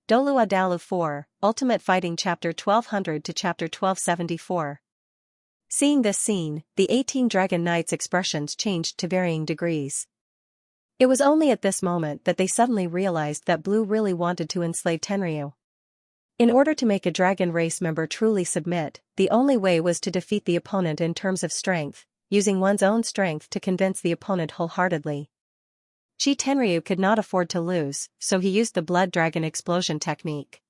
Douluo Dalu 4, Ultimate Fighting Chapter 1200 to Chapter 1274. Seeing this scene, the 18 Dragon Knights' expressions changed to varying degrees. It was only at this moment that they suddenly realized that Blue really wanted to enslave Tenryu. In order to make a dragon race member truly submit, the only way was to defeat the opponent in terms of strength, using one's own strength to convince the opponent wholeheartedly. Tenryu could not afford to lose, so he used the Blood Dragon Explosion technique.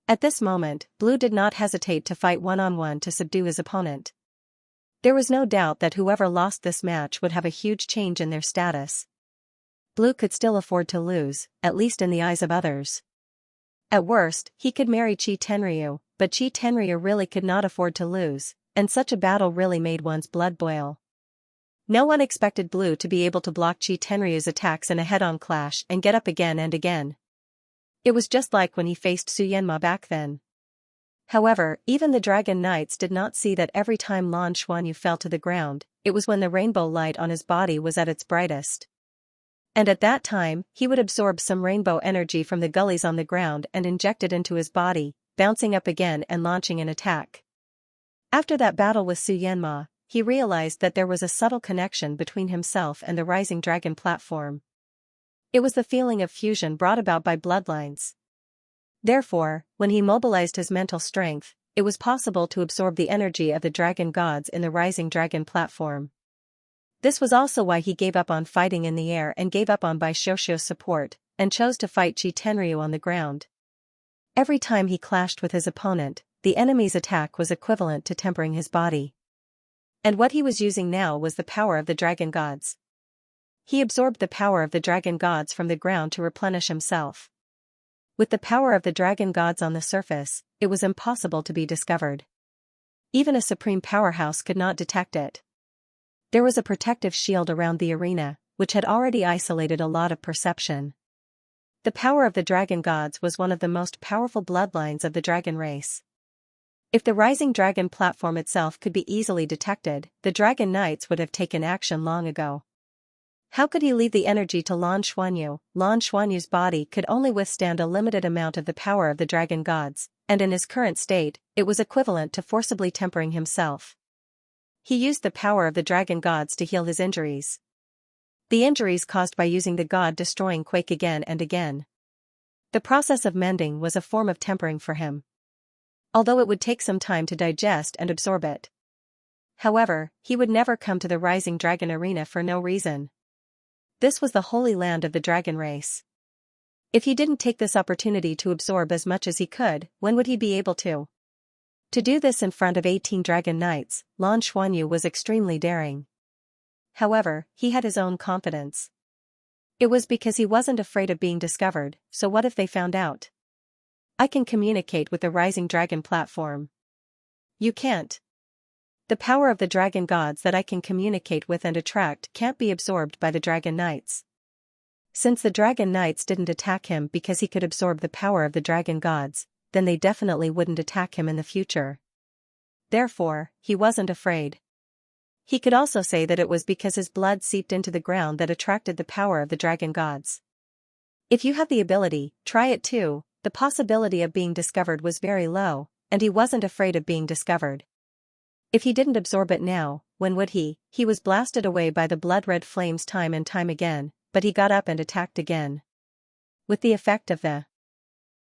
At this moment, Blue did not hesitate to fight one-on-one to subdue his opponent. There was no doubt that whoever lost this match would have a huge change in their status. Blue could still afford to lose, at least in the eyes of others. At worst, he could marry Tenryu, but Tenryu really could not afford to lose, and such a battle really made one's blood boil. No one expected Blue to be able to block Tenryu's attacks in a head-on clash and get up again and again. It was just like when he faced Xianxia back then. However, even the Dragon Knights did not see that every time Lan Xuanyu fell to the ground, it was when the rainbow light on his body was at its brightest. And at that time, he would absorb some rainbow energy from the gullies on the ground and inject it into his body, bouncing up again and launching an attack. After that battle with Xianxia, he realized that there was a subtle connection between himself and the Rising Dragon platform. It was the feeling of fusion brought about by bloodlines. Therefore, when he mobilized his mental strength, it was possible to absorb the energy of the dragon gods in the Rising Dragon platform. This was also why he gave up on fighting in the air and gave up on Baishoushou's support, and chose to fight Tenryu on the ground. Every time he clashed with his opponent, the enemy's attack was equivalent to tempering his body. And what he was using now was the power of the dragon gods. He absorbed the power of the dragon gods from the ground to replenish himself. With the power of the dragon gods on the surface, it was impossible to be discovered. Even a supreme powerhouse could not detect it. There was a protective shield around the arena, which had already isolated a lot of perception. The power of the dragon gods was one of the most powerful bloodlines of the dragon race. If the Rising Dragon platform itself could be easily detected, the Dragon Knights would have taken action long ago. How could he leave the energy to Lan Xuanyu? Lan Xuanyu's body could only withstand a limited amount of the power of the dragon gods, and in his current state, it was equivalent to forcibly tempering himself. He used the power of the dragon gods to heal his injuries. The injuries caused by using the god-destroying quake again and again. The process of mending was a form of tempering for him, although it would take some time to digest and absorb it. However, he would never come to the Rising Dragon arena for no reason. This was the holy land of the dragon race. If he didn't take this opportunity to absorb as much as he could, when would he be able to? To do this in front of 18 Dragon Knights, Lan Xuanyu was extremely daring. However, he had his own confidence. It was because he wasn't afraid of being discovered, so what if they found out? I can communicate with the Rising Dragon platform. You can't. The power of the dragon gods that I can communicate with and attract can't be absorbed by the Dragon Knights. Since the Dragon Knights didn't attack him because he could absorb the power of the dragon gods, then they definitely wouldn't attack him in the future. Therefore, he wasn't afraid. He could also say that it was because his blood seeped into the ground that attracted the power of the dragon gods. If you have the ability, try it too. The possibility of being discovered was very low, and he wasn't afraid of being discovered. If he didn't absorb it now, when would he? He was blasted away by the blood-red flames time and time again, but he got up and attacked again. With the effect of the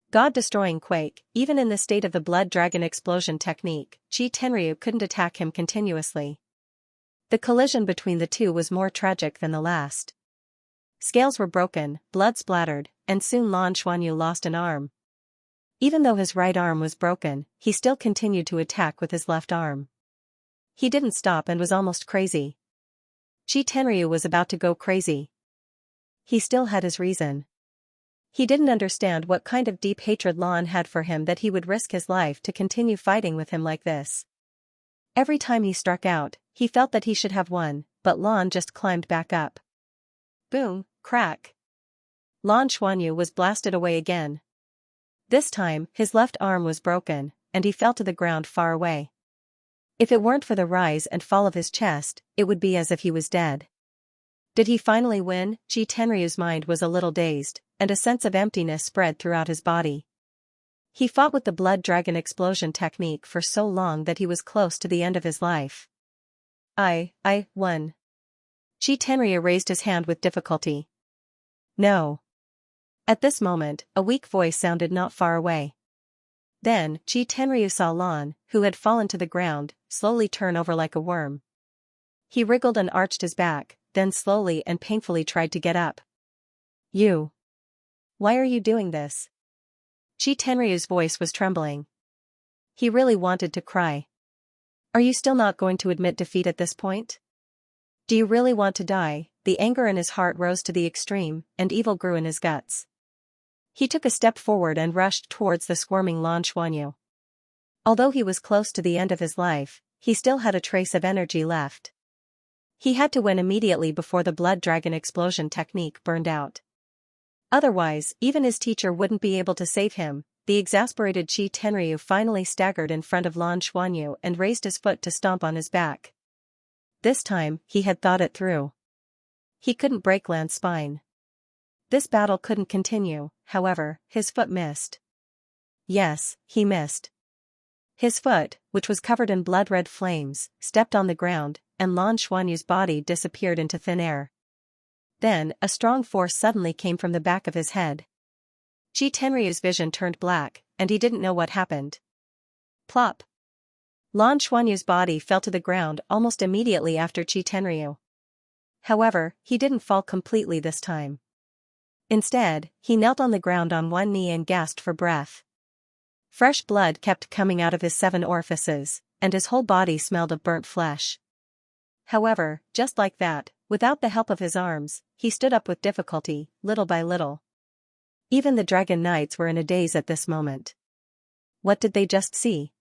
god-destroying quake, even in the state of the blood dragon explosion technique, Tenryu couldn't attack him continuously. The collision between the two was more tragic than the last. Scales were broken, blood splattered, and soon Lan Xuanyu lost an arm. Even though his right arm was broken, he still continued to attack with his left arm. He didn't stop and was almost crazy. Tenryu was about to go crazy. He still had his reason. He didn't understand what kind of deep hatred Lan had for him that he would risk his life to continue fighting with him like this. Every time he struck out, he felt that he should have won, but Lan just climbed back up. Boom, crack. Lan Xuanyu was blasted away again. This time, his left arm was broken, and he fell to the ground far away. If it weren't for the rise and fall of his chest, it would be as if he was dead. Did he finally win? Tenryu's mind was a little dazed, and a sense of emptiness spread throughout his body. He fought with the blood dragon explosion technique for so long that he was close to the end of his life. I won. Qi Tenryu raised his hand with difficulty. No. At this moment, a weak voice sounded not far away. Then, Qi Tenryu saw Lan, who had fallen to the ground, slowly turn over like a worm. He wriggled and arched his back, then slowly and painfully tried to get up. You. Why are you doing this? Qi Tenryu's voice was trembling. He really wanted to cry. Are you still not going to admit defeat at this point? Do you really want to die? The anger in his heart rose to the extreme, and evil grew in his guts. He took a step forward and rushed towards the squirming Lan Xuanyu. Although he was close to the end of his life, he still had a trace of energy left. He had to win immediately before the blood dragon explosion technique burned out. Otherwise, even his teacher wouldn't be able to save him. The exasperated Qi Tenryu finally staggered in front of Lan Xuanyu and raised his foot to stomp on his back. This time, he had thought it through. He couldn't break Lan's spine. This battle couldn't continue, however, his foot missed. Yes, he missed. His foot, which was covered in blood-red flames, stepped on the ground, and Lan Xuanyu's body disappeared into thin air. Then, a strong force suddenly came from the back of his head. Qi Tenryu's vision turned black, and he didn't know what happened. Plop! Lan Xuanyu's body fell to the ground almost immediately after Qi Tenryu. However, he didn't fall completely this time. Instead, he knelt on the ground on one knee and gasped for breath. Fresh blood kept coming out of his 7 orifices, and his whole body smelled of burnt flesh. However, just like that, without the help of his arms, he stood up with difficulty, little by little. Even the Dragon Knights were in a daze at this moment. What did they just see?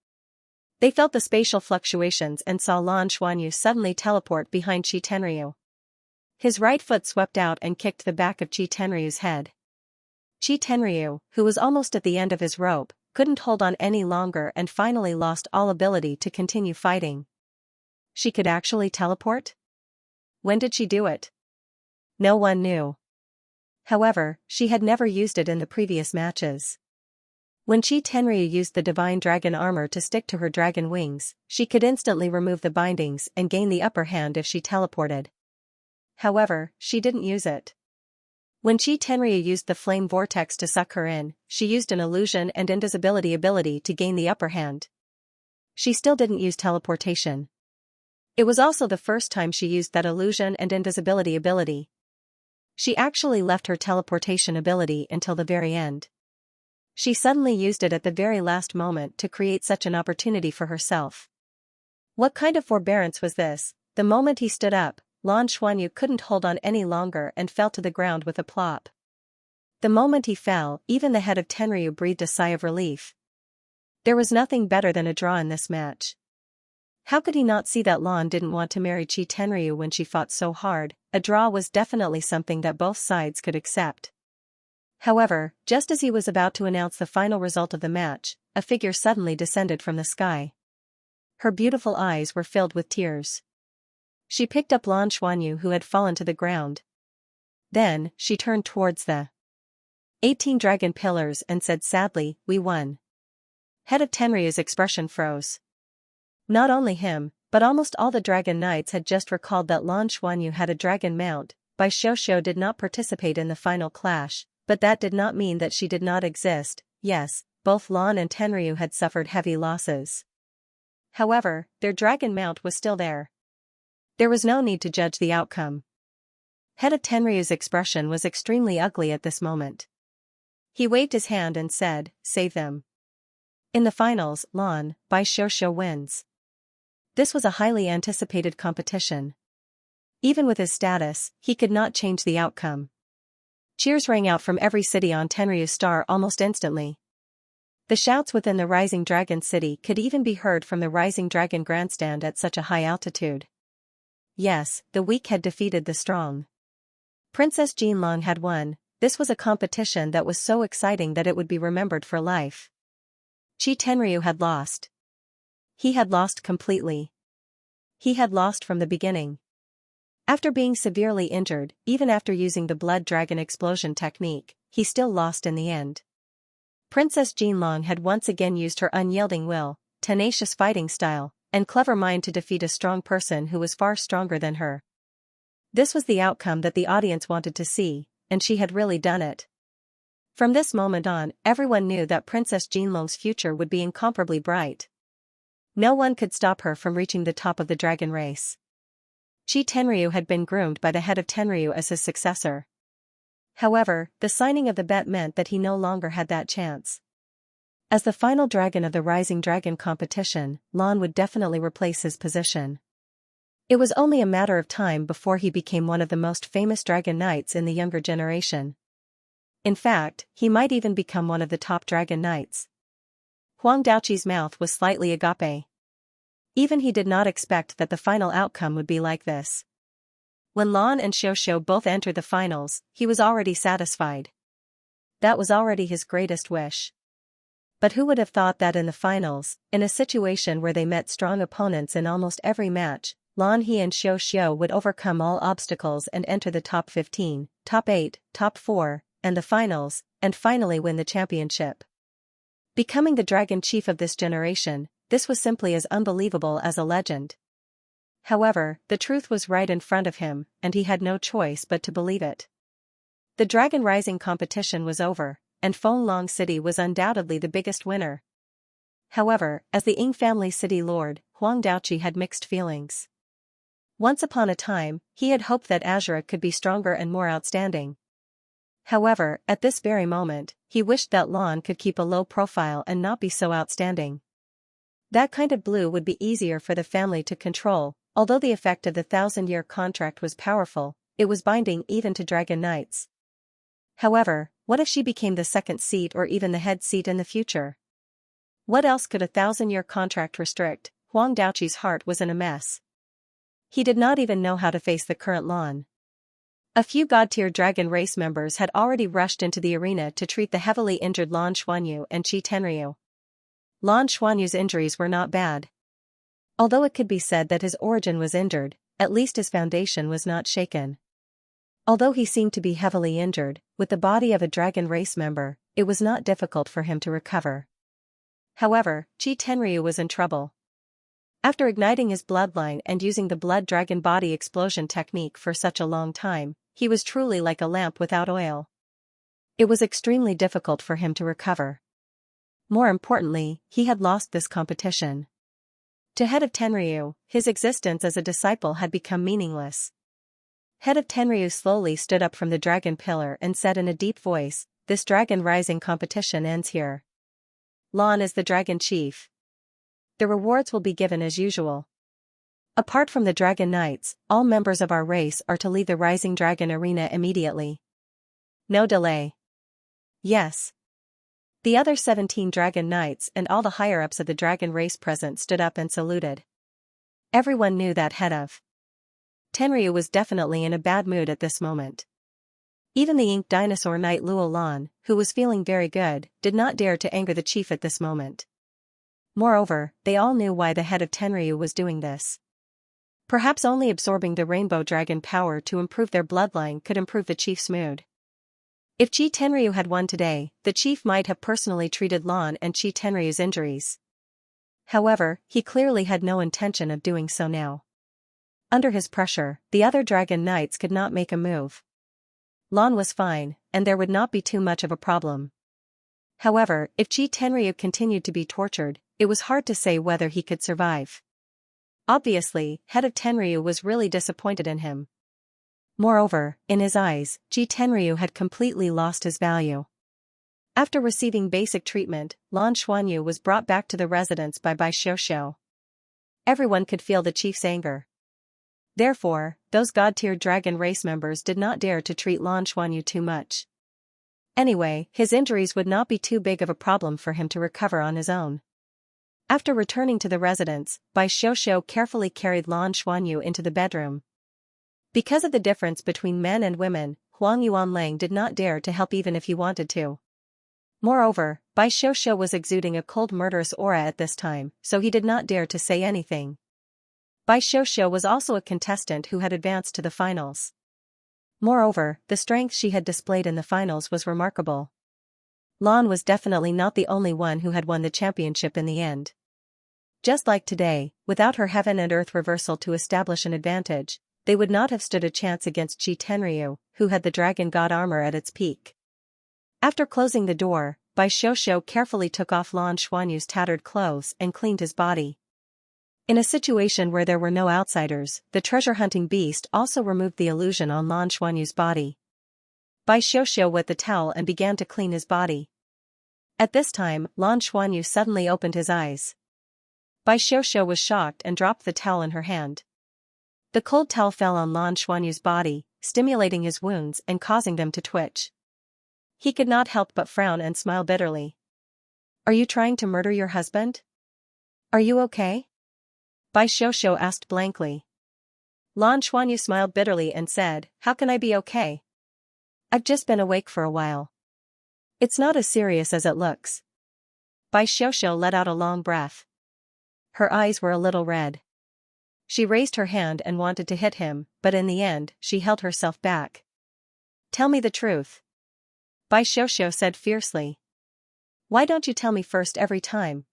They felt the spatial fluctuations and saw Lan Xuanyu suddenly teleport behind Qi Tenryu. His right foot swept out and kicked the back of Qi Tenryu's head. Qi Tenryu, who was almost at the end of his rope, couldn't hold on any longer and finally lost all ability to continue fighting. She could actually teleport? When did she do it? No one knew. However, she had never used it in the previous matches. When Qi Tenryu used the divine dragon armor to stick to her dragon wings, she could instantly remove the bindings and gain the upper hand if she teleported. However, she didn't use it. When Qi Tenryu used the flame vortex to suck her in, she used an illusion and invisibility ability to gain the upper hand. She still didn't use teleportation. It was also the first time she used that illusion and invisibility ability. She actually left her teleportation ability until the very end. She suddenly used it at the very last moment to create such an opportunity for herself. What kind of forbearance was this? The moment he stood up, Lan Xuanyu couldn't hold on any longer and fell to the ground with a plop. The moment he fell, even the head of Tenryu breathed a sigh of relief. There was nothing better than a draw in this match. How could he not see that Lan didn't want to marry Qi Tenryu when she fought so hard? A draw was definitely something that both sides could accept. However, just as he was about to announce the final result of the match, a figure suddenly descended from the sky. Her beautiful eyes were filled with tears. She picked up Lan Xuanyu, who had fallen to the ground. Then, she turned towards the 18 dragon pillars and said sadly, "We won." Head of Tenryu's expression froze. Not only him, but almost all the Dragon Knights had just recalled that Lan Xuanyu had a dragon mount. Bai Xiaoxiao did not participate in the final clash, but that did not mean that she did not exist. Yes, both Lan and Tenryu had suffered heavy losses. However, their dragon mount was still there. There was no need to judge the outcome. Head of Tenryu's expression was extremely ugly at this moment. He waved his hand and said, "Save them." In the finals, Lan, Bai Xiaoxiao wins. This was a highly anticipated competition. Even with his status, he could not change the outcome. Cheers rang out from every city on Tenryu's star almost instantly. The shouts within the Rising Dragon City could even be heard from the Rising Dragon Grandstand at such a high altitude. Yes, the weak had defeated the strong. Princess Jinlong had won. This was a competition that was so exciting that it would be remembered for life. Qi Tenryu had lost. He had lost completely. He had lost from the beginning. After being severely injured, even after using the blood dragon explosion technique, he still lost in the end. Princess Jinlong had once again used her unyielding will, tenacious fighting style, and clever mind to defeat a strong person who was far stronger than her. This was the outcome that the audience wanted to see, and she had really done it. From this moment on, everyone knew that Princess Jinlong's future would be incomparably bright. No one could stop her from reaching the top of the dragon race. Qi Tenryu had been groomed by the head of Tenryu as his successor. However, the signing of the bet meant that he no longer had that chance. As the final dragon of the Rising Dragon competition, Lan would definitely replace his position. It was only a matter of time before he became one of the most famous dragon knights in the younger generation. In fact, he might even become one of the top dragon knights. Huang Daoqi's mouth was slightly agape. Even he did not expect that the final outcome would be like this. When Lan and Xiaoxiu both entered the finals, he was already satisfied. That was already his greatest wish. But who would have thought that in the finals, in a situation where they met strong opponents in almost every match, Lan He and Xiaoxiu would overcome all obstacles and enter the top 15, top 8, top 4, and the finals, and finally win the championship. Becoming the dragon chief of this generation, this was simply as unbelievable as a legend. However, the truth was right in front of him, and he had no choice but to believe it. The Dragon Rising competition was over, and Fenglong City was undoubtedly the biggest winner. However, as the Ying family city lord, Huang Daoqi had mixed feelings. Once upon a time, he had hoped that Azura could be stronger and more outstanding. However, at this very moment, he wished that Lan could keep a low profile and not be so outstanding. That kind of blue would be easier for the family to control. Although the effect of the 1,000-year contract was powerful, it was binding even to dragon knights. However, what if she became the second seat or even the head seat in the future? What else could a 1,000-year contract restrict? Huang Daoqi's heart was in a mess. He did not even know how to face the current Lan. A few god-tier dragon race members had already rushed into the arena to treat the heavily injured Lan Xuanyu and Qi Tenryu. Lan Xuanyu's injuries were not bad. Although it could be said that his origin was injured, at least his foundation was not shaken. Although he seemed to be heavily injured, with the body of a dragon race member, it was not difficult for him to recover. However, Qi Tenryu was in trouble. After igniting his bloodline and using the blood dragon body explosion technique for such a long time, he was truly like a lamp without oil. It was extremely difficult for him to recover. More importantly, he had lost this competition. To Head of Tenryu, his existence as a disciple had become meaningless. Head of Tenryu slowly stood up from the dragon pillar and said in a deep voice, "This Dragon Rising competition ends here. Lan is the dragon chief. The rewards will be given as usual. Apart from the dragon knights, all members of our race are to leave the Rising Dragon arena immediately. No delay." Yes. The other 17 dragon knights and all the higher-ups of the dragon race present stood up and saluted. Everyone knew that Head of Tenryu was definitely in a bad mood at this moment. Even the ink dinosaur knight Luo Lan, who was feeling very good, did not dare to anger the chief at this moment. Moreover, they all knew why the Head of Tenryu was doing this. Perhaps only absorbing the rainbow dragon power to improve their bloodline could improve the chief's mood. If Qi Tenryu had won today, the chief might have personally treated Lan and Qi Tenryu's injuries. However, he clearly had no intention of doing so now. Under his pressure, the other dragon knights could not make a move. Lan was fine, and there would not be too much of a problem. However, if Qi Tenryu continued to be tortured, it was hard to say whether he could survive. Obviously, Head of Tenryu was really disappointed in him. Moreover, in his eyes, Qi Tenryu had completely lost his value. After receiving basic treatment, Lan Xuanyu was brought back to the residence by Bai Xiaoxiu. Everyone could feel the chief's anger. Therefore, those god-tier dragon race members did not dare to treat Lan Xuanyu too much. Anyway, his injuries would not be too big of a problem for him to recover on his own. After returning to the residence, Bai Xiaoxiu carefully carried Lan Xuanyu into the bedroom. Because of the difference between men and women, Huang Yuanlang did not dare to help even if he wanted to. Moreover, Bai Xiaoxiu was exuding a cold murderous aura at this time, so he did not dare to say anything. Bai Xiaoxiu was also a contestant who had advanced to the finals. Moreover, the strength she had displayed in the finals was remarkable. Lan was definitely not the only one who had won the championship in the end. Just like today, without her heaven and earth reversal to establish an advantage, they would not have stood a chance against Ji Tenryu, who had the dragon god armor at its peak. After closing the door, Bai Xiuxiu carefully took off Lan Xuanyu's tattered clothes and cleaned his body. In a situation where there were no outsiders, the treasure-hunting beast also removed the illusion on Lan Xuanyu's body. Bai Xiuxiu wet the towel and began to clean his body. At this time, Lan Xuanyu suddenly opened his eyes. Bai Xiuxiu was shocked and dropped the towel in her hand. The cold towel fell on Lan Xuanyu's body, stimulating his wounds and causing them to twitch. He could not help but frown and smile bitterly. "Are you trying to murder your husband? Are you okay?" Bai Xiuxiu asked blankly. Lan Xuanyu smiled bitterly and said, "How can I be okay? I've just been awake for a while. It's not as serious as it looks." Bai Xiuxiu let out a long breath. Her eyes were a little red. She raised her hand and wanted to hit him, but in the end, she held herself back. "Tell me the truth," Bai Xiuxiu said fiercely. "Why don't you tell me first every time?"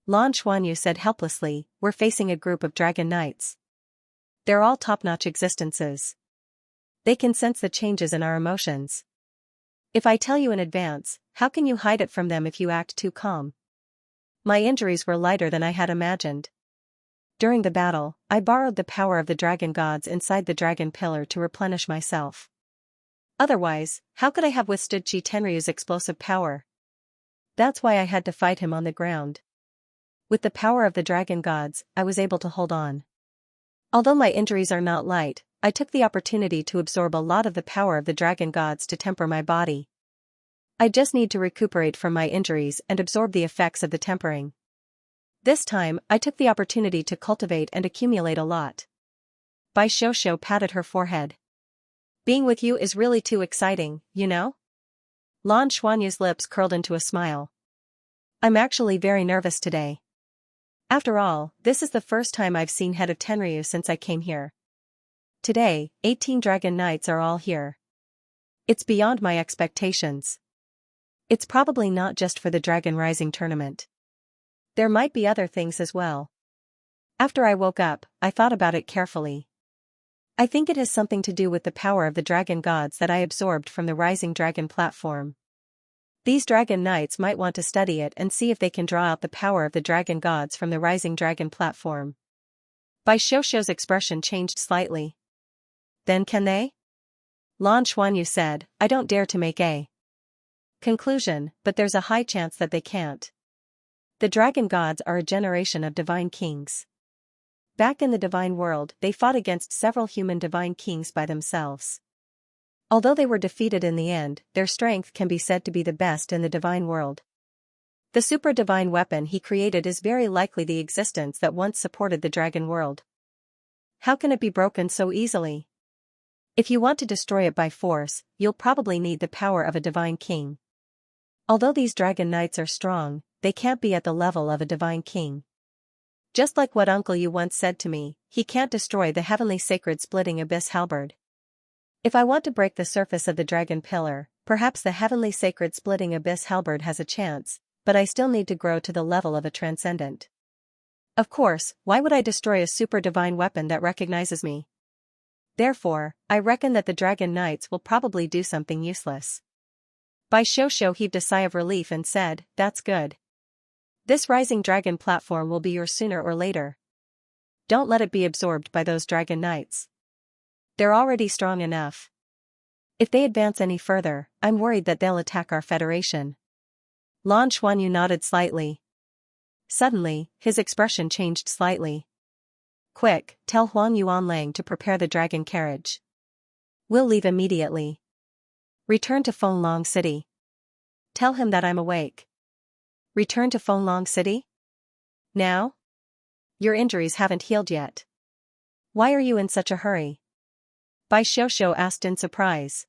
Lan Xuanyu said helplessly, "We're facing a group of dragon knights. They're all top-notch existences. They can sense the changes in our emotions. If I tell you in advance, how can you hide it from them if you act too calm? My injuries were lighter than I had imagined. During the battle, I borrowed the power of the dragon gods inside the dragon pillar to replenish myself. Otherwise, how could I have withstood Ji Tenryu's explosive power? That's why I had to fight him on the ground. With the power of the dragon gods, I was able to hold on. Although my injuries are not light, I took the opportunity to absorb a lot of the power of the dragon gods to temper my body. I just need to recuperate from my injuries and absorb the effects of the tempering. This time, I took the opportunity to cultivate and accumulate a lot." Bai Xiuxiu patted her forehead. "Being with you is really too exciting, you know?" Lan Xuanyu's lips curled into a smile. "I'm actually very nervous today. After all, this is the first time I've seen Head of Tenryu since I came here. Today, 18 dragon knights are all here. It's beyond my expectations. It's probably not just for the Dragon Rising tournament. There might be other things as well. After I woke up, I thought about it carefully. I think it has something to do with the power of the dragon gods that I absorbed from the Rising Dragon platform. These dragon knights might want to study it and see if they can draw out the power of the dragon gods from the Rising Dragon platform." Bai Xiuxiu's expression changed slightly. "Then can they?" Lan Xuanyu said, "I don't dare to make a conclusion, but there's a high chance that they can't. The dragon gods are a generation of divine kings. Back in the divine world, they fought against several human divine kings by themselves. Although they were defeated in the end, their strength can be said to be the best in the divine world. The super-divine weapon he created is very likely the existence that once supported the dragon world. How can it be broken so easily? If you want to destroy it by force, you'll probably need the power of a divine king. Although these dragon knights are strong, they can't be at the level of a divine king. Just like what Uncle Yu once said to me, he can't destroy the heavenly sacred splitting abyss halberd. If I want to break the surface of the dragon pillar, perhaps the heavenly sacred splitting abyss halberd has a chance, but I still need to grow to the level of a transcendent. Of course, why would I destroy a super divine weapon that recognizes me? Therefore, I reckon that the dragon knights will probably do something useless." Bai Xiuxiu heaved a sigh of relief and said, "That's good. This rising dragon platform will be yours sooner or later. Don't let it be absorbed by those dragon knights. They're already strong enough. If they advance any further, I'm worried that they'll attack our federation." Lan Xuanyu nodded slightly. Suddenly, his expression changed slightly. "Quick, tell Huang Yuanlang to prepare the dragon carriage. We'll leave immediately. Return to Fenglong City. Tell him that I'm awake." "Return to Fenglong City? Now? Your injuries haven't healed yet. Why are you in such a hurry?" Bai Xiuxiu asked in surprise.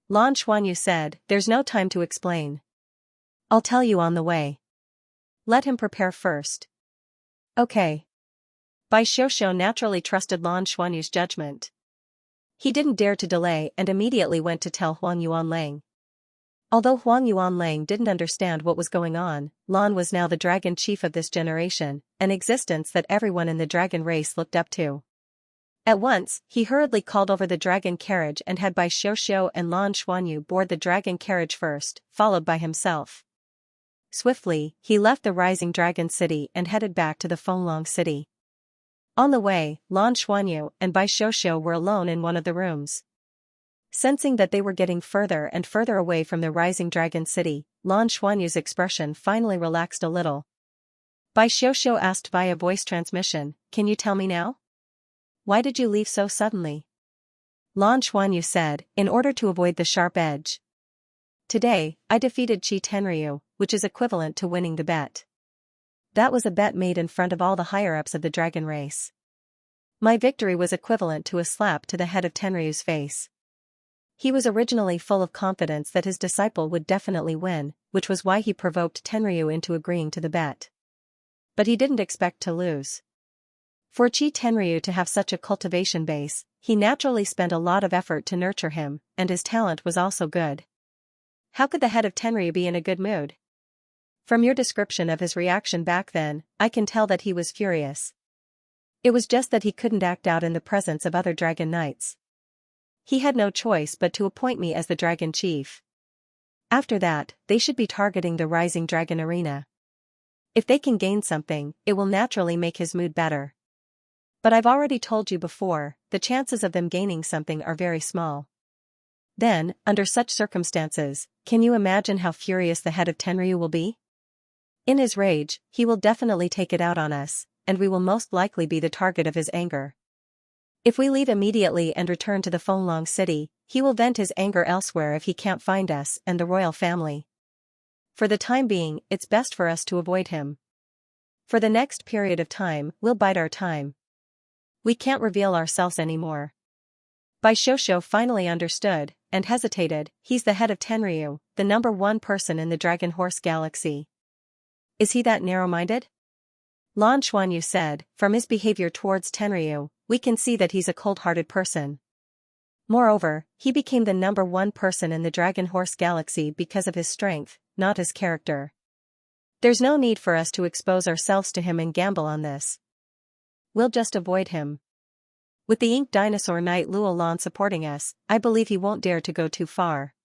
Lan Xuanyu said, "There's no time to explain. I'll tell you on the way. Let him prepare first." "Okay." Bai Xiuxiu naturally trusted Lan Xuanyu's judgment. He didn't dare to delay and immediately went to tell Huang Yuanlang. Although Huang Yuanlang didn't understand what was going on, Lan was now the dragon chief of this generation, an existence that everyone in the dragon race looked up to. At once, he hurriedly called over the dragon carriage and had Bai Xiuxiu and Lan Xuanyu board the dragon carriage first, followed by himself. Swiftly, he left the rising dragon city and headed back to the Fenglong city. On the way, Lan Xuanyu and Bai Xiuxiu were alone in one of the rooms. Sensing that they were getting further and further away from the rising dragon city, Lan Xuanyu's expression finally relaxed a little. Bai Xiuxiu asked via voice transmission, "Can you tell me now? Why did you leave so suddenly?" Lan Xuanyu said, "In order to avoid the sharp edge. Today, I defeated Qi Tenryu, which is equivalent to winning the bet. That was a bet made in front of all the higher-ups of the dragon race. My victory was equivalent to a slap to the head of Tenryu's face." He was originally full of confidence that his disciple would definitely win, which was why he provoked Tenryu into agreeing to the bet. But he didn't expect to lose. For Qi Tenryu to have such a cultivation base, he naturally spent a lot of effort to nurture him, and his talent was also good. How could the head of Tenryu be in a good mood? From your description of his reaction back then, I can tell that he was furious. It was just that he couldn't act out in the presence of other dragon knights. He had no choice but to appoint me as the dragon chief. After that, they should be targeting the rising dragon arena. If they can gain something, it will naturally make his mood better. But I've already told you before, the chances of them gaining something are very small. Then, under such circumstances, can you imagine how furious the head of Tenryu will be? In his rage, he will definitely take it out on us, and we will most likely be the target of his anger. If we leave immediately and return to the Fenglong city, he will vent his anger elsewhere if he can't find us and the royal family. For the time being, it's best for us to avoid him. For the next period of time, we'll bide our time. We can't reveal ourselves anymore." Bai Xiuxiu finally understood, and hesitated. He's the head of Tenryu, the #1 person in the Dragon Horse Galaxy. Is he that narrow-minded? Lan Xuanyu said, "From his behavior towards Tenryu, we can see that he's a cold-hearted person. Moreover, he became the #1 person in the Dragon Horse Galaxy because of his strength, not his character. There's no need for us to expose ourselves to him and gamble on this. We'll just avoid him. With the Ink Dinosaur Knight Luo Lan supporting us, I believe he won't dare to go too far.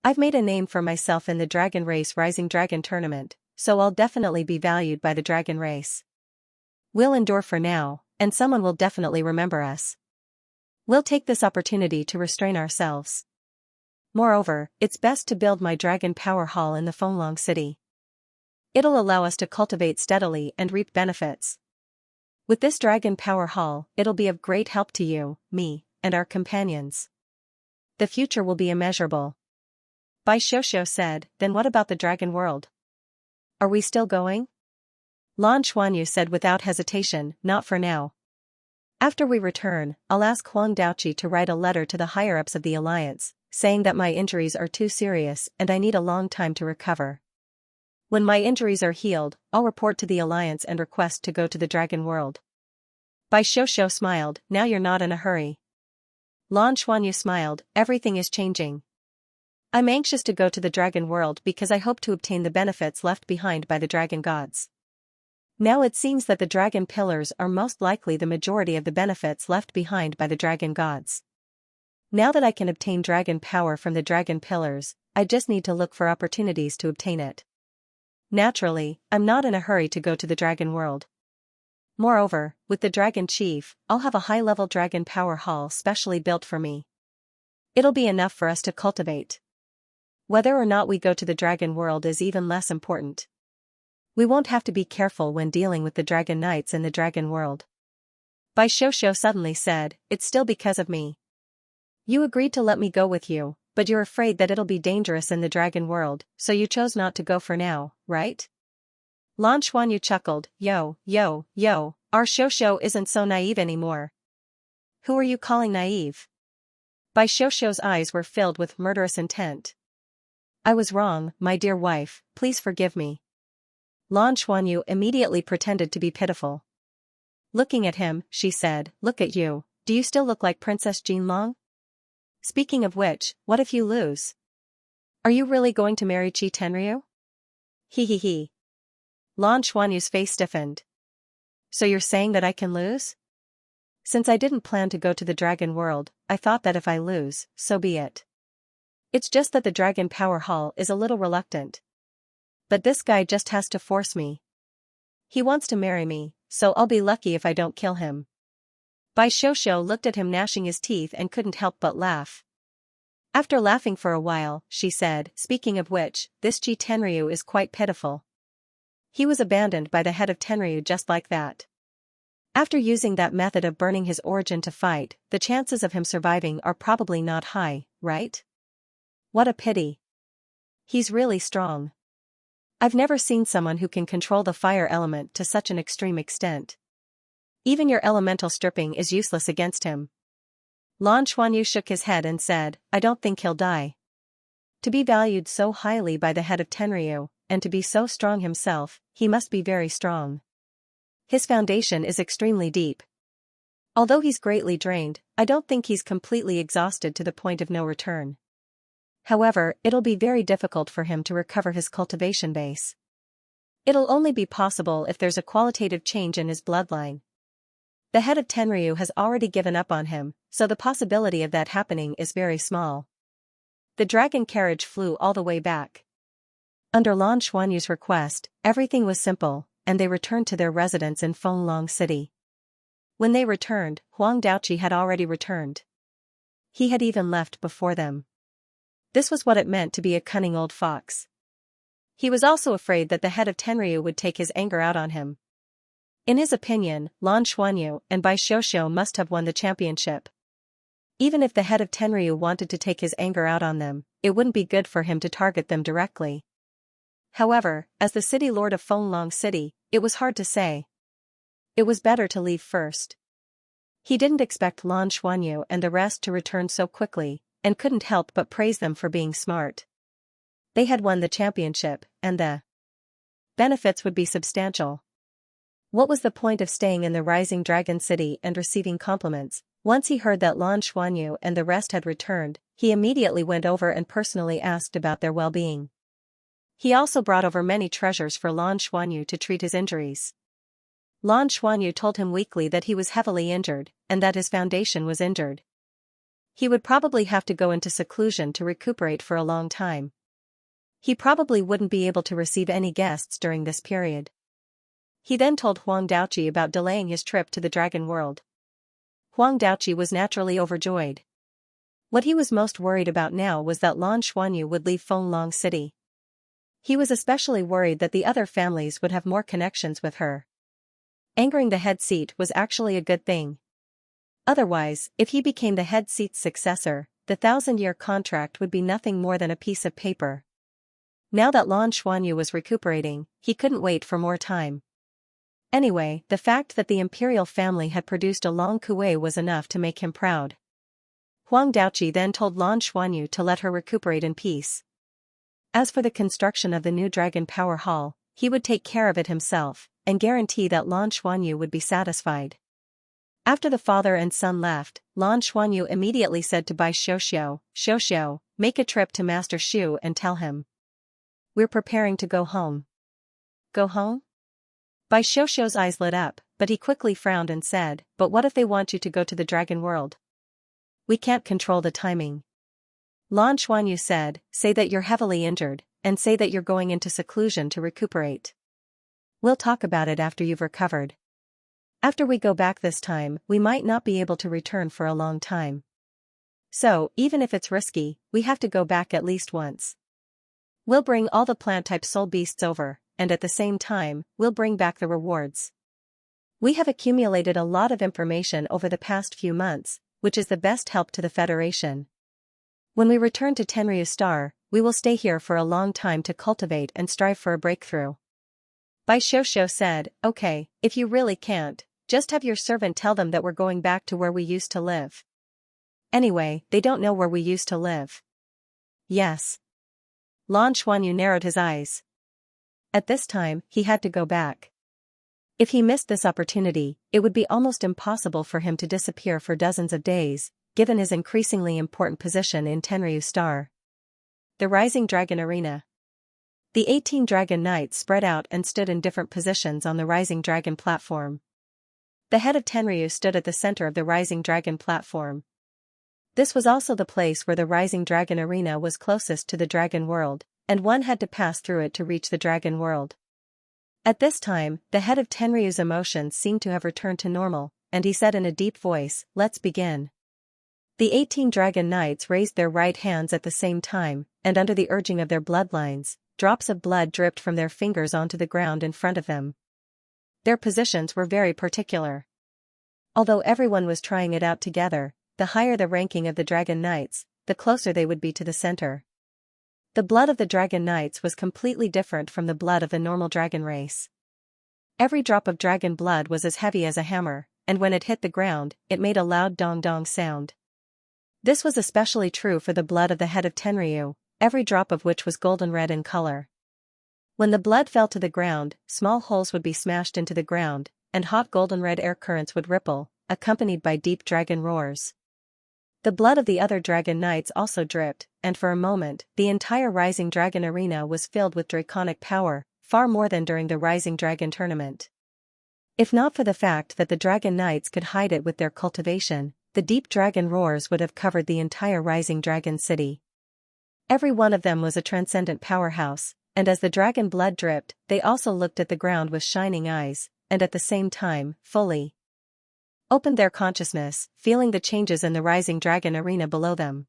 I've made a name for myself in the Dragon Race Rising Dragon Tournament, so I'll definitely be valued by the Dragon Race. We'll endure for now, and someone will definitely remember us. We'll take this opportunity to restrain ourselves. Moreover, it's best to build my Dragon Power Hall in the Fenglong City. It'll allow us to cultivate steadily and reap benefits. With this Dragon Power Hall, it'll be of great help to you, me, and our companions. The future will be immeasurable." Bai Xiuxiu said, "Then what about the Dragon World? Are we still going?" Lan Xuanyu said without hesitation, "Not for now. After we return, I'll ask Huang Daoqi to write a letter to the higher-ups of the Alliance, saying that my injuries are too serious and I need a long time to recover. When my injuries are healed, I'll report to the Alliance and request to go to the Dragon World." Bai Xiuxiu smiled, "Now you're not in a hurry." Lan Xuanyu smiled, "Everything is changing. I'm anxious to go to the Dragon World because I hope to obtain the benefits left behind by the Dragon Gods. Now it seems that the Dragon Pillars are most likely the majority of the benefits left behind by the Dragon Gods. Now that I can obtain dragon power from the Dragon Pillars, I just need to look for opportunities to obtain it. Naturally, I'm not in a hurry to go to the Dragon World. Moreover, with the Dragon Chief, I'll have a high-level Dragon Power Hall specially built for me. It'll be enough for us to cultivate. Whether or not we go to the Dragon World is even less important. We won't have to be careful when dealing with the Dragon Knights in the Dragon World." Bai Xiuxiu suddenly said, "It's still because of me. You agreed to let me go with you, but you're afraid that it'll be dangerous in the Dragon World, so you chose not to go for now, right?" Lan Xuanyu chuckled, Yo, our Xiuxiu isn't so naive anymore." "Who are you calling naive?" Bai Xiuxiu's eyes were filled with murderous intent. "I was wrong, my dear wife, please forgive me." Lan Xuanyu immediately pretended to be pitiful. Looking at him, she said, "Look at you, do you still look like Princess Jinlong? Speaking of which, what if you lose?" Are you really going to marry Qi Tenryu? He. Lan Xuanyu's face stiffened. So you're saying that I can lose? Since I didn't plan to go to the dragon world, I thought that if I lose, so be it. It's just that the dragon power hall is a little reluctant. But this guy just has to force me. He wants to marry me, so I'll be lucky if I don't kill him. Bai Xiuxiu looked at him gnashing his teeth and couldn't help but laugh. After laughing for a while, she said, speaking of which, this Qi Tenryu is quite pitiful. He was abandoned by the head of Tenryu just like that. After using that method of burning his origin to fight, the chances of him surviving are probably not high, right? What a pity. He's really strong. I've never seen someone who can control the fire element to such an extreme extent. Even your elemental stripping is useless against him. Lan Xuanyu shook his head and said, I don't think he'll die. To be valued so highly by the head of Tenryu, and to be so strong himself, he must be very strong. His foundation is extremely deep. Although he's greatly drained, I don't think he's completely exhausted to the point of no return. However, it'll be very difficult for him to recover his cultivation base. It'll only be possible if there's a qualitative change in his bloodline. The head of Tenryu has already given up on him, so the possibility of that happening is very small. The dragon carriage flew all the way back. Under Lan Xuanyu's request, everything was simple, and they returned to their residence in Fenglong City. When they returned, Huang Daoqi had already returned. He had even left before them. This was what it meant to be a cunning old fox. He was also afraid that the head of Tenryu would take his anger out on him. In his opinion, Lan Xuanyu and Bai Xiuxiu must have won the championship. Even if the head of Tenryu wanted to take his anger out on them, it wouldn't be good for him to target them directly. However, as the city lord of Fenglong City, it was hard to say. It was better to leave first. He didn't expect Lan Xuanyu and the rest to return so quickly, and couldn't help but praise them for being smart. They had won the championship, and the benefits would be substantial. What was the point of staying in the rising dragon city and receiving compliments? Once he heard that Lan Xuanyu and the rest had returned, he immediately went over and personally asked about their well-being. He also brought over many treasures for Lan Xuanyu to treat his injuries. Lan Xuanyu told him weakly that he was heavily injured, and that his foundation was injured. He would probably have to go into seclusion to recuperate for a long time. He probably wouldn't be able to receive any guests during this period. He then told Huang Daoqi about delaying his trip to the dragon world. Huang Daoqi was naturally overjoyed. What he was most worried about now was that Lan Xuanyu would leave Fenglong City. He was especially worried that the other families would have more connections with her. Angering the head seat was actually a good thing. Otherwise, if he became the head seat's successor, the 1,000-year contract would be nothing more than a piece of paper. Now that Lan Xuanyu was recuperating, he couldn't wait for more time. Anyway, the fact that the imperial family had produced a long kuei was enough to make him proud. Huang Daoqi then told Lan Xuanyu to let her recuperate in peace. As for the construction of the new Dragon Power Hall, he would take care of it himself, and guarantee that Lan Xuanyu would be satisfied. After the father and son left, Lan Xuanyu immediately said to Bai Xiuxiu, Xiuxiu, make a trip to Master Xu and tell him. We're preparing to go home. Go home? Bai Xiuxiu's eyes lit up, but he quickly frowned and said, but what if they want you to go to the dragon world? We can't control the timing. Lan Xuanyu said, say that you're heavily injured, and say that you're going into seclusion to recuperate. We'll talk about it after you've recovered. After we go back this time, we might not be able to return for a long time. So, even if it's risky, we have to go back at least once. We'll bring all the plant-type soul beasts over, and at the same time, we'll bring back the rewards. We have accumulated a lot of information over the past few months, which is the best help to the Federation. When we return to Tenryu Star, we will stay here for a long time to cultivate and strive for a breakthrough. Bai Xiuxiu said, okay, if you really can't, just have your servant tell them that we're going back to where we used to live. Anyway, they don't know where we used to live. Yes. Lan Xuanyu narrowed his eyes. At this time, he had to go back. If he missed this opportunity, it would be almost impossible for him to disappear for dozens of days, given his increasingly important position in Tenryu Star. The Rising Dragon Arena. The 18 dragon knights spread out and stood in different positions on the Rising Dragon platform. The head of Tenryu stood at the center of the Rising Dragon platform. This was also the place where the Rising Dragon Arena was closest to the Dragon World, and one had to pass through it to reach the Dragon World. At this time, the head of Tenryu's emotions seemed to have returned to normal, and he said in a deep voice, "Let's begin." The 18 dragon knights raised their right hands at the same time, and under the urging of their bloodlines, drops of blood dripped from their fingers onto the ground in front of them. Their positions were very particular. Although everyone was trying it out together, the higher the ranking of the dragon knights, the closer they would be to the center. The blood of the dragon knights was completely different from the blood of the normal dragon race. Every drop of dragon blood was as heavy as a hammer, and when it hit the ground, it made a loud dong-dong sound. This was especially true for the blood of the head of Tenryu, every drop of which was golden red in color. When the blood fell to the ground, small holes would be smashed into the ground, and hot golden red air currents would ripple, accompanied by deep dragon roars. The blood of the other dragon knights also dripped, and for a moment, the entire Rising Dragon Arena was filled with draconic power, far more than during the Rising Dragon tournament. If not for the fact that the dragon knights could hide it with their cultivation, the deep dragon roars would have covered the entire Rising Dragon city. Every one of them was a transcendent powerhouse, and as the dragon blood dripped, they also looked at the ground with shining eyes, and at the same time, fully opened their consciousness, feeling the changes in the Rising Dragon Arena below them.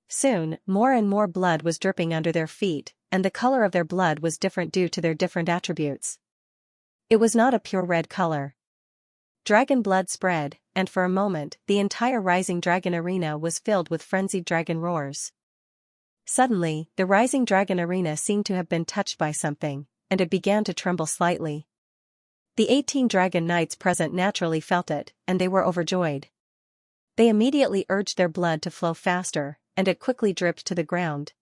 Soon, more and more blood was dripping under their feet, and the color of their blood was different due to their different attributes. It was not a pure red color. Dragon blood spread, and for a moment, the entire Rising Dragon Arena was filled with frenzied dragon roars. Suddenly, the Rising Dragon Arena seemed to have been touched by something, and it began to tremble slightly. The 18 dragon knights present naturally felt it, and they were overjoyed. They immediately urged their blood to flow faster, and it quickly dripped to the ground.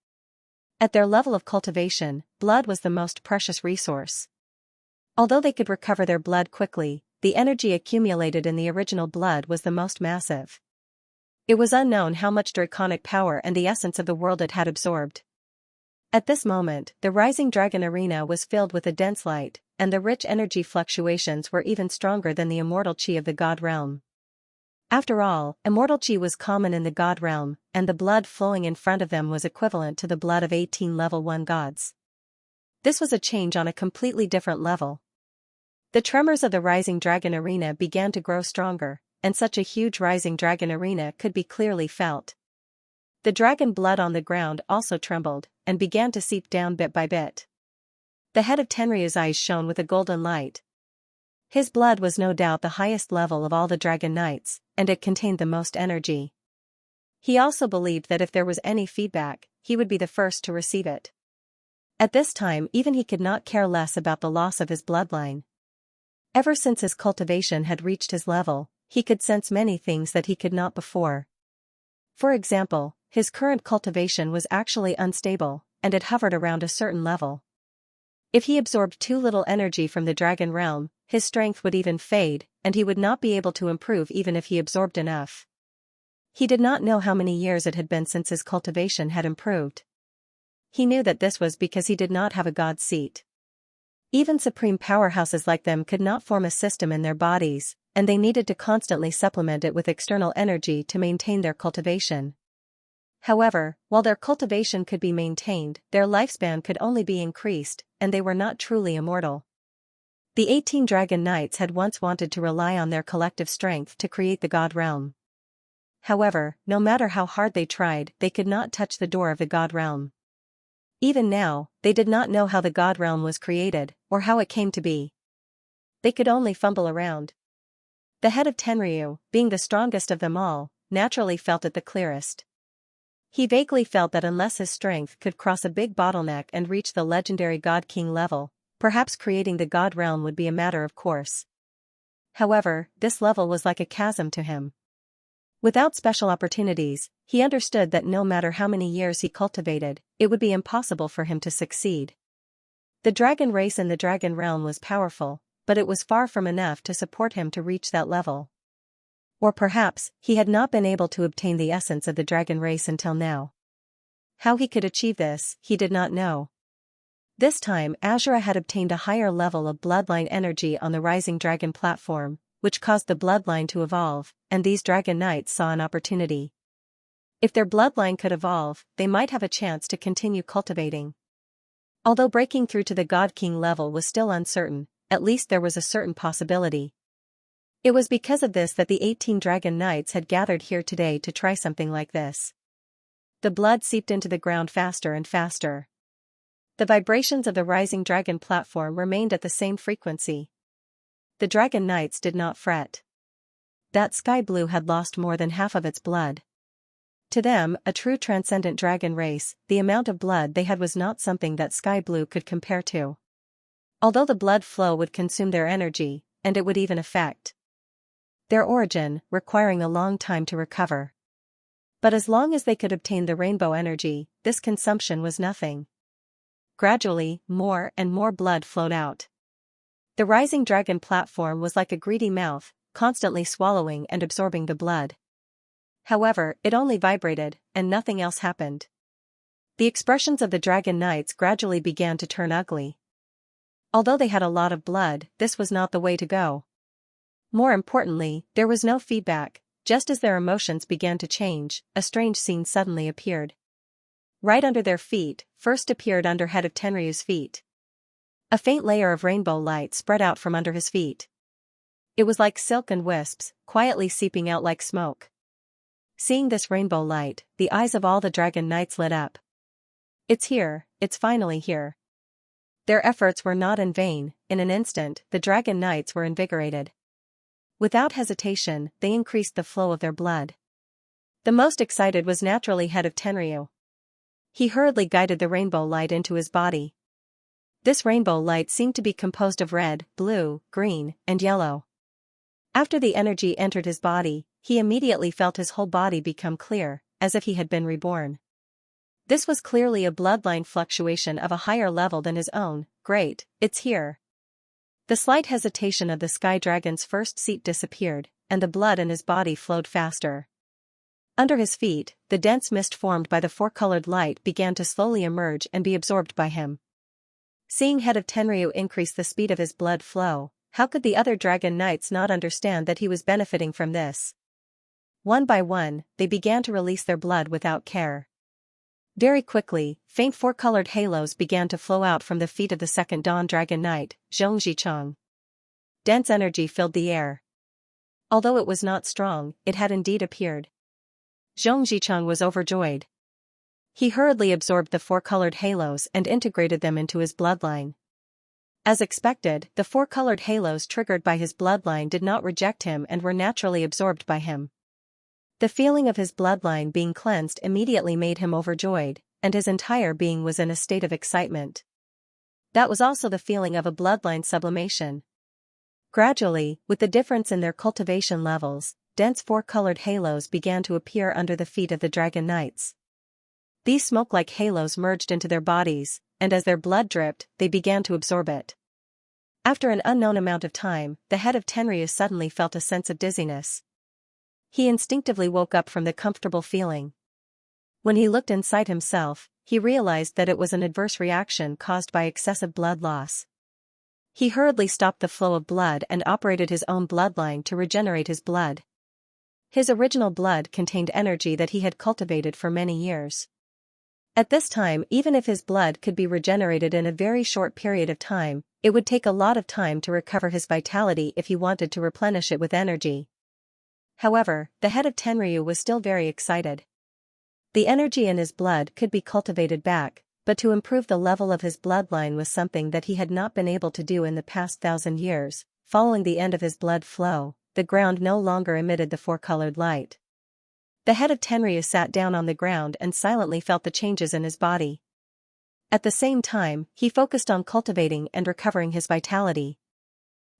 At their level of cultivation, blood was the most precious resource. Although they could recover their blood quickly, the energy accumulated in the original blood was the most massive. It was unknown how much draconic power and the essence of the world it had absorbed. At this moment, the Rising Dragon Arena was filled with a dense light, and the rich energy fluctuations were even stronger than the immortal chi of the God realm. After all, immortal chi was common in the God realm, and the blood flowing in front of them was equivalent to the blood of 18 level 1 gods. This was a change on a completely different level. The tremors of the Rising Dragon Arena began to grow stronger, and such a huge Rising Dragon Arena could be clearly felt. The dragon blood on the ground also trembled, and began to seep down bit by bit. The head of Tenryu's eyes shone with a golden light. His blood was no doubt the highest level of all the dragon knights, and it contained the most energy. He also believed that if there was any feedback, he would be the first to receive it. At this time even he could not care less about the loss of his bloodline. Ever since his cultivation had reached his level, he could sense many things that he could not before. For example, his current cultivation was actually unstable, and it hovered around a certain level. If he absorbed too little energy from the dragon realm, his strength would even fade, and he would not be able to improve even if he absorbed enough. He did not know how many years it had been since his cultivation had improved. He knew that this was because he did not have a god seat. Even supreme powerhouses like them could not form a system in their bodies, and they needed to constantly supplement it with external energy to maintain their cultivation. However, while their cultivation could be maintained, their lifespan could only be increased, and they were not truly immortal. The 18 dragon knights had once wanted to rely on their collective strength to create the god realm. However, no matter how hard they tried, they could not touch the door of the god realm. Even now, they did not know how the god realm was created, or how it came to be. They could only fumble around. The head of Tenryu, being the strongest of them all, naturally felt it the clearest. He vaguely felt that unless his strength could cross a big bottleneck and reach the legendary God King level, perhaps creating the God realm would be a matter of course. However, this level was like a chasm to him. Without special opportunities, he understood that no matter how many years he cultivated, it would be impossible for him to succeed. The dragon race in the dragon realm was powerful, but it was far from enough to support him to reach that level. Or perhaps, he had not been able to obtain the essence of the dragon race until now. How he could achieve this, he did not know. This time Azura had obtained a higher level of bloodline energy on the Rising Dragon platform, which caused the bloodline to evolve, and these Dragon Knights saw an opportunity. If their bloodline could evolve, they might have a chance to continue cultivating. Although breaking through to the God King level was still uncertain, at least there was a certain possibility. It was because of this that the 18 Dragon Knights had gathered here today to try something like this. The blood seeped into the ground faster and faster. The vibrations of the Rising Dragon platform remained at the same frequency. The Dragon Knights did not fret. That sky blue had lost more than half of its blood. To them, a true transcendent dragon race, the amount of blood they had was not something that sky blue could compare to. Although the blood flow would consume their energy, and it would even affect their origin, requiring a long time to recover. But as long as they could obtain the rainbow energy, this consumption was nothing. Gradually, more and more blood flowed out. The Rising Dragon platform was like a greedy mouth, constantly swallowing and absorbing the blood. However, it only vibrated, and nothing else happened. The expressions of the Dragon Knights gradually began to turn ugly. Although they had a lot of blood, this was not the way to go. More importantly, there was no feedback. Just as their emotions began to change, a strange scene suddenly appeared. Right under their feet, first appeared under head of Tenryu's feet. A faint layer of rainbow light spread out from under his feet. It was like silk and wisps, quietly seeping out like smoke. Seeing this rainbow light, the eyes of all the Dragon Knights lit up. It's here, it's finally here. Their efforts were not in vain. In an instant, the Dragon Knights were invigorated. Without hesitation, they increased the flow of their blood. The most excited was naturally head of Tenryu. He hurriedly guided the rainbow light into his body. This rainbow light seemed to be composed of red, blue, green, and yellow. After the energy entered his body, he immediately felt his whole body become clear, as if he had been reborn. This was clearly a bloodline fluctuation of a higher level than his own. Great, it's here. The slight hesitation of the Sky Dragon's first seat disappeared, and the blood in his body flowed faster. Under his feet, the dense mist formed by the four-colored light began to slowly emerge and be absorbed by him. Seeing head of Tenryu increase the speed of his blood flow, how could the other Dragon Knights not understand that he was benefiting from this? One by one, they began to release their blood without care. Very quickly, faint four-colored halos began to flow out from the feet of the second Dawn Dragon Knight, Xianxia. Dense energy filled the air. Although it was not strong, it had indeed appeared. Xianxia was overjoyed. He hurriedly absorbed the four-colored halos and integrated them into his bloodline. As expected, the four-colored halos triggered by his bloodline did not reject him and were naturally absorbed by him. The feeling of his bloodline being cleansed immediately made him overjoyed, and his entire being was in a state of excitement. That was also the feeling of a bloodline sublimation. Gradually, with the difference in their cultivation levels, dense four-colored halos began to appear under the feet of the Dragon Knights. These smoke-like halos merged into their bodies, and as their blood dripped, they began to absorb it. After an unknown amount of time, the head of Tenryu suddenly felt a sense of dizziness. He instinctively woke up from the comfortable feeling. When he looked inside himself, he realized that it was an adverse reaction caused by excessive blood loss. He hurriedly stopped the flow of blood and operated his own bloodline to regenerate his blood. His original blood contained energy that he had cultivated for many years. At this time, even if his blood could be regenerated in a very short period of time, it would take a lot of time to recover his vitality if he wanted to replenish it with energy. However, the head of Tenryu was still very excited. The energy in his blood could be cultivated back, but to improve the level of his bloodline was something that he had not been able to do in the past 1,000 years. Following the end of his blood flow, the ground no longer emitted the four-colored light. The head of Tenryu sat down on the ground and silently felt the changes in his body. At the same time, he focused on cultivating and recovering his vitality.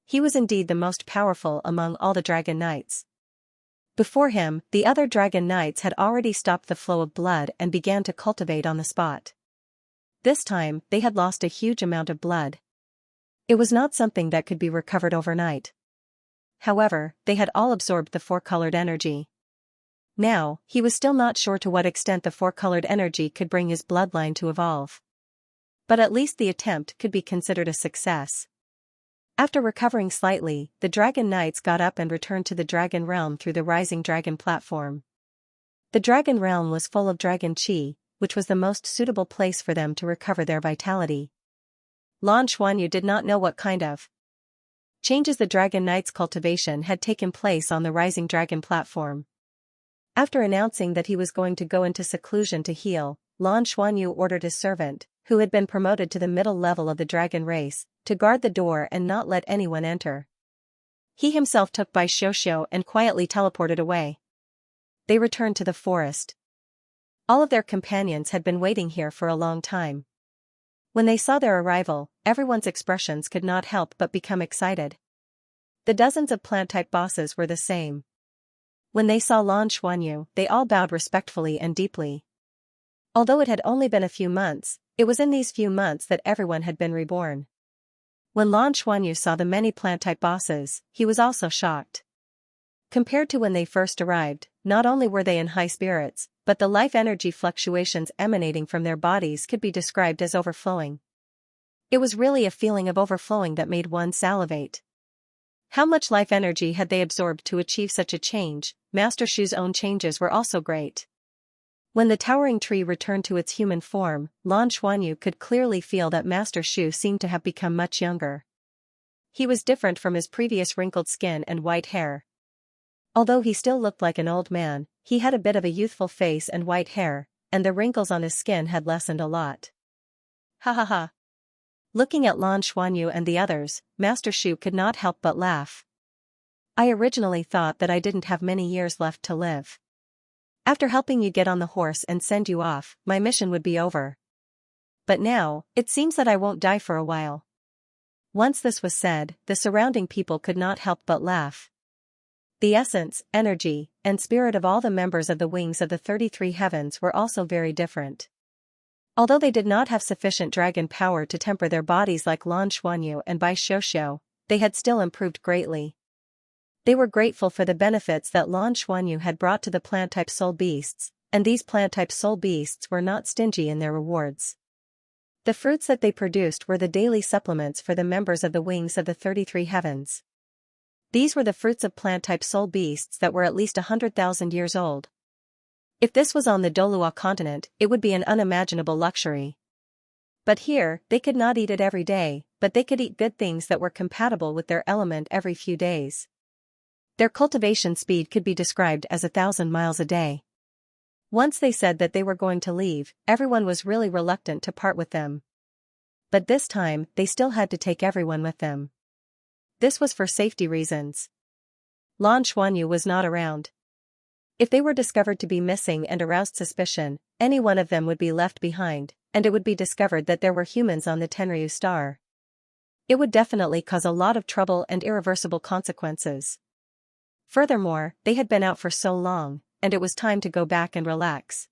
He was indeed the most powerful among all the Dragon Knights. Before him, the other Dragon Knights had already stopped the flow of blood and began to cultivate on the spot. This time, they had lost a huge amount of blood. It was not something that could be recovered overnight. However, they had all absorbed the four-colored energy. Now, he was still not sure to what extent the four-colored energy could bring his bloodline to evolve. But at least the attempt could be considered a success. After recovering slightly, the Dragon Knights got up and returned to the Dragon Realm through the Rising Dragon platform. The Dragon Realm was full of Dragon Qi, which was the most suitable place for them to recover their vitality. Lan Xuanyu did not know what kind of changes the Dragon Knight's cultivation had taken place on the Rising Dragon platform. After announcing that he was going to go into seclusion to heal, Lan Xuanyu ordered his servant, who had been promoted to the middle level of the dragon race, to guard the door and not let anyone enter. He himself took Bai Xiaoxiao and quietly teleported away. They returned to the forest. All of their companions had been waiting here for a long time. When they saw their arrival, everyone's expressions could not help but become excited. The dozens of plant-type bosses were the same. When they saw Lan Xuanyu, they all bowed respectfully and deeply. Although it had only been a few months, it was in these few months that everyone had been reborn. When Lan Xuanyu saw the many plant-type bosses, he was also shocked. Compared to when they first arrived, not only were they in high spirits, but the life energy fluctuations emanating from their bodies could be described as overflowing. It was really a feeling of overflowing that made one salivate. How much life energy had they absorbed to achieve such a change? Master Shu's own changes were also great. When the towering tree returned to its human form, Lan Xuanyu could clearly feel that Master Shu seemed to have become much younger. He was different from his previous wrinkled skin and white hair. Although he still looked like an old man, he had a bit of a youthful face and white hair, and the wrinkles on his skin had lessened a lot. Ha ha ha. Looking at Lan Xuanyu and the others, Master Shu could not help but laugh. I originally thought that I didn't have many years left to live. After helping you get on the horse and send you off, my mission would be over. But now, it seems that I won't die for a while. Once this was said, the surrounding people could not help but laugh. The essence, energy, and spirit of all the members of the wings of the 33 heavens were also very different. Although they did not have sufficient dragon power to temper their bodies like Lan Xuanyu and Bai Xiaoxiao, they had still improved greatly. They were grateful for the benefits that Lan Xuanyu had brought to the plant-type soul beasts, and these plant-type soul beasts were not stingy in their rewards. The fruits that they produced were the daily supplements for the members of the wings of the 33 heavens. These were the fruits of plant-type soul beasts that were at least 100,000 years old. If this was on the Douluo continent, it would be an unimaginable luxury. But here, they could not eat it every day, but they could eat good things that were compatible with their element every few days. Their cultivation speed could be described as 1,000 miles a day. Once they said that they were going to leave, everyone was really reluctant to part with them. But this time, they still had to take everyone with them. This was for safety reasons. Lan Xuanyu was not around. If they were discovered to be missing and aroused suspicion, any one of them would be left behind, and it would be discovered that there were humans on the Tenryu star. It would definitely cause a lot of trouble and irreversible consequences. Furthermore, they had been out for so long, and it was time to go back and relax.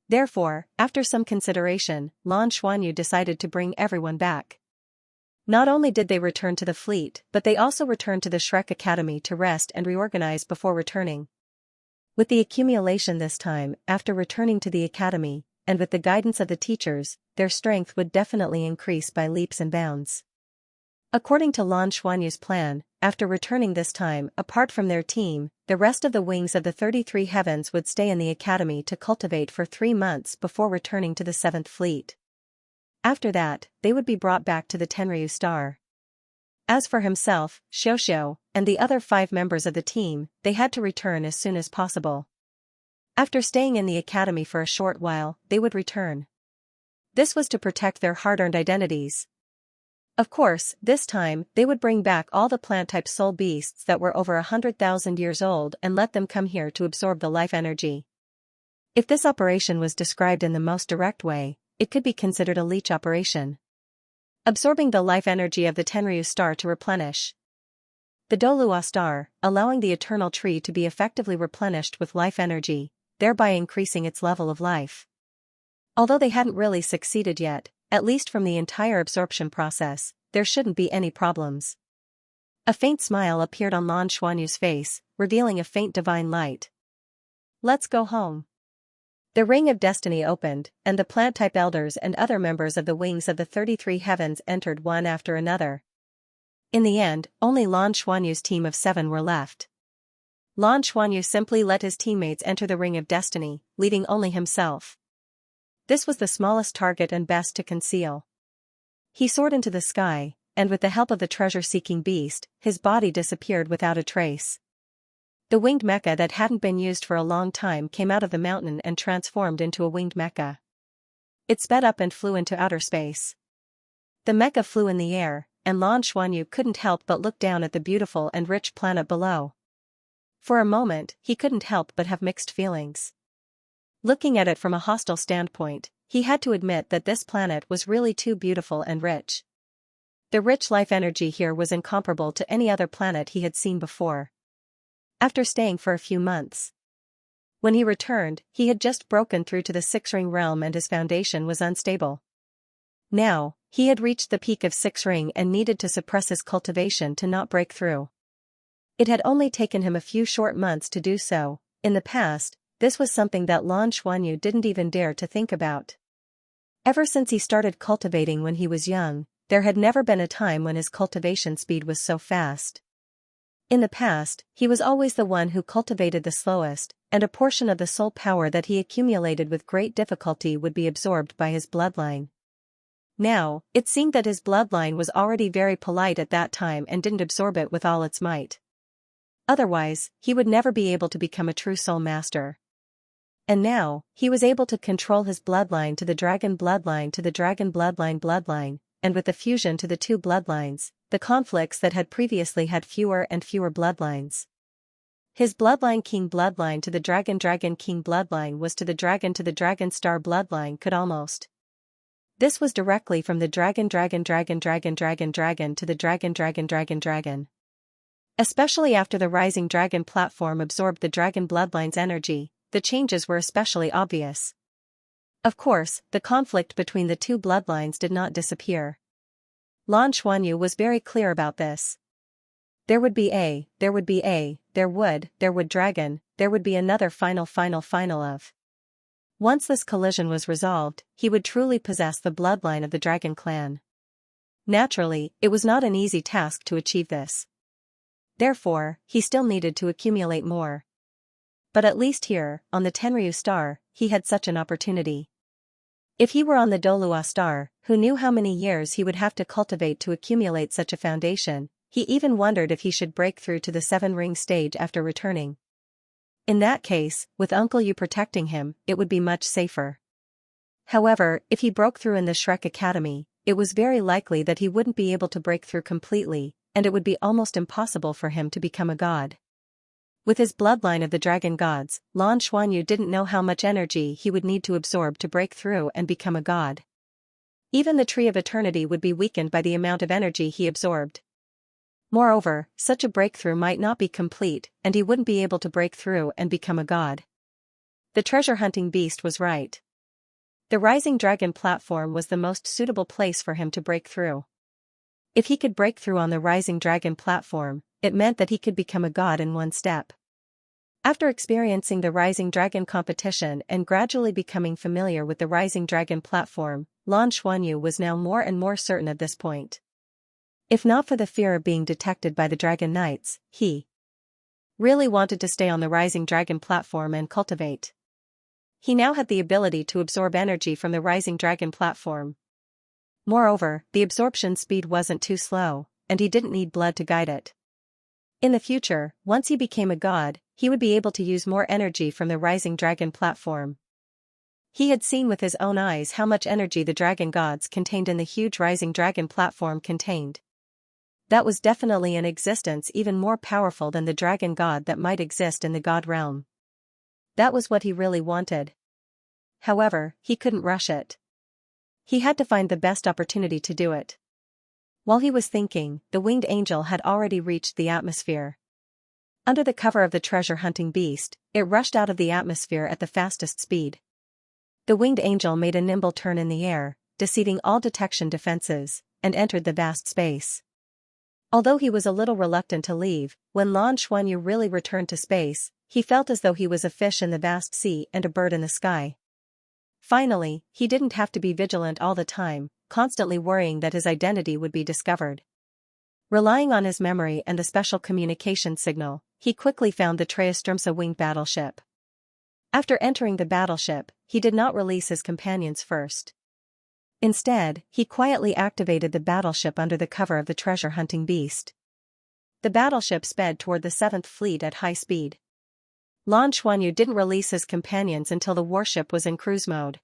Therefore, after some consideration, Lan Xuanyu decided to bring everyone back. Not only did they return to the fleet, but they also returned to the Shrek Academy to rest and reorganize before returning. With the accumulation this time, after returning to the academy, and with the guidance of the teachers, their strength would definitely increase by leaps and bounds. According to Lan Xuanyu's plan, after returning this time, apart from their team, the rest of the wings of the 33 heavens would stay in the academy to cultivate for 3 months before returning to the 7th fleet. After that, they would be brought back to the Tenryu star. As for himself, Xiaoxiao, and the other 5 members of the team, they had to return as soon as possible. After staying in the academy for a short while, they would return. This was to protect their hard-earned identities. Of course, this time, they would bring back all the plant-type soul beasts that were over 100,000 years old and let them come here to absorb the life energy. If this operation was described in the most direct way, it could be considered a leech operation. Absorbing the life energy of the Tenryu star to replenish the Douluo star, allowing the eternal tree to be effectively replenished with life energy, thereby increasing its level of life. Although they hadn't really succeeded yet, at least from the entire absorption process, there shouldn't be any problems. A faint smile appeared on Lan Xuanyu's face, revealing a faint divine light. Let's go home. The ring of destiny opened, and the plant-type elders and other members of the wings of the 33 heavens entered one after another. In the end, only Lan Xuanyu's team of 7 were left. Lan Xuanyu simply let his teammates enter the ring of destiny, leaving only himself. This was the smallest target and best to conceal. He soared into the sky, and with the help of the treasure-seeking beast, his body disappeared without a trace. The winged mecha that hadn't been used for a long time came out of the mountain and transformed into a winged mecha. It sped up and flew into outer space. The mecha flew in the air, and Lan Xuanyu couldn't help but look down at the beautiful and rich planet below. For a moment, he couldn't help but have mixed feelings. Looking at it from a hostile standpoint, he had to admit that this planet was really too beautiful and rich. The rich life energy here was incomparable to any other planet he had seen before. After staying for a few months, when he returned, he had just broken through to the 6-ring realm and his foundation was unstable. Now, he had reached the peak of 6-ring and needed to suppress his cultivation to not break through. It had only taken him a few short months to do so. In the past, this was something that Lan Xuanyu didn't even dare to think about. Ever since he started cultivating when he was young, there had never been a time when his cultivation speed was so fast. In the past, he was always the one who cultivated the slowest, and a portion of the soul power that he accumulated with great difficulty would be absorbed by his bloodline. Now, it seemed that his bloodline was already very polite at that time and didn't absorb it with all its might. Otherwise, he would never be able to become a true soul master. And now, he was able to control his bloodline to the dragon bloodline to the dragon bloodline, and with the fusion to the 2 bloodlines, the conflicts that had previously had fewer and fewer bloodlines. His bloodline king bloodline to the dragon king bloodline was to the dragon star bloodline could almost. This was directly from the dragon to the dragon. Especially after the rising dragon platform absorbed the dragon bloodline's energy, the changes were especially obvious. Of course, the conflict between the 2 bloodlines did not disappear. Lan Xuanyu was very clear about this. There would be dragon, there would be another final of. Once this collision was resolved, he would truly possess the bloodline of the dragon clan. Naturally, it was not an easy task to achieve this. Therefore, he still needed to accumulate more. But at least here, on the Tenryu star, he had such an opportunity. If he were on the Douluo star, who knew how many years he would have to cultivate to accumulate such a foundation, he even wondered if he should break through to the 7-ring stage after returning. In that case, with Uncle Yu protecting him, it would be much safer. However, if he broke through in the Shrek Academy, it was very likely that he wouldn't be able to break through completely, and it would be almost impossible for him to become a god. With his bloodline of the dragon gods, Lan Xuanyu didn't know how much energy he would need to absorb to break through and become a god. Even the Tree of Eternity would be weakened by the amount of energy he absorbed. Moreover, such a breakthrough might not be complete, and he wouldn't be able to break through and become a god. The treasure-hunting beast was right. The rising dragon platform was the most suitable place for him to break through. If he could break through on the rising dragon platform, it meant that he could become a god in one step. After experiencing the rising dragon competition and gradually becoming familiar with the rising dragon platform, Lan Xuanyu was now more and more certain of this point. If not for the fear of being detected by the dragon knights, he really wanted to stay on the rising dragon platform and cultivate. He now had the ability to absorb energy from the rising dragon platform. Moreover, the absorption speed wasn't too slow, and he didn't need blood to guide it. In the future, once he became a god, he would be able to use more energy from the rising dragon platform. He had seen with his own eyes how much energy the dragon gods contained in the huge rising dragon platform contained. That was definitely an existence even more powerful than the dragon god that might exist in the god realm. That was what he really wanted. However, he couldn't rush it. He had to find the best opportunity to do it. While he was thinking, the winged angel had already reached the atmosphere. Under the cover of the treasure-hunting beast, it rushed out of the atmosphere at the fastest speed. The winged angel made a nimble turn in the air, deceiving all detection defenses, and entered the vast space. Although he was a little reluctant to leave, when Lan Xuanyu really returned to space, He felt as though he was a fish in the vast sea and a bird in the sky. Finally, he didn't have to be vigilant all the time, constantly worrying that his identity would be discovered. Relying on his memory and the special communication signal, he quickly found the Xianxia winged battleship. After entering the battleship, he did not release his companions first. Instead, he quietly activated the battleship under the cover of the treasure-hunting beast. The battleship sped toward the 7th Fleet at high speed. Lan Xuanyu didn't release his companions until the warship was in cruise mode.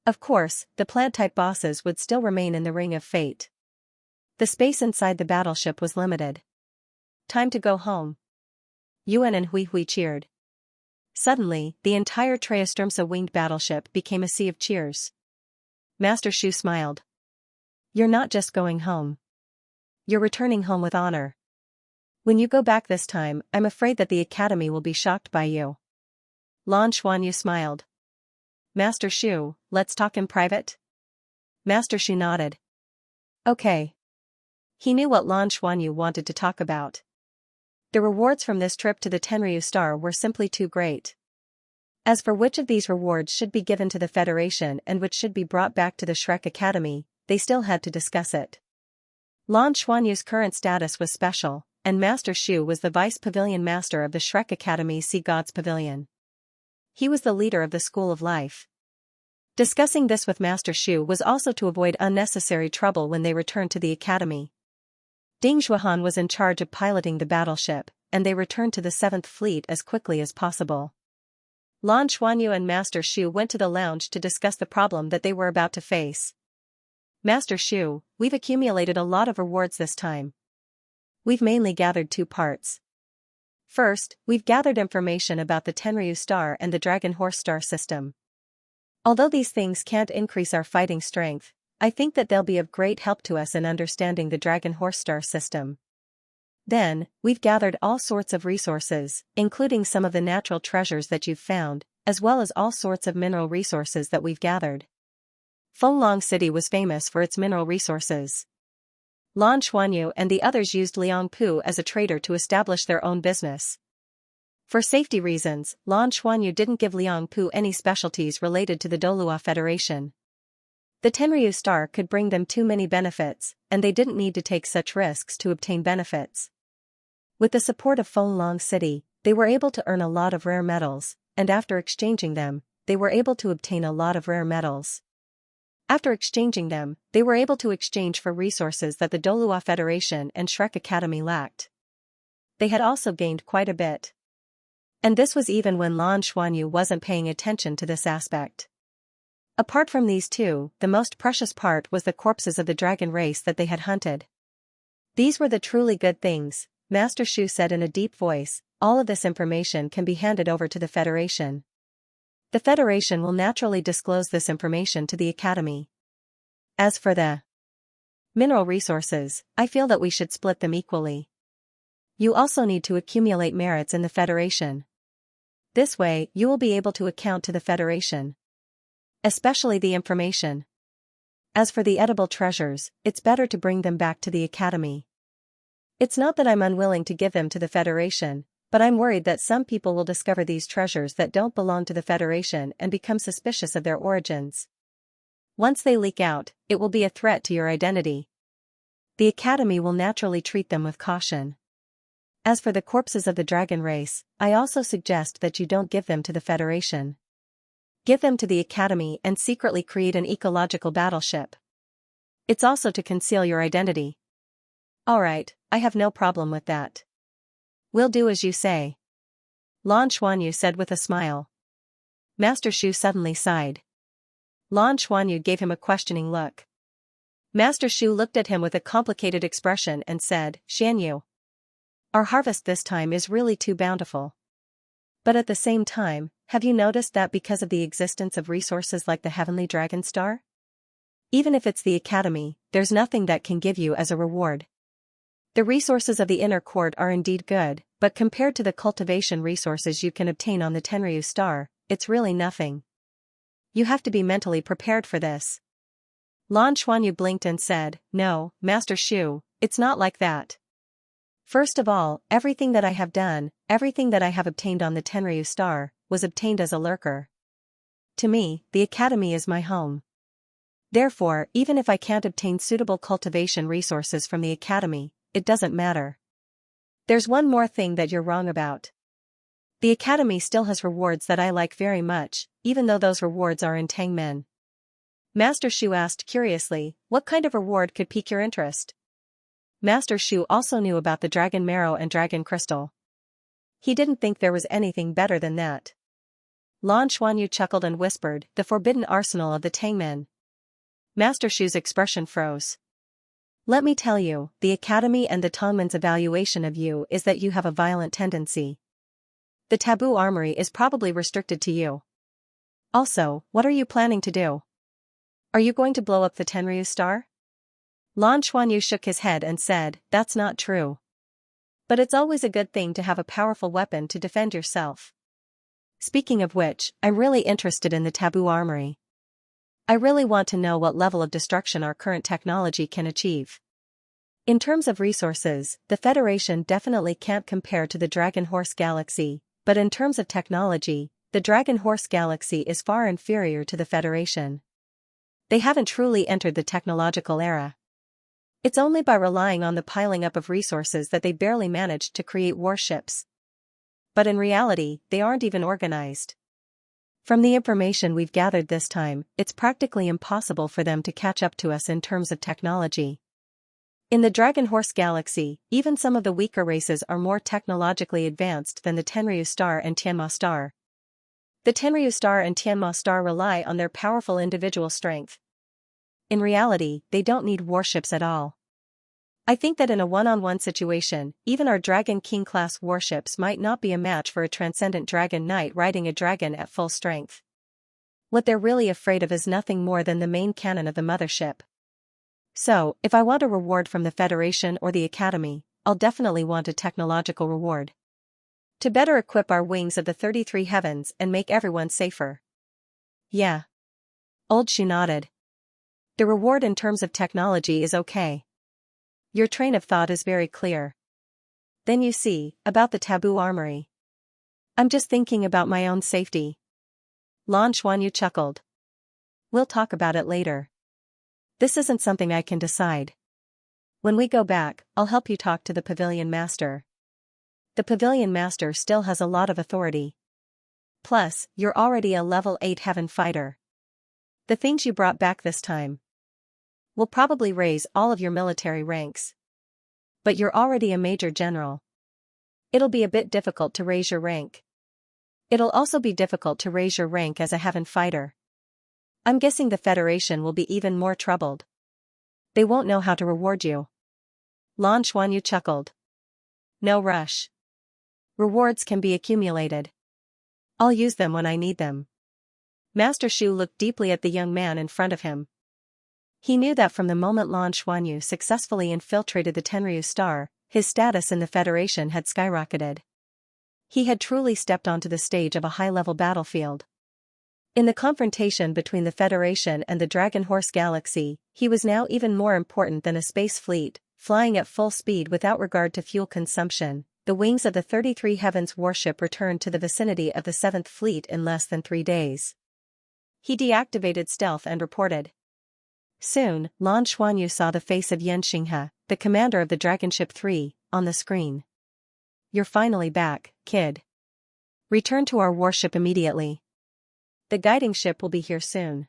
Of course, the plant-type bosses would still remain in the Ring of Fate. The space inside the battleship was limited. Time to go home. Yuan and Hui Hui cheered. Suddenly, the entire Xianxia winged battleship became a sea of cheers. Master Shu smiled. You're not just going home. You're returning home with honor. When you go back this time, I'm afraid that the Academy will be shocked by you. Lan Xuanyu smiled. Master Shu, let's talk in private? Master Shu nodded. Okay. He knew what Lan Xuanyu wanted to talk about. The rewards from this trip to the Tenryu Star were simply too great. As for which of these rewards should be given to the Federation and which should be brought back to the Shrek Academy, they still had to discuss it. Lan Xuanyu's current status was special, and Master Shu was the Vice Pavilion Master of the Shrek Academy's Sea Gods Pavilion. He was the leader of the School of Life. Discussing this with Master Shu was also to avoid unnecessary trouble when they returned to the Academy. Ding Zhuohan was in charge of piloting the battleship, and they returned to the 7th Fleet as quickly as possible. Lan Xuanyu and Master Shu went to the lounge to discuss the problem that they were about to face. Master Shu, we've accumulated a lot of rewards this time. We've mainly gathered 2 parts. First, we've gathered information about the Tenryu Star and the Dragon Horse Star system. Although these things can't increase our fighting strength, I think that they'll be of great help to us in understanding the Dragon Horse Star system. Then, we've gathered all sorts of resources, including some of the natural treasures that you've found, as well as all sorts of mineral resources that we've gathered. Fenglong City was famous for its mineral resources. Lan Xuanyu and the others used Liang Pu as a trader to establish their own business. For safety reasons, Lan Xuanyu didn't give Liang Pu any specialties related to the Douluo Federation. The Tenryu Star could bring them too many benefits, and they didn't need to take such risks to obtain benefits. With the support of Fenglong City, they were able to earn a lot of rare metals, and after exchanging them, they were able to obtain a lot of rare metals. After exchanging them, they were able to exchange for resources that the Douluo Federation and Shrek Academy lacked. They had also gained quite a bit. And this was even when Lan Xuanyu wasn't paying attention to this aspect. Apart from these 2, the most precious part was the corpses of the dragon race that they had hunted. These were the truly good things, Master Shu said in a deep voice. All of this information can be handed over to the Federation. The Federation will naturally disclose this information to the Academy. As for the mineral resources, I feel that we should split them equally. You also need to accumulate merits in the Federation. This way, you will be able to account to the Federation. Especially the information. As for the edible treasures, it's better to bring them back to the Academy. It's not that I'm unwilling to give them to the Federation, but I'm worried that some people will discover these treasures that don't belong to the Federation and become suspicious of their origins. Once they leak out, it will be a threat to your identity. The Academy will naturally treat them with caution. As for the corpses of the dragon race, I also suggest that you don't give them to the Federation. Give them to the Academy and secretly create an ecological battleship. It's also to conceal your identity. Alright, I have no problem with that. We'll do as you say. Lan Xuanyu said with a smile. Master Shu suddenly sighed. Lan Xuanyu gave him a questioning look. Master Shu looked at him with a complicated expression and said, Xianyu, our harvest this time is really too bountiful. But at the same time, have you noticed that because of the existence of resources like the Heavenly Dragon Star? Even if it's the Academy, there's nothing that can give you as a reward. The resources of the inner court are indeed good, but compared to the cultivation resources you can obtain on the Tenryu Star, it's really nothing. You have to be mentally prepared for this. Lan Xuanyu blinked and said, No, Master Shu, it's not like that. First of all, everything that I have done, everything that I have obtained on the Tenryu star, was obtained as a lurker. To me, the academy is my home. Therefore, even if I can't obtain suitable cultivation resources from the academy, it doesn't matter. There's one more thing that you're wrong about. The academy still has rewards that I like very much, even though those rewards are in Tangmen. Master Shu asked curiously, what kind of reward could pique your interest? Master Shu also knew about the dragon marrow and dragon crystal. He didn't think there was anything better than that. Lan Xuanyu chuckled and whispered, the forbidden arsenal of the Tangmen. Master Shu's expression froze. Let me tell you, the academy and the Tongmen's evaluation of you is that you have a violent tendency. The taboo armory is probably restricted to you. Also, what are you planning to do? Are you going to blow up the Tenryu star? Lan Xuanyu shook his head and said, that's not true. But it's always a good thing to have a powerful weapon to defend yourself. Speaking of which, I'm really interested in the taboo armory. I really want to know what level of destruction our current technology can achieve. In terms of resources, the Federation definitely can't compare to the Dragon Horse Galaxy, but in terms of technology, the Dragon Horse Galaxy is far inferior to the Federation. They haven't truly entered the technological era. It's only by relying on the piling up of resources that they barely managed to create warships. But in reality, they aren't even organized. From the information we've gathered this time, it's practically impossible for them to catch up to us in terms of technology. In the Dragon Horse Galaxy, even some of the weaker races are more technologically advanced than the Tenryu Star and Tianma Star. The Tenryu Star and Tianma Star rely on their powerful individual strength. In reality, they don't need warships at all. I think that in a one-on-one situation, even our Dragon King-class warships might not be a match for a transcendent Dragon Knight riding a dragon at full strength. What they're really afraid of is nothing more than the main cannon of the mothership. So, if I want a reward from the Federation or the Academy, I'll definitely want a technological reward. To better equip our wings of the 33 heavens and make everyone safer. Yeah. Old Shu nodded. The reward in terms of technology is okay. Your train of thought is very clear. Then you see, about the taboo armory. I'm just thinking about my own safety. Lan Xuanyu chuckled. We'll talk about it later. This isn't something I can decide. When we go back, I'll help you talk to the Pavilion Master. The Pavilion Master still has a lot of authority. Plus, you're already a level 8 heaven fighter. The things you brought back this time will probably raise all of your military ranks. But you're already a major general. It'll be a bit difficult to raise your rank. It'll also be difficult to raise your rank as a heaven fighter. I'm guessing the Federation will be even more troubled. They won't know how to reward you. Lan Xuanyu chuckled. No rush. Rewards can be accumulated. I'll use them when I need them. Master Shu looked deeply at the young man in front of him. He knew that from the moment Lan Xuanyu successfully infiltrated the Tenryu Star, his status in the Federation had skyrocketed. He had truly stepped onto the stage of a high-level battlefield. In the confrontation between the Federation and the Dragon Horse Galaxy, he was now even more important than a space fleet, flying at full speed without regard to fuel consumption. The wings of the 33 Heavens warship returned to the vicinity of the 7th Fleet in less than 3 days. He deactivated stealth and reported. Soon, Lan Xuanyu saw the face of Xianxia, the commander of the Dragonship 3, on the screen. You're finally back, kid. Return to our warship immediately. The guiding ship will be here soon.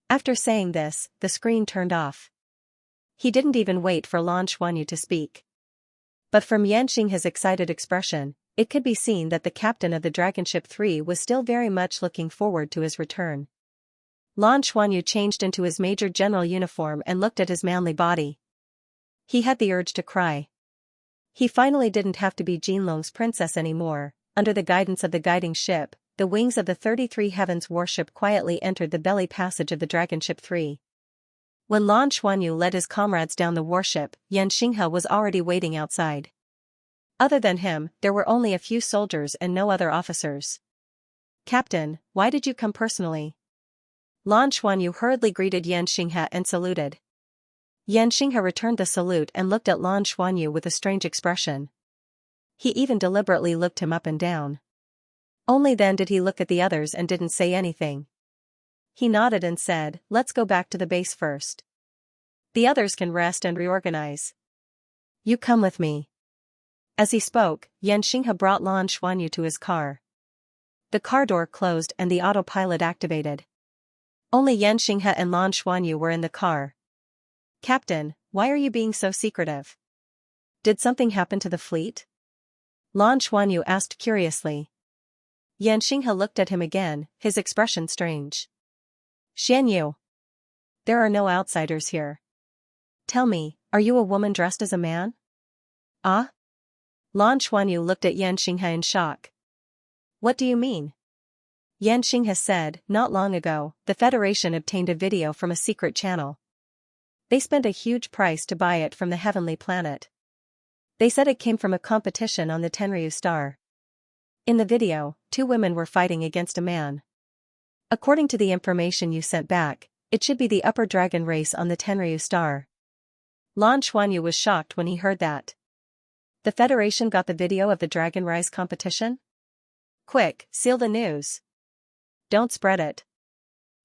After saying this, the screen turned off. He didn't even wait for Lan Xuanyu to speak. But from Xianxia's excited expression, it could be seen that the captain of the Dragonship 3 was still very much looking forward to his return. Lan Xuanyu changed into his Major General uniform and looked at his manly body. He had the urge to cry. He finally didn't have to be Jinlong's princess anymore. Under the guidance of the guiding ship, the wings of the 33 Heavens warship quietly entered the belly passage of the Dragonship 3. When Lan Xuanyu led his comrades down the warship, Xianxia was already waiting outside. Other than him, there were only a few soldiers and no other officers. Captain, why did you come personally? Lan Xuanyu hurriedly greeted Xianxia and saluted. Xianxia returned the salute and looked at Lan Xuanyu with a strange expression. He even deliberately looked him up and down. Only then did he look at the others and didn't say anything. He nodded and said, "Let's go back to the base first. The others can rest and reorganize. You come with me." As he spoke, Xianxia brought Lan Xuanyu to his car. The car door closed and the autopilot activated. Only Xianxia and Lan Xuanyu were in the car. "Captain, why are you being so secretive? Did something happen to the fleet?" Lan Xuanyu asked curiously. Xianxia looked at him again, his expression strange. "Xianyu. There are no outsiders here. Tell me, are you a woman dressed as a man?" "Ah?" Lan Xuanyu looked at Xianxia in shock. "What do you mean?" Xianxia said, "Not long ago, the Federation obtained a video from a secret channel. They spent a huge price to buy it from the heavenly planet. They said it came from a competition on the Tenryu star. In the video, 2 women were fighting against a man. According to the information you sent back, it should be the upper dragon race on the Tenryu star." Lan Xuanyu was shocked when he heard that. The Federation got the video of the Dragon Rise competition? Quick, seal the news. Don't spread it.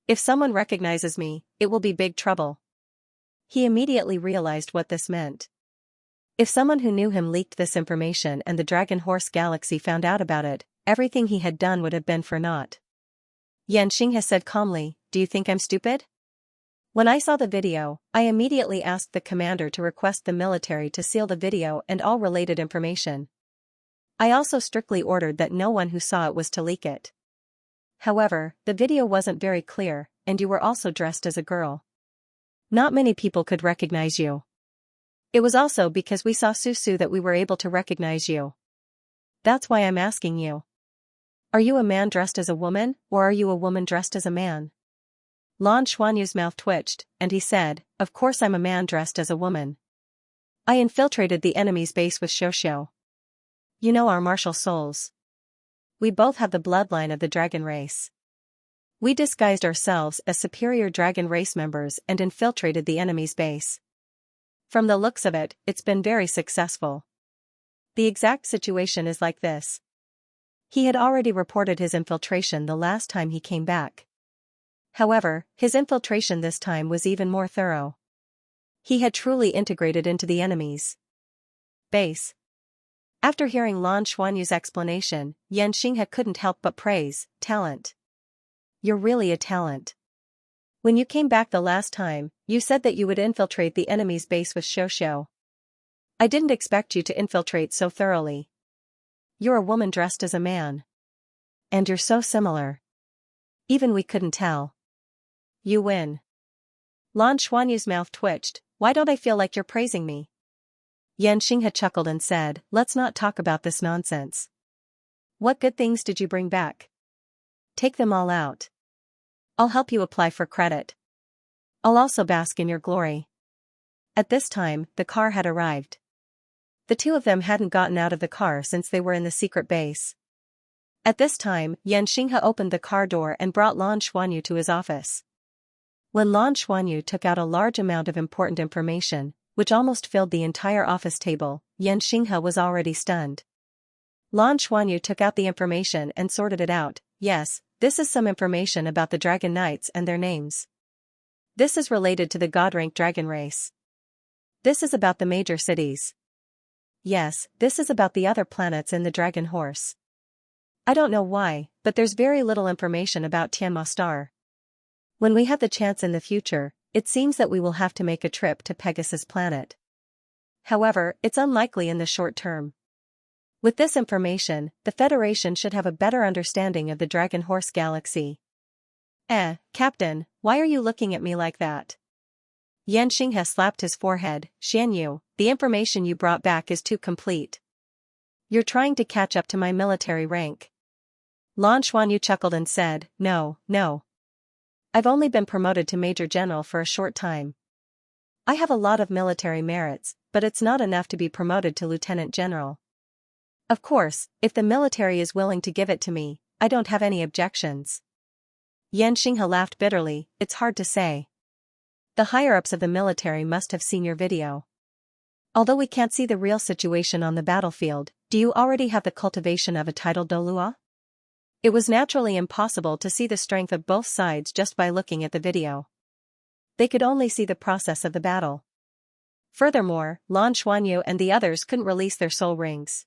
If someone recognizes me, it will be big trouble. He immediately realized what this meant. If someone who knew him leaked this information and the Dragon Horse Galaxy found out about it, everything he had done would have been for naught. Xianxia said calmly, "Do you think I'm stupid? When I saw the video, I immediately asked the commander to request the military to seal the video and all related information. I also strictly ordered that no one who saw it was to leak it. However, the video wasn't very clear, and you were also dressed as a girl. Not many people could recognize you. It was also because we saw Susu that we were able to recognize you. That's why I'm asking you. Are you a man dressed as a woman, or are you a woman dressed as a man?" Lan Xuanyu's mouth twitched, and he said, "Of course I'm a man dressed as a woman. I infiltrated the enemy's base with Xiaoxiao. You know our martial souls. We both have the bloodline of the dragon race. We disguised ourselves as superior dragon race members and infiltrated the enemy's base. From the looks of it, it's been very successful. The exact situation is like this." He had already reported his infiltration the last time he came back. However, his infiltration this time was even more thorough. He had truly integrated into the enemy's base. After hearing Lan Xuanyu's explanation, Xianxia couldn't help but praise, "Talent. You're really a talent. When you came back the last time, you said that you would infiltrate the enemy's base with Xiaoxiao. I didn't expect you to infiltrate so thoroughly. You're a woman dressed as a man. And you're so similar. Even we couldn't tell. You win." Lan Xuanyu's mouth twitched. "Why don't I feel like you're praising me?" Xianxia chuckled and said, "Let's not talk about this nonsense. What good things did you bring back? Take them all out. I'll help you apply for credit. I'll also bask in your glory." At this time, the car had arrived. The 2 of them hadn't gotten out of the car since they were in the secret base. At this time, Xianxia opened the car door and brought Lan Xuanyu to his office. When Lan Xuanyu took out a large amount of important information, which almost filled the entire office table, Xianxia was already stunned. Lan Xuanyu took out the information and sorted it out. "Yes, this is some information about the Dragon Knights and their names. This is related to the God-rank dragon race. This is about the major cities. Yes, this is about the other planets in the Dragon Horse. I don't know why, but there's very little information about Tianma Star. When we have the chance in the future, it seems that we will have to make a trip to Pegasus Planet. However, it's unlikely in the short term. With this information, the Federation should have a better understanding of the Dragon Horse Galaxy." Captain, why are you looking at me like that?" Xianxia slapped his forehead. "Xianyu, the information you brought back is too complete. You're trying to catch up to my military rank." Lan Xuanyu chuckled and said, No. I've only been promoted to Major General for a short time. I have a lot of military merits, but it's not enough to be promoted to Lieutenant General. Of course, if the military is willing to give it to me, I don't have any objections." Xianxia laughed bitterly. "It's hard to say. The higher-ups of the military must have seen your video. Although we can't see the real situation on the battlefield, do you already have the cultivation of a title Douluo? It was naturally impossible to see the strength of both sides just by looking at the video. They could only see the process of the battle. Furthermore, Lan Xuanyu and the others couldn't release their soul rings.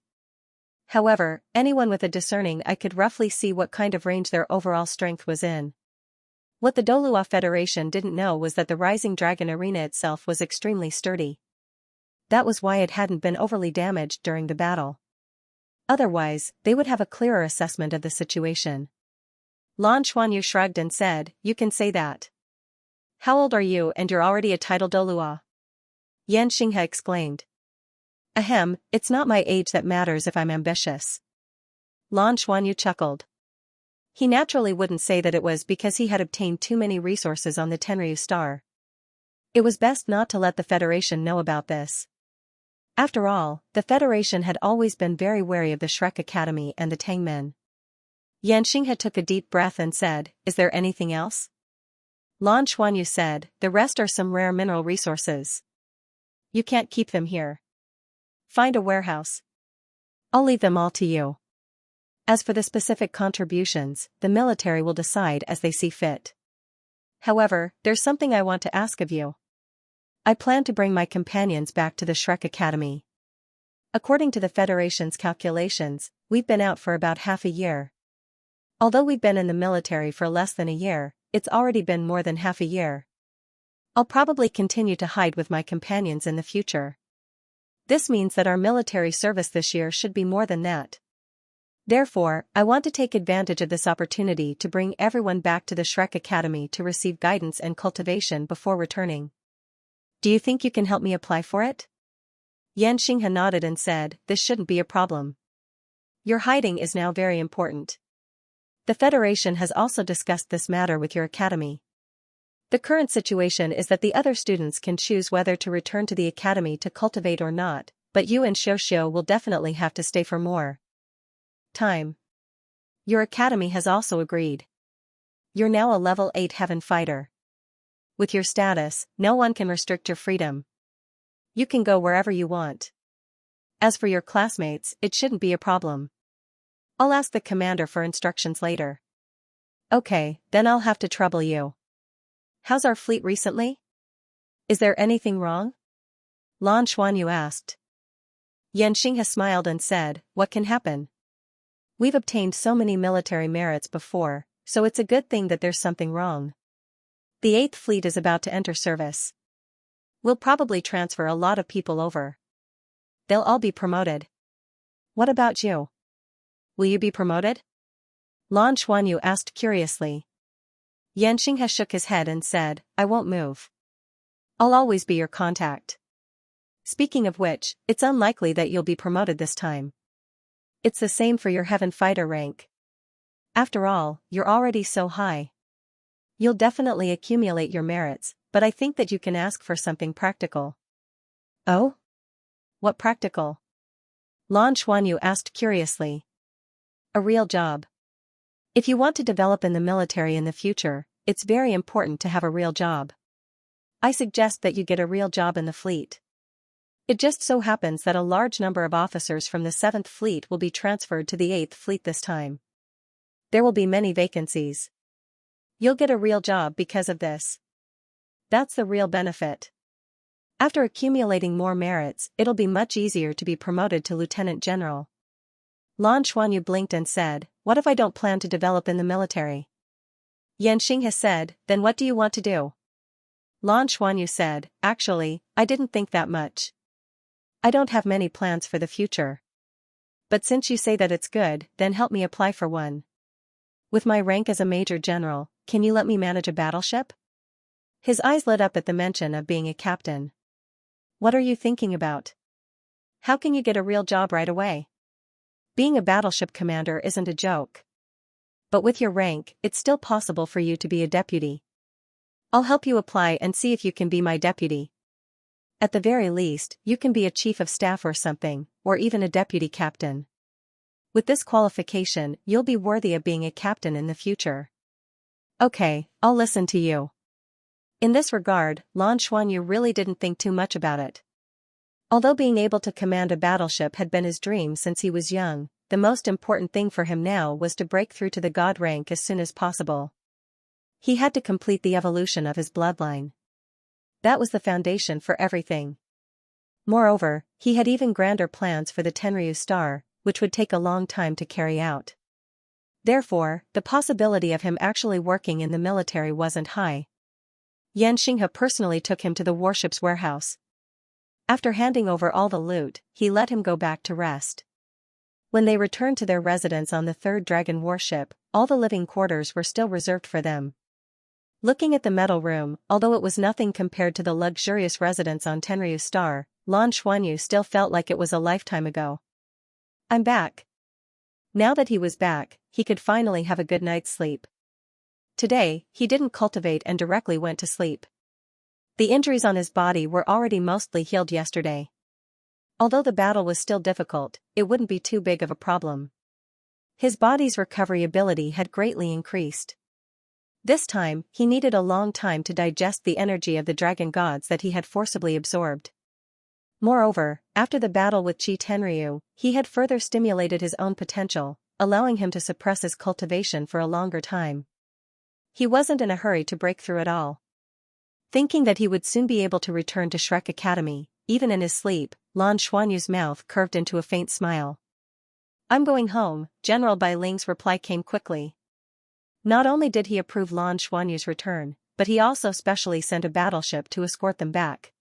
However, anyone with a discerning eye could roughly see what kind of range their overall strength was in. What the Douluo Federation didn't know was that the Rising Dragon Arena itself was extremely sturdy. That was why it hadn't been overly damaged during the battle. Otherwise, they would have a clearer assessment of the situation. Lan Xuanyu shrugged and said, "You can say that. How old are you and you're already a title Douluo?" Xianxia exclaimed. "Ahem, it's not my age that matters if I'm ambitious." Lan Xuanyu chuckled. He naturally wouldn't say that it was because he had obtained too many resources on the Tenryu star. It was best not to let the Federation know about this. After all, the Federation had always been very wary of the Shrek Academy and the Tangmen. Xianxia took a deep breath and said, "Is there anything else?" Lan Xuanyu said, "The rest are some rare mineral resources. You can't keep them here. Find a warehouse. I'll leave them all to you. As for the specific contributions, the military will decide as they see fit. However, there's something I want to ask of you. I plan to bring my companions back to the Shrek Academy. According to the Federation's calculations, we've been out for about half a year. Although we've been in the military for less than a year, it's already been more than half a year. I'll probably continue to hide with my companions in the future. This means that our military service this year should be more than that. Therefore, I want to take advantage of this opportunity to bring everyone back to the Shrek Academy to receive guidance and cultivation before returning. Do you think you can help me apply for it?" Xianxia nodded and said, "This shouldn't be a problem. Your hiding is now very important. The Federation has also discussed this matter with your academy. The current situation is that the other students can choose whether to return to the academy to cultivate or not, but you and Xiaoxiao will definitely have to stay for more time. Your academy has also agreed. You're now a level 8 heaven fighter. With your status, no one can restrict your freedom. You can go wherever you want. As for your classmates, it shouldn't be a problem. I'll ask the commander for instructions later." "Okay, then I'll have to trouble you. How's our fleet recently? Is there anything wrong?" Lan Xuanyu asked. Xianxia smiled and said, "What can happen? We've obtained so many military merits before, so it's a good thing that there's something wrong. The 8th Fleet is about to enter service. We'll probably transfer a lot of people over. They'll all be promoted. What about you? Will you be promoted?" Lan Xuanyu asked curiously. Xianxia shook his head and said, "I won't move. I'll always be your contact. Speaking of which, it's unlikely that you'll be promoted this time. It's the same for your Heaven Fighter rank. After all, you're already so high. You'll definitely accumulate your merits, but I think that you can ask for something practical." "Oh? What practical?" Lan Xuanyu asked curiously. "A real job. If you want to develop in the military in the future, it's very important to have a real job. I suggest that you get a real job in the fleet. It just so happens that a large number of officers from the 7th Fleet will be transferred to the 8th Fleet this time. There will be many vacancies. You'll get a real job because of this. That's the real benefit. After accumulating more merits, it'll be much easier to be promoted to Lieutenant General." Lan Xuanyu blinked and said, "What if I don't plan to develop in the military?" Xianxia said, "Then what do you want to do?" Lan Xuanyu said, "Actually, I didn't think that much. I don't have many plans for the future. But since you say that it's good, then help me apply for one. With my rank as a Major General, can you let me manage a battleship?" His eyes lit up at the mention of being a captain. "What are you thinking about? How can you get a real job right away? Being a battleship commander isn't a joke. But with your rank, it's still possible for you to be a deputy. I'll help you apply and see if you can be my deputy. At the very least, you can be a chief of staff or something, or even a deputy captain. With this qualification, you'll be worthy of being a captain in the future." "Okay, I'll listen to you. In this regard, Lan Xuanyu really didn't think too much about it. Although being able to command a battleship had been his dream since he was young, the most important thing for him now was to break through to the god rank as soon as possible. He had to complete the evolution of his bloodline. That was the foundation for everything. Moreover, he had even grander plans for the Tenryu star, which would take a long time to carry out. Therefore, the possibility of him actually working in the military wasn't high. Xianxia personally took him to the warship's warehouse. After handing over all the loot, he let him go back to rest. When they returned to their residence on the third dragon warship, all the living quarters were still reserved for them. Looking at the metal room, although it was nothing compared to the luxurious residence on Tenryu Star, Lan Xuanyu still felt like it was a lifetime ago. I'm back. Now that he was back, he could finally have a good night's sleep. Today, he didn't cultivate and directly went to sleep. The injuries on his body were already mostly healed yesterday. Although the battle was still difficult, it wouldn't be too big of a problem. His body's recovery ability had greatly increased. This time, he needed a long time to digest the energy of the dragon gods that he had forcibly absorbed. Moreover, after the battle with Chi Tenryu, he had further stimulated his own potential, allowing him to suppress his cultivation for a longer time. He wasn't in a hurry to break through at all. Thinking that he would soon be able to return to Shrek Academy, even in his sleep, Lan Xuanyu's mouth curved into a faint smile. I'm going home, General Bai Ling's reply came quickly. Not only did he approve Lan Xuanyu's return, but he also specially sent a battleship to escort them back.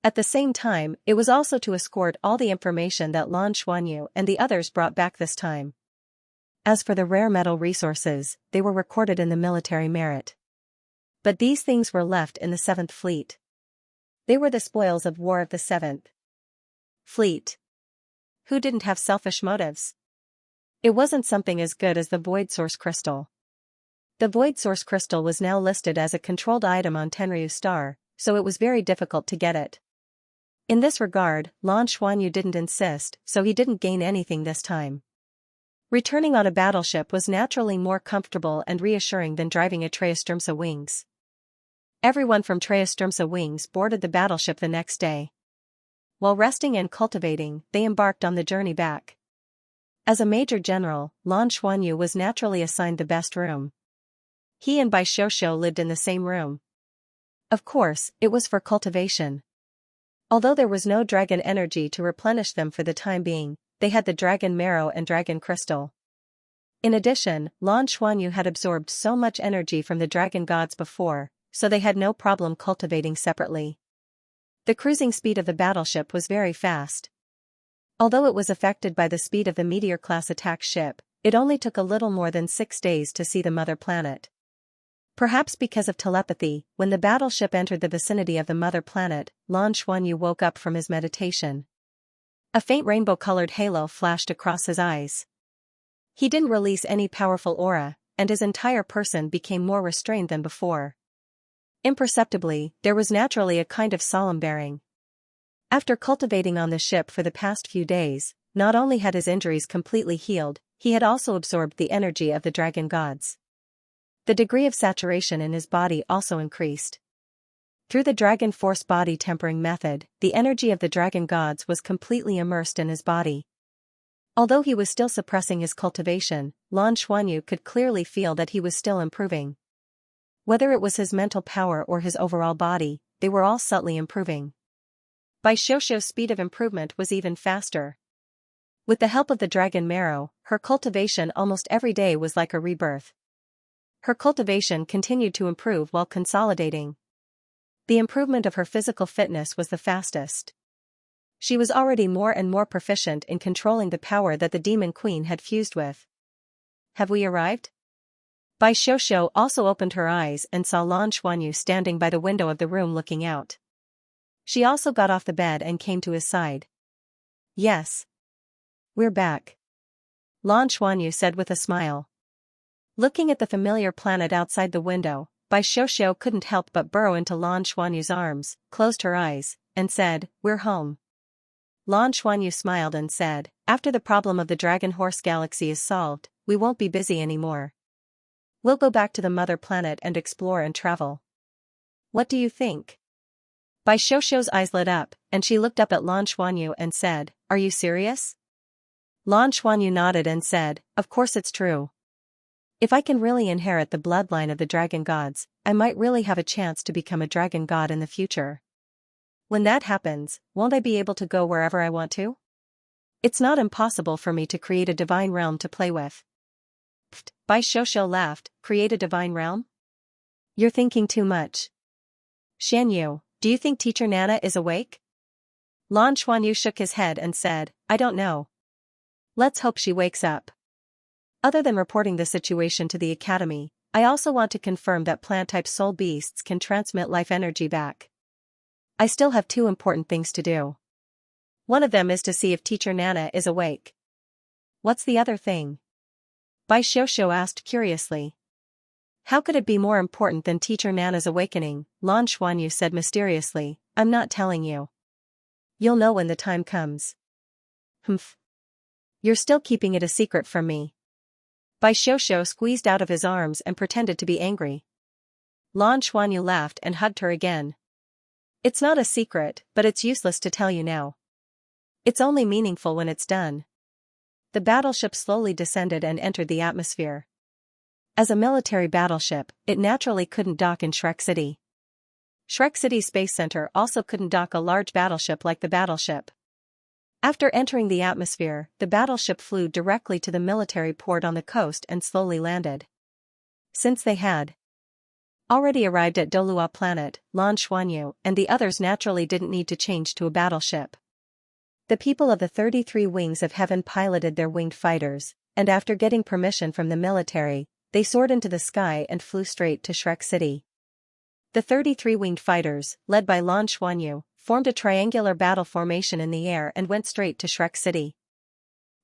At the same time, it was also to escort all the information that Lan Xuanyu and the others brought back this time. As for the rare metal resources, they were recorded in the military merit. But these things were left in the 7th Fleet. They were the spoils of war of the 7th Fleet. Who didn't have selfish motives? It wasn't something as good as the Void Source Crystal. The Void Source Crystal was now listed as a controlled item on Tenryu Star, so it was very difficult to get it. In this regard, Lan Xuanyu didn't insist, so he didn't gain anything this time. Returning on a battleship was naturally more comfortable and reassuring than driving a Treasturmsa Wings. Everyone from Treasturmsa Wings boarded the battleship the next day. While resting and cultivating, they embarked on the journey back. As a major general, Lan Xuanyu was naturally assigned the best room. He and Bai Xiuxiu lived in the same room. Of course, it was for cultivation. Although there was no dragon energy to replenish them for the time being, they had the dragon marrow and dragon crystal. In addition, Lan Xuanyu had absorbed so much energy from the dragon gods before, so they had no problem cultivating separately. The cruising speed of the battleship was very fast. Although it was affected by the speed of the meteor-class attack ship, it only took a little more than 6 days to see the mother planet. Perhaps because of telepathy, when the battleship entered the vicinity of the mother planet, Lan Xuanyu woke up from his meditation. A faint rainbow-colored halo flashed across his eyes. He didn't release any powerful aura, and his entire person became more restrained than before. Imperceptibly, there was naturally a kind of solemn bearing. After cultivating on the ship for the past few days, not only had his injuries completely healed, he had also absorbed the energy of the dragon gods. The degree of saturation in his body also increased. Through the dragon force body tempering method, the energy of the dragon gods was completely immersed in his body. Although he was still suppressing his cultivation, Lan Xuanyu could clearly feel that he was still improving. Whether it was his mental power or his overall body, they were all subtly improving. Bai Xiuxiu's speed of improvement was even faster. With the help of the dragon marrow, her cultivation almost every day was like a rebirth. Her cultivation continued to improve while consolidating. The improvement of her physical fitness was the fastest. She was already more and more proficient in controlling the power that the Demon Queen had fused with. Have we arrived? Bai Xiuxiu also opened her eyes and saw Lan Xuanyu standing by the window of the room looking out. She also got off the bed and came to his side. Yes. We're back. Lan Xuanyu said with a smile. Looking at the familiar planet outside the window, Bai Xiuxiu couldn't help but burrow into Lan Xuanyu's arms, closed her eyes, and said, "We're home." Lan Xuanyu smiled and said, "After the problem of the Dragon Horse Galaxy is solved, we won't be busy anymore. We'll go back to the mother planet and explore and travel." What do you think? Bai Xiuxiu's eyes lit up, and she looked up at Lan Xuanyu and said, Are you serious? Lan Xuanyu nodded and said, Of course it's true. If I can really inherit the bloodline of the dragon gods, I might really have a chance to become a dragon god in the future. When that happens, won't I be able to go wherever I want to? It's not impossible for me to create a divine realm to play with. Pfft, Bai Xiuxiu laughed, create a divine realm? You're thinking too much. Xianyu, do you think Teacher Nana is awake? Lan Xuanyu shook his head and said, I don't know. Let's hope she wakes up. Other than reporting the situation to the academy, I also want to confirm that plant-type soul beasts can transmit life energy back. I still have two important things to do. One of them is to see if Teacher Nana is awake. What's the other thing? Bai Xiuxiu asked curiously. How could it be more important than Teacher Nana's awakening? Lan Xuanyu said mysteriously, I'm not telling you. You'll know when the time comes. Humph. You're still keeping it a secret from me. Bai Xiuxiu squeezed out of his arms and pretended to be angry. Lan Xuanyu laughed and hugged her again. It's not a secret, but it's useless to tell you now. It's only meaningful when it's done. The battleship slowly descended and entered the atmosphere. As a military battleship, it naturally couldn't dock in Shrek City. Shrek City Space Center also couldn't dock a large battleship like the battleship. After entering the atmosphere, the battleship flew directly to the military port on the coast and slowly landed. Since they had already arrived at Douluo planet, Lan Xuanyu and the others naturally didn't need to change to a battleship. The people of the 33 Wings of Heaven piloted their winged fighters, and after getting permission from the military, they soared into the sky and flew straight to Shrek City. The 33 winged fighters, led by Lan Xuanyu, formed a triangular battle formation in the air and went straight to Shrek City.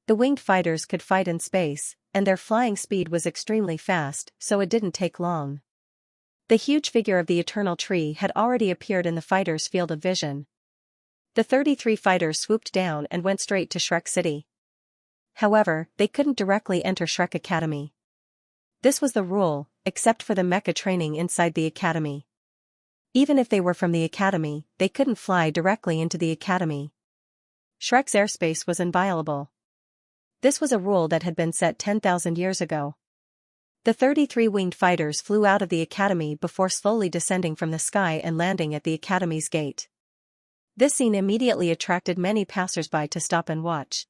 The winged fighters could fight in space, and their flying speed was extremely fast, so it didn't take long. The huge figure of the Eternal Tree had already appeared in the fighters' field of vision. The 33 fighters swooped down and went straight to Shrek City. However, they couldn't directly enter Shrek Academy. This was the rule, except for the mecha training inside the academy. Even if they were from the academy, they couldn't fly directly into the academy. Shrek's airspace was inviolable. This was a rule that had been set 10,000 years ago. The 33 winged fighters flew out of the academy before slowly descending from the sky and landing at the academy's gate. This scene immediately attracted many passers-by to stop and watch.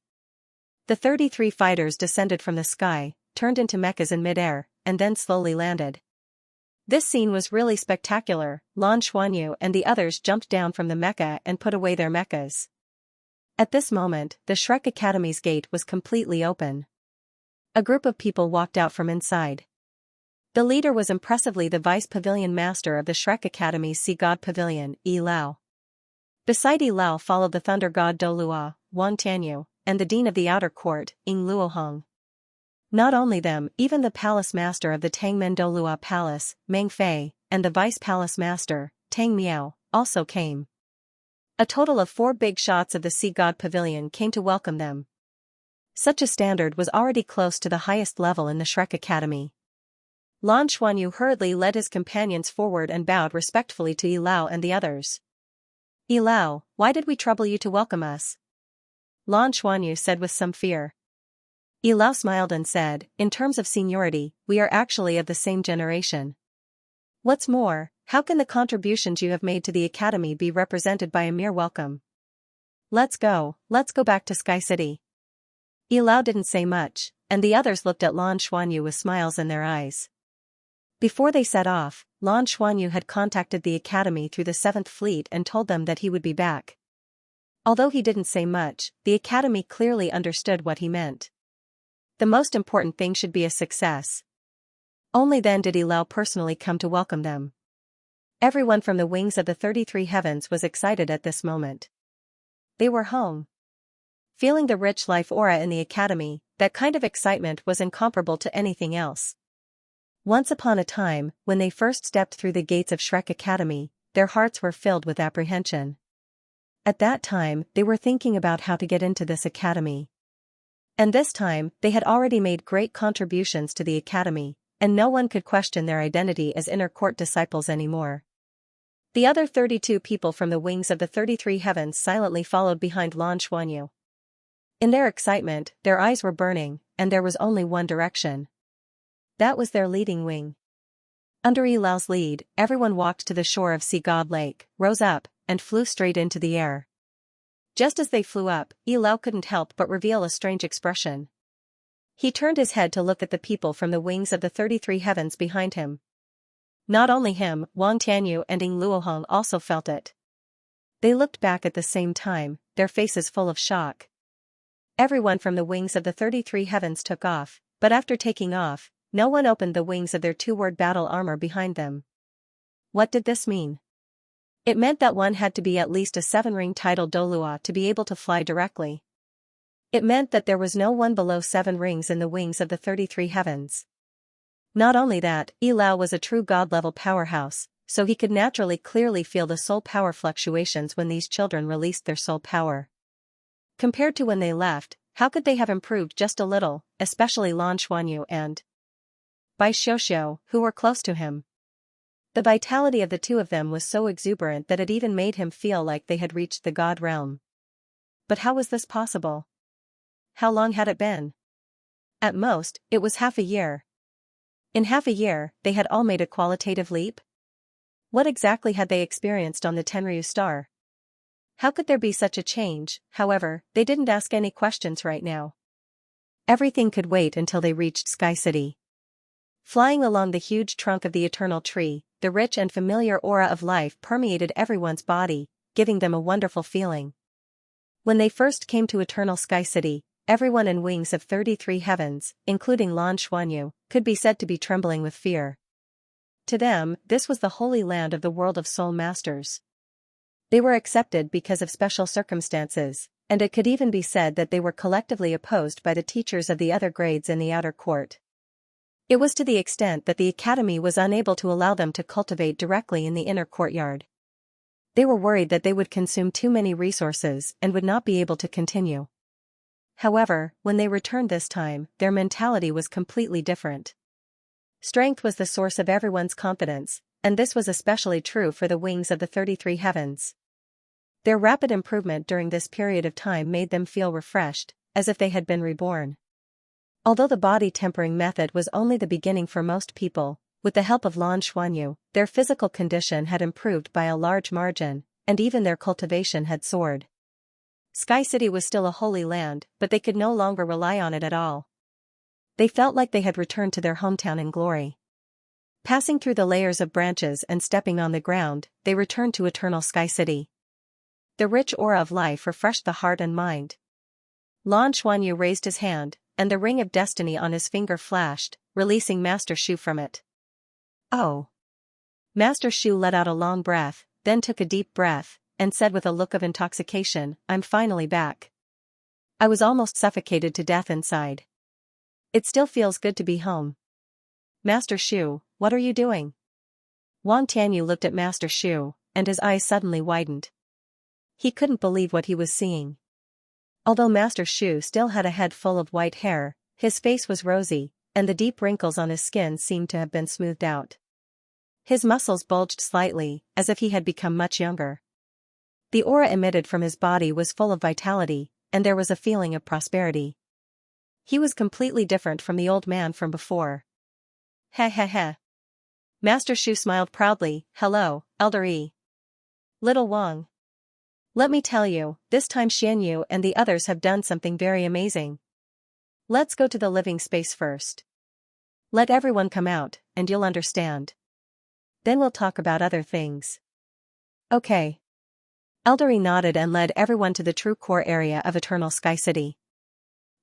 The 33 fighters descended from the sky, turned into mechas in midair, and then slowly landed. This scene was really spectacular. Lan Xuanyu and the others jumped down from the mecha and put away their mechas. At this moment, the Shrek Academy's gate was completely open. A group of people walked out from inside. The leader was impressively the vice pavilion master of the Shrek Academy's Sea God Pavilion, Yi Lao. Beside Yi Lao followed the thunder god Douluo, Wang Tianyu, and the dean of the outer court, Ying Luohong. Not only them, even the palace master of the Tangmen Douluo Palace, Meng Fei, and the vice palace master, Tang Miao, also came. A total of 4 big shots of the Sea God Pavilion came to welcome them. Such a standard was already close to the highest level in the Shrek Academy. Lan Xuanyu hurriedly led his companions forward and bowed respectfully to Yi Lao and the others. Yi Lao, why did we trouble you to welcome us? Lan Xuanyu said with some fear. Yi Lao smiled and said, in terms of seniority, we are actually of the same generation. What's more, how can the contributions you have made to the academy be represented by a mere welcome? Let's go back to Sky City. Yi Lao didn't say much, and the others looked at Lan Xuanyu with smiles in their eyes. Before they set off, Lan Xuanyu had contacted the academy through the 7th Fleet and told them that he would be back. Although he didn't say much, the academy clearly understood what he meant. The most important thing should be a success. Only then did Yi Lao personally come to welcome them. Everyone from the wings of the 33 heavens was excited at this moment. They were home. Feeling the rich life aura in the academy, that kind of excitement was incomparable to anything else. Once upon a time, when they first stepped through the gates of Shrek Academy, their hearts were filled with apprehension. At that time, they were thinking about how to get into this academy. And this time, they had already made great contributions to the academy, and no one could question their identity as inner court disciples anymore. The other 32 people from the wings of the 33 heavens silently followed behind Lan Xuanyu. In their excitement, their eyes were burning, and there was only one direction. That was their leading wing. Under Yi Lao's lead, everyone walked to the shore of Sea God Lake, rose up, and flew straight into the air. Just as they flew up, Yi Lao couldn't help but reveal a strange expression. He turned his head to look at the people from the wings of the 33 heavens behind him. Not only him, Wang Tianyu and Ying Luohong also felt it. They looked back at the same time, their faces full of shock. Everyone from the wings of the 33 heavens took off, but after taking off, no one opened the wings of their two-word battle armor behind them. What did this mean? It meant that one had to be at least a 7-ring titled Douluo to be able to fly directly. It meant that there was no one below 7 rings in the wings of the 33 heavens. Not only that, Yi Lao was a true god-level powerhouse, so he could naturally clearly feel the soul power fluctuations when these children released their soul power. Compared to when they left, how could they have improved just a little, especially Lan Xuanyu and Bai Xiuxiu, who were close to him? The vitality of the two of them was so exuberant that it even made him feel like they had reached the god realm. But how was this possible? How long had it been? At most, it was half a year. In half a year, they had all made a qualitative leap? What exactly had they experienced on the Tenryu star? How could there be such a change? However, they didn't ask any questions right now. Everything could wait until they reached Sky City. Flying along the huge trunk of the eternal tree, the rich and familiar aura of life permeated everyone's body, giving them a wonderful feeling. When they first came to Eternal Sky City, everyone in wings of 33 heavens, including Lan Xuanyu, could be said to be trembling with fear. To them, this was the holy land of the world of soul masters. They were accepted because of special circumstances, and it could even be said that they were collectively opposed by the teachers of the other grades in the outer court. It was to the extent that the academy was unable to allow them to cultivate directly in the inner courtyard. They were worried that they would consume too many resources and would not be able to continue. However, when they returned this time, their mentality was completely different. Strength was the source of everyone's confidence, and this was especially true for the wings of the 33 heavens. Their rapid improvement during this period of time made them feel refreshed, as if they had been reborn. Although the body tempering method was only the beginning for most people, with the help of Lan Xuanyu, their physical condition had improved by a large margin, and even their cultivation had soared. Sky City was still a holy land, but they could no longer rely on it at all. They felt like they had returned to their hometown in glory. Passing through the layers of branches and stepping on the ground, they returned to Eternal Sky City. The rich aura of life refreshed the heart and mind. Lan Xuanyu raised his hand, and the ring of destiny on his finger flashed, releasing Master Shu from it. Oh! Master Shu let out a long breath, then took a deep breath, and said with a look of intoxication, "I'm finally back. I was almost suffocated to death inside. It still feels good to be home." "Master Shu, what are you doing?" Wang Tianyu looked at Master Shu, and his eyes suddenly widened. He couldn't believe what he was seeing. Although Master Shu still had a head full of white hair, his face was rosy, and the deep wrinkles on his skin seemed to have been smoothed out. His muscles bulged slightly, as if he had become much younger. The aura emitted from his body was full of vitality, and there was a feeling of prosperity. He was completely different from the old man from before. "Heh heh heh." Master Shu smiled proudly. "Hello, Elder Yi. Little Wang. Let me tell you, this time Xianyu and the others have done something very amazing. Let's go to the living space first. Let everyone come out, and you'll understand. Then we'll talk about other things." "Okay." Elder Yi nodded and led everyone to the true core area of Eternal Sky City.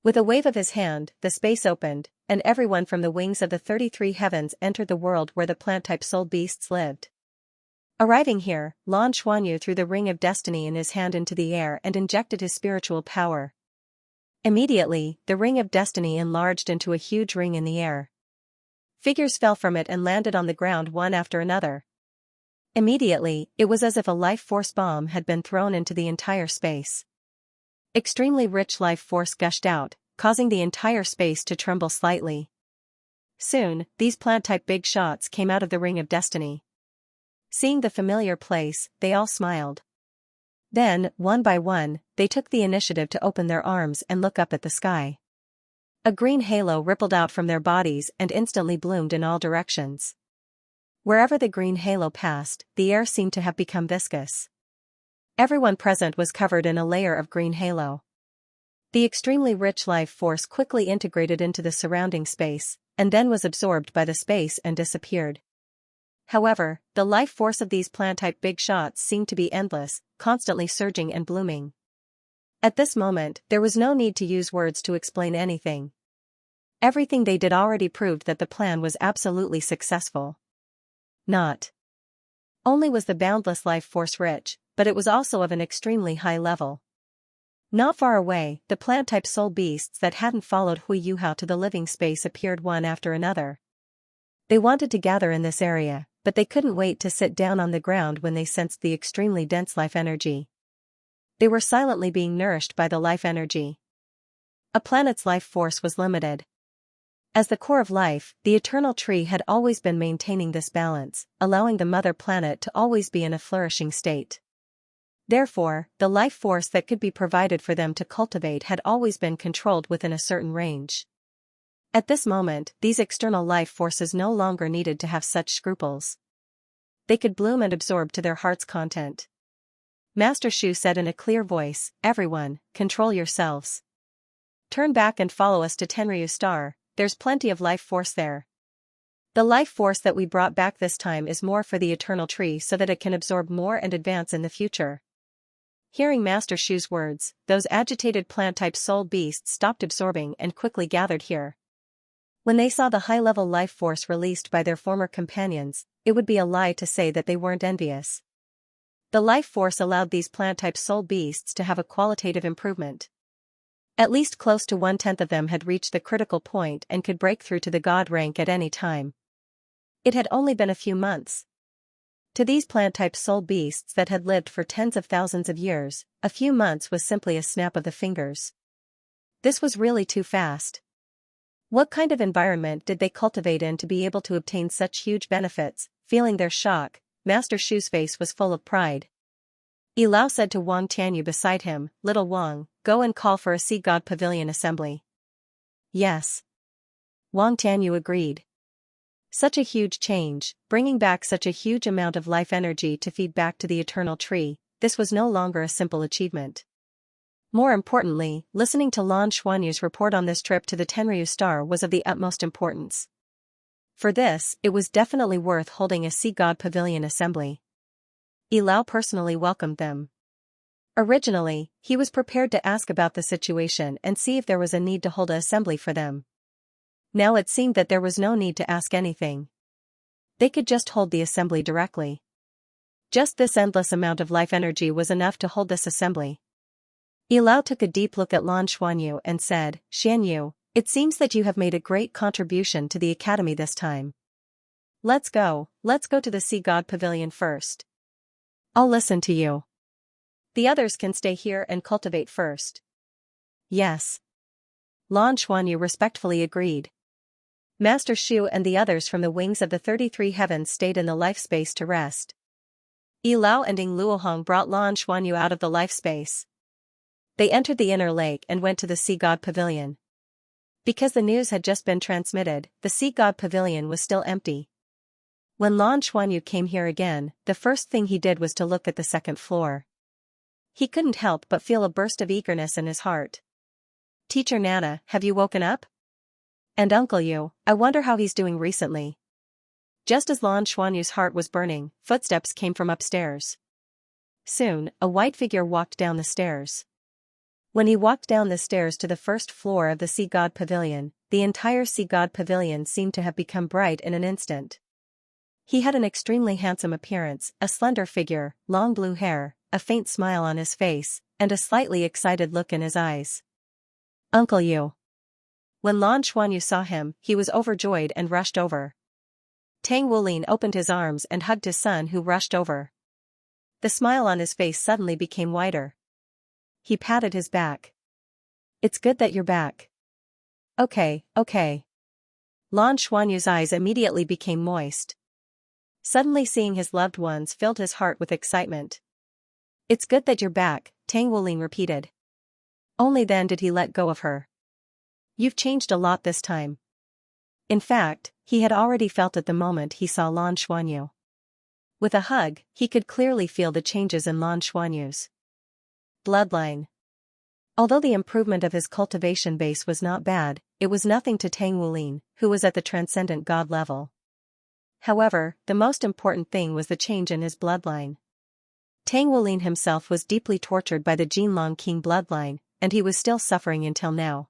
With a wave of his hand, the space opened, and everyone from the wings of the 33 heavens entered the world where the plant-type soul beasts lived. Arriving here, Lan Xuanyu threw the ring of destiny in his hand into the air and injected his spiritual power. Immediately, the ring of destiny enlarged into a huge ring in the air. Figures fell from it and landed on the ground one after another. Immediately, it was as if a life force bomb had been thrown into the entire space. Extremely rich life force gushed out, causing the entire space to tremble slightly. Soon, these plant-type big shots came out of the ring of destiny. Seeing the familiar place, they all smiled. Then, one by one, they took the initiative to open their arms and look up at the sky. A green halo rippled out from their bodies and instantly bloomed in all directions. Wherever the green halo passed, the air seemed to have become viscous. Everyone present was covered in a layer of green halo. The extremely rich life force quickly integrated into the surrounding space, and then was absorbed by the space and disappeared. However, the life force of these plant-type big shots seemed to be endless, constantly surging and blooming. At this moment, there was no need to use words to explain anything. Everything they did already proved that the plan was absolutely successful. Not only was the boundless life force rich, but it was also of an extremely high level. Not far away, the plant-type soul beasts that hadn't followed Hui Yuhao to the living space appeared one after another. They wanted to gather in this area, but they couldn't wait to sit down on the ground when they sensed the extremely dense life energy. They were silently being nourished by the life energy. A planet's life force was limited. As the core of life, the eternal tree had always been maintaining this balance, allowing the mother planet to always be in a flourishing state. Therefore, the life force that could be provided for them to cultivate had always been controlled within a certain range. At this moment, these external life forces no longer needed to have such scruples. They could bloom and absorb to their heart's content. Master Shu said in a clear voice, "Everyone, control yourselves. Turn back and follow us to Tenryu Star, there's plenty of life force there. The life force that we brought back this time is more for the eternal tree so that it can absorb more and advance in the future." Hearing Master Shu's words, those agitated plant-type soul beasts stopped absorbing and quickly gathered here. When they saw the high-level life force released by their former companions, it would be a lie to say that they weren't envious. The life force allowed these plant-type soul beasts to have a qualitative improvement. At least close to 1/10 of them had reached the critical point and could break through to the god rank at any time. It had only been a few months. To these plant-type soul beasts that had lived for tens of thousands of years, a few months was simply a snap of the fingers. This was really too fast. What kind of environment did they cultivate in to be able to obtain such huge benefits? Feeling their shock, Master Shu's face was full of pride. Yilao said to Wang Tianyu beside him, "Little Wang, go and call for a Sea God Pavilion assembly." Yes. Wang Tianyu agreed. Such a huge change, bringing back such a huge amount of life energy to feed back to the eternal tree, this was no longer a simple achievement. More importantly, listening to Lan Xuanyu's report on this trip to the Tenryu Star was of the utmost importance. For this, it was definitely worth holding a Sea God Pavilion assembly. Yilao personally welcomed them. Originally, he was prepared to ask about the situation and see if there was a need to hold an assembly for them. Now it seemed that there was no need to ask anything. They could just hold the assembly directly. Just this endless amount of life energy was enough to hold this assembly. Yilao took a deep look at Lan Xuanyu and said, "Xianyu, it seems that you have made a great contribution to the academy this time. Let's go to the Sea God Pavilion first. I'll listen to you. The others can stay here and cultivate first." Yes. Lan Xuanyu respectfully agreed. Master Shu and the others from the wings of the 33 heavens stayed in the life space to rest. Yilao and Ying Luohong brought Lan Xuanyu out of the life space. They entered the inner lake and went to the Sea God Pavilion. Because the news had just been transmitted, the Sea God Pavilion was still empty. When Lan Xuanyu came here again, the first thing he did was to look at the second floor. He couldn't help but feel a burst of eagerness in his heart. "Teacher Nana, have you woken up? And Uncle Yu, I wonder how he's doing recently." Just as Lan Xuanyu's heart was burning, footsteps came from upstairs. Soon, a white figure walked down the stairs. When he walked down the stairs to the first floor of the Sea God Pavilion, the entire Sea God Pavilion seemed to have become bright in an instant. He had an extremely handsome appearance, a slender figure, long blue hair, a faint smile on his face, and a slightly excited look in his eyes. "Uncle Yu." When Lan Xuanyu saw him, he was overjoyed and rushed over. Tang Wulin opened his arms and hugged his son, who rushed over. The smile on his face suddenly became wider. He patted his back. "It's good that you're back." Okay. Lan Xuanyu's eyes immediately became moist. Suddenly seeing his loved ones filled his heart with excitement. "It's good that you're back," Tang Wulin repeated. Only then did he let go of her. "You've changed a lot this time." In fact, he had already felt it the moment he saw Lan Xuanyu. With a hug, he could clearly feel the changes in Lan Xuanyu's bloodline. Although the improvement of his cultivation base was not bad, it was nothing to Tang Wulin, who was at the transcendent god level. However, the most important thing was the change in his bloodline. Tang Wulin himself was deeply tortured by the Jinlong King bloodline, and he was still suffering until now.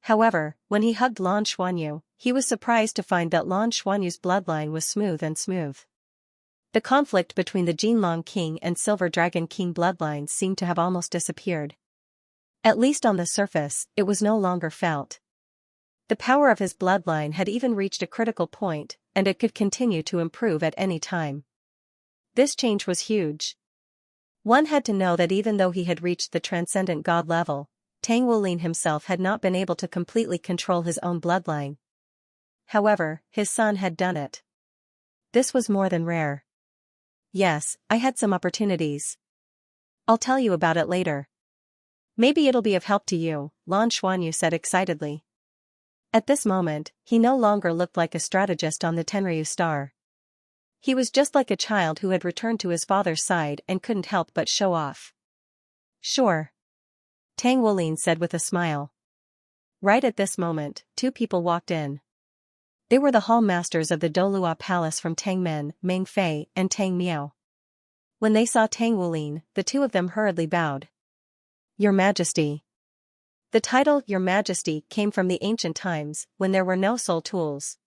However, when he hugged Lan Xuanyu, he was surprised to find that Lan Xuanyu's bloodline was smooth and smooth. The conflict between the Jinlong King and Silver Dragon King bloodlines seemed to have almost disappeared. At least on the surface, it was no longer felt. The power of his bloodline had even reached a critical point, and it could continue to improve at any time. This change was huge. One had to know that even though he had reached the transcendent god level, Tang Wulin himself had not been able to completely control his own bloodline. However, his son had done it. This was more than rare. "Yes, I had some opportunities. I'll tell you about it later. Maybe it'll be of help to you," Lan Xuanyu said excitedly. At this moment, he no longer looked like a strategist on the Tenryu star. He was just like a child who had returned to his father's side and couldn't help but show off. "Sure," Tang Wulin said with a smile. Right at this moment, two people walked in. They were the hall masters of the Douluo palace from Tang Men, Meng Fei, and Tang Miao. When they saw Tang Wulin, the two of them hurriedly bowed. "Your Majesty." The title Your Majesty came from the ancient times, when there were no soul tools.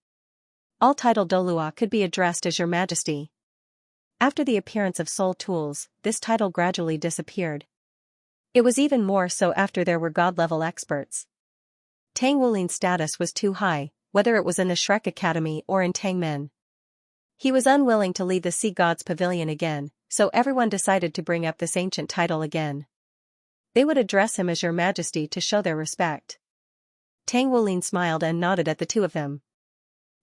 All title Douluo could be addressed as Your Majesty. After the appearance of soul tools, this title gradually disappeared. It was even more so after there were god-level experts. Tang Wulin's status was too high, whether it was in the Shrek Academy or in Tangmen. He was unwilling to leave the Sea God's Pavilion again, so everyone decided to bring up this ancient title again. They would address him as Your Majesty to show their respect. Tang Wulin smiled and nodded at the two of them.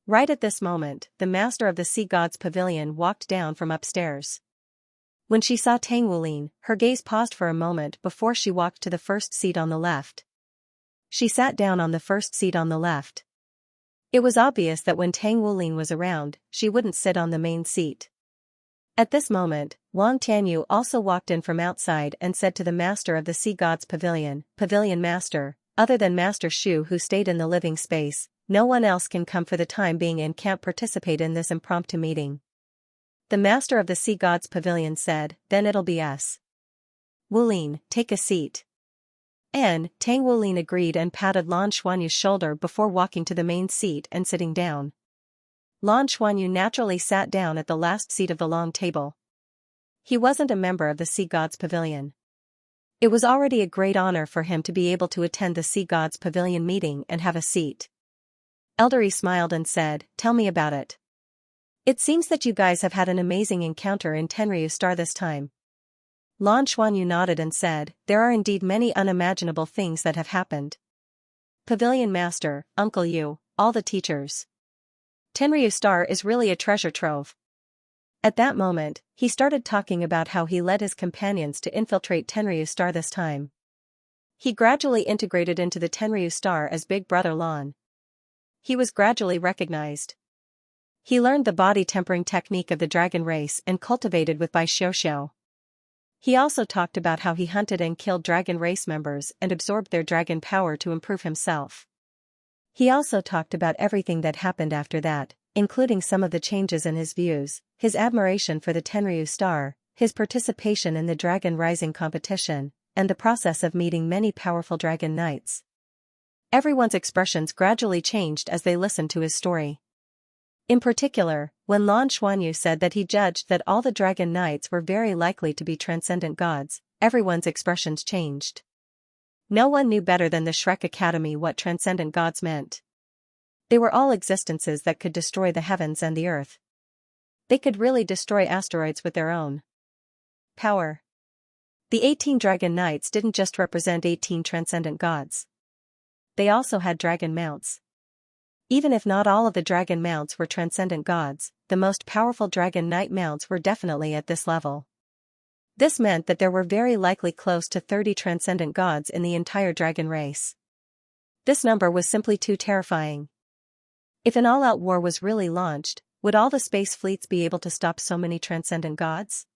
Right at this moment, the master of the Sea God's Pavilion walked down from upstairs. When she saw Tang Wulin, her gaze paused for a moment before she walked to the first seat on the left. She sat down on the first seat on the left. It was obvious that when Tang Wulin was around, she wouldn't sit on the main seat. At this moment, Wang Tianyu also walked in from outside and said to the master of the Sea God's Pavilion, "Pavilion Master, other than Master Shu who stayed in the living space, no one else can come for the time being and can't participate in this impromptu meeting." The master of the Sea God's Pavilion said, "Then it'll be us. Wulin, take a seat." And Tang Wulin agreed and patted Lan Xuanyu's shoulder before walking to the main seat and sitting down. Lan Xuanyu naturally sat down at the last seat of the long table. He wasn't a member of the Sea God's Pavilion. It was already a great honor for him to be able to attend the Sea God's Pavilion meeting and have a seat. Eldery smiled and said, "Tell me about it. It seems that you guys have had an amazing encounter in Tenryu Star this time." Lan Xuanyu nodded and said, "There are indeed many unimaginable things that have happened. Pavilion Master, Uncle Yu, all the teachers. Tenryu Star is really a treasure trove." At that moment, he started talking about how he led his companions to infiltrate Tenryu Star this time. He gradually integrated into the Tenryu Star as Big Brother Lan. He was gradually recognized. He learned the body tempering technique of the dragon race and cultivated with Bai Xiaoxiao. He also talked about how he hunted and killed dragon race members and absorbed their dragon power to improve himself. He also talked about everything that happened after that, including some of the changes in his views, his admiration for the Tenryu Star, his participation in the Dragon Rising competition, and the process of meeting many powerful dragon knights. Everyone's expressions gradually changed as they listened to his story. In particular, when Lan Xuanyu said that he judged that all the dragon knights were very likely to be transcendent gods, everyone's expressions changed. No one knew better than the Shrek Academy what transcendent gods meant. They were all existences that could destroy the heavens and the earth. They could really destroy asteroids with their own power. The 18 dragon knights didn't just represent 18 transcendent gods. They also had dragon mounts. Even if not all of the dragon mounts were transcendent gods, the most powerful dragon knight mounts were definitely at this level. This meant that there were very likely close to 30 transcendent gods in the entire dragon race. This number was simply too terrifying. If an all-out war was really launched, would all the space fleets be able to stop so many transcendent gods?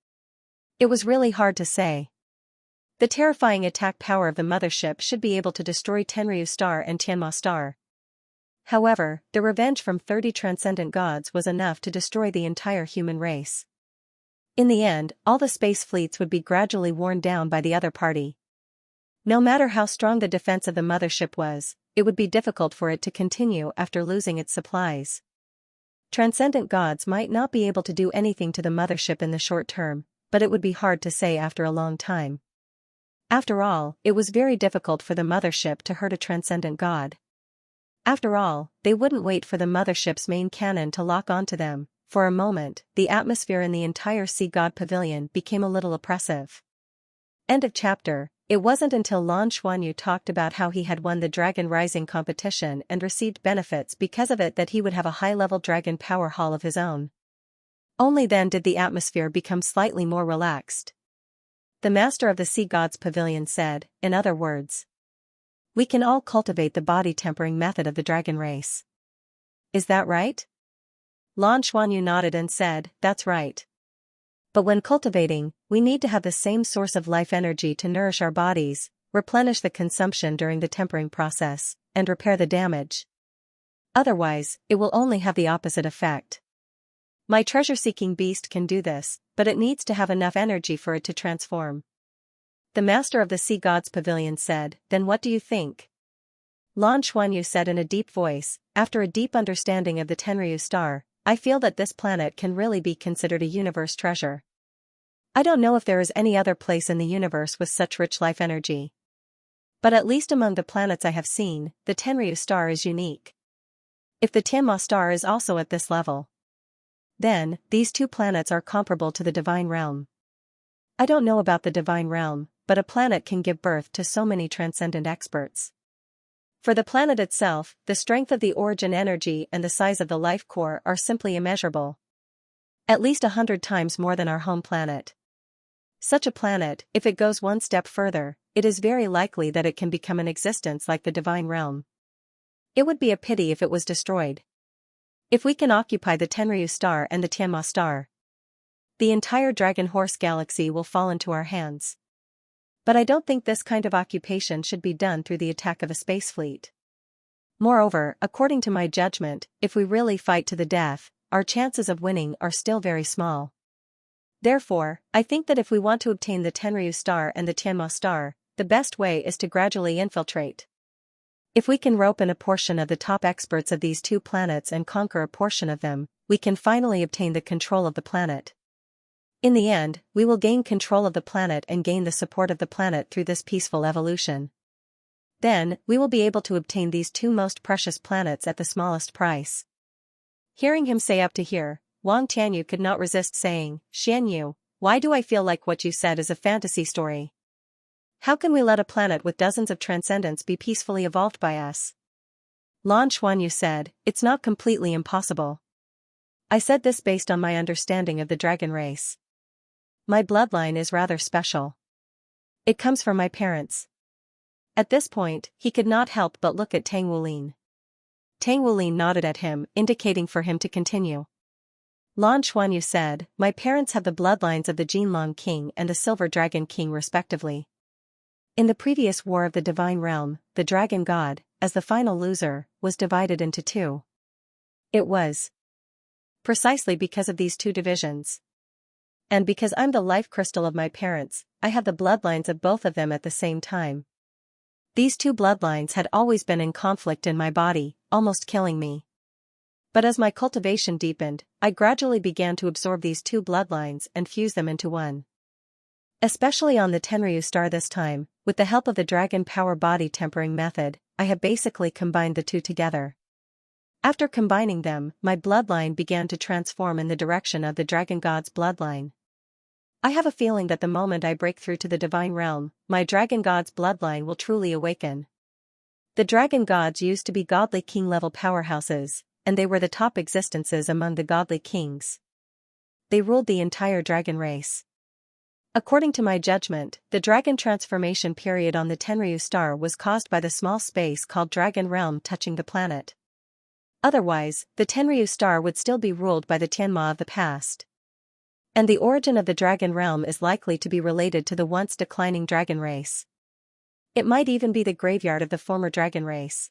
It was really hard to say. The terrifying attack power of the mothership should be able to destroy Tenryu Star and Tianma Star. However, the revenge from 30 transcendent gods was enough to destroy the entire human race. In the end, all the space fleets would be gradually worn down by the other party. No matter how strong the defense of the mothership was, it would be difficult for it to continue after losing its supplies. Transcendent gods might not be able to do anything to the mothership in the short term, but it would be hard to say after a long time. After all, it was very difficult for the mothership to hurt a transcendent god. After all, they wouldn't wait for the mothership's main cannon to lock onto them. For a moment, the atmosphere in the entire Sea God Pavilion became a little oppressive. End of chapter. It wasn't until Lan Xuanyu talked about how he had won the Dragon Rising competition and received benefits because of it that he would have a high-level dragon power hall of his own. Only then did the atmosphere become slightly more relaxed. The master of the Sea God's Pavilion said, in other words, "We can all cultivate the body tempering method of the dragon race. Is that right?" Lan Xuanyu nodded and said, "That's right. But when cultivating, we need to have the same source of life energy to nourish our bodies, replenish the consumption during the tempering process, and repair the damage. Otherwise, it will only have the opposite effect. My treasure-seeking beast can do this, but it needs to have enough energy for it to transform." The master of the Sea God's Pavilion said, "Then what do you think?" Lan Xuanyu said in a deep voice, after a deep understanding of the Tenryu Star, "I feel that this planet can really be considered a universe treasure. I don't know if there is any other place in the universe with such rich life energy. But at least among the planets I have seen, the Tenryu Star is unique. If the Tianma Star is also at this level, then, these two planets are comparable to the Divine Realm. I don't know about the Divine Realm, but a planet can give birth to so many transcendent experts. For the planet itself, the strength of the origin energy and the size of the life core are simply immeasurable. At least 100 times more than our home planet. Such a planet, if it goes one step further, it is very likely that it can become an existence like the Divine Realm. It would be a pity if it was destroyed. If we can occupy the Tenryu Star and the Tianma Star, the entire Dragon Horse Galaxy will fall into our hands. But I don't think this kind of occupation should be done through the attack of a space fleet. Moreover, according to my judgment, if we really fight to the death, our chances of winning are still very small. Therefore, I think that if we want to obtain the Tenryu Star and the Tianma Star, the best way is to gradually infiltrate. If we can rope in a portion of the top experts of these two planets and conquer a portion of them, we can finally obtain the control of the planet. In the end, we will gain control of the planet and gain the support of the planet through this peaceful evolution. Then, we will be able to obtain these two most precious planets at the smallest price." Hearing him say up to here, Wang Tianyu could not resist saying, "Xianyu, why do I feel like what you said is a fantasy story? How can we let a planet with dozens of transcendents be peacefully evolved by us?" Lan Xuanyu said, "It's not completely impossible. I said this based on my understanding of the dragon race. My bloodline is rather special. It comes from my parents." At this point, he could not help but look at Tang Wulin. Tang Wulin nodded at him, indicating for him to continue. Lan Xuanyu said, "My parents have the bloodlines of the Jinlong King and the Silver Dragon King respectively. In the previous War of the Divine Realm, the Dragon God, as the final loser, was divided into two. It was precisely because of these two divisions. And because I'm the life crystal of my parents, I have the bloodlines of both of them at the same time. These two bloodlines had always been in conflict in my body, almost killing me. But as my cultivation deepened, I gradually began to absorb these two bloodlines and fuse them into one. Especially on the Tenryu Star this time, with the help of the Dragon Power Body Tempering method, I have basically combined the two together. After combining them, my bloodline began to transform in the direction of the Dragon God's bloodline. I have a feeling that the moment I break through to the Divine Realm, my Dragon God's bloodline will truly awaken. The dragon gods used to be godly king-level powerhouses, and they were the top existences among the godly kings. They ruled the entire dragon race. According to my judgment, the dragon transformation period on the Tenryu star was caused by the small space called Dragon Realm touching the planet. Otherwise, the Tenryu star would still be ruled by the Tianma of the past. And the origin of the Dragon Realm is likely to be related to the once declining dragon race. It might even be the graveyard of the former dragon race.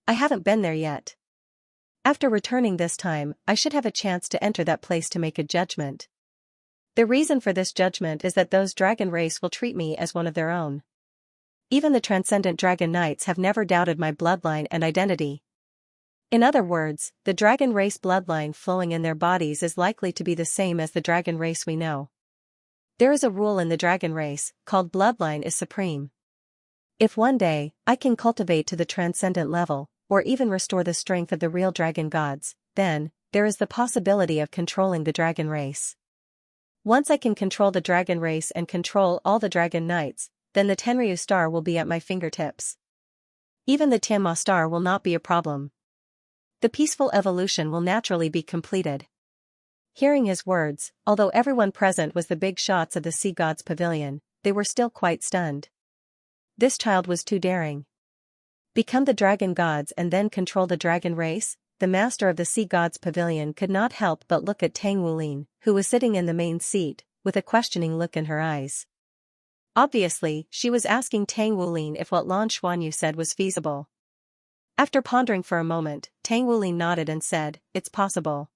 I haven't been there yet. After returning this time, I should have a chance to enter that place to make a judgment. The reason for this judgment is that those dragon race will treat me as one of their own. Even the transcendent dragon knights have never doubted my bloodline and identity. In other words, the dragon race bloodline flowing in their bodies is likely to be the same as the dragon race we know. There is a rule in the dragon race, called bloodline is supreme. If one day, I can cultivate to the transcendent level, or even restore the strength of the real dragon gods, then, there is the possibility of controlling the dragon race. Once I can control the dragon race and control all the dragon knights, then the Tenryu star will be at my fingertips. Even the Tianma star will not be a problem. The peaceful evolution will naturally be completed. Hearing his words, although everyone present was the big shots of the sea gods' pavilion, they were still quite stunned. This child was too daring. Become the dragon gods and then control the dragon race? The master of the sea gods' pavilion could not help but look at Tang Wulin, who was sitting in the main seat, with a questioning look in her eyes. Obviously, she was asking Tang Wulin if what Lan Xuanyu said was feasible. After pondering for a moment, Tang Wulin nodded and said, "It's possible.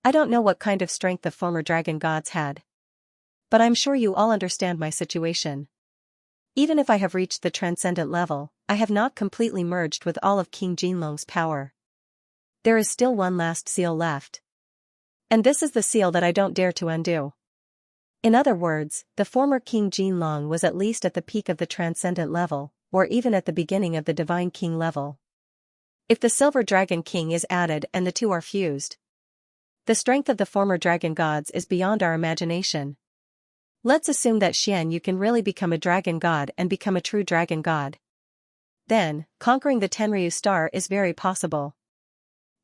I don't know what kind of strength the former dragon gods had. But I'm sure you all understand my situation. Even if I have reached the transcendent level, I have not completely merged with all of King Jinlong's power. There is still one last seal left. And this is the seal that I don't dare to undo." In other words, the former King Jinlong was at least at the peak of the transcendent level, or even at the beginning of the divine king level. If the silver dragon king is added and the two are fused, the strength of the former dragon gods is beyond our imagination. Let's assume that Xian can really become a dragon god and become a true dragon god. Then, conquering the Tenryu star is very possible.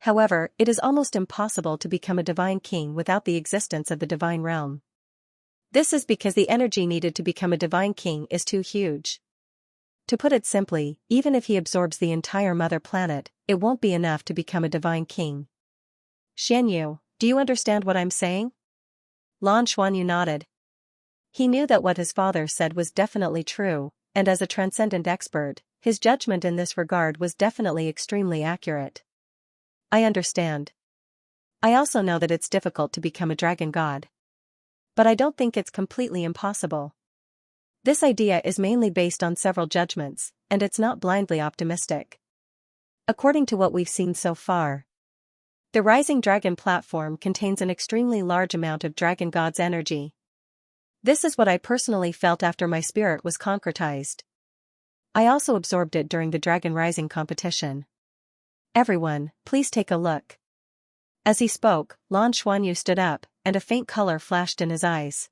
However, it is almost impossible to become a divine king without the existence of the divine realm. This is because the energy needed to become a divine king is too huge. To put it simply, even if he absorbs the entire mother planet, it won't be enough to become a divine king. Xianyu, do you understand what I'm saying? Lan Xuanyu nodded. He knew that what his father said was definitely true, and as a transcendent expert, his judgment in this regard was definitely extremely accurate. I understand. I also know that it's difficult to become a dragon god. But I don't think it's completely impossible. This idea is mainly based on several judgments, and it's not blindly optimistic. According to what we've seen so far, the Rising Dragon platform contains an extremely large amount of dragon god's energy. This is what I personally felt after my spirit was concretized. I also absorbed it during the Dragon Rising competition. Everyone, please take a look. As he spoke, Lan Xuanyu stood up, and a faint color flashed in his eyes.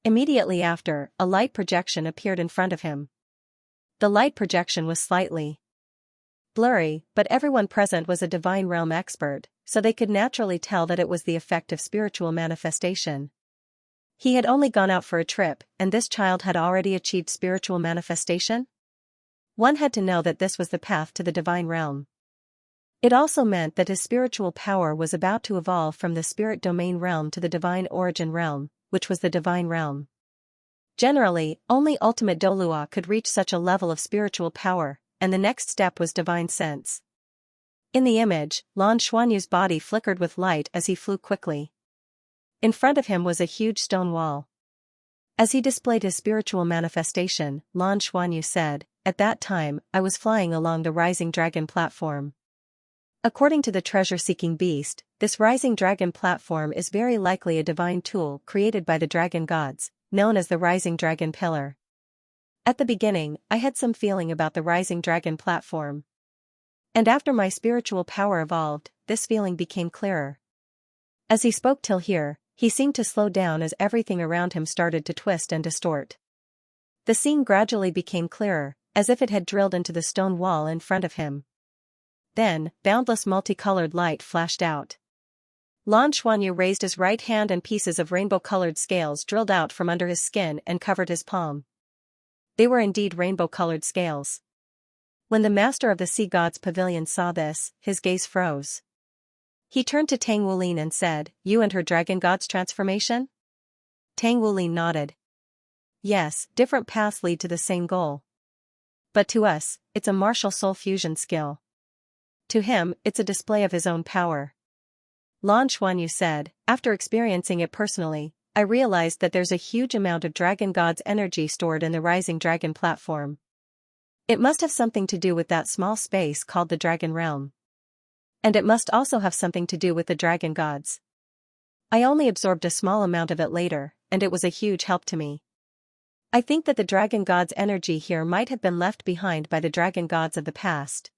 Immediately after, a light projection appeared in front of him. The light projection was slightly blurry, but everyone present was a divine realm expert, so they could naturally tell that it was the effect of spiritual manifestation. He had only gone out for a trip, and this child had already achieved spiritual manifestation? One had to know that this was the path to the divine realm. It also meant that his spiritual power was about to evolve from the spirit domain realm to the divine origin realm, which was the divine realm. Generally, only ultimate Douluo could reach such a level of spiritual power, and the next step was divine sense. In the image, Lan Xuanyu's body flickered with light as he flew quickly. In front of him was a huge stone wall. As he displayed his spiritual manifestation, Lan Xuanyu said, "At that time, I was flying along the Rising Dragon platform." According to the treasure-seeking beast, this Rising Dragon platform is very likely a divine tool created by the dragon gods, known as the Rising Dragon Pillar. At the beginning, I had some feeling about the Rising Dragon platform. And after my spiritual power evolved, this feeling became clearer. As he spoke till here, he seemed to slow down as everything around him started to twist and distort. The scene gradually became clearer, as if it had drilled into the stone wall in front of him. Then, boundless multicolored light flashed out. Lan Xuanyu raised his right hand and pieces of rainbow-colored scales drilled out from under his skin and covered his palm. They were indeed rainbow-colored scales. When the master of the sea god's pavilion saw this, his gaze froze. He turned to Tang Wulin and said, "You and her dragon god's transformation?" Tang Wulin nodded. "Yes, different paths lead to the same goal. But to us, it's a martial soul fusion skill. To him, it's a display of his own power." Lan Xuanyu said, "After experiencing it personally, I realized that there's a huge amount of dragon god's energy stored in the rising dragon platform. It must have something to do with that small space called the dragon realm. And it must also have something to do with the dragon gods. I only absorbed a small amount of it later, and it was a huge help to me. I think that the dragon god's energy here might have been left behind by the dragon gods of the past.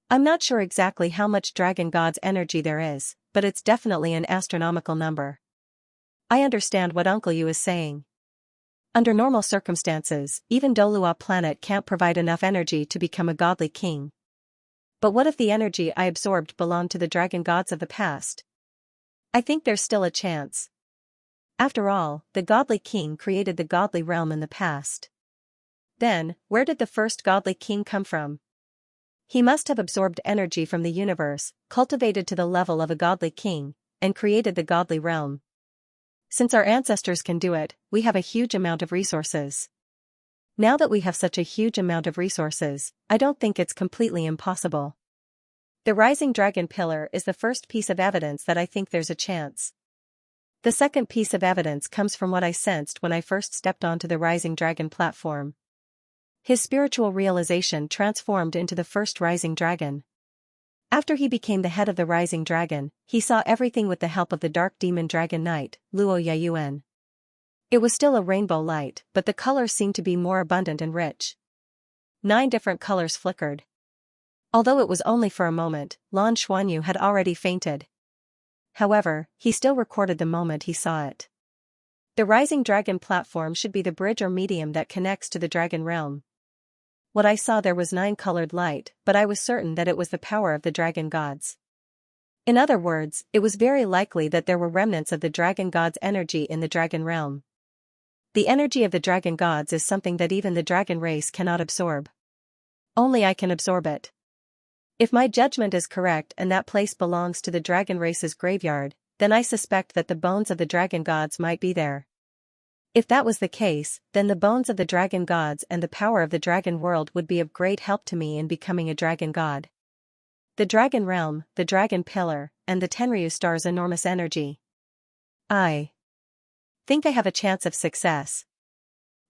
I'm not sure exactly how much dragon god's energy there is, but it's definitely an astronomical number. I understand what Uncle Yu is saying. Under normal circumstances, even Douluo planet can't provide enough energy to become a godly king. But what if the energy I absorbed belonged to the dragon gods of the past? I think there's still a chance. After all, the godly king created the godly realm in the past. Then, where did the first godly king come from? He must have absorbed energy from the universe, cultivated to the level of a godly king, and created the godly realm. Since our ancestors can do it, we have a huge amount of resources. Now that we have such a huge amount of resources, I don't think it's completely impossible. The rising dragon pillar is the first piece of evidence that I think there's a chance. The second piece of evidence comes from what I sensed when I first stepped onto the rising dragon platform. His spiritual realization transformed into the first rising dragon. After he became the head of the rising dragon, he saw everything with the help of the dark demon dragon knight, Luo Yayuan. It was still a rainbow light, but the colors seemed to be more abundant and rich. 9 different colors flickered. Although it was only for a moment, Lan Xuanyu had already fainted. However, he still recorded the moment he saw it. The rising dragon platform should be the bridge or medium that connects to the dragon realm. What I saw there was 9-colored light, but I was certain that it was the power of the dragon gods. In other words, it was very likely that there were remnants of the dragon gods' energy in the dragon realm. The energy of the dragon gods is something that even the dragon race cannot absorb. Only I can absorb it. If my judgment is correct and that place belongs to the dragon race's graveyard, then I suspect that the bones of the dragon gods might be there. If that was the case, then the bones of the dragon gods and the power of the dragon world would be of great help to me in becoming a dragon god. The dragon realm, the dragon pillar, and the Tenryu star's enormous energy. I think I have a chance of success.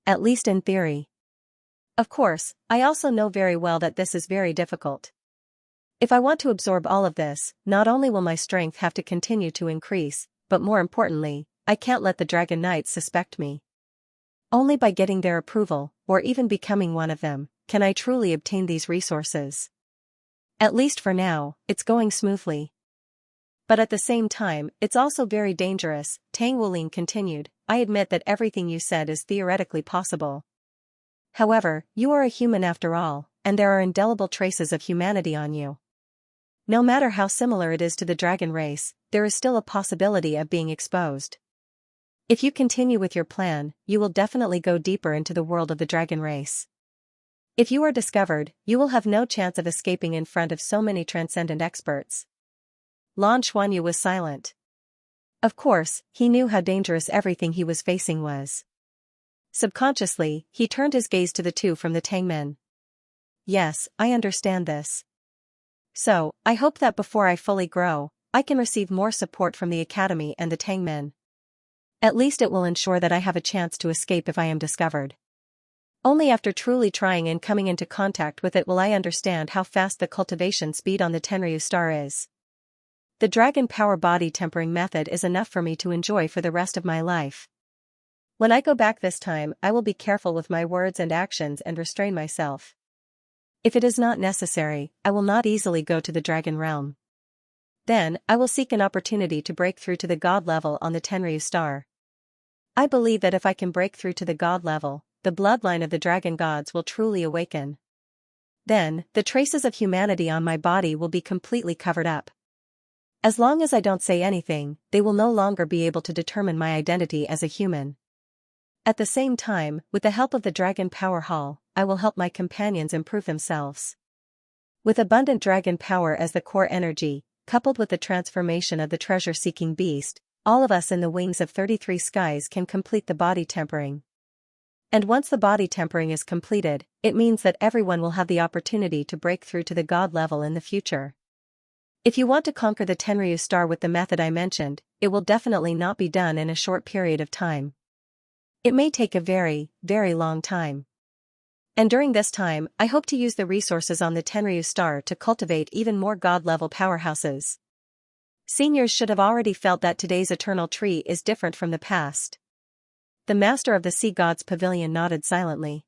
At least in theory. Of course, I also know very well that this is very difficult. If I want to absorb all of this, not only will my strength have to continue to increase, but more importantly, I can't let the Dragon Knights suspect me. Only by getting their approval, or even becoming one of them, can I truly obtain these resources. At least for now, it's going smoothly. But at the same time, it's also very dangerous, Tang Wulin continued. I admit that everything you said is theoretically possible. However, you are a human after all, and there are indelible traces of humanity on you. No matter how similar it is to the dragon race, there is still a possibility of being exposed. If you continue with your plan, you will definitely go deeper into the world of the dragon race. If you are discovered, you will have no chance of escaping in front of so many transcendent experts. Lan Xuanyu was silent. Of course, he knew how dangerous everything he was facing was. Subconsciously, he turned his gaze to the two from the Tang men. Yes, I understand this. So, I hope that before I fully grow, I can receive more support from the Academy and the Tang men. At least it will ensure that I have a chance to escape if I am discovered. Only after truly trying and coming into contact with it will I understand how fast the cultivation speed on the Tenryu star is. The dragon power body tempering method is enough for me to enjoy for the rest of my life. When I go back this time, I will be careful with my words and actions and restrain myself. If it is not necessary, I will not easily go to the dragon realm. Then, I will seek an opportunity to break through to the god level on the Tenryu star. I believe that if I can break through to the god level, the bloodline of the dragon gods will truly awaken. Then, the traces of humanity on my body will be completely covered up. As long as I don't say anything, they will no longer be able to determine my identity as a human. At the same time, with the help of the Dragon Power Hall, I will help my companions improve themselves. With abundant dragon power as the core energy, coupled with the transformation of the treasure-seeking beast, all of us in the wings of 33 skies can complete the body tempering. And once the body tempering is completed, it means that everyone will have the opportunity to break through to the god level in the future. If you want to conquer the Tenryu star with the method I mentioned, it will definitely not be done in a short period of time. It may take a very, very long time. And during this time, I hope to use the resources on the Tenryu star to cultivate even more god-level powerhouses. Seniors should have already felt that today's eternal tree is different from the past. The master of the sea gods pavilion nodded silently.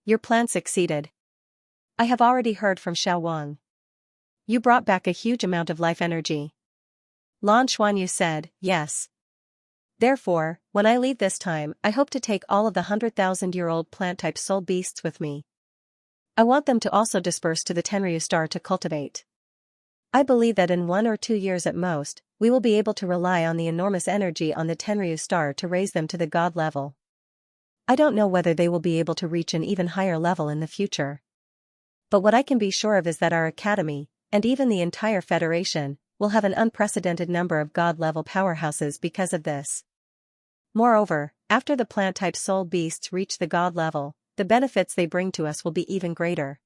Your plan succeeded. I have already heard from Xiao Wang. You brought back a huge amount of life energy. Lan Xuanyu said, yes. Therefore, when I leave this time, I hope to take all of the 100,000-year-old plant-type soul beasts with me. I want them to also disperse to the Tenryu star to cultivate. I believe that in 1 or 2 years at most, we will be able to rely on the enormous energy on the Tenryu star to raise them to the god level. I don't know whether they will be able to reach an even higher level in the future. But what I can be sure of is that our academy, and even the entire Federation, will have an unprecedented number of god-level powerhouses because of this. Moreover, after the plant-type soul beasts reach the god level, the benefits they bring to us will be even greater.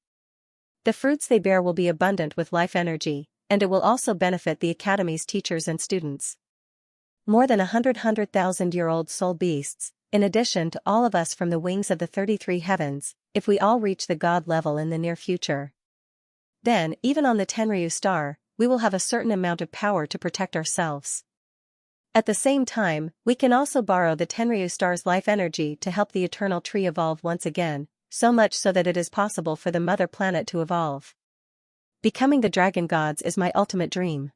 The fruits they bear will be abundant with life energy, and it will also benefit the Academy's teachers and students. More than 100,000-year-old soul beasts, in addition to all of us from the wings of the 33 heavens, if we all reach the god level in the near future. Then, even on the Tenryu star, we will have a certain amount of power to protect ourselves. At the same time, we can also borrow the Tenryu star's life energy to help the eternal tree evolve once again, so much so that it is possible for the mother planet to evolve. Becoming the dragon gods is my ultimate dream.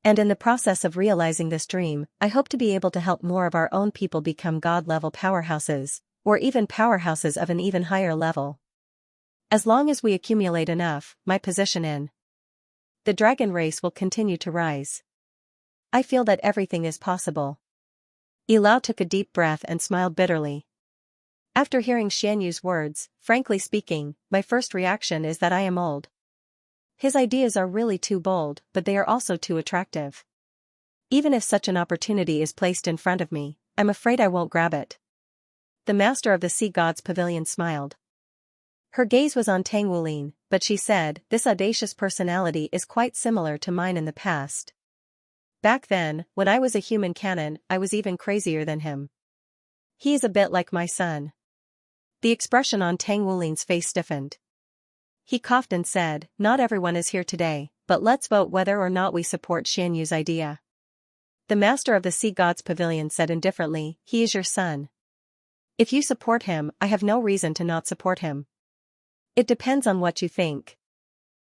And in the process of realizing this dream, I hope to be able to help more of our own people become god-level powerhouses, or even powerhouses of an even higher level. As long as we accumulate enough, my position in the dragon race will continue to rise. I feel that everything is possible. Ilao took a deep breath and smiled bitterly. After hearing Xianyu's words, frankly speaking, my first reaction is that I am old. His ideas are really too bold, but they are also too attractive. Even if such an opportunity is placed in front of me, I'm afraid I won't grab it. The master of the sea gods pavilion smiled. Her gaze was on Tang Wulin, but she said, this audacious personality is quite similar to mine in the past. Back then, when I was a human canon, I was even crazier than him. He is a bit like my son. The expression on Tang Wulin's face stiffened. He coughed and said, not everyone is here today, but let's vote whether or not we support Xianyu's idea. The master of the sea gods pavilion said indifferently, he is your son. If you support him, I have no reason to not support him. It depends on what you think.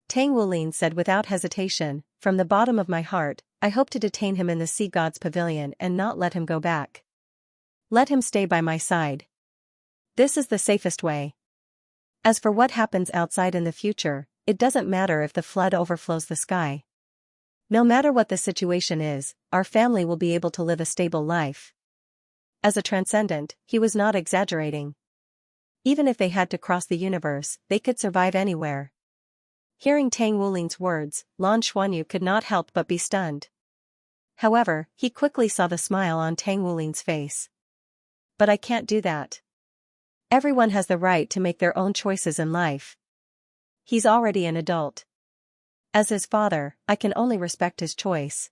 Tang Wulin said without hesitation, from the bottom of my heart, I hope to detain him in the sea gods pavilion and not let him go back. Let him stay by my side. This is the safest way. As for what happens outside in the future, it doesn't matter if the flood overflows the sky. No matter what the situation is, our family will be able to live a stable life. As a transcendent, he was not exaggerating. Even if they had to cross the universe, they could survive anywhere. Hearing Tang Wulin's words, Lan Xuanyu could not help but be stunned. However, he quickly saw the smile on Tang Wulin's face. But I can't do that. Everyone has the right to make their own choices in life. He's already an adult. As his father, I can only respect his choice.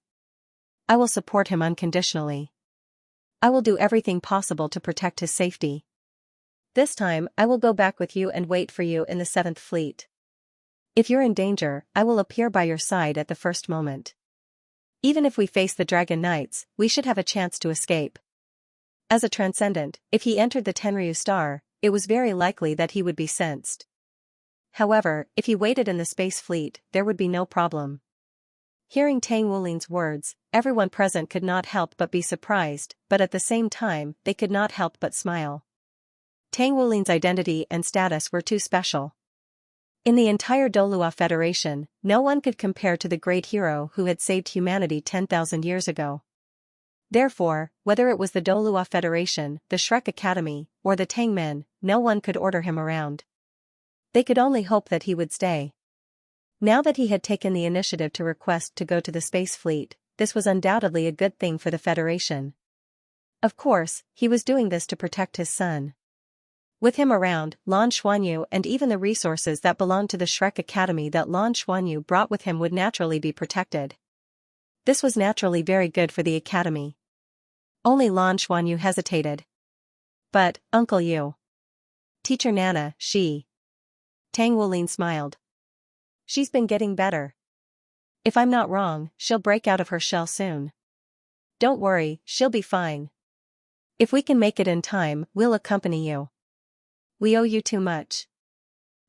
I will support him unconditionally. I will do everything possible to protect his safety. This time, I will go back with you and wait for you in the 7th Fleet. If you're in danger, I will appear by your side at the first moment. Even if we face the Dragon Knights, we should have a chance to escape. As a transcendent, if he entered the Tenryu star, it was very likely that he would be sensed. However, if he waited in the space fleet, there would be no problem. Hearing Tang Wulin's words, everyone present could not help but be surprised, but at the same time, they could not help but smile. Tang Wulin's identity and status were too special. In the entire Douluo Federation, no one could compare to the great hero who had saved humanity 10,000 years ago. Therefore, whether it was the Douluo Federation, the Shrek Academy, or the Tang men, no one could order him around. They could only hope that he would stay. Now that he had taken the initiative to request to go to the space fleet, this was undoubtedly a good thing for the Federation. Of course, he was doing this to protect his son. With him around, Lan Xuanyu and even the resources that belonged to the Shrek Academy that Lan Xuanyu brought with him would naturally be protected. This was naturally very good for the Academy. Only Lan Xuanyu hesitated. But, Uncle Yu. Teacher Nana, she. Tang Wulin smiled. She's been getting better. If I'm not wrong, she'll break out of her shell soon. Don't worry, she'll be fine. If we can make it in time, we'll accompany you. We owe you too much.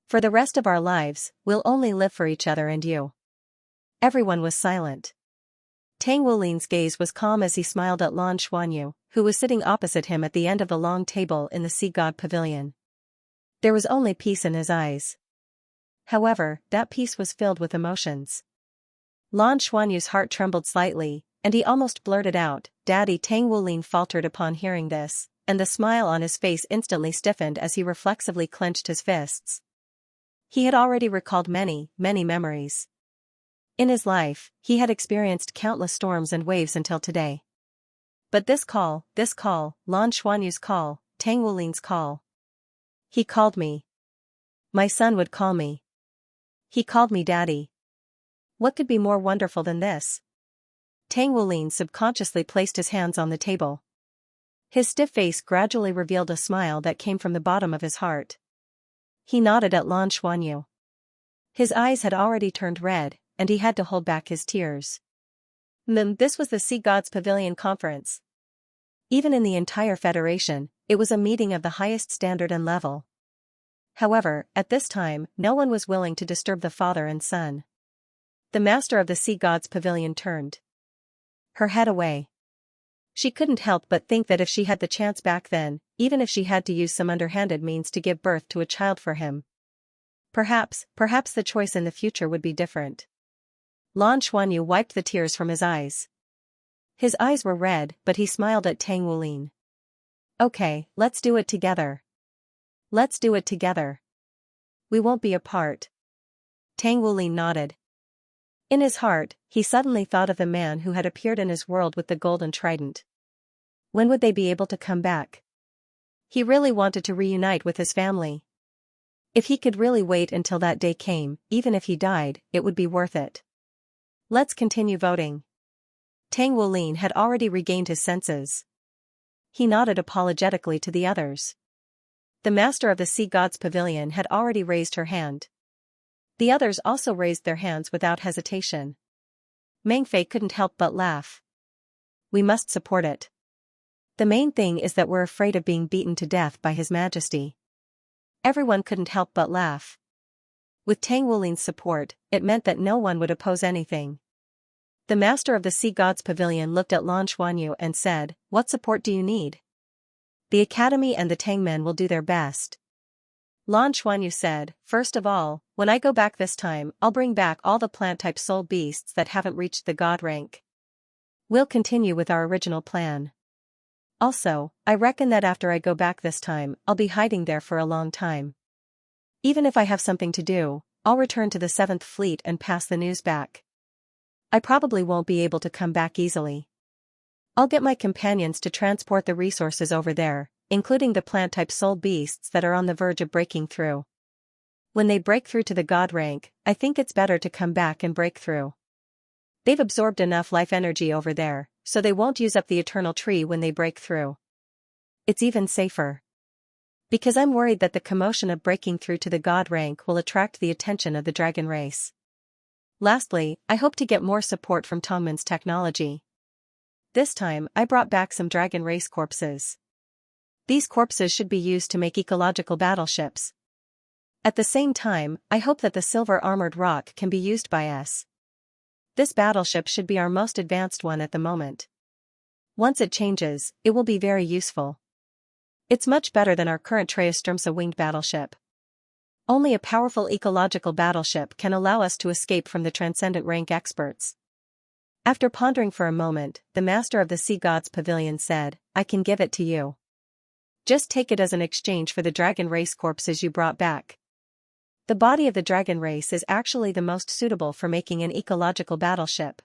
For the rest of our lives, we'll only live for each other and you. Everyone was silent. Tang Wulin's gaze was calm as he smiled at Lan Xuanyu, who was sitting opposite him at the end of the long table in the Sea God Pavilion. There was only peace in his eyes. However, that peace was filled with emotions. Lan Xuanyu's heart trembled slightly, and he almost blurted out, "Daddy." Tang Wulin faltered upon hearing this, and the smile on his face instantly stiffened as he reflexively clenched his fists. He had already recalled many, many memories. In his life, he had experienced countless storms and waves until today. But this call, Lan Xuanyu's call, Tang Wulin's call. He called me. My son would call me. He called me Daddy. What could be more wonderful than this? Tang Wulin subconsciously placed his hands on the table. His stiff face gradually revealed a smile that came from the bottom of his heart. He nodded at Lan Xuanyu. His eyes had already turned red, and he had to hold back his tears. This was the Sea Gods Pavilion Conference. Even in the entire Federation, it was a meeting of the highest standard and level. However, at this time, no one was willing to disturb the father and son. The master of the Sea Gods Pavilion turned her head away. She couldn't help but think that if she had the chance back then, even if she had to use some underhanded means to give birth to a child for him, perhaps the choice in the future would be different. Lan Xuanyu wiped the tears from his eyes. His eyes were red, but he smiled at Tang Wulin. Okay, let's do it together. Let's do it together. We won't be apart. Tang Wulin nodded. In his heart, he suddenly thought of the man who had appeared in his world with the golden trident. When would they be able to come back? He really wanted to reunite with his family. If he could really wait until that day came, even if he died, it would be worth it. Let's continue voting. Tang Wulin had already regained his senses. He nodded apologetically to the others. The master of the Sea Gods Pavilion had already raised her hand. The others also raised their hands without hesitation. Mengfei couldn't help but laugh. We must support it. The main thing is that we're afraid of being beaten to death by His Majesty. Everyone couldn't help but laugh. With Tang Wulin's support, it meant that no one would oppose anything. The master of the Sea Gods Pavilion looked at Lan Xuanyu and said, "What support do you need?" "The Academy and the Tang men will do their best." Lan Xuanyu said, "First of all, when I go back this time, I'll bring back all the plant-type soul beasts that haven't reached the god rank. We'll continue with our original plan. Also, I reckon that after I go back this time, I'll be hiding there for a long time. Even if I have something to do, I'll return to the 7th Fleet and pass the news back. I probably won't be able to come back easily. I'll get my companions to transport the resources over there, including the plant-type soul beasts that are on the verge of breaking through. When they break through to the god rank, I think it's better to come back and break through. They've absorbed enough life energy over there, so they won't use up the eternal tree when they break through. It's even safer. Because I'm worried that the commotion of breaking through to the god rank will attract the attention of the dragon race. Lastly, I hope to get more support from Tongmen's technology. This time, I brought back some dragon race corpses. These corpses should be used to make ecological battleships. At the same time, I hope that the silver armored rock can be used by us. This battleship should be our most advanced one at the moment. Once it changes, it will be very useful. It's much better than our current Traistromsa winged battleship. Only a powerful ecological battleship can allow us to escape from the transcendent rank experts. After pondering for a moment, the master of the sea gods pavilion said, I can give it to you. Just take it as an exchange for the dragon race corpses you brought back. The body of the dragon race is actually the most suitable for making an ecological battleship.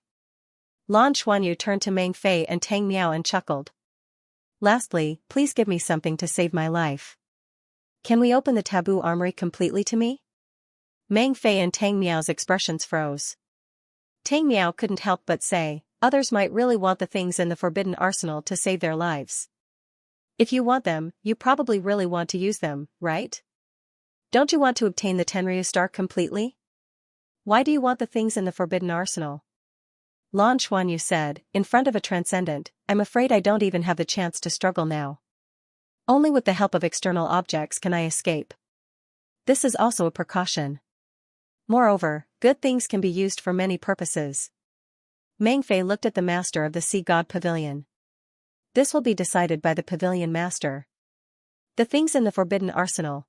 Lan Xuanyu turned to Meng Fei and Tang Miao and chuckled. Lastly, please give me something to save my life. Can we open the taboo armory completely to me? Meng Fei and Tang Miao's expressions froze. Tang Miao couldn't help but say, others might really want the things in the forbidden arsenal to save their lives. If you want them, you probably really want to use them, right? Don't you want to obtain the Tenryu star completely? Why do you want the things in the forbidden arsenal? Lan Xuanyu said, in front of a transcendent, I'm afraid I don't even have the chance to struggle now. Only with the help of external objects can I escape. This is also a precaution. Moreover, good things can be used for many purposes. Meng Fei looked at the master of the sea god pavilion. This will be decided by the pavilion master. The things in the forbidden arsenal.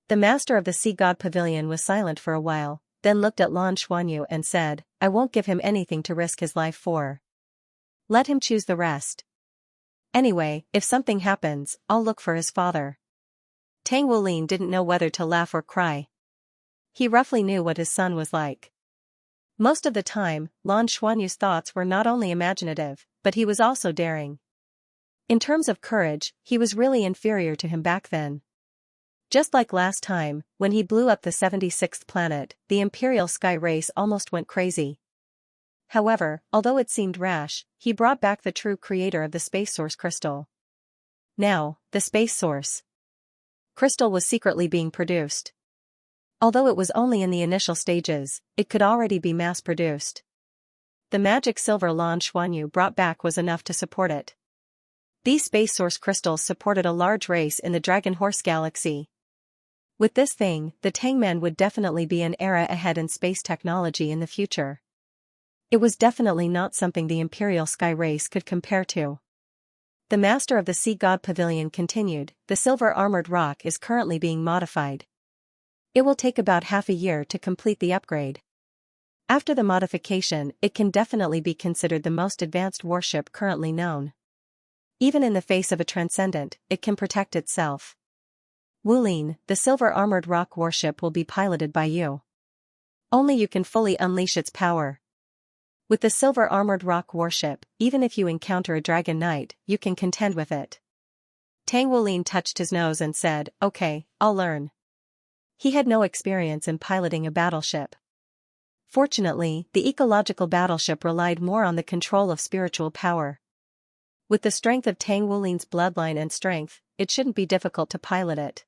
The master of the sea god pavilion was silent for a while, then looked at Lan Xuanyu and said, I won't give him anything to risk his life for. Let him choose the rest. Anyway, if something happens, I'll look for his father. Tang Wulin didn't know whether to laugh or cry. He roughly knew what his son was like. Most of the time, Lan Xuanyu's thoughts were not only imaginative, but he was also daring. In terms of courage, he was really inferior to him back then. Just like last time, when he blew up the 76th planet, the Imperial Sky Race almost went crazy. However, although it seemed rash, he brought back the true creator of the space source crystal. Now, the space source crystal was secretly being produced. Although it was only in the initial stages, it could already be mass-produced. The magic silver Lan Xuanyu brought back was enough to support it. These space source crystals supported a large race in the Dragon Horse Galaxy. With this thing, the Tangmen would definitely be an era ahead in space technology in the future. It was definitely not something the Imperial Sky Race could compare to. The master of the Sea God Pavilion continued, the silver armored rock is currently being modified. It will take about half a year to complete the upgrade. After the modification, it can definitely be considered the most advanced warship currently known. Even in the face of a transcendent, it can protect itself. Wulin, the silver armored rock warship will be piloted by you. Only you can fully unleash its power. With the silver armored rock warship, even if you encounter a dragon knight, you can contend with it. Tang Wulin touched his nose and said, okay, I'll learn. He had no experience in piloting a battleship. Fortunately, the ecological battleship relied more on the control of spiritual power. With the strength of Tang Wulin's bloodline and strength, it shouldn't be difficult to pilot it.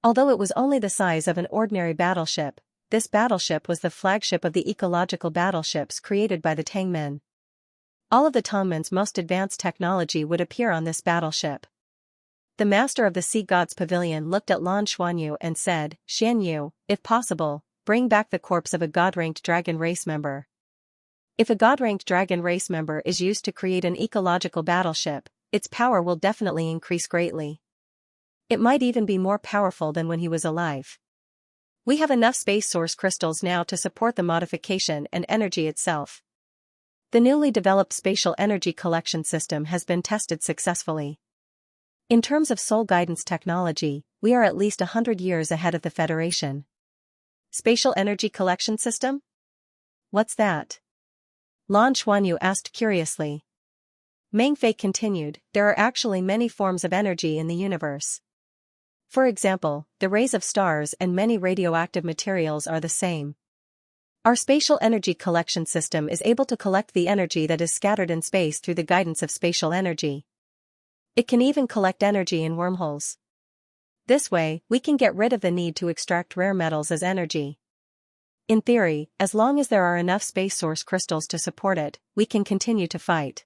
Although it was only the size of an ordinary battleship, this battleship was the flagship of the ecological battleships created by the Tangmen. All of the Tangmen's most advanced technology would appear on this battleship. The master of the Sea God's Pavilion looked at Lan Xuanyu and said, Xianyu, if possible, bring back the corpse of a God-ranked dragon race member. If a God-ranked dragon race member is used to create an ecological battleship, its power will definitely increase greatly. It might even be more powerful than when he was alive. We have enough space source crystals now to support the modification and energy itself. The newly developed spatial energy collection system has been tested successfully. In terms of soul guidance technology, we are at least 100 years ahead of the Federation. Spatial energy collection system? What's that? Lan Xuanyu asked curiously. Meng Fei continued, there are actually many forms of energy in the universe. For example, the rays of stars and many radioactive materials are the same. Our spatial energy collection system is able to collect the energy that is scattered in space through the guidance of spatial energy. It can even collect energy in wormholes. This way, we can get rid of the need to extract rare metals as energy. In theory, as long as there are enough space source crystals to support it, we can continue to fight.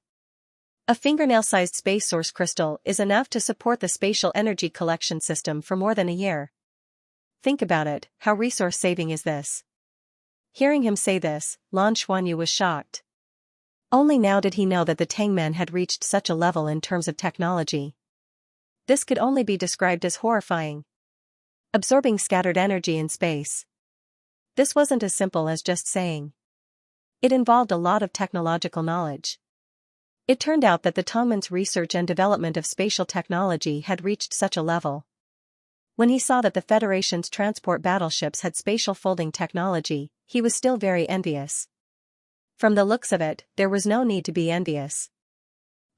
A fingernail-sized space source crystal is enough to support the spatial energy collection system for more than a year. Think about it, how resource-saving is this? Hearing him say this, Lan Xuanyu was shocked. Only now did he know that the Tangmen had reached such a level in terms of technology. This could only be described as horrifying. Absorbing scattered energy in space. This wasn't as simple as just saying. It involved a lot of technological knowledge. It turned out that the Tongman's research and development of spatial technology had reached such a level. When he saw that the Federation's transport battleships had spatial folding technology, he was still very envious. From the looks of it, there was no need to be envious.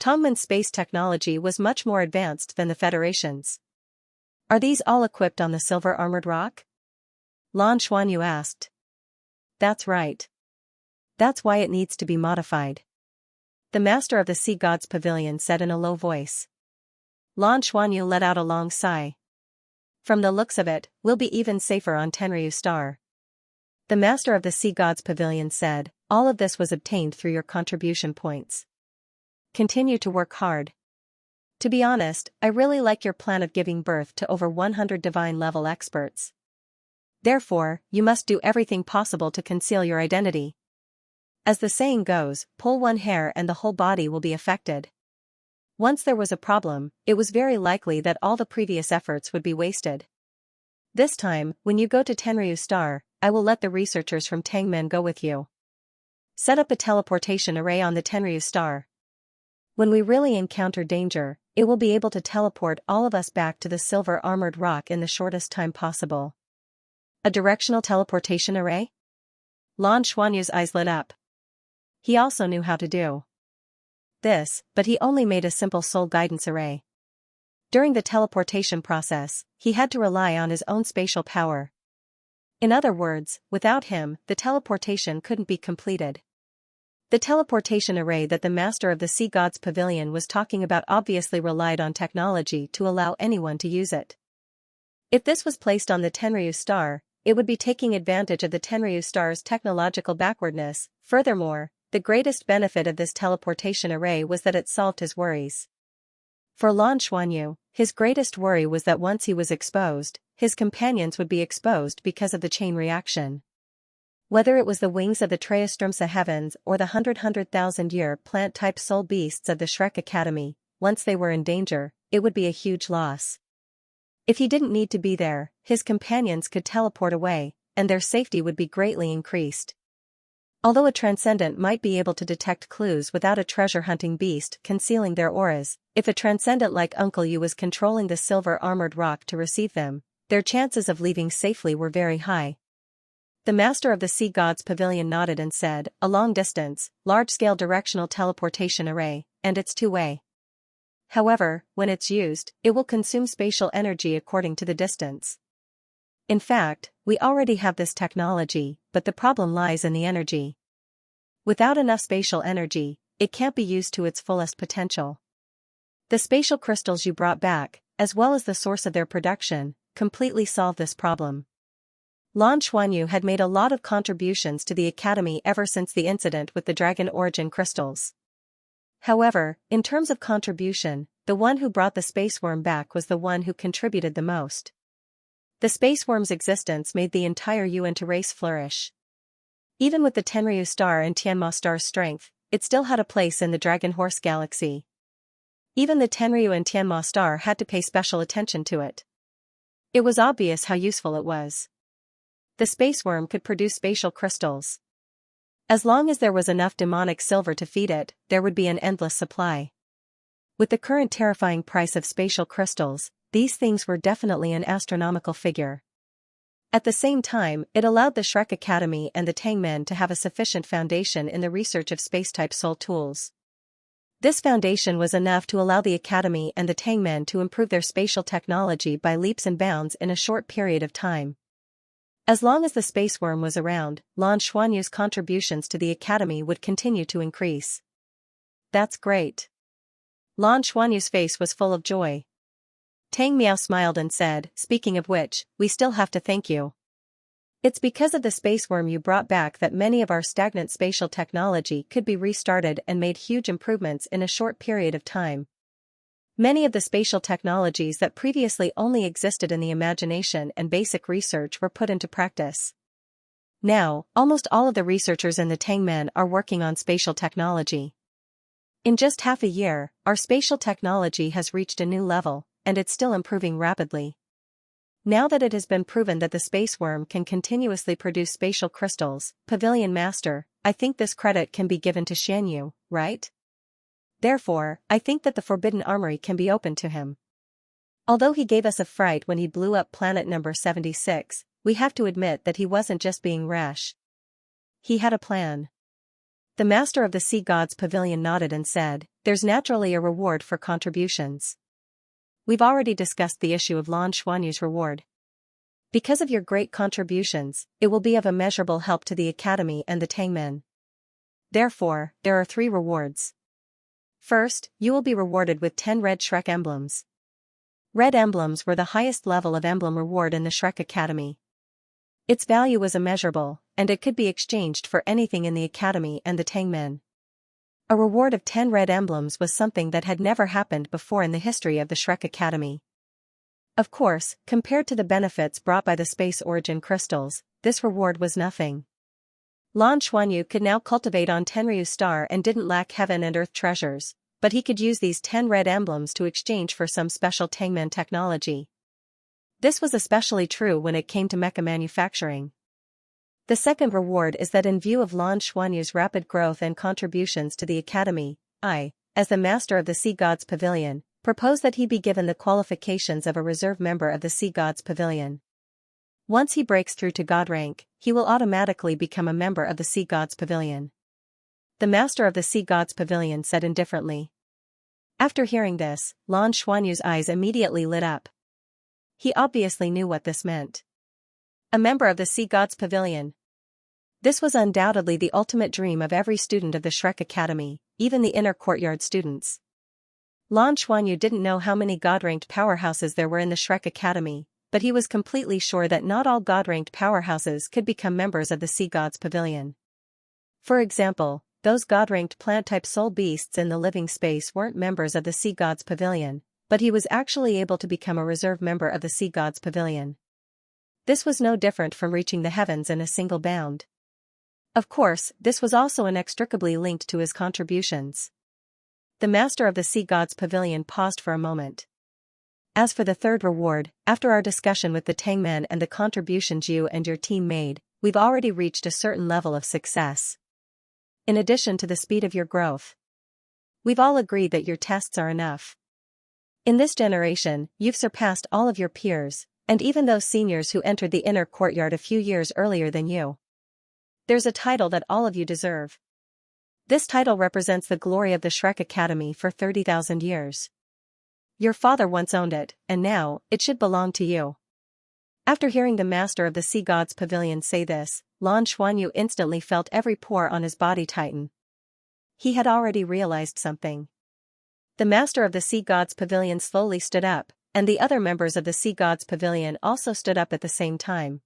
Tongman's space technology was much more advanced than the Federation's. Are these all equipped on the silver armored rock? Lan Xuanyu asked. That's right. That's why it needs to be modified. The master of the Sea God's Pavilion said in a low voice. Lan Xuanyu let out a long sigh. From the looks of it, we'll be even safer on Tenryu Star. The master of the Sea God's Pavilion said, all of this was obtained through your contribution points. Continue to work hard. To be honest, I really like your plan of giving birth to over 100 divine-level experts. Therefore, you must do everything possible to conceal your identity. As the saying goes, pull one hair and the whole body will be affected. Once there was a problem, it was very likely that all the previous efforts would be wasted. This time, when you go to Tenryu Star, I will let the researchers from Tangmen go with you. Set up a teleportation array on the Tenryu Star. When we really encounter danger, it will be able to teleport all of us back to the silver armored rock in the shortest time possible. A directional teleportation array? Lan Xuanyu's eyes lit up. He also knew how to do this, but he only made a simple soul guidance array. During the teleportation process, he had to rely on his own spatial power. In other words, without him, the teleportation couldn't be completed. The teleportation array that the master of the Sea God's Pavilion was talking about obviously relied on technology to allow anyone to use it. If this was placed on the Tenryu Star, it would be taking advantage of the Tenryu Star's technological backwardness. Furthermore, the greatest benefit of this teleportation array was that it solved his worries. For Lan Xuanyu, his greatest worry was that once he was exposed, his companions would be exposed because of the chain reaction. Whether it was the wings of the Treostromsa heavens or the 100,000-year plant-type soul beasts of the Shrek Academy, once they were in danger, it would be a huge loss. If he didn't need to be there, his companions could teleport away, and their safety would be greatly increased. Although a transcendent might be able to detect clues without a treasure-hunting beast concealing their auras, if a transcendent like Uncle Yu was controlling the silver armored rock to receive them, their chances of leaving safely were very high. The master of the Sea God's Pavilion nodded and said, a long-distance, large-scale directional teleportation array, and it's two-way. However, when it's used, it will consume spatial energy according to the distance. In fact, we already have this technology, but the problem lies in the energy. Without enough spatial energy, it can't be used to its fullest potential. The spatial crystals you brought back, as well as the source of their production, completely solve this problem. Lan Xuanyu had made a lot of contributions to the Academy ever since the incident with the Dragon Origin crystals. However, in terms of contribution, the one who brought the space worm back was the one who contributed the most. The space worm's existence made the entire Yuan race flourish. Even with the Tenryu Star and Tianma Star's strength, it still had a place in the Dragon Horse Galaxy. Even the Tenryu and Tianma Star had to pay special attention to it. It was obvious how useful it was. The space worm could produce spatial crystals. As long as there was enough demonic silver to feed it, there would be an endless supply. With the current terrifying price of spatial crystals, these things were definitely an astronomical figure. At the same time, it allowed the Shrek Academy and the Tangmen to have a sufficient foundation in the research of space-type soul tools. This foundation was enough to allow the Academy and the Tangmen to improve their spatial technology by leaps and bounds in a short period of time. As long as the space worm was around, Lan Xuanyu's contributions to the Academy would continue to increase. That's great. Lan Xuanyu's face was full of joy. Tang Miao smiled and said, speaking of which, we still have to thank you. It's because of the space worm you brought back that many of our stagnant spatial technology could be restarted and made huge improvements in a short period of time. Many of the spatial technologies that previously only existed in the imagination and basic research were put into practice. Now, almost all of the researchers in the Tangmen are working on spatial technology. In just half a year, our spatial technology has reached a new level, and it's still improving rapidly. Now that it has been proven that the space worm can continuously produce spatial crystals, Pavilion Master, I think this credit can be given to Xianxia, right? Therefore, I think that the Forbidden Armory can be opened to him. Although he gave us a fright when he blew up planet number 76, we have to admit that he wasn't just being rash. He had a plan. The Master of the Sea Gods Pavilion nodded and said, "There's naturally a reward for contributions. We've already discussed the issue of Lan Xuanyu's reward. Because of your great contributions, it will be of immeasurable help to the Academy and the Tangmen. Therefore, there are 3 rewards. First, you will be rewarded with 10 red Shrek emblems. Red emblems were the highest level of emblem reward in the Shrek Academy. Its value was immeasurable, and it could be exchanged for anything in the Academy and the Tangmen. A reward of 10 red emblems was something that had never happened before in the history of the Shrek Academy. Of course, compared to the benefits brought by the space origin crystals, this reward was nothing. Lan Xuanyu could now cultivate on Tenryu's star and didn't lack heaven and earth treasures, but he could use these 10 red emblems to exchange for some special Tangmen technology. This was especially true when it came to mecha manufacturing. The second reward is that in view of Lan Xuanyu's rapid growth and contributions to the Academy, I, as the Master of the Sea Gods Pavilion, propose that he be given the qualifications of a reserve member of the Sea Gods Pavilion. Once he breaks through to God rank, he will automatically become a member of the Sea Gods Pavilion. The Master of the Sea Gods Pavilion said indifferently. After hearing this, Lan Xuanyu's eyes immediately lit up. He obviously knew what this meant. A member of the Sea Gods Pavilion. This was undoubtedly the ultimate dream of every student of the Shrek Academy, even the inner courtyard students. Lan Xuanyu didn't know how many God-ranked powerhouses there were in the Shrek Academy, but he was completely sure that not all God-ranked powerhouses could become members of the Sea Gods Pavilion. For example, those God-ranked plant-type soul beasts in the living space weren't members of the Sea Gods Pavilion, but he was actually able to become a reserve member of the Sea Gods Pavilion. This was no different from reaching the heavens in a single bound. Of course, this was also inextricably linked to his contributions. The Master of the Sea Gods Pavilion paused for a moment. As for the third reward, after our discussion with the Tangmen and the contributions you and your team made, we've already reached a certain level of success. In addition to the speed of your growth, we've all agreed that your tests are enough. In this generation, you've surpassed all of your peers, and even those seniors who entered the inner courtyard a few years earlier than you. There's a title that all of you deserve. This title represents the glory of the Shrek Academy for 30,000 years. Your father once owned it, and now, it should belong to you. After hearing the Master of the Sea Gods Pavilion say this, Lan Xuanyu instantly felt every pore on his body tighten. He had already realized something. The Master of the Sea Gods Pavilion slowly stood up, and the other members of the Sea Gods Pavilion also stood up at the same time.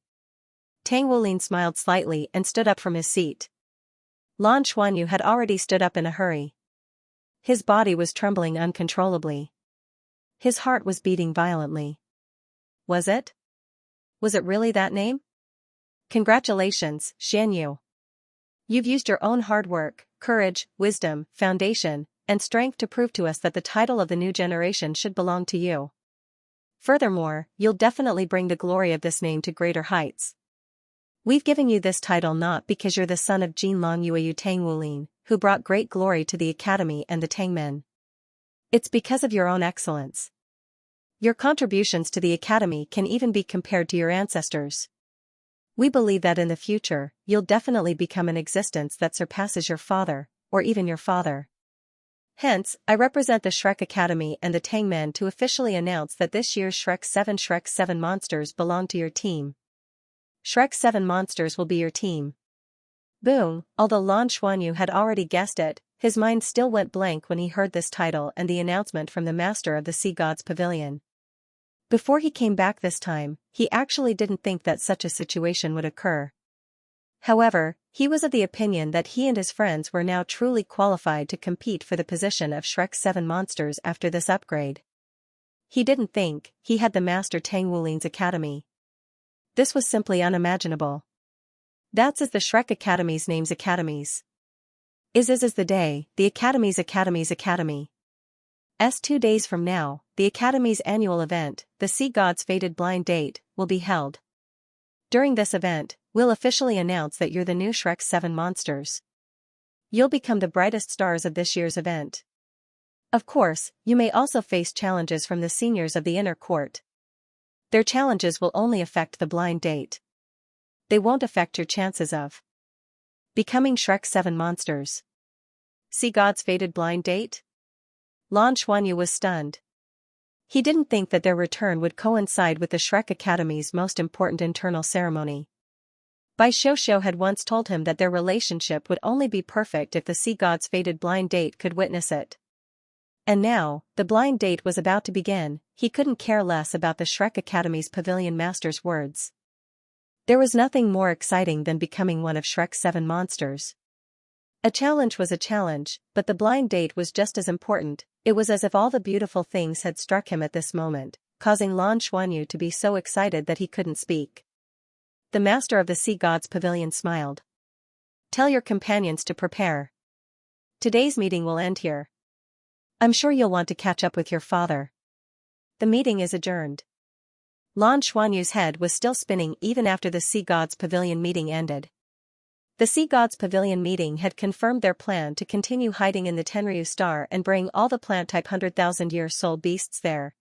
Tang Wulin smiled slightly and stood up from his seat. Lan Xuanyu had already stood up in a hurry. His body was trembling uncontrollably. His heart was beating violently. Was it? Was it really that name? Congratulations, Xianxia. You've used your own hard work, courage, wisdom, foundation, and strength to prove to us that the title of the new generation should belong to you. Furthermore, you'll definitely bring the glory of this name to greater heights. We've given you this title not because you're the son of Jinlong Yueyu Tang Wulin, who brought great glory to the Academy and the Tangmen. It's because of your own excellence. Your contributions to the Academy can even be compared to your ancestors. We believe that in the future, you'll definitely become an existence that surpasses your father, or even your father. Hence, I represent the Shrek Academy and the Tangmen to officially announce that this year's Shrek 7 monsters belong to your team. Shrek 7 monsters will be your team. Boom. Although Lan Xuanyu had already guessed it, his mind still went blank when he heard this title and the announcement from the Master of the Sea Gods Pavilion. Before he came back this time, he actually didn't think that such a situation would occur. However, he was of the opinion that he and his friends were now truly qualified to compete for the position of Shrek 7 monsters after this upgrade. He didn't think he had the Master Tang Wulin's academy. This was simply unimaginable. That's as the Shrek Academy's names academies. Is the day, the Academy's academy. 2 days from now, the Academy's annual event, the Sea God's Fated Blind Date, will be held. During this event, we'll officially announce that you're the new Shrek 7 monsters. You'll become the brightest stars of this year's event. Of course, you may also face challenges from the seniors of the inner court. Their challenges will only affect the blind date. They won't affect your chances of becoming Shrek 7 monsters. Sea God's Fated Blind Date? Lan Xuanyu was stunned. He didn't think that their return would coincide with the Shrek Academy's most important internal ceremony. Bai Xiuxiu had once told him that their relationship would only be perfect if the Sea God's Fated Blind Date could witness it. And now, the blind date was about to begin. He couldn't care less about the Shrek Academy's Pavilion Master's words. There was nothing more exciting than becoming one of Shrek's 7 monsters. A challenge was a challenge, but the blind date was just as important. It was as if all the beautiful things had struck him at this moment, causing Lan Xuanyu to be so excited that he couldn't speak. The master of the Sea God's Pavilion smiled. Tell your companions to prepare. Today's meeting will end here. I'm sure you'll want to catch up with your father. The meeting is adjourned. Lan Xuanyu's head was still spinning even after the Sea God's Pavilion meeting ended. The Sea God's Pavilion meeting had confirmed their plan to continue hiding in the Tenryu Star and bring all the plant-type 100,000-year soul beasts there.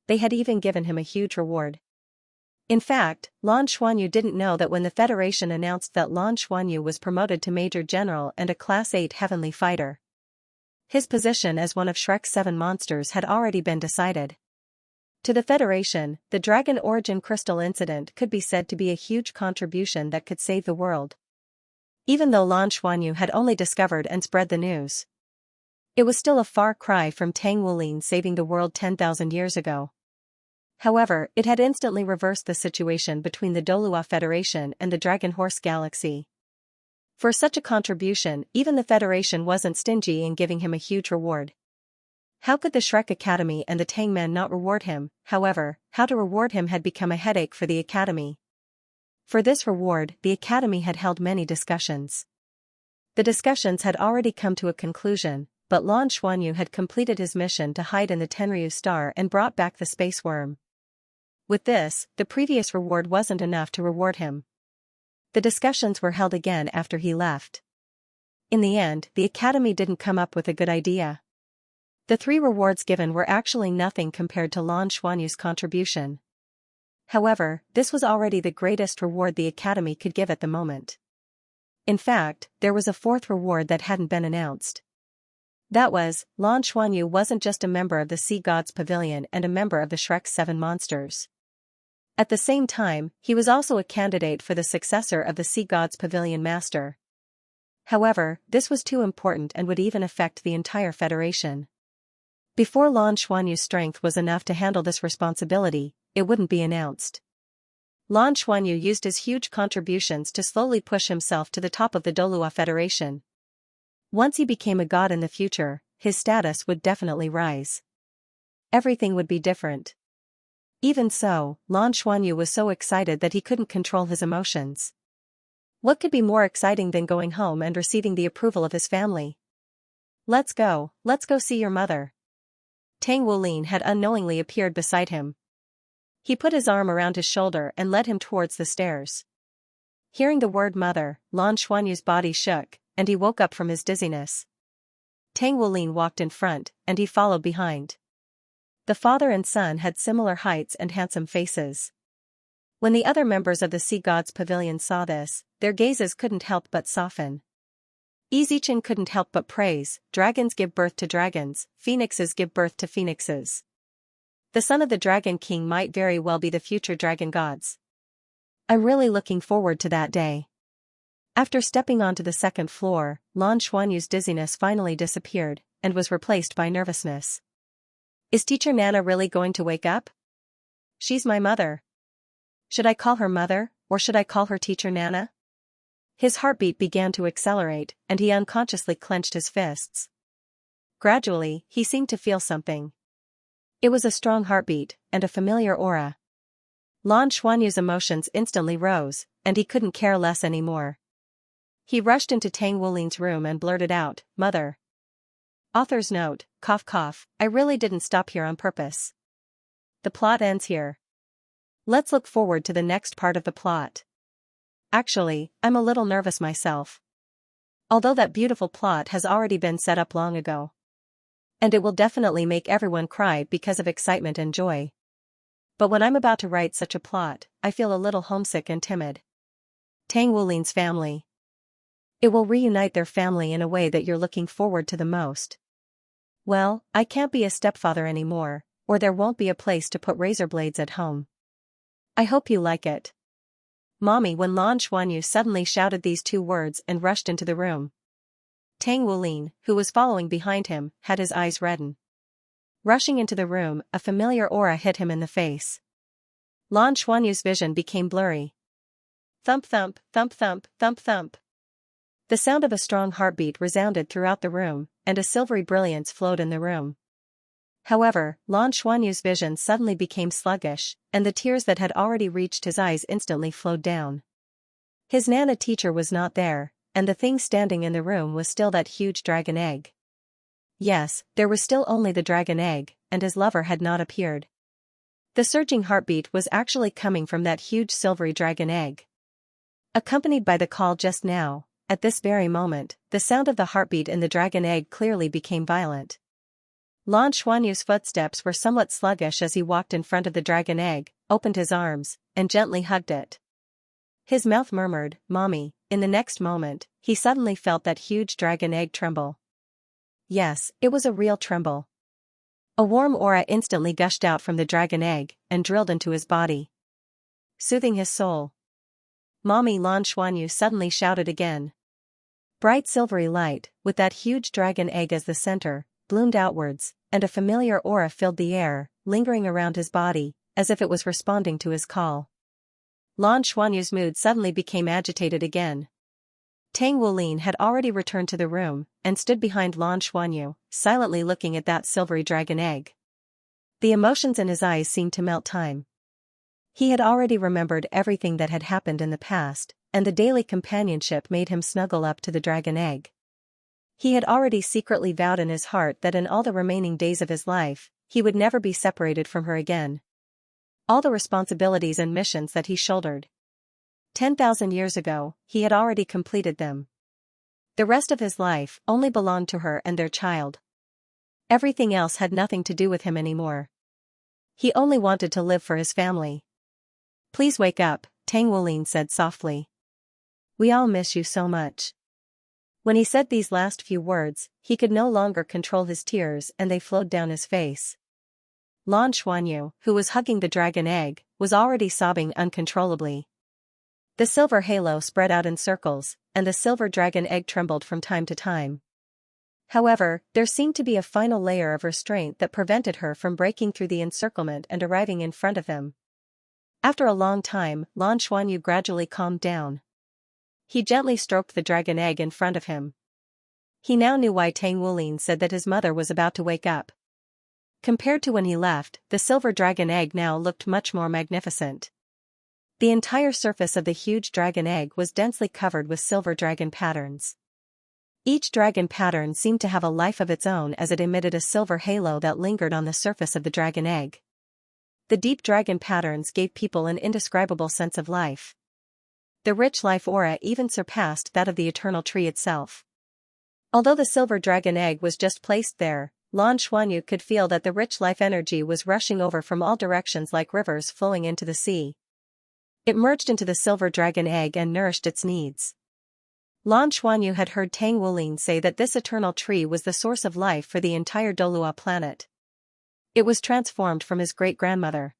They had even given him a huge reward. In fact, Lan Xuanyu didn't know that when the Federation announced that Lan Xuanyu was promoted to Major General and a Class 8 Heavenly Fighter, his position as one of Shrek's 7 monsters had already been decided. To the Federation, the Dragon Origin Crystal incident could be said to be a huge contribution that could save the world. Even though Lan Xuanyu had only discovered and spread the news, it was still a far cry from Tang Wulin saving the world 10,000 years ago. However, it had instantly reversed the situation between the Douluo Federation and the Dragon Horse Galaxy. For such a contribution, even the Federation wasn't stingy in giving him a huge reward. How could the Shrek Academy and the Tang Men not reward him? However, how to reward him had become a headache for the Academy. For this reward, the Academy had held many discussions. The discussions had already come to a conclusion, but Lan Xuanyu had completed his mission to hide in the Tenryu Star and brought back the space worm. With this, the previous reward wasn't enough to reward him. The discussions were held again after he left. In the end, the Academy didn't come up with a good idea. The 3 rewards given were actually nothing compared to Lan Xuanyu's contribution. However, this was already the greatest reward the Academy could give at the moment. In fact, there was a 4th reward that hadn't been announced. That was, Lan Xuanyu wasn't just a member of the Sea God's Pavilion and a member of the Shrek 7 monsters. At the same time, he was also a candidate for the successor of the Sea God's Pavilion Master. However, this was too important and would even affect the entire Federation. Before Lan Xuanyu's strength was enough to handle this responsibility, it wouldn't be announced. Lan Xuanyu used his huge contributions to slowly push himself to the top of the Douluo Federation. Once he became a god in the future, his status would definitely rise. Everything would be different. Even so, Lan Xuanyu was so excited that he couldn't control his emotions. What could be more exciting than going home and receiving the approval of his family? Let's go see your mother. Tang Wulin had unknowingly appeared beside him. He put his arm around his shoulder and led him towards the stairs. Hearing the word mother, Lan Xuanyu's body shook, and he woke up from his dizziness. Tang Wulin walked in front, and he followed behind. The father and son had similar heights and handsome faces. When the other members of the Sea God's Pavilion saw this, their gazes couldn't help but soften. Izichin couldn't help but praise, dragons give birth to dragons, phoenixes give birth to phoenixes. The son of the Dragon King might very well be the future dragon gods. I'm really looking forward to that day. After stepping onto the 2nd floor, Lan Xuanyu's dizziness finally disappeared, and was replaced by nervousness. Is Teacher Nana really going to wake up? She's my mother. Should I call her mother, or should I call her Teacher Nana? His heartbeat began to accelerate, and he unconsciously clenched his fists. Gradually, he seemed to feel something. It was a strong heartbeat, and a familiar aura. Lan Xuanyu's emotions instantly rose, and he couldn't care less anymore. He rushed into Tang Wulin's room and blurted out, "Mother." Author's note, cough cough, I really didn't stop here on purpose. The plot ends here. Let's look forward to the next part of the plot. Actually, I'm a little nervous myself. Although that beautiful plot has already been set up long ago. And it will definitely make everyone cry because of excitement and joy. But when I'm about to write such a plot, I feel a little homesick and timid. Tang Wulin's family. It will reunite their family in a way that you're looking forward to the most. Well, I can't be a stepfather anymore, or there won't be a place to put razor blades at home. I hope you like it. Mommy, when Lan Xuanyu suddenly shouted these two words and rushed into the room. Tang Wulin, who was following behind him, had his eyes redden. Rushing into the room, a familiar aura hit him in the face. Lan Xuanyu's vision became blurry. Thump thump, thump thump, thump thump. The sound of a strong heartbeat resounded throughout the room, and a silvery brilliance flowed in the room. However, Lan Xuanyu's vision suddenly became sluggish, and the tears that had already reached his eyes instantly flowed down. His Nana teacher was not there, and the thing standing in the room was still that huge dragon egg. Yes, there was still only the dragon egg, and his lover had not appeared. The surging heartbeat was actually coming from that huge silvery dragon egg. Accompanied by the call just now, at this very moment, the sound of the heartbeat in the dragon egg clearly became violent. Lan Xuanyu's footsteps were somewhat sluggish as he walked in front of the dragon egg, opened his arms, and gently hugged it. His mouth murmured, "Mommy." In the next moment, he suddenly felt that huge dragon egg tremble. Yes, it was a real tremble. A warm aura instantly gushed out from the dragon egg and drilled into his body, soothing his soul. "Mommy," Lan Xuanyu suddenly shouted again. Bright silvery light, with that huge dragon egg as the center, bloomed outwards, and a familiar aura filled the air, lingering around his body, as if it was responding to his call. Lan Xuanyu's mood suddenly became agitated again. Tang Wulin had already returned to the room, and stood behind Lan Xuanyu, silently looking at that silvery dragon egg. The emotions in his eyes seemed to melt time. He had already remembered everything that had happened in the past, and the daily companionship made him snuggle up to the dragon egg. He had already secretly vowed in his heart that in all the remaining days of his life, he would never be separated from her again. All the responsibilities and missions that he shouldered 10,000 years ago, he had already completed them. The rest of his life only belonged to her and their child. Everything else had nothing to do with him anymore. He only wanted to live for his family. "Please wake up," Tang Wulin said softly. "We all miss you so much." When he said these last few words, he could no longer control his tears and they flowed down his face. Lan Xuanyu, who was hugging the dragon egg, was already sobbing uncontrollably. The silver halo spread out in circles, and the silver dragon egg trembled from time to time. However, there seemed to be a final layer of restraint that prevented her from breaking through the encirclement and arriving in front of him. After a long time, Lan Xuanyu gradually calmed down. He gently stroked the dragon egg in front of him. He now knew why Tang Wulin said that his mother was about to wake up. Compared to when he left, the silver dragon egg now looked much more magnificent. The entire surface of the huge dragon egg was densely covered with silver dragon patterns. Each dragon pattern seemed to have a life of its own as it emitted a silver halo that lingered on the surface of the dragon egg. The deep dragon patterns gave people an indescribable sense of life. The rich life aura even surpassed that of the eternal tree itself. Although the silver dragon egg was just placed there, Lan Xuanyu could feel that the rich life energy was rushing over from all directions like rivers flowing into the sea. It merged into the silver dragon egg and nourished its needs. Lan Xuanyu had heard Tang Wulin say that this eternal tree was the source of life for the entire Douluo planet. It was transformed from his great-grandmother.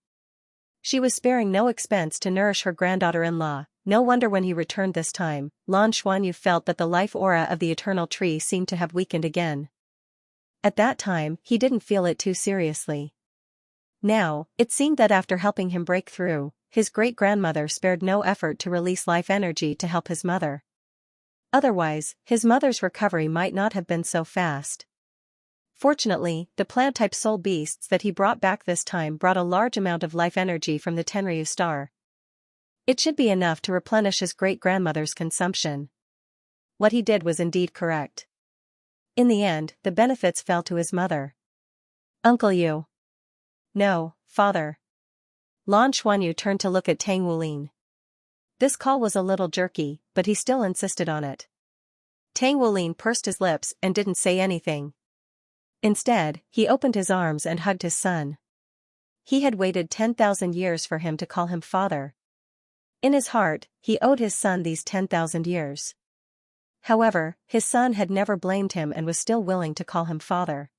She was sparing no expense to nourish her granddaughter-in-law. No wonder when he returned this time, Lan Xuanyu felt that the life aura of the eternal tree seemed to have weakened again. At that time, he didn't feel it too seriously. Now, it seemed that after helping him break through, his great-grandmother spared no effort to release life energy to help his mother. Otherwise, his mother's recovery might not have been so fast. Fortunately, the plant-type soul beasts that he brought back this time brought a large amount of life energy from the Tenryu star. It should be enough to replenish his great-grandmother's consumption. What he did was indeed correct. In the end, the benefits fell to his mother. Uncle Yu. No, father. Lan Xuanyu turned to look at Tang Wulin. This call was a little jerky, but he still insisted on it. Tang Wulin pursed his lips and didn't say anything. Instead, he opened his arms and hugged his son. He had waited 10,000 years for him to call him father. In his heart, he owed his son these 10,000 years. However, his son had never blamed him and was still willing to call him father.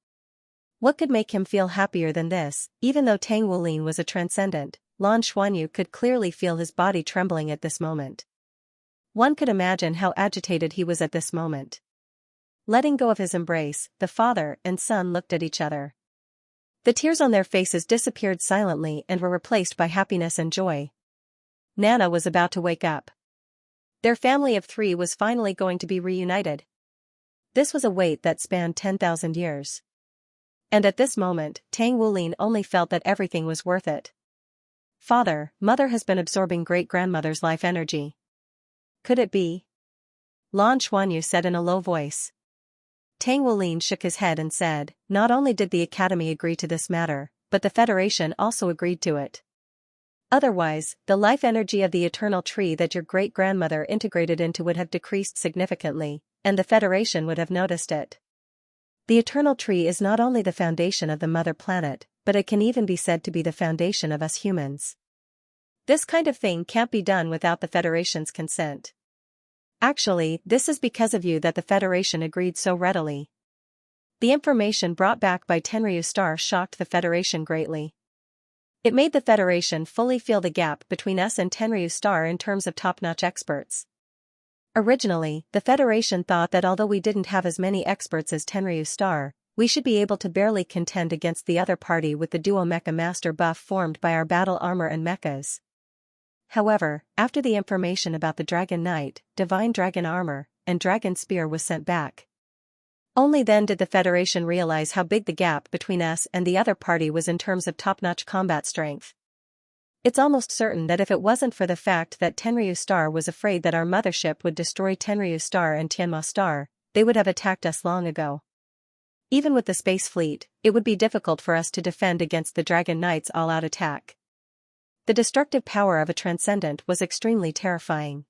What could make him feel happier than this? Even though Tang Wulin was a transcendent, Lan Xuanyu could clearly feel his body trembling at this moment. One could imagine how agitated he was at this moment. Letting go of his embrace, the father and son looked at each other. The tears on their faces disappeared silently and were replaced by happiness and joy. Nana was about to wake up. Their family of 3 was finally going to be reunited. This was a wait that spanned 10,000 years. And at this moment, Tang Wulin only felt that everything was worth it. Father, mother has been absorbing great-grandmother's life energy. Could it be? Lan Xuanyu said in a low voice. Tang Wulin shook his head and said, not only did the Academy agree to this matter, but the Federation also agreed to it. Otherwise, the life energy of the eternal tree that your great-grandmother integrated into would have decreased significantly, and the Federation would have noticed it. The eternal tree is not only the foundation of the mother planet, but it can even be said to be the foundation of us humans. This kind of thing can't be done without the Federation's consent. Actually, this is because of you that the Federation agreed so readily. The information brought back by Tenryu Star shocked the Federation greatly. It made the Federation fully feel the gap between us and Tenryu Star in terms of top-notch experts. Originally, the Federation thought that although we didn't have as many experts as Tenryu Star, we should be able to barely contend against the other party with the duo mecha master buff formed by our battle armor and mechas. However, after the information about the Dragon Knight, Divine Dragon Armor, and Dragon Spear was sent back. Only then did the Federation realize how big the gap between us and the other party was in terms of top-notch combat strength. It's almost certain that if it wasn't for the fact that Tenryu Star was afraid that our mothership would destroy Tenryu Star and Tianma Star, they would have attacked us long ago. Even with the space fleet, it would be difficult for us to defend against the Dragon Knight's all-out attack. The destructive power of a transcendent was extremely terrifying.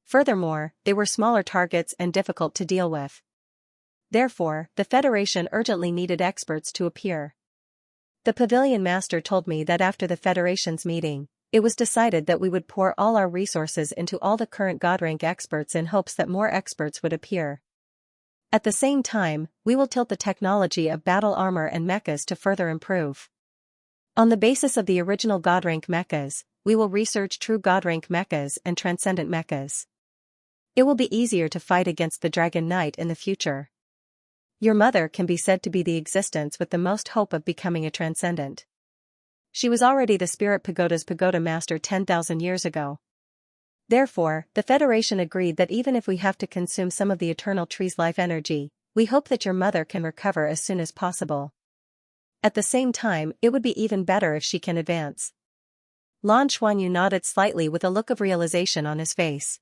Furthermore, they were smaller targets and difficult to deal with. Therefore, the Federation urgently needed experts to appear. The Pavilion Master told me that after the Federation's meeting, it was decided that we would pour all our resources into all the current God-rank experts in hopes that more experts would appear. At the same time, we will tilt the technology of battle armor and mechas to further improve. On the basis of the original God-rank mechas, we will research true God-rank mechas and transcendent mechas. It will be easier to fight against the Dragon Knight in the future. Your mother can be said to be the existence with the most hope of becoming a transcendent. She was already the Spirit Pagoda's Pagoda Master 10,000 years ago. Therefore, the Federation agreed that even if we have to consume some of the Eternal Tree's life energy, we hope that your mother can recover as soon as possible. At the same time, it would be even better if she can advance. Lan Xuanyu nodded slightly with a look of realization on his face.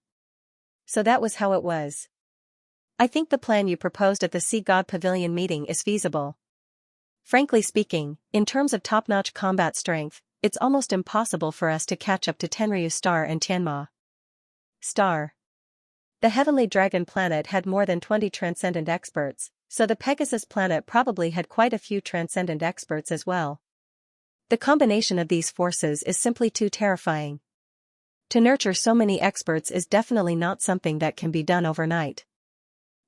So that was how it was. I think the plan you proposed at the Sea God Pavilion meeting is feasible. Frankly speaking, in terms of top-notch combat strength, it's almost impossible for us to catch up to Tenryu Star and Tianma Star. The Heavenly Dragon planet had more than 20 transcendent experts, so the Pegasus planet probably had quite a few transcendent experts as well. The combination of these forces is simply too terrifying. To nurture so many experts is definitely not something that can be done overnight.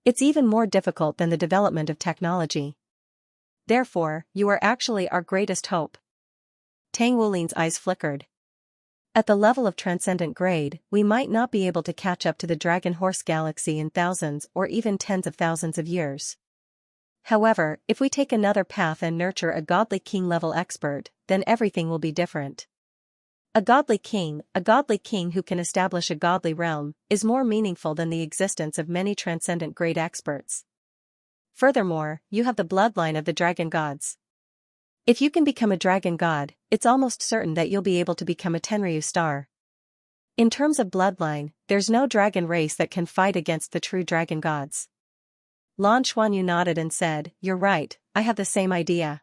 It's even more difficult than the development of technology. Therefore, you are actually our greatest hope. Tang Wulin's eyes flickered. At the level of transcendent grade, we might not be able to catch up to the Dragon Horse Galaxy in thousands or even tens of thousands of years. However, if we take another path and nurture a godly king-level expert, then everything will be different. A godly king who can establish a godly realm, is more meaningful than the existence of many transcendent grade experts. Furthermore, you have the bloodline of the dragon gods. If you can become a dragon god, it's almost certain that you'll be able to become a Tenryu Star. In terms of bloodline, there's no dragon race that can fight against the true dragon gods. Lan Xuanyu nodded and said, "You're right, I have the same idea.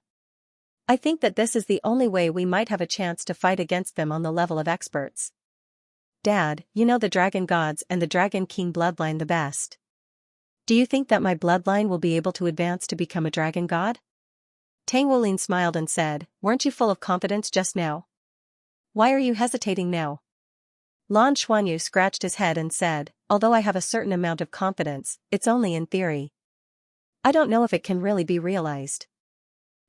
I think that this is the only way we might have a chance to fight against them on the level of experts. Dad, you know the Dragon Gods and the Dragon King bloodline the best. Do you think that my bloodline will be able to advance to become a Dragon God?" Tang Wolin smiled and said, "Weren't you full of confidence just now? Why are you hesitating now?" Lan Xuanyu scratched his head and said, "Although I have a certain amount of confidence, it's only in theory. I don't know if it can really be realized.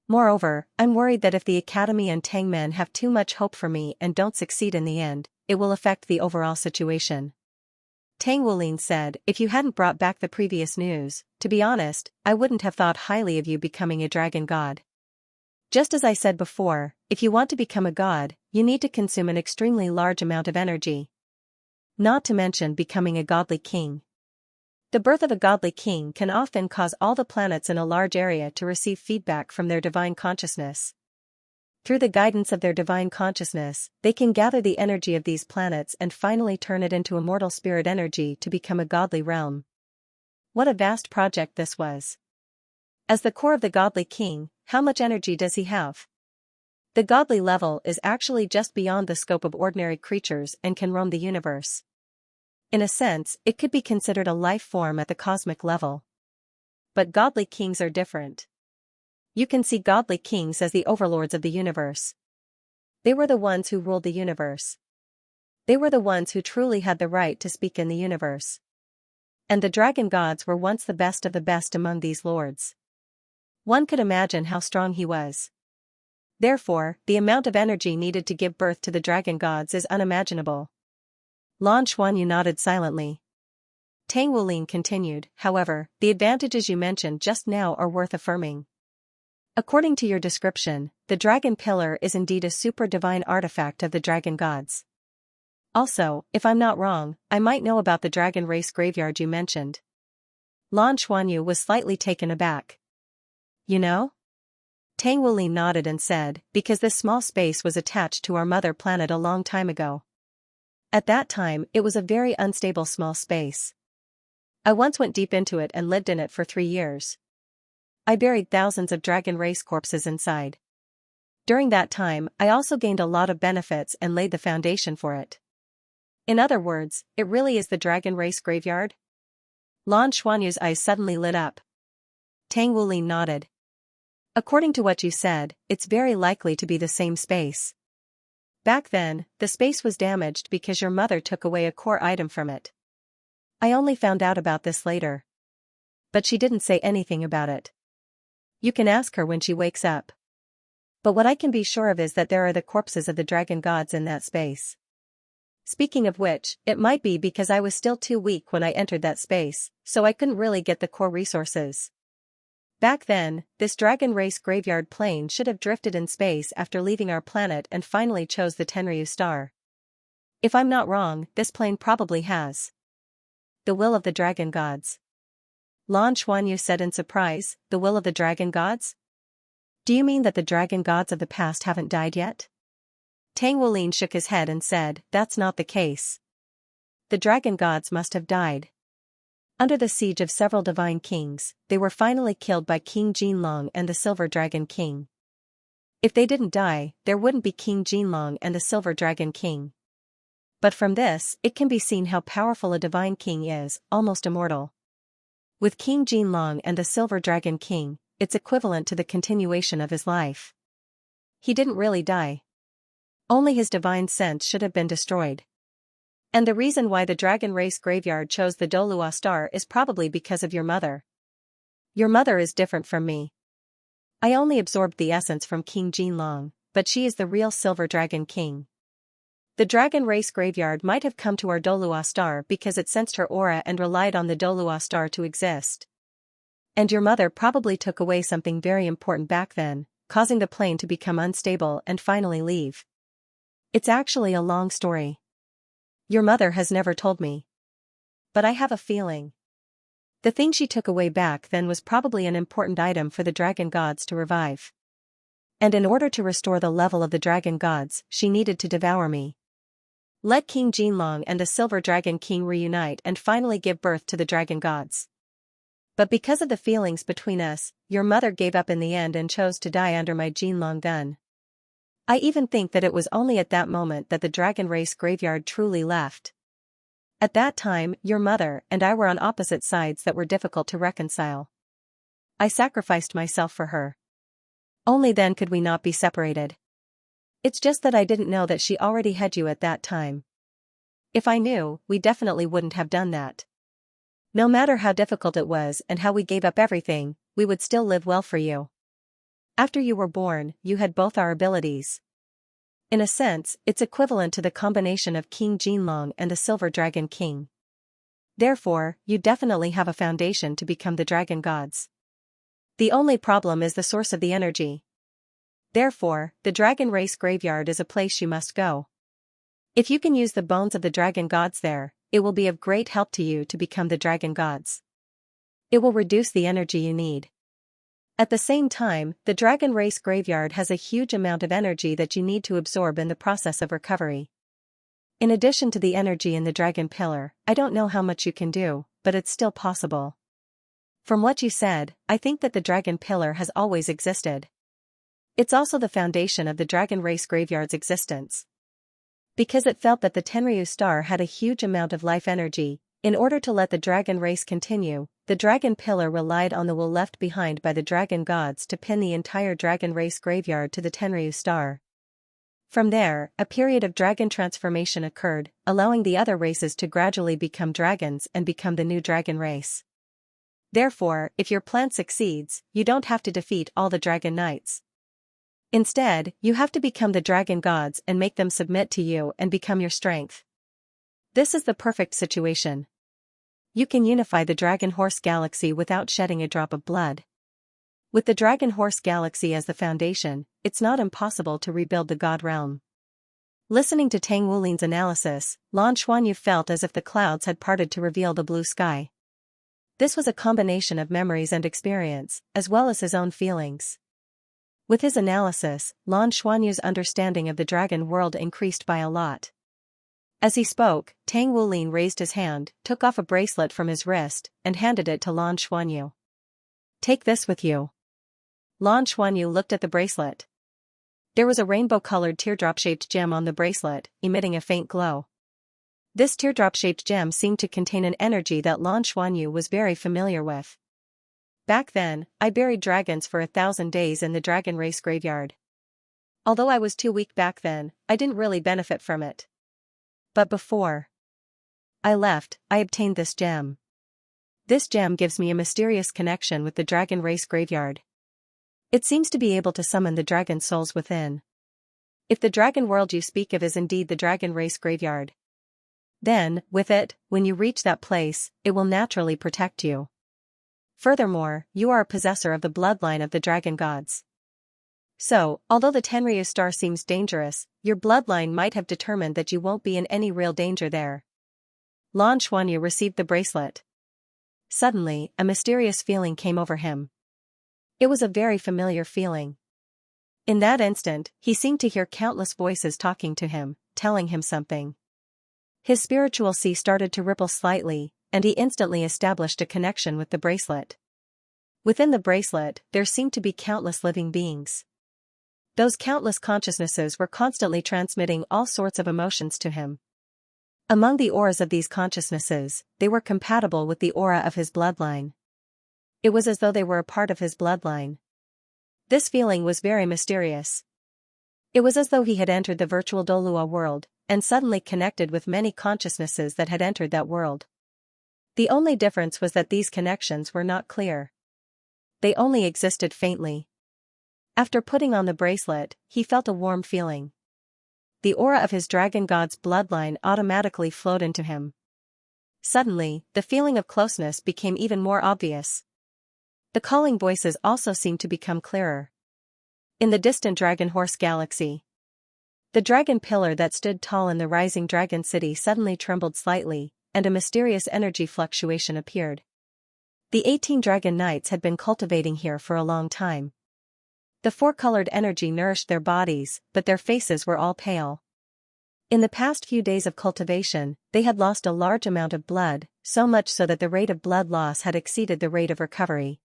Moreover, I'm worried that if the Academy and Tang men have too much hope for me and don't succeed in the end, it will affect the overall situation." Tang Wolin said, "If you hadn't brought back the previous news, to be honest, I wouldn't have thought highly of you becoming a Dragon God. Just as I said before, if you want to become a god, you need to consume an extremely large amount of energy. Not to mention becoming a godly king. The birth of a godly king can often cause all the planets in a large area to receive feedback from their divine consciousness. Through the guidance of their divine consciousness, they can gather the energy of these planets and finally turn it into immortal spirit energy to become a godly realm." What a vast project this was. As the core of the godly king, how much energy does he have? The godly level is actually just beyond the scope of ordinary creatures and can roam the universe. In a sense, it could be considered a life form at the cosmic level. But godly kings are different. You can see godly kings as the overlords of the universe. They were the ones who ruled the universe. They were the ones who truly had the right to speak in the universe. And the Dragon Gods were once the best of the best among these lords. One could imagine how strong he was. Therefore, the amount of energy needed to give birth to the Dragon Gods is unimaginable. Lan Xuanyu nodded silently. Tang Wolin continued, "However, the advantages you mentioned just now are worth affirming. According to your description, the Dragon Pillar is indeed a super divine artifact of the Dragon Gods. Also, if I'm not wrong, I might know about the Dragon Race graveyard you mentioned." Lan Xuanyu was slightly taken aback. "You know?" Tang Wolin nodded and said, "Because this small space was attached to our mother planet a long time ago. At that time, it was a very unstable small space. I once went deep into it and lived in it for 3 years. I buried thousands of Dragon Race corpses inside. During that time, I also gained a lot of benefits and laid the foundation for it." In other words, it really is the Dragon Race graveyard? Lan Xuanyu's eyes suddenly lit up. Tang Wolin nodded. "According to what you said, it's very likely to be the same space. Back then, the space was damaged because your mother took away a core item from it. I only found out about this later. But she didn't say anything about it. You can ask her when she wakes up. But what I can be sure of is that there are the corpses of the Dragon Gods in that space. Speaking of which, it might be because I was still too weak when I entered that space, so I couldn't really get the core resources. Back then, this Dragon Race graveyard plane should have drifted in space after leaving our planet and finally chose the Tenryu star. If I'm not wrong, this plane probably has the will of the Dragon Gods." Lan Xuanyu said in surprise, "The will of the Dragon Gods? Do you mean that the Dragon Gods of the past haven't died yet?" Tang Wolin shook his head and said, "That's not the case. The Dragon Gods must have died. Under the siege of several divine kings, they were finally killed by King Jinlong and the Silver Dragon King. If they didn't die, there wouldn't be King Jinlong and the Silver Dragon King. But from this, it can be seen how powerful a divine king is, almost immortal. With King Jinlong and the Silver Dragon King, it's equivalent to the continuation of his life. He didn't really die. Only his divine sense should have been destroyed. And the reason why the Dragon Race graveyard chose the Douluo star is probably because of your mother. Your mother is different from me. I only absorbed the essence from King Jinlong, but she is the real Silver Dragon King. The Dragon Race graveyard might have come to our Douluo star because it sensed her aura and relied on the Douluo star to exist. And your mother probably took away something very important back then, causing the plane to become unstable and finally leave. It's actually a long story. Your mother has never told me. But I have a feeling. The thing she took away back then was probably an important item for the Dragon Gods to revive. And in order to restore the level of the Dragon Gods, she needed to devour me. Let King Jinlong and the Silver Dragon King reunite and finally give birth to the Dragon Gods. But because of the feelings between us, your mother gave up in the end and chose to die under my Jinlong gun. I even think that it was only at that moment that the dragon race graveyard truly left. At that time, your mother and I were on opposite sides that were difficult to reconcile. I sacrificed myself for her. Only then could we not be separated. It's just that I didn't know that she already had you at that time. If I knew, we definitely wouldn't have done that. No matter how difficult it was and how we gave up everything, we would still live well for you. After you were born, you had both our abilities. In a sense, it's equivalent to the combination of King Jinlong and the Silver Dragon King. Therefore, you definitely have a foundation to become the dragon gods. The only problem is the source of the energy. Therefore, the dragon race graveyard is a place you must go. If you can use the bones of the dragon gods there, it will be of great help to you to become the dragon gods. It will reduce the energy you need. At the same time, the dragon race graveyard has a huge amount of energy that you need to absorb in the process of recovery. In addition to the energy in the dragon pillar, I don't know how much you can do, but it's still possible. From what you said, I think that the dragon pillar has always existed. It's also the foundation of the dragon race graveyard's existence. Because it felt that the Tenryu star had a huge amount of life energy, in order to let the dragon race continue, the dragon pillar relied on the will left behind by the dragon gods to pin the entire dragon race graveyard to the Tenryu star. From there, a period of dragon transformation occurred, allowing the other races to gradually become dragons and become the new dragon race. Therefore, if your plan succeeds, you don't have to defeat all the dragon knights. Instead, you have to become the dragon gods and make them submit to you and become your strength. This is the perfect situation. You can unify the Dragon Horse Galaxy without shedding a drop of blood. With the Dragon Horse Galaxy as the foundation, it's not impossible to rebuild the God Realm. Listening to Tang Wulin's analysis, Lan Xuanyu felt as if the clouds had parted to reveal the blue sky. This was a combination of memories and experience, as well as his own feelings. With his analysis, Lan Xuanyu's understanding of the dragon world increased by a lot. As he spoke, Tang Wulin raised his hand, took off a bracelet from his wrist, and handed it to Lan Xuanyu. Take this with you. Lan Xuanyu looked at the bracelet. There was a rainbow-colored teardrop-shaped gem on the bracelet, emitting a faint glow. This teardrop-shaped gem seemed to contain an energy that Lan Xuanyu was very familiar with. Back then, I buried dragons for 1,000 days in the dragon race graveyard. Although I was too weak back then, I didn't really benefit from it. But before I left, I obtained this gem. This gem gives me a mysterious connection with the dragon race graveyard. It seems to be able to summon the dragon souls within. If the dragon world you speak of is indeed the dragon race graveyard, then, with it, when you reach that place, it will naturally protect you. Furthermore, you are a possessor of the bloodline of the dragon gods. So, although the Tenryu star seems dangerous, your bloodline might have determined that you won't be in any real danger there. Lan Xuanyu received the bracelet. Suddenly, a mysterious feeling came over him. It was a very familiar feeling. In that instant, he seemed to hear countless voices talking to him, telling him something. His spiritual sea started to ripple slightly, and he instantly established a connection with the bracelet. Within the bracelet, there seemed to be countless living beings. Those countless consciousnesses were constantly transmitting all sorts of emotions to him. Among the auras of these consciousnesses, they were compatible with the aura of his bloodline. It was as though they were a part of his bloodline. This feeling was very mysterious. It was as though he had entered the virtual Douluo world, and suddenly connected with many consciousnesses that had entered that world. The only difference was that these connections were not clear. They only existed faintly. After putting on the bracelet, he felt a warm feeling. The aura of his dragon god's bloodline automatically flowed into him. Suddenly, the feeling of closeness became even more obvious. The calling voices also seemed to become clearer. In the distant Dragon Horse Galaxy, the dragon pillar that stood tall in the rising dragon city suddenly trembled slightly, and a mysterious energy fluctuation appeared. The 18 dragon knights had been cultivating here for a long time. The four-colored energy nourished their bodies, but their faces were all pale. In the past few days of cultivation, they had lost a large amount of blood, so much so that the rate of blood loss had exceeded the rate of recovery.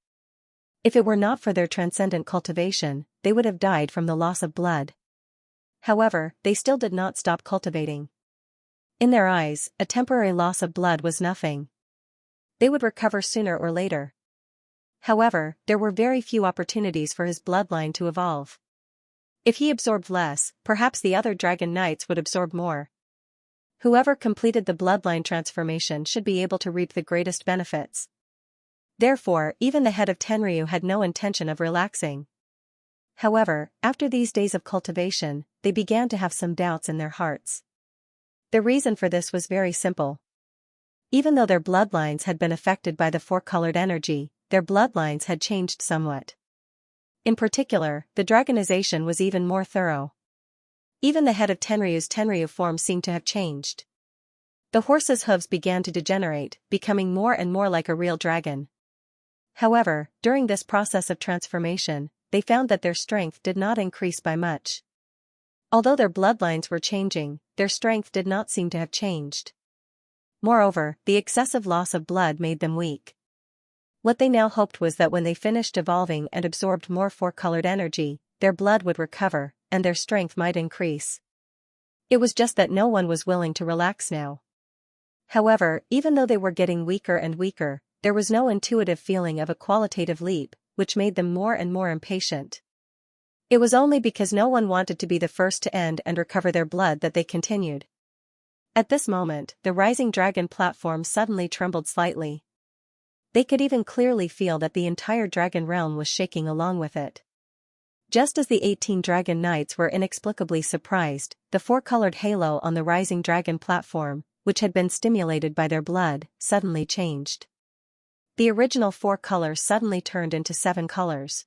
If it were not for their transcendent cultivation, they would have died from the loss of blood. However, they still did not stop cultivating. In their eyes, a temporary loss of blood was nothing. They would recover sooner or later. However, there were very few opportunities for his bloodline to evolve. If he absorbed less, perhaps the other dragon knights would absorb more. Whoever completed the bloodline transformation should be able to reap the greatest benefits. Therefore, even the head of Tenryu had no intention of relaxing. However, after these days of cultivation, they began to have some doubts in their hearts. The reason for this was very simple. Even though their bloodlines had been affected by the four-colored energy, their bloodlines had changed somewhat. In particular, the dragonization was even more thorough. Even the head of Tenryu's Tenryu form seemed to have changed. The horse's hooves began to degenerate, becoming more and more like a real dragon. However, during this process of transformation, they found that their strength did not increase by much. Although their bloodlines were changing, their strength did not seem to have changed. Moreover, the excessive loss of blood made them weak. What they now hoped was that when they finished evolving and absorbed more four-colored energy, their blood would recover, and their strength might increase. It was just that no one was willing to relax now. However, even though they were getting weaker and weaker, there was no intuitive feeling of a qualitative leap, which made them more and more impatient. It was only because no one wanted to be the first to end and recover their blood that they continued. At this moment, the rising dragon platform suddenly trembled slightly. They could even clearly feel that the entire dragon realm was shaking along with it. Just as the 18 dragon knights were inexplicably surprised, the four-colored halo on the rising dragon platform, which had been stimulated by their blood, suddenly changed. The original 4 colors suddenly turned into 7 colors.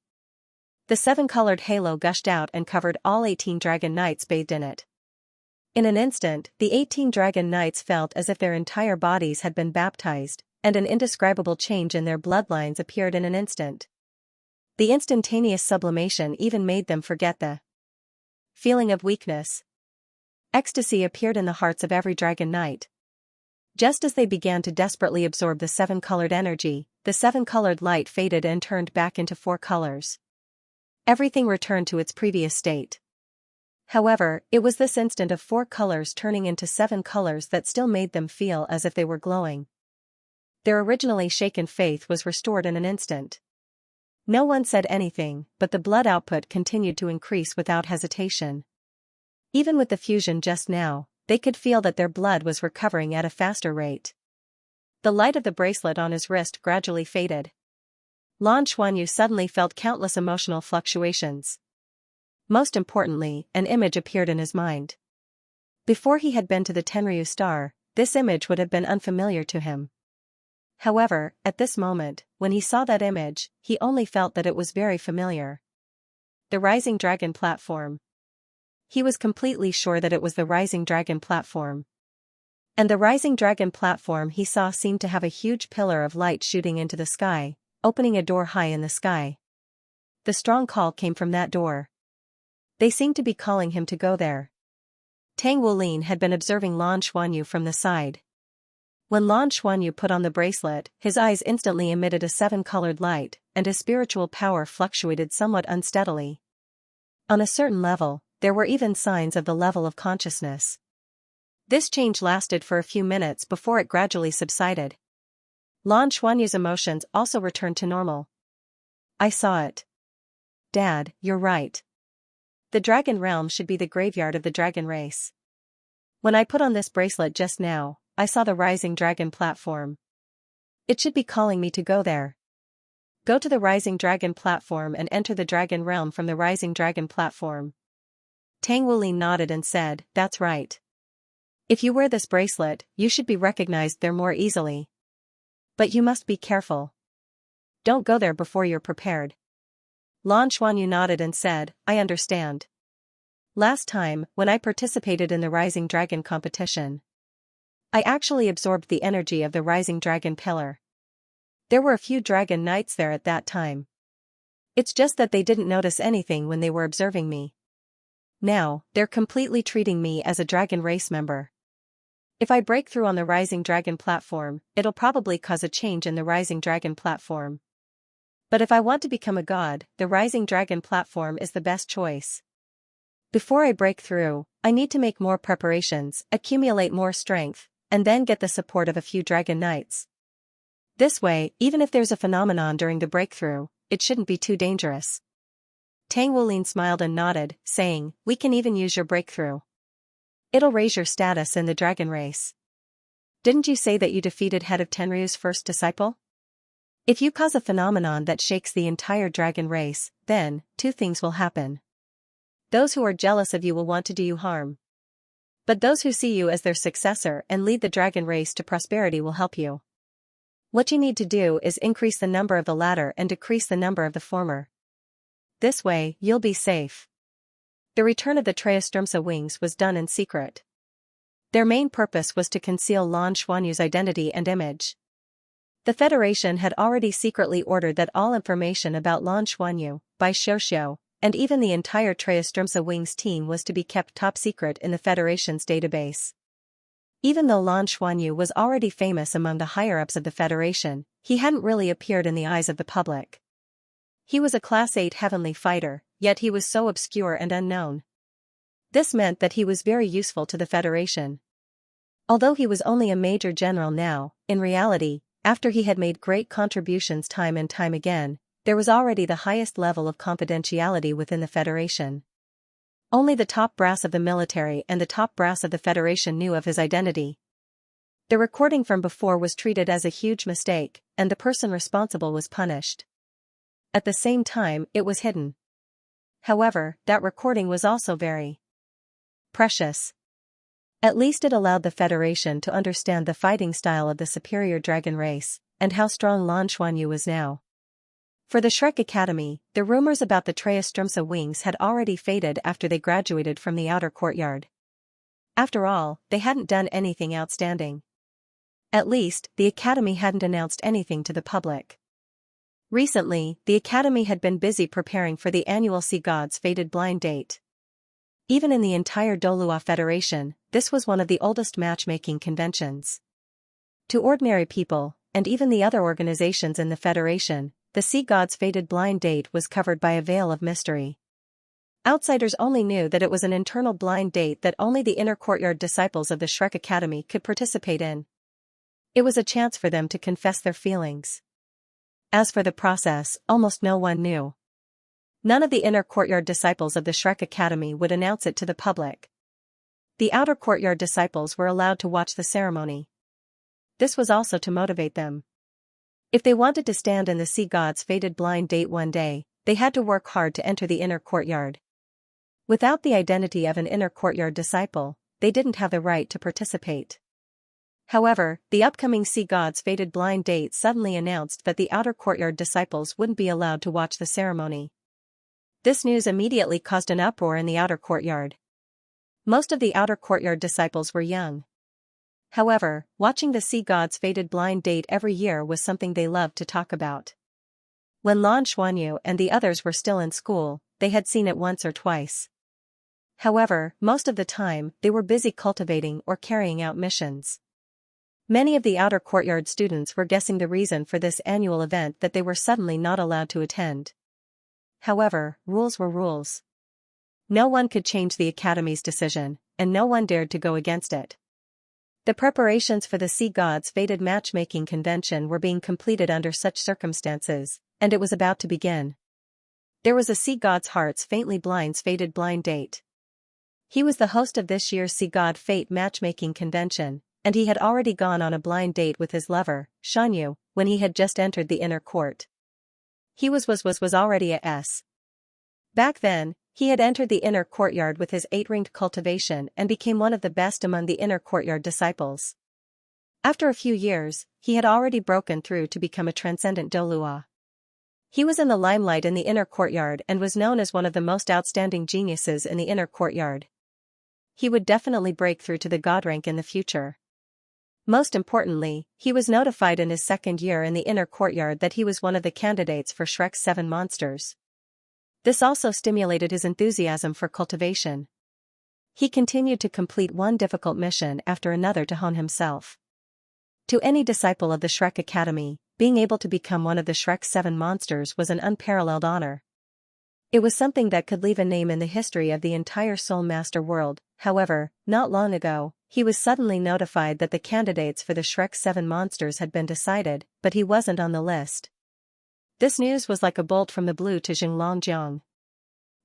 The 7-colored halo gushed out and covered all 18 dragon knights bathed in it. In an instant, the 18 dragon knights felt as if their entire bodies had been baptized, and an indescribable change in their bloodlines appeared in an instant. The instantaneous sublimation even made them forget the feeling of weakness. Ecstasy appeared in the hearts of every dragon knight. Just as they began to desperately absorb the 7-colored energy, the 7-colored light faded and turned back into 4 colors. Everything returned to its previous state. However, it was this instant of 4 colors turning into 7 colors that still made them feel as if they were glowing. Their originally shaken faith was restored in an instant. No one said anything, but the blood output continued to increase without hesitation. Even with the fusion just now, they could feel that their blood was recovering at a faster rate. The light of the bracelet on his wrist gradually faded. Lan Xuanyu suddenly felt countless emotional fluctuations. Most importantly, an image appeared in his mind. Before he had been to the Tenryu Star, this image would have been unfamiliar to him. However, at this moment, when he saw that image, he only felt that it was very familiar. The Rising Dragon platform. He was completely sure that it was the Rising Dragon platform. And the Rising Dragon platform he saw seemed to have a huge pillar of light shooting into the sky, opening a door high in the sky. The strong call came from that door. They seemed to be calling him to go there. Tang Wulin had been observing Lan Xuanyu from the side. When Lan Xuanyu put on the bracelet, his eyes instantly emitted a 7-colored light, and his spiritual power fluctuated somewhat unsteadily. On a certain level, there were even signs of the level of consciousness. This change lasted for a few minutes before it gradually subsided. Lan Xuanyu's emotions also returned to normal. I saw it. Dad, you're right. The dragon realm should be the graveyard of the dragon race. When I put on this bracelet just now, I saw the Rising Dragon platform. It should be calling me to go there. Go to the Rising Dragon platform and enter the dragon realm from the Rising Dragon platform. Tang Wulin nodded and said, that's right. If you wear this bracelet, you should be recognized there more easily. But you must be careful. Don't go there before you're prepared. Lan Xuanyu nodded and said, I understand. Last time, when I participated in the Rising Dragon competition, I actually absorbed the energy of the Rising Dragon pillar. There were a few dragon knights there at that time. It's just that they didn't notice anything when they were observing me. Now, they're completely treating me as a dragon race member. If I break through on the Rising Dragon platform, it'll probably cause a change in the Rising Dragon platform. But if I want to become a god, the Rising Dragon platform is the best choice. Before I break through, I need to make more preparations, accumulate more strength, and then get the support of a few dragon knights. This way, even if there's a phenomenon during the breakthrough, it shouldn't be too dangerous. Tang Wulin smiled and nodded, saying, "We can even use your breakthrough. It'll raise your status in the dragon race. Didn't you say that you defeated head of Tenryu's first disciple? If you cause a phenomenon that shakes the entire dragon race, then, two things will happen. Those who are jealous of you will want to do you harm. But those who see you as their successor and lead the dragon race to prosperity will help you. What you need to do is increase the number of the latter and decrease the number of the former. This way, you'll be safe." The return of the Triostromsa wings was done in secret. Their main purpose was to conceal Lan Xuanyu's identity and image. The Federation had already secretly ordered that all information about Lan Xuanyu, Bai Xiuxiu, and even the entire Triostromsa wings team was to be kept top secret in the Federation's database. Even though Lan Xuanyu was already famous among the higher-ups of the Federation, he hadn't really appeared in the eyes of the public. He was a Class 8 heavenly fighter, yet he was so obscure and unknown. This meant that he was very useful to the Federation. Although he was only a major general now, in reality, after he had made great contributions time and time again, there was already the highest level of confidentiality within the Federation. Only the top brass of the military and the top brass of the Federation knew of his identity. The recording from before was treated as a huge mistake, and the person responsible was punished. At the same time, it was hidden. However, that recording was also very precious. At least it allowed the Federation to understand the fighting style of the superior dragon race, and how strong Lan Xuanyu was now. For the Shrek Academy, the rumors about the Triostromsa wings had already faded after they graduated from the outer courtyard. After all, they hadn't done anything outstanding. At least, the Academy hadn't announced anything to the public. Recently, the Academy had been busy preparing for the annual Sea Gods Fated Blind Date. Even in the entire Douluo Federation, this was one of the oldest matchmaking conventions. To ordinary people, and even the other organizations in the Federation, the Sea Gods Fated Blind Date was covered by a veil of mystery. Outsiders only knew that it was an internal blind date that only the inner courtyard disciples of the Shrek Academy could participate in. It was a chance for them to confess their feelings. As for the process, almost no one knew. None of the inner courtyard disciples of the Shrek Academy would announce it to the public. The outer courtyard disciples were allowed to watch the ceremony. This was also to motivate them. If they wanted to stand in the Sea Gods' Fated Blind Date one day, they had to work hard to enter the inner courtyard. Without the identity of an inner courtyard disciple, they didn't have the right to participate. However, the upcoming Sea Gods' Fated Blind Date suddenly announced that the outer courtyard disciples wouldn't be allowed to watch the ceremony. This news immediately caused an uproar in the outer courtyard. Most of the outer courtyard disciples were young. However, watching the Sea Gods' Fated Blind Date every year was something they loved to talk about. When Lan Xuanyu and the others were still in school, they had seen it once or twice. However, most of the time, they were busy cultivating or carrying out missions. Many of the outer courtyard students were guessing the reason for this annual event that they were suddenly not allowed to attend. However, rules were rules. No one could change the Academy's decision, and no one dared to go against it. The preparations for the Sea Gods' Fated Matchmaking Convention were being completed under such circumstances, and it was about to begin. There was a Sea God's Hearts Faintly Blind's Fated Blind Date. He was the host of this year's Sea God Fate Matchmaking Convention, and he had already gone on a blind date with his lover, Xianxia, when he had just entered the inner court. He was already a S. Back then, he had entered the inner courtyard with his 8-ringed cultivation and became one of the best among the inner courtyard disciples. After a few years, he had already broken through to become a transcendent Douluo. He was in the limelight in the inner courtyard and was known as one of the most outstanding geniuses in the inner courtyard. He would definitely break through to the god rank in the future. Most importantly, he was notified in his second year in the inner courtyard that he was one of the candidates for Shrek's 7 monsters. This also stimulated his enthusiasm for cultivation. He continued to complete one difficult mission after another to hone himself. To any disciple of the Shrek Academy, being able to become one of the Shrek's 7 monsters was an unparalleled honor. It was something that could leave a name in the history of the entire Soul Master world. However, not long ago, he was suddenly notified that the candidates for the Shrek 7 monsters had been decided, but he wasn't on the list. This news was like a bolt from the blue to Xianxia.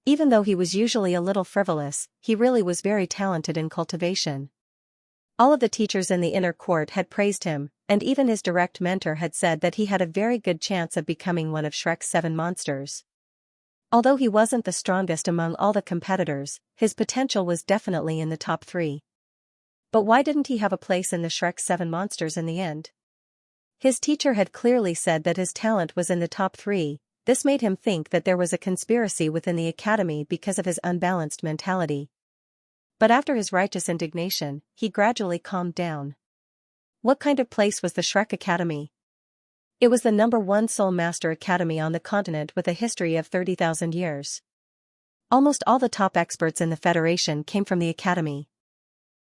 Even though he was usually a little frivolous, he really was very talented in cultivation. All of the teachers in the inner court had praised him, and even his direct mentor had said that he had a very good chance of becoming one of Shrek's 7 monsters. Although he wasn't the strongest among all the competitors, his potential was definitely in the top 3. But why didn't he have a place in the Shrek 7 monsters in the end? His teacher had clearly said that his talent was in the top 3. This made him think that there was a conspiracy within the academy because of his unbalanced mentality. But after his righteous indignation, he gradually calmed down. What kind of place was the Shrek Academy? It was the #1 Soul Master Academy on the continent with a history of 30,000 years. Almost all the top experts in the Federation came from the academy.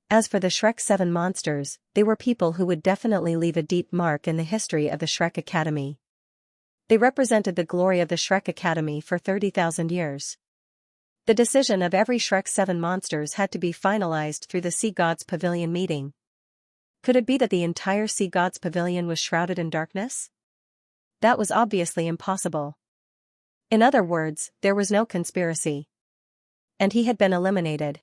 As for the Shrek 7 monsters, they were people who would definitely leave a deep mark in the history of the Shrek Academy. They represented the glory of the Shrek Academy for 30,000 years. The decision of every Shrek 7 monsters had to be finalized through the Sea Gods Pavilion meeting. Could it be that the entire Sea Gods Pavilion was shrouded in darkness? That was obviously impossible. In other words, there was no conspiracy. And he had been eliminated.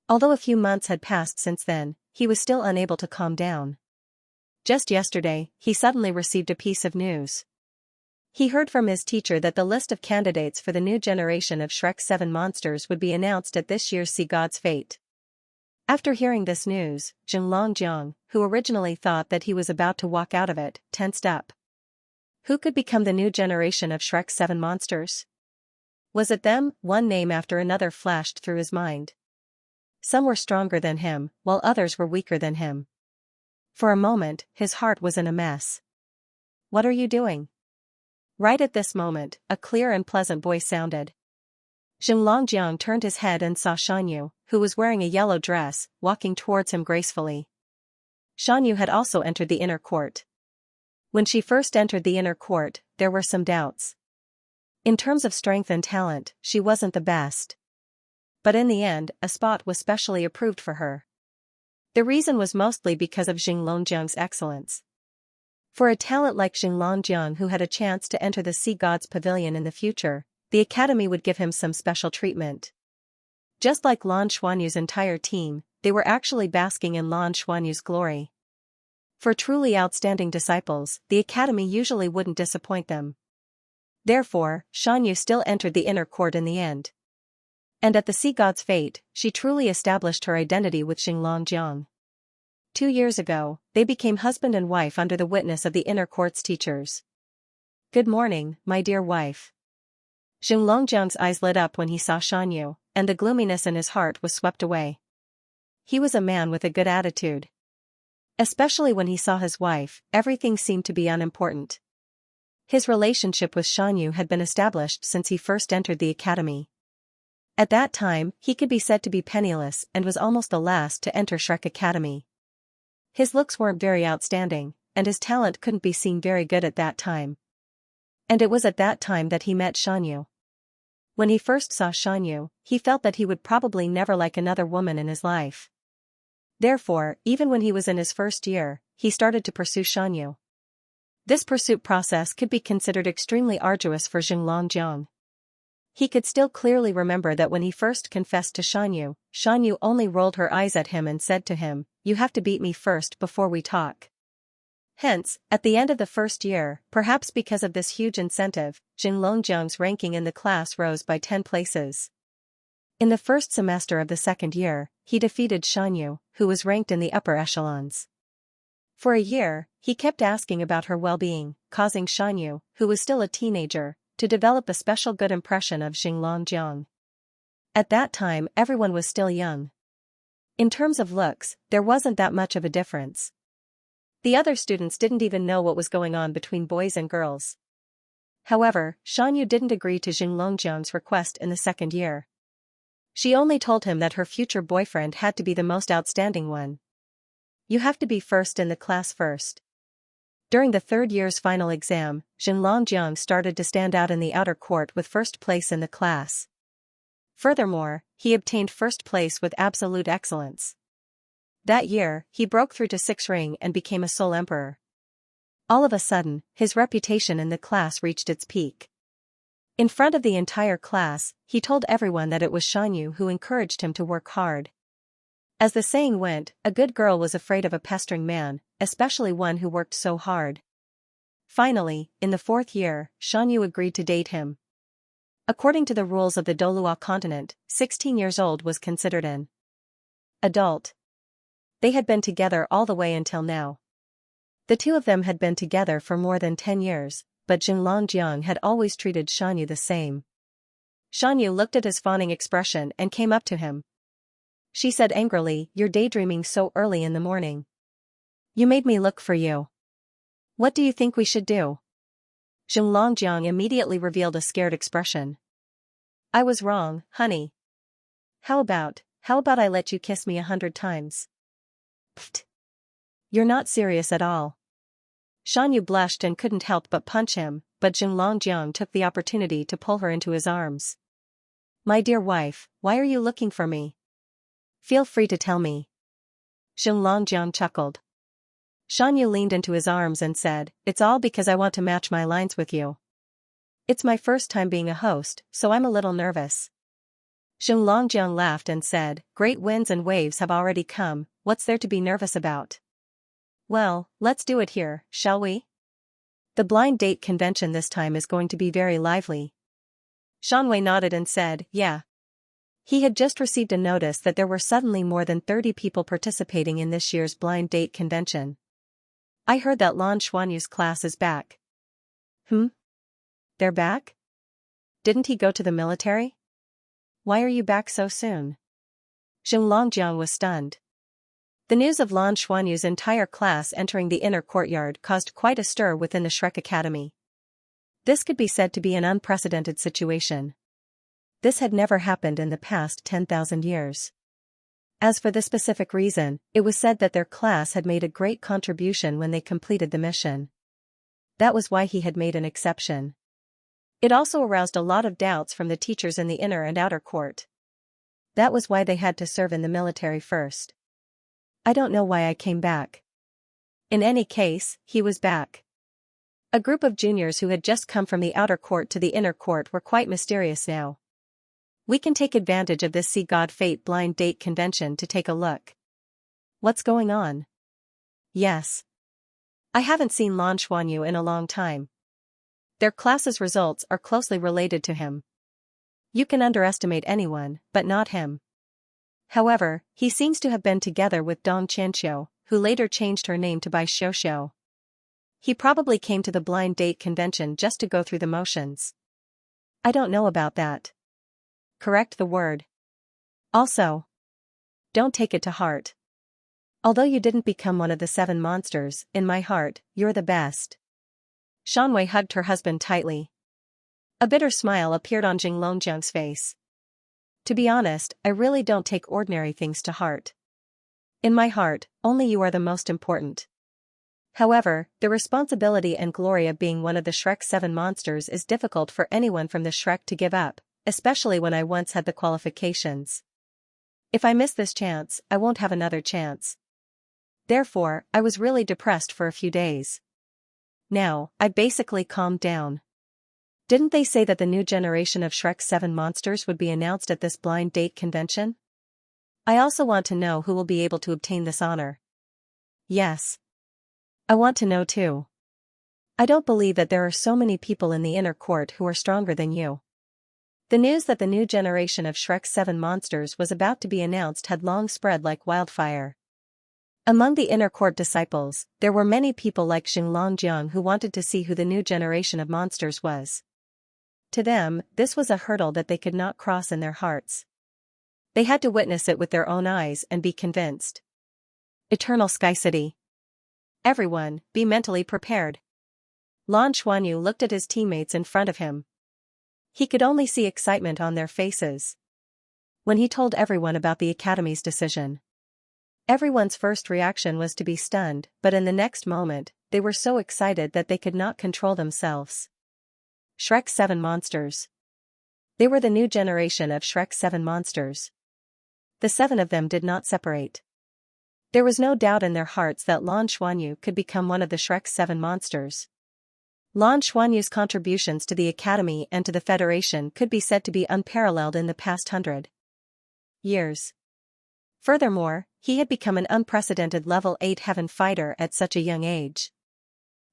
Although a few months had passed since then, he was still unable to calm down. Just yesterday, he suddenly received a piece of news. He heard from his teacher that the list of candidates for the new generation of Shrek 7 monsters would be announced at this year's Sea Gods Fate. After hearing this news, Xianxia, who originally thought that he was about to walk out of it, tensed up. Who could become the new generation of Shrek 7 monsters? Was it them? One name after another flashed through his mind. Some were stronger than him, while others were weaker than him. For a moment, his heart was in a mess. What are you doing? Right at this moment, a clear and pleasant voice sounded. Xianxia turned his head and saw Xianyu, who was wearing a yellow dress, walking towards him gracefully. Xianyu had also entered the inner court. When she first entered the inner court, there were some doubts. In terms of strength and talent, she wasn't the best. But in the end, a spot was specially approved for her. The reason was mostly because of Xianxia's excellence. For a talent like Xianxia who had a chance to enter the Sea Gods Pavilion in the future, the academy would give him some special treatment. Just like Lan Xuanyu's entire team, they were actually basking in Lan Xuanyu's glory. For truly outstanding disciples, the academy usually wouldn't disappoint them. Therefore, Xianyu still entered the inner court in the end. And at the Sea God's Fate, she truly established her identity with Xianxia. 2 years ago, they became husband and wife under the witness of the inner court's teachers. Good morning, my dear wife. Xianxia's eyes lit up when he saw Xianyu, and the gloominess in his heart was swept away. He was a man with a good attitude. Especially when he saw his wife, everything seemed to be unimportant. His relationship with Xianyu had been established since he first entered the academy. At that time, he could be said to be penniless and was almost the last to enter Shrek Academy. His looks weren't very outstanding, and his talent couldn't be seen very good at that time. And it was at that time that he met Xianyu. When he first saw Xianyu, he felt that he would probably never like another woman in his life. Therefore, even when he was in his first year, he started to pursue Xianyu. This pursuit process could be considered extremely arduous for Xianxia. He could still clearly remember that when he first confessed to Xianyu, Xianyu only rolled her eyes at him and said to him, "You have to beat me first before we talk." Hence, at the end of the first year, perhaps because of this huge incentive, Xianxia's ranking in the class rose by 10 places. In the first semester of the second year, he defeated Xianyu, who was ranked in the upper echelons. For a year, he kept asking about her well-being, causing Xianyu, who was still a teenager, to develop a special good impression of Xianxia. At that time, everyone was still young. In terms of looks, there wasn't that much of a difference. The other students didn't even know what was going on between boys and girls. However, Xianyu didn't agree to Xinglongjiang's request in the second year. She only told him that her future boyfriend had to be the most outstanding one. You have to be first in the class first. During the third year's final exam, Xinglongjiang started to stand out in the outer court with first place in the class. Furthermore, he obtained first place with absolute excellence. That year, he broke through to 6th ring and became a sole emperor. All of a sudden, his reputation in the class reached its peak. In front of the entire class, he told everyone that it was Xianyu who encouraged him to work hard. As the saying went, a good girl was afraid of a pestering man, especially one who worked so hard. Finally, in the 4th year, Xianyu agreed to date him. According to the rules of the Douluo continent, 16 years old was considered an adult. They had been together all the way until now. The two of them had been together for more than 10 years, but Xinglongjiang had always treated Xianyu the same. Xianyu looked at his fawning expression and came up to him. She said angrily, "You're daydreaming so early in the morning. You made me look for you. What do you think we should do?" Xinglongjiang immediately revealed a scared expression. "I was wrong, honey. How about I let you kiss me 100 times? Pfft. You're not serious at all." Xianyu blushed and couldn't help but punch him, but Xinglongjiang took the opportunity to pull her into his arms. "My dear wife, why are you looking for me? Feel free to tell me." Xinglongjiang chuckled. Xianyu leaned into his arms and said, "It's all because I want to match my lines with you. It's my first time being a host, so I'm a little nervous." Xinglongjiang laughed and said, "Great winds and waves have already come, what's there to be nervous about? Well, let's do it here, shall we? The blind date convention this time is going to be very lively." Shanwei nodded and said, "Yeah." He had just received a notice that there were suddenly more than 30 people participating in this year's blind date convention. "I heard that Lan Xuanyu's class is back." They're back? Didn't he go to the military? Why are you back so soon? Xinglongjiang was stunned. The news of Lan Xuanyu's entire class entering the inner courtyard caused quite a stir within the Shrek Academy. This could be said to be an unprecedented situation. This had never happened in the past 10,000 years. As for the specific reason, it was said that their class had made a great contribution when they completed the mission. That was why he had made an exception. It also aroused a lot of doubts from the teachers in the inner and outer court. That was why they had to serve in the military first. I don't know why I came back. In any case, he was back. A group of juniors who had just come from the outer court to the inner court were quite mysterious now. We can take advantage of this See God Fate blind date convention to take a look. What's going on? Yes. I haven't seen Lan Xuanyu in a long time. Their class's results are closely related to him. You can underestimate anyone, but not him. However, he seems to have been together with Dong Qianxiu, who later changed her name to Bai Xiuxiu. He probably came to the blind date convention just to go through the motions. I don't know about that. Correct the word. Also, don't take it to heart. Although you didn't become one of the 7 monsters, in my heart, you're the best. Shanwei hugged her husband tightly. A bitter smile appeared on Xinglongjiang's face. To be honest, I really don't take ordinary things to heart. In my heart, only you are the most important. However, the responsibility and glory of being one of the Shrek's 7 monsters is difficult for anyone from the Shrek to give up, especially when I once had the qualifications. If I miss this chance, I won't have another chance. Therefore, I was really depressed for a few days. Now, I basically calmed down. Didn't they say that the new generation of Shrek's 7 monsters would be announced at this blind date convention? I also want to know who will be able to obtain this honor. Yes. I want to know too. I don't believe that there are so many people in the inner court who are stronger than you. The news that the new generation of Shrek's 7 monsters was about to be announced had long spread like wildfire. Among the inner court disciples, there were many people like Xinglongjiang who wanted to see who the new generation of monsters was. To them, this was a hurdle that they could not cross in their hearts. They had to witness it with their own eyes and be convinced. Eternal Sky City. Everyone, be mentally prepared. Lan Xuanyu looked at his teammates in front of him. He could only see excitement on their faces. When he told everyone about the academy's decision, everyone's first reaction was to be stunned, but in the next moment, they were so excited that they could not control themselves. Shrek 7 monsters. They were the new generation of Shrek 7 monsters. The 7 of them did not separate. There was no doubt in their hearts that Lan Xuanyu could become one of the Shrek 7 monsters. Lan Xuanyu's contributions to the Academy and to the Federation could be said to be unparalleled in the past 100 years. Furthermore, he had become an unprecedented level 8 heaven fighter at such a young age.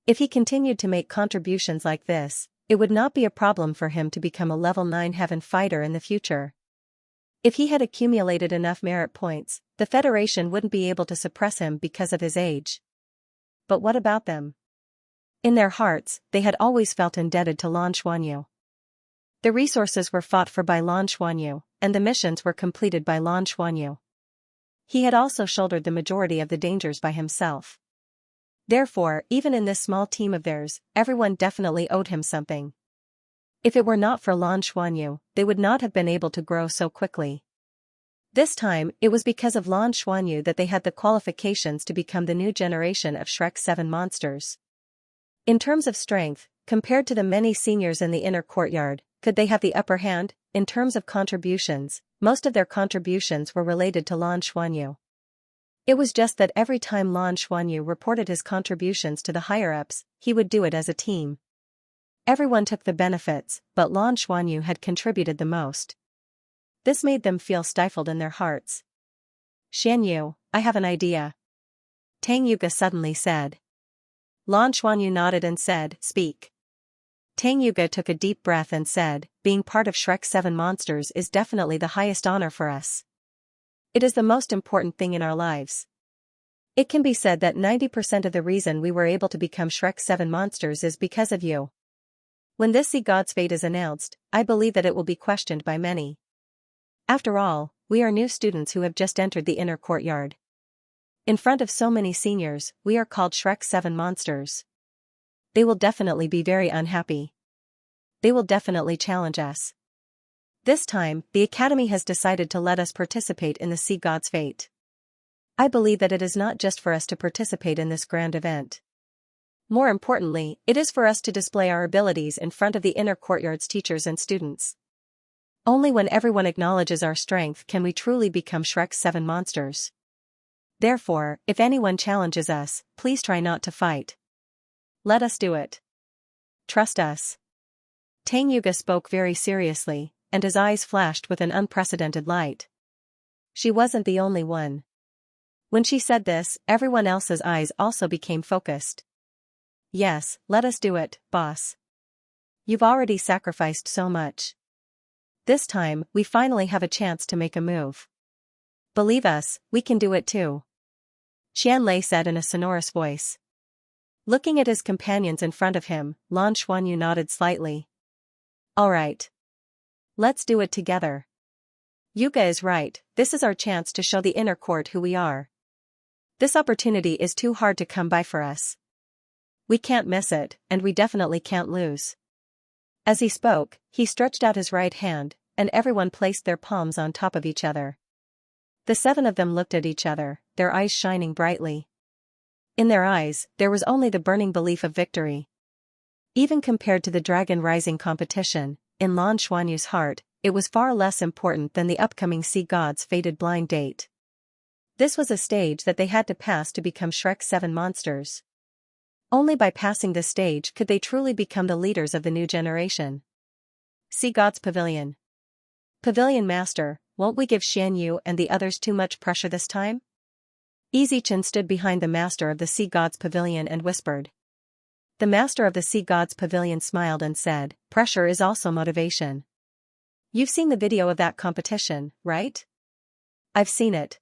If he continued to make contributions like this, it would not be a problem for him to become a level 9 heaven fighter in the future. If he had accumulated enough merit points, the Federation wouldn't be able to suppress him because of his age. But what about them? In their hearts, they had always felt indebted to Lan Xuanyu. The resources were fought for by Lan Xuanyu, and the missions were completed by Lan Xuanyu. He had also shouldered the majority of the dangers by himself. Therefore, even in this small team of theirs, everyone definitely owed him something. If it were not for Lan Xuanyu, they would not have been able to grow so quickly. This time, it was because of Lan Xuanyu that they had the qualifications to become the new generation of Shrek 7 monsters. In terms of strength, compared to the many seniors in the inner courtyard, could they have the upper hand? In terms of contributions, most of their contributions were related to Lan Xuanyu. It was just that every time Lan Xuanyu reported his contributions to the higher-ups, he would do it as a team. Everyone took the benefits, but Lan Xuanyu had contributed the most. This made them feel stifled in their hearts. Xianyu, I have an idea. Tang Yuge suddenly said. Lan Xuanyu nodded and said, speak. Tang Yuge took a deep breath and said, being part of Shrek 7 monsters is definitely the highest honor for us. It is the most important thing in our lives. It can be said that 90% of the reason we were able to become Shrek 7 monsters is because of you. When this sea god's fate is announced, I believe that it will be questioned by many. After all, we are new students who have just entered the inner courtyard. In front of so many seniors, we are called Shrek 7 monsters. They will definitely be very unhappy. They will definitely challenge us. This time, the Academy has decided to let us participate in the sea god's fate. I believe that it is not just for us to participate in this grand event. More importantly, it is for us to display our abilities in front of the inner courtyard's teachers and students. Only when everyone acknowledges our strength can we truly become Shrek 7 monsters. Therefore, if anyone challenges us, please try not to fight. Let us do it. Trust us. Tang Yuge spoke very seriously, and his eyes flashed with an unprecedented light. She wasn't the only one. When she said this, everyone else's eyes also became focused. Yes, let us do it, boss. You've already sacrificed so much. This time, we finally have a chance to make a move. Believe us, we can do it too. Qianlei said in a sonorous voice. Looking at his companions in front of him, Lan Xuanyu nodded slightly. All right. Let's do it together. Yuge is right, this is our chance to show the inner court who we are. This opportunity is too hard to come by for us. We can't miss it, and we definitely can't lose. As he spoke, he stretched out his right hand, and everyone placed their palms on top of each other. The 7 of them looked at each other, their eyes shining brightly. In their eyes, there was only the burning belief of victory. Even compared to the Dragon Rising competition, in Lan Xuanyu's heart, it was far less important than the upcoming Sea God's fated blind date. This was a stage that they had to pass to become Shrek 7 monsters. Only by passing this stage could they truly become the leaders of the new generation. Sea God's Pavilion. Pavilion Master, won't we give Xianyu and the others too much pressure this time? Easychen stood behind the master of the Sea God's Pavilion and whispered. The master of the Sea God's Pavilion smiled and said, pressure is also motivation. You've seen the video of that competition, right? I've seen it.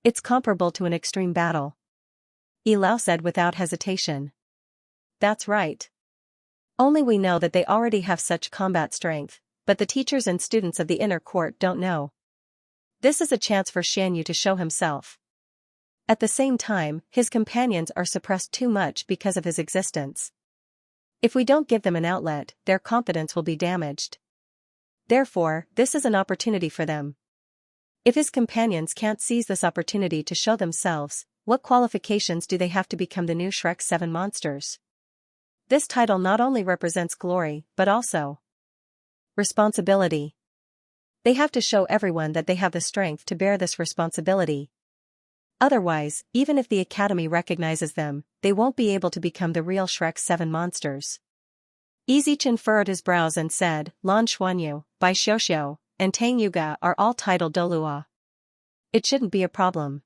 It's comparable to an extreme battle. Ilao said without hesitation. That's right. Only we know that they already have such combat strength, but the teachers and students of the inner court don't know. This is a chance for Xianyu to show himself. At the same time, his companions are suppressed too much because of his existence. If we don't give them an outlet, their confidence will be damaged. Therefore, this is an opportunity for them. If his companions can't seize this opportunity to show themselves, what qualifications do they have to become the new Shrek 7 monsters? This title not only represents glory, but also responsibility. They have to show everyone that they have the strength to bear this responsibility. Otherwise, even if the Academy recognizes them, they won't be able to become the real Shrek 7 monsters. Yizichen furrowed his brows and said, Lan Xuanyu, Bai Xiuxiu, and Tang Yuga are all titled Douluo. It shouldn't be a problem.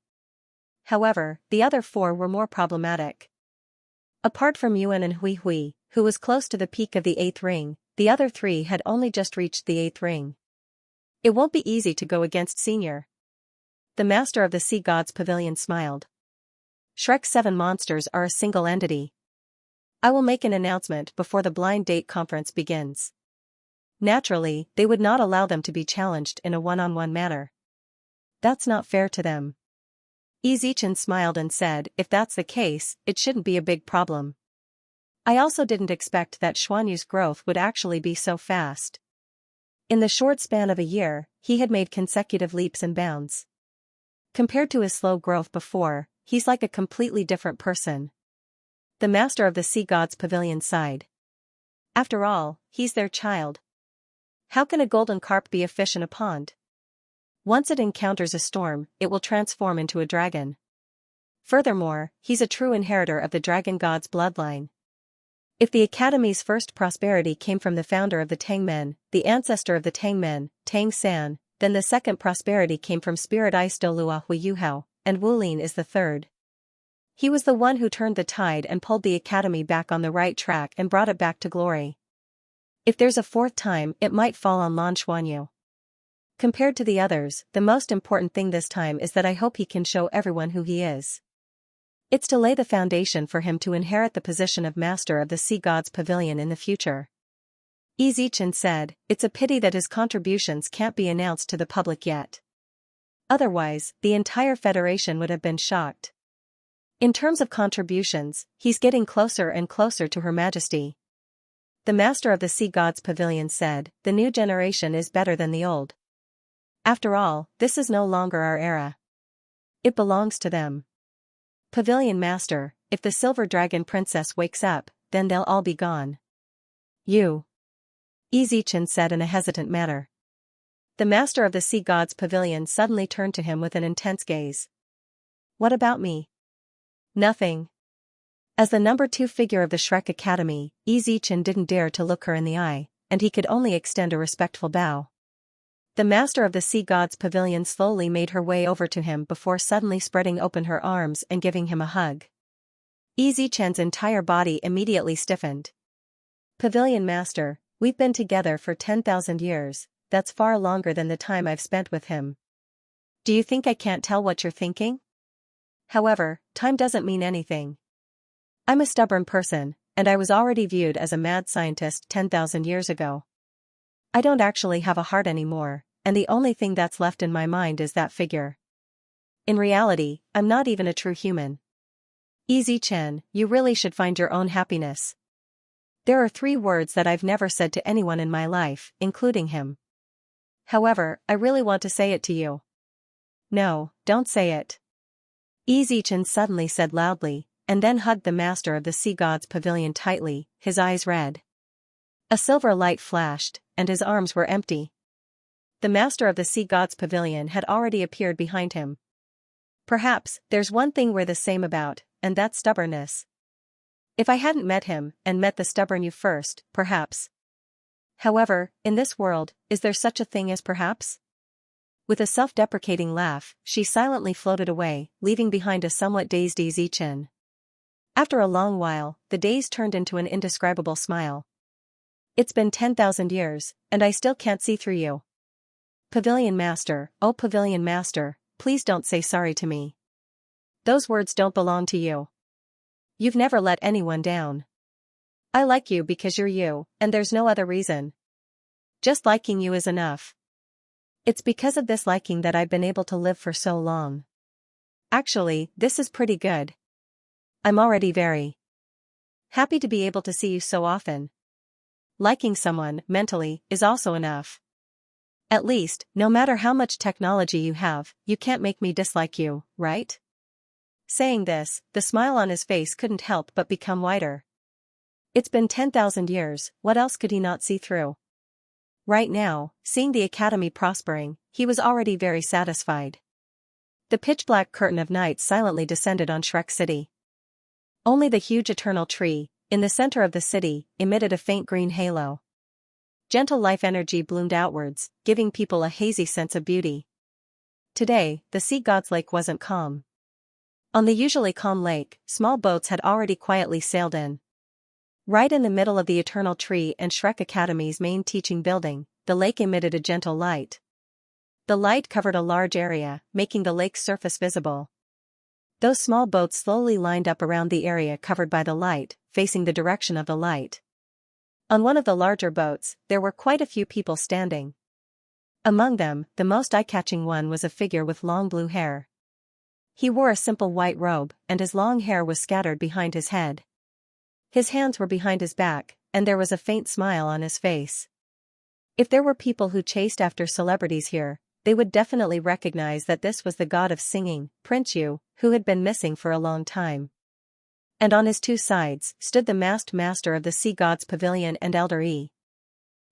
However, the other four were more problematic. Apart from Yuan and Hui Hui, who was close to the peak of the 8th ring, the other three had only just reached the 8th ring. It won't be easy to go against Senior. The master of the Sea Gods Pavilion smiled. Shrek 7 monsters are a single entity. I will make an announcement before the blind date conference begins. Naturally, they would not allow them to be challenged in a one-on-one manner. That's not fair to them. Yizichen smiled and said, if that's the case, it shouldn't be a big problem. I also didn't expect that Xuanyu's growth would actually be so fast. In the short span of a year, he had made consecutive leaps and bounds. Compared to his slow growth before, he's like a completely different person. The master of the Sea Gods Pavilion sighed. After all, he's their child. How can a golden carp be a fish in a pond? Once it encounters a storm, it will transform into a dragon. Furthermore, he's a true inheritor of the dragon god's bloodline. If the Academy's first prosperity came from the founder of the Tangmen, the ancestor of the Tangmen, Tang San, then the second prosperity came from Spirit Ice Douluo Hui Yuhao, and Wulin is the third. He was the one who turned the tide and pulled the Academy back on the right track and brought it back to glory. If there's a fourth time, it might fall on Lan Xuanyu. Compared to the others, the most important thing this time is that I hope he can show everyone who he is. It's to lay the foundation for him to inherit the position of Master of the Sea Gods Pavilion in the future. Yizichen said, it's a pity that his contributions can't be announced to the public yet. Otherwise, the entire Federation would have been shocked. In terms of contributions, he's getting closer and closer to Her Majesty. The Master of the Sea Gods Pavilion said, the new generation is better than the old. After all, this is no longer our era. It belongs to them. Pavilion Master, if the Silver Dragon Princess wakes up, then they'll all be gone. You. Yizichen said in a hesitant manner. The Master of the Sea Gods Pavilion suddenly turned to him with an intense gaze. What about me? Nothing. As the number 2 figure of the Shrek Academy, Yizichen didn't dare to look her in the eye, and he could only extend a respectful bow. The Master of the Sea Gods Pavilion slowly made her way over to him before suddenly spreading open her arms and giving him a hug. Yizichen's entire body immediately stiffened. Pavilion Master, we've been together for 10,000 years, that's far longer than the time I've spent with him. Do you think I can't tell what you're thinking? However, time doesn't mean anything. I'm a stubborn person, and I was already viewed as a mad scientist 10,000 years ago. I don't actually have a heart anymore, and the only thing that's left in my mind is that figure. In reality, I'm not even a true human. Yizichen, you really should find your own happiness. There are 3 words that I've never said to anyone in my life, including him. However, I really want to say it to you. No, don't say it. Yizichen suddenly said loudly, and then hugged the Master of the Sea Gods Pavilion tightly, his eyes red. A silver light flashed, and his arms were empty. The Master of the Sea Gods Pavilion had already appeared behind him. Perhaps, there's one thing we're the same about, and that's stubbornness. If I hadn't met him, and met the stubborn you first, perhaps. However, in this world, is there such a thing as perhaps? With a self-deprecating laugh, she silently floated away, leaving behind a somewhat dazed Yizichen. After a long while, the daze turned into an indescribable smile. It's been 10,000 years, and I still can't see through you. Pavilion Master, oh Pavilion Master, please don't say sorry to me. Those words don't belong to you. You've never let anyone down. I like you because you're you, and there's no other reason. Just liking you is enough. It's because of this liking that I've been able to live for so long. Actually, this is pretty good. I'm already very Happy to be able to see you so often. Liking someone, mentally, is also enough. At least, no matter how much technology you have, you can't make me dislike you, right? Saying this, the smile on his face couldn't help but become wider. It's been 10,000 years, what else could he not see through? Right now, seeing the academy prospering, he was already very satisfied. The pitch-black curtain of night silently descended on Shrek City. Only the huge eternal tree, in the center of the city, emitted a faint green halo. Gentle life energy bloomed outwards, giving people a hazy sense of beauty. Today, the sea god's lake wasn't calm. On the usually calm lake, small boats had already quietly sailed in. Right in the middle of the eternal tree and Shrek Academy's main teaching building, the lake emitted a gentle light. The light covered a large area, making the lake's surface visible. Those small boats slowly lined up around the area covered by the light, facing the direction of the light. On one of the larger boats, there were quite a few people standing. Among them, the most eye-catching one was a figure with long blue hair. He wore a simple white robe, and his long hair was scattered behind his head. His hands were behind his back, and there was a faint smile on his face. If there were people who chased after celebrities here, they would definitely recognize that this was the god of singing, Prince Yu, who had been missing for a long time. And on his two sides stood the masked master of the sea god's pavilion and Elder Yi.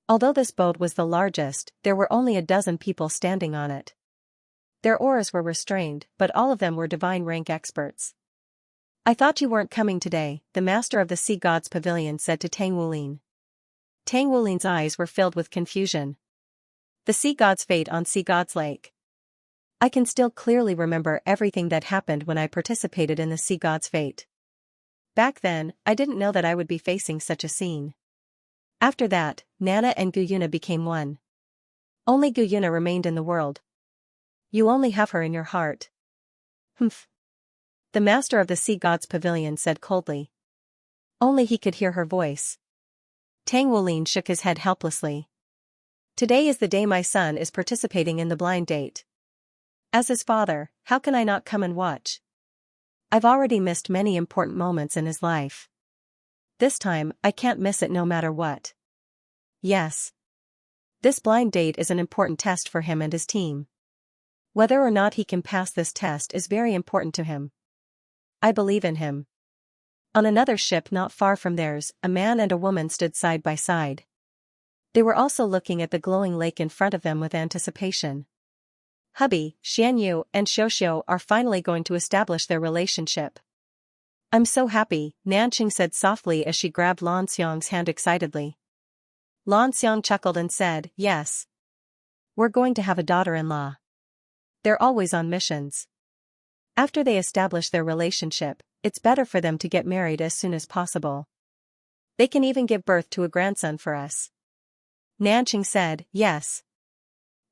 Although this boat was the largest, there were only a dozen people standing on it. Their oars were restrained, but all of them were divine rank experts. I thought you weren't coming today, the master of the sea god's pavilion said to Tang Wulin. Tang Wulin's eyes were filled with confusion. The sea god's fate on Sea God's Lake. I can still clearly remember everything that happened when I participated in the sea god's fate. Back then, I didn't know that I would be facing such a scene. After that, Nana and Guyuna became one. Only Guyuna remained in the world. You only have her in your heart. Humph. The master of the sea god's pavilion said coldly. Only he could hear her voice. Tang Wulin shook his head helplessly. Today is the day my son is participating in the blind date. As his father, how can I not come and watch? I've already missed many important moments in his life. This time, I can't miss it no matter what. Yes. This blind date is an important test for him and his team. Whether or not he can pass this test is very important to him. I believe in him. On another ship not far from theirs, a man and a woman stood side by side. They were also looking at the glowing lake in front of them with anticipation. Hubby, Xianyu, and Xiaoxiao are finally going to establish their relationship. I'm so happy, Nanqing said softly as she grabbed Lan Xiang's hand excitedly. Lan Xiang chuckled and said, yes. We're going to have a daughter-in-law. They're always on missions. After they establish their relationship, it's better for them to get married as soon as possible. They can even give birth to a grandson for us. Nanqing said, yes.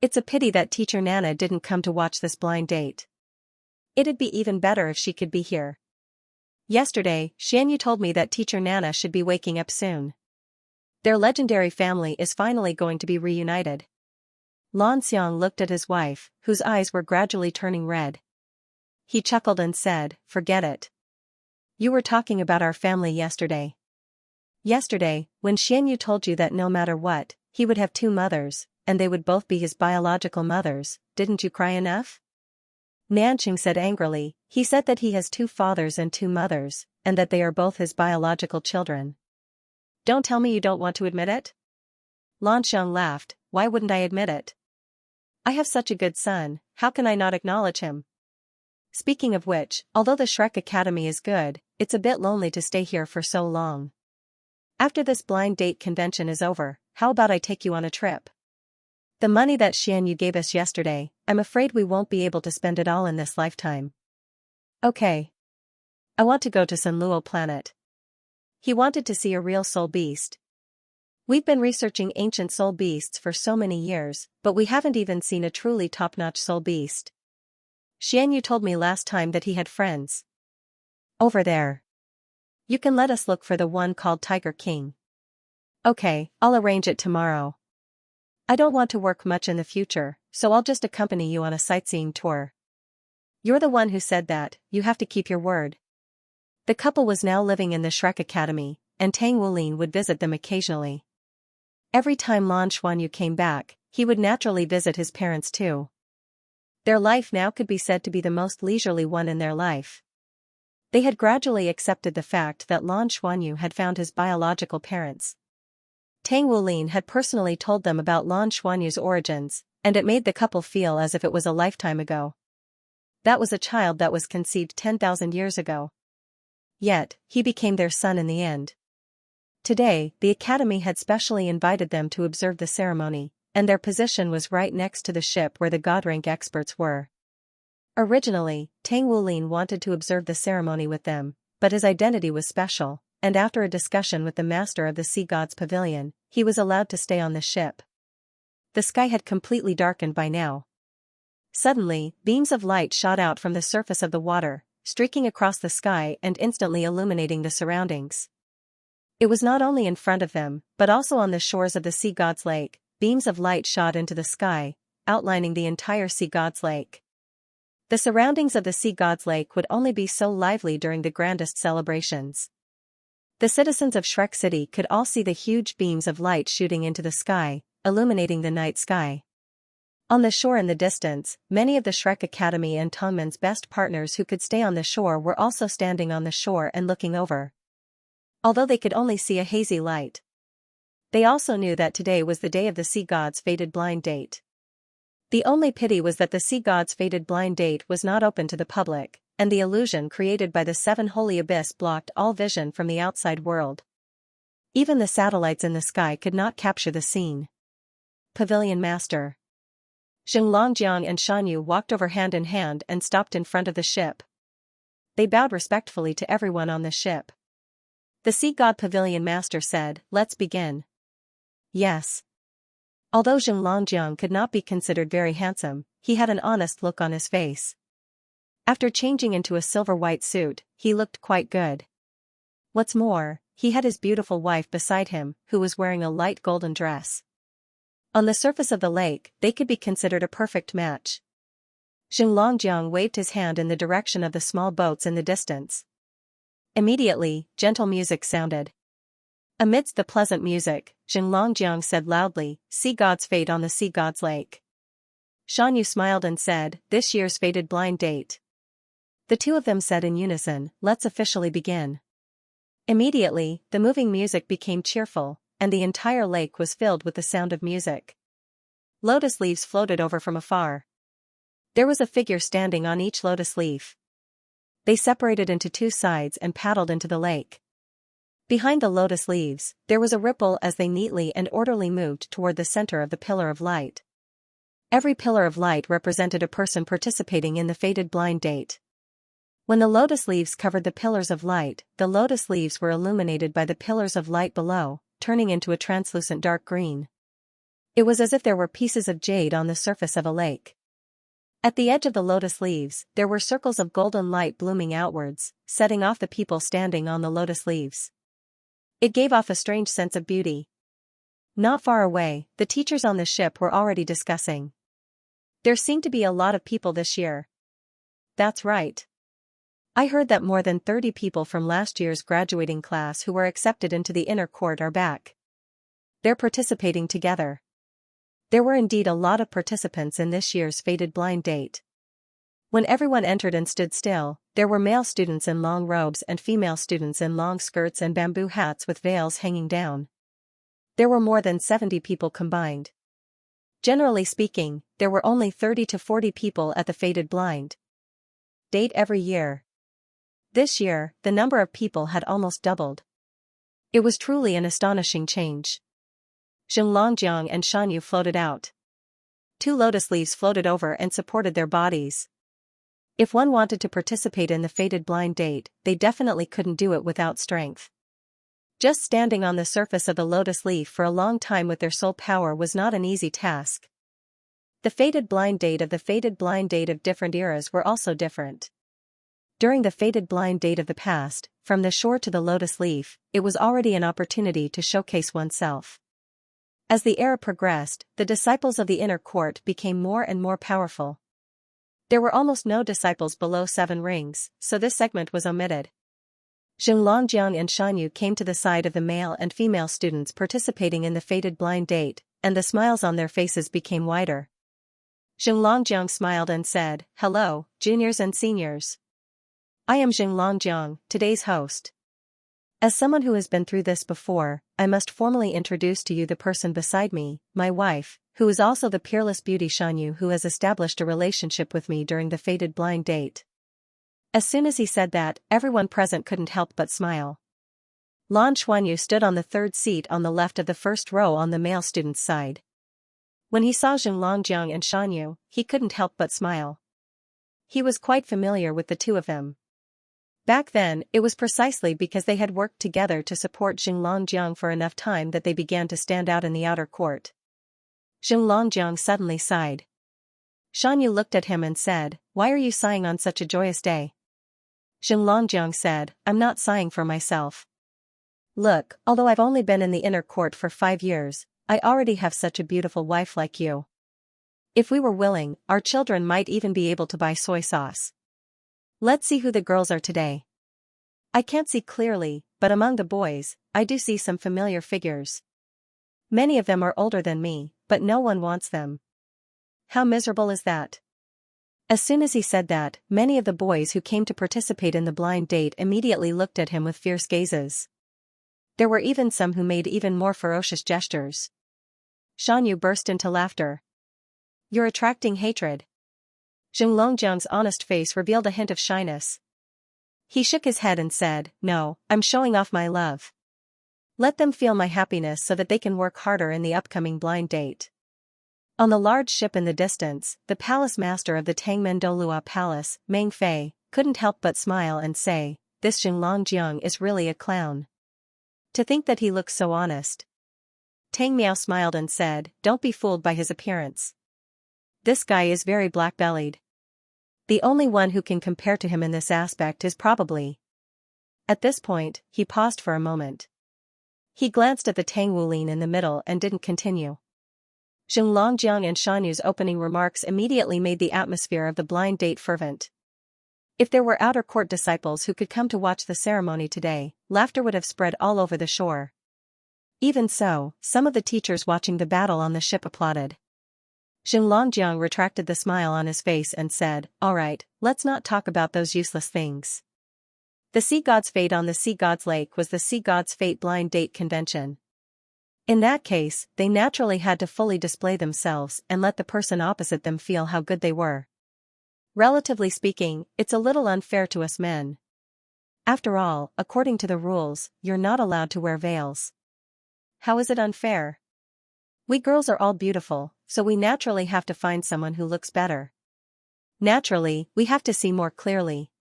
It's a pity that teacher Nana didn't come to watch this blind date. It'd be even better if she could be here. Yesterday, Xianyu told me that teacher Nana should be waking up soon. Their legendary family is finally going to be reunited. Lan Xiang looked at his wife, whose eyes were gradually turning red. He chuckled and said, forget it. You were talking about our family yesterday. Yesterday, when Xianyu told you that no matter what, he would have two mothers, and they would both be his biological mothers, didn't you cry enough? Nanqing said angrily, he said that he has two fathers and two mothers, and that they are both his biological children. Don't tell me you don't want to admit it? Lan Xiang laughed, why wouldn't I admit it? I have such a good son, how can I not acknowledge him? Speaking of which, although the Shrek Academy is good, it's a bit lonely to stay here for so long. After this blind date convention is over, how about I take you on a trip? The money that Xianyu gave us yesterday, I'm afraid we won't be able to spend it all in this lifetime. Okay. I want to go to Douluo planet. He wanted to see a real soul beast. We've been researching ancient soul beasts for so many years, but we haven't even seen a truly top-notch soul beast. Xianyu told me last time that he had friends over there. You can let us look for the one called Tiger King. Okay, I'll arrange it tomorrow. I don't want to work much in the future, so I'll just accompany you on a sightseeing tour. You're the one who said that, you have to keep your word. The couple was now living in the Shrek Academy, and Tang Wulin would visit them occasionally. Every time Lan Xuanyu came back, he would naturally visit his parents too. Their life now could be said to be the most leisurely one in their life. They had gradually accepted the fact that Lan Xuanyu had found his biological parents. Tang Wulin had personally told them about Lan Xuanyu's origins, and it made the couple feel as if it was a lifetime ago. That was a child that was conceived 10,000 years ago. Yet, he became their son in the end. Today, the academy had specially invited them to observe the ceremony, and their position was right next to the ship where the God-rank experts were. Originally, Tang Wulin wanted to observe the ceremony with them, but his identity was special, and after a discussion with the master of the Sea God's Pavilion, he was allowed to stay on the ship. The sky had completely darkened by now. Suddenly, beams of light shot out from the surface of the water, streaking across the sky and instantly illuminating the surroundings. It was not only in front of them, but also on the shores of the Sea God's Lake. Beams of light shot into the sky, outlining the entire Sea God's Lake. The surroundings of the Sea God's Lake would only be so lively during the grandest celebrations. The citizens of Shrek City could all see the huge beams of light shooting into the sky, illuminating the night sky. On the shore in the distance, many of the Shrek Academy and Tongmen's best partners who could stay on the shore were also standing on the shore and looking over. Although they could only see a hazy light, they also knew that today was the day of the Sea God's fated blind date. The only pity was that the Sea God's fated blind date was not open to the public, and the illusion created by the seven holy abyss blocked all vision from the outside world. Even the satellites in the sky could not capture the scene. Pavilion Master Xinlongjiang and Shanyu walked over hand in hand and stopped in front of the ship. They bowed respectfully to everyone on the ship. The Sea God Pavilion Master said, "Let's begin." Yes. Although Xinlongjiang could not be considered very handsome, he had an honest look on his face. After changing into a silver-white suit, he looked quite good. What's more, he had his beautiful wife beside him, who was wearing a light golden dress. On the surface of the lake, they could be considered a perfect match. Xinlongjiang waved his hand in the direction of the small boats in the distance. Immediately, gentle music sounded. Amidst the pleasant music, Xinlongjiang said loudly, "Sea God's fate on the Sea God's Lake." Shanyu smiled and said, "This year's fated blind date." The two of them said in unison, "Let's officially begin." Immediately, the moving music became cheerful, and the entire lake was filled with the sound of music. Lotus leaves floated over from afar. There was a figure standing on each lotus leaf. They separated into two sides and paddled into the lake. Behind the lotus leaves, there was a ripple as they neatly and orderly moved toward the center of the pillar of light. Every pillar of light represented a person participating in the fated blind date. When the lotus leaves covered the pillars of light, the lotus leaves were illuminated by the pillars of light below, turning into a translucent dark green. It was as if there were pieces of jade on the surface of a lake. At the edge of the lotus leaves, there were circles of golden light blooming outwards, setting off the people standing on the lotus leaves. It gave off a strange sense of beauty. Not far away, the teachers on the ship were already discussing. There seemed to be a lot of people this year. That's right. I heard that more than 30 people from last year's graduating class who were accepted into the inner court are back. They're participating together. There were indeed a lot of participants in this year's fated blind date. When everyone entered and stood still, there were male students in long robes and female students in long skirts and bamboo hats with veils hanging down. There were more than 70 people combined. Generally speaking, there were only 30 to 40 people at the fated blind date every year. This year, the number of people had almost doubled. It was truly an astonishing change. Xinlongjiang and Shanyu floated out. Two lotus leaves floated over and supported their bodies. If one wanted to participate in the fated blind date, they definitely couldn't do it without strength. Just standing on the surface of the lotus leaf for a long time with their soul power was not an easy task. The fated blind date of different eras were also different. During the fated blind date of the past, from the shore to the lotus leaf, it was already an opportunity to showcase oneself. As the era progressed, the disciples of the inner court became more and more powerful. There were almost no disciples below 7 rings, so this segment was omitted. Zhonglongjiang and Shanyu came to the side of the male and female students participating in the fated blind date, and the smiles on their faces became wider. Zhonglongjiang smiled and said, "Hello, juniors and seniors. I am Zhonglongjiang, today's host. As someone who has been through this before, I must formally introduce to you the person beside me, my wife, who is also the peerless beauty Shanyu, who has established a relationship with me during the fated blind date." As soon as he said that, everyone present couldn't help but smile. Lan Xuanyu stood on the third seat on the left of the first row on the male student's side. When he saw Zhonglongjiang and Shanyu, he couldn't help but smile. He was quite familiar with the two of them. Back then, it was precisely because they had worked together to support Zhonglongjiang for enough time that they began to stand out in the outer court. Zhonglongjiang suddenly sighed. Shanyu looked at him and said, "Why are you sighing on such a joyous day?" Zhonglongjiang said, "I'm not sighing for myself. Look, although I've only been in the inner court for 5 years, I already have such a beautiful wife like you. If we were willing, our children might even be able to buy soy sauce. Let's see who the girls are today. I can't see clearly, but among the boys, I do see some familiar figures. Many of them are older than me, but no one wants them. How miserable is that?" As soon as he said that, many of the boys who came to participate in the blind date immediately looked at him with fierce gazes. There were even some who made even more ferocious gestures. Shanyu burst into laughter. "You're attracting hatred." Zhonglongjiang's honest face revealed a hint of shyness. He shook his head and said, "No, I'm showing off my love. Let them feel my happiness so that they can work harder in the upcoming blind date." On the large ship in the distance, the palace master of the Tangmen Douluo Palace, Meng Fei, couldn't help but smile and say, "This Zhonglongjiang is really a clown. To think that he looks so honest." Tang Miao smiled and said, "Don't be fooled by his appearance. This guy is very black-bellied. The only one who can compare to him in this aspect is probably—" At this point, he paused for a moment. He glanced at the Tang Wulin in the middle and didn't continue. Zhonglongjiang and Shanyu's opening remarks immediately made the atmosphere of the blind date fervent. If there were outer court disciples who could come to watch the ceremony today, laughter would have spread all over the shore. Even so, some of the teachers watching the battle on the ship applauded. Zhonglongjiang retracted the smile on his face and said, "All right, let's not talk about those useless things. The Sea God's Fate on the Sea God's Lake was the Sea God's Fate blind date convention. In that case, they naturally had to fully display themselves and let the person opposite them feel how good they were. Relatively speaking, it's a little unfair to us men. After all, according to the rules, you're not allowed to wear veils. How is it unfair? We girls are all beautiful, so we naturally have to find someone who looks better. Naturally, we have to see more clearly.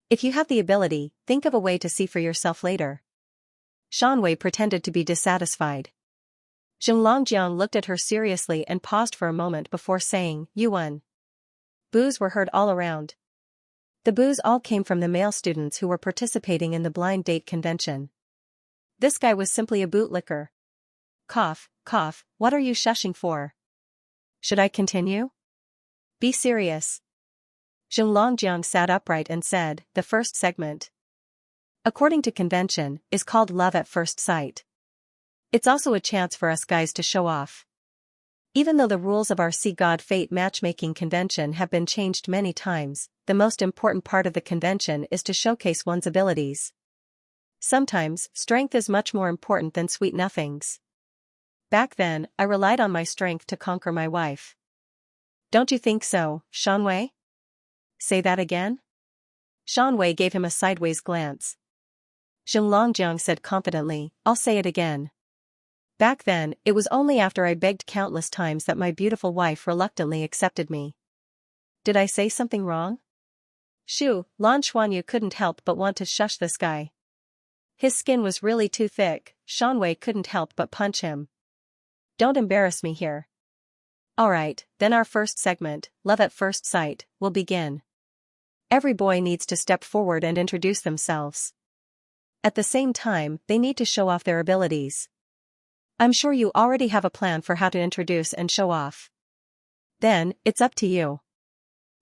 If you have the ability, think of a way to see for yourself later." Shanwei pretended to be dissatisfied. Zhonglongjiang looked at her seriously and paused for a moment before saying, "Yuan." Boos were heard all around. The boos all came from the male students who were participating in the blind date convention. This guy was simply a bootlicker. Cough, cough, what are you shushing for? Should I continue? Be serious. Zhonglongjiang sat upright and said, "The first segment, according to convention, is called Love at First Sight. It's also a chance for us guys to show off. Even though the rules of our Sea God Fate matchmaking convention have been changed many times, the most important part of the convention is to showcase one's abilities. Sometimes, strength is much more important than sweet nothings. Back then, I relied on my strength to conquer my wife. Don't you think so, Shanwei?" "Say that again?" Shanwei gave him a sideways glance. Zhonglongjiang said confidently, "I'll say it again. Back then, it was only after I begged countless times that my beautiful wife reluctantly accepted me. Did I say something wrong?" Lan Xuanyu couldn't help but want to shush this guy. His skin was really too thick. Shanwei couldn't help but punch him. "Don't embarrass me here. Alright, then our first segment, Love at First Sight, will begin. Every boy needs to step forward and introduce themselves. At the same time, they need to show off their abilities. I'm sure you already have a plan for how to introduce and show off. Then, it's up to you.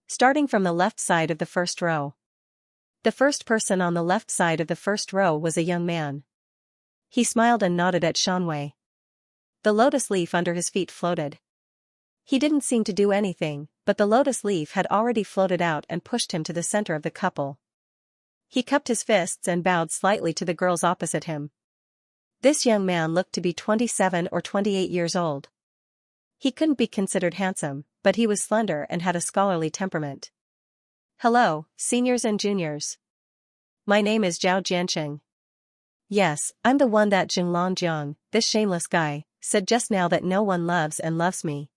Starting from the left side of the first row. The first person on the left side of the first row was a young man. He smiled and nodded at Xianxia. The lotus leaf under his feet floated. He didn't seem to do anything, but the lotus leaf had already floated out and pushed him to the center of the couple. He cupped his fists and bowed slightly to the girls opposite him. This young man looked to be 27 or 28 years old. He couldn't be considered handsome, but he was slender and had a scholarly temperament. "Hello, seniors and juniors. My name is Zhao Jianqing. Yes, I'm the one that Jinglong, this shameless guy, said just now that no one loves and loves me.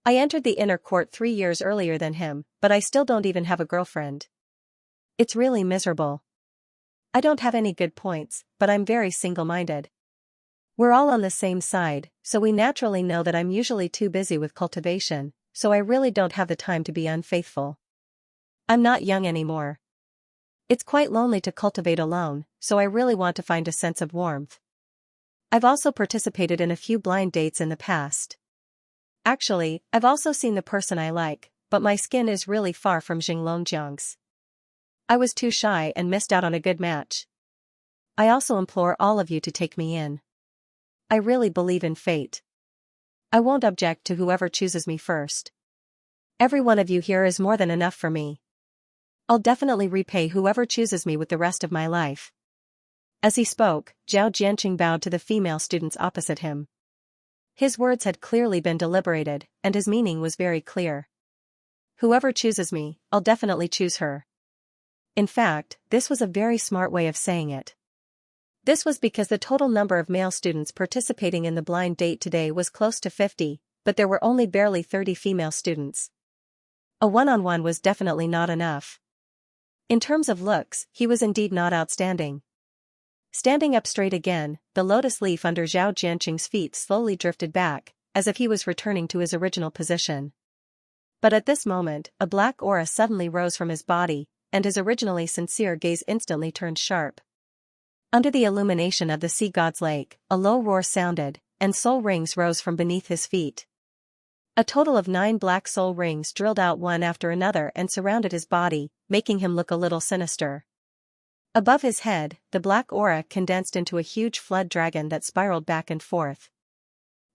I entered the inner court 3 years earlier than him, but I still don't even have a girlfriend. It's really miserable. I don't have any good points, but I'm very single-minded. We're all on the same side, so we naturally know that I'm usually too busy with cultivation, so I really don't have the time to be unfaithful. I'm not young anymore. It's quite lonely to cultivate alone, so I really want to find a sense of warmth. I've also participated in a few blind dates in the past. Actually, I've also seen the person I like, but my skin is really far from Jinglongjiang's. I was too shy and missed out on a good match. I also implore all of you to take me in. I really believe in fate. I won't object to whoever chooses me first. Every one of you here is more than enough for me. I'll definitely repay whoever chooses me with the rest of my life." As he spoke, Zhao Jianqing bowed to the female students opposite him. His words had clearly been deliberated, and his meaning was very clear. Whoever chooses me, I'll definitely choose her. In fact, this was a very smart way of saying it. This was because the total number of male students participating in the blind date today was close to 50, but there were only barely 30 female students. A one-on-one was definitely not enough. In terms of looks, he was indeed not outstanding. Standing up straight again, the lotus leaf under Zhao Jianqing's feet slowly drifted back, as if he was returning to his original position. But at this moment, a black aura suddenly rose from his body, and his originally sincere gaze instantly turned sharp. Under the illumination of the sea god's lake, a low roar sounded, and soul rings rose from beneath his feet. A total of 9 black soul rings drilled out one after another and surrounded his body, making him look a little sinister. Above his head, the black aura condensed into a huge flood dragon that spiraled back and forth.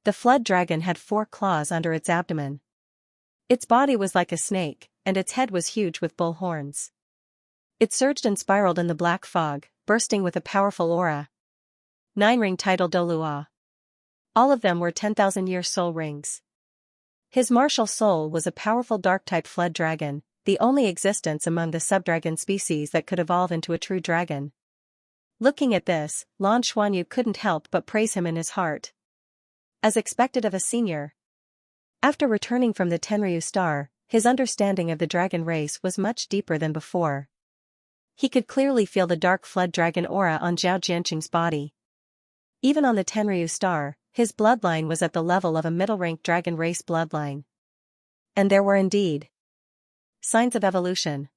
The flood dragon had 4 claws under its abdomen. Its body was like a snake, and its head was huge with bull horns. It surged and spiraled in the black fog, bursting with a powerful aura. 9 ring titled Douluo. All of them were 10,000-year soul rings. His martial soul was a powerful dark-type flood dragon, the only existence among the subdragon species that could evolve into a true dragon. Looking at this, Lan Xuanyu couldn't help but praise him in his heart. As expected of a senior. After returning from the Tenryu star, his understanding of the dragon race was much deeper than before. He could clearly feel the dark flood dragon aura on Zhao Jianqing's body. Even on the Tenryu star, his bloodline was at the level of a middle-ranked dragon race bloodline. And there were indeed signs of evolution.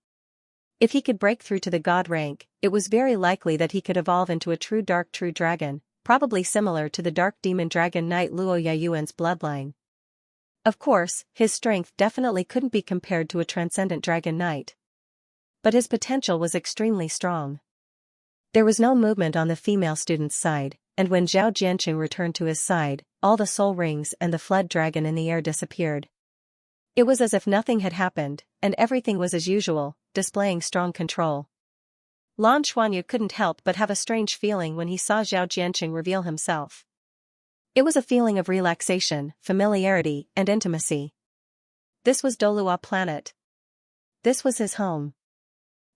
If he could break through to the god rank, it was very likely that he could evolve into a true dragon, probably similar to the dark demon dragon knight Luo Yayuan's bloodline. Of course, his strength definitely couldn't be compared to a transcendent dragon knight. But his potential was extremely strong. There was no movement on the female student's side, and when Zhao Jianqing returned to his side, all the soul rings and the flood dragon in the air disappeared. It was as if nothing had happened, and everything was as usual, displaying strong control. Lan Xuanyu couldn't help but have a strange feeling when he saw Zhao Jianqing reveal himself. It was a feeling of relaxation, familiarity, and intimacy. This was Douluo planet. This was his home.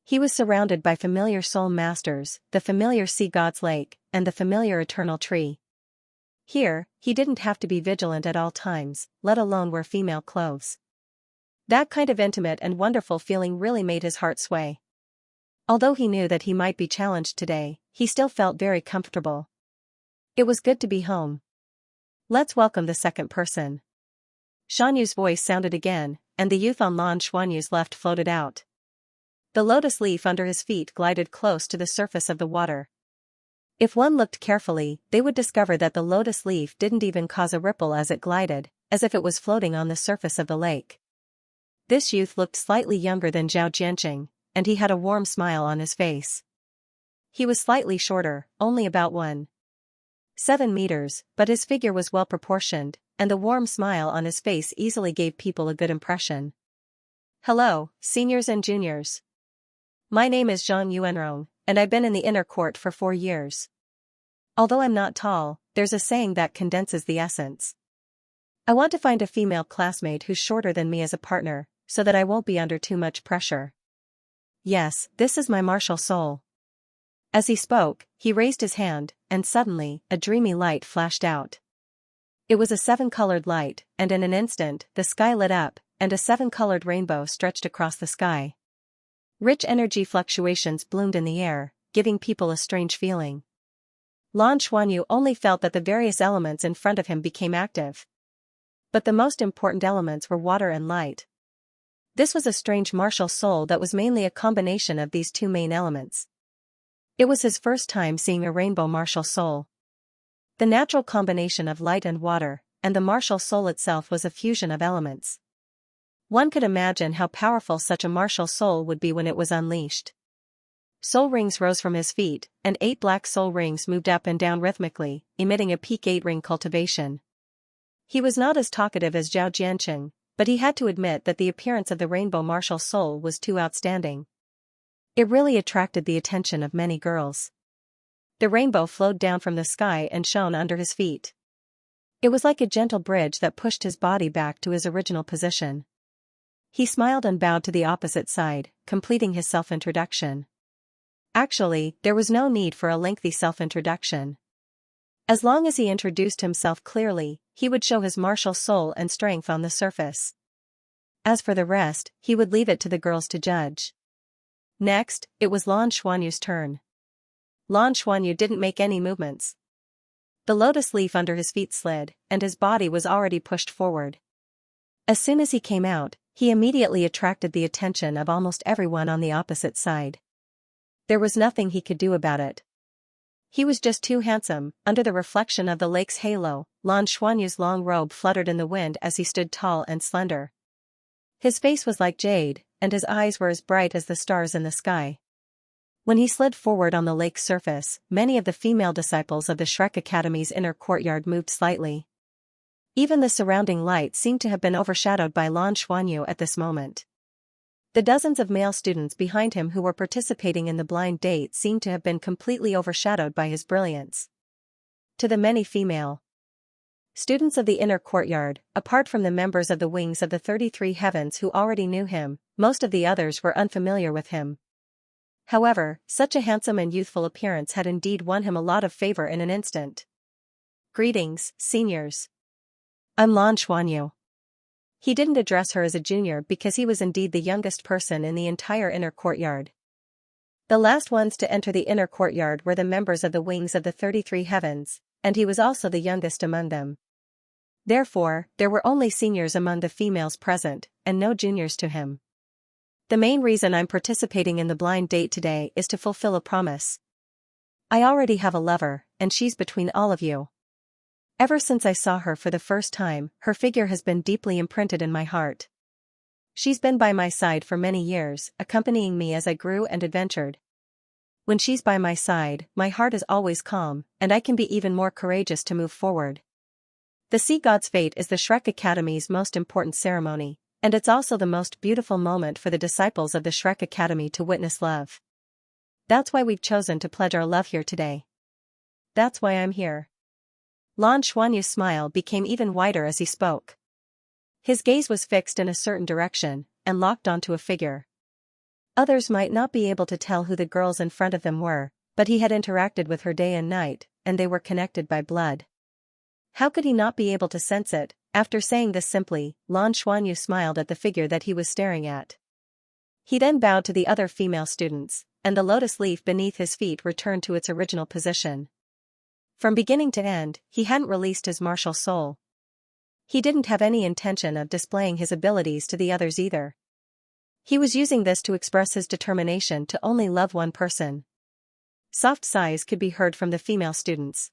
He was surrounded by familiar soul masters, the familiar sea god's lake, and the familiar eternal tree. Here, he didn't have to be vigilant at all times, let alone wear female clothes. That kind of intimate and wonderful feeling really made his heart sway. Although he knew that he might be challenged today, he still felt very comfortable. It was good to be home. Let's welcome the second person. Shan voice sounded again, and the youth on Lan Xuanyu's left floated out. The lotus leaf under his feet glided close to the surface of the water. If one looked carefully, they would discover that the lotus leaf didn't even cause a ripple as it glided, as if it was floating on the surface of the lake. This youth looked slightly younger than Zhao Jianqing, and he had a warm smile on his face. He was slightly shorter, only about 1.7 meters, but his figure was well proportioned, and the warm smile on his face easily gave people a good impression. Hello, seniors and juniors. My name is Zhang Yuanrong, and I've been in the inner court for 4 years. Although I'm not tall, there's a saying that condenses the essence. I want to find a female classmate who's shorter than me as a partner, so that I won't be under too much pressure. Yes, this is my martial soul. As he spoke, he raised his hand, and suddenly, a dreamy light flashed out. It was a 7-colored light, and in an instant, the sky lit up, and a 7-colored rainbow stretched across the sky. Rich energy fluctuations bloomed in the air, giving people a strange feeling. Lan Xuanyu only felt that the various elements in front of him became active. But the most important elements were water and light. This was a strange martial soul that was mainly a combination of these two main elements. It was his first time seeing a rainbow martial soul. The natural combination of light and water, and the martial soul itself was a fusion of elements. One could imagine how powerful such a martial soul would be when it was unleashed. Soul rings rose from his feet, and 8 black soul rings moved up and down rhythmically, emitting a peak 8-ring cultivation. He was not as talkative as Zhao Jianqing, but he had to admit that the appearance of the rainbow martial soul was too outstanding. It really attracted the attention of many girls. The rainbow flowed down from the sky and shone under his feet. It was like a gentle bridge that pushed his body back to his original position. He smiled and bowed to the opposite side, completing his self-introduction. Actually, there was no need for a lengthy self-introduction. As long as he introduced himself clearly, he would show his martial soul and strength on the surface. As for the rest, he would leave it to the girls to judge. Next, it was Lan Xuanyu's turn. Lan Xuanyu didn't make any movements. The lotus leaf under his feet slid, and his body was already pushed forward. As soon as he came out, he immediately attracted the attention of almost everyone on the opposite side. There was nothing he could do about it. He was just too handsome. Under the reflection of the lake's halo, Lan Xuanyu's long robe fluttered in the wind as he stood tall and slender. His face was like jade, and his eyes were as bright as the stars in the sky. When he slid forward on the lake's surface, many of the female disciples of the Shrek Academy's inner courtyard moved slightly. Even the surrounding light seemed to have been overshadowed by Lan Xuanyu at this moment. The dozens of male students behind him who were participating in the blind date seemed to have been completely overshadowed by his brilliance. To the many female students of the inner courtyard, apart from the members of the wings of the 33 heavens who already knew him, most of the others were unfamiliar with him. However, such a handsome and youthful appearance had indeed won him a lot of favor in an instant. Greetings, seniors. I'm Lan Xuanyu. He didn't address her as a junior because he was indeed the youngest person in the entire inner courtyard. The last ones to enter the inner courtyard were the members of the wings of the 33 heavens, and he was also the youngest among them. Therefore, there were only seniors among the females present, and no juniors to him. The main reason I'm participating in the blind date today is to fulfill a promise. I already have a lover, and she's between all of you. Ever since I saw her for the first time, her figure has been deeply imprinted in my heart. She's been by my side for many years, accompanying me as I grew and adventured. When she's by my side, my heart is always calm, and I can be even more courageous to move forward. The Sea God's Fate is the Shrek Academy's most important ceremony, and it's also the most beautiful moment for the disciples of the Shrek Academy to witness love. That's why we've chosen to pledge our love here today. That's why I'm here. Lan Xuanyu's smile became even wider as he spoke. His gaze was fixed in a certain direction, and locked onto a figure. Others might not be able to tell who the girls in front of them were, but he had interacted with her day and night, and they were connected by blood. How could he not be able to sense it? After saying this simply, Lan Xuanyu smiled at the figure that he was staring at. He then bowed to the other female students, and the lotus leaf beneath his feet returned to its original position. From beginning to end, he hadn't released his martial soul. He didn't have any intention of displaying his abilities to the others either. He was using this to express his determination to only love one person. Soft sighs could be heard from the female students.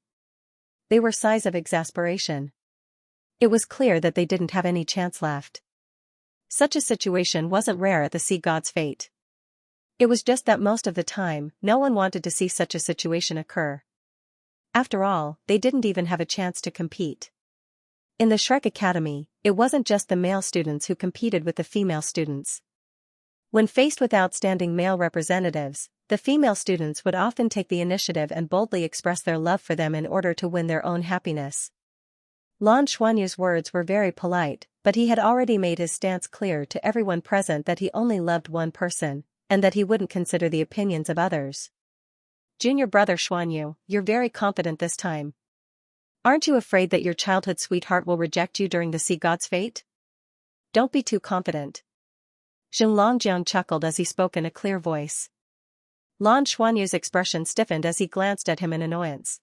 They were sighs of exasperation. It was clear that they didn't have any chance left. Such a situation wasn't rare at the Sea God's Fate. It was just that most of the time, no one wanted to see such a situation occur. After all, they didn't even have a chance to compete. In the Shrek Academy, it wasn't just the male students who competed with the female students. When faced with outstanding male representatives, the female students would often take the initiative and boldly express their love for them in order to win their own happiness. Lan Xuanyu's words were very polite, but he had already made his stance clear to everyone present that he only loved one person, and that he wouldn't consider the opinions of others. Junior brother Xuanyu, you're very confident this time. Aren't you afraid that your childhood sweetheart will reject you during the sea god's fate? Don't be too confident. Xinglongjiang chuckled as he spoke in a clear voice. Lan Xuanyu's expression stiffened as he glanced at him in annoyance.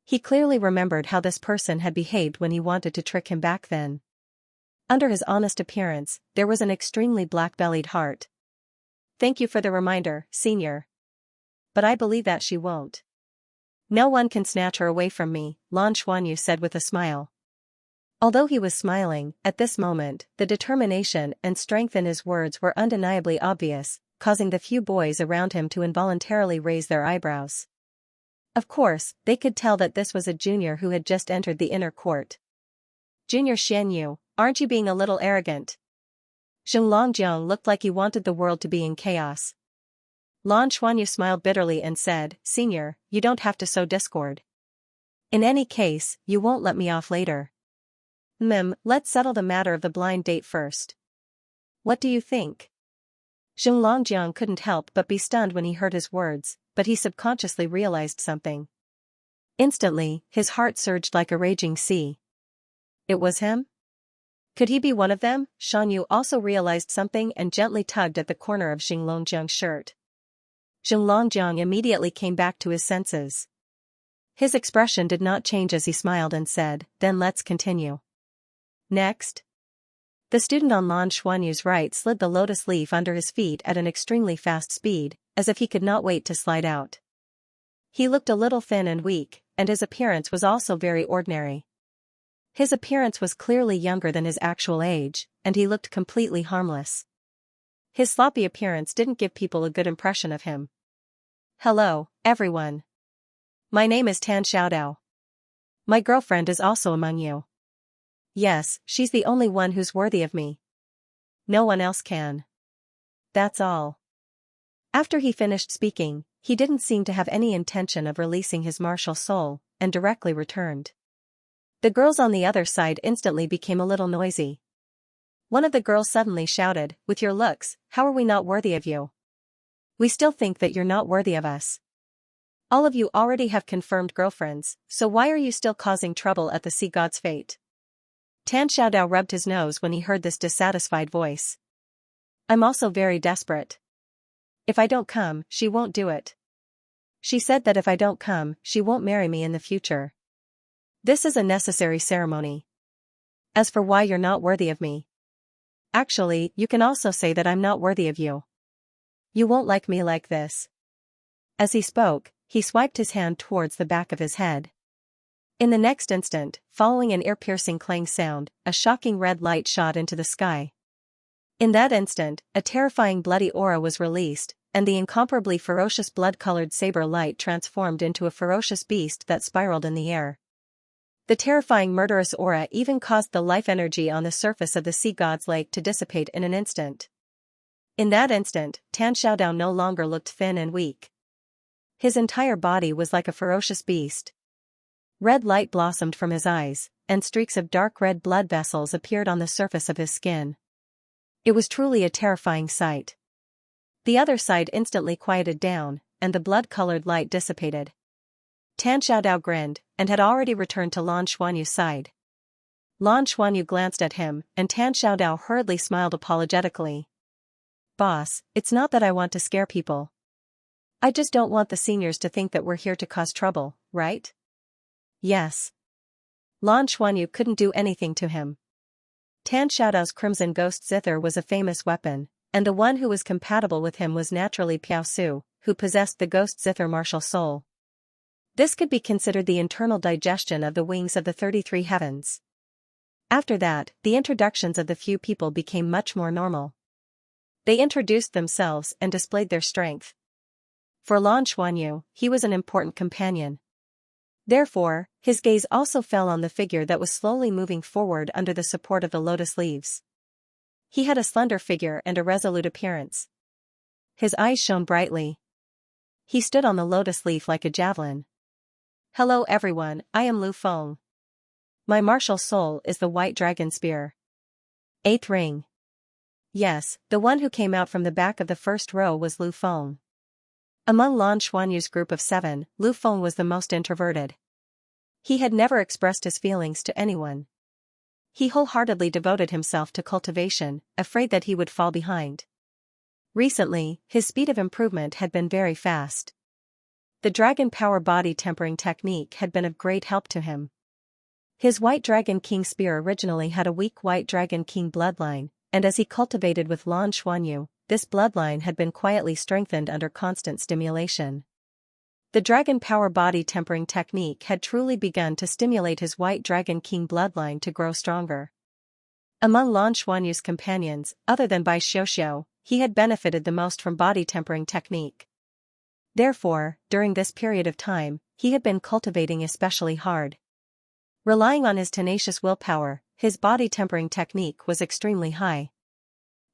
He clearly remembered how this person had behaved when he wanted to trick him back then. Under his honest appearance, there was an extremely black-bellied heart. Thank you for the reminder, senior. But I believe that she won't. No one can snatch her away from me, Lan Xuanyu said with a smile. Although he was smiling, at this moment, the determination and strength in his words were undeniably obvious, causing the few boys around him to involuntarily raise their eyebrows. Of course, they could tell that this was a junior who had just entered the inner court. Junior Xianyu, aren't you being a little arrogant? Xinglongjiang looked like he wanted the world to be in chaos. Lan Xuanyu smiled bitterly and said, Senior, you don't have to sow discord. In any case, you won't let me off later. Let's settle the matter of the blind date first. What do you think? Xinglongjiang couldn't help but be stunned when he heard his words, but he subconsciously realized something. Instantly, his heart surged like a raging sea. It was him? Could he be one of them? Xuanyu also realized something and gently tugged at the corner of Xinglongjiang's shirt. Xinglongjiang immediately came back to his senses. His expression did not change as he smiled and said, Then let's continue. Next. The student on Lan Xuanyu's right slid the lotus leaf under his feet at an extremely fast speed, as if he could not wait to slide out. He looked a little thin and weak, and his appearance was also very ordinary. His appearance was clearly younger than his actual age, and he looked completely harmless. His sloppy appearance didn't give people a good impression of him. Hello, everyone. My name is Tan Xiaodao. My girlfriend is also among you. Yes, she's the only one who's worthy of me. No one else can. That's all. After he finished speaking, he didn't seem to have any intention of releasing his martial soul, and directly returned. The girls on the other side instantly became a little noisy. One of the girls suddenly shouted, With your looks, how are we not worthy of you? We still think that you're not worthy of us. All of you already have confirmed girlfriends, so why are you still causing trouble at the sea god's fate? Tan Xiaodao rubbed his nose when he heard this dissatisfied voice. I'm also very desperate. If I don't come, she won't do it. She said that if I don't come, she won't marry me in the future. This is a necessary ceremony. As for why you're not worthy of me. Actually, you can also say that I'm not worthy of you. You won't like me like this. As he spoke, he swiped his hand towards the back of his head. In the next instant, following an ear-piercing clang sound, a shocking red light shot into the sky. In that instant, a terrifying bloody aura was released, and the incomparably ferocious blood-colored saber light transformed into a ferocious beast that spiraled in the air. The terrifying murderous aura even caused the life energy on the surface of the sea god's lake to dissipate in an instant. In that instant, Tan Xiaodao no longer looked thin and weak. His entire body was like a ferocious beast. Red light blossomed from his eyes, and streaks of dark red blood vessels appeared on the surface of his skin. It was truly a terrifying sight. The other side instantly quieted down, and the blood-colored light dissipated. Tan Xiaodao grinned, and had already returned to Lan Xuanyu's side. Lan Xuanyu glanced at him, and Tan Xiaodao hurriedly smiled apologetically. Boss, it's not that I want to scare people. I just don't want the seniors to think that we're here to cause trouble, right? Yes. Lan Xuanyu couldn't do anything to him. Tan Xiaodao's Crimson Ghost Zither was a famous weapon, and the one who was compatible with him was naturally Piao Su, who possessed the Ghost Zither martial soul. This could be considered the internal digestion of the wings of the 33 heavens. After that, the introductions of the few people became much more normal. They introduced themselves and displayed their strength. For Lan Xuanyu, he was an important companion. Therefore, his gaze also fell on the figure that was slowly moving forward under the support of the lotus leaves. He had a slender figure and a resolute appearance. His eyes shone brightly. He stood on the lotus leaf like a javelin. Hello everyone, I am Lu Feng. My martial soul is the white dragon spear. 8th ring. Yes, the one who came out from the back of the first row was Lu Feng. Among Lan Xuanyu's group of 7, Lu Feng was the most introverted. He had never expressed his feelings to anyone. He wholeheartedly devoted himself to cultivation, afraid that he would fall behind. Recently, his speed of improvement had been very fast. The dragon power body tempering technique had been of great help to him. His White Dragon King spear originally had a weak White Dragon King bloodline, and as he cultivated with Lan Xuanyu, this bloodline had been quietly strengthened under constant stimulation. The dragon power body tempering technique had truly begun to stimulate his White Dragon King bloodline to grow stronger. Among Lan Xuanyu's companions, other than Bai Xiuxiu, he had benefited the most from body tempering technique. Therefore, during this period of time, he had been cultivating especially hard. Relying on his tenacious willpower, his body tempering technique was extremely high.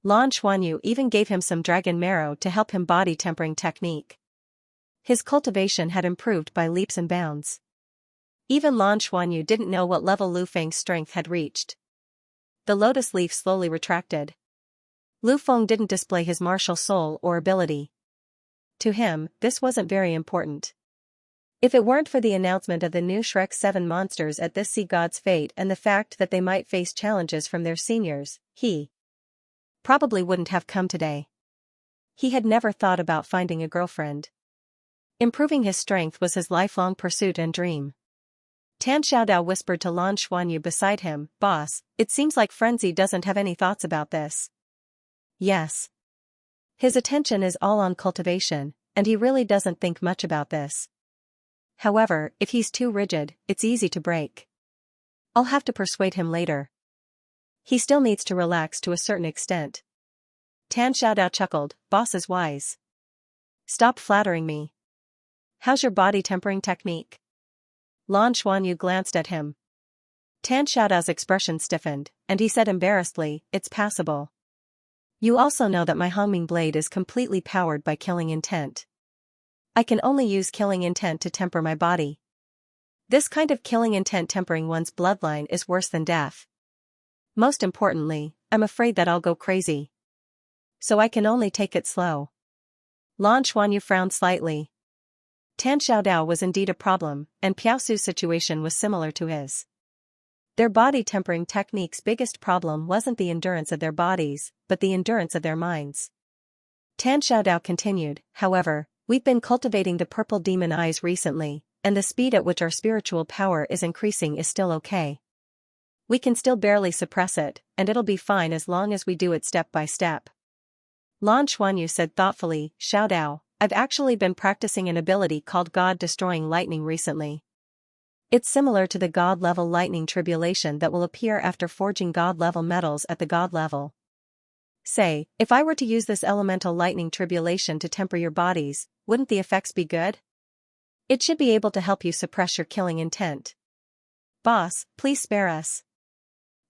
Lan Xuanyu even gave him some dragon marrow to help him body tempering technique. His cultivation had improved by leaps and bounds. Even Lan Xuanyu didn't know what level Lu Feng's strength had reached. The lotus leaf slowly retracted. Lu Feng didn't display his martial soul or ability. To him, this wasn't very important. If it weren't for the announcement of the new Shrek 7 monsters at this Sea God's Fate and the fact that they might face challenges from their seniors, he probably wouldn't have come today. He had never thought about finding a girlfriend. Improving his strength was his lifelong pursuit and dream. Tan Xiaodao whispered to Lan Xuanyu beside him, "Boss, it seems like Frenzy doesn't have any thoughts about this." Yes. His attention is all on cultivation, and he really doesn't think much about this. However, if he's too rigid, it's easy to break. I'll have to persuade him later. He still needs to relax to a certain extent. Tan Xiaodao chuckled, "Boss is wise. Stop flattering me. How's your body tempering technique?" Lan Xuanyu glanced at him. Tan Xiaodao's expression stiffened, and he said embarrassedly, "It's passable. You also know that my homing blade is completely powered by killing intent. I can only use killing intent to temper my body. This kind of killing intent tempering one's bloodline is worse than death. Most importantly, I'm afraid that I'll go crazy. So I can only take it slow." Lan Xuanyu frowned slightly. Tan Xiaodao was indeed a problem, and Piaosu's situation was similar to his. Their body tempering technique's biggest problem wasn't the endurance of their bodies, but the endurance of their minds. Tan Xiaodao continued, "However, we've been cultivating the purple demon eyes recently, and the speed at which our spiritual power is increasing is still okay. We can still barely suppress it, and it'll be fine as long as we do it step by step." Lan Xuanyu said thoughtfully, "Xiaodao, I've actually been practicing an ability called God-Destroying Lightning recently. It's similar to the God-level lightning tribulation that will appear after forging God-level metals at the God level. Say, if I were to use this elemental lightning tribulation to temper your bodies, wouldn't the effects be good? It should be able to help you suppress your killing intent. Boss, please spare us.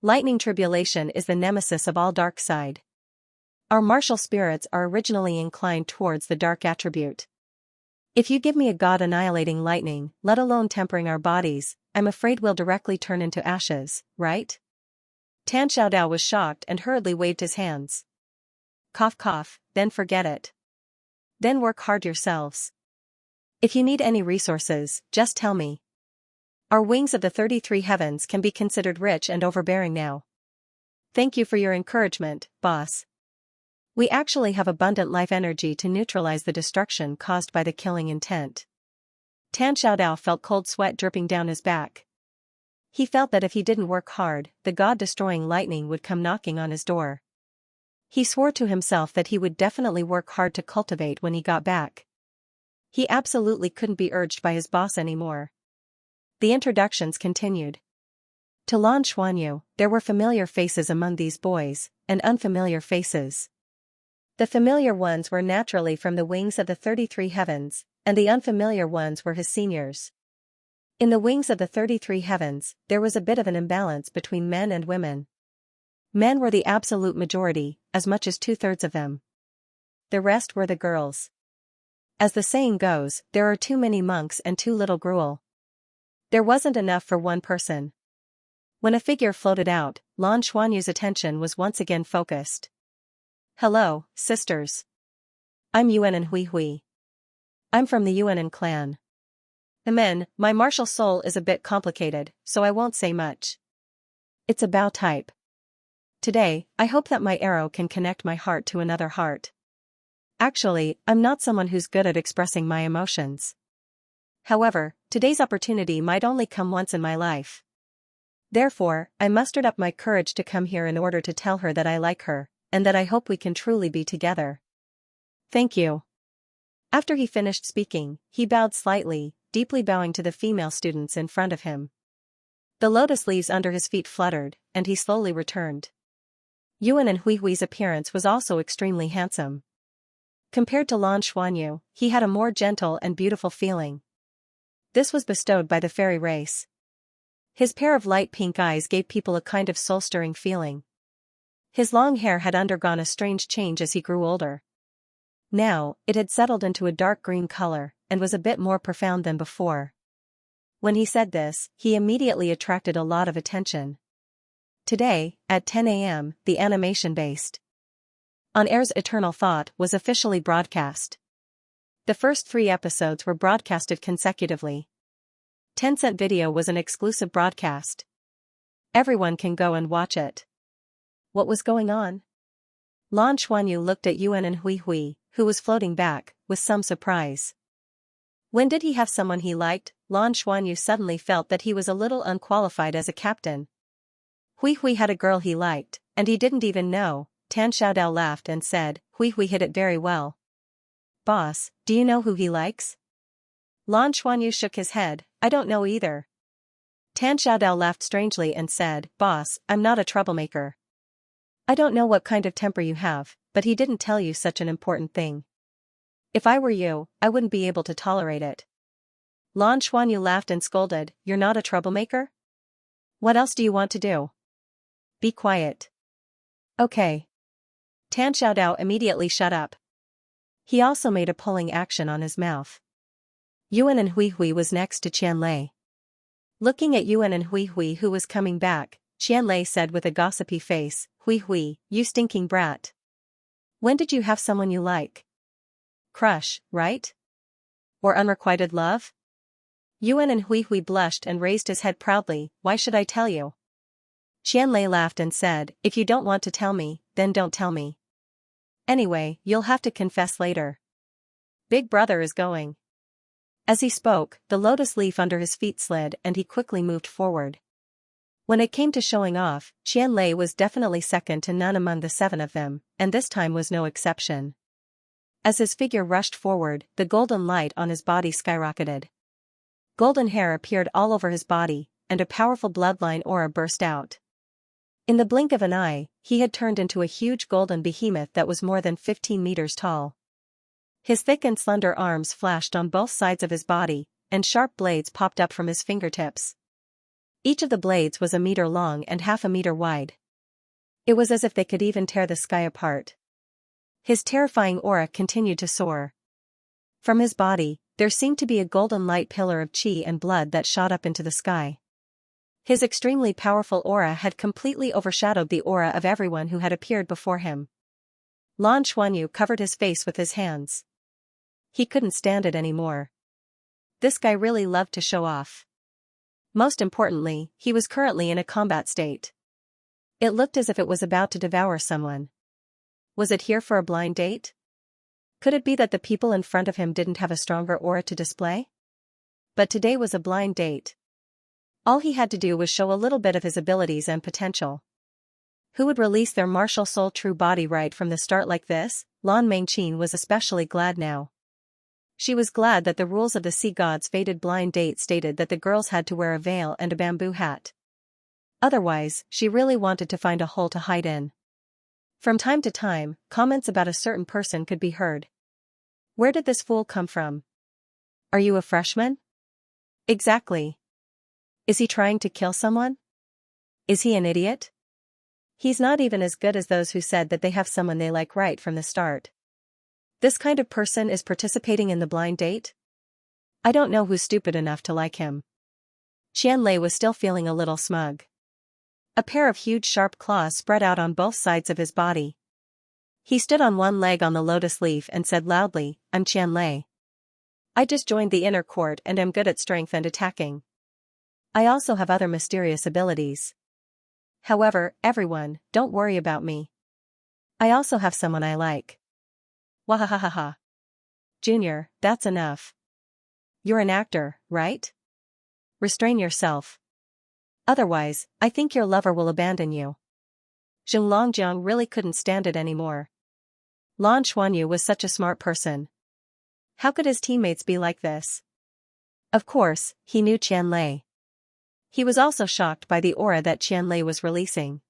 Lightning tribulation is the nemesis of all dark side. Our martial spirits are originally inclined towards the dark attribute. If you give me a god-annihilating lightning, let alone tempering our bodies, I'm afraid we'll directly turn into ashes, right?" Tan Xiaodao was shocked and hurriedly waved his hands. "Cough cough, then forget it. Then work hard yourselves. If you need any resources, just tell me. Our wings of the 33 heavens can be considered rich and overbearing now. Thank you for your encouragement, boss. We actually have abundant life energy to neutralize the destruction caused by the killing intent." Tan Xiaodao felt cold sweat dripping down his back. He felt that if he didn't work hard, the god-destroying lightning would come knocking on his door. He swore to himself that he would definitely work hard to cultivate when he got back. He absolutely couldn't be urged by his boss anymore. The introductions continued. To Lan Xuanyu, there were familiar faces among these boys, and unfamiliar faces. The familiar ones were naturally from the wings of the 33 heavens, and the unfamiliar ones were his seniors. In the wings of the 33 heavens, there was a bit of an imbalance between men and women. Men were the absolute majority, as much as 2/3 of them. The rest were the girls. As the saying goes, there are too many monks and too little gruel. There wasn't enough for one person. When a figure floated out, Lan Xuanyu's attention was once again focused. "Hello, sisters. I'm Yuan Hui Hui. I'm from the Yuan clan. Amen, my martial soul is a bit complicated, so I won't say much. It's a Bao type. Today, I hope that my arrow can connect my heart to another heart. Actually, I'm not someone who's good at expressing my emotions. However, today's opportunity might only come once in my life. Therefore, I mustered up my courage to come here in order to tell her that I like her, and that I hope we can truly be together. Thank you." After he finished speaking, he bowed slightly, deeply bowing to the female students in front of him. The lotus leaves under his feet fluttered, and he slowly returned. Yuan Hui Hui's appearance was also extremely handsome. Compared to Lan Xuanyu, he had a more gentle and beautiful feeling. This was bestowed by the fairy race. His pair of light pink eyes gave people a kind of soul-stirring feeling. His long hair had undergone a strange change as he grew older. Now, it had settled into a dark green color, and was a bit more profound than before. When he said this, he immediately attracted a lot of attention. Today, at 10 a.m., the animation-based On Air's Eternal Thought was officially broadcast. The first 3 episodes were broadcasted consecutively. Tencent Video was an exclusive broadcast. Everyone can go and watch it. What was going on? Lan Xuanyu looked at Yuan Hui Hui, who was floating back, with some surprise. When did he have someone he liked? Lan Xuanyu suddenly felt that he was a little unqualified as a captain. Hui Hui had a girl he liked, and he didn't even know. Tan Xiaodao laughed and said, "Hui Hui hit it very well." "Boss, do you know who he likes?" Lan Xuanyu shook his head, "I don't know either." Tan Xiaodao laughed strangely and said, "Boss, I'm not a troublemaker. I don't know what kind of temper you have, but he didn't tell you such an important thing. If I were you, I wouldn't be able to tolerate it." Lan Xuanyu laughed and scolded, "You're not a troublemaker? What else do you want to do? Be quiet." "Okay." Tan Xiaodao immediately shut up. He also made a pulling action on his mouth. Yuan Hui Hui was next to Qianlei. Looking at Yuan Hui Hui who was coming back, Qianlei said with a gossipy face, "Hui Hui, you stinking brat. When did you have someone you like? Crush, right? Or unrequited love?" Yuan Hui Hui blushed and raised his head proudly, "Why should I tell you?" Qianlei laughed and said, "If you don't want to tell me, then don't tell me. Anyway, you'll have to confess later. Big brother is going." As he spoke, the lotus leaf under his feet slid and he quickly moved forward. When it came to showing off, Qianlei was definitely second to none among the 7 of them, and this time was no exception. As his figure rushed forward, the golden light on his body skyrocketed. Golden hair appeared all over his body, and a powerful bloodline aura burst out. In the blink of an eye, he had turned into a huge golden behemoth that was more than 15 meters tall. His thick and slender arms flashed on both sides of his body, and sharp blades popped up from his fingertips. Each of the blades was a meter long and half a meter wide. It was as if they could even tear the sky apart. His terrifying aura continued to soar. From his body, there seemed to be a golden light pillar of qi and blood that shot up into the sky. His extremely powerful aura had completely overshadowed the aura of everyone who had appeared before him. Lan Xuanyu covered his face with his hands. He couldn't stand it anymore. This guy really loved to show off. Most importantly, he was currently in a combat state. It looked as if it was about to devour someone. Was it here for a blind date? Could it be that the people in front of him didn't have a stronger aura to display? But today was a blind date. All he had to do was show a little bit of his abilities and potential. Who would release their martial soul true body right from the start like this? Lan Mengqin was especially glad now. She was glad that the rules of the sea god's fated blind date stated that the girls had to wear a veil and a bamboo hat. Otherwise, she really wanted to find a hole to hide in. From time to time, comments about a certain person could be heard. Where did this fool come from? Are you a freshman? Exactly. Is he trying to kill someone? Is he an idiot? He's not even as good as those who said that they have someone they like right from the start. This kind of person is participating in the blind date? I don't know who's stupid enough to like him. Xianlei was still feeling a little smug. A pair of huge sharp claws spread out on both sides of his body. He stood on one leg on the lotus leaf and said loudly, I'm Xianlei. I just joined the inner court and am good at strength and attacking. I also have other mysterious abilities. However, everyone, don't worry about me. I also have someone I like. Wahahaha. Junior, that's enough. You're an actor, right? Restrain yourself. Otherwise, I think your lover will abandon you. Zheng Longjiang really couldn't stand it anymore. Lan Xuanyu was such a smart person. How could his teammates be like this? Of course, he knew Qianlei. He was also shocked by the aura that Qianlei was releasing.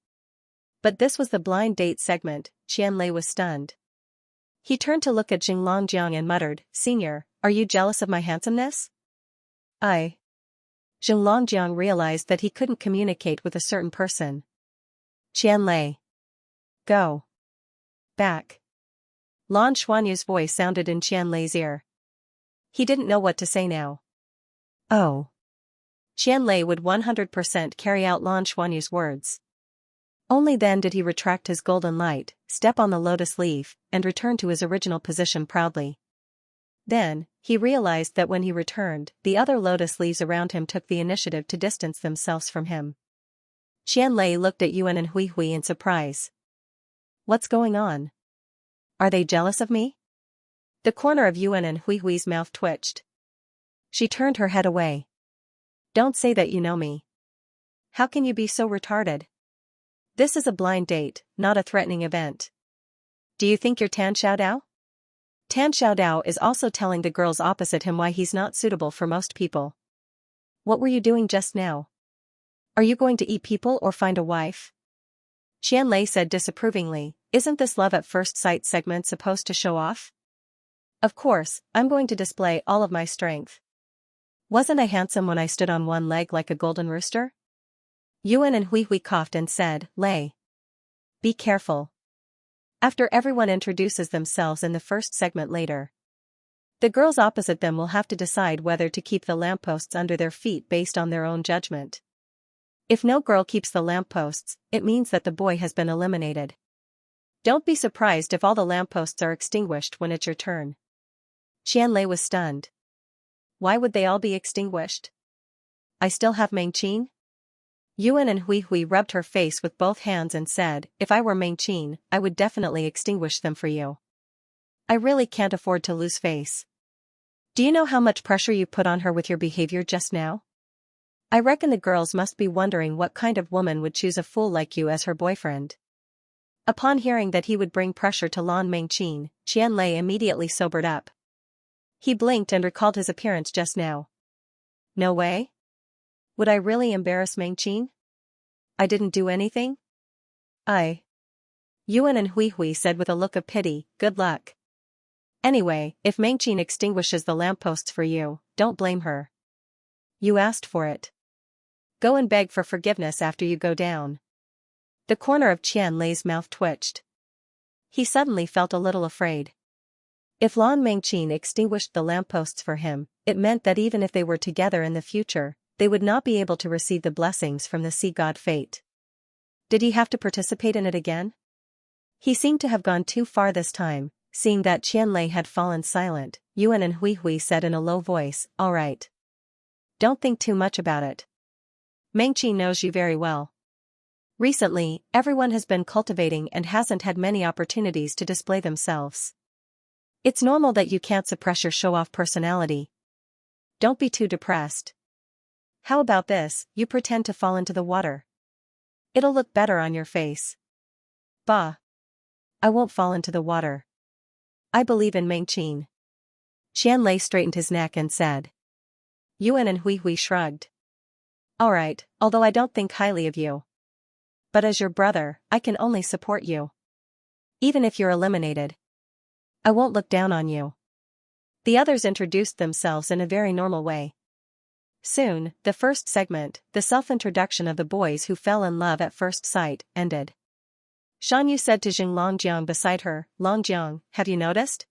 But this was the blind date segment. Qianlei was stunned. He turned to look at Zheng Longjiang and muttered, Senior, are you jealous of my handsomeness? Zheng Longjiang realized that he couldn't communicate with a certain person. Qianlei. Go. Back. Lan Xuanyu's voice sounded in Qianlei's ear. He didn't know what to say now. Oh. Qianlei would 100% carry out Lan Xuanyu's words. Only then did he retract his golden light, step on the lotus leaf, and return to his original position proudly. Then, he realized that when he returned, the other lotus leaves around him took the initiative to distance themselves from him. Qianlei looked at Yuan and Hui Hui in surprise. What's going on? Are they jealous of me? The corner of Yuan and Hui Hui's mouth twitched. She turned her head away. Don't say that you know me. How can you be so retarded? This is a blind date, not a threatening event. Do you think you're Tan Xiaodao? Tan Xiaodao is also telling the girls opposite him why he's not suitable for most people. What were you doing just now? Are you going to eat people or find a wife? Qianlei said disapprovingly, isn't this love at first sight segment supposed to show off? Of course, I'm going to display all of my strength. Wasn't I handsome when I stood on one leg like a golden rooster? Yuan and Hui Hui coughed and said, Lei. Be careful. After everyone introduces themselves in the first segment later. The girls opposite them will have to decide whether to keep the lampposts under their feet based on their own judgment. If no girl keeps the lampposts, it means that the boy has been eliminated. Don't be surprised if all the lampposts are extinguished when it's your turn. Qianlei was stunned. Why would they all be extinguished? I still have Mengqin? Yuan and Hui Hui rubbed her face with both hands and said, if I were Mengqin, I would definitely extinguish them for you. I really can't afford to lose face. Do you know how much pressure you put on her with your behavior just now? I reckon the girls must be wondering what kind of woman would choose a fool like you as her boyfriend. Upon hearing that he would bring pressure to Lan Mengqin, Qianlei immediately sobered up. He blinked and recalled his appearance just now. No way? Would I really embarrass Mengqin? I didn't do anything? Yuan and Hui Hui said with a look of pity, good luck. Anyway, if Mengqin extinguishes the lampposts for you, don't blame her. You asked for it. Go and beg for forgiveness after you go down. The corner of Qianlei's mouth twitched. He suddenly felt a little afraid. If Lan Mengqin extinguished the lampposts for him, it meant that even if they were together in the future, they would not be able to receive the blessings from the sea god Fate. Did he have to participate in it again? He seemed to have gone too far this time. Seeing that Qianlei had fallen silent, Yuan and Hui Hui said in a low voice, all right. Don't think too much about it. Mengqin knows you very well. Recently, everyone has been cultivating and hasn't had many opportunities to display themselves. It's normal that you can't suppress your show-off personality. Don't be too depressed. How about this, you pretend to fall into the water. It'll look better on your face. Bah. I won't fall into the water. I believe in Mengqin. Qianlei straightened his neck and said. Yuan and Hui Hui shrugged. Alright, although I don't think highly of you. But as your brother, I can only support you. Even if you're eliminated, I won't look down on you. The others introduced themselves in a very normal way. Soon, the first segment, the self-introduction of the boys who fell in love at first sight, ended. Xianxia said to Longjiang beside her, "Longjiang, have you noticed?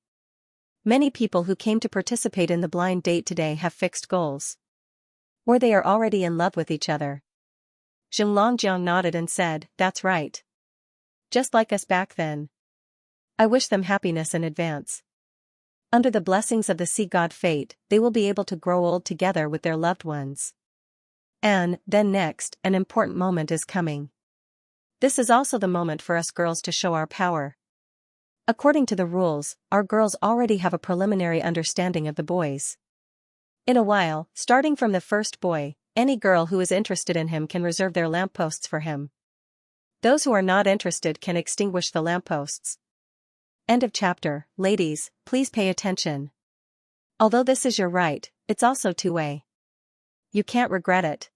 Many people who came to participate in the blind date today have fixed goals. Or they are already in love with each other." Longjiang nodded and said, "That's right. Just like us back then. I wish them happiness in advance. Under the blessings of the sea god fate, they will be able to grow old together with their loved ones. And then next, an important moment is coming. This is also the moment for us girls to show our power. According to the rules, our girls already have a preliminary understanding of the boys. In a while, starting from the first boy, any girl who is interested in him can reserve their lampposts for him. Those who are not interested can extinguish the lampposts." End of chapter. Ladies, please pay attention. Although this is your right, it's also two-way. You can't regret it.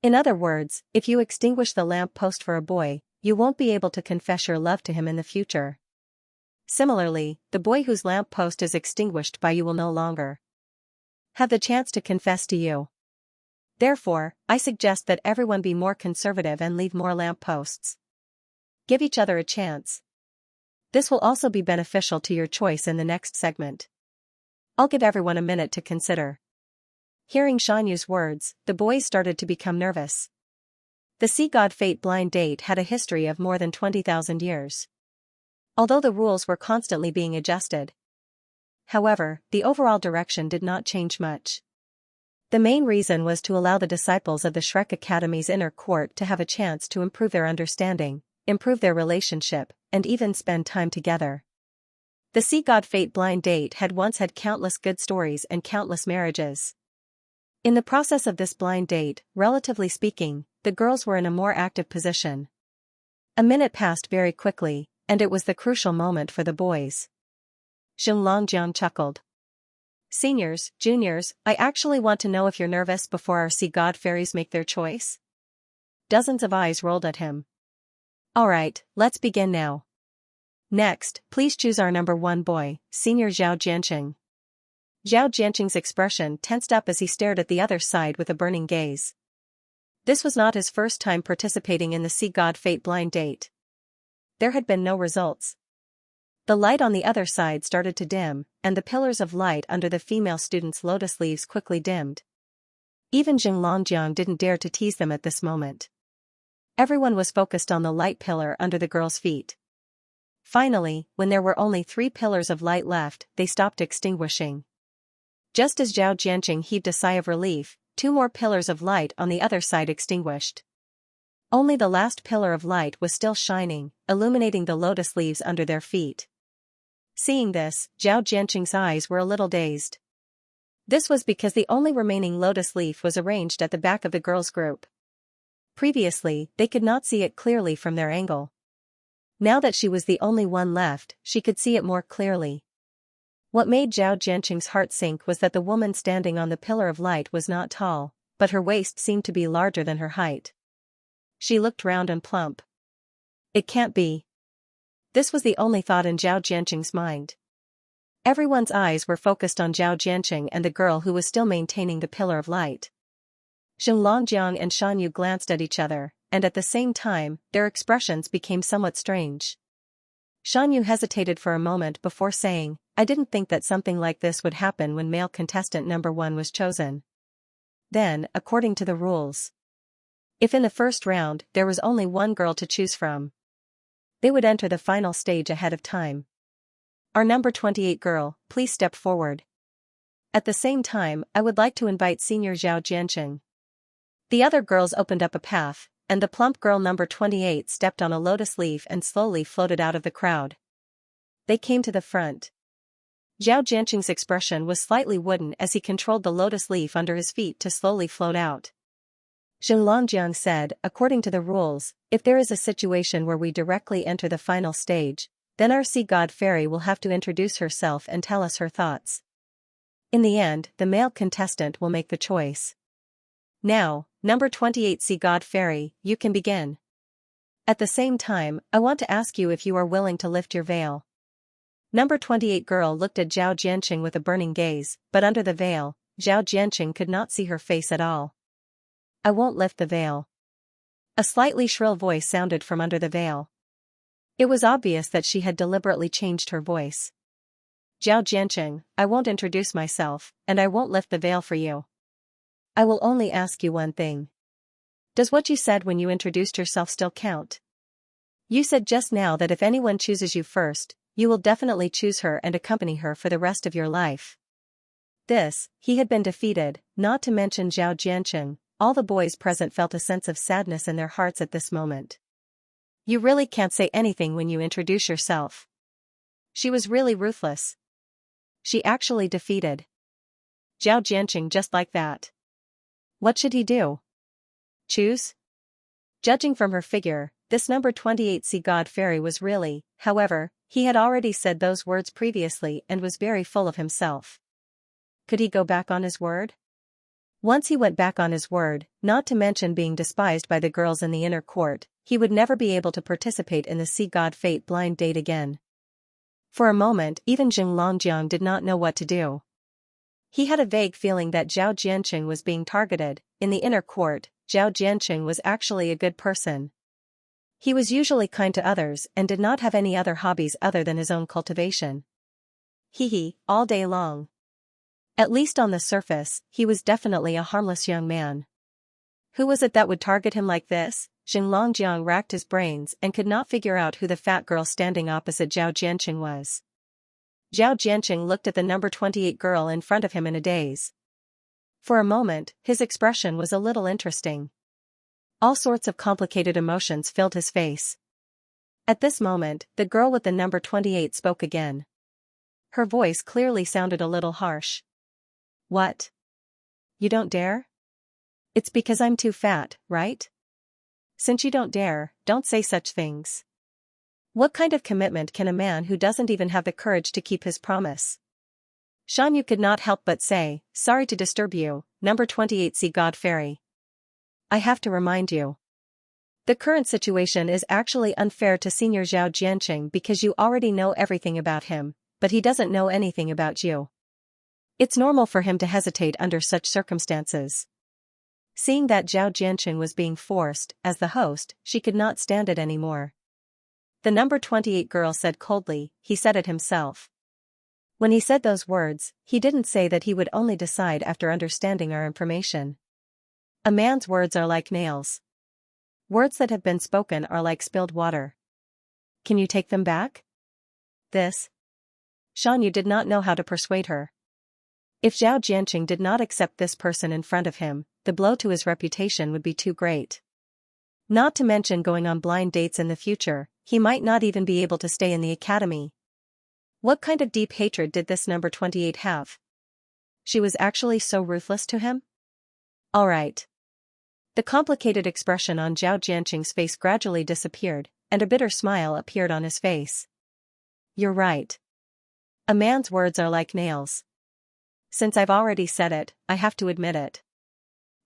In other words, if you extinguish the lamp post for a boy, you won't be able to confess your love to him in the future. Similarly, the boy whose lamp post is extinguished by you will no longer have the chance to confess to you. Therefore, I suggest that everyone be more conservative and leave more lamp posts. Give each other a chance. This will also be beneficial to your choice in the next segment. I'll give everyone a minute to consider. Hearing Xianxu's words, the boys started to become nervous. The sea god fate blind date had a history of more than 20,000 years. Although the rules were constantly being adjusted. However, the overall direction did not change much. The main reason was to allow the disciples of the Shrek Academy's inner court to have a chance to improve their understanding, improve their relationship, and even spend time together. The sea god fate blind date had once had countless good stories and countless marriages. In the process of this blind date, relatively speaking, the girls were in a more active position. A minute passed very quickly, and it was the crucial moment for the boys. Longjiang chuckled. "Seniors, juniors, I actually want to know if you're nervous before our sea god fairies make their choice?" Dozens of eyes rolled at him. "Alright, let's begin now. Next, please choose our number 1 boy, Senior Zhao Jianqing." Zhao Jianqing's expression tensed up as he stared at the other side with a burning gaze. This was not his first time participating in the sea god fate blind date. There had been no results. The light on the other side started to dim, and the pillars of light under the female students' lotus leaves quickly dimmed. Even Longjiang didn't dare to tease them at this moment. Everyone was focused on the light pillar under the girls' feet. Finally, when there were only 3 pillars of light left, they stopped extinguishing. Just as Zhao Jianqing heaved a sigh of relief, 2 more pillars of light on the other side extinguished. Only the last pillar of light was still shining, illuminating the lotus leaves under their feet. Seeing this, Zhao Jianqing's eyes were a little dazed. This was because the only remaining lotus leaf was arranged at the back of the girls' group. Previously, they could not see it clearly from their angle. Now that she was the only one left, she could see it more clearly. What made Zhao Jianqing's heart sink was that the woman standing on the pillar of light was not tall, but her waist seemed to be larger than her height. She looked round and plump. It can't be. This was the only thought in Zhao Jianqing's mind. Everyone's eyes were focused on Zhao Jianqing and the girl who was still maintaining the pillar of light. Longjiang and Xianxia glanced at each other, and at the same time, their expressions became somewhat strange. Xianxia hesitated for a moment before saying, "I didn't think that something like this would happen when male contestant number 1 was chosen." Then, according to the rules, if in the first round there was only 1 girl to choose from, they would enter the final stage ahead of time. "Our number 28 girl, please step forward. At the same time, I would like to invite Senior Zhao Jianqing." The other girls opened up a path, and the plump girl number 28 stepped on a lotus leaf and slowly floated out of the crowd. They came to the front. Zhao Jianqing's expression was slightly wooden as he controlled the lotus leaf under his feet to slowly float out. Longjiang said, "According to the rules, if there is a situation where we directly enter the final stage, then our sea god fairy will have to introduce herself and tell us her thoughts. In the end, the male contestant will make the choice. Now, number 28 sea god fairy, you can begin." At the same time, I want to ask you if you are willing to lift your veil. Number 28 girl looked at Zhao Jianqing with a burning gaze, but under the veil, Zhao Jianqing could not see her face at all. I won't lift the veil. A slightly shrill voice sounded from under the veil. It was obvious that she had deliberately changed her voice. Zhao Jianqing, I won't introduce myself, and I won't lift the veil for you. I will only ask you one thing. Does what you said when you introduced yourself still count? You said just now that if anyone chooses you first, you will definitely choose her and accompany her for the rest of your life. This, he had been defeated, not to mention Zhao Jianqing. All the boys present felt a sense of sadness in their hearts at this moment. You really can't say anything when you introduce yourself. She was really ruthless. She actually defeated Zhao Jianqing just like that. What should he do? Choose? Judging from her figure, this number 28 sea god fairy was really, however, he had already said those words previously and was very full of himself. Could he go back on his word? Once he went back on his word, not to mention being despised by the girls in the inner court, he would never be able to participate in the sea god fate blind date again. For a moment even Jing Longjiang did not know what to do. He had a vague feeling that Zhao Jianqing was being targeted. In the inner court, Zhao Jianqing was actually a good person. He was usually kind to others and did not have any other hobbies other than his own cultivation. All day long. At least on the surface, he was definitely a harmless young man. Who was it that would target him like this? Jing Longjiang racked his brains and could not figure out who the fat girl standing opposite Zhao Jianqing was. Zhao Jianqing looked at the number 28 girl in front of him in a daze. For a moment, his expression was a little interesting. All sorts of complicated emotions filled his face. At this moment, the girl with the number 28 spoke again. Her voice clearly sounded a little harsh. What? You don't dare? It's because I'm too fat, right? Since you don't dare, don't say such things. What kind of commitment can a man who doesn't even have the courage to keep his promise? Xianxia could not help but say, sorry to disturb you, number 28 sea god fairy. I have to remind you. The current situation is actually unfair to Senior Zhao Jianqing because you already know everything about him, but he doesn't know anything about you. It's normal for him to hesitate under such circumstances. Seeing that Zhao Jianqing was being forced, as the host, she could not stand it anymore. The number 28 girl said coldly, he said it himself. When he said those words, he didn't say that he would only decide after understanding our information. A man's words are like nails. Words that have been spoken are like spilled water. Can you take them back? Xianxia did not know how to persuade her. If Zhao Jianqing did not accept this person in front of him, the blow to his reputation would be too great. Not to mention going on blind dates in the future, he might not even be able to stay in the academy. What kind of deep hatred did this number 28 have? She was actually so ruthless to him? All right. The complicated expression on Zhao Jianqing's face gradually disappeared, and a bitter smile appeared on his face. You're right. A man's words are like nails. Since I've already said it, I have to admit it.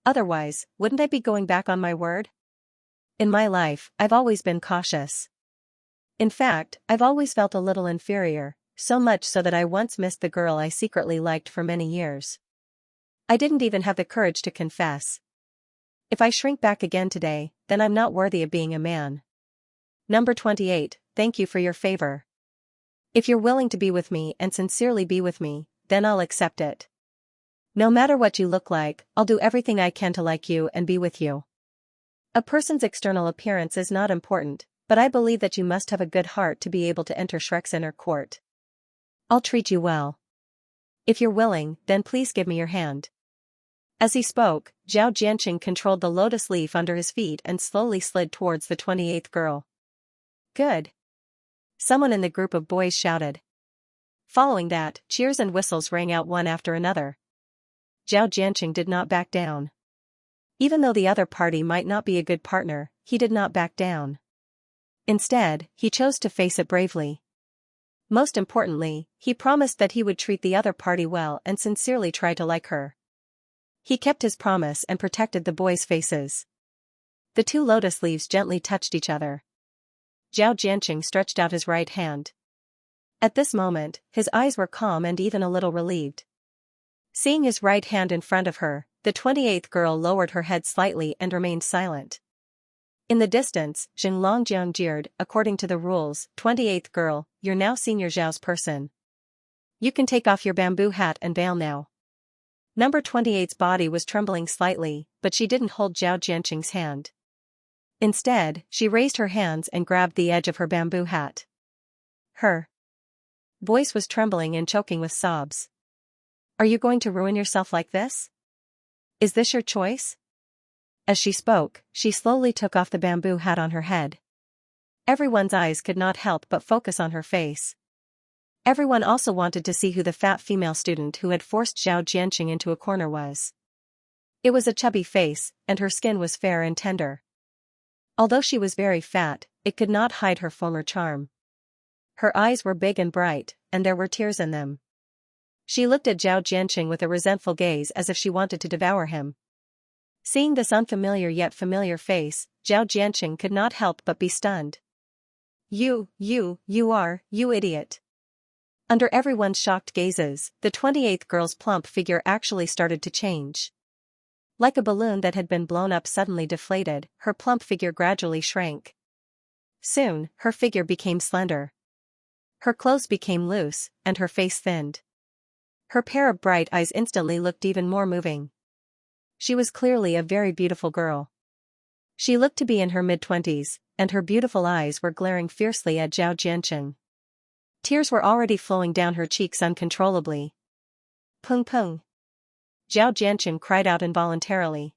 Otherwise, wouldn't I be going back on my word? In my life, I've always been cautious. In fact, I've always felt a little inferior, so much so that I once missed the girl I secretly liked for many years. I didn't even have the courage to confess. If I shrink back again today, then I'm not worthy of being a man. Number 28, thank you for your favor. If you're willing to be with me and sincerely be with me, then I'll accept it. No matter what you look like, I'll do everything I can to like you and be with you. A person's external appearance is not important, but I believe that you must have a good heart to be able to enter Shrek's inner court. I'll treat you well. If you're willing, then please give me your hand. As he spoke, Zhao Jianqing controlled the lotus leaf under his feet and slowly slid towards the 28th girl. Good. Someone in the group of boys shouted. Following that, cheers and whistles rang out one after another. Zhao Jianqing did not back down. Even though the other party might not be a good partner, he did not back down. Instead, he chose to face it bravely. Most importantly, he promised that he would treat the other party well and sincerely try to like her. He kept his promise and protected the boys' faces. The two lotus leaves gently touched each other. Zhao Jianqing stretched out his right hand. At this moment, his eyes were calm and even a little relieved. Seeing his right hand in front of her, the 28th girl lowered her head slightly and remained silent. In the distance, Jing Longjiang jeered, according to the rules, 28th girl, you're now Senior Zhao's person. You can take off your bamboo hat and veil now. Number 28's body was trembling slightly, but she didn't hold Zhao Jianqing's hand. Instead, she raised her hands and grabbed the edge of her bamboo hat. Her voice was trembling and choking with sobs. Are you going to ruin yourself like this? Is this your choice? As she spoke, she slowly took off the bamboo hat on her head. Everyone's eyes could not help but focus on her face. Everyone also wanted to see who the fat female student who had forced Zhao Jianqing into a corner was. It was a chubby face, and her skin was fair and tender. Although she was very fat, it could not hide her former charm. Her eyes were big and bright, and there were tears in them. She looked at Zhao Jianqing with a resentful gaze as if she wanted to devour him. Seeing this unfamiliar yet familiar face, Zhao Jianqing could not help but be stunned. You idiot. Under everyone's shocked gazes, the 28th girl's plump figure actually started to change. Like a balloon that had been blown up suddenly deflated, her plump figure gradually shrank. Soon, her figure became slender. Her clothes became loose, and her face thinned. Her pair of bright eyes instantly looked even more moving. She was clearly a very beautiful girl. She looked to be in her mid-20s, and her beautiful eyes were glaring fiercely at Zhao Jianqing. Tears were already flowing down her cheeks uncontrollably. Pung pung. Zhao Jianqing cried out involuntarily.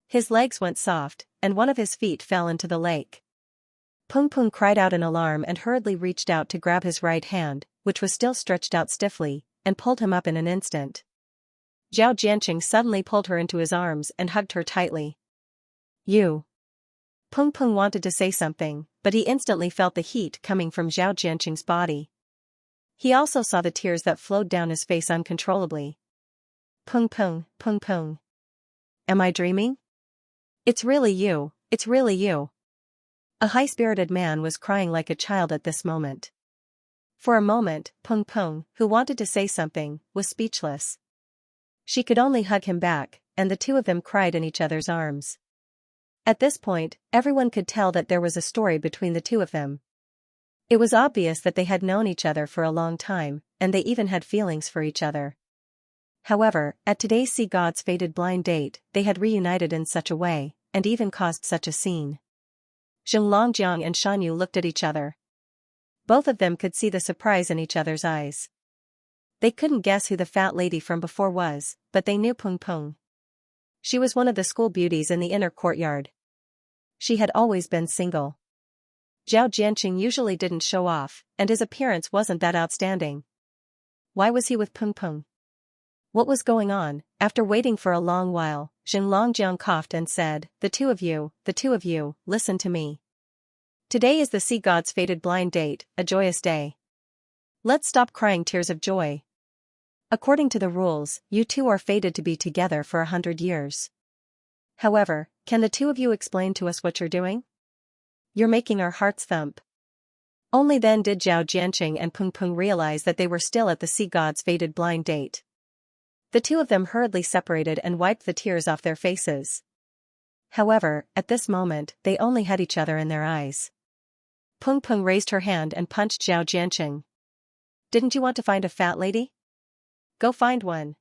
His legs went soft, and one of his feet fell into the lake. Pung pung cried out in alarm and hurriedly reached out to grab his right hand, which was still stretched out stiffly, and pulled him up in an instant. Zhao Jianqing suddenly pulled her into his arms and hugged her tightly. You. Pung pung wanted to say something, but he instantly felt the heat coming from Zhao Jianqing's body. He also saw the tears that flowed down his face uncontrollably. Pung pung, pung pung. Am I dreaming? It's really you, it's really you. A high-spirited man was crying like a child at this moment. For a moment, Pung Pung, who wanted to say something, was speechless. She could only hug him back, and the two of them cried in each other's arms. At this point, everyone could tell that there was a story between the two of them. It was obvious that they had known each other for a long time, and they even had feelings for each other. However, at today's Sea God's fated blind date, they had reunited in such a way, and even caused such a scene. Jing Longjiang and Shanyu looked at each other. Both of them could see the surprise in each other's eyes. They couldn't guess who the fat lady from before was, but they knew Pung Pung. She was one of the school beauties in the inner courtyard. She had always been single. Zhao Jianqing usually didn't show off, and his appearance wasn't that outstanding. Why was he with Pung Pung? What was going on? After waiting for a long while, Jing Longjiang coughed and said, the two of you, listen to me. Today is the Sea God's fated blind date, a joyous day. Let's stop crying tears of joy. According to the rules, you two are fated to be together for 100 years. However, can the two of you explain to us what you're doing? You're making our hearts thump. Only then did Zhao Jianqing and Pung Pung realize that they were still at the Sea God's fated blind date. The two of them hurriedly separated and wiped the tears off their faces. However, at this moment, they only had each other in their eyes. Pung Pung raised her hand and punched Zhao Jianqing. Didn't you want to find a fat lady? Go find one.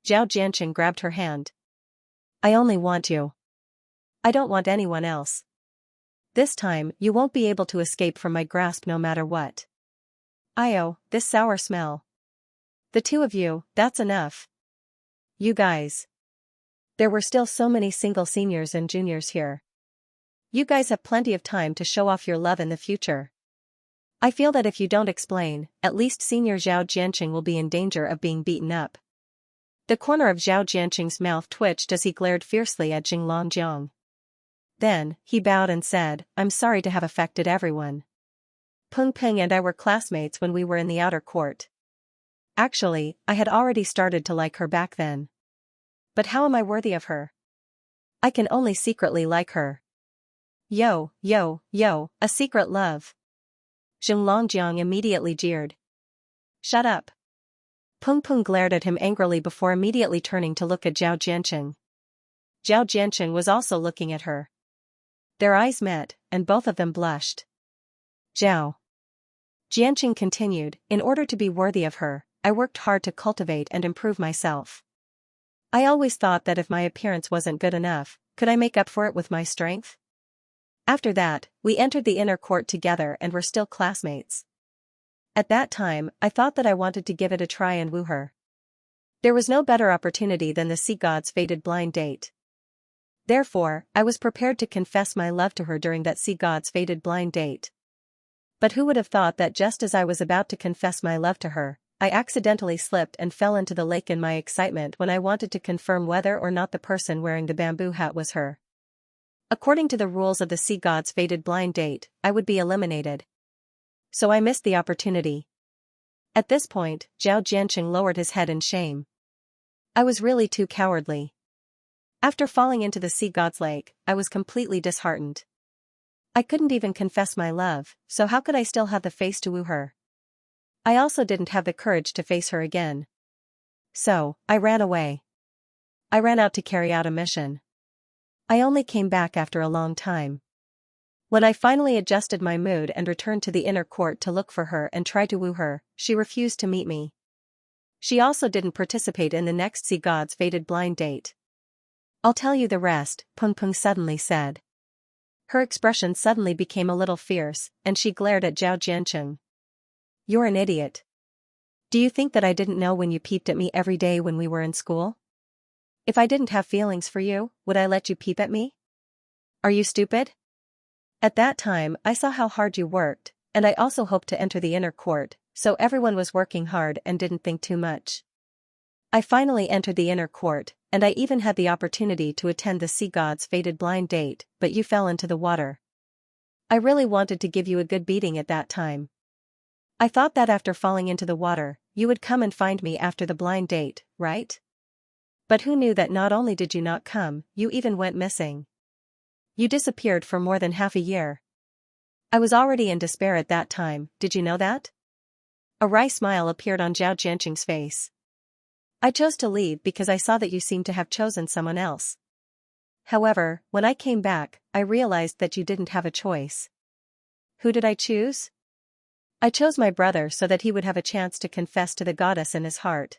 Zhao Jianqing grabbed her hand. I only want you. I don't want anyone else. This time, you won't be able to escape from my grasp no matter what. Io, this sour smell. The two of you, that's enough. You guys. There were still so many single seniors and juniors here. You guys have plenty of time to show off your love in the future. I feel that if you don't explain, at least senior Zhao Jianqing will be in danger of being beaten up. The corner of Zhao Jianqing's mouth twitched as he glared fiercely at Jing Longjiang. Then, he bowed and said, I'm sorry to have affected everyone. Pung Pung and I were classmates when we were in the outer court. Actually, I had already started to like her back then. But how am I worthy of her? I can only secretly like her. yo, yo, a secret love. Zheng Longjiang immediately jeered. Shut up. Peng Peng glared at him angrily before immediately turning to look at Zhao Jianqing. Zhao Jianqing was also looking at her. Their eyes met, and both of them blushed. Zhao Jianqing continued, in order to be worthy of her, I worked hard to cultivate and improve myself. I always thought that if my appearance wasn't good enough, could I make up for it with my strength? After that, we entered the inner court together and were still classmates. At that time, I thought that I wanted to give it a try and woo her. There was no better opportunity than the sea god's fated blind date. Therefore, I was prepared to confess my love to her during that sea god's fated blind date. But who would have thought that just as I was about to confess my love to her, I accidentally slipped and fell into the lake in my excitement when I wanted to confirm whether or not the person wearing the bamboo hat was her. According to the rules of the sea god's fated blind date, I would be eliminated. So I missed the opportunity. At this point, Zhao Jianqing lowered his head in shame. I was really too cowardly. After falling into the sea god's lake, I was completely disheartened. I couldn't even confess my love, so how could I still have the face to woo her? I also didn't have the courage to face her again. So, I ran away. I ran out to carry out a mission. I only came back after a long time. When I finally adjusted my mood and returned to the inner court to look for her and try to woo her, she refused to meet me. She also didn't participate in the next sea god's fated blind date. I'll tell you the rest, Peng Peng suddenly said. Her expression suddenly became a little fierce, and she glared at Zhao Jianqing. You're an idiot. Do you think that I didn't know when you peeped at me every day when we were in school? If I didn't have feelings for you, would I let you peep at me? Are you stupid? At that time, I saw how hard you worked, and I also hoped to enter the inner court, so everyone was working hard and didn't think too much. I finally entered the inner court, and I even had the opportunity to attend the sea god's fated blind date, but you fell into the water. I really wanted to give you a good beating at that time. I thought that after falling into the water, you would come and find me after the blind date, right? But who knew that not only did you not come, you even went missing. You disappeared for more than half a year. I was already in despair at that time, did you know that? A wry smile appeared on Zhao Jianqing's face. I chose to leave because I saw that you seemed to have chosen someone else. However, when I came back, I realized that you didn't have a choice. Who did I choose? I chose my brother so that he would have a chance to confess to the goddess in his heart.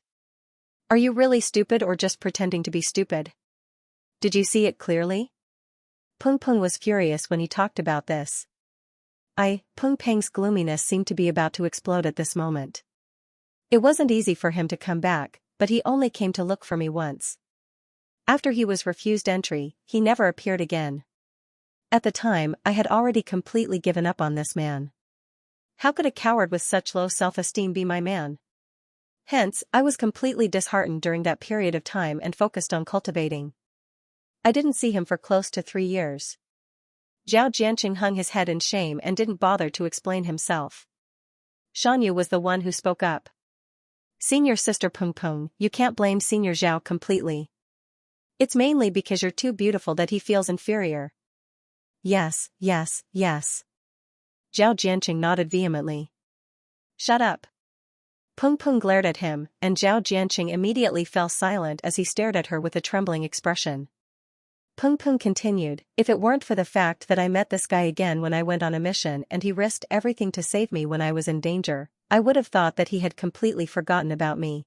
Are you really stupid or just pretending to be stupid? Did you see it clearly? Peng Peng was furious when he talked about this. Peng Peng's gloominess seemed to be about to explode at this moment. It wasn't easy for him to come back, but he only came to look for me once. After he was refused entry, he never appeared again. At the time, I had already completely given up on this man. How could a coward with such low self-esteem be my man? Hence, I was completely disheartened during that period of time and focused on cultivating. I didn't see him for close to 3 years. Zhao Jianqing hung his head in shame and didn't bother to explain himself. Xianxia was the one who spoke up. Senior sister Peng Peng, you can't blame Senior Zhao completely. It's mainly because you're too beautiful that he feels inferior. Yes. Zhao Jianqing nodded vehemently. Shut up. Peng Peng glared at him, and Zhao Jianqing immediately fell silent as he stared at her with a trembling expression. Peng Peng continued, if it weren't for the fact that I met this guy again when I went on a mission and he risked everything to save me when I was in danger, I would have thought that he had completely forgotten about me.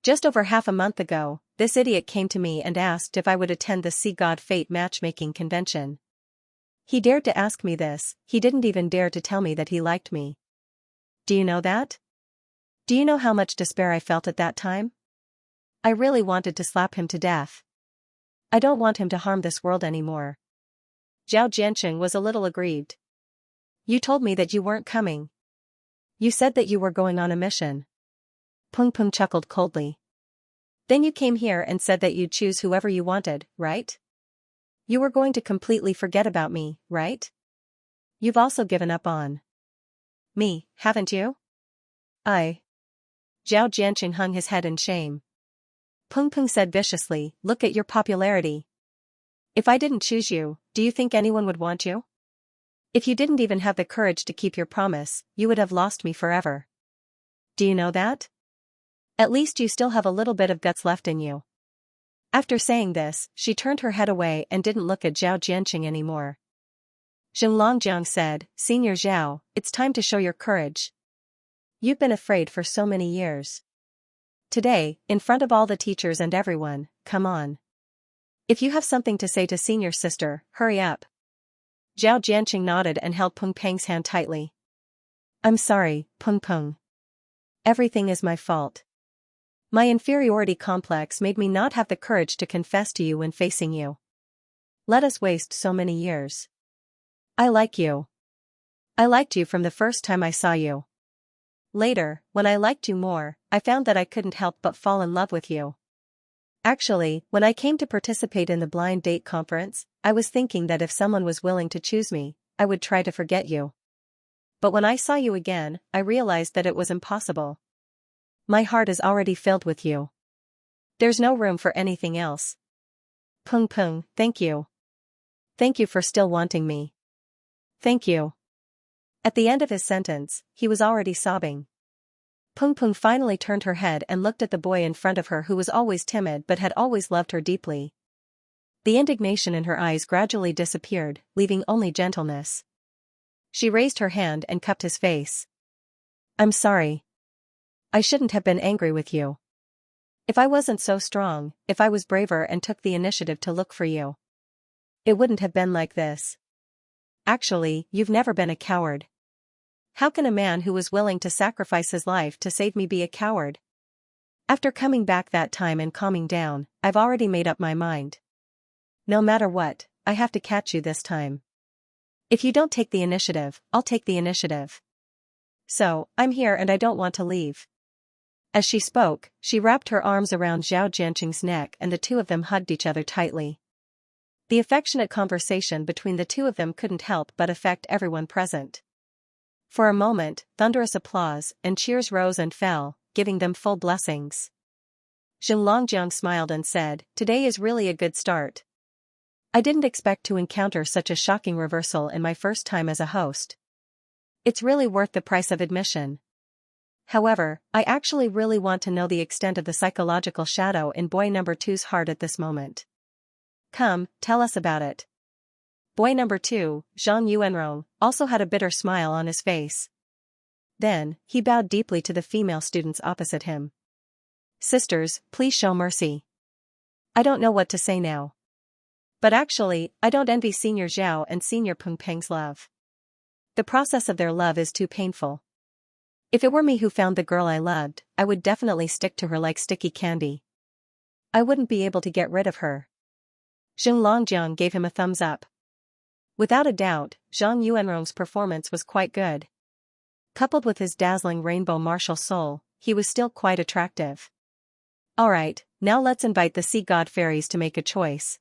Just over half a month ago, this idiot came to me and asked if I would attend the Sea God Fate matchmaking convention. He dared to ask me this, he didn't even dare to tell me that he liked me. Do you know that? Do you know how much despair I felt at that time? I really wanted to slap him to death. I don't want him to harm this world anymore. Zhao Jianqing was a little aggrieved. You told me that you weren't coming. You said that you were going on a mission. Peng Peng chuckled coldly. Then you came here and said that you'd choose whoever you wanted, right? You were going to completely forget about me, right? You've also given up on me, haven't you? Zhao Jianqing hung his head in shame. Peng Peng said viciously, look at your popularity. If I didn't choose you, do you think anyone would want you? If you didn't even have the courage to keep your promise, you would have lost me forever. Do you know that? At least you still have a little bit of guts left in you. After saying this, she turned her head away and didn't look at Zhao Jianqing anymore. Zhenglongjiang said, Senior Zhao, it's time to show your courage. You've been afraid for so many years. Today, in front of all the teachers and everyone, come on. If you have something to say to senior sister, hurry up. Zhao Jianqing nodded and held Peng Peng's hand tightly. I'm sorry, Peng Peng. Everything is my fault. My inferiority complex made me not have the courage to confess to you when facing you. Let us waste so many years. I like you. I liked you from the first time I saw you. Later, when I liked you more, I found that I couldn't help but fall in love with you. Actually, when I came to participate in the blind date conference, I was thinking that if someone was willing to choose me, I would try to forget you. But when I saw you again, I realized that it was impossible. My heart is already filled with you. There's no room for anything else. Peng Peng, thank you. Thank you for still wanting me. Thank you. At the end of his sentence, he was already sobbing. Peng Peng finally turned her head and looked at the boy in front of her who was always timid but had always loved her deeply. The indignation in her eyes gradually disappeared, leaving only gentleness. She raised her hand and cupped his face. I'm sorry. I shouldn't have been angry with you. If I wasn't so strong, if I was braver and took the initiative to look for you, it wouldn't have been like this. Actually, you've never been a coward. How can a man who was willing to sacrifice his life to save me be a coward? After coming back that time and calming down, I've already made up my mind. No matter what, I have to catch you this time. If you don't take the initiative, I'll take the initiative. So, I'm here and I don't want to leave. As she spoke, she wrapped her arms around Zhao Jianqing's neck and the two of them hugged each other tightly. The affectionate conversation between the two of them couldn't help but affect everyone present. For a moment, thunderous applause and cheers rose and fell, giving them full blessings. Zhenglongjiang smiled and said, Today is really a good start. I didn't expect to encounter such a shocking reversal in my first time as a host. It's really worth the price of admission. However, I actually really want to know the extent of the psychological shadow in boy number 2's heart at this moment. Come, tell us about it. Boy number 2, Zhang Yuanrong, also had a bitter smile on his face. Then, he bowed deeply to the female students opposite him. Sisters, please show mercy. I don't know what to say now. But actually, I don't envy Senior Zhao and Senior Peng Peng's love. The process of their love is too painful. If it were me who found the girl I loved, I would definitely stick to her like sticky candy. I wouldn't be able to get rid of her. Zhenglongjiang gave him a thumbs up. Without a doubt, Zhang Yuanrong's performance was quite good. Coupled with his dazzling rainbow martial soul, he was still quite attractive. Alright, now let's invite the sea god fairies to make a choice.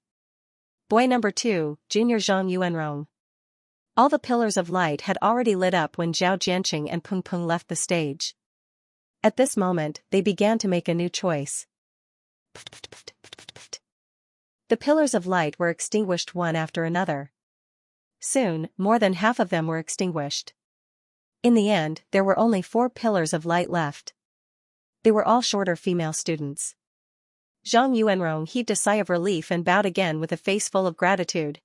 Boy number 2, Junior Zhang Yuanrong. All the pillars of light had already lit up when Zhao Jianqing and Peng Peng left the stage. At this moment, they began to make a new choice. The pillars of light were extinguished one after another. Soon, more than half of them were extinguished. In the end, there were only 4 pillars of light left. They were all shorter female students. Zhang Yuanrong heaved a sigh of relief and bowed again with a face full of gratitude.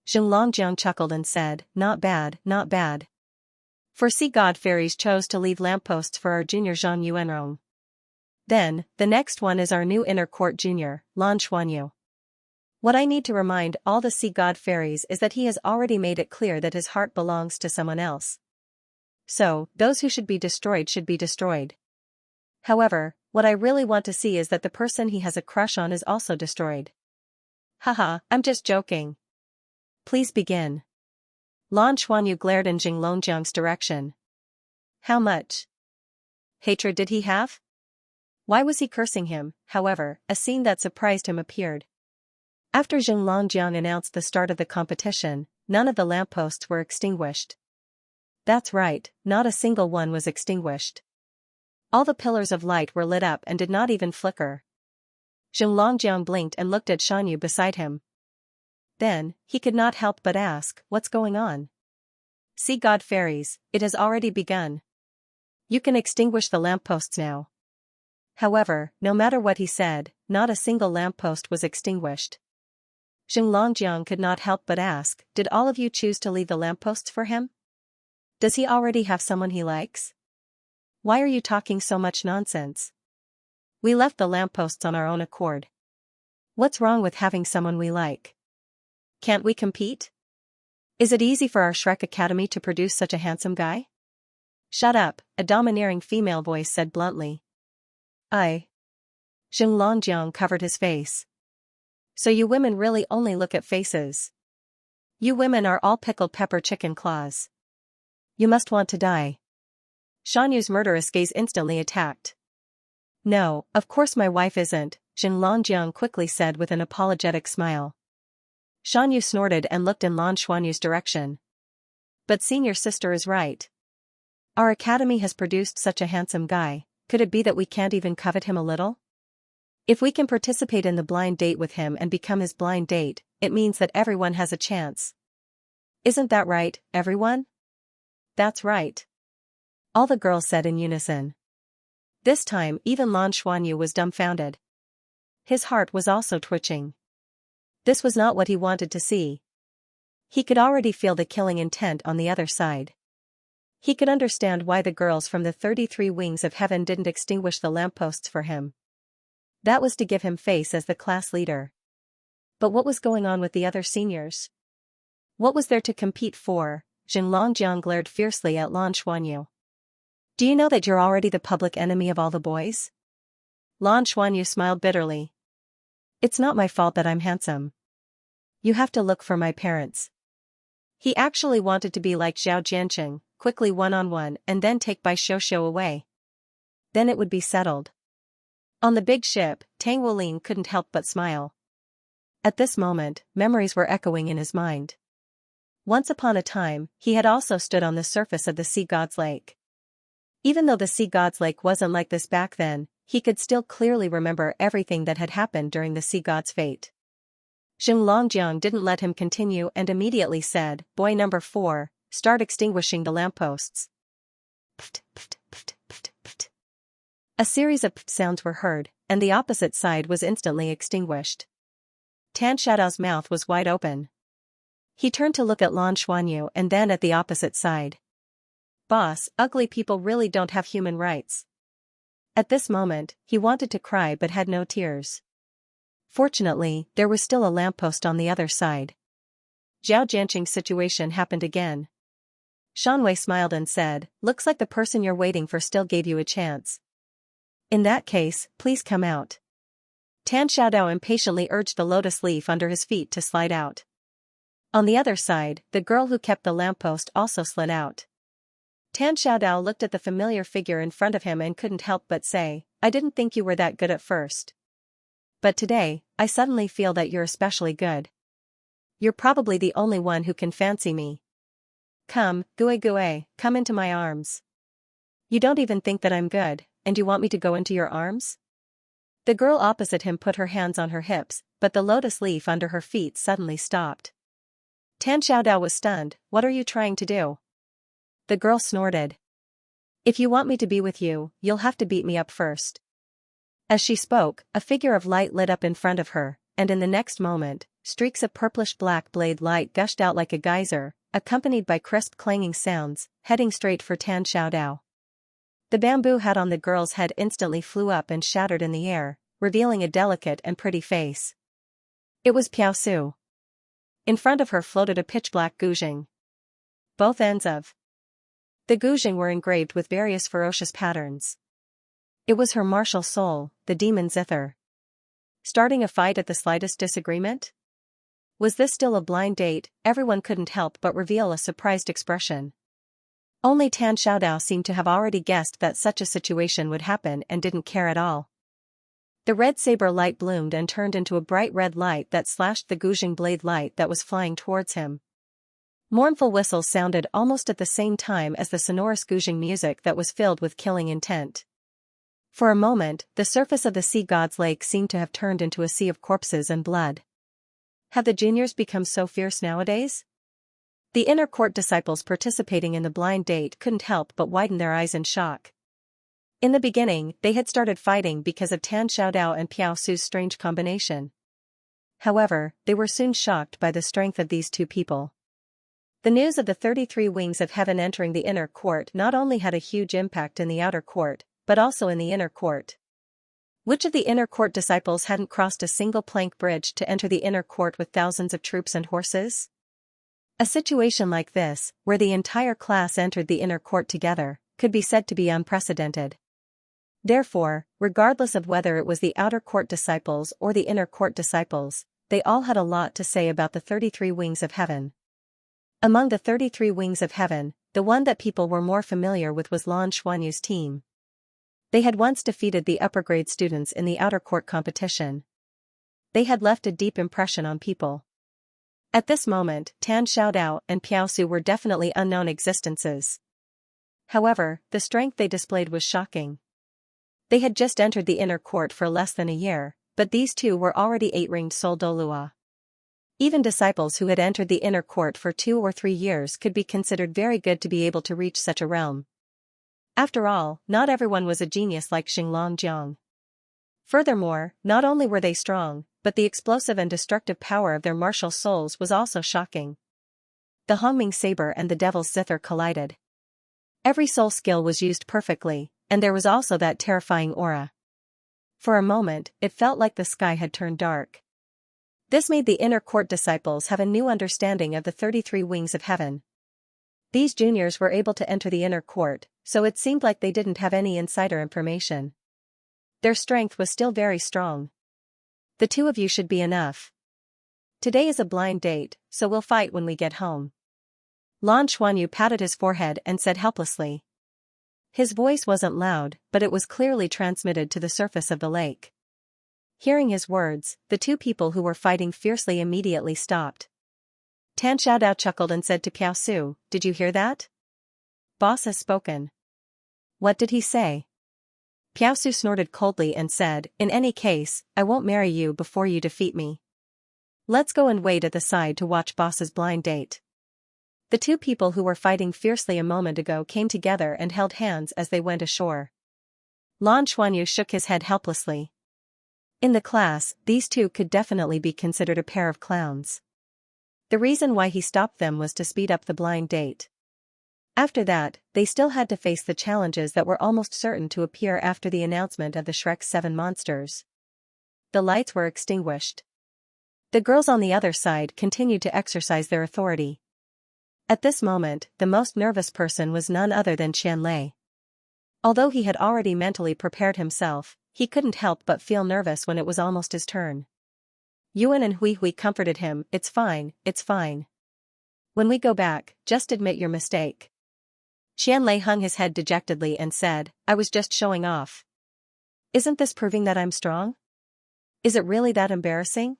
Zhenglongjiang chuckled and said, Not bad, not bad. For sea god fairies chose to leave lampposts for our junior Zhang Yuanrong. Then, the next one is our new inner court junior, Lan Xuanyu. What I need to remind all the sea god fairies is that he has already made it clear that his heart belongs to someone else. So, those who should be destroyed should be destroyed. However, what I really want to see is that the person he has a crush on is also destroyed. Haha, I'm just joking. Please begin. Lan Xuanyu glared in Zhenglongjiang's direction. How much hatred did he have? Why was he cursing him? However, a scene that surprised him appeared. After Zhenglongjiang announced the start of the competition, none of the lampposts were extinguished. That's right, not a single one was extinguished. All the pillars of light were lit up and did not even flicker. Zhenglongjiang blinked and looked at Xuanyu beside him. Then, he could not help but ask, what's going on? Sea god fairies, it has already begun. You can extinguish the lampposts now. However, no matter what he said, not a single lamppost was extinguished. Xinglongjiang could not help but ask, did all of you choose to leave the lampposts for him? Does he already have someone he likes? Why are you talking so much nonsense? We left the lampposts on our own accord. What's wrong with having someone we like? Can't we compete? Is it easy for our Shrek Academy to produce such a handsome guy? Shut up, a domineering female voice said bluntly. Xinglongjiang covered his face. So you women really only look at faces. You women are all pickled pepper chicken claws. You must want to die. Shanyu's murderous gaze instantly attacked. No, of course my wife isn't, Xinglongjiang quickly said with an apologetic smile. Shanyu snorted and looked in Lan Xuanyu's direction. But senior sister is right. Our academy has produced such a handsome guy, could it be that we can't even covet him a little? If we can participate in the blind date with him and become his blind date, it means that everyone has a chance. Isn't that right, everyone? That's right. All the girls said in unison. This time even Lan Xuanyu was dumbfounded. His heart was also twitching. This was not what he wanted to see. He could already feel the killing intent on the other side. He could understand why the girls from the 33 Wings of Heaven didn't extinguish the lampposts for him. That was to give him face as the class leader. But what was going on with the other seniors? What was there to compete for? Xinglongjiang glared fiercely at Lan Xuanyu. Do you know that you're already the public enemy of all the boys? Lan Xuanyu smiled bitterly. It's not my fault that I'm handsome. You have to look for my parents. He actually wanted to be like Zhao Jianqing, quickly one-on-one and then take Bai Xiuxiu away. Then it would be settled. On the big ship, Tang Wulin couldn't help but smile. At this moment, memories were echoing in his mind. Once upon a time, he had also stood on the surface of the Sea God's Lake. Even though the Sea God's Lake wasn't like this back then, he could still clearly remember everything that had happened during the Sea God's fate. Xinglongjiang didn't let him continue and immediately said, Boy number 4, start extinguishing the lampposts. Pft, pft, pft, pft, pft. A series of pft sounds were heard, and the opposite side was instantly extinguished. Tan Shadows' mouth was wide open. He turned to look at Lan Xuanyu and then at the opposite side. Boss, ugly people really don't have human rights. At this moment, he wanted to cry but had no tears. Fortunately, there was still a lamppost on the other side. Zhao Jianqing's situation happened again. Shanwei smiled and said, looks like the person you're waiting for still gave you a chance. In that case, please come out. Tan Xiaodao impatiently urged the lotus leaf under his feet to slide out. On the other side, the girl who kept the lamppost also slid out. Tan Xiaodao looked at the familiar figure in front of him and couldn't help but say, I didn't think you were that good at first. But today, I suddenly feel that you're especially good. You're probably the only one who can fancy me. Come, Gue Gue, come into my arms. You don't even think that I'm good, and you want me to go into your arms? The girl opposite him put her hands on her hips, but the lotus leaf under her feet suddenly stopped. Tan Xiaodao was stunned. What are you trying to do? The girl snorted. If you want me to be with you, you'll have to beat me up first. As she spoke, a figure of light lit up in front of her, and in the next moment, streaks of purplish-black blade light gushed out like a geyser, accompanied by crisp clanging sounds, heading straight for Tan Xiaodao. The bamboo hat on the girl's head instantly flew up and shattered in the air, revealing a delicate and pretty face. It was Piao Su. In front of her floated a pitch-black guzheng. Both ends of the guzheng were engraved with various ferocious patterns. It was her martial soul, the demon Zither. Starting a fight at the slightest disagreement? Was this still a blind date? Everyone couldn't help but reveal a surprised expression. Only Tan Xiaodao seemed to have already guessed that such a situation would happen and didn't care at all. The red saber light bloomed and turned into a bright red light that slashed the guzheng blade light that was flying towards him. Mournful whistles sounded almost at the same time as the sonorous guzheng music that was filled with killing intent. For a moment, the surface of the Sea God's Lake seemed to have turned into a sea of corpses and blood. Have the juniors become so fierce nowadays? The inner court disciples participating in the blind date couldn't help but widen their eyes in shock. In the beginning, they had started fighting because of Tan Xiaodao and Piao Su's strange combination. However, they were soon shocked by the strength of these two people. The news of the 33 wings of heaven entering the inner court not only had a huge impact in the outer court, but also in the inner court. Which of the inner court disciples hadn't crossed a single plank bridge to enter the inner court with thousands of troops and horses? A situation like this, where the entire class entered the inner court together, could be said to be unprecedented. Therefore, regardless of whether it was the outer court disciples or the inner court disciples, they all had a lot to say about the 33 wings of heaven. Among the 33 wings of heaven, the one that people were more familiar with was Lan Xuanyu's team. They had once defeated the upper grade students in the outer court competition. They had left a deep impression on people. At this moment, Tan Xiaodao and Piao Su were definitely unknown existences. However, the strength they displayed was shocking. They had just entered the inner court for less than a year, but these two were already 8-ringed Soul Douluo. Even disciples who had entered the inner court for 2 or 3 years could be considered very good to be able to reach such a realm. After all, not everyone was a genius like Xinlongjiang. Furthermore, not only were they strong, but the explosive and destructive power of their martial souls was also shocking. The Hongming saber and the Devil's Zither collided. Every soul skill was used perfectly, and there was also that terrifying aura. For a moment, it felt like the sky had turned dark. This made the inner court disciples have a new understanding of the 33 wings of heaven. These juniors were able to enter the inner court, so it seemed like they didn't have any insider information. Their strength was still very strong. The two of you should be enough. Today is a blind date, so we'll fight when we get home. Lan Xuanyu patted his forehead and said helplessly. His voice wasn't loud, but it was clearly transmitted to the surface of the lake. Hearing his words, the two people who were fighting fiercely immediately stopped. Tan Xiaodao chuckled and said to Piao Su, "Did you hear that? Boss has spoken." "What did he say?" Piao Su snorted coldly and said, "In any case, I won't marry you before you defeat me. Let's go and wait at the side to watch boss's blind date." The two people who were fighting fiercely a moment ago came together and held hands as they went ashore. Lan Xuanyu shook his head helplessly. In the class, these two could definitely be considered a pair of clowns. The reason why he stopped them was to speed up the blind date. After that, they still had to face the challenges that were almost certain to appear after the announcement of the Shrek's 7 monsters. The lights were extinguished. The girls on the other side continued to exercise their authority. At this moment, the most nervous person was none other than Qianlei. Although he had already mentally prepared himself, he couldn't help but feel nervous when it was almost his turn. Yuan and Hui Hui comforted him, "It's fine, it's fine. When we go back, just admit your mistake." Qianlei hung his head dejectedly and said, "I was just showing off. Isn't this proving that I'm strong? Is it really that embarrassing?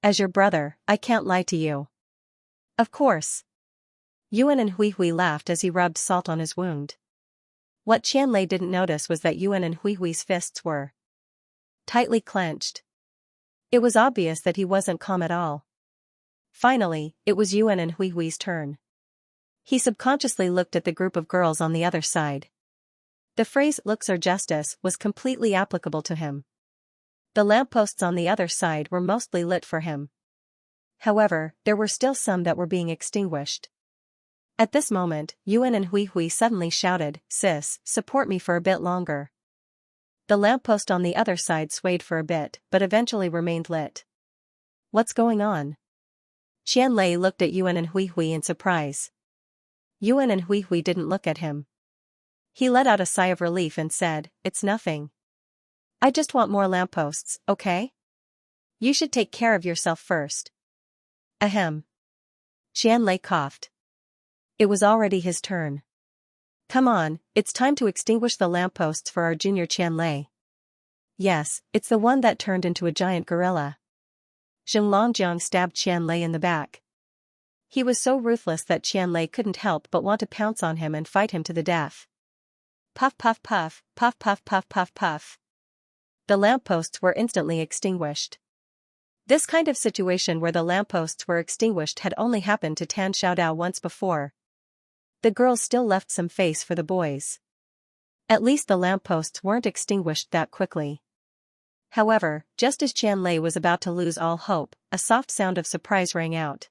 As your brother, I can't lie to you." "Of course." Yuan and Hui Hui laughed as he rubbed salt on his wound. What Qianlei didn't notice was that Yuan and Hui Hui's fists were tightly clenched. It was obvious that he wasn't calm at all. Finally, it was Yuan and Hui Hui's turn. He subconsciously looked at the group of girls on the other side. The phrase "looks are justice" was completely applicable to him. The lampposts on the other side were mostly lit for him. However, there were still some that were being extinguished. At this moment, Yuan and Hui Hui suddenly shouted, "Sis, support me for a bit longer." The lamppost on the other side swayed for a bit, but eventually remained lit. "What's going on?" Qianlei looked at Yuan and Hui Hui in surprise. Yuan and Hui Hui didn't look at him. He let out a sigh of relief and said, "It's nothing. I just want more lampposts, okay? You should take care of yourself first." Ahem. Qianlei coughed. It was already his turn. "Come on, it's time to extinguish the lampposts for our junior Qianlei." "Yes, it's the one that turned into a giant gorilla." Xinlongjiang stabbed Qianlei in the back. He was so ruthless that Qianlei couldn't help but want to pounce on him and fight him to the death. Puff puff puff, puff puff puff puff puff. The lampposts were instantly extinguished. This kind of situation where the lampposts were extinguished had only happened to Tan Xiaodao once before. The girls still left some face for the boys. At least the lampposts weren't extinguished that quickly. However, just as Qianlei was about to lose all hope, a soft sound of surprise rang out.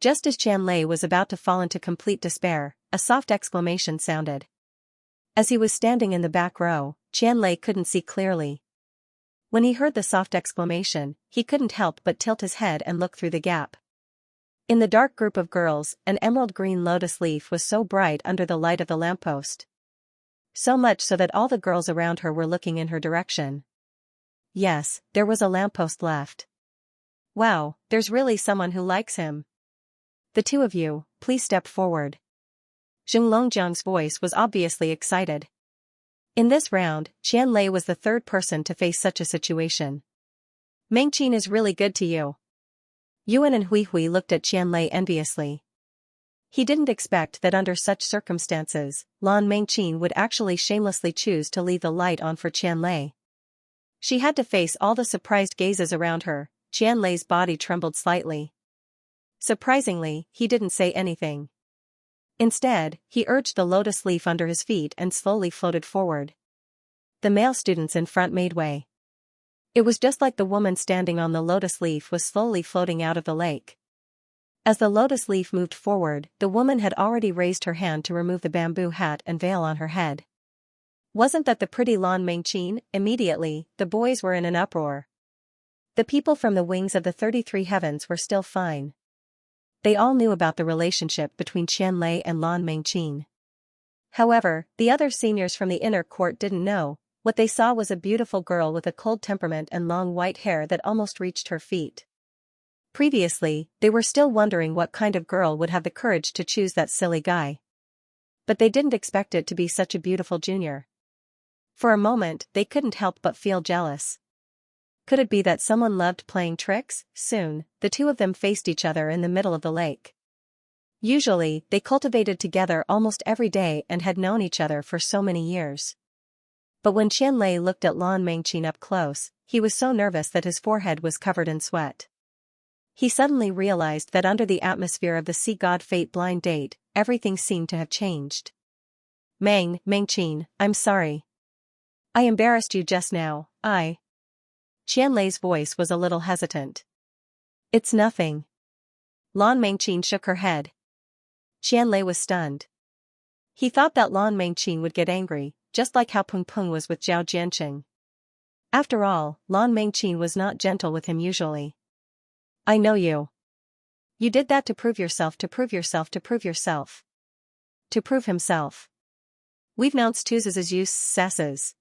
Just as Qianlei was about to fall into complete despair, a soft exclamation sounded. As he was standing in the back row, Qianlei couldn't see clearly. When he heard the soft exclamation, he couldn't help but tilt his head and look through the gap. In the dark group of girls, an emerald green lotus leaf was so bright under the light of the lamppost. So much so that all the girls around her were looking in her direction. Yes, there was a lamppost left. Wow, there's really someone who likes him. The two of you, please step forward. Zheng Longjiang's voice was obviously excited. In this round, Qianlei was the third person to face such a situation. Mengqin is really good to you. Yuan and Hui looked at Qianlei enviously. He didn't expect that under such circumstances, Lan Mengqin would actually shamelessly choose to leave the light on for Qianlei. She had to face all the surprised gazes around her. Qianlei's body trembled slightly. Surprisingly, he didn't say anything. Instead, he urged the lotus leaf under his feet and slowly floated forward. The male students in front made way. It was just like the woman standing on the lotus leaf was slowly floating out of the lake. As the lotus leaf moved forward, the woman had already raised her hand to remove the bamboo hat and veil on her head. Wasn't that the pretty Lan Mengqin? Immediately, the boys were in an uproar. The people from the wings of the 33 heavens were still fine. They all knew about the relationship between Qianlei and Lan Mengqin. However, the other seniors from the inner court didn't know. What they saw was a beautiful girl with a cold temperament and long white hair that almost reached her feet. Previously, they were still wondering what kind of girl would have the courage to choose that silly guy. But they didn't expect it to be such a beautiful junior. For a moment, they couldn't help but feel jealous. Could it be that someone loved playing tricks? Soon, the two of them faced each other in the middle of the lake. Usually, they cultivated together almost every day and had known each other for so many years. But when Qianlei looked at Lan Mengqin up close, he was so nervous that his forehead was covered in sweat. He suddenly realized that under the atmosphere of the sea god fate blind date, everything seemed to have changed. Mengqin, I'm sorry. I embarrassed you just now. Qianlei's voice was a little hesitant. It's nothing. Lan Mengqin shook her head. Qianlei was stunned. He thought that Lan Mengqin would get angry, just like how Peng Peng was with Zhao Jianqing. After all, Lan Mengqin was not gentle with him usually. I know you. You did that to prove yourself, to prove yourself, to prove yourself. To prove himself. We've known Stuzes use sesses.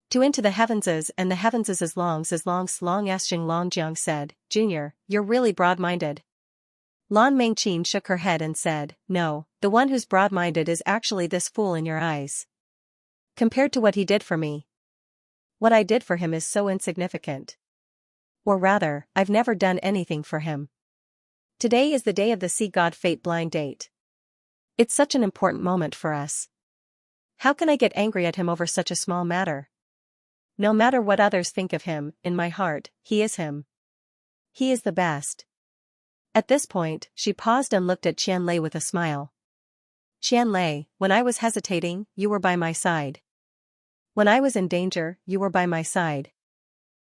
To into the heavenses and the heavenses as long as Xing Longjiang said, Junior, you're really broad-minded. Lan Mengqin shook her head and said, No, the one who's broad-minded is actually this fool in your eyes. Compared to what he did for me. What I did for him is so insignificant. Or rather, I've never done anything for him. Today is the day of the sea god fate blind date. It's such an important moment for us. How can I get angry at him over such a small matter? No matter what others think of him, in my heart, he is him. He is the best. At this point, she paused and looked at Qianlei with a smile. Qianlei, when I was hesitating, you were by my side. When I was in danger, you were by my side.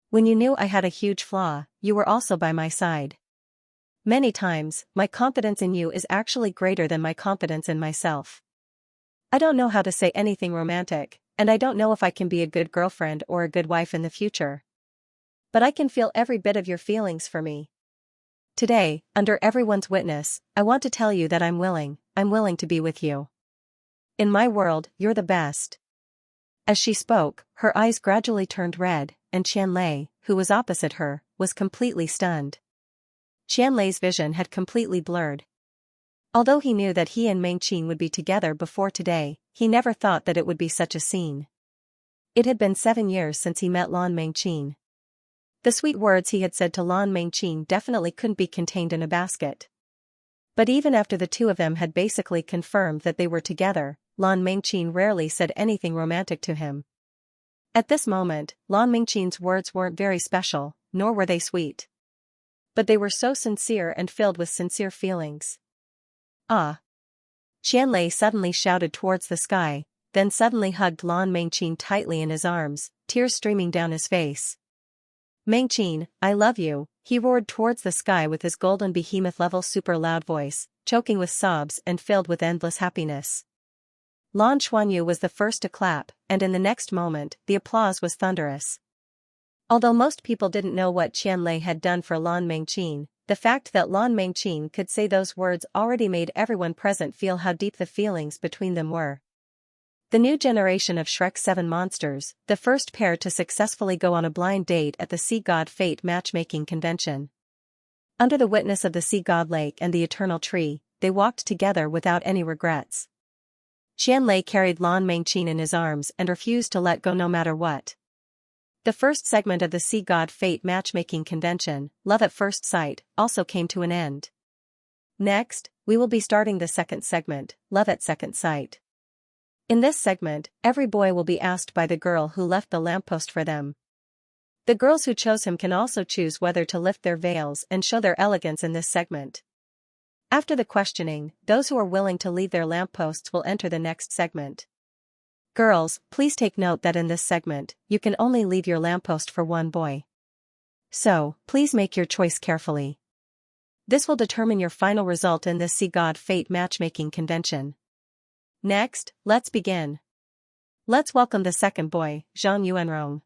When you knew I had a huge flaw, you were also by my side. Many times, my confidence in you is actually greater than my confidence in myself. I don't know how to say anything romantic, and I don't know if I can be a good girlfriend or a good wife in the future. But I can feel every bit of your feelings for me. Today, under everyone's witness, I want to tell you that I'm willing to be with you. In my world, you're the best. As she spoke, her eyes gradually turned red, and Qianlei, who was opposite her, was completely stunned. Qianlei's vision had completely blurred. Although he knew that he and Mengqin would be together before today, he never thought that it would be such a scene. It had been 7 years since he met Lan Mengqin. The sweet words he had said to Lan Mengqin definitely couldn't be contained in a basket. But even after the two of them had basically confirmed that they were together, Lan Mengqin rarely said anything romantic to him. At this moment, Lan Mengqin's words weren't very special, nor were they sweet. But they were so sincere and filled with sincere feelings. Ah! Qianlei suddenly shouted towards the sky, then suddenly hugged Lan Mengqin tightly in his arms, tears streaming down his face. Mengqin, I love you, he roared towards the sky with his golden behemoth-level super-loud voice, choking with sobs and filled with endless happiness. Lan Xuanyu was the first to clap, and in the next moment, the applause was thunderous. Although most people didn't know what Qianlei had done for Lan Mengqin, the fact that Lan Mengqin could say those words already made everyone present feel how deep the feelings between them were. The new generation of Shrek 7 monsters, the first pair to successfully go on a blind date at the Sea God Fate matchmaking convention. Under the witness of the Sea God Lake and the Eternal Tree, they walked together without any regrets. Qianlei carried Lan Mengqin in his arms and refused to let go no matter what. The first segment of the Sea God Fate matchmaking convention, Love at First Sight, also came to an end. Next, we will be starting the second segment, Love at Second Sight. In this segment, every boy will be asked by the girl who left the lamppost for them. The girls who chose him can also choose whether to lift their veils and show their elegance in this segment. After the questioning, those who are willing to leave their lampposts will enter the next segment. Girls, please take note that in this segment, you can only leave your lamppost for one boy. So, please make your choice carefully. This will determine your final result in this Sea God Fate matchmaking convention. Next, let's begin. Let's welcome the second boy, Zhang Yuanrong.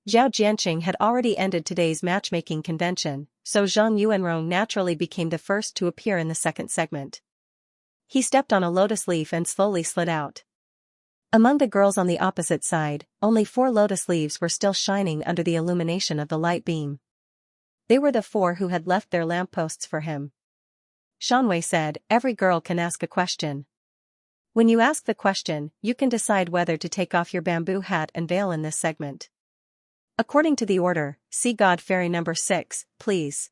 Zhao Jianqing had already ended today's matchmaking convention, so Zhang Yuanrong naturally became the first to appear in the second segment. He stepped on a lotus leaf and slowly slid out. Among the girls on the opposite side, only 4 lotus leaves were still shining under the illumination of the light beam. They were the 4 who had left their lampposts for him. Shanwei said, every girl can ask a question. When you ask the question, you can decide whether to take off your bamboo hat and veil in this segment. According to the order, Sea God Fairy number 6, please.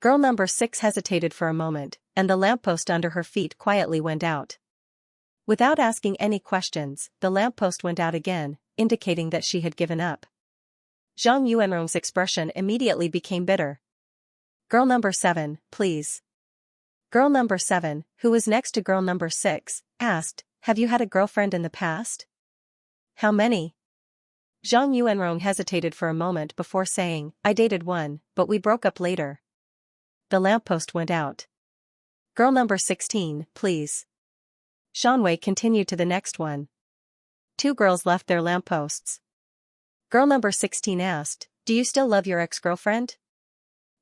Girl number 6 hesitated for a moment, and the lamppost under her feet quietly went out. Without asking any questions, the lamppost went out again, indicating that she had given up. Zhang Yuanrong's expression immediately became bitter. Girl number 7, please. Girl number 7, who was next to girl number 6, asked, have you had a girlfriend in the past? How many? Zhang Yuanrong hesitated for a moment before saying, I dated one, but we broke up later. The lamppost went out. Girl number 16, please. Shanwei continued to the next one. 2 girls left their lampposts. Girl number 16 asked, do you still love your ex-girlfriend?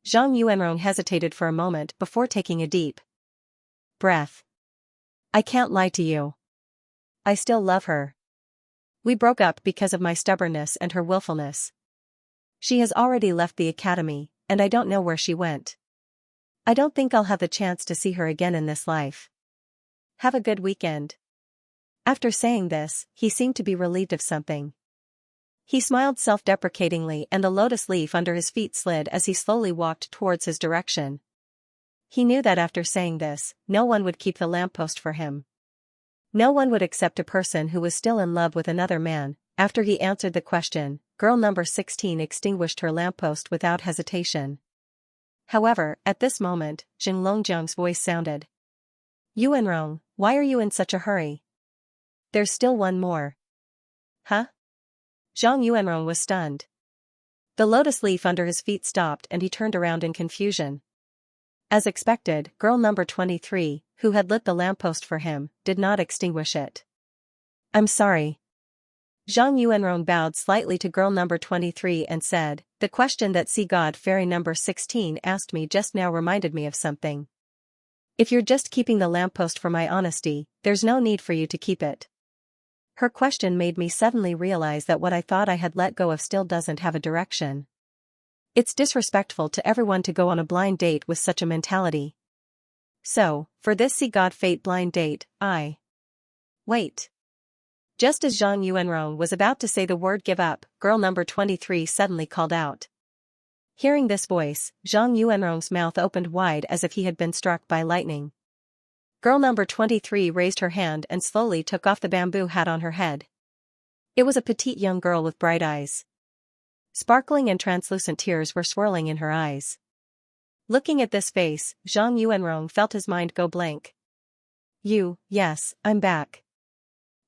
Zhang Yuanrong hesitated for a moment before taking a deep breath. I can't lie to you. I still love her. We broke up because of my stubbornness and her willfulness. She has already left the academy, and I don't know where she went. I don't think I'll have the chance to see her again in this life. Have a good weekend. After saying this, he seemed to be relieved of something. He smiled self-deprecatingly and the lotus leaf under his feet slid as he slowly walked towards his direction. He knew that after saying this, no one would keep the lamppost for him. No one would accept a person who was still in love with another man. After he answered the question, girl number 16 extinguished her lamppost without hesitation. However, at this moment, Jing Longjiang's voice sounded. Yuanrong, why are you in such a hurry? There's still one more. Huh? Zhang Yuanrong was stunned. The lotus leaf under his feet stopped and he turned around in confusion. As expected, girl number 23, who had lit the lamppost for him, did not extinguish it. I'm sorry. Zhang Yuanrong bowed slightly to girl number 23 and said, the question that Sea God Fairy number 16 asked me just now reminded me of something. If you're just keeping the lamppost for my honesty, there's no need for you to keep it. Her question made me suddenly realize that what I thought I had let go of still doesn't have a direction. It's disrespectful to everyone to go on a blind date with such a mentality. So, for this Sea God Fate blind date, Wait. Just as Zhang Yuanrong was about to say the word give up, girl number 23 suddenly called out. Hearing this voice, Zhang Yuanrong's mouth opened wide as if he had been struck by lightning. Girl number 23 raised her hand and slowly took off the bamboo hat on her head. It was a petite young girl with bright eyes. Sparkling and translucent tears were swirling in her eyes. Looking at this face, Zhang Yuanrong felt his mind go blank. Yes, I'm back.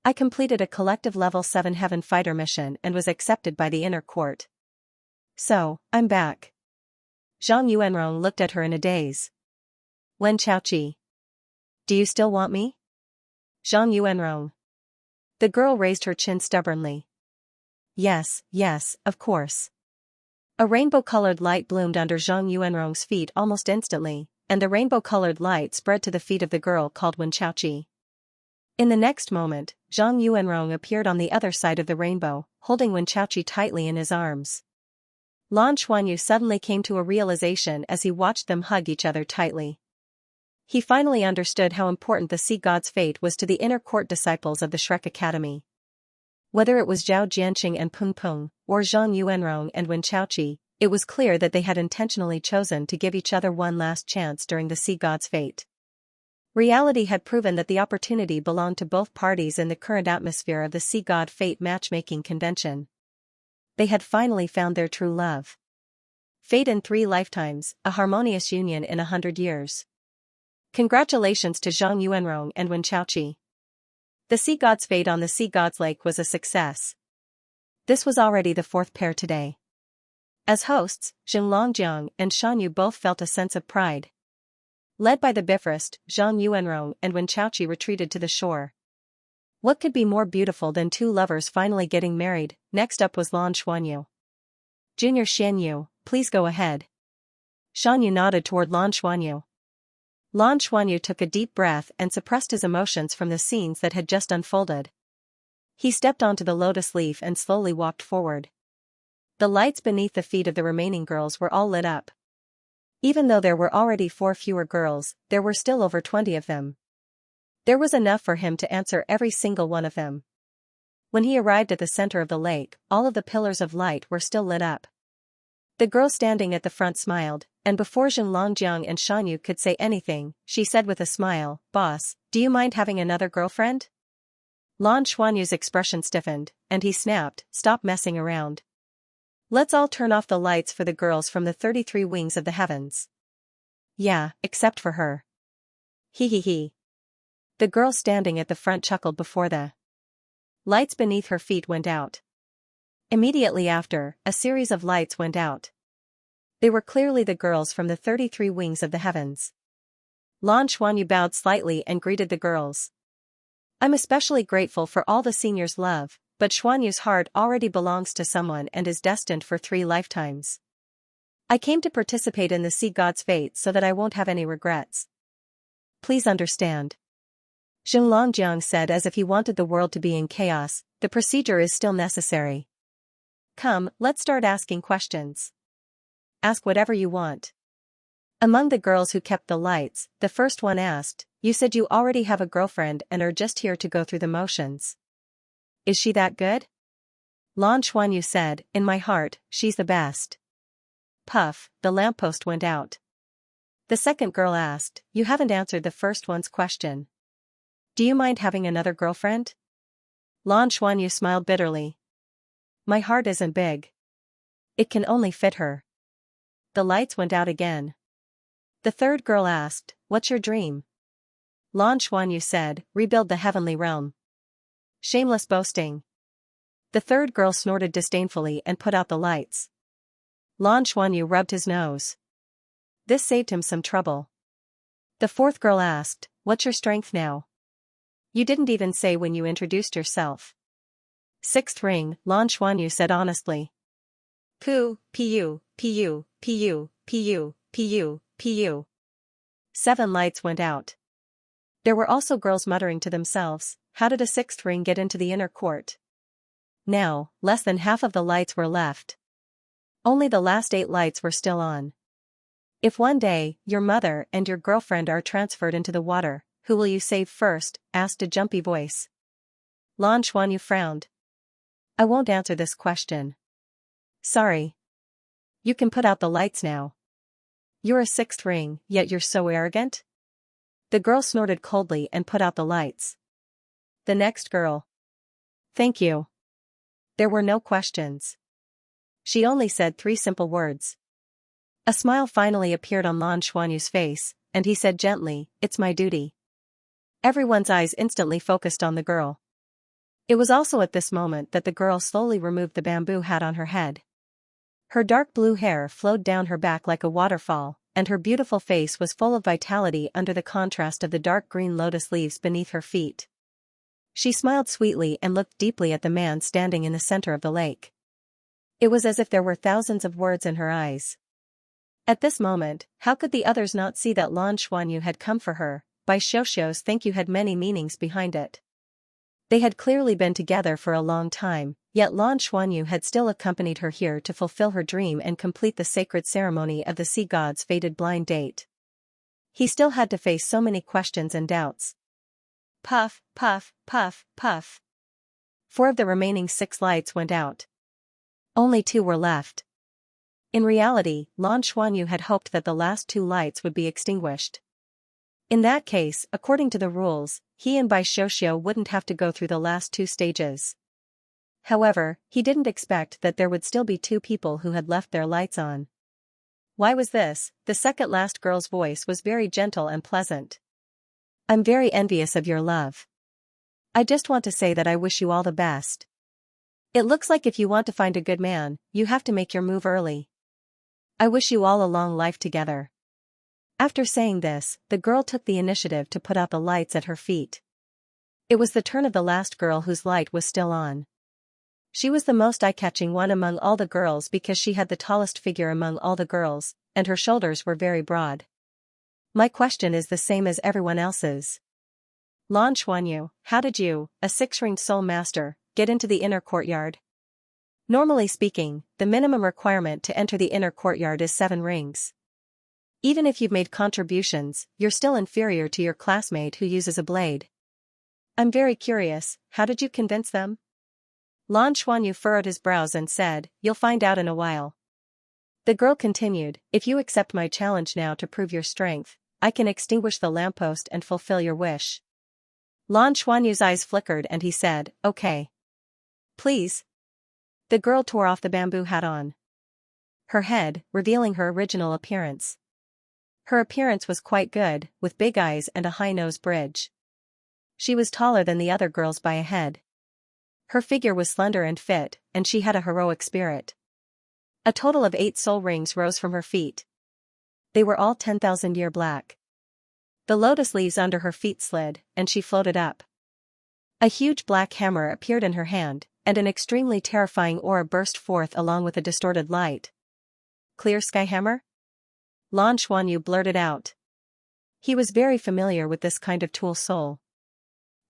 I completed a collective level 7 Heaven Fighter mission and was accepted by the inner court. So, I'm back. Zhang Yuanrong looked at her in a daze. Wen Chaoqi. Do you still want me? Zhang Yuanrong. The girl raised her chin stubbornly. Yes, of course. A rainbow-colored light bloomed under Zhang Yuanrong's feet almost instantly, and the rainbow-colored light spread to the feet of the girl called Wen Chaoqi. In the next moment, Zhang Yuanrong appeared on the other side of the rainbow, holding Wen Chaoqi tightly in his arms. Lan Xuanyu suddenly came to a realization as he watched them hug each other tightly. He finally understood how important the sea god's fate was to the inner court disciples of the Shrek Academy. Whether it was Zhao Jianqing and Peng Peng, or Zhang Yuanrong and Wen Chaoqi, it was clear that they had intentionally chosen to give each other one last chance during the sea god's fate. Reality had proven that the opportunity belonged to both parties in the current atmosphere of the sea god fate matchmaking convention. They had finally found their true love. Fate in 3 lifetimes, a harmonious union in 100 years. Congratulations to Zhang Yuanrong and Wen Chaoqi. The sea god's fate on the sea god's lake was a success. This was already the 4th pair today. As hosts, Zheng Longjiang and Shan Yu both felt a sense of pride. Led by the Bifrost, Zhang Yuanrong and Wen Chaoqi retreated to the shore. What could be more beautiful than 2 lovers finally getting married? Next up was Lan Xuanyu. Junior Xianyu, please go ahead. Shan Yu nodded toward Lan Xuanyu. Lan Xuanyu took a deep breath and suppressed his emotions from the scenes that had just unfolded. He stepped onto the lotus leaf and slowly walked forward. The lights beneath the feet of the remaining girls were all lit up. Even though there were already 4 fewer girls, there were still over 20 of them. There was enough for him to answer every single one of them. When he arrived at the center of the lake, all of the pillars of light were still lit up. The girl standing at the front smiled, and before Zheng Longjiang and Shan Yu could say anything, she said with a smile, "Boss, do you mind having another girlfriend?" Lan Xuanyu's expression stiffened, and he snapped, "Stop messing around. Let's all turn off the lights for the girls from the 33 wings of the heavens." Yeah, except for her. He. The girl standing at the front chuckled before the lights beneath her feet went out. Immediately after, a series of lights went out. They were clearly the girls from the 33 wings of the heavens. Lan Xuanyu bowed slightly and greeted the girls. "I'm especially grateful for all the seniors' love, but Xuanyu's heart already belongs to someone and is destined for 3 lifetimes. I came to participate in the sea god's fate so that I won't have any regrets. Please understand." Zheng Longjiang said as if he wanted the world to be in chaos. "The procedure is still necessary. Come, let's start asking questions. Ask whatever you want." Among the girls who kept the lights, the first one asked, "You said you already have a girlfriend and are just here to go through the motions. Is she that good?" Lan Xuanyu said, "In my heart, she's the best." Puff, the lamppost went out. The second girl asked, "You haven't answered the first one's question. Do you mind having another girlfriend?" Lan Xuanyu smiled bitterly. "My heart isn't big. It can only fit her." The lights went out again. The third girl asked, "What's your dream?" Lan Xuanyu said, "Rebuild the heavenly realm." Shameless boasting. The third girl snorted disdainfully and put out the lights. Lan Xuanyu rubbed his nose. This saved him some trouble. The fourth girl asked, "What's your strength now? You didn't even say when you introduced yourself." "6th ring," Lan Xuanyu said honestly. Pu. 7 lights went out. There were also girls muttering to themselves, how did a 6th ring get into the inner court? Now, less than half of the lights were left. Only the last 8 lights were still on. "If one day, your mother and your girlfriend are transferred into the water, who will you save first?" asked a jumpy voice. Lan Xuanyu frowned. "I won't answer this question. Sorry. You can put out the lights now. You're a 6th ring, yet you're so arrogant?" The girl snorted coldly and put out the lights. The next girl. "Thank you." There were no questions. She only said 3 simple words. A smile finally appeared on Lan Xuanyu's face, and he said gently, "It's my duty." Everyone's eyes instantly focused on the girl. It was also at this moment that the girl slowly removed the bamboo hat on her head. Her dark blue hair flowed down her back like a waterfall, and her beautiful face was full of vitality under the contrast of the dark green lotus leaves beneath her feet. She smiled sweetly and looked deeply at the man standing in the center of the lake. It was as if there were thousands of words in her eyes. At this moment, how could the others not see that Lan Xuanyu had come for her? By Xiaoxiao's thank you had many meanings behind it. They had clearly been together for a long time, yet Lan Xuanyu had still accompanied her here to fulfill her dream and complete the sacred ceremony of the sea god's fated blind date. He still had to face so many questions and doubts. Puff, puff, puff, puff. 4 of the remaining 6 lights went out. Only 2 were left. In reality, Lan Xuanyu had hoped that the last 2 lights would be extinguished. In that case, according to the rules, he and Bai Xiaoxiao wouldn't have to go through the last 2 stages. However, he didn't expect that there would still be 2 people who had left their lights on. Why was this? The second last girl's voice was very gentle and pleasant. I'm very envious of your love. I just want to say that I wish you all the best. It looks like if you want to find a good man, you have to make your move early. I wish you all a long life together. After saying this, the girl took the initiative to put out the lights at her feet. It was the turn of the last girl whose light was still on. She was the most eye-catching one among all the girls because she had the tallest figure among all the girls, and her shoulders were very broad. My question is the same as everyone else's. Lan Xuanyu, how did you, a 6-ringed soul master, get into the inner courtyard? Normally speaking, the minimum requirement to enter the inner courtyard is 7 rings. Even if you've made contributions, you're still inferior to your classmate who uses a blade. I'm very curious, how did you convince them? Lan Xuanyu furrowed his brows and said, "You'll find out in a while." The girl continued, "If you accept my challenge now to prove your strength, I can extinguish the lamppost and fulfill your wish." Lan Xuanyu's eyes flickered and he said, "Okay. Please." The girl tore off the bamboo hat on her head, revealing her original appearance. Her appearance was quite good, with big eyes and a high nose bridge. She was taller than the other girls by a head. Her figure was slender and fit, and she had a heroic spirit. A total of 8 soul rings rose from her feet. They were all 10,000-year black. The lotus leaves under her feet slid, and she floated up. A huge black hammer appeared in her hand, and an extremely terrifying aura burst forth along with a distorted light. Clear sky hammer? Lan Xuanyu blurted out. He was very familiar with this kind of tool soul.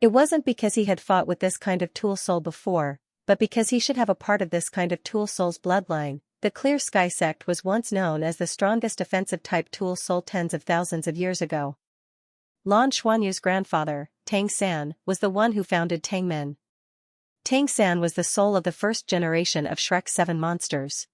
It wasn't because he had fought with this kind of tool soul before, but because he should have a part of this kind of tool soul's bloodline. The Clear Sky sect was once known as the strongest offensive type tool soul tens of thousands of years ago. Lan Xuanyu's grandfather, Tang San, was the one who founded Tangmen. Tang San was the soul of the first generation of Shrek's 7 monsters.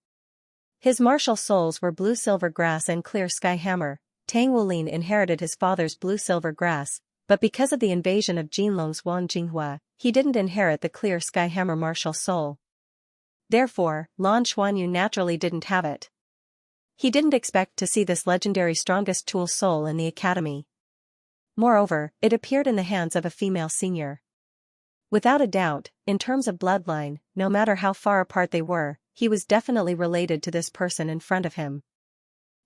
His martial souls were Blue Silver Grass and Clear Sky Hammer. Tang Wulin inherited his father's Blue Silver Grass, but because of the invasion of Jinlong's Wang Jinghua, he didn't inherit the Clear Sky Hammer martial soul. Therefore, Lan Xuanyu naturally didn't have it. He didn't expect to see this legendary strongest tool soul in the academy. Moreover, it appeared in the hands of a female senior. Without a doubt, in terms of bloodline, no matter how far apart they were, he was definitely related to this person in front of him.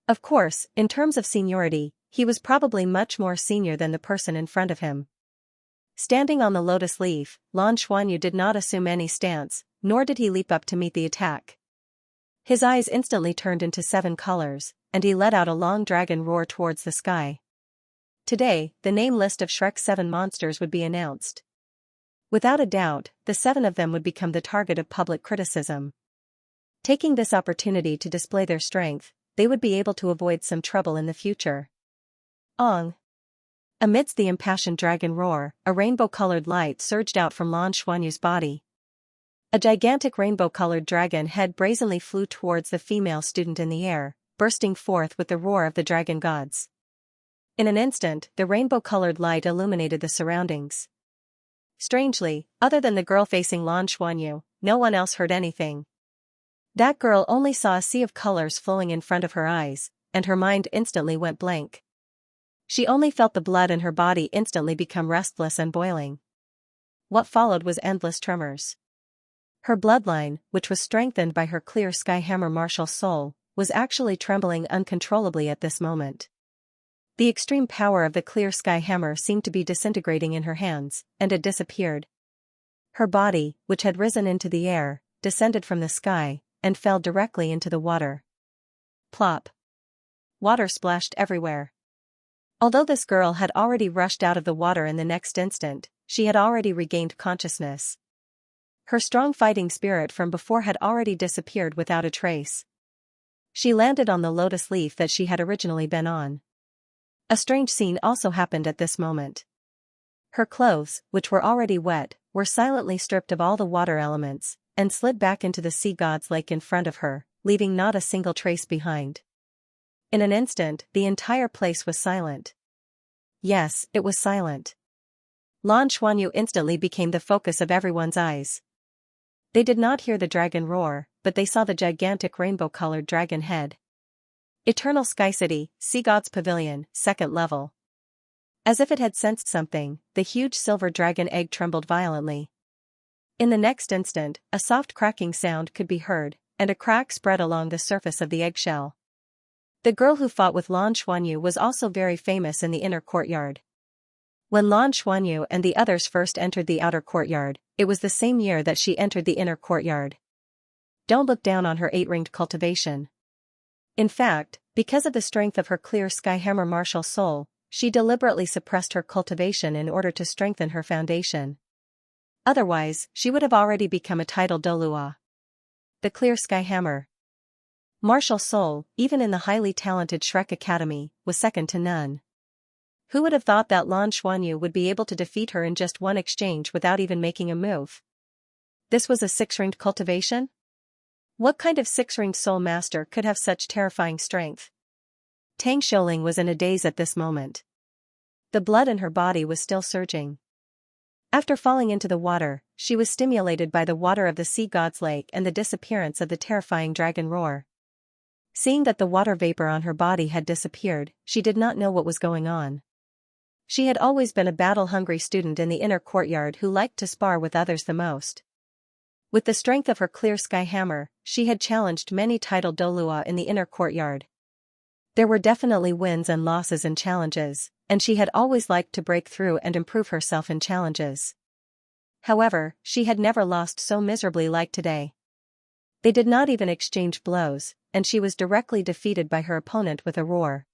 Of course, in terms of seniority, he was probably much more senior than the person in front of him. Standing on the lotus leaf, Lan Xuanyu did not assume any stance, nor did he leap up to meet the attack. His eyes instantly turned into 7 colors, and he let out a long dragon roar towards the sky. Today, the name list of Shrek's 7 monsters would be announced. Without a doubt, the 7 of them would become the target of public criticism. Taking this opportunity to display their strength, they would be able to avoid some trouble in the future. Ong! Amidst the impassioned dragon roar, a rainbow-colored light surged out from Lan Xuanyu's body. A gigantic rainbow-colored dragon head brazenly flew towards the female student in the air, bursting forth with the roar of the dragon gods. In an instant, the rainbow-colored light illuminated the surroundings. Strangely, other than the girl facing Lan Xuanyu, no one else heard anything. That girl only saw a sea of colors flowing in front of her eyes, and her mind instantly went blank. She only felt the blood in her body instantly become restless and boiling. What followed was endless tremors. Her bloodline, which was strengthened by her clear sky hammer martial soul, was actually trembling uncontrollably at this moment. The extreme power of the clear sky hammer seemed to be disintegrating in her hands, and it disappeared. Her body, which had risen into the air, descended from the sky, and fell directly into the water. Plop. Water splashed everywhere. Although this girl had already rushed out of the water in the next instant, she had already regained consciousness. Her strong fighting spirit from before had already disappeared without a trace. She landed on the lotus leaf that she had originally been on. A strange scene also happened at this moment. Her clothes, which were already wet, were silently stripped of all the water elements, and slid back into the sea god's lake in front of her, leaving not a single trace behind. In an instant, the entire place was silent. Yes, it was silent. Lan Xuanyu instantly became the focus of everyone's eyes. They did not hear the dragon roar, but they saw the gigantic rainbow-colored dragon head. Eternal Sky City, Sea God's Pavilion, 2nd level. As if it had sensed something, the huge silver dragon egg trembled violently. In the next instant, a soft cracking sound could be heard, and a crack spread along the surface of the eggshell. The girl who fought with Lan Xuanyu was also very famous in the inner courtyard. When Lan Xuanyu and the others first entered the outer courtyard, it was the same year that she entered the inner courtyard. Don't look down on her 8-ringed cultivation. In fact, because of the strength of her clear sky hammer martial soul, she deliberately suppressed her cultivation in order to strengthen her foundation. Otherwise, she would have already become a titled Douluo. The clear sky hammer martial soul, even in the highly talented Shrek Academy, was second to none. Who would have thought that Lan Xuanyu would be able to defeat her in just one exchange without even making a move? This was a 6-ringed cultivation? What kind of 6-ringed soul master could have such terrifying strength? Tang Xiaoling was in a daze at this moment. The blood in her body was still surging. After falling into the water, she was stimulated by the water of the sea god's lake and the disappearance of the terrifying dragon roar. Seeing that the water vapor on her body had disappeared, she did not know what was going on. She had always been a battle-hungry student in the inner courtyard who liked to spar with others the most. With the strength of her clear sky hammer, she had challenged many titled Douluo in the inner courtyard. There were definitely wins and losses in challenges, and she had always liked to break through and improve herself in challenges. However, she had never lost so miserably like today. They did not even exchange blows, and she was directly defeated by her opponent with a roar.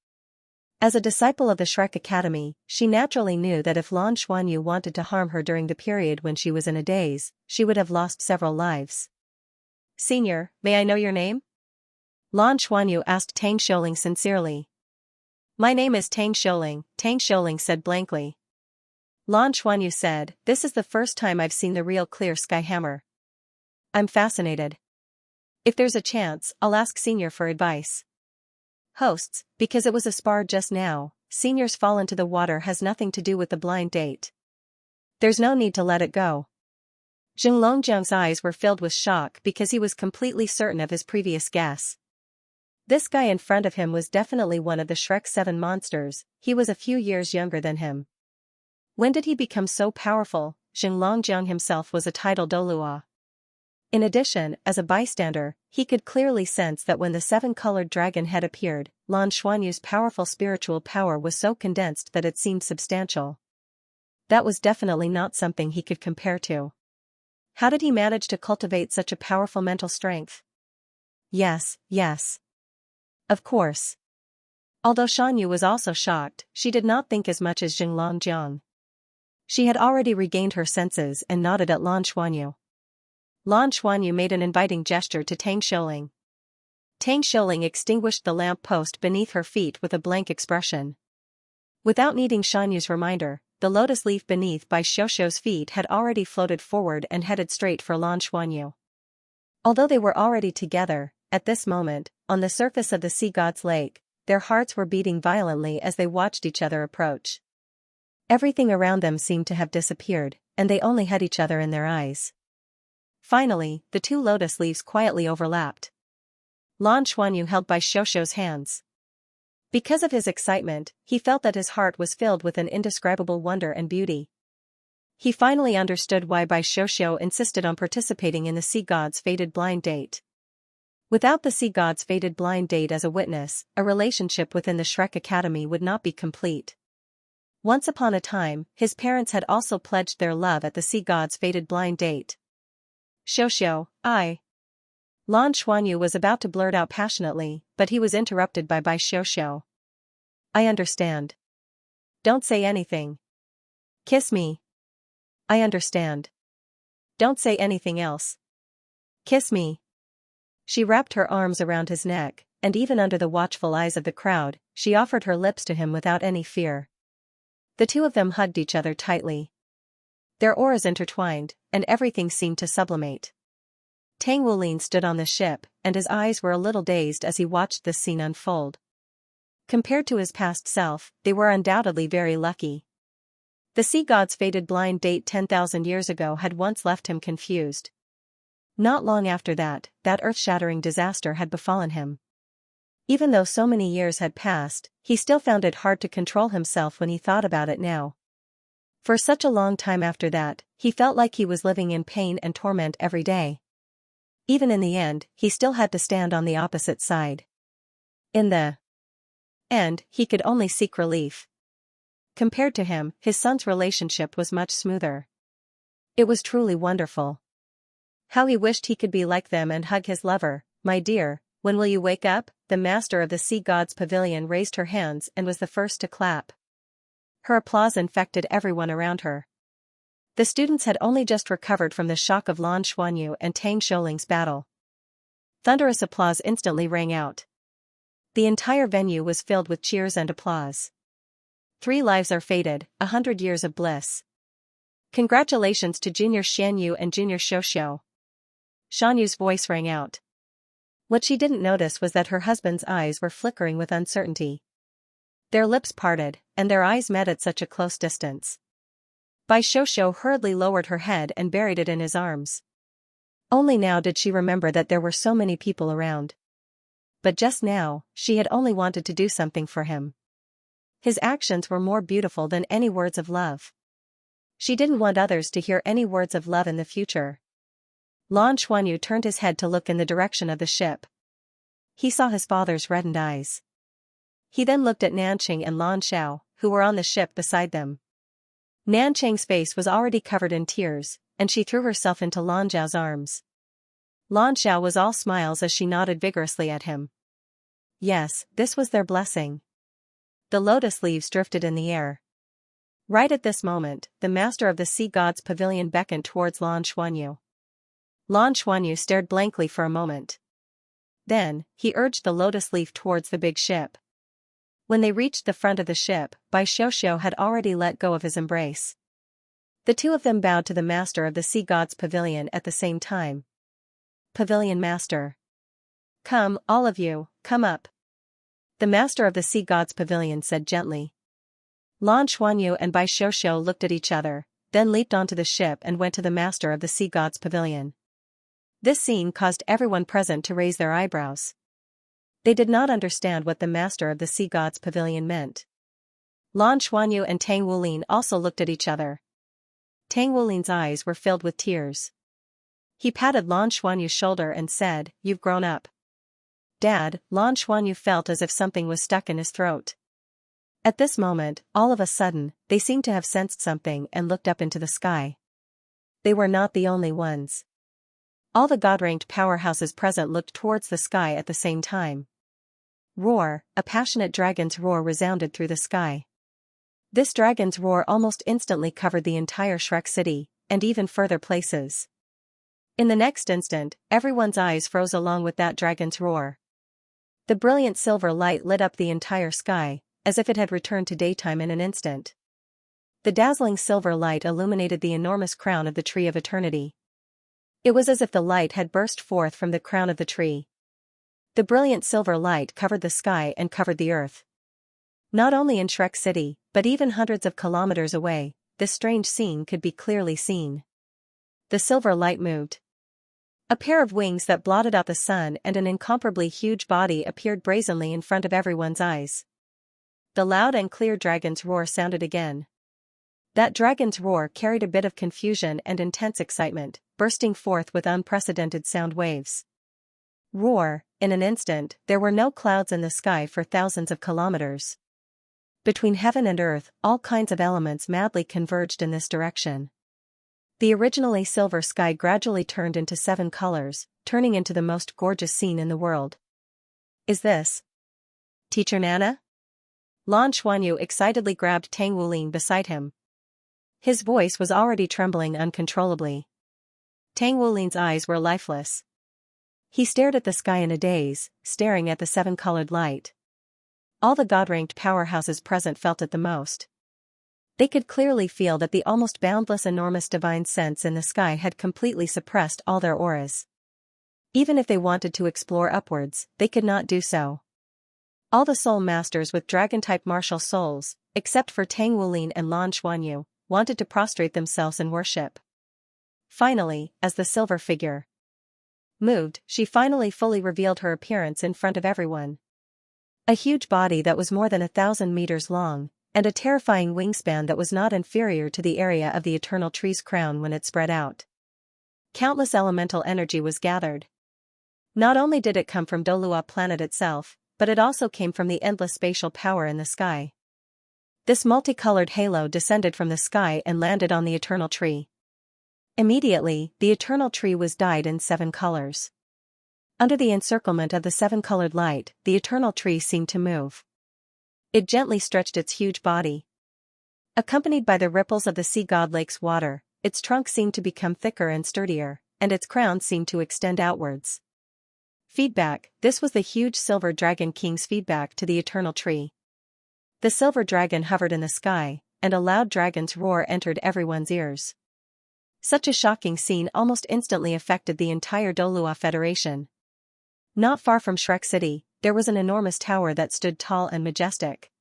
As a disciple of the Shrek Academy, she naturally knew that if Lan Xuanyu wanted to harm her during the period when she was in a daze, she would have lost several lives. "Senior, may I know your name?" Lan Xuanyu asked Tang Xiaoling sincerely. "My name is Tang Xiaoling said blankly. Lan Xuanyu said, "This is the first time I've seen the real clear sky hammer. I'm fascinated. If there's a chance, I'll ask Senior for advice." Hosts, because it was a spar just now, Senior's fall into the water has nothing to do with the blind date. There's no need to let it go. Zhenglongjiang's eyes were filled with shock because he was completely certain of his previous guess. This guy in front of him was definitely one of the Shrek 7 monsters. He was a few years younger than him. When did he become so powerful? Zhenglongjiang himself was a titled Douluo. In addition, as a bystander, he could clearly sense that when the 7-colored dragon head appeared, Lan Xuanyu's powerful spiritual power was so condensed that it seemed substantial. That was definitely not something he could compare to. How did he manage to cultivate such a powerful mental strength? Yes. Of course. Although Xuanyu was also shocked, she did not think as much as Zhenglongjiang. She had already regained her senses and nodded at Lan Xuanyu. Lan Xuanyu made an inviting gesture to Tang Xiaoling. Tang Xiaoling extinguished the lamp post beneath her feet with a blank expression. Without needing Xuanyu's reminder, the lotus leaf beneath by Xiaoxiao's feet had already floated forward and headed straight for Lan Xuanyu. Although they were already together, at this moment, on the surface of the sea god's lake, their hearts were beating violently as they watched each other approach. Everything around them seemed to have disappeared, and they only had each other in their eyes. Finally, the two lotus leaves quietly overlapped. Lan Xuanyu held Bai Xiuxiu's hands. Because of his excitement, he felt that his heart was filled with an indescribable wonder and beauty. He finally understood why Bai Xiuxiu insisted on participating in the sea god's fated blind date. Without the sea god's fated blind date as a witness, a relationship within the Shrek Academy would not be complete. Once upon a time, his parents had also pledged their love at the sea god's fated blind date. Xiuxiu, Lan Xuanyu was about to blurt out passionately, but he was interrupted by Bai Xiuxiu. I understand. Don't say anything. Kiss me. I understand. Don't say anything else. Kiss me. She wrapped her arms around his neck, and even under the watchful eyes of the crowd, she offered her lips to him without any fear. The two of them hugged each other tightly. Their auras intertwined, and everything seemed to sublimate. Tang Wulin stood on the ship, and his eyes were a little dazed as he watched this scene unfold. Compared to his past self, they were undoubtedly very lucky. The sea god's fated blind date 10,000 years ago had once left him confused. Not long after that, that earth-shattering disaster had befallen him. Even though so many years had passed, he still found it hard to control himself when he thought about it now. For such a long time after that, he felt like he was living in pain and torment every day. Even in the end, he still had to stand on the opposite side. In the end, he could only seek relief. Compared to him, his son's relationship was much smoother. It was truly wonderful. How he wished he could be like them and hug his lover. My dear, when will you wake up? The master of the sea god's pavilion raised her hands and was the first to clap. Her applause infected everyone around her. The students had only just recovered from the shock of Lan Xuanyu and Tang Xiuling's battle. Thunderous applause instantly rang out. The entire venue was filled with cheers and applause. 3 lives are fated, 100 years of bliss. Congratulations to Junior Xianyu and Junior Xiuxiu. Xianyu's voice rang out. What she didn't notice was that her husband's eyes were flickering with uncertainty. Their lips parted, and their eyes met at such a close distance. Bai Xiuxiu hurriedly lowered her head and buried it in his arms. Only now did she remember that there were so many people around. But just now, she had only wanted to do something for him. His actions were more beautiful than any words of love. She didn't want others to hear any words of love in the future. Lan Xuanyu turned his head to look in the direction of the ship. He saw his father's reddened eyes. He then looked at Nanqing and Lan Xiao, who were on the ship beside them. Nanqing's face was already covered in tears, and she threw herself into Lan Xiao's arms. Lan Xiao was all smiles as she nodded vigorously at him. Yes, this was their blessing. The lotus leaves drifted in the air. Right at this moment, the master of the sea god's pavilion beckoned towards Lan Xuanyu. Lan Xuanyu stared blankly for a moment. Then, he urged the lotus leaf towards the big ship. When they reached the front of the ship, Bai Xiuxiu had already let go of his embrace. The two of them bowed to the master of the sea god's pavilion at the same time. Pavilion master. Come, all of you, come up. The master of the sea god's pavilion said gently. Lan Xuanyu and Bai Xiuxiu looked at each other, then leaped onto the ship and went to the master of the sea god's pavilion. This scene caused everyone present to raise their eyebrows. They did not understand what the master of the sea god's pavilion meant. Lan Xuanyu and Tang Wulin also looked at each other. Tang Wulin's eyes were filled with tears. He patted Lan Xuanyu's shoulder and said, "You've grown up." Dad, Lan Xuanyu felt as if something was stuck in his throat. At this moment, all of a sudden, they seemed to have sensed something and looked up into the sky. They were not the only ones. All the God-ranked powerhouses present looked towards the sky at the same time. Roar, a passionate dragon's roar resounded through the sky. This dragon's roar almost instantly covered the entire Shrek city, and even further places. In the next instant, everyone's eyes froze along with that dragon's roar. The brilliant silver light lit up the entire sky, as if it had returned to daytime in an instant. The dazzling silver light illuminated the enormous crown of the Tree of Eternity. It was as if the light had burst forth from the crown of the tree. The brilliant silver light covered the sky and covered the earth. Not only in Shrek City, but even hundreds of kilometers away, this strange scene could be clearly seen. The silver light moved. A pair of wings that blotted out the sun and an incomparably huge body appeared brazenly in front of everyone's eyes. The loud and clear dragon's roar sounded again. That dragon's roar carried a bit of confusion and intense excitement, bursting forth with unprecedented sound waves. Roar, in an instant, there were no clouds in the sky for thousands of kilometers. Between heaven and earth, all kinds of elements madly converged in this direction. The originally silver sky gradually turned into 7 colors, turning into the most gorgeous scene in the world. Is this Teacher Nana? Lan Xuanyu excitedly grabbed Tang Wulin beside him. His voice was already trembling uncontrollably. Tang Wulin's eyes were lifeless. He stared at the sky in a daze, staring at the 7-colored light. All the God-ranked powerhouses present felt it the most. They could clearly feel that the almost boundless enormous divine sense in the sky had completely suppressed all their auras. Even if they wanted to explore upwards, they could not do so. All the soul masters with dragon-type martial souls, except for Tang Wulin and Lan Xuanyu, wanted to prostrate themselves in worship. Finally, as the silver figure moved, she finally fully revealed her appearance in front of everyone. A huge body that was more than 1,000 meters long, and a terrifying wingspan that was not inferior to the area of the eternal tree's crown when it spread out. Countless elemental energy was gathered. Not only did it come from Douluo planet itself, but it also came from the endless spatial power in the sky. This multicolored halo descended from the sky and landed on the eternal tree. Immediately, the eternal tree was dyed in 7 colors. Under the encirclement of the 7-colored light, the eternal tree seemed to move. It gently stretched its huge body. Accompanied by the ripples of the sea god lake's water, its trunk seemed to become thicker and sturdier, and its crown seemed to extend outwards. Feedback: this was the huge silver dragon king's feedback to the eternal tree. The silver dragon hovered in the sky, and a loud dragon's roar entered everyone's ears. Such a shocking scene almost instantly affected the entire Douluo Federation. Not far from Shrek City, there was an enormous tower that stood tall and majestic.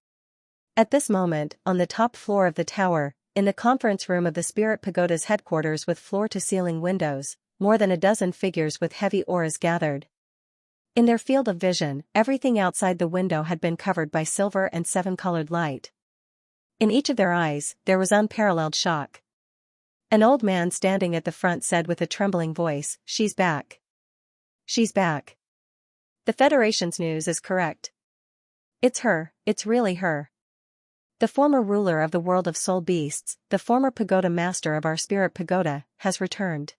At this moment, on the top floor of the tower, in the conference room of the Spirit Pagoda's headquarters with floor-to-ceiling windows, more than a dozen figures with heavy auras gathered. In their field of vision, everything outside the window had been covered by silver and 7-colored light. In each of their eyes, there was unparalleled shock. An old man standing at the front said with a trembling voice, "She's back. She's back. The Federation's news is correct. It's her, it's really her. The former ruler of the world of soul beasts, the former pagoda master of our spirit pagoda, has returned."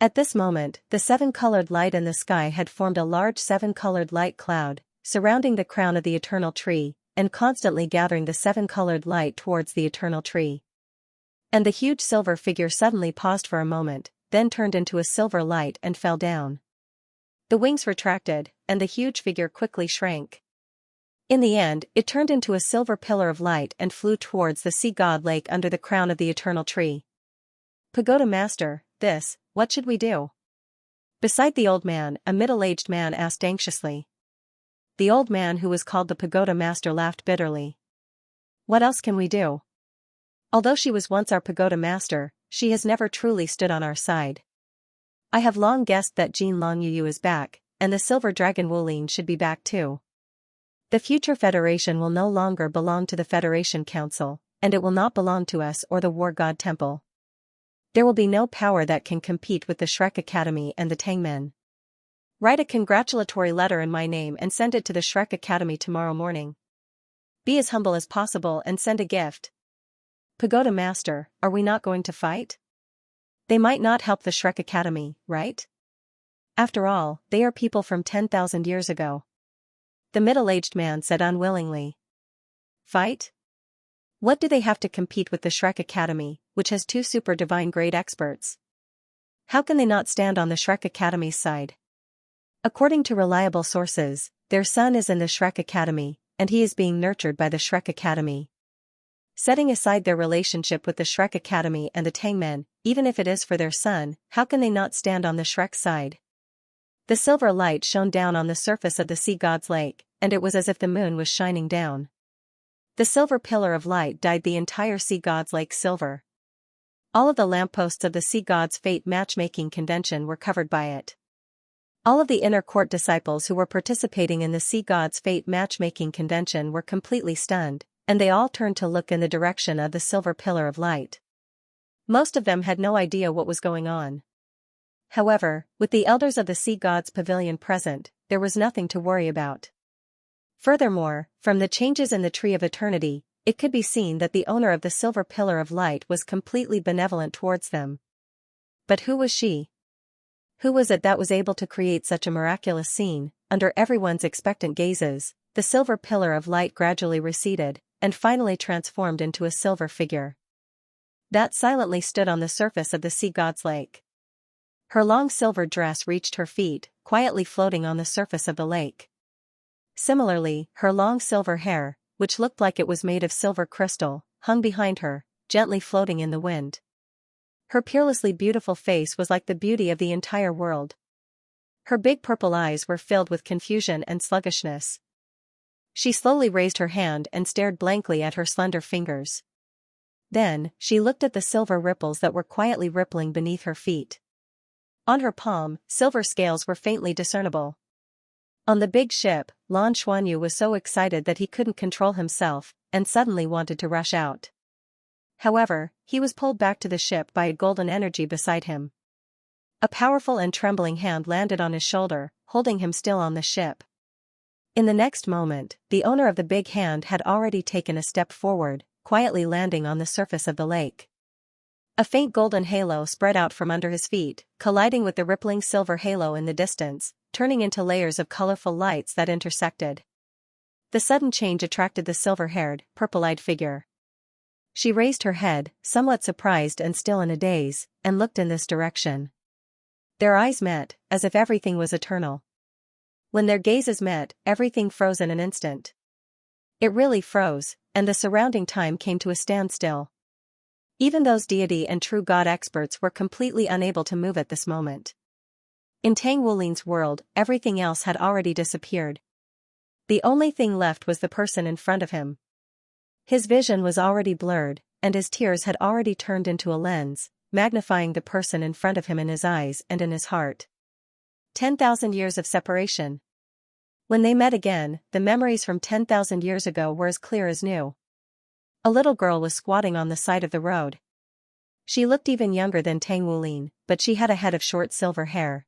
At this moment, the 7-colored light in the sky had formed a large 7-colored light cloud, surrounding the crown of the eternal tree, and constantly gathering the 7-colored light towards the eternal tree. And the huge silver figure suddenly paused for a moment, then turned into a silver light and fell down. The wings retracted, and the huge figure quickly shrank. In the end, it turned into a silver pillar of light and flew towards the sea god lake under the crown of the eternal tree. "Pagoda Master, what should we do?" Beside the old man, a middle-aged man asked anxiously. The old man who was called the Pagoda Master laughed bitterly. "What else can we do? Although she was once our Pagoda Master, she has never truly stood on our side. I have long guessed that Jin Long Yu is back, and the Silver Dragon Wulin should be back too. The future Federation will no longer belong to the Federation Council, and it will not belong to us or the War God Temple. There will be no power that can compete with the Shrek Academy and the Tangmen. Write a congratulatory letter in my name and send it to the Shrek Academy tomorrow morning. Be as humble as possible and send a gift. Pagoda Master, are we not going to fight? They might not help the Shrek Academy, right? After all, they are people from 10,000 years ago." The middle-aged man said unwillingly. "Fight? What do they have to compete with the Shrek Academy, which has 2 super divine grade experts? How can they not stand on the Shrek Academy's side? According to reliable sources, their son is in the Shrek Academy, and he is being nurtured by the Shrek Academy. Setting aside their relationship with the Shrek Academy and the Tangmen, even if it is for their son, how can they not stand on the Shrek side?" The silver light shone down on the surface of the sea god's lake, and it was as if the moon was shining down. The silver pillar of light dyed the entire sea god's lake silver. All of the lampposts of the Sea God's Fate matchmaking convention were covered by it. All of the inner court disciples who were participating in the Sea God's Fate matchmaking convention were completely stunned, and they all turned to look in the direction of the silver pillar of light. Most of them had no idea what was going on. However, with the elders of the Sea God's Pavilion present, there was nothing to worry about. Furthermore, from the changes in the Tree of Eternity, it could be seen that the owner of the silver pillar of light was completely benevolent towards them. But who was she? Who was it that was able to create such a miraculous scene? Under everyone's expectant gazes, the silver pillar of light gradually receded, and finally transformed into a silver figure that silently stood on the surface of the Sea God's lake. Her long silver dress reached her feet, quietly floating on the surface of the lake. Similarly, her long silver hair, which looked like it was made of silver crystal, hung behind her, gently floating in the wind. Her peerlessly beautiful face was like the beauty of the entire world. Her big purple eyes were filled with confusion and sluggishness. She slowly raised her hand and stared blankly at her slender fingers. Then, she looked at the silver ripples that were quietly rippling beneath her feet. On her palm, silver scales were faintly discernible. On the big ship, Lan Xuanyu was so excited that he couldn't control himself, and suddenly wanted to rush out. However, he was pulled back to the ship by a golden energy beside him. A powerful and trembling hand landed on his shoulder, holding him still on the ship. In the next moment, the owner of the big hand had already taken a step forward, quietly landing on the surface of the lake. A faint golden halo spread out from under his feet, colliding with the rippling silver halo in the distance, turning into layers of colorful lights that intersected. The sudden change attracted the silver-haired, purple-eyed figure. She raised her head, somewhat surprised and still in a daze, and looked in this direction. Their eyes met, as if everything was eternal. When their gazes met, everything froze in an instant. It really froze, and the surrounding time came to a standstill. Even those deity and true God experts were completely unable to move at this moment. In Tang Wulin's world, everything else had already disappeared. The only thing left was the person in front of him. His vision was already blurred, and his tears had already turned into a lens, magnifying the person in front of him in his eyes and in his heart. 10,000 years of separation. When they met again, the memories from 10,000 years ago were as clear as new. A little girl was squatting on the side of the road. She looked even younger than Tang Wulin, but she had a head of short silver hair.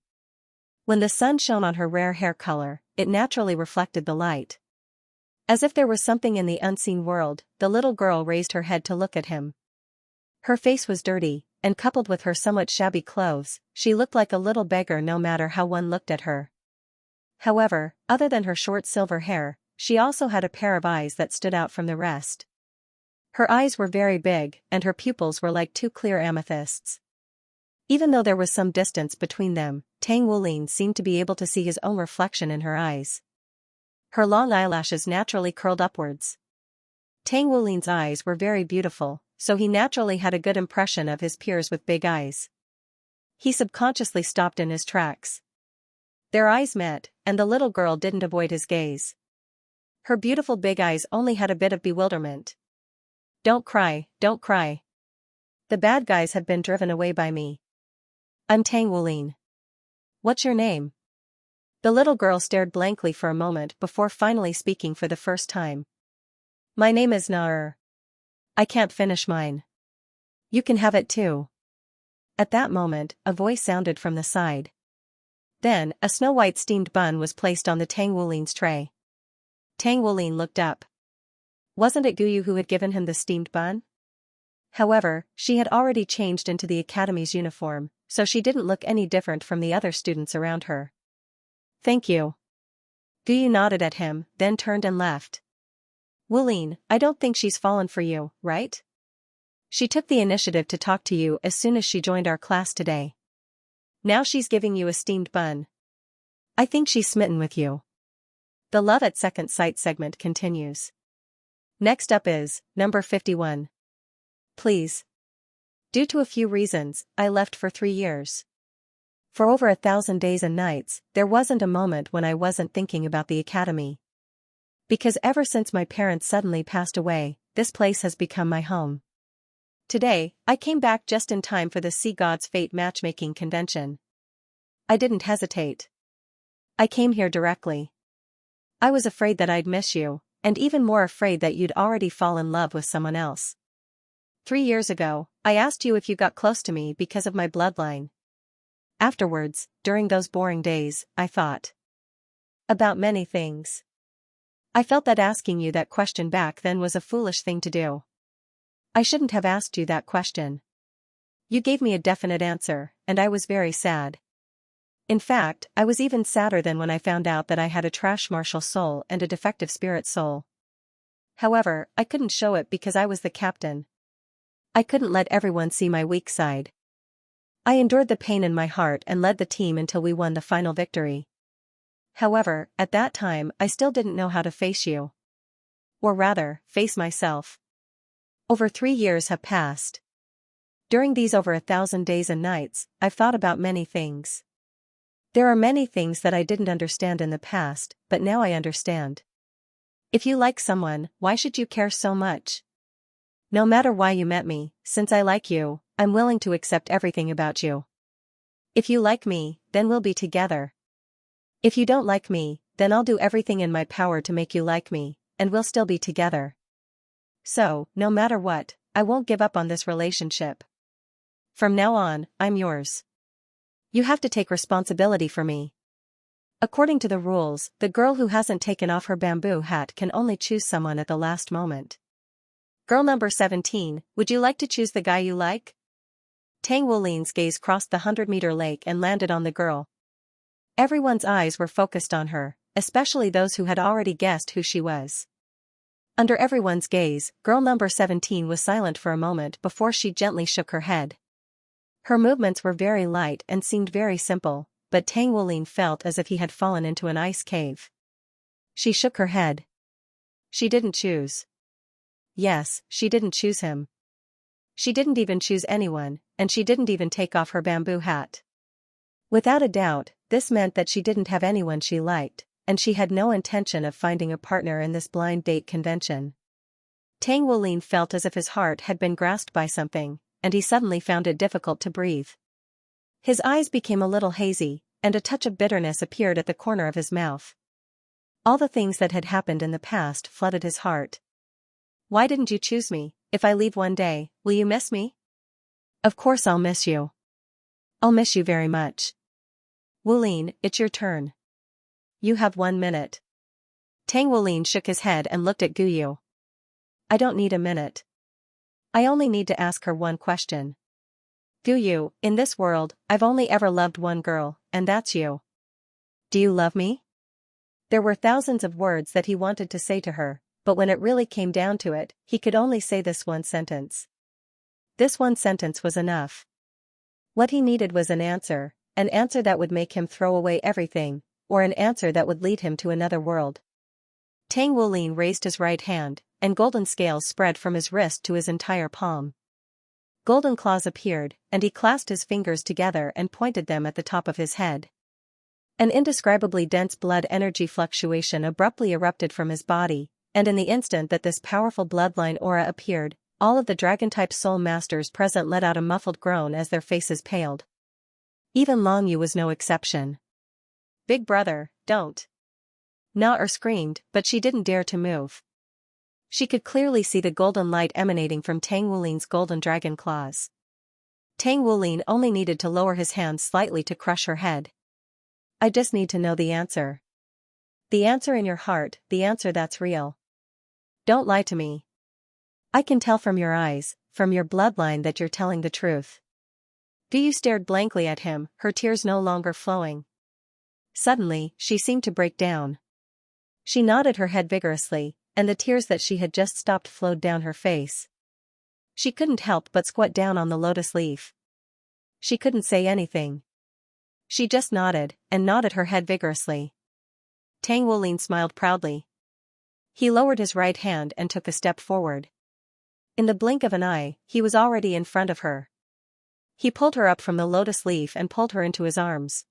When the sun shone on her rare hair color, it naturally reflected the light. As if there was something in the unseen world, the little girl raised her head to look at him. Her face was dirty, and coupled with her somewhat shabby clothes, she looked like a little beggar no matter how one looked at her. However, other than her short silver hair, she also had a pair of eyes that stood out from the rest. Her eyes were very big, and her pupils were like two clear amethysts. Even though there was some distance between them, Tang Wulin seemed to be able to see his own reflection in her eyes. Her long eyelashes naturally curled upwards. Tang Wulin's eyes were very beautiful, so he naturally had a good impression of his peers with big eyes. He subconsciously stopped in his tracks. Their eyes met, and the little girl didn't avoid his gaze. Her beautiful big eyes only had a bit of bewilderment. "Don't cry, don't cry. The bad guys have been driven away by me. I'm Tang Wulin. What's your name?" The little girl stared blankly for a moment before finally speaking for the first time. "My name is Naer. I can't finish mine. You can have it too." At that moment, a voice sounded from the side. Then, a snow-white steamed bun was placed on the Tang Wulin's tray. Tang Wulin looked up. Wasn't it Guyu who had given him the steamed bun? However, she had already changed into the academy's uniform, so she didn't look any different from the other students around her. "Thank you." Guyu nodded at him, then turned and left. "Wulin, I don't think she's fallen for you, right? She took the initiative to talk to you as soon as she joined our class today. Now she's giving you a steamed bun. I think she's smitten with you." The Love at Second Sight segment continues. Next up is, number 51. Please. Due to a few reasons, I left for 3 years. For over 1,000 days and nights, there wasn't a moment when I wasn't thinking about the academy. Because ever since my parents suddenly passed away, this place has become my home. Today, I came back just in time for the Sea God's Fate matchmaking convention. I didn't hesitate. I came here directly. I was afraid that I'd miss you, and even more afraid that you'd already fall in love with someone else. 3 years ago, I asked you if you got close to me because of my bloodline. Afterwards, during those boring days, I thought about many things. I felt that asking you that question back then was a foolish thing to do. I shouldn't have asked you that question. You gave me a definite answer, and I was very sad. In fact, I was even sadder than when I found out that I had a trash martial soul and a defective spirit soul. However, I couldn't show it because I was the captain. I couldn't let everyone see my weak side. I endured the pain in my heart and led the team until we won the final victory. However, at that time I still didn't know how to face you. Or rather, face myself. Over 3 years have passed. During these over 1,000 days and nights, I've thought about many things. There are many things that I didn't understand in the past, but now I understand. If you like someone, why should you care so much? No matter why you met me, since I like you, I'm willing to accept everything about you. If you like me, then we'll be together. If you don't like me, then I'll do everything in my power to make you like me, and we'll still be together. So, no matter what, I won't give up on this relationship. From now on, I'm yours. You have to take responsibility for me. According to the rules, the girl who hasn't taken off her bamboo hat can only choose someone at the last moment. Girl number 17, would you like to choose the guy you like? Tang Wulin's gaze crossed the 100-meter lake and landed on the girl. Everyone's eyes were focused on her, especially those who had already guessed who she was. Under everyone's gaze, girl number 17 was silent for a moment before she gently shook her head. Her movements were very light and seemed very simple, but Tang Wulin felt as if he had fallen into an ice cave. She shook her head. She didn't choose. Yes, she didn't choose him. She didn't even choose anyone, and she didn't even take off her bamboo hat. Without a doubt, this meant that she didn't have anyone she liked, and she had no intention of finding a partner in this blind date convention. Tang Wulin felt as if his heart had been grasped by something, and he suddenly found it difficult to breathe. His eyes became a little hazy, and a touch of bitterness appeared at the corner of his mouth. All the things that had happened in the past flooded his heart. Why didn't you choose me? If I leave one day, will you miss me? Of course I'll miss you. I'll miss you very much. Wulin, it's your turn. You have 1 minute. Tang Wulin shook his head and looked at Guyu. I don't need a minute. I only need to ask her one question. Guyu, in this world, I've only ever loved one girl, and that's you. Do you love me? There were thousands of words that he wanted to say to her, but when it really came down to it, he could only say this one sentence. This one sentence was enough. What he needed was an answer that would make him throw away everything, or an answer that would lead him to another world. Tang Wulin raised his right hand, and golden scales spread from his wrist to his entire palm. Golden claws appeared, and he clasped his fingers together and pointed them at the top of his head. An indescribably dense blood energy fluctuation abruptly erupted from his body, and in the instant that this powerful bloodline aura appeared, all of the dragon-type soul masters present let out a muffled groan as their faces paled. Even Long Yu was no exception. Big brother, don't. Na screamed, but she didn't dare to move. She could clearly see the golden light emanating from Tang Wulin's golden dragon claws. Tang Wulin only needed to lower his hands slightly to crush her head. I just need to know the answer. The answer in your heart, the answer that's real. Don't lie to me. I can tell from your eyes, from your bloodline that you're telling the truth. Guyu stared blankly at him, her tears no longer flowing. Suddenly, she seemed to break down. She nodded her head vigorously, and the tears that she had just stopped flowed down her face. She couldn't help but squat down on the lotus leaf. She couldn't say anything. She just nodded, and nodded her head vigorously. Tang Wulin smiled proudly. He lowered his right hand and took a step forward. In the blink of an eye, he was already in front of her. He pulled her up from the lotus leaf and pulled her into his arms.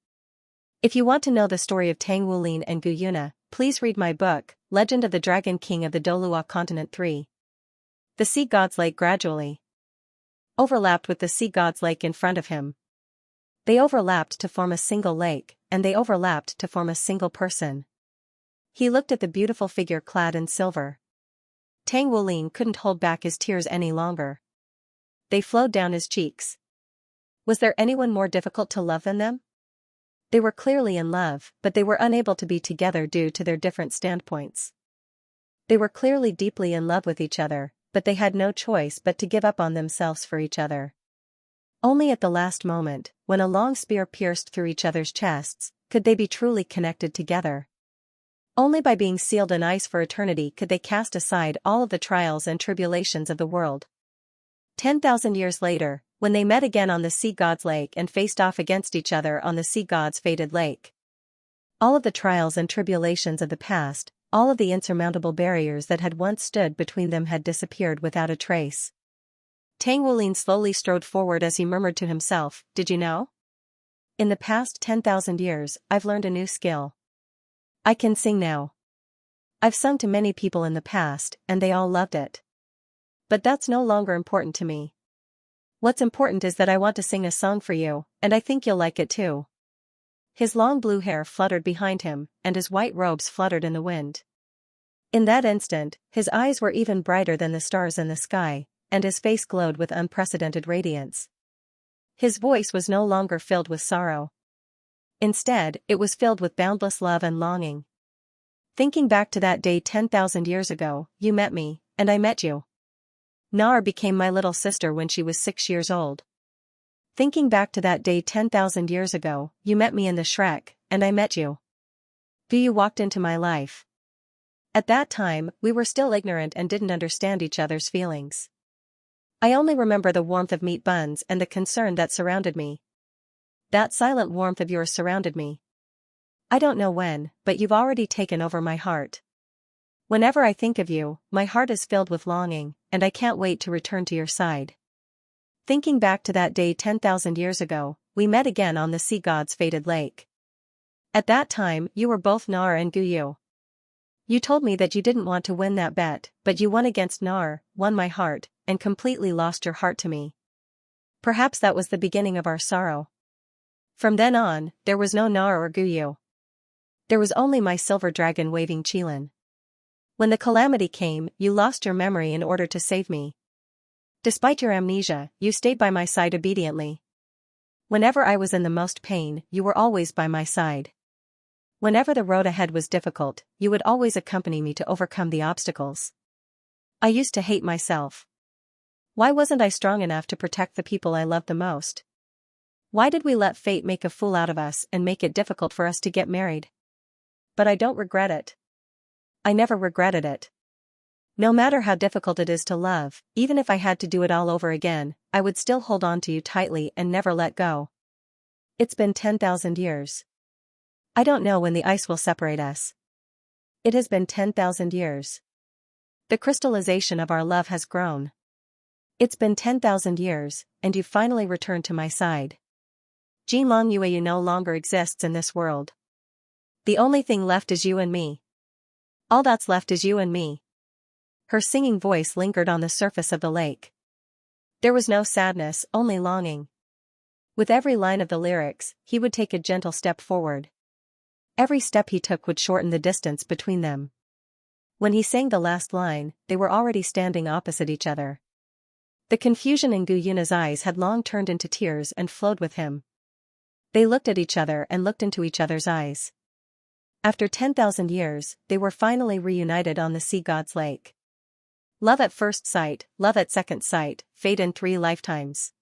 If you want to know the story of Tang Wulin and Guyuna, please read my book, Legend of the Dragon King of the Douluo Continent 3. The sea gods lake gradually. overlapped with the sea god's lake in front of him. They overlapped to form a single lake, and they overlapped to form a single person. He looked at the beautiful figure clad in silver. Tang Wulin couldn't hold back his tears any longer. They flowed down his cheeks. Was there anyone more difficult to love than them? They were clearly in love, but they were unable to be together due to their different standpoints. They were clearly deeply in love with each other, but they had no choice but to give up on themselves for each other. Only at the last moment, when a long spear pierced through each other's chests, could they be truly connected together. Only by being sealed in ice for eternity could they cast aside all of the trials and tribulations of the world. 10,000 years later, when they met again on the sea god's lake and faced off against each other on the sea god's fated lake. All of the trials and tribulations of the past, all of the insurmountable barriers that had once stood between them had disappeared without a trace. Tang Wulin slowly strode forward as he murmured to himself, "Did you know? In the past 10,000 years, I've learned a new skill. I can sing now. I've sung to many people in the past, and they all loved it. But that's no longer important to me. What's important is that I want to sing a song for you, and I think you'll like it too." His long blue hair fluttered behind him, and his white robes fluttered in the wind. In that instant, his eyes were even brighter than the stars in the sky, and his face glowed with unprecedented radiance. His voice was no longer filled with sorrow. Instead, it was filled with boundless love and longing. Thinking back to that day 10,000 years ago, you met me, and I met you. Nar became my little sister when she was 6 years old. Thinking back to that day 10,000 years ago, you met me in the Shrek, and I met you. You walked into my life. At that time, we were still ignorant and didn't understand each other's feelings. I only remember the warmth of meat buns and the concern that surrounded me. That silent warmth of yours surrounded me. I don't know when, but you've already taken over my heart. Whenever I think of you, my heart is filled with longing, and I can't wait to return to your side. Thinking back to that day 10,000 years ago, we met again on the sea god's fated lake. At that time, you were both Nar and Guyu. You told me that you didn't want to win that bet, but you won against Nar, won my heart, and completely lost your heart to me. Perhaps that was the beginning of our sorrow. From then on, there was no Nar or Guyu. There was only my silver dragon waving Qilin. When the calamity came, you lost your memory in order to save me. Despite your amnesia, you stayed by my side obediently. Whenever I was in the most pain, you were always by my side. Whenever the road ahead was difficult, you would always accompany me to overcome the obstacles. I used to hate myself. Why wasn't I strong enough to protect the people I loved the most? Why did we let fate make a fool out of us and make it difficult for us to get married? But I don't regret it. I never regretted it. No matter how difficult it is to love, even if I had to do it all over again, I would still hold on to you tightly and never let go. It's been 10,000 years. I don't know when the ice will separate us. It has been 10,000 years. The crystallization of our love has grown. It's been 10,000 years, and you've finally returned to my side. Jinlong Yueyu no longer exists in this world. The only thing left is you and me. All that's left is you and me. Her singing voice lingered on the surface of the lake. There was no sadness, only longing. With every line of the lyrics, he would take a gentle step forward. Every step he took would shorten the distance between them. When he sang the last line, they were already standing opposite each other. The confusion in Gu Yuna's eyes had long turned into tears and flowed with him. They looked at each other and looked into each other's eyes. After 10,000 years, they were finally reunited on the sea god's lake. Love at first sight, love at second sight, fate in 3 lifetimes.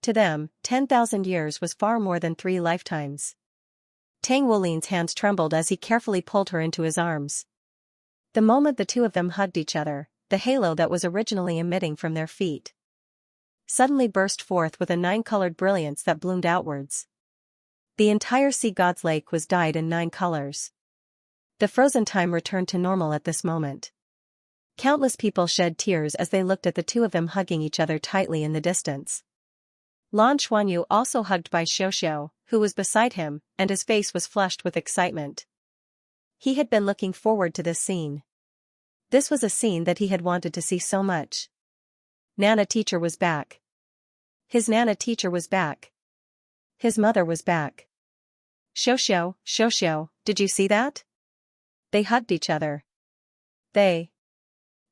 To them, 10,000 years was far more than 3 lifetimes. Tang Wulin's hands trembled as he carefully pulled her into his arms. The moment the two of them hugged each other, the halo that was originally emitting from their feet suddenly burst forth with a 9-colored brilliance that bloomed outwards. The entire sea god's lake was dyed in 9 colors. The frozen time returned to normal at this moment. Countless people shed tears as they looked at the two of them hugging each other tightly in the distance. Lan Xuanyu also hugged by Xiaoxiao, who was beside him, and his face was flushed with excitement. He had been looking forward to this scene. This was a scene that he had wanted to see so much. Nana teacher was back. His Nana teacher was back. His mother was back. Xiao, did you see that? They hugged each other. They.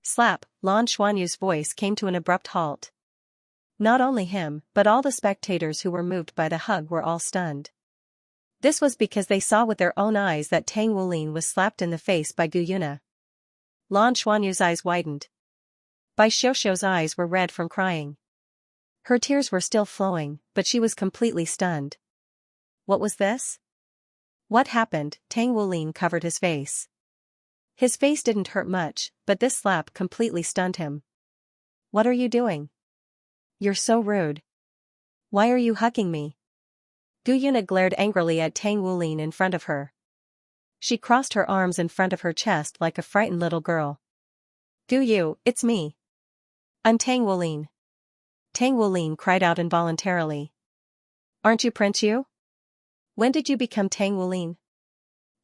Slap, Lan Xuanyu's voice came to an abrupt halt. Not only him, but all the spectators who were moved by the hug were all stunned. This was because they saw with their own eyes that Tang Wulin was slapped in the face by Gu Yuna. Lan Xuanyu's eyes widened. Bai Xiaoxiao's eyes were red from crying. Her tears were still flowing, but she was completely stunned. What was this? What happened? Tang Wulin covered his face. His face didn't hurt much, but this slap completely stunned him. What are you doing? You're so rude. Why are you hugging me? Gu Yuna glared angrily at Tang Wulin in front of her. She crossed her arms in front of her chest like a frightened little girl. Gu Yu, it's me. I'm Tang Wulin. Tang Wulin cried out involuntarily. Aren't you Prince Yu? When did you become Tang Wulin?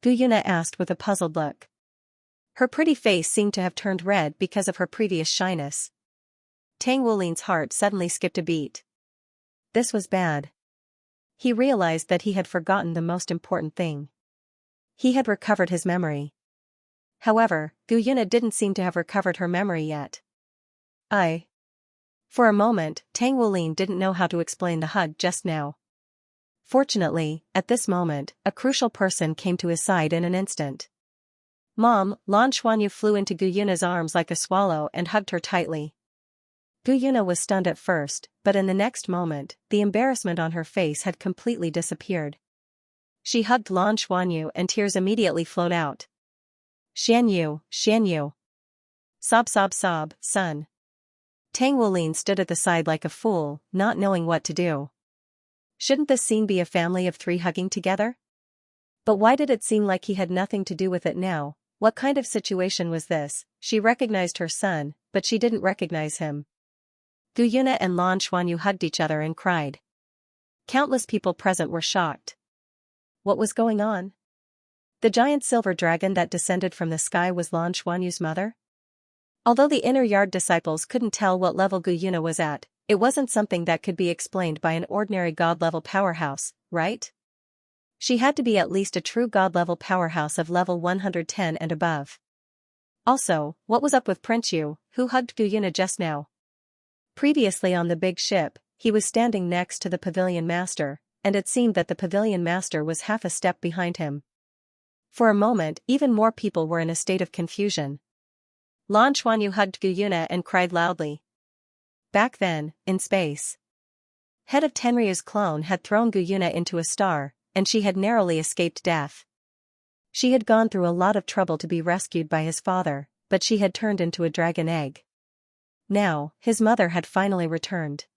Gu Yuna asked with a puzzled look. Her pretty face seemed to have turned red because of her previous shyness. Tang Wulin's heart suddenly skipped a beat. This was bad. He realized that he had forgotten the most important thing. He had recovered his memory. However, Gu Yuna didn't seem to have recovered her memory yet. For a moment, Tang Wulin didn't know how to explain the hug just now. Fortunately, at this moment, a crucial person came to his side in an instant. Mom, Lan Xuanyu flew into Gu Yuna's arms like a swallow and hugged her tightly. Gu Yuna was stunned at first, but in the next moment, the embarrassment on her face had completely disappeared. She hugged Lan Xuanyu and tears immediately flowed out. Xianyu. Sob, son. Tang Wulin stood at the side like a fool, not knowing what to do. Shouldn't this scene be a family of three hugging together? But why did it seem like he had nothing to do with it now? What kind of situation was this? She recognized her son, but she didn't recognize him. Gu Yuna and Lan Xuanyu hugged each other and cried. Countless people present were shocked. What was going on? The giant silver dragon that descended from the sky was Lan Xuanyu's mother? Although the inner yard disciples couldn't tell what level Gu Yuna was at, it wasn't something that could be explained by an ordinary god-level powerhouse, right? She had to be at least a true god-level powerhouse of level 110 and above. Also, what was up with Prince Yu, who hugged Gu Yuna just now? Previously on the big ship, he was standing next to the pavilion master, and it seemed that the pavilion master was half a step behind him. For a moment, even more people were in a state of confusion. Lan Xuanyu hugged Gu Yuna and cried loudly. Back then, in space, head of Tenryu's clone had thrown Gu Yuna into a star, and she had narrowly escaped death. She had gone through a lot of trouble to be rescued by his father, but she had turned into a dragon egg. Now, his mother had finally returned.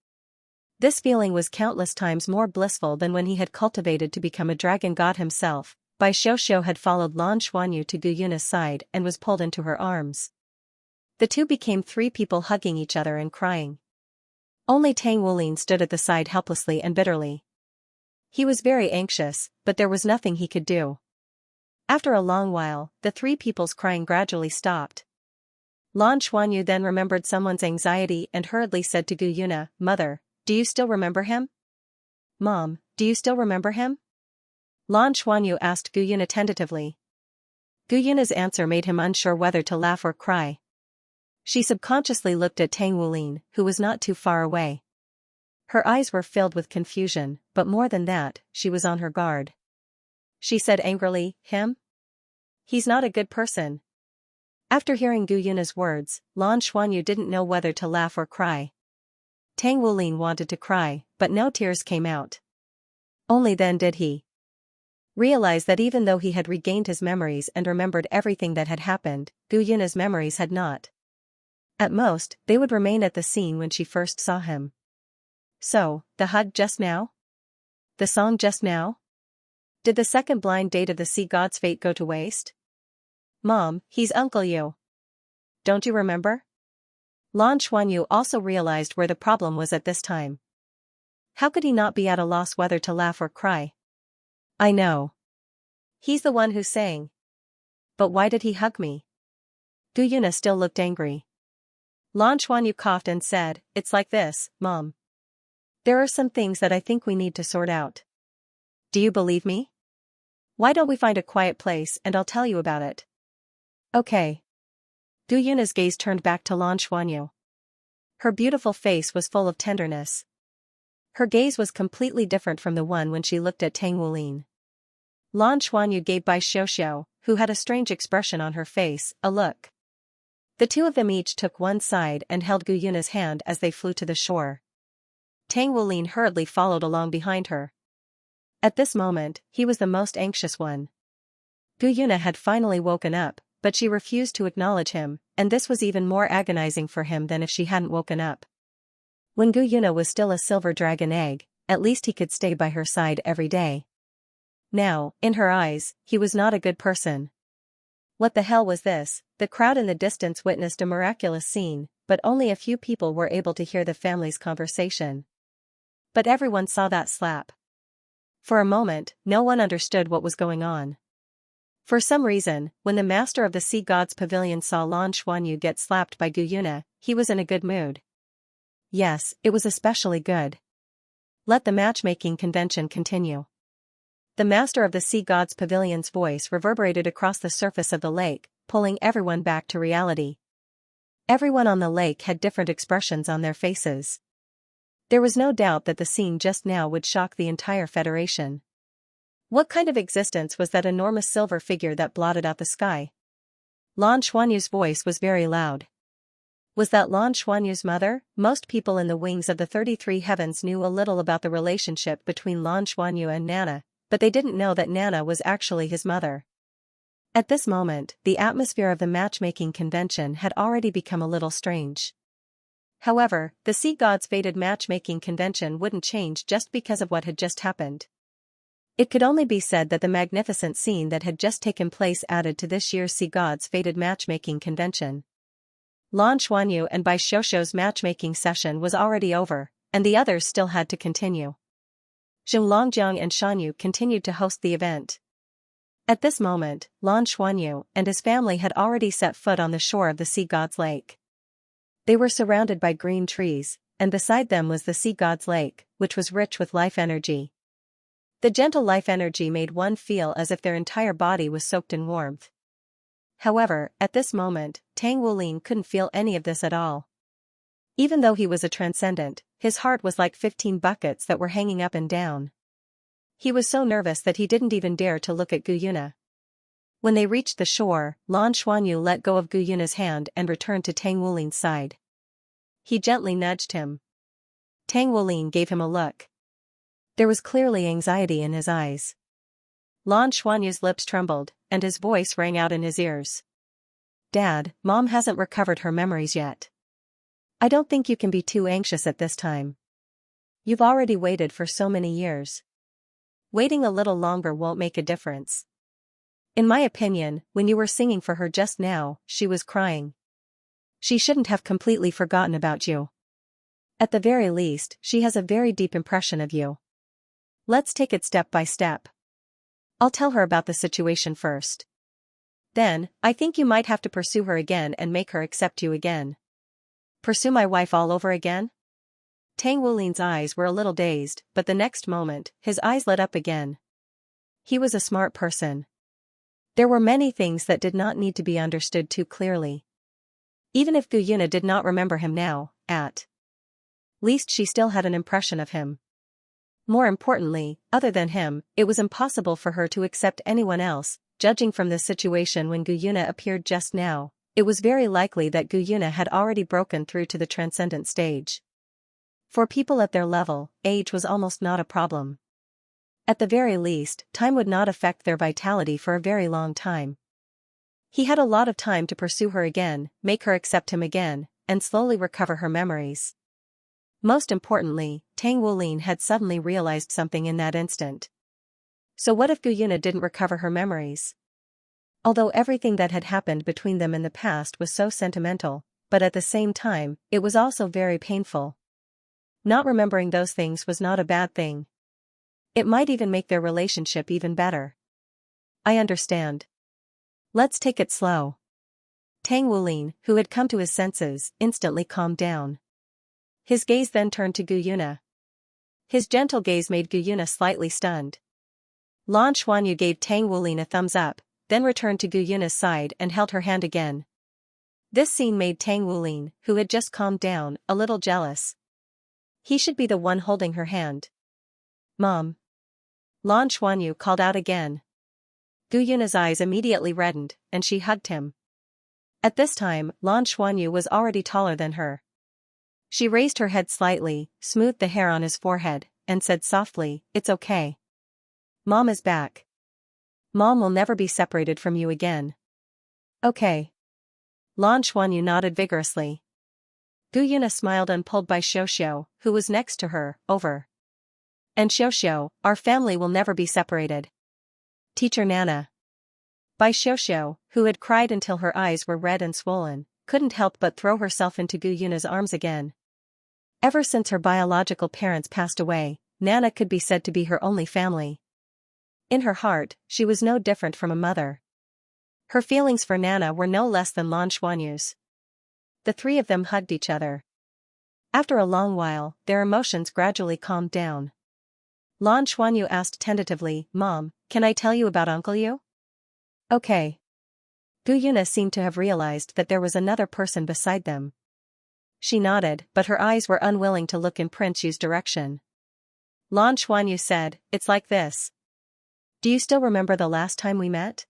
This feeling was countless times more blissful than when he had cultivated to become a dragon god himself. Bai Xiaoxiao had followed Lan Xuanyu to Gu Yuna's side and was pulled into her arms. The two became three people hugging each other and crying. Only Tang Wulin stood at the side helplessly and bitterly. He was very anxious, but there was nothing he could do. After a long while, the three people's crying gradually stopped. Lan Xuanyu then remembered someone's anxiety and hurriedly said to Gu Yuna, Mother, do you still remember him? Mom, do you still remember him? Lan Xuanyu asked Gu Yuna tentatively. Gu Yuna's answer made him unsure whether to laugh or cry. She subconsciously looked at Tang Wulin, who was not too far away. Her eyes were filled with confusion, but more than that, she was on her guard. She said angrily, Him? He's not a good person. After hearing Gu Yuna's words, Lan Xuanyu didn't know whether to laugh or cry. Tang Wulin wanted to cry, but no tears came out. Only then did he realize that even though he had regained his memories and remembered everything that had happened, Gu Yuna's memories had not. At most, they would remain at the scene when she first saw him. So, the hug just now? The song just now? Did the second blind date of the sea god's fate go to waste? Mom, he's Uncle Yu. Don't you remember? Lan Xuanyu also realized where the problem was at this time. How could he not be at a loss whether to laugh or cry? I know. He's the one who sang. But why did he hug me? Gu Yuna still looked angry. Lan Xuanyu coughed and said, It's like this, Mom. There are some things that I think we need to sort out. Do you believe me? Why don't we find a quiet place and I'll tell you about it? Okay. Gu Yuna's gaze turned back to Lan Xuanyu. Her beautiful face was full of tenderness. Her gaze was completely different from the one when she looked at Tang Wulin. Lan Xuanyu gave Bai Xiuxiu, who had a strange expression on her face, a look. The two of them each took one side and held Gu Yuna's hand as they flew to the shore. Tang Wulin hurriedly followed along behind her. At this moment, he was the most anxious one. Gu Yuna had finally woken up, but she refused to acknowledge him, and this was even more agonizing for him than if she hadn't woken up. When Gu Yuna was still a silver dragon egg, at least he could stay by her side every day. Now, in her eyes, he was not a good person. What the hell was this? The crowd in the distance witnessed a miraculous scene, but only a few people were able to hear the family's conversation. But everyone saw that slap. For a moment, no one understood what was going on. For some reason, when the master of the Sea God's Pavilion saw Lan Xuanyu get slapped by Gu Yuna, he was in a good mood. Yes, it was especially good. Let the matchmaking convention continue. The master of the Sea God's Pavilion's voice reverberated across the surface of the lake, pulling everyone back to reality. Everyone on the lake had different expressions on their faces. There was no doubt that the scene just now would shock the entire Federation. What kind of existence was that enormous silver figure that blotted out the sky? Lan Xuanyu's voice was very loud. Was that Lan Xuanyu's mother? Most people in the wings of the 33 heavens knew a little about the relationship between Lan Xuanyu and Nana, but they didn't know that Nana was actually his mother. At this moment, the atmosphere of the matchmaking convention had already become a little strange. However, the Sea God's fated matchmaking convention wouldn't change just because of what had just happened. It could only be said that the magnificent scene that had just taken place added to this year's Sea God's fated matchmaking convention. Lan Xuanyu and Bai Xiuxiu's matchmaking session was already over, and the others still had to continue. Zheng Longjiang and Shanyu continued to host the event. At this moment, Lan Xuanyu and his family had already set foot on the shore of the Sea God's Lake. They were surrounded by green trees, and beside them was the Sea God's Lake, which was rich with life energy. The gentle life energy made one feel as if their entire body was soaked in warmth. However, at this moment, Tang Wulin couldn't feel any of this at all. Even though he was a transcendent, his heart was like 15 buckets that were hanging up and down. He was so nervous that he didn't even dare to look at Gu Yuna. When they reached the shore, Lan Xuanyu let go of Gu Yuna's hand and returned to Tang Wulin's side. He gently nudged him. Tang Wulin gave him a look. There was clearly anxiety in his eyes. Lan Xuanyu's lips trembled, and his voice rang out in his ears. Dad, Mom hasn't recovered her memories yet. I don't think you can be too anxious at this time. You've already waited for so many years. Waiting a little longer won't make a difference. In my opinion, when you were singing for her just now, she was crying. She shouldn't have completely forgotten about you. At the very least, she has a very deep impression of you. Let's take it step by step. I'll tell her about the situation first. Then, I think you might have to pursue her again and make her accept you again. Pursue my wife all over again? Tang Wulin's eyes were a little dazed, but the next moment, his eyes lit up again. He was a smart person. There were many things that did not need to be understood too clearly. Even if Gu Yuna did not remember him now, at least she still had an impression of him. More importantly, other than him, it was impossible for her to accept anyone else. Judging from the situation when Gu Yuna appeared just now, it was very likely that Gu Yuna had already broken through to the transcendent stage. For people at their level, age was almost not a problem. At the very least, time would not affect their vitality for a very long time. He had a lot of time to pursue her again, make her accept him again, and slowly recover her memories. Most importantly, Tang Wulin had suddenly realized something in that instant. So what if Gu Yuna didn't recover her memories? Although everything that had happened between them in the past was so sentimental, but at the same time, it was also very painful. Not remembering those things was not a bad thing. It might even make their relationship even better. I understand. Let's take it slow. Tang Wulin, who had come to his senses, instantly calmed down. His gaze then turned to Gu Yuna. His gentle gaze made Gu Yuna slightly stunned. Lan Xuanyu gave Tang Wulin a thumbs up, then returned to Gu Yuna's side and held her hand again. This scene made Tang Wulin, who had just calmed down, a little jealous. He should be the one holding her hand. Mom. Lan Xuanyu called out again. Gu Yuna's eyes immediately reddened, and she hugged him. At this time, Lan Xuanyu was already taller than her. She raised her head slightly, smoothed the hair on his forehead, and said softly, "It's okay. Mom is back. Mom will never be separated from you again." Okay. Lan Xuanyu nodded vigorously. Gu Yuna smiled and pulled by Xiaoxiao, who was next to her, over. And Xiaoxiao, our family will never be separated. Teacher Nana. By Xiaoxiao, who had cried until her eyes were red and swollen, couldn't help but throw herself into Gu Yuna's arms again. Ever since her biological parents passed away, Nana could be said to be her only family. In her heart, she was no different from a mother. Her feelings for Nana were no less than Lan Xuanyu's. The three of them hugged each other. After a long while, their emotions gradually calmed down. Lan Xuanyu asked tentatively, "Mom, can I tell you about Uncle Yu?" Okay. Gu Yuna seemed to have realized that there was another person beside them. She nodded, but her eyes were unwilling to look in Prince Yu's direction. Lan Xuanyu said, "It's like this. Do you still remember the last time we met?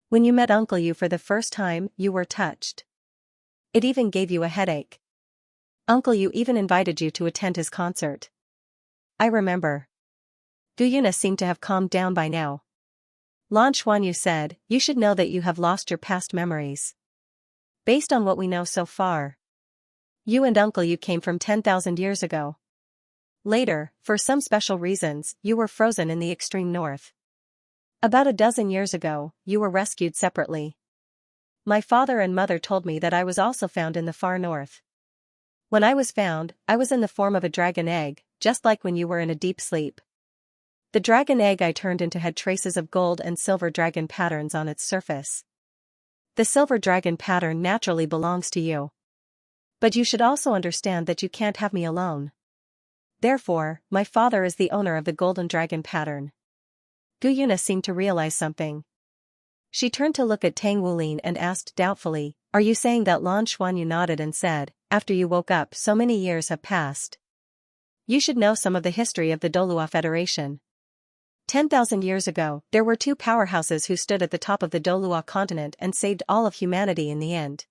When you met Uncle Yu for the first time, you were touched. It even gave you a headache. Uncle Yu even invited you to attend his concert." I remember. Gu Yuna seemed to have calmed down by now. Lan Xuanyu said, "You should know that you have lost your past memories. Based on what we know so far, you and Uncle Yu came from 10,000 years ago. Later, for some special reasons, you were frozen in the extreme north. About a dozen years ago, you were rescued separately. My father and mother told me that I was also found in the far north. When I was found, I was in the form of a dragon egg, just like when you were in a deep sleep. The dragon egg I turned into had traces of gold and silver dragon patterns on its surface. The silver dragon pattern naturally belongs to you. But you should also understand that you can't have me alone. Therefore, my father is the owner of the golden dragon pattern." Gu Yuna seemed to realize something. She turned to look at Tang Wulin and asked doubtfully, "Are you saying that?" Lan Xuanyu nodded and said, "After you woke up, so many years have passed. You should know some of the history of the Douluo Federation. 10,000 years ago, there were two powerhouses who stood at the top of the Douluo continent and saved all of humanity in the end.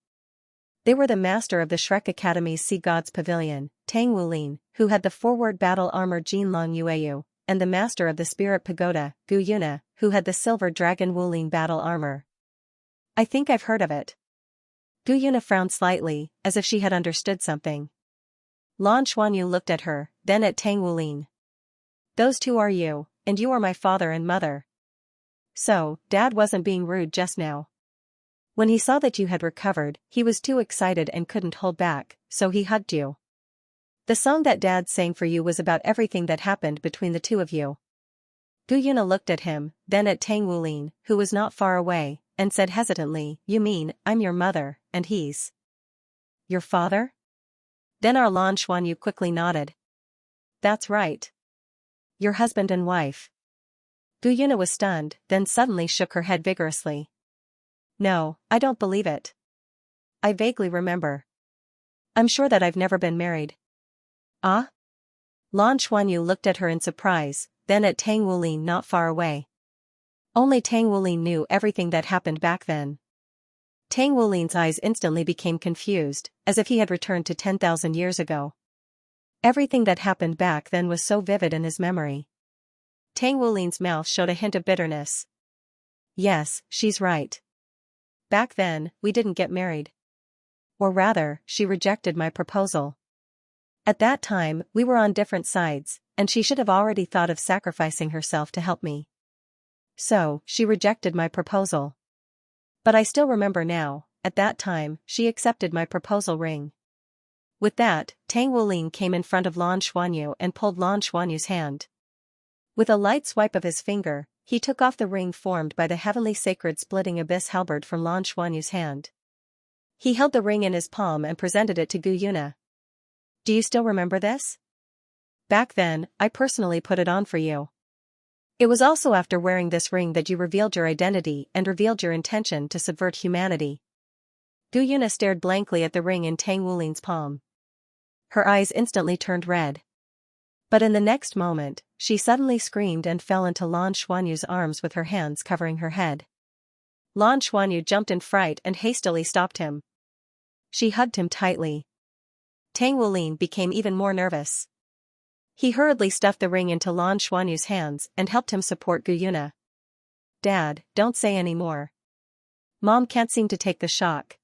They were the master of the Shrek Academy's Sea Gods Pavilion, Tang Wulin, who had the forward battle armor Jinlong Yueyu, and the master of the Spirit Pagoda, Gu Yuna, who had the silver dragon Wulin battle armor. I think I've heard of it." Gu Yuna frowned slightly, as if she had understood something. Lan Xuanyu looked at her, then at Tang Wulin. "Those two are you, and you are my father and mother. So, Dad wasn't being rude just now. When he saw that you had recovered, he was too excited and couldn't hold back, so he hugged you. The song that Dad sang for you was about everything that happened between the two of you." Gu Yuna looked at him, then at Tang Wulin, who was not far away, and said hesitantly, "You mean, I'm your mother, and he's your father?" Then our Lan Xuanyu quickly nodded. "That's right. Your husband and wife." Gu Yuna was stunned, then suddenly shook her head vigorously. "No, I don't believe it. I vaguely remember. I'm sure that I've never been married." "Ah?" Lan Xuanyu looked at her in surprise, then at Tang Wulin not far away. Only Tang Wulin knew everything that happened back then. Tang Wulin's eyes instantly became confused, as if he had returned to 10,000 years ago. Everything that happened back then was so vivid in his memory. Tang Wulin's mouth showed a hint of bitterness. "Yes, she's right. Back then, we didn't get married. Or rather, she rejected my proposal. At that time, we were on different sides, and she should have already thought of sacrificing herself to help me. So, she rejected my proposal. But I still remember now, at that time, she accepted my proposal ring." With that, Tang Wulin came in front of Lan Xuanyu and pulled Lan Xuanyu's hand. With a light swipe of his finger, he took off the ring formed by the heavenly sacred splitting abyss halberd from Lan Xuanyu's hand. He held the ring in his palm and presented it to Gu Yuna. "Do you still remember this?" Back then, I personally put it on for you. It was also after wearing this ring that you revealed your identity and revealed your intention to subvert humanity. Gu Yuna stared blankly at the ring in Tang Wulin's palm. Her eyes instantly turned red. But in the next moment, she suddenly screamed and fell into Lan Xuanyu's arms with her hands covering her head. Lan Xuanyu jumped in fright and hastily stopped him. She hugged him tightly. Tang Wulin became even more nervous. He hurriedly stuffed the ring into Lan Xuanyu's hands and helped him support Gu Yuna. Dad, don't say any more. Mom can't seem to take the shock.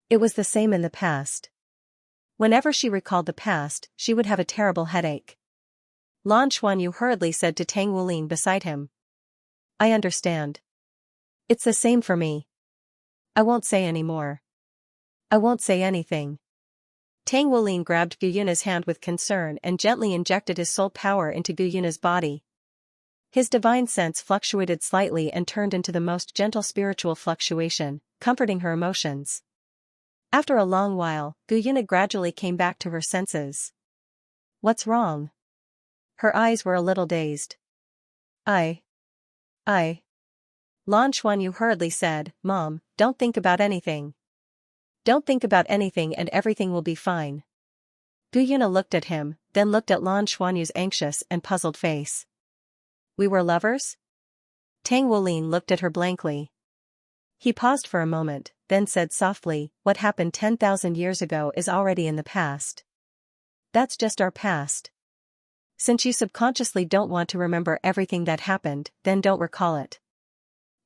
It was the same in the past. Whenever she recalled the past, she would have a terrible headache. Lan Xuanyu hurriedly said to Tang Wulin beside him. I understand. It's the same for me. I won't say any more. I won't say anything. Tang Wulin grabbed Gu Yuna's hand with concern and gently injected his soul power into Gu Yuna's body. His divine sense fluctuated slightly and turned into the most gentle spiritual fluctuation, comforting her emotions. After a long while, Gu Yuna gradually came back to her senses. What's wrong? Her eyes were a little dazed. I. Lan Xuanyu hurriedly said, Mom, don't think about anything. Don't think about anything and everything will be fine. Gu Yuna looked at him, then looked at Lan Xuanyu's anxious and puzzled face. We were lovers? Tang Wulin looked at her blankly. He paused for a moment, then said softly, what happened 10,000 years ago is already in the past. That's just our past. Since you subconsciously don't want to remember everything that happened, then don't recall it.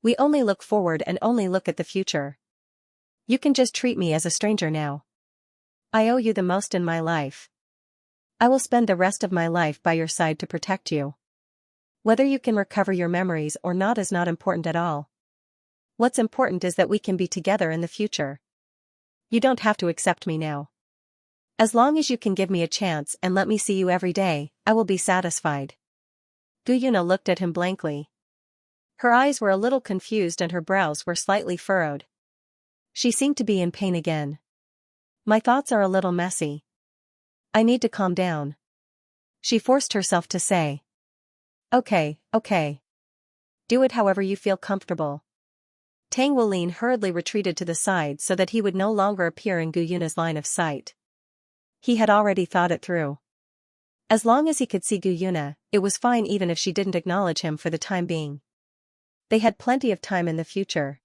We only look forward and only look at the future. You can just treat me as a stranger now. I owe you the most in my life. I will spend the rest of my life by your side to protect you. Whether you can recover your memories or not is not important at all. What's important is that we can be together in the future. You don't have to accept me now. As long as you can give me a chance and let me see you every day, I will be satisfied. Gu Yuna looked at him blankly. Her eyes were a little confused and her brows were slightly furrowed. She seemed to be in pain again. My thoughts are a little messy. I need to calm down. She forced herself to say. Okay. Do it however you feel comfortable. Tang Wulin hurriedly retreated to the side so that he would no longer appear in Gu Yuna's line of sight. He had already thought it through. As long as he could see Gu Yuna, it was fine even if she didn't acknowledge him for the time being. They had plenty of time in the future.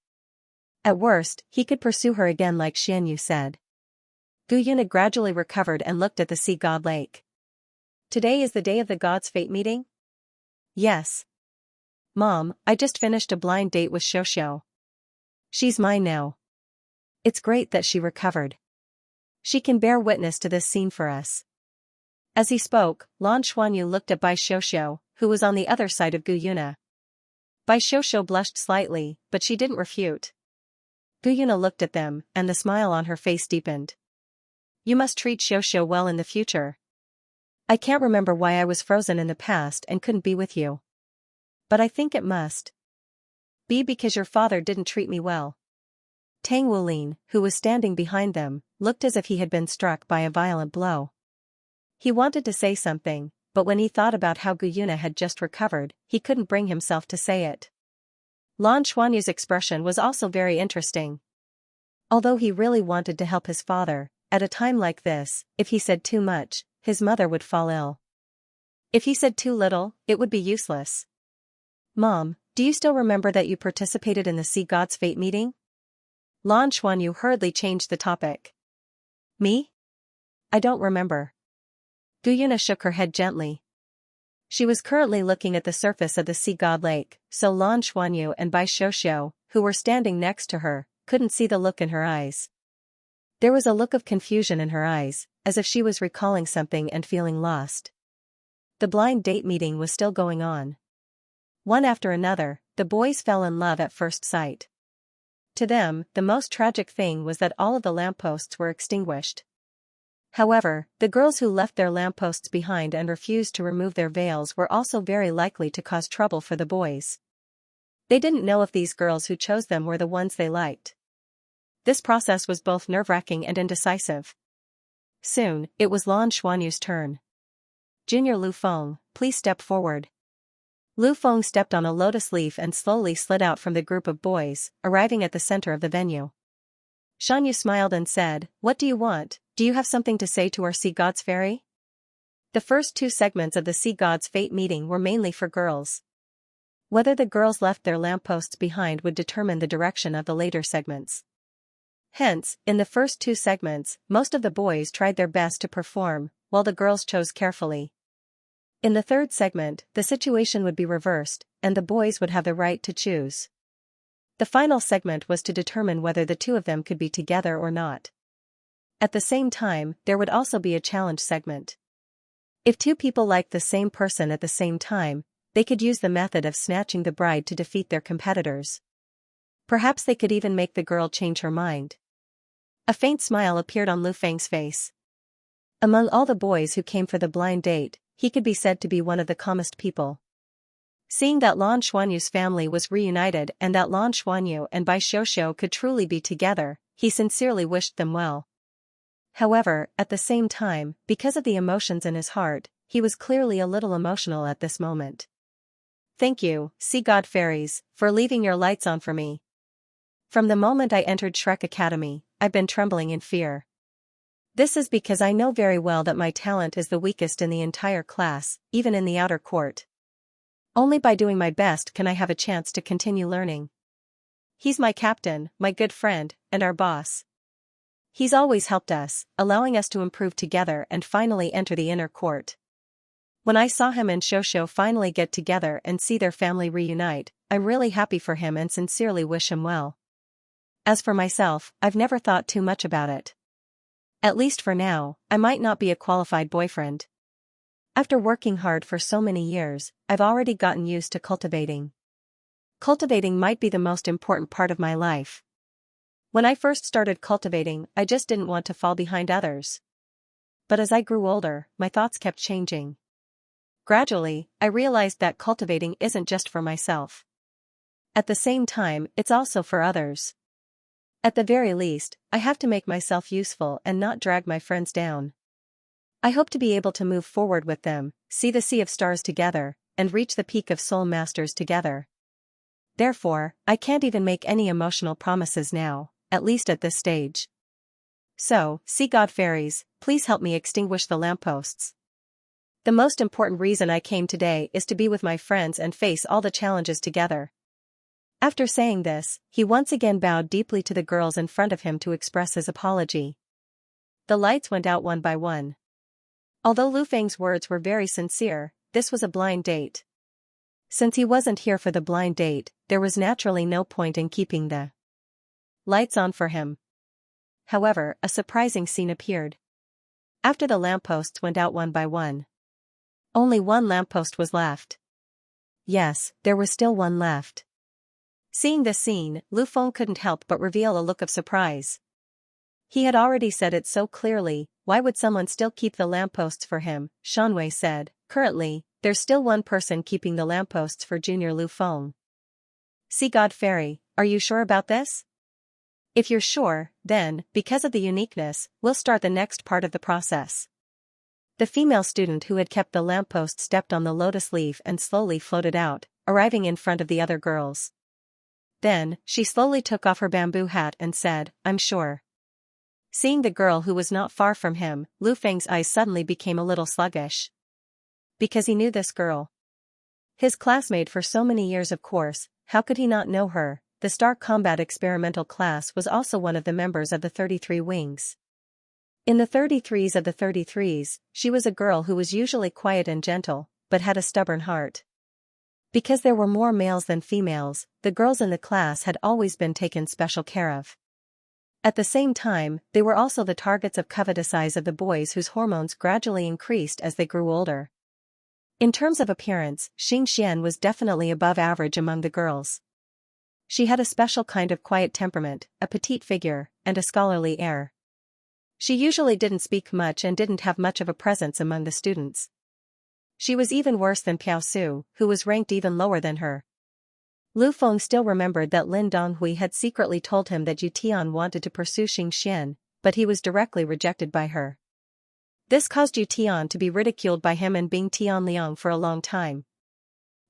At worst, he could pursue her again like Xianxia said. Gu Yuna gradually recovered and looked at the sea god lake. Today is the day of the god's fate meeting? Yes. Mom, I just finished a blind date with Xiaoxiao. She's mine now. It's great that she recovered. She can bear witness to this scene for us. As he spoke, Lan Xuanyu looked at Bai Xiaoxiao, who was on the other side of Gu Yuna. Bai Xiaoxiao blushed slightly, but she didn't refute. Gu Yuna looked at them, and the smile on her face deepened. You must treat Xiaoxiao well in the future. I can't remember why I was frozen in the past and couldn't be with you. But I think it must be because your father didn't treat me well. Tang Wulin, who was standing behind them, looked as if he had been struck by a violent blow. He wanted to say something, but when he thought about how Gu Yuna had just recovered, he couldn't bring himself to say it. Lan Xuanyu's expression was also very interesting. Although he really wanted to help his father, at a time like this, if he said too much, his mother would fall ill. If he said too little, it would be useless. Mom, do you still remember that you participated in the Sea God's Fate meeting? Lan Xuanyu hurriedly changed the topic. Me? I don't remember. Gu Yuna shook her head gently. She was currently looking at the surface of the Sea God Lake, so Lan Xuanyu and Bai Xiaoxiao, who were standing next to her, couldn't see the look in her eyes. There was a look of confusion in her eyes, as if she was recalling something and feeling lost. The blind date meeting was still going on. One after another, the boys fell in love at first sight. To them, the most tragic thing was that all of the lampposts were extinguished. However, the girls who left their lampposts behind and refused to remove their veils were also very likely to cause trouble for the boys. They didn't know if these girls who chose them were the ones they liked. This process was both nerve-wracking and indecisive. Soon, it was Lan Xuanyu's turn. Junior Lu Feng, please step forward. Lu Feng stepped on a lotus leaf and slowly slid out from the group of boys, arriving at the center of the venue. Xianxia smiled and said, "What do you want? Do you have something to say to our Sea God's fairy?" The first two segments of the Sea God's Fate meeting were mainly for girls. Whether the girls left their lampposts behind would determine the direction of the later segments. Hence, in the first two segments, most of the boys tried their best to perform, while the girls chose carefully. In the third segment, the situation would be reversed, and the boys would have the right to choose. The final segment was to determine whether the two of them could be together or not. At the same time, there would also be a challenge segment. If two people liked the same person at the same time, they could use the method of snatching the bride to defeat their competitors. Perhaps they could even make the girl change her mind. A faint smile appeared on Lu Feng's face. Among all the boys who came for the blind date, he could be said to be one of the calmest people. Seeing that Lan Xuanyu's family was reunited and that Lan Xuanyu and Bai Xiuxiu could truly be together, he sincerely wished them well. However, at the same time, because of the emotions in his heart, he was clearly a little emotional at this moment. "Thank you, Sea God Fairies, for leaving your lights on for me. From the moment I entered Shrek Academy, I've been trembling in fear. This is because I know very well that my talent is the weakest in the entire class, even in the outer court. Only by doing my best can I have a chance to continue learning. He's my captain, my good friend, and our boss. He's always helped us, allowing us to improve together and finally enter the inner court. When I saw him and Xiuxiu finally get together and see their family reunite, I'm really happy for him and sincerely wish him well. As for myself, I've never thought too much about it. At least for now, I might not be a qualified boyfriend. After working hard for so many years, I've already gotten used to cultivating. Cultivating might be the most important part of my life. When I first started cultivating, I just didn't want to fall behind others. But as I grew older, my thoughts kept changing. Gradually, I realized that cultivating isn't just for myself. At the same time, it's also for others. At the very least, I have to make myself useful and not drag my friends down. I hope to be able to move forward with them, see the Sea of Stars together, and reach the peak of Soul Masters together. Therefore, I can't even make any emotional promises now, at least at this stage. So, Sea God Fairies, please help me extinguish the lampposts. The most important reason I came today is to be with my friends and face all the challenges together." After saying this, he once again bowed deeply to the girls in front of him to express his apology. The lights went out one by one. Although Lu Feng's words were very sincere, this was a blind date. Since he wasn't here for the blind date, there was naturally no point in keeping the lights on for him. However, a surprising scene appeared. After the lampposts went out one by one, only one lamppost was left. Yes, there was still one left. Seeing this scene, Lu Feng couldn't help but reveal a look of surprise. He had already said it so clearly, why would someone still keep the lampposts for him? Xianxia said, "Currently, there's still one person keeping the lampposts for Junior Lu Feng." "Sea God Fairy, are you sure about this?" "If you're sure, then, because of the uniqueness, we'll start the next part of the process." The female student who had kept the lamppost stepped on the lotus leaf and slowly floated out, arriving in front of the other girls. Then, she slowly took off her bamboo hat and said, "I'm sure." Seeing the girl who was not far from him, Lu Feng's eyes suddenly became a little sluggish. Because he knew this girl. His classmate for so many years, of course, how could he not know her? The Star Combat Experimental class was also one of the members of the 33 Wings. In the 33s of the 33s, she was a girl who was usually quiet and gentle, but had a stubborn heart. Because there were more males than females, the girls in the class had always been taken special care of. At the same time, they were also the targets of covetous eyes of the boys whose hormones gradually increased as they grew older. In terms of appearance, Xianxia was definitely above average among the girls. She had a special kind of quiet temperament, a petite figure, and a scholarly air. She usually didn't speak much and didn't have much of a presence among the students. She was even worse than Piao Su, who was ranked even lower than her. Lu Feng still remembered that Lin Donghui had secretly told him that Yu Tian wanted to pursue Xianxia, but he was directly rejected by her. This caused Yu Tian to be ridiculed by him and Bing Tianliang for a long time.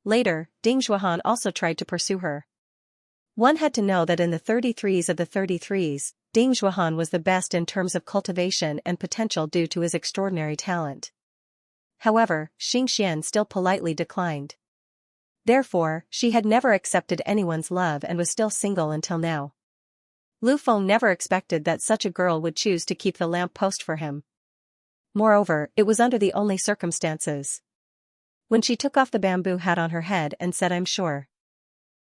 Later, Ding Zhuohan also tried to pursue her. One had to know that in the 33s of the 33s, Ding Zhuohan was the best in terms of cultivation and potential due to his extraordinary talent. However, Xianxia still politely declined. Therefore, she had never accepted anyone's love and was still single until now. Lu Feng never expected that such a girl would choose to keep the lamp post for him. Moreover, it was under the only circumstances. When she took off the bamboo hat on her head and said I'm sure.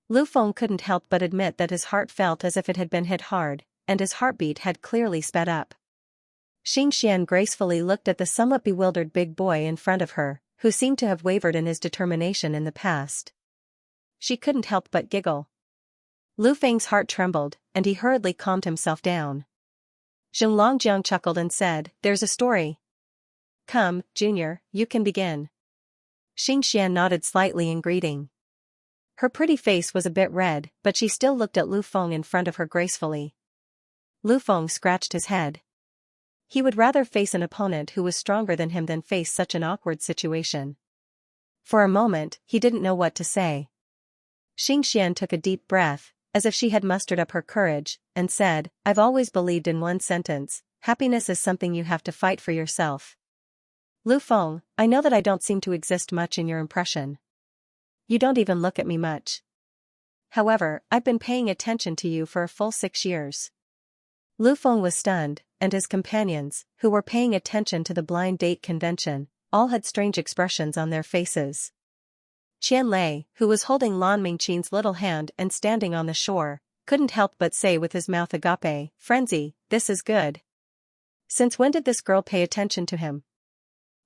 Lu Feng couldn't help but admit that his heart felt as if it had been hit hard, and his heartbeat had clearly sped up. Xianxia gracefully looked at the somewhat bewildered big boy in front of her, who seemed to have wavered in his determination in the past. She couldn't help but giggle. Lu Feng's heart trembled, and he hurriedly calmed himself down. Zheng Longjiang chuckled and said, "There's a story. Come, Junior, you can begin." Xianxia nodded slightly in greeting. Her pretty face was a bit red, but she still looked at Lu Feng in front of her gracefully. Lu Feng scratched his head. He would rather face an opponent who was stronger than him than face such an awkward situation. For a moment, he didn't know what to say. Xianxia took a deep breath, as if she had mustered up her courage, and said, "I've always believed in one sentence, happiness is something you have to fight for yourself. Lu Feng, I know that I don't seem to exist much in your impression. You don't even look at me much. However, I've been paying attention to you for a full 6 years." Lu Feng was stunned, and his companions, who were paying attention to the blind date convention, all had strange expressions on their faces. Qian Lei, who was holding Lan Mingqin's little hand and standing on the shore, couldn't help but say with his mouth agape, "Frenzy, this is good. Since when did this girl pay attention to him?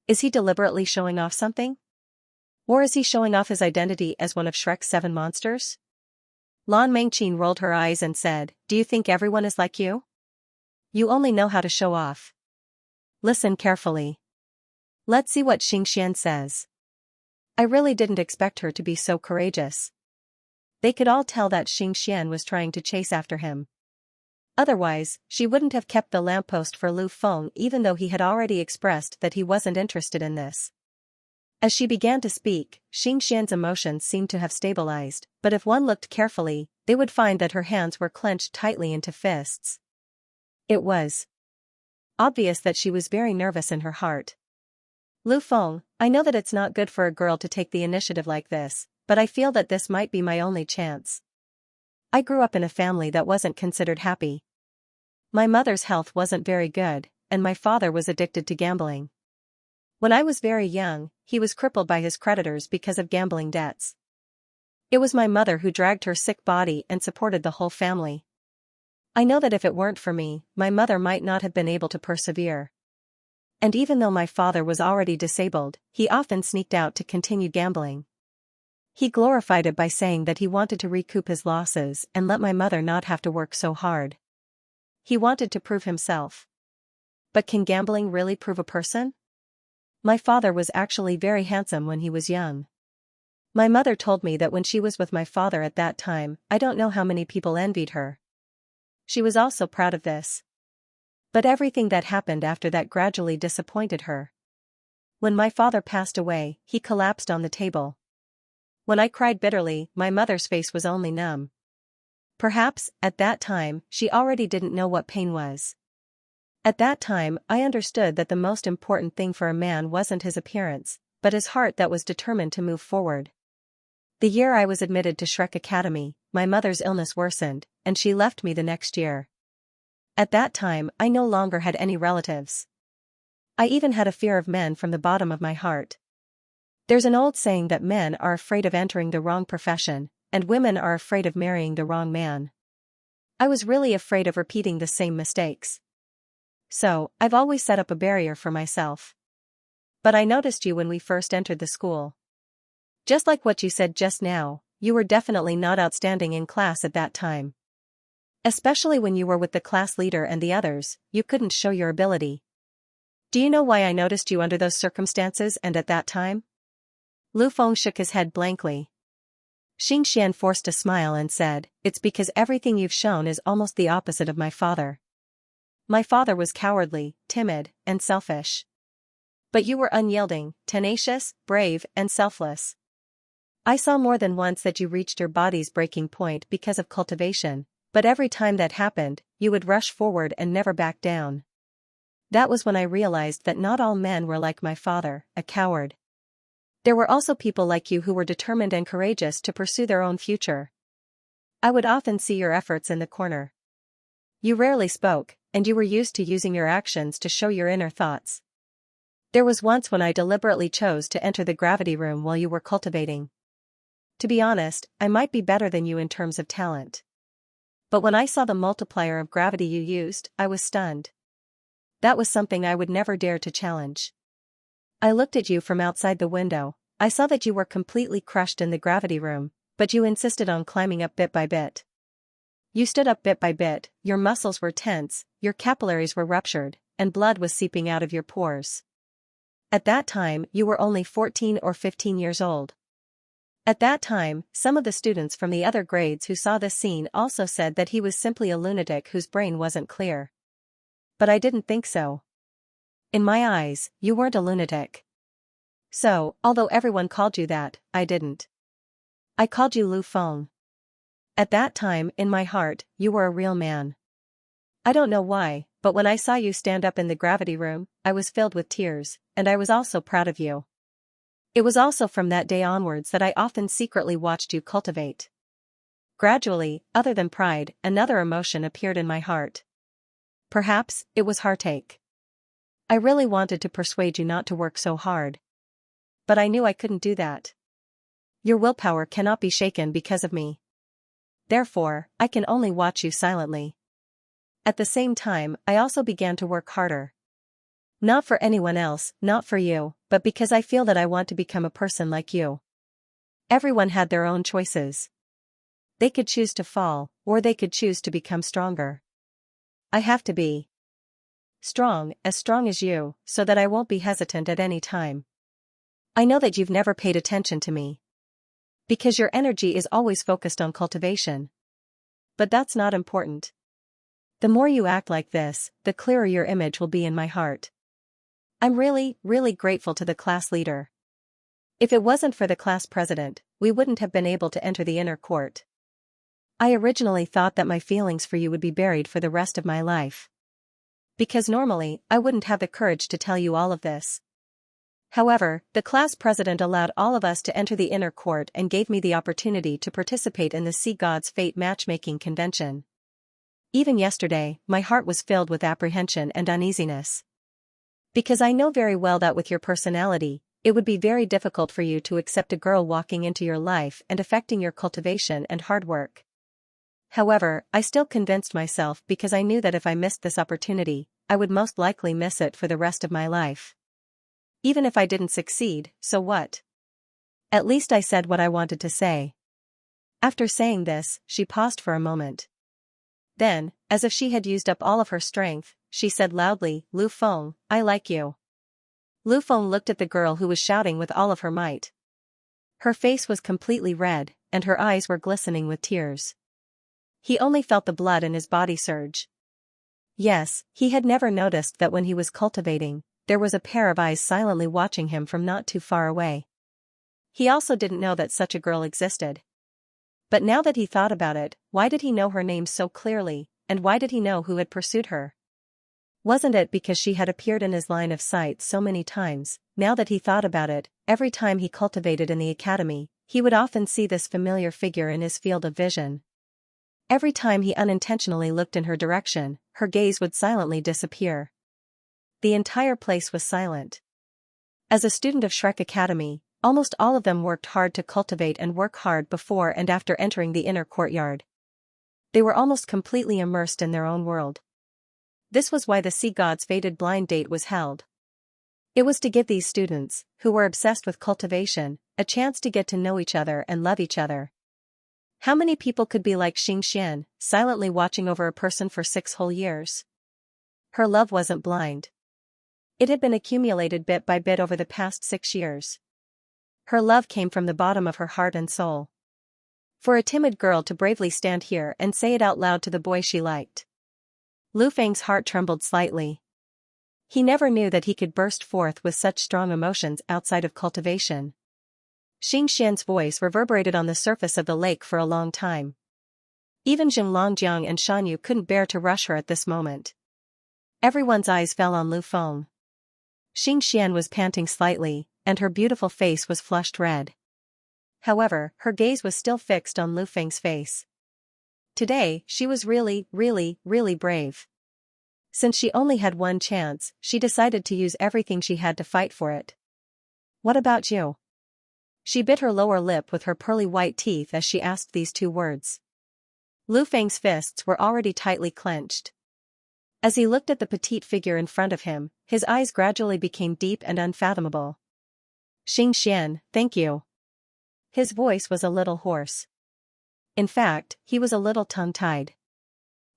Is he deliberately showing off something? Or is he showing off his identity as one of Shrek's 7 monsters?" Lan Mingqin rolled her eyes and said, "Do you think everyone is like you? You only know how to show off. Listen carefully. Let's see what Xianxia says." I really didn't expect her to be so courageous. They could all tell that Xianxia was trying to chase after him. Otherwise, she wouldn't have kept the lamppost for Lu Feng even though he had already expressed that he wasn't interested in this. As she began to speak, Xianxia's emotions seemed to have stabilized, but if one looked carefully, they would find that her hands were clenched tightly into fists. It was obvious that she was very nervous in her heart. "Lu Feng, I know that it's not good for a girl to take the initiative like this, but I feel that this might be my only chance. I grew up in a family that wasn't considered happy. My mother's health wasn't very good, and my father was addicted to gambling. When I was very young, he was crippled by his creditors because of gambling debts. It was my mother who dragged her sick body and supported the whole family. I know that if it weren't for me, my mother might not have been able to persevere. And even though my father was already disabled, he often sneaked out to continue gambling. He glorified it by saying that he wanted to recoup his losses and let my mother not have to work so hard. He wanted to prove himself. But can gambling really prove a person? My father was actually very handsome when he was young. My mother told me that when she was with my father at that time, I don't know how many people envied her. She was also proud of this. But everything that happened after that gradually disappointed her. When my father passed away, he collapsed on the table. When I cried bitterly, my mother's face was only numb. Perhaps, at that time, she already didn't know what pain was. At that time, I understood that the most important thing for a man wasn't his appearance, but his heart that was determined to move forward. The year I was admitted to Shrek Academy, my mother's illness worsened, and she left me the next year. At that time, I no longer had any relatives. I even had a fear of men from the bottom of my heart. There's an old saying that men are afraid of entering the wrong profession, and women are afraid of marrying the wrong man. I was really afraid of repeating the same mistakes. So, I've always set up a barrier for myself. But I noticed you when we first entered the school. Just like what you said just now, you were definitely not outstanding in class at that time. Especially when you were with the class leader and the others, you couldn't show your ability. Do you know why I noticed you under those circumstances and at that time? Lu Feng shook his head blankly. Xianxia forced a smile and said, "It's because everything you've shown is almost the opposite of my father. My father was cowardly, timid, and selfish. But you were unyielding, tenacious, brave, and selfless. I saw more than once that you reached your body's breaking point because of cultivation, but every time that happened, you would rush forward and never back down. That was when I realized that not all men were like my father, a coward. There were also people like you who were determined and courageous to pursue their own future. I would often see your efforts in the corner. You rarely spoke, and you were used to using your actions to show your inner thoughts. There was once when I deliberately chose to enter the gravity room while you were cultivating. To be honest, I might be better than you in terms of talent. But when I saw the multiplier of gravity you used, I was stunned. That was something I would never dare to challenge. I looked at you from outside the window. I saw that you were completely crushed in the gravity room, but you insisted on climbing up bit by bit. You stood up bit by bit, your muscles were tense, your capillaries were ruptured, and blood was seeping out of your pores. At that time, you were only 14 or 15 years old. At that time, some of the students from the other grades who saw this scene also said that he was simply a lunatic whose brain wasn't clear. But I didn't think so. In my eyes, you weren't a lunatic. So, although everyone called you that, I didn't. I called you Lu Feng. At that time, in my heart, you were a real man. I don't know why, but when I saw you stand up in the gravity room, I was filled with tears, and I was also proud of you. It was also from that day onwards that I often secretly watched you cultivate. Gradually, other than pride, another emotion appeared in my heart. Perhaps, it was heartache. I really wanted to persuade you not to work so hard. But I knew I couldn't do that. Your willpower cannot be shaken because of me. Therefore, I can only watch you silently. At the same time, I also began to work harder. Not for anyone else, not for you, but because I feel that I want to become a person like you. Everyone had their own choices. They could choose to fall, or they could choose to become stronger. I have to be strong as you, so that I won't be hesitant at any time. I know that you've never paid attention to me. Because your energy is always focused on cultivation. But that's not important. The more you act like this, the clearer your image will be in my heart. I'm really, really grateful to the class leader. If it wasn't for the class president, we wouldn't have been able to enter the inner court. I originally thought that my feelings for you would be buried for the rest of my life. Because normally, I wouldn't have the courage to tell you all of this. However, the class president allowed all of us to enter the inner court and gave me the opportunity to participate in the Sea God's Fate matchmaking convention. Even yesterday, my heart was filled with apprehension and uneasiness. Because I know very well that with your personality, it would be very difficult for you to accept a girl walking into your life and affecting your cultivation and hard work. However, I still convinced myself because I knew that if I missed this opportunity, I would most likely miss it for the rest of my life. Even if I didn't succeed, so what? At least I said what I wanted to say. After saying this, she paused for a moment. Then, as if she had used up all of her strength, she said loudly, "Lu Feng, I like you." Lu Feng looked at the girl who was shouting with all of her might. Her face was completely red, and her eyes were glistening with tears. He only felt the blood in his body surge. Yes, he had never noticed that when he was cultivating, there was a pair of eyes silently watching him from not too far away. He also didn't know that such a girl existed. But now that he thought about it, why did he know her name so clearly, and why did he know who had pursued her? Wasn't it because she had appeared in his line of sight so many times? Now that he thought about it, every time he cultivated in the academy, he would often see this familiar figure in his field of vision. Every time he unintentionally looked in her direction, her gaze would silently disappear. The entire place was silent. As a student of Shrek Academy, almost all of them worked hard to cultivate and work hard before and after entering the inner courtyard. They were almost completely immersed in their own world. This was why the Sea God's Fated Blind Date was held. It was to give these students, who were obsessed with cultivation, a chance to get to know each other and love each other. How many people could be like Xianxia, silently watching over a person for 6 whole years? Her love wasn't blind. It had been accumulated bit by bit over the past 6 years. Her love came from the bottom of her heart and soul. For a timid girl to bravely stand here and say it out loud to the boy she liked. Lu Feng's heart trembled slightly. He never knew that he could burst forth with such strong emotions outside of cultivation. Xianxia's voice reverberated on the surface of the lake for a long time. Even Jing Longjiang and Shanyu couldn't bear to rush her at this moment. Everyone's eyes fell on Lu Feng. Xianxian was panting slightly, and her beautiful face was flushed red. However, her gaze was still fixed on Lu Feng's face. Today, she was really, really brave. Since she only had one chance, she decided to use everything she had to fight for it. What about you? She bit her lower lip with her pearly white teeth as she asked these two words. Lu Feng's fists were already tightly clenched. As he looked at the petite figure in front of him, his eyes gradually became deep and unfathomable. Xianxian, thank you. His voice was a little hoarse. In fact, he was a little tongue-tied.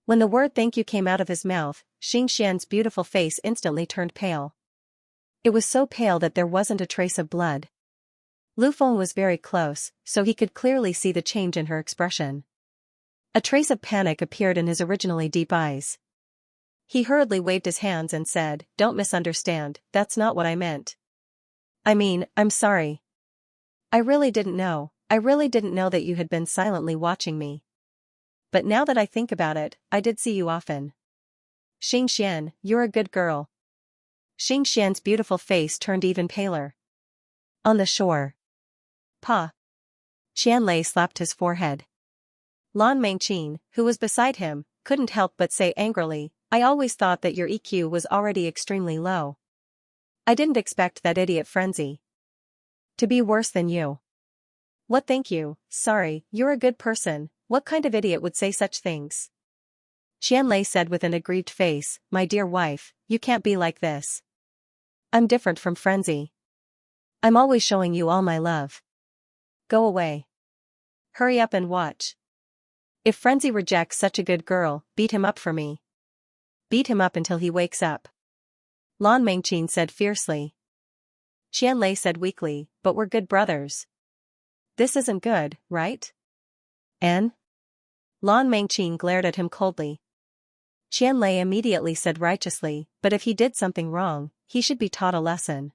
When the word thank you came out of his mouth, Xianxian's beautiful face instantly turned pale. It was so pale that there wasn't a trace of blood. Lu Feng was very close, so he could clearly see the change in her expression. A trace of panic appeared in his originally deep eyes. He hurriedly waved his hands and said, "Don't misunderstand, that's not what I meant. I mean, I'm sorry. I really didn't know that you had been silently watching me. But now that I think about it, I did see you often. Xianxian, you're a good girl." Xianxian's beautiful face turned even paler. On the shore. Pa. Qianlei slapped his forehead. Lan Mengqin, who was beside him, couldn't help but say angrily, "I always thought that your EQ was already extremely low. I didn't expect that idiot Frenzy to be worse than you." "What, thank you, sorry, you're a good person, what kind of idiot would say such things?" Qianlei said with an aggrieved face, "My dear wife, you can't be like this. I'm different from Frenzy. I'm always showing you all my love. Go away. Hurry up and watch. If Frenzy rejects such a good girl, beat him up for me. Beat him up until he wakes up." Lan Mengqin said fiercely. Qianlei said weakly, "But we're good brothers. This isn't good, right? An?" Lan Mengqin glared at him coldly. Qianlei immediately said righteously, "But if he did something wrong, he should be taught a lesson.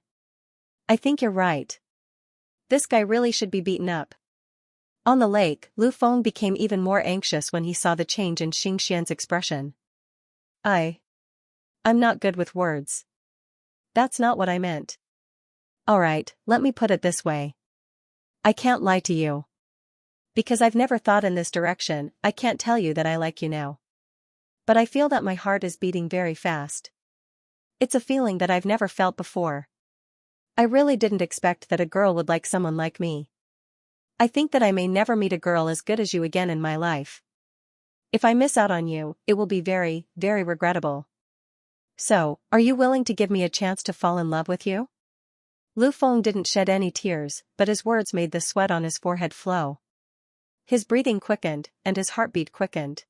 I think you're right. This guy really should be beaten up." On the lake, Lu Feng became even more anxious when he saw the change in Xianxian's expression. I'm not good with words. That's not what I meant. Alright, let me put it this way. I can't lie to you. Because I've never thought in this direction, I can't tell you that I like you now. But I feel that my heart is beating very fast. It's a feeling that I've never felt before. I really didn't expect that a girl would like someone like me. I think that I may never meet a girl as good as you again in my life. If I miss out on you, it will be very, very regrettable. So, are you willing to give me a chance to fall in love with you?" Lu Feng didn't shed any tears, but his words made the sweat on his forehead flow. His breathing quickened, and his heartbeat quickened.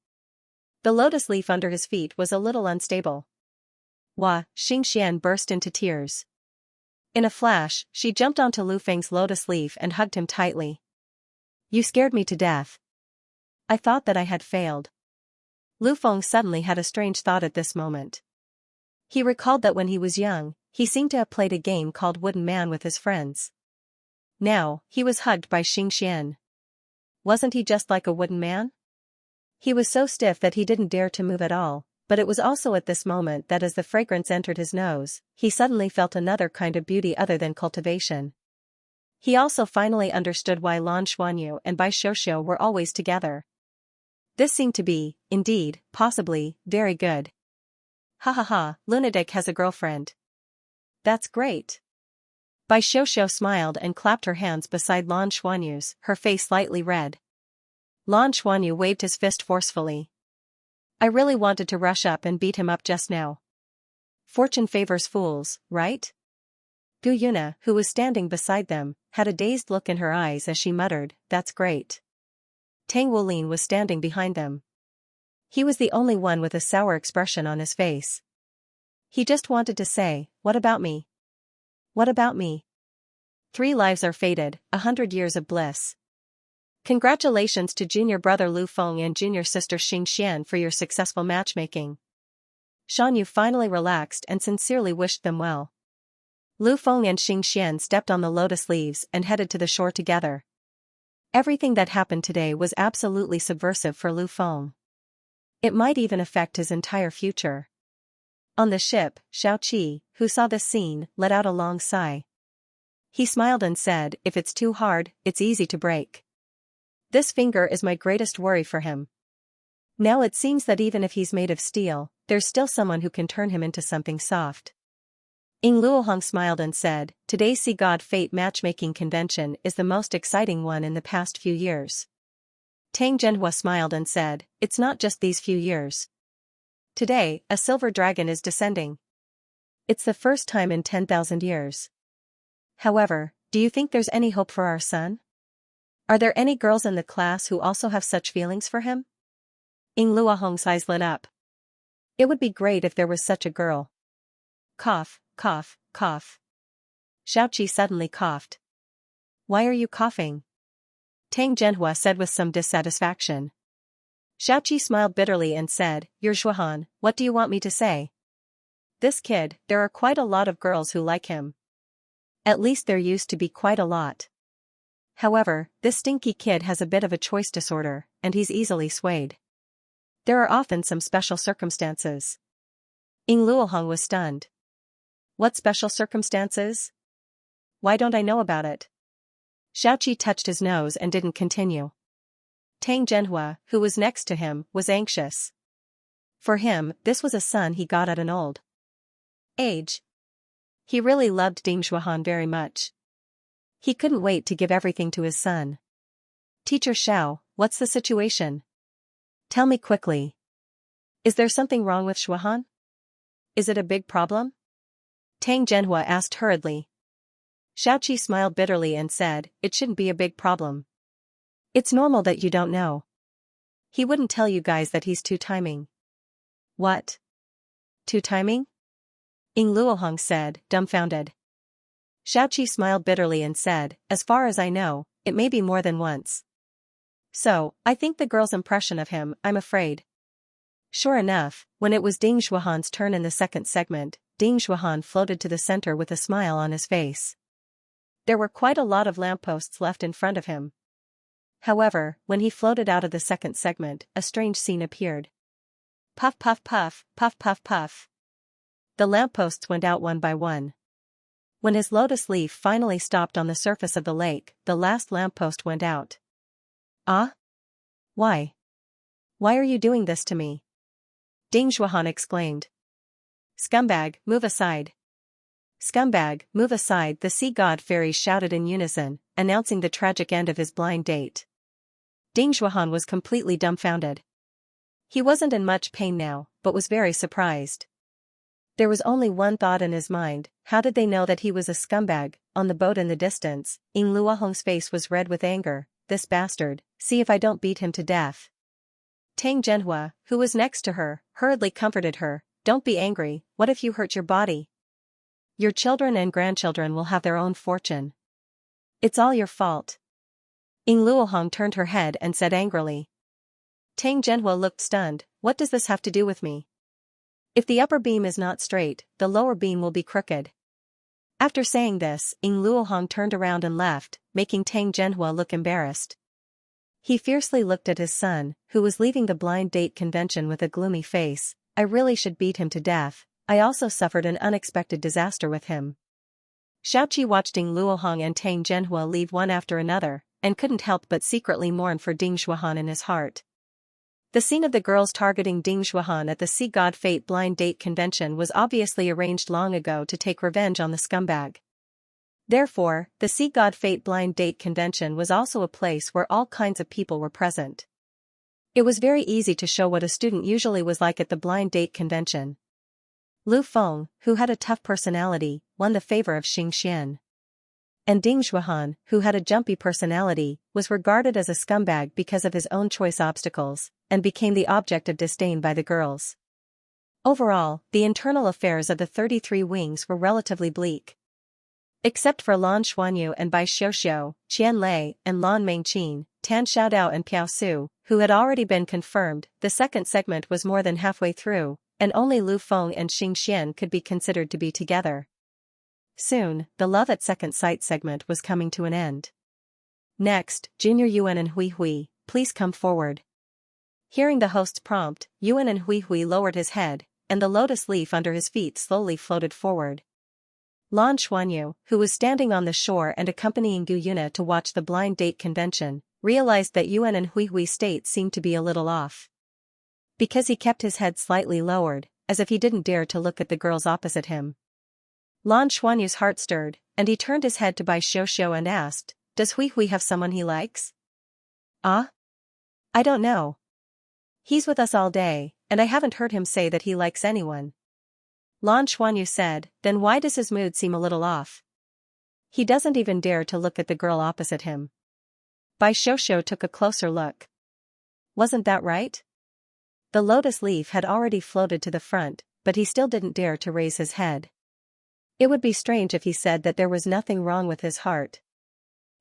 The lotus leaf under his feet was a little unstable. Xianxian burst into tears. In a flash, she jumped onto Lu Feng's lotus leaf and hugged him tightly. "You scared me to death. I thought that I had failed." Lu Feng suddenly had a strange thought at this moment. He recalled that when he was young, he seemed to have played a game called Wooden Man with his friends. Now, he was hugged by Xianxian. Wasn't he just like a wooden man? He was so stiff that he didn't dare to move at all, but it was also at this moment that as the fragrance entered his nose, he suddenly felt another kind of beauty other than cultivation. He also finally understood why Lan Xuanyu and Bai Xiuxiu were always together. This seemed to be, indeed, possibly, very good. Ha ha ha, Lunatic has a girlfriend. That's great. Bai Xiuxiu smiled and clapped her hands beside Lan Xuanyu's, her face slightly red. Lan Xuanyu waved his fist forcefully. "I really wanted to rush up and beat him up just now. Fortune favors fools, right?" Gu Yuna, who was standing beside them, had a dazed look in her eyes as she muttered, "That's great." Tang Wulin was standing behind them. He was the only one with a sour expression on his face. He just wanted to say, "What about me? What about me?" 3 lives are fated, 100 years of bliss. Congratulations to junior brother Lu Feng and junior sister Xianxian for your successful matchmaking. Xianxia finally relaxed and sincerely wished them well. Lu Feng and Xianxia stepped on the lotus leaves and headed to the shore together. Everything that happened today was absolutely subversive for Lu Feng. It might even affect his entire future. On the ship, Xiaoqi, who saw this scene, let out a long sigh. He smiled and said, "If it's too hard, it's easy to break. This finger is my greatest worry for him. Now it seems that even if he's made of steel, there's still someone who can turn him into something soft." Ying Luohong smiled and said, "Today's Sea God Fate matchmaking convention is the most exciting one in the past few years." Tang Zhenhua smiled and said, "It's not just these few years. Today, a silver dragon is descending. It's the first time in 10,000 years. However, do you think there's any hope for our son? Are there any girls in the class who also have such feelings for him?" Ying Luohong's eyes lit up. It would be great if there was such a girl. Cough, cough, cough. Xiaoqi suddenly coughed. "Why are you coughing?" Tang Zhenhua said with some dissatisfaction. Xiaoqi smiled bitterly and said, "You're Zhuhan, what do you want me to say? This kid, there are quite a lot of girls who like him. At least there used to be quite a lot. However, this stinky kid has a bit of a choice disorder, and he's easily swayed. There are often some special circumstances." Ying Luohong was stunned. "What special circumstances? Why don't I know about it?" Xiaoqi touched his nose and didn't continue. Tang Zhenhua, who was next to him, was anxious. For him, this was a son he got at an old age. He really loved Ding Zhuhan very much. He couldn't wait to give everything to his son. "Teacher Xiao, what's the situation? Tell me quickly. Is there something wrong with Zhuhan? Is it a big problem?" Tang Zhenhua asked hurriedly. Xiaoqi smiled bitterly and said, "It shouldn't be a big problem. It's normal that you don't know. He wouldn't tell you guys that he's two-timing." "What? Two-timing?" Ying Luohong said, dumbfounded. Xiaoqi smiled bitterly and said, "As far as I know, it may be more than once. So, I think the girl's impression of him, I'm afraid." Sure enough, when it was Ding Zhuhan's turn in the second segment, Ding Zhuhan floated to the center with a smile on his face. There were quite a lot of lampposts left in front of him. However, when he floated out of the second segment, a strange scene appeared. Puff puff puff, puff puff puff. The lampposts went out one by one. When his lotus leaf finally stopped on the surface of the lake, the last lamppost went out. "Ah? Why? Why are you doing this to me?" Ding Zhuhan exclaimed. "Scumbag, move aside. Scumbag, move aside," the sea god fairies shouted in unison, announcing the tragic end of his blind date. Ding Zhuhan was completely dumbfounded. He wasn't in much pain now, but was very surprised. There was only one thought in his mind: how did they know that he was a scumbag? On the boat in the distance, Ying Luohong's face was red with anger. "This bastard, see if I don't beat him to death." Tang Zhenhua, who was next to her, hurriedly comforted her. "Don't be angry, what if you hurt your body? Your children and grandchildren will have their own fortune. It's all your fault." Ying Luohong turned her head and said angrily. Tang Zhenhua looked stunned. "What does this have to do with me? If the upper beam is not straight, the lower beam will be crooked." After saying this, Ying Luohong turned around and left, making Tang Zhenhua look embarrassed. He fiercely looked at his son, who was leaving the blind date convention with a gloomy face. "I really should beat him to death. I also suffered an unexpected disaster with him." Xiaoqi watched Ying Luohong and Tang Zhenhua leave one after another, and couldn't help but secretly mourn for Ding Zhuhan in his heart. The scene of the girls targeting Ding Zhuhan at the Sea God Fate blind date convention was obviously arranged long ago to take revenge on the scumbag. Therefore, the Sea God Fate blind date convention was also a place where all kinds of people were present. It was very easy to show what a student usually was like at the blind date convention. Lu Feng, who had a tough personality, won the favor of Xianxia. And Ding Zhuhan, who had a jumpy personality, was regarded as a scumbag because of his own choice obstacles, and became the object of disdain by the girls. Overall, the internal affairs of the 33 wings were relatively bleak. Except for Lan Xuanyu and Bai Xiuxiu, Qian Lei, and Lan Mengqin, Tan Xiaodao and Piao Su, who had already been confirmed, the second segment was more than halfway through, and only Lu Feng and Xianxia could be considered to be together. Soon, the Love at Second Sight segment was coming to an end. Next, Junior Yuan and Hui Hui, please come forward. Hearing the host's prompt, Yuan and Hui Hui lowered his head, and the lotus leaf under his feet slowly floated forward. Lan Xuanyu, who was standing on the shore and accompanying Gu Yuna to watch the blind date convention, realized that Yuan and Hui Hui's state seemed to be a little off. Because he kept his head slightly lowered, as if he didn't dare to look at the girls opposite him. Lan Xuanyu's heart stirred, and he turned his head to Bai Xiuxiu and asked, "Does Hui Hui have someone he likes?" "Ah? I don't know. He's with us all day, and I haven't heard him say that he likes anyone." Lan Xuanyu said, "Then why does his mood seem a little off? He doesn't even dare to look at the girl opposite him." Bai Xiuxiu took a closer look. Wasn't that right? The lotus leaf had already floated to the front, but he still didn't dare to raise his head. It would be strange if he said that there was nothing wrong with his heart.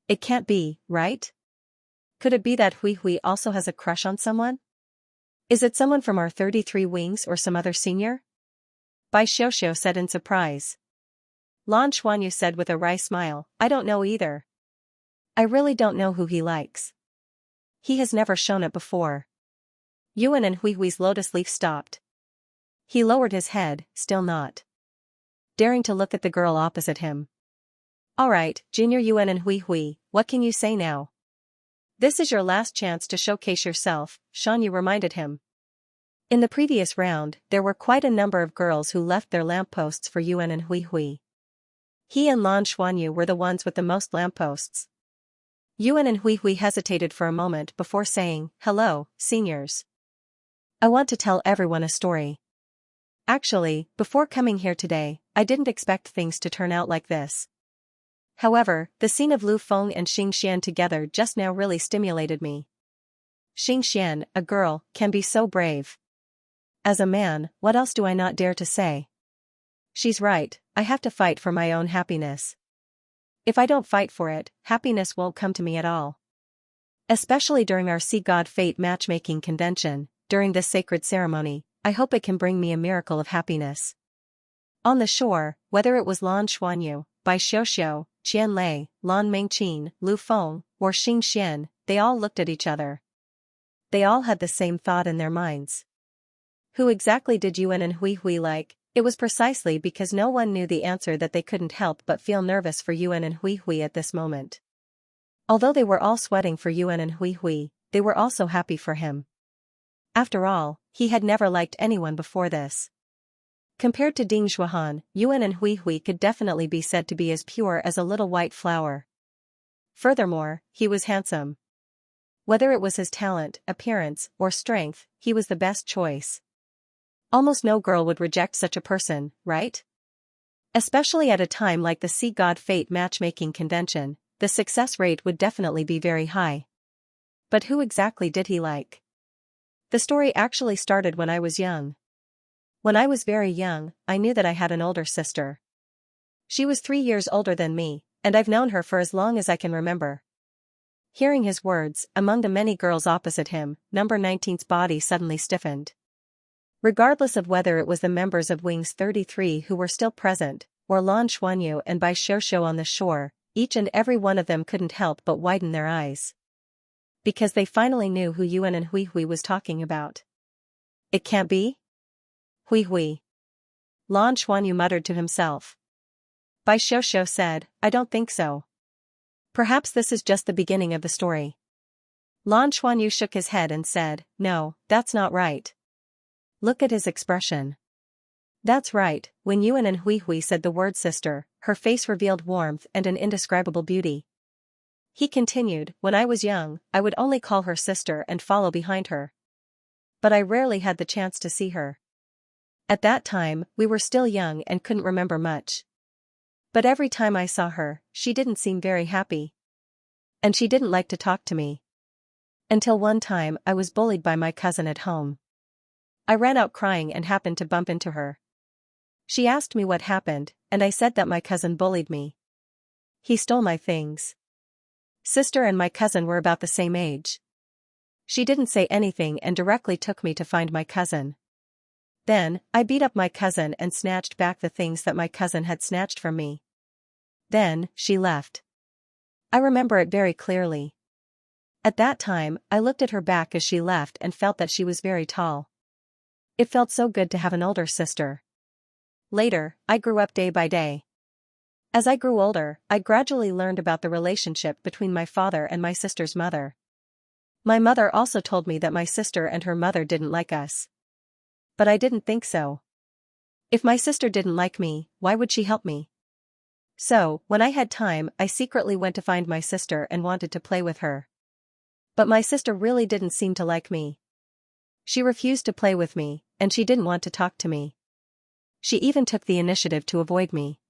It can't be, right? Could it be that Hui Hui also has a crush on someone? Is it someone from our 33 Wings or some other senior? Bai Xiuxiu said in surprise. Lan Xuanyu said with a wry smile, "I don't know either. I really don't know who he likes. He has never shown it before." Yuan and Hui Hui's lotus leaf stopped. He lowered his head, still not daring to look at the girl opposite him. "Alright, Junior Yuan and Hui Hui, what can you say now? This is your last chance to showcase yourself," Xianyu reminded him. In the previous round, there were quite a number of girls who left their lampposts for Yuan and Hui Hui. He and Lan Xuanyu were the ones with the most lampposts. Yuan and Hui Hui hesitated for a moment before saying, "Hello, seniors. I want to tell everyone a story. Actually, before coming here today, I didn't expect things to turn out like this. However, the scene of Lu Feng and Xianxia together just now really stimulated me. Xianxia, a girl, can be so brave. As a man, what else do I not dare to say? She's right, I have to fight for my own happiness. If I don't fight for it, happiness won't come to me at all. Especially during our Sea God Fate matchmaking convention, during this sacred ceremony, I hope it can bring me a miracle of happiness." On the shore, whether it was Lan Xuanyu, Bai Xiuxiu, Qian Lei, Lan Mengqin, Lu Feng, or Xianxia, they all looked at each other. They all had the same thought in their minds. Who exactly did Yuan and Hui Hui like? It was precisely because no one knew the answer that they couldn't help but feel nervous for Yuan and Hui Hui at this moment. Although they were all sweating for Yuan and Hui Hui, they were also happy for him. After all, he had never liked anyone before this. Compared to Ding Zhuohan, Yuan and Hui Hui could definitely be said to be as pure as a little white flower. Furthermore, he was handsome. Whether it was his talent, appearance, or strength, he was the best choice. Almost no girl would reject such a person, right? Especially at a time like the Sea God Fate matchmaking convention, the success rate would definitely be very high. But who exactly did he like? The story actually started when I was young. When I was very young, I knew that I had an older sister. She was 3 years older than me, and I've known her for as long as I can remember. Hearing his words, among the many girls opposite him, number 19's body suddenly stiffened. Regardless of whether it was the members of Wings 33 who were still present, or Lan Xuanyu and Bai Xiuxiu on the shore, each and every one of them couldn't help but widen their eyes. Because they finally knew who Yuan and Hui Hui was talking about. It can't be? Hui Hui. Lan Xuanyu muttered to himself. Bai Xiuxiu said, "I don't think so. Perhaps this is just the beginning of the story." Lan Xuanyu shook his head and said, "No, that's not right. Look at his expression." That's right, when Yuan and Hui Hui said the word sister, her face revealed warmth and an indescribable beauty. He continued, "When I was young, I would only call her sister and follow behind her. But I rarely had the chance to see her. At that time, we were still young and couldn't remember much. But every time I saw her, she didn't seem very happy. And she didn't like to talk to me. Until one time I was bullied by my cousin at home. I ran out crying and happened to bump into her. She asked me what happened, and I said that my cousin bullied me. He stole my things. Sister and my cousin were about the same age. She didn't say anything and directly took me to find my cousin. Then, I beat up my cousin and snatched back the things that my cousin had snatched from me. Then, she left. I remember it very clearly. At that time, I looked at her back as she left and felt that she was very tall. It felt so good to have an older sister. Later, I grew up day by day. As I grew older, I gradually learned about the relationship between my father and my sister's mother. My mother also told me that my sister and her mother didn't like us. But I didn't think so. If my sister didn't like me, why would she help me? So, when I had time, I secretly went to find my sister and wanted to play with her. But my sister really didn't seem to like me. She refused to play with me, and she didn't want to talk to me. She even took the initiative to avoid me.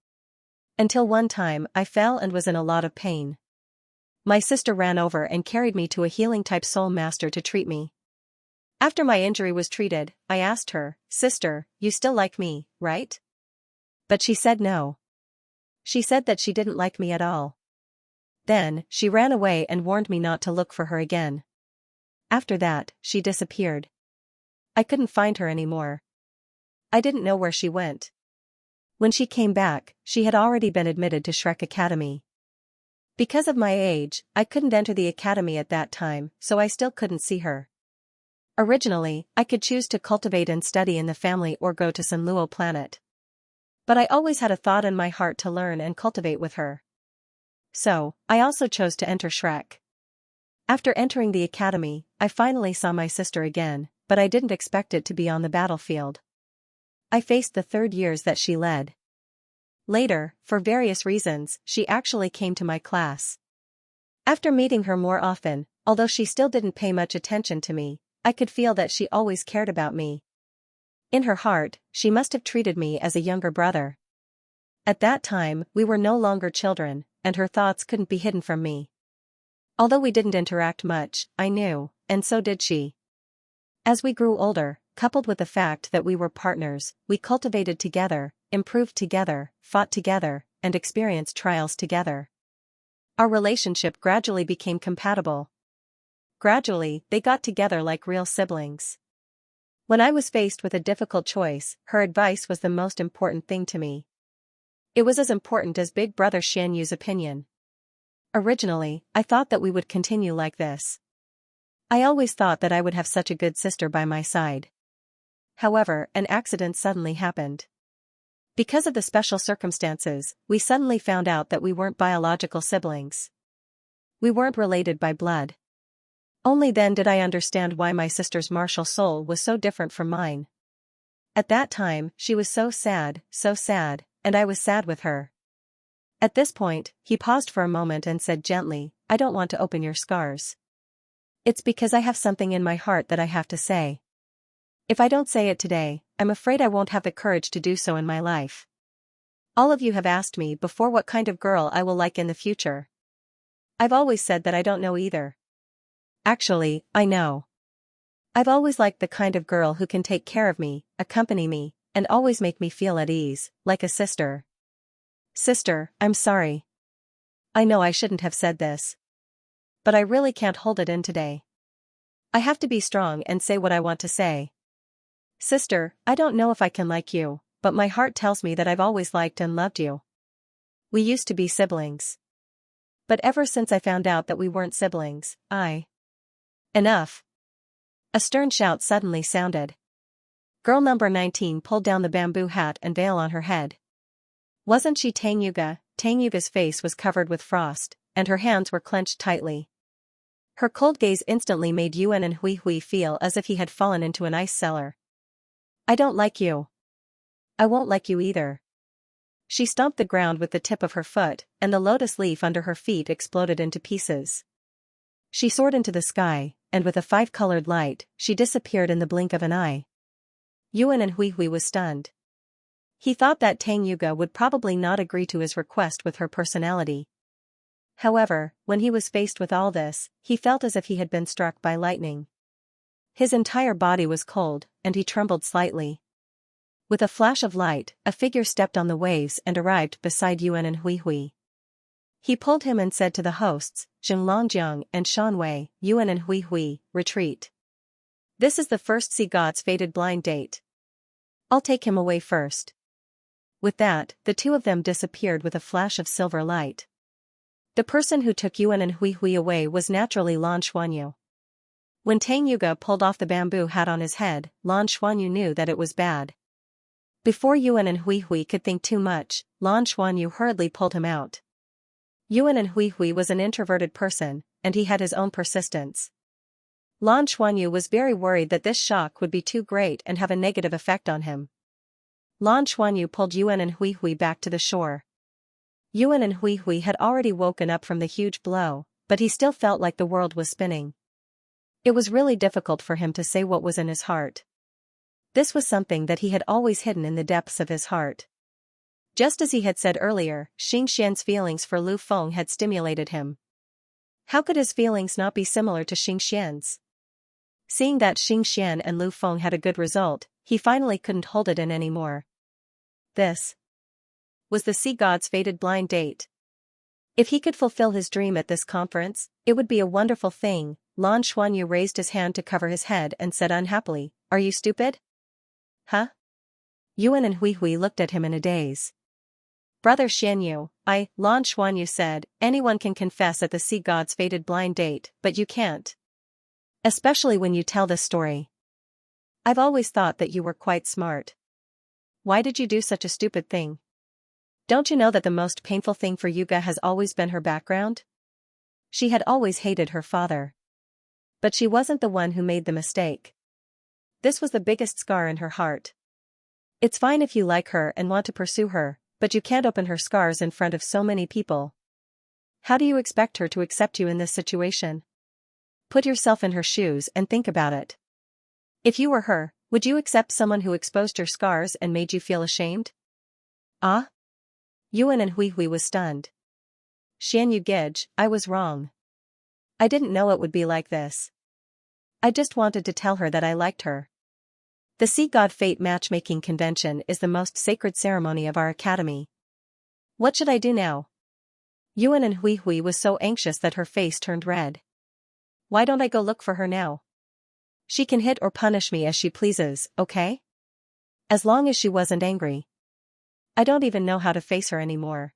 Until one time, I fell and was in a lot of pain. My sister ran over and carried me to a healing-type soul master to treat me. After my injury was treated, I asked her, "Sister, you still like me, right?" But she said no. She said that she didn't like me at all. Then, she ran away and warned me not to look for her again. After that, she disappeared. I couldn't find her anymore. I didn't know where she went. When she came back, she had already been admitted to Shrek Academy. Because of my age, I couldn't enter the academy at that time, so I still couldn't see her. Originally, I could choose to cultivate and study in the family or go to Douluo planet. But I always had a thought in my heart to learn and cultivate with her. So, I also chose to enter Shrek. After entering the academy, I finally saw my sister again, but I didn't expect it to be on the battlefield. I faced the 3rd years that she led. Later, for various reasons, she actually came to my class. After meeting her more often, although she still didn't pay much attention to me, I could feel that she always cared about me. In her heart, she must have treated me as a younger brother. At that time, we were no longer children, and her thoughts couldn't be hidden from me. Although we didn't interact much, I knew, and so did she. As we grew older, coupled with the fact that we were partners, we cultivated together, improved together, fought together, and experienced trials together. Our relationship gradually became compatible. Gradually, they got together like real siblings. When I was faced with a difficult choice, her advice was the most important thing to me. It was as important as Big Brother Xianyu's opinion. Originally, I thought that we would continue like this. I always thought that I would have such a good sister by my side. However, an accident suddenly happened. Because of the special circumstances, we suddenly found out that we weren't biological siblings. We weren't related by blood. Only then did I understand why my sister's martial soul was so different from mine. At that time, she was so sad, and I was sad with her. At this point, he paused for a moment and said gently, "I don't want to open your scars. It's because I have something in my heart that I have to say. If I don't say it today, I'm afraid I won't have the courage to do so in my life. All of you have asked me before what kind of girl I will like in the future. I've always said that I don't know either. Actually, I know. I've always liked the kind of girl who can take care of me, accompany me, and always make me feel at ease, like a sister." Sister, I'm sorry. I know I shouldn't have said this. But I really can't hold it in today. I have to be strong and say what I want to say. Sister, I don't know if I can like you, but my heart tells me that I've always liked and loved you. We used to be siblings. But ever since I found out that we weren't siblings, Enough. A stern shout suddenly sounded. Girl number 19 pulled down the bamboo hat and veil on her head. Wasn't she Tang Yuga? Tang Yuga's face was covered with frost, and her hands were clenched tightly. Her cold gaze instantly made Yuan and Hui Hui feel as if he had fallen into an ice cellar. I don't like you. I won't like you either. She stomped the ground with the tip of her foot, and the lotus leaf under her feet exploded into pieces. She soared into the sky, and with a 5-colored light, she disappeared in the blink of an eye. Yuan and Hui Hui was stunned. He thought that Tang Yuga would probably not agree to his request with her personality. However, when he was faced with all this, he felt as if he had been struck by lightning. His entire body was cold, and he trembled slightly. With a flash of light, a figure stepped on the waves and arrived beside Yuan and Hui Hui. He pulled him and said to the hosts, Zhenglongjiang and Shanwei, Yuan and Hui Hui, retreat. This is the first Sea God's fated blind date. I'll take him away first. With that, the two of them disappeared with a flash of silver light. The person who took Yuan and Hui Hui away was naturally Lan Xuanyu. When Tang Yuga pulled off the bamboo hat on his head, Lan Xuanyu knew that it was bad. Before Yuan and Hui Hui could think too much, Lan Xuanyu hurriedly pulled him out. Yuan and Hui Hui was an introverted person, and he had his own persistence. Lan Xuanyu was very worried that this shock would be too great and have a negative effect on him. Lan Xuanyu pulled Yuan and Hui Hui back to the shore. Yuan and Hui Hui had already woken up from the huge blow, but he still felt like the world was spinning. It was really difficult for him to say what was in his heart. This was something that he had always hidden in the depths of his heart. Just as he had said earlier, Xianxia's feelings for Lu Feng had stimulated him. How could his feelings not be similar to Xianxia's? Seeing that Xianxia and Lu Feng had a good result, he finally couldn't hold it in anymore. This was the sea god's fated blind date. If he could fulfill his dream at this conference, it would be a wonderful thing. Lan Xuanyu raised his hand to cover his head and said unhappily, "Are you stupid?" "Huh?" Yuan and Hui Hui looked at him in a daze. "Brother Xianyu, Lan Xuanyu said, anyone can confess at the sea god's fated blind date, but you can't. Especially when you tell this story. I've always thought that you were quite smart. Why did you do such a stupid thing? Don't you know that the most painful thing for Yuga has always been her background? She had always hated her father. But she wasn't the one who made the mistake. This was the biggest scar in her heart. It's fine if you like her and want to pursue her, but you can't open her scars in front of so many people. How do you expect her to accept you in this situation? Put yourself in her shoes and think about it. If you were her, would you accept someone who exposed your scars and made you feel ashamed?" "Ah?" Yuan and Hui Hui was stunned. "Xianyu Gij, I was wrong. I didn't know it would be like this. I just wanted to tell her that I liked her. The Sea God Fate matchmaking convention is the most sacred ceremony of our academy. What should I do now?" Yuan and Hui Hui was so anxious that her face turned red. "Why don't I go look for her now? She can hit or punish me as she pleases, okay? As long as she wasn't angry. I don't even know how to face her anymore."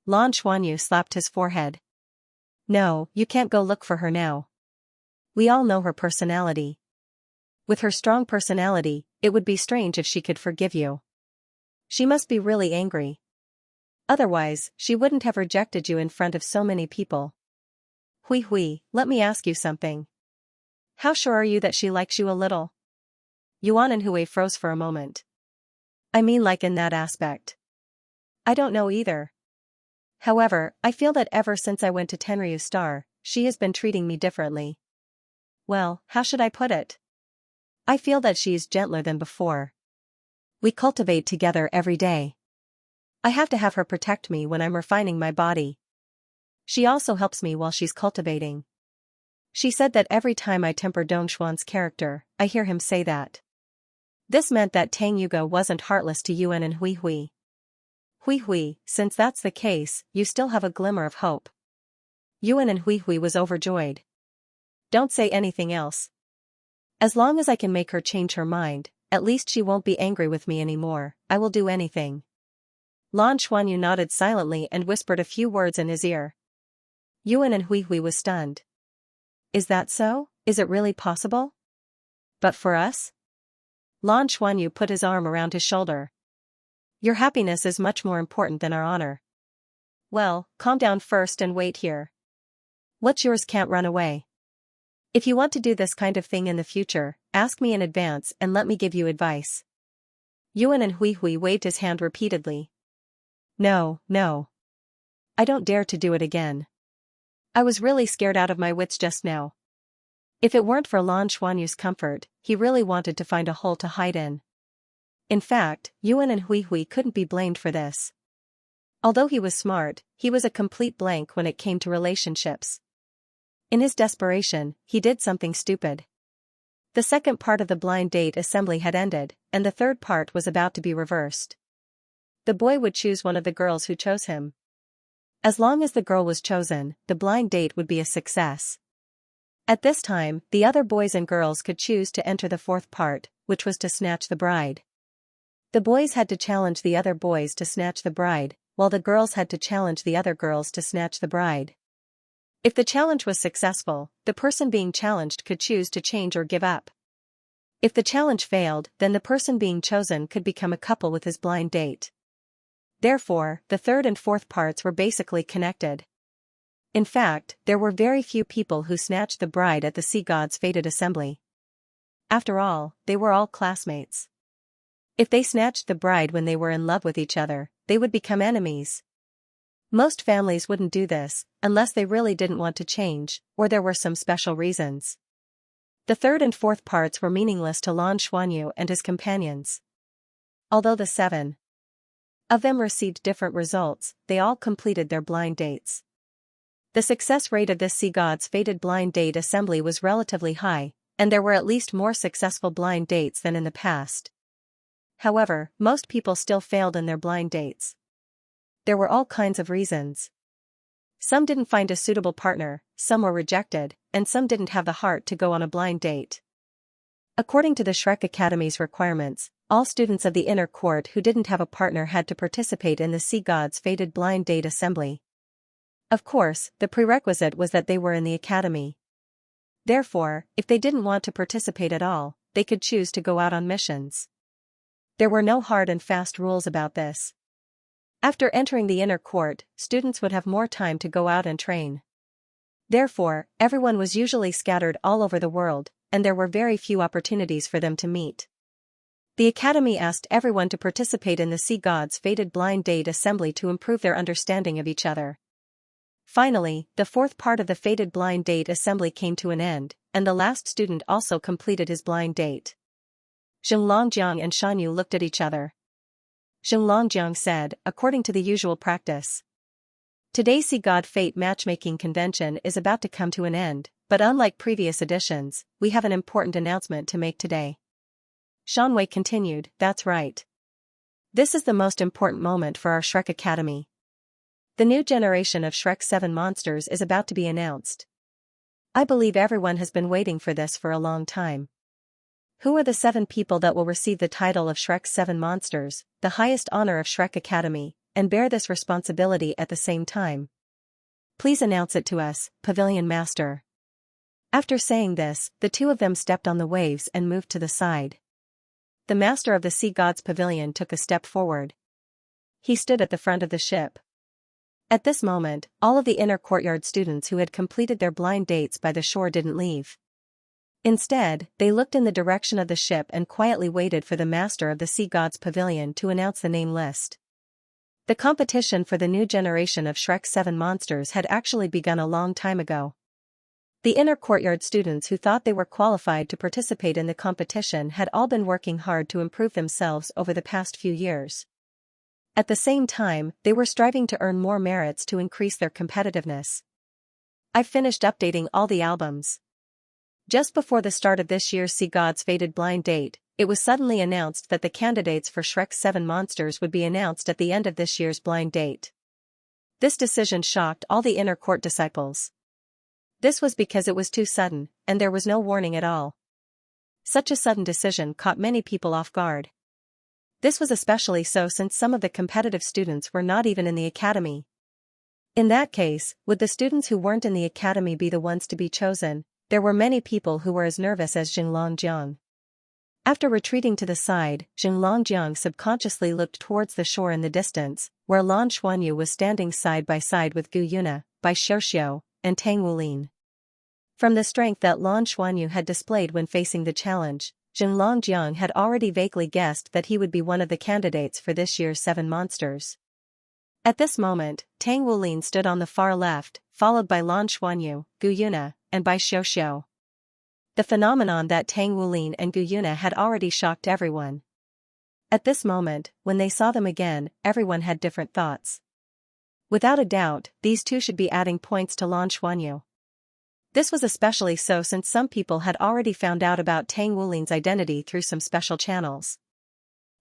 Lan Xuanyu slapped his forehead. "No, you can't go look for her now. We all know her personality. With her strong personality, it would be strange if she could forgive you. She must be really angry. Otherwise, she wouldn't have rejected you in front of so many people. Hui Hui, let me ask you something. How sure are you that she likes you a little?" Yuan and Hui froze for a moment. "I mean, like in that aspect." "I don't know either. However, I feel that ever since I went to Tenryu Star, she has been treating me differently. Well, how should I put it? I feel that she is gentler than before. We cultivate together every day. I have to have her protect me when I'm refining my body. She also helps me while she's cultivating. She said that every time I temper Dongshuan's character, I hear him say that. This meant that Tang Yuga wasn't heartless to Yuan and Hui Hui. Hui Hui, since that's the case, you still have a glimmer of hope." Yuan and Hui Hui was overjoyed. "Don't say anything else. As long as I can make her change her mind, at least she won't be angry with me anymore, I will do anything." Lan Xuanyu nodded silently and whispered a few words in his ear. Yuan and Hui Hui was stunned. "Is that so? Is it really possible? But for us?" Lan Xuanyu put his arm around his shoulder. "Your happiness is much more important than our honor. Well, calm down first and wait here. What's yours can't run away. If you want to do this kind of thing in the future, ask me in advance and let me give you advice." Yuan and Hui Hui waved his hand repeatedly. No. I don't dare to do it again. I was really scared out of my wits just now." If it weren't for Lan Xuanyu's comfort, he really wanted to find a hole to hide in. In fact, Yuan and Hui Hui couldn't be blamed for this. Although he was smart, he was a complete blank when it came to relationships. In his desperation, he did something stupid. The second part of the blind date assembly had ended, and the third part was about to be reversed. The boy would choose one of the girls who chose him. As long as the girl was chosen, the blind date would be a success. At this time, the other boys and girls could choose to enter the fourth part, which was to snatch the bride. The boys had to challenge the other boys to snatch the bride, while the girls had to challenge the other girls to snatch the bride. If the challenge was successful, the person being challenged could choose to change or give up. If the challenge failed, then the person being chosen could become a couple with his blind date. Therefore, the third and fourth parts were basically connected. In fact, there were very few people who snatched the bride at the sea god's fated assembly. After all, they were all classmates. If they snatched the bride when they were in love with each other, they would become enemies. Most families wouldn't do this, unless they really didn't want to change, or there were some special reasons. The third and fourth parts were meaningless to Lan Xuanyu and his companions. Although the 7 of them received different results, they all completed their blind dates. The success rate of this sea god's fated blind date assembly was relatively high, and there were at least more successful blind dates than in the past. However, most people still failed in their blind dates. There were all kinds of reasons. Some didn't find a suitable partner, some were rejected, and some didn't have the heart to go on a blind date. According to the Shrek Academy's requirements, all students of the inner court who didn't have a partner had to participate in the sea god's fated blind date assembly. Of course, the prerequisite was that they were in the academy. Therefore, if they didn't want to participate at all, they could choose to go out on missions. There were no hard and fast rules about this. After entering the inner court, students would have more time to go out and train. Therefore, everyone was usually scattered all over the world, and there were very few opportunities for them to meet. The academy asked everyone to participate in the sea god's fated blind date assembly to improve their understanding of each other. Finally, the fourth part of the fated blind date assembly came to an end, and the last student also completed his blind date. Zhenglongjiang and Shanyu looked at each other. Zhenglongjiang said, according to the usual practice, "Today's Sea God Fate matchmaking convention is about to come to an end, but unlike previous editions, we have an important announcement to make today." Shanwei continued, "That's right. This is the most important moment for our Shrek Academy. The new generation of Shrek 7 monsters is about to be announced. I believe everyone has been waiting for this for a long time. Who are the 7 people that will receive the title of Shrek 7 monsters, the highest honor of Shrek Academy, and bear this responsibility at the same time? Please announce it to us, Pavilion Master." After saying this, the two of them stepped on the waves and moved to the side. The master of the Sea God's Pavilion took a step forward. He stood at the front of the ship. At this moment, all of the inner courtyard students who had completed their blind dates by the shore didn't leave. Instead, they looked in the direction of the ship and quietly waited for the master of the Sea God's Pavilion to announce the name list. The competition for the new generation of Shrek 7 monsters had actually begun a long time ago. The inner courtyard students who thought they were qualified to participate in the competition had all been working hard to improve themselves over the past few years. At the same time, they were striving to earn more merits to increase their competitiveness. "I've finished updating all the albums." Just before the start of this year's Sea God's fated blind date, it was suddenly announced that the candidates for Shrek 7 monsters would be announced at the end of this year's blind date. This decision shocked all the inner court disciples. This was because it was too sudden, and there was no warning at all. Such a sudden decision caught many people off guard. This was especially so since some of the competitive students were not even in the academy. In that case, would the students who weren't in the academy be the ones to be chosen? There were many people who were as nervous as Zhenglongjiang. After retreating to the side, Zhenglongjiang subconsciously looked towards the shore in the distance, where Lan Xuanyu was standing side by side with Gu Yuna, Bai Xiaoxiao, and Tang Wulin. From the strength that Lan Xuanyu had displayed when facing the challenge, Zhenglongjiang had already vaguely guessed that he would be one of the candidates for this year's 7 monsters. At this moment, Tang Wulin stood on the far left, followed by Lan Xuanyu, Gu Yuna, and Bai Xiaoxiao. The phenomenon that Tang Wulin and Gu Yuna had already shocked everyone. At this moment, when they saw them again, everyone had different thoughts. Without a doubt, these two should be adding points to Lan Xuanyu. This was especially so since some people had already found out about Tang Wulin's identity through some special channels.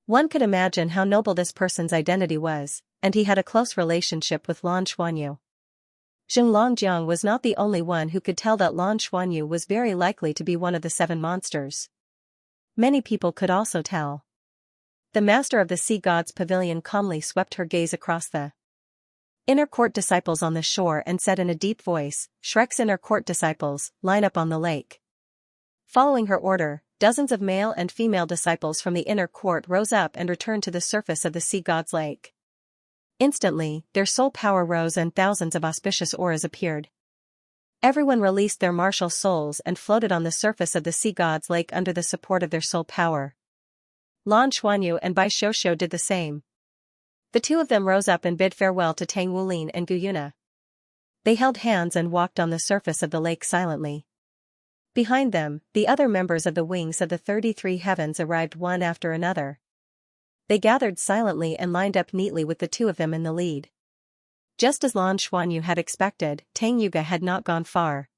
One could imagine how noble this person's identity was, and he had a close relationship with Lan Xuanyu. Zhenglongjiang was not the only one who could tell that Lan Xuanyu was very likely to be one of the 7 monsters. Many people could also tell. The master of the sea god's pavilion calmly swept her gaze across the inner court disciples on the shore and said in a deep voice, "Shrek's inner court disciples, line up on the lake." Following her order, dozens of male and female disciples from the inner court rose up and returned to the surface of the sea god's lake. Instantly, their soul power rose and thousands of auspicious auras appeared. Everyone released their martial souls and floated on the surface of the sea god's lake under the support of their soul power. Lan Xuanyu and Bai Xiuxiu did the same. The two of them rose up and bid farewell to Tang Wulin and Gu Yuna. They held hands and walked on the surface of the lake silently. Behind them, the other members of the wings of the 33 heavens arrived one after another. They gathered silently and lined up neatly with the two of them in the lead. Just as Lan Xuanyu had expected, Tang Yuga had not gone far.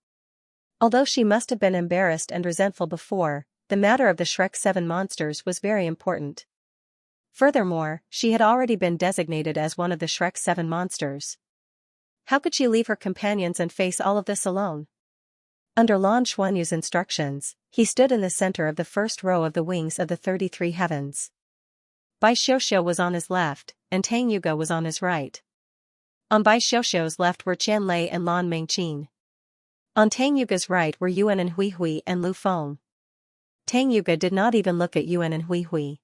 Although she must have been embarrassed and resentful before, the matter of the Shrek 7 monsters was very important. Furthermore, she had already been designated as one of the Shrek 7 monsters. How could she leave her companions and face all of this alone? Under Lan Xuanyu's instructions, he stood in the center of the first row of the wings of the 33 heavens. Bai Xiuxiu was on his left, and Tang Yuga was on his right. On Bai Xiuxiu's left were Qian Lei and Lan Mengqin. On Tang Yuga's right were Yuan and Hui Hui and Lu Feng. Tang Yuga did not even look at Yuan and Hui Hui.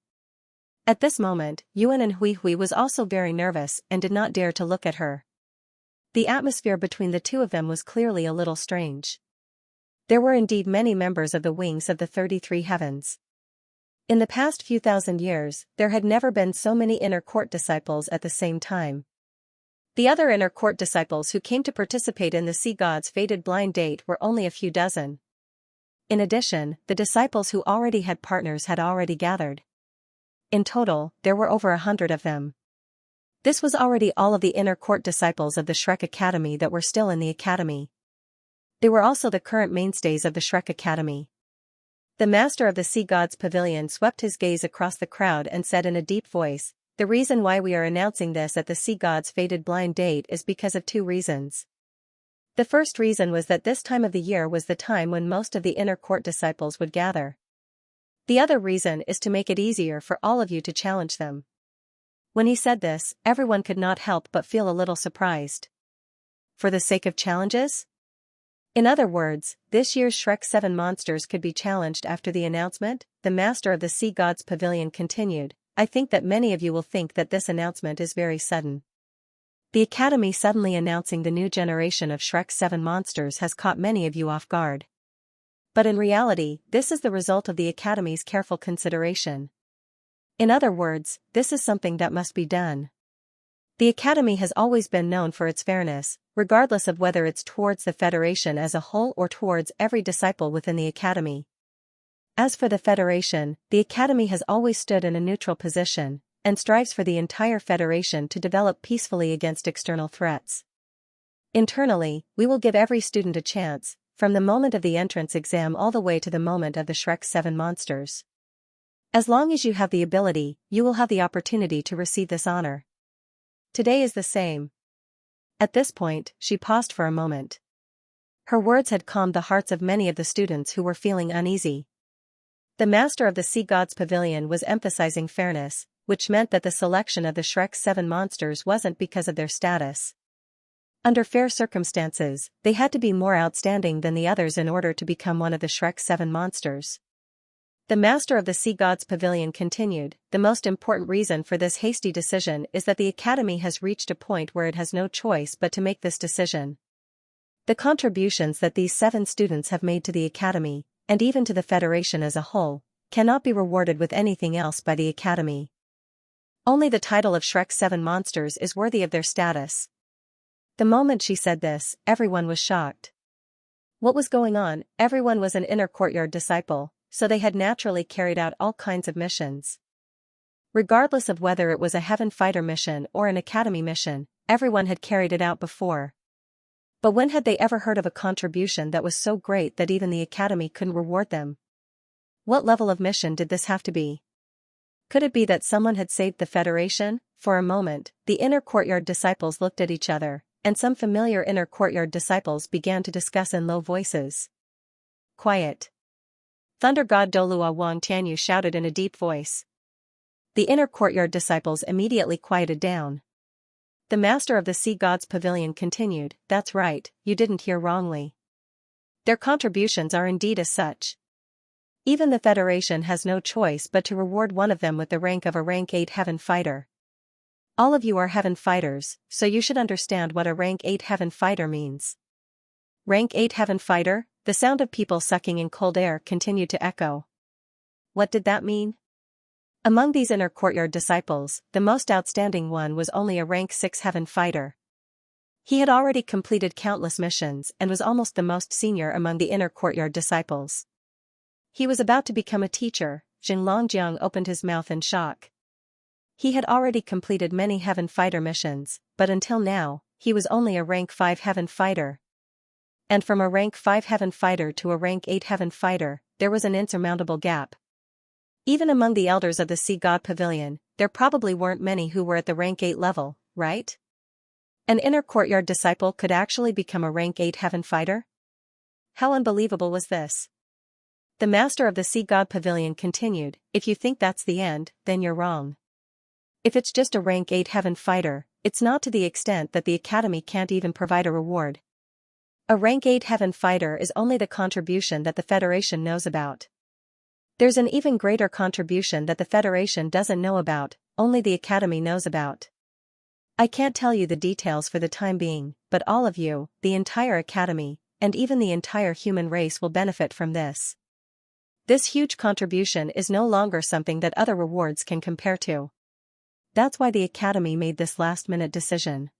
At this moment, Yuan and Hui Hui was also very nervous and did not dare to look at her. The atmosphere between the two of them was clearly a little strange. There were indeed many members of the wings of the 33 heavens. In the past few thousand years, there had never been so many inner court disciples at the same time. The other inner court disciples who came to participate in the sea god's fated blind date were only a few dozen. In addition, the disciples who already had partners had already gathered. In total, there were over 100 of them. This was already all of the inner court disciples of the Shrek Academy that were still in the academy. They were also the current mainstays of the Shrek Academy. The master of the sea god's pavilion swept his gaze across the crowd and said in a deep voice, "The reason why we are announcing this at the sea god's fated blind date is because of two reasons. The first reason was that this time of the year was the time when most of the inner court disciples would gather. The other reason is to make it easier for all of you to challenge them." When he said this, everyone could not help but feel a little surprised. For the sake of challenges? In other words, this year's Shrek 7 monsters could be challenged after the announcement, the master of the sea god's pavilion continued. "I think that many of you will think that this announcement is very sudden. The Academy suddenly announcing the new generation of Shrek 7 monsters has caught many of you off guard. But in reality, this is the result of the Academy's careful consideration. In other words, this is something that must be done. The Academy has always been known for its fairness, regardless of whether it's towards the Federation as a whole or towards every disciple within the Academy. As for the Federation, the Academy has always stood in a neutral position, and strives for the entire Federation to develop peacefully against external threats. Internally, we will give every student a chance, from the moment of the entrance exam all the way to the moment of the Shrek 7 monsters. As long as you have the ability, you will have the opportunity to receive this honor. Today is the same." At this point, she paused for a moment. Her words had calmed the hearts of many of the students who were feeling uneasy. The master of the sea god's pavilion was emphasizing fairness, which meant that the selection of the Shrek 7 monsters wasn't because of their status. Under fair circumstances, they had to be more outstanding than the others in order to become one of the Shrek 7 monsters. The master of the sea god's pavilion continued, "The most important reason for this hasty decision is that the Academy has reached a point where it has no choice but to make this decision. The contributions that these 7 students have made to the Academy, and even to the Federation as a whole, cannot be rewarded with anything else by the Academy. Only the title of Shrek 7 monsters is worthy of their status." The moment she said this, everyone was shocked. What was going on? Everyone was an inner courtyard disciple, so they had naturally carried out all kinds of missions. Regardless of whether it was a Heaven Fighter mission or an Academy mission, everyone had carried it out before. But when had they ever heard of a contribution that was so great that even the Academy couldn't reward them? What level of mission did this have to be? Could it be that someone had saved the Federation? For a moment, the inner courtyard disciples looked at each other, and some familiar inner courtyard disciples began to discuss in low voices. "Quiet." Thunder God Douluo Wang Tianyu shouted in a deep voice. The inner courtyard disciples immediately quieted down. The master of the sea god's pavilion continued, "That's right, you didn't hear wrongly. Their contributions are indeed as such. Even the Federation has no choice but to reward one of them with the rank of a rank 8 heaven fighter. All of you are heaven fighters, so you should understand what a rank 8 heaven fighter means." Rank 8 heaven fighter? The sound of people sucking in cold air continued to echo. What did that mean? Among these inner courtyard disciples, the most outstanding one was only a rank 6 heaven fighter. He had already completed countless missions and was almost the most senior among the inner courtyard disciples. He was about to become a teacher. Jinglongjiang opened his mouth in shock. He had already completed many heaven fighter missions, but until now, he was only a rank 5 heaven fighter. And from a rank 5 heaven fighter to a rank 8 heaven fighter, there was an insurmountable gap. Even among the elders of the Sea God Pavilion, there probably weren't many who were at the rank 8 level, right? An inner courtyard disciple could actually become a rank 8 heaven fighter? How unbelievable was this? The master of the Sea God Pavilion continued, "If you think that's the end, then you're wrong. If it's just a rank 8 heaven fighter, it's not to the extent that the Academy can't even provide a reward. A rank 8 heaven fighter is only the contribution that the Federation knows about. There's an even greater contribution that the Federation doesn't know about, only the Academy knows about. I can't tell you the details for the time being, but all of you, the entire Academy, and even the entire human race will benefit from this. This huge contribution is no longer something that other rewards can compare to. That's why the Academy made this last-minute decision."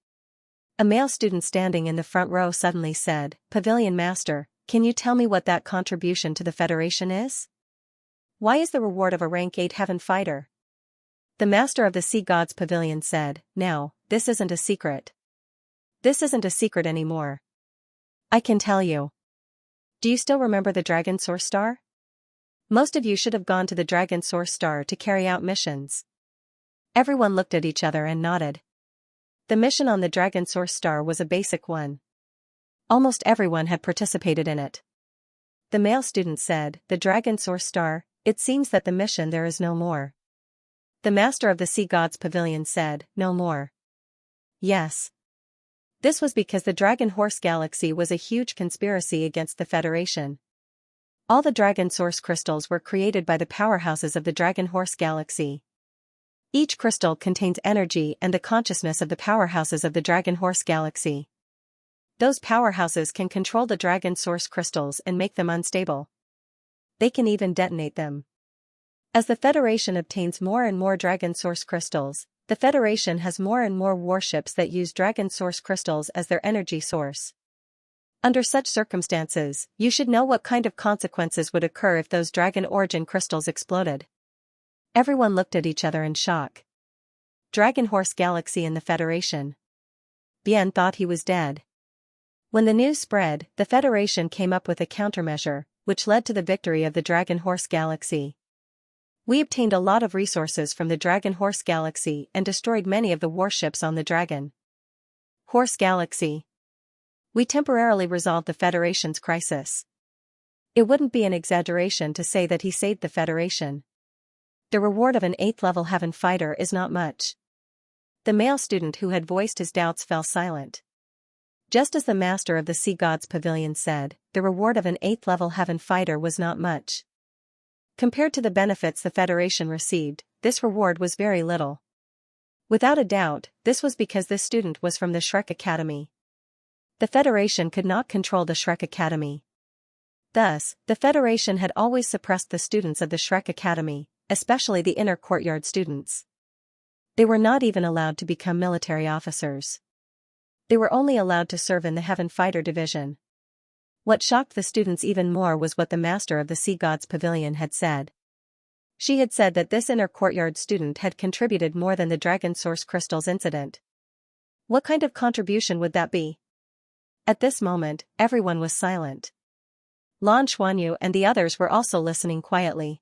A male student standing in the front row suddenly said, "Pavilion Master, can you tell me what that contribution to the Federation is? Why is the reward of a rank 8 heaven fighter?" The master of the Sea God's Pavilion said, "Now, this isn't a secret. This isn't a secret anymore. I can tell you. Do you still remember the Dragon Source Star? Most of you should have gone to the Dragon Source Star to carry out missions." Everyone looked at each other and nodded. The mission on the Dragon Source Star was a basic one. Almost everyone had participated in it. The male student said, "The Dragon Source Star, it seems that the mission there is no more." The master of the Sea God's Pavilion said, "No more." Yes. This was because the Dragon Horse Galaxy was a huge conspiracy against the Federation. All the Dragon Source crystals were created by the powerhouses of the Dragon Horse Galaxy. Each crystal contains energy and the consciousness of the powerhouses of the Dragon Horse Galaxy. Those powerhouses can control the Dragon Source crystals and make them unstable. They can even detonate them. As the Federation obtains more and more Dragon Source crystals, the Federation has more and more warships that use Dragon Source crystals as their energy source. Under such circumstances, you should know what kind of consequences would occur if those Dragon Origin crystals exploded. Everyone looked at each other in shock. Dragon Horse Galaxy and the Federation. Bien thought he was dead. When the news spread, the Federation came up with a countermeasure, which led to the victory of the Dragon Horse Galaxy. "We obtained a lot of resources from the Dragon Horse Galaxy and destroyed many of the warships on the Dragon Horse Galaxy. We temporarily resolved the Federation's crisis." It wouldn't be an exaggeration to say that he saved the Federation. The reward of an 8th level heaven fighter is not much. The male student who had voiced his doubts fell silent. Just as the master of the Sea God's Pavilion said, the reward of an 8th level heaven fighter was not much. Compared to the benefits the Federation received, this reward was very little. Without a doubt, this was because this student was from the Shrek Academy. The Federation could not control the Shrek Academy. Thus, the Federation had always suppressed the students of the Shrek Academy, especially the inner courtyard students. They were not even allowed to become military officers. They were only allowed to serve in the Heaven Fighter Division. What shocked the students even more was what the master of the Sea God's Pavilion had said. She had said that this inner courtyard student had contributed more than the Dragon Source Crystals incident. What kind of contribution would that be? At this moment, everyone was silent. Lan Xuanyu and the others were also listening quietly.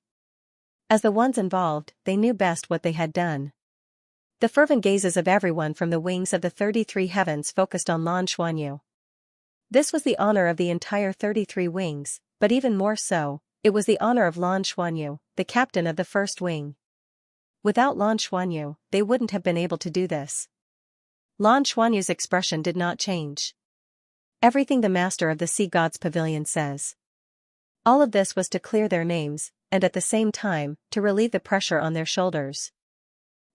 As the ones involved, they knew best what they had done. The fervent gazes of everyone from the wings of the 33 heavens focused on Lan Xuanyu. This was the honor of the entire 33 wings, but even more so, it was the honor of Lan Xuanyu, the captain of the first wing. Without Lan Xuanyu, they wouldn't have been able to do this. Lan Xuanyu's expression did not change. Everything the master of the sea god's pavilion says. All of this was to clear their names, and at the same time, to relieve the pressure on their shoulders.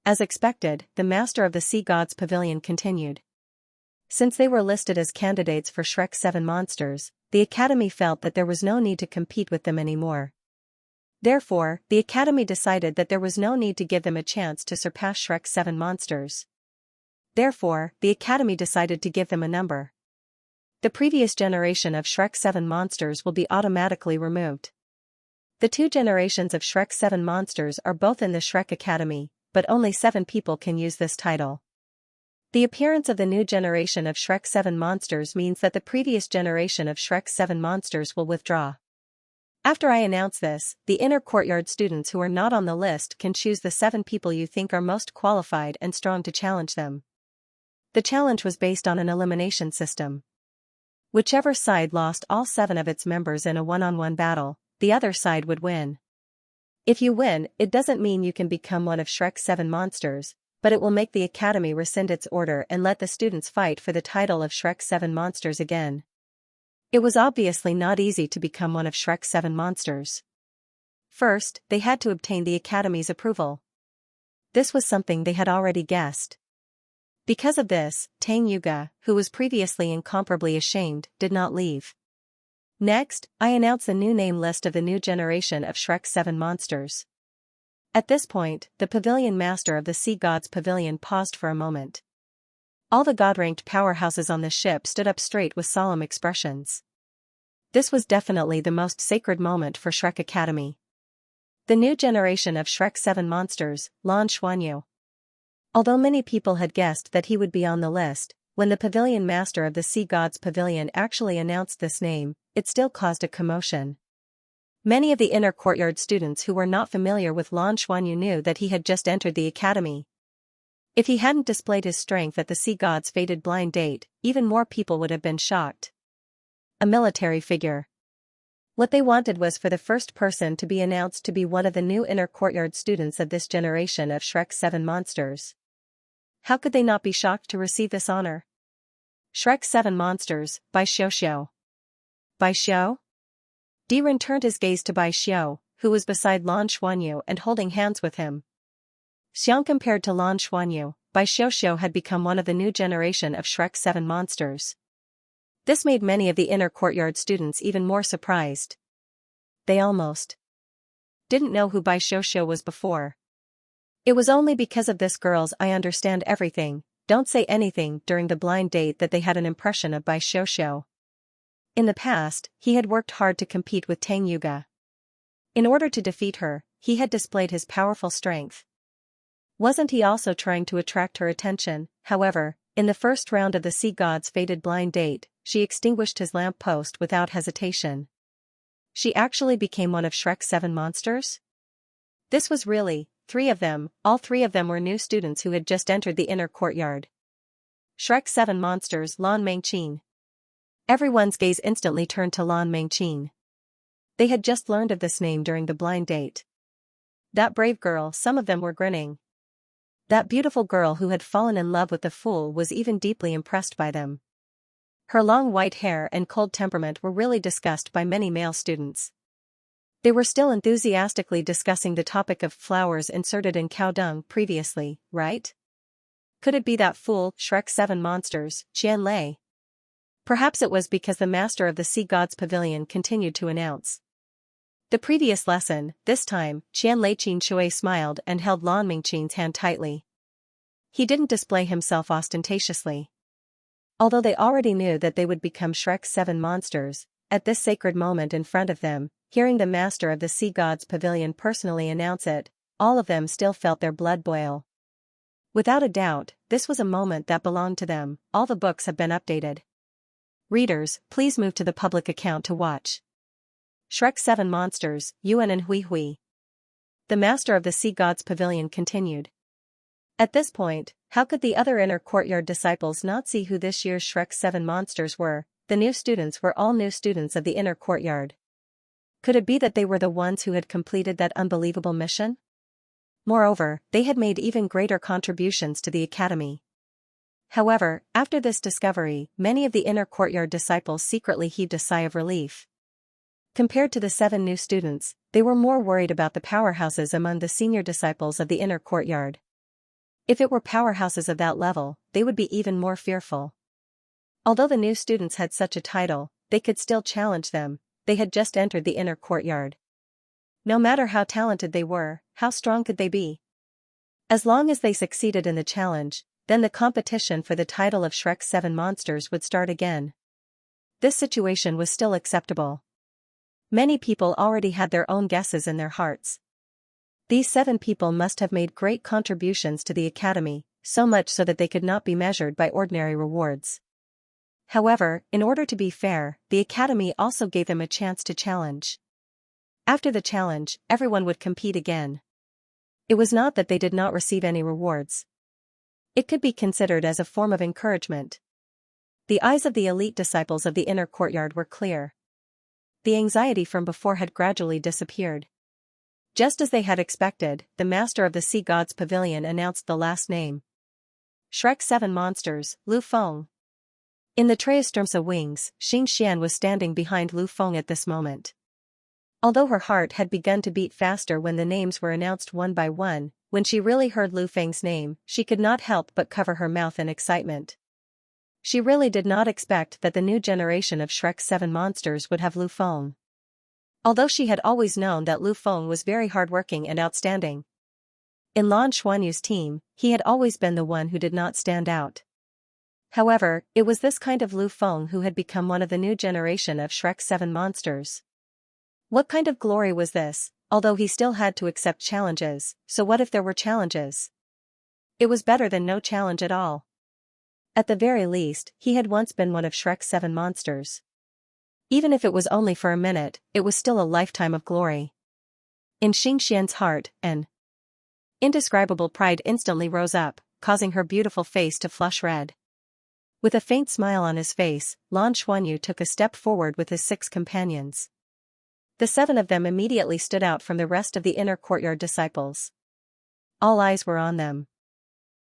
As expected, the master of the sea god's pavilion continued. Since they were listed as candidates for Shrek 7 monsters, the Academy felt that there was no need to compete with them anymore. Therefore, the Academy decided that there was no need to give them a chance to surpass Shrek 7 monsters. Therefore, the Academy decided to give them a number. The previous generation of Shrek 7 monsters will be automatically removed. The two generations of Shrek 7 monsters are both in the Shrek Academy, but only 7 people can use this title. The appearance of the new generation of Shrek 7 monsters means that the previous generation of Shrek 7 monsters will withdraw. After I announce this, the inner courtyard students who are not on the list can choose the 7 people you think are most qualified and strong to challenge them. The challenge was based on an elimination system. Whichever side lost all 7 of its members in a one-on-one battle, the other side would win. If you win, it doesn't mean you can become one of Shrek's 7 monsters, but it will make the Academy rescind its order and let the students fight for the title of Shrek 7 monsters again. It was obviously not easy to become one of Shrek 7 monsters. First, they had to obtain the Academy's approval. This was something they had already guessed. Because of this, Tang Yuga, who was previously incomparably ashamed, did not leave. Next, I announce the new name list of the new generation of Shrek 7 monsters. At this point, the pavilion master of the Sea God's Pavilion paused for a moment. All the god-ranked powerhouses on the ship stood up straight with solemn expressions. This was definitely the most sacred moment for Shrek Academy. The new generation of Shrek 7 monsters, Lan Xuanyu. Although many people had guessed that he would be on the list, when the pavilion master of the Sea God's Pavilion actually announced this name, it still caused a commotion. Many of the inner courtyard students who were not familiar with Lan Xuanyu knew that he had just entered the academy. If he hadn't displayed his strength at the Sea God's fated blind date, even more people would have been shocked. A military figure. What they wanted was for the first person to be announced to be one of the new inner courtyard students of this generation of Shrek 7 monsters. How could they not be shocked to receive this honor? Shrek 7 monsters, by Xiao. By Xiao? Diren turned his gaze to Bai Xiao, who was beside Lan Xuanyu and holding hands with him. Xiang compared to Lan Xuanyu, Bai Xiao had become one of the new generation of Shrek 7 monsters. This made many of the inner courtyard students even more surprised. They almost didn't know who Bai Xiao was before. It was only because of this girl's "I understand everything, don't say anything" during the blind date that they had an impression of Bai Xiao. In the past, he had worked hard to compete with Tang Yuga. In order to defeat her, he had displayed his powerful strength. Wasn't he also trying to attract her attention? However, in the first round of the Sea God's fated blind date, she extinguished his lamp post without hesitation. She actually became one of Shrek 7 monsters? This was really, 3 of them, all 3 of them were new students who had just entered the inner courtyard. Shrek 7 monsters Lan Mengqin. Everyone's gaze instantly turned to Lan Mengqin. They had just learned of this name during the blind date. That brave girl, some of them were grinning. That beautiful girl who had fallen in love with the fool was even deeply impressed by them. Her long white hair and cold temperament were really discussed by many male students. They were still enthusiastically discussing the topic of flowers inserted in cow dung previously, right? Could it be that fool, Shrek 7 monsters, Qianlei? Perhaps it was because the master of the Sea God's Pavilion continued to announce the previous lesson. This time, Qianlei Qinshui smiled and held Lan Mengqin's hand tightly. He didn't display himself ostentatiously. Although they already knew that they would become Shrek 7 monsters, at this sacred moment in front of them, hearing the master of the Sea God's Pavilion personally announce it, all of them still felt their blood boil. Without a doubt, this was a moment that belonged to them. All the books have been updated. Readers, please move to the public account to watch Shrek 7 monsters, Yuan and Hui Hui. The master of the Sea God's Pavilion continued. At this point, how could the other inner courtyard disciples not see who this year's Shrek 7 monsters were? The new students were all new students of the inner courtyard. Could it be that they were the ones who had completed that unbelievable mission? Moreover, they had made even greater contributions to the academy. However, after this discovery, many of the inner courtyard disciples secretly heaved a sigh of relief. Compared to the 7 new students, they were more worried about the powerhouses among the senior disciples of the inner courtyard. If it were powerhouses of that level, they would be even more fearful. Although the new students had such a title, they could still challenge them. They had just entered the inner courtyard. No matter how talented they were, how strong could they be? As long as they succeeded in the challenge, then the competition for the title of Shrek's 7 monsters would start again. This situation was still acceptable. Many people already had their own guesses in their hearts. These 7 people must have made great contributions to the academy, so much so that they could not be measured by ordinary rewards. However, in order to be fair, the academy also gave them a chance to challenge. After the challenge, everyone would compete again. It was not that they did not receive any rewards. It could be considered as a form of encouragement. The eyes of the elite disciples of the inner courtyard were clear. The anxiety from before had gradually disappeared. Just as they had expected, the master of the Sea God's Pavilion announced the last name. Shrek's 7 monsters, Lu Feng. In the Xianxia wings, Xianxia was standing behind Lu Feng at this moment. Although her heart had begun to beat faster when the names were announced one by one, when she really heard Lu Feng's name, she could not help but cover her mouth in excitement. She really did not expect that the new generation of Shrek's 7 monsters would have Lu Feng. Although she had always known that Lu Feng was very hardworking and outstanding. In Lan Xuanyu's team, he had always been the one who did not stand out. However, it was this kind of Lu Feng who had become one of the new generation of Shrek's 7 monsters. What kind of glory was this? Although he still had to accept challenges, so what if there were challenges? It was better than no challenge at all. At the very least, he had once been one of Shrek's 7 monsters. Even if it was only for a minute, it was still a lifetime of glory. In Xianxia's heart, an indescribable pride instantly rose up, causing her beautiful face to flush red. With a faint smile on his face, Lan Xuanyu took a step forward with his 6 companions. The 7 of them immediately stood out from the rest of the inner courtyard disciples. All eyes were on them.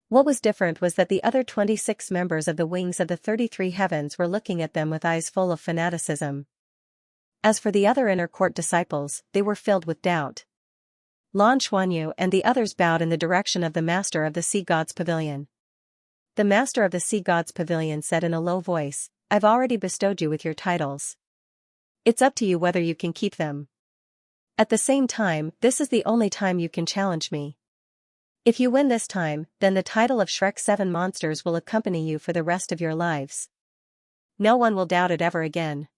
What was different was that the other 26 members of the wings of the 33 heavens were looking at them with eyes full of fanaticism. As for the other inner court disciples, they were filled with doubt. Lan Xuanyu and the others bowed in the direction of the master of the Sea God's Pavilion. The master of the Sea God's Pavilion said in a low voice, "I've already bestowed you with your titles. It's up to you whether you can keep them. At the same time, this is the only time you can challenge me. If you win this time, then the title of Shrek's 7 monsters will accompany you for the rest of your lives. No one will doubt it ever again.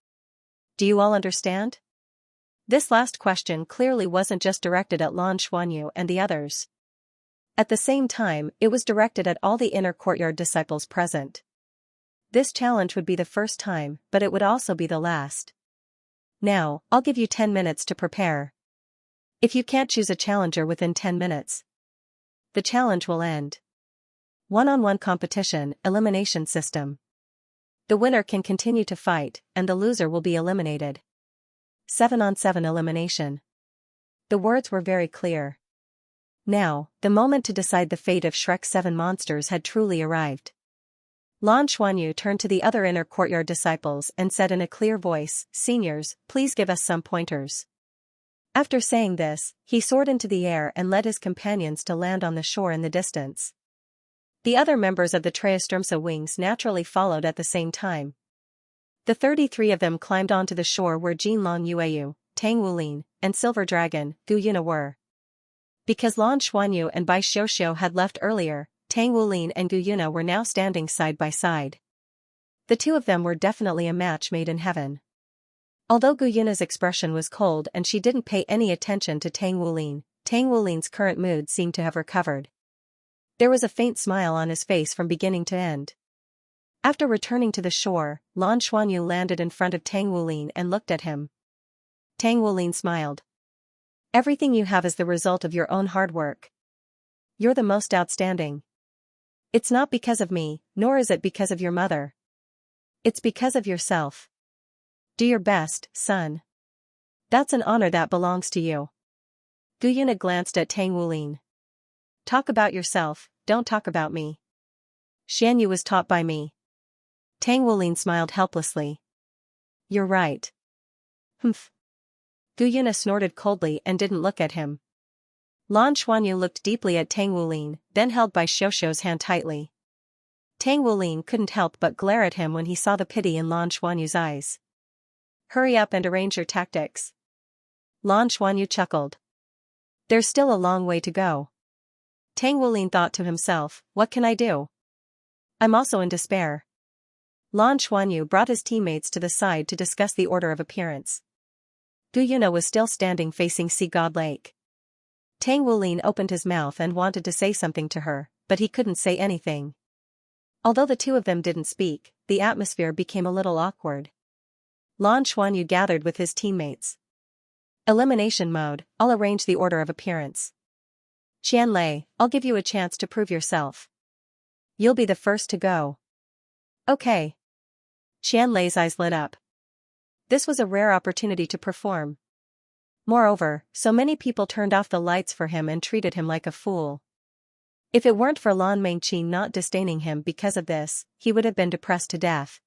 Do you all understand?" This last question clearly wasn't just directed at Lan Xuanyu and the others. At the same time, it was directed at all the inner courtyard disciples present. This challenge would be the first time, but it would also be the last. Now, I'll give you 10 minutes to prepare. If you can't choose a challenger within 10 minutes, the challenge will end. One-on-one competition, elimination system. The winner can continue to fight, and the loser will be eliminated. 7-on-7 elimination. The words were very clear. Now, the moment to decide the fate of Shrek's 7 monsters had truly arrived. Lan Xuanyu turned to the other inner courtyard disciples and said in a clear voice, "Seniors, please give us some pointers." After saying this, he soared into the air and led his companions to land on the shore in the distance. The other members of the Xianxia wings naturally followed at the same time. The 33 of them climbed onto the shore where Jinlong Yueyu, Tang Wulin, and Silver Dragon, Gu Yuna were. Because Lan Xuanyu and Bai Xiuxiu had left earlier, Tang Wulin and Gu Yuna were now standing side by side. The 2 of them were definitely a match made in heaven. Although Gu Yuna's expression was cold and she didn't pay any attention to Tang Wulin's current mood seemed to have recovered. There was a faint smile on his face from beginning to end. After returning to the shore, Lan Xuanyu landed in front of Tang Wulin and looked at him. Tang Wulin smiled. "Everything you have is the result of your own hard work. You're the most outstanding. It's not because of me, nor is it because of your mother. It's because of yourself. Do your best, son. That's an honor that belongs to you." Gu Yuna glanced at Tang Wulin. Talk about yourself, don't talk about me. Xianyu was taught by me. Tang Wulin smiled helplessly. You're right. Humph. Gu Yuna snorted coldly and didn't look at him. Lan Xuanyu looked deeply at Tang Wulin, then held Bai Xiuxiu's hand tightly. Tang Wulin couldn't help but glare at him when he saw the pity in Lan Xuanyu's eyes. Hurry up and arrange your tactics. Lan Xuanyu chuckled. There's still a long way to go. Tang Wulin thought to himself, what can I do? I'm also in despair. Lan Xuanyu brought his teammates to the side to discuss the order of appearance. Gu Yuna was still standing facing Sea God Lake. Tang Wulin opened his mouth and wanted to say something to her, but he couldn't say anything. Although the two of them didn't speak, the atmosphere became a little awkward. Lan Xuanyu gathered with his teammates. Elimination mode, I'll arrange the order of appearance. Qianlei, I'll give you a chance to prove yourself. You'll be the first to go. Okay. Qianlei's eyes lit up. This was a rare opportunity to perform. Moreover, so many people turned off the lights for him and treated him like a fool. If it weren't for Lan Mengqi not disdaining him because of this, he would have been depressed to death.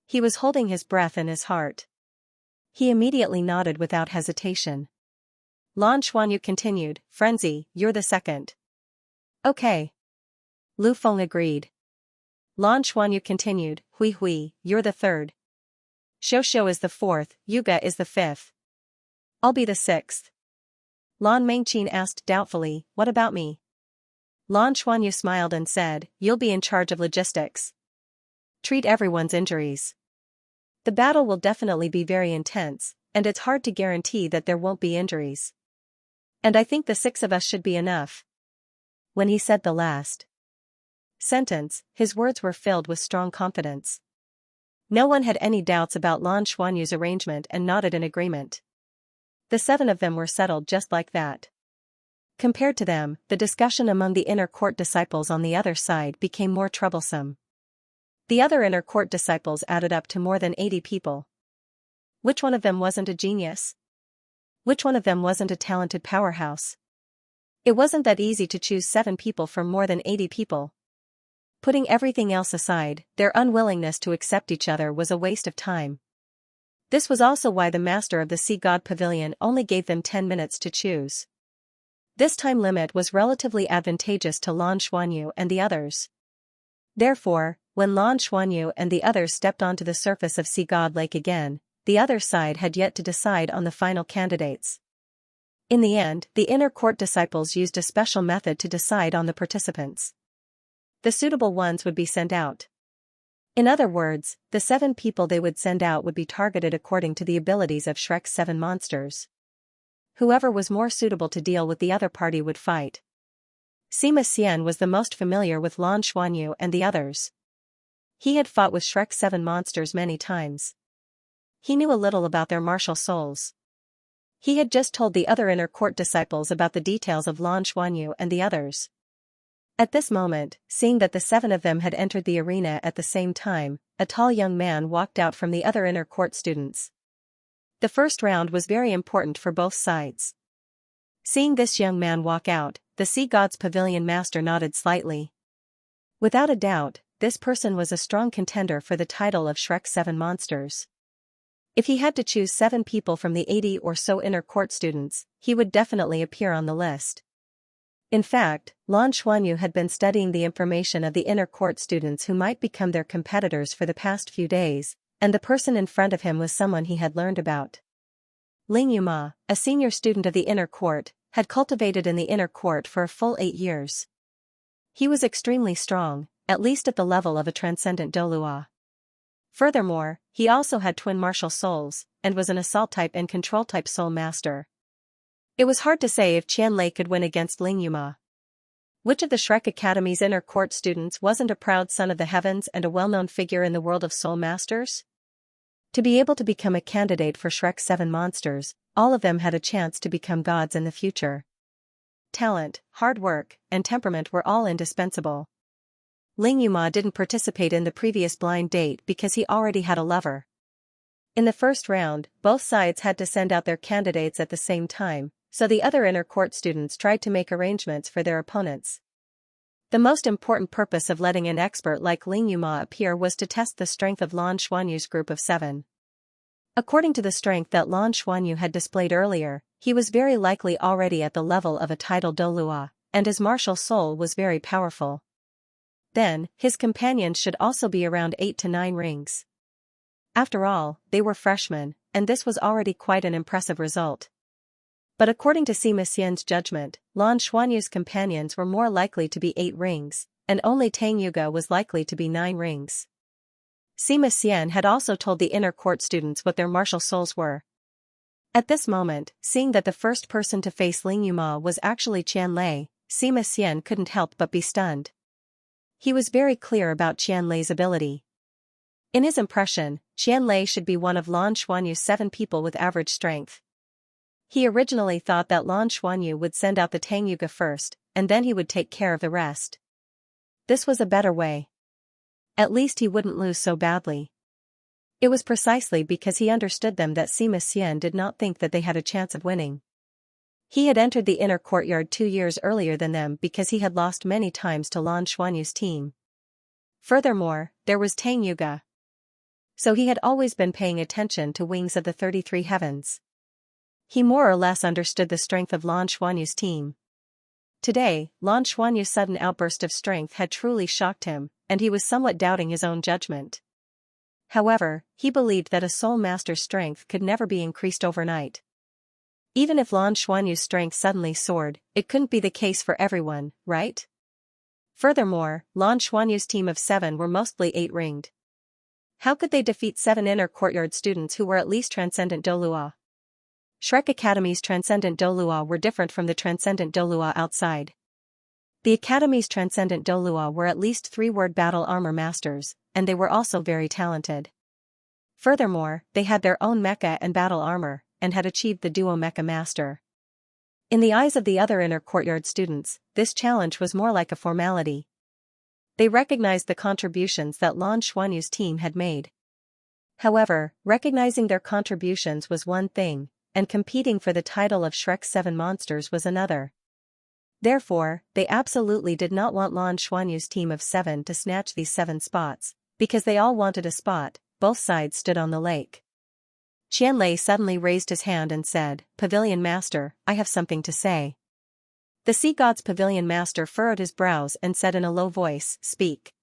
He was holding his breath in his heart. He immediately nodded without hesitation. Lan Xuanyu continued, Frenzy, you're the second. Okay. Lu Feng agreed. Lan Xuanyu continued, Hui, you're the third. Xiuxiu is the fourth, Yuga is the fifth. I'll be the sixth. Lan Mengqin asked doubtfully, what about me? Lan Xuanyu smiled and said, you'll be in charge of logistics. Treat everyone's injuries. The battle will definitely be very intense, and it's hard to guarantee that there won't be injuries. And I think the six of us should be enough. When he said the last sentence, his words were filled with strong confidence. No one had any doubts about Lan Xuanyu's arrangement and nodded in agreement. The seven of them were settled just like that. Compared to them, the discussion among the inner court disciples on the other side became more troublesome. The other inner court disciples added up to more than 80 people. Which one of them wasn't a genius? Which one of them wasn't a talented powerhouse? It wasn't that easy to choose 7 people from more than 80 people. Putting everything else aside, their unwillingness to accept each other was a waste of time. This was also why the master of the Sea God Pavilion only gave them 10 minutes to choose. This time limit was relatively advantageous to Lan Xuanyu and the others. Therefore, when Lan Xuanyu and the others stepped onto the surface of Sea God Lake again, the other side had yet to decide on the final candidates. In the end, the inner court disciples used a special method to decide on the participants. The suitable ones would be sent out. In other words, the 7 people they would send out would be targeted according to the abilities of Shrek's 7 monsters. Whoever was more suitable to deal with the other party would fight. Sima Xian was the most familiar with Lan Xuanyu and the others. He had fought with Shrek's 7 monsters many times. He knew a little about their martial souls. He had just told the other inner court disciples about the details of Lan Xuanyu and the others. At this moment, seeing that the 7 of them had entered the arena at the same time, a tall young man walked out from the other inner court students. The first round was very important for both sides. Seeing this young man walk out, the Sea God's Pavilion master nodded slightly. Without a doubt, this person was a strong contender for the title of Shrek's 7 monsters. If he had to choose 7 people from the 80 or so inner court students, he would definitely appear on the list. In fact, Lan Xuanyu had been studying the information of the inner court students who might become their competitors for the past few days, and the person in front of him was someone he had learned about. Ling Yuma, a senior student of the inner court, had cultivated in the inner court for a full 8 years. He was extremely strong, at least at the level of a transcendent Douluo. Furthermore, he also had twin martial souls, and was an assault type and control type soul master. It was hard to say if Qianlei could win against Ling Yuma. Which of the Shrek Academy's inner court students wasn't a proud son of the heavens and a well-known figure in the world of soul masters? To be able to become a candidate for Shrek's 7 monsters, all of them had a chance to become gods in the future. Talent, hard work, and temperament were all indispensable. Ling Yuma didn't participate in the previous blind date because he already had a lover. In the first round, both sides had to send out their candidates at the same time, So the other inner court students tried to make arrangements for their opponents. The most important purpose of letting an expert like Ling Yuma appear was to test the strength of Lan Xuanyu's group of 7. According to the strength that Lan Xuanyu had displayed earlier, he was very likely already at the level of a titled Douluo, and his martial soul was very powerful. Then, his companions should also be around 8 to 9 rings. After all, they were freshmen, and this was already quite an impressive result. But according to Sima Xian's judgment, Lan Xuanyu's companions were more likely to be 8 rings, and only Tang Yuge was likely to be 9 rings. Sima Xian had also told the inner court students what their martial souls were. At this moment, seeing that the first person to face Ling Yuma was actually Qianlei, Sima Xian couldn't help but be stunned. He was very clear about Qianlei's ability. In his impression, Qianlei should be one of Lan Xuanyu's 7 people with average strength. He originally thought that Lan Xuanyu would send out the Tang Yuge first, and then he would take care of the rest. This was a better way. At least he wouldn't lose so badly. It was precisely because he understood them that Sima Xian did not think that they had a chance of winning. He had entered the inner courtyard 2 years earlier than them because he had lost many times to Lan Xuanyu's team. Furthermore, there was Tang Yuge. So he had always been paying attention to Wings of the 33 Heavens. He more or less understood the strength of Lan Xuanyu's team. Today, Lan Xuanyu's sudden outburst of strength had truly shocked him, and he was somewhat doubting his own judgment. However, he believed that a soul master's strength could never be increased overnight. Even if Lan Xuanyu's strength suddenly soared, it couldn't be the case for everyone, right? Furthermore, Lan Xuanyu's team of 7 were mostly 8-ringed. How could they defeat 7 inner courtyard students who were at least Transcendent Douluo? Shrek Academy's Transcendent Douluo were different from the Transcendent Douluo outside. The Academy's Transcendent Douluo were at least 3-word battle armor masters, and they were also very talented. Furthermore, they had their own mecha and battle armor, and had achieved the Duo Mecha Master. In the eyes of the other inner courtyard students, this challenge was more like a formality. They recognized the contributions that Lan Xuanyu's team had made. However, recognizing their contributions was one thing, and competing for the title of Shrek's 7 monsters was another. Therefore, they absolutely did not want Lan Xuanyu's team of 7 to snatch these 7 spots, because they all wanted a spot. Both sides stood on the lake. Qianlei suddenly raised his hand and said, "Pavilion Master, I have something to say." The Sea God's Pavilion Master furrowed his brows and said in a low voice, "Speak."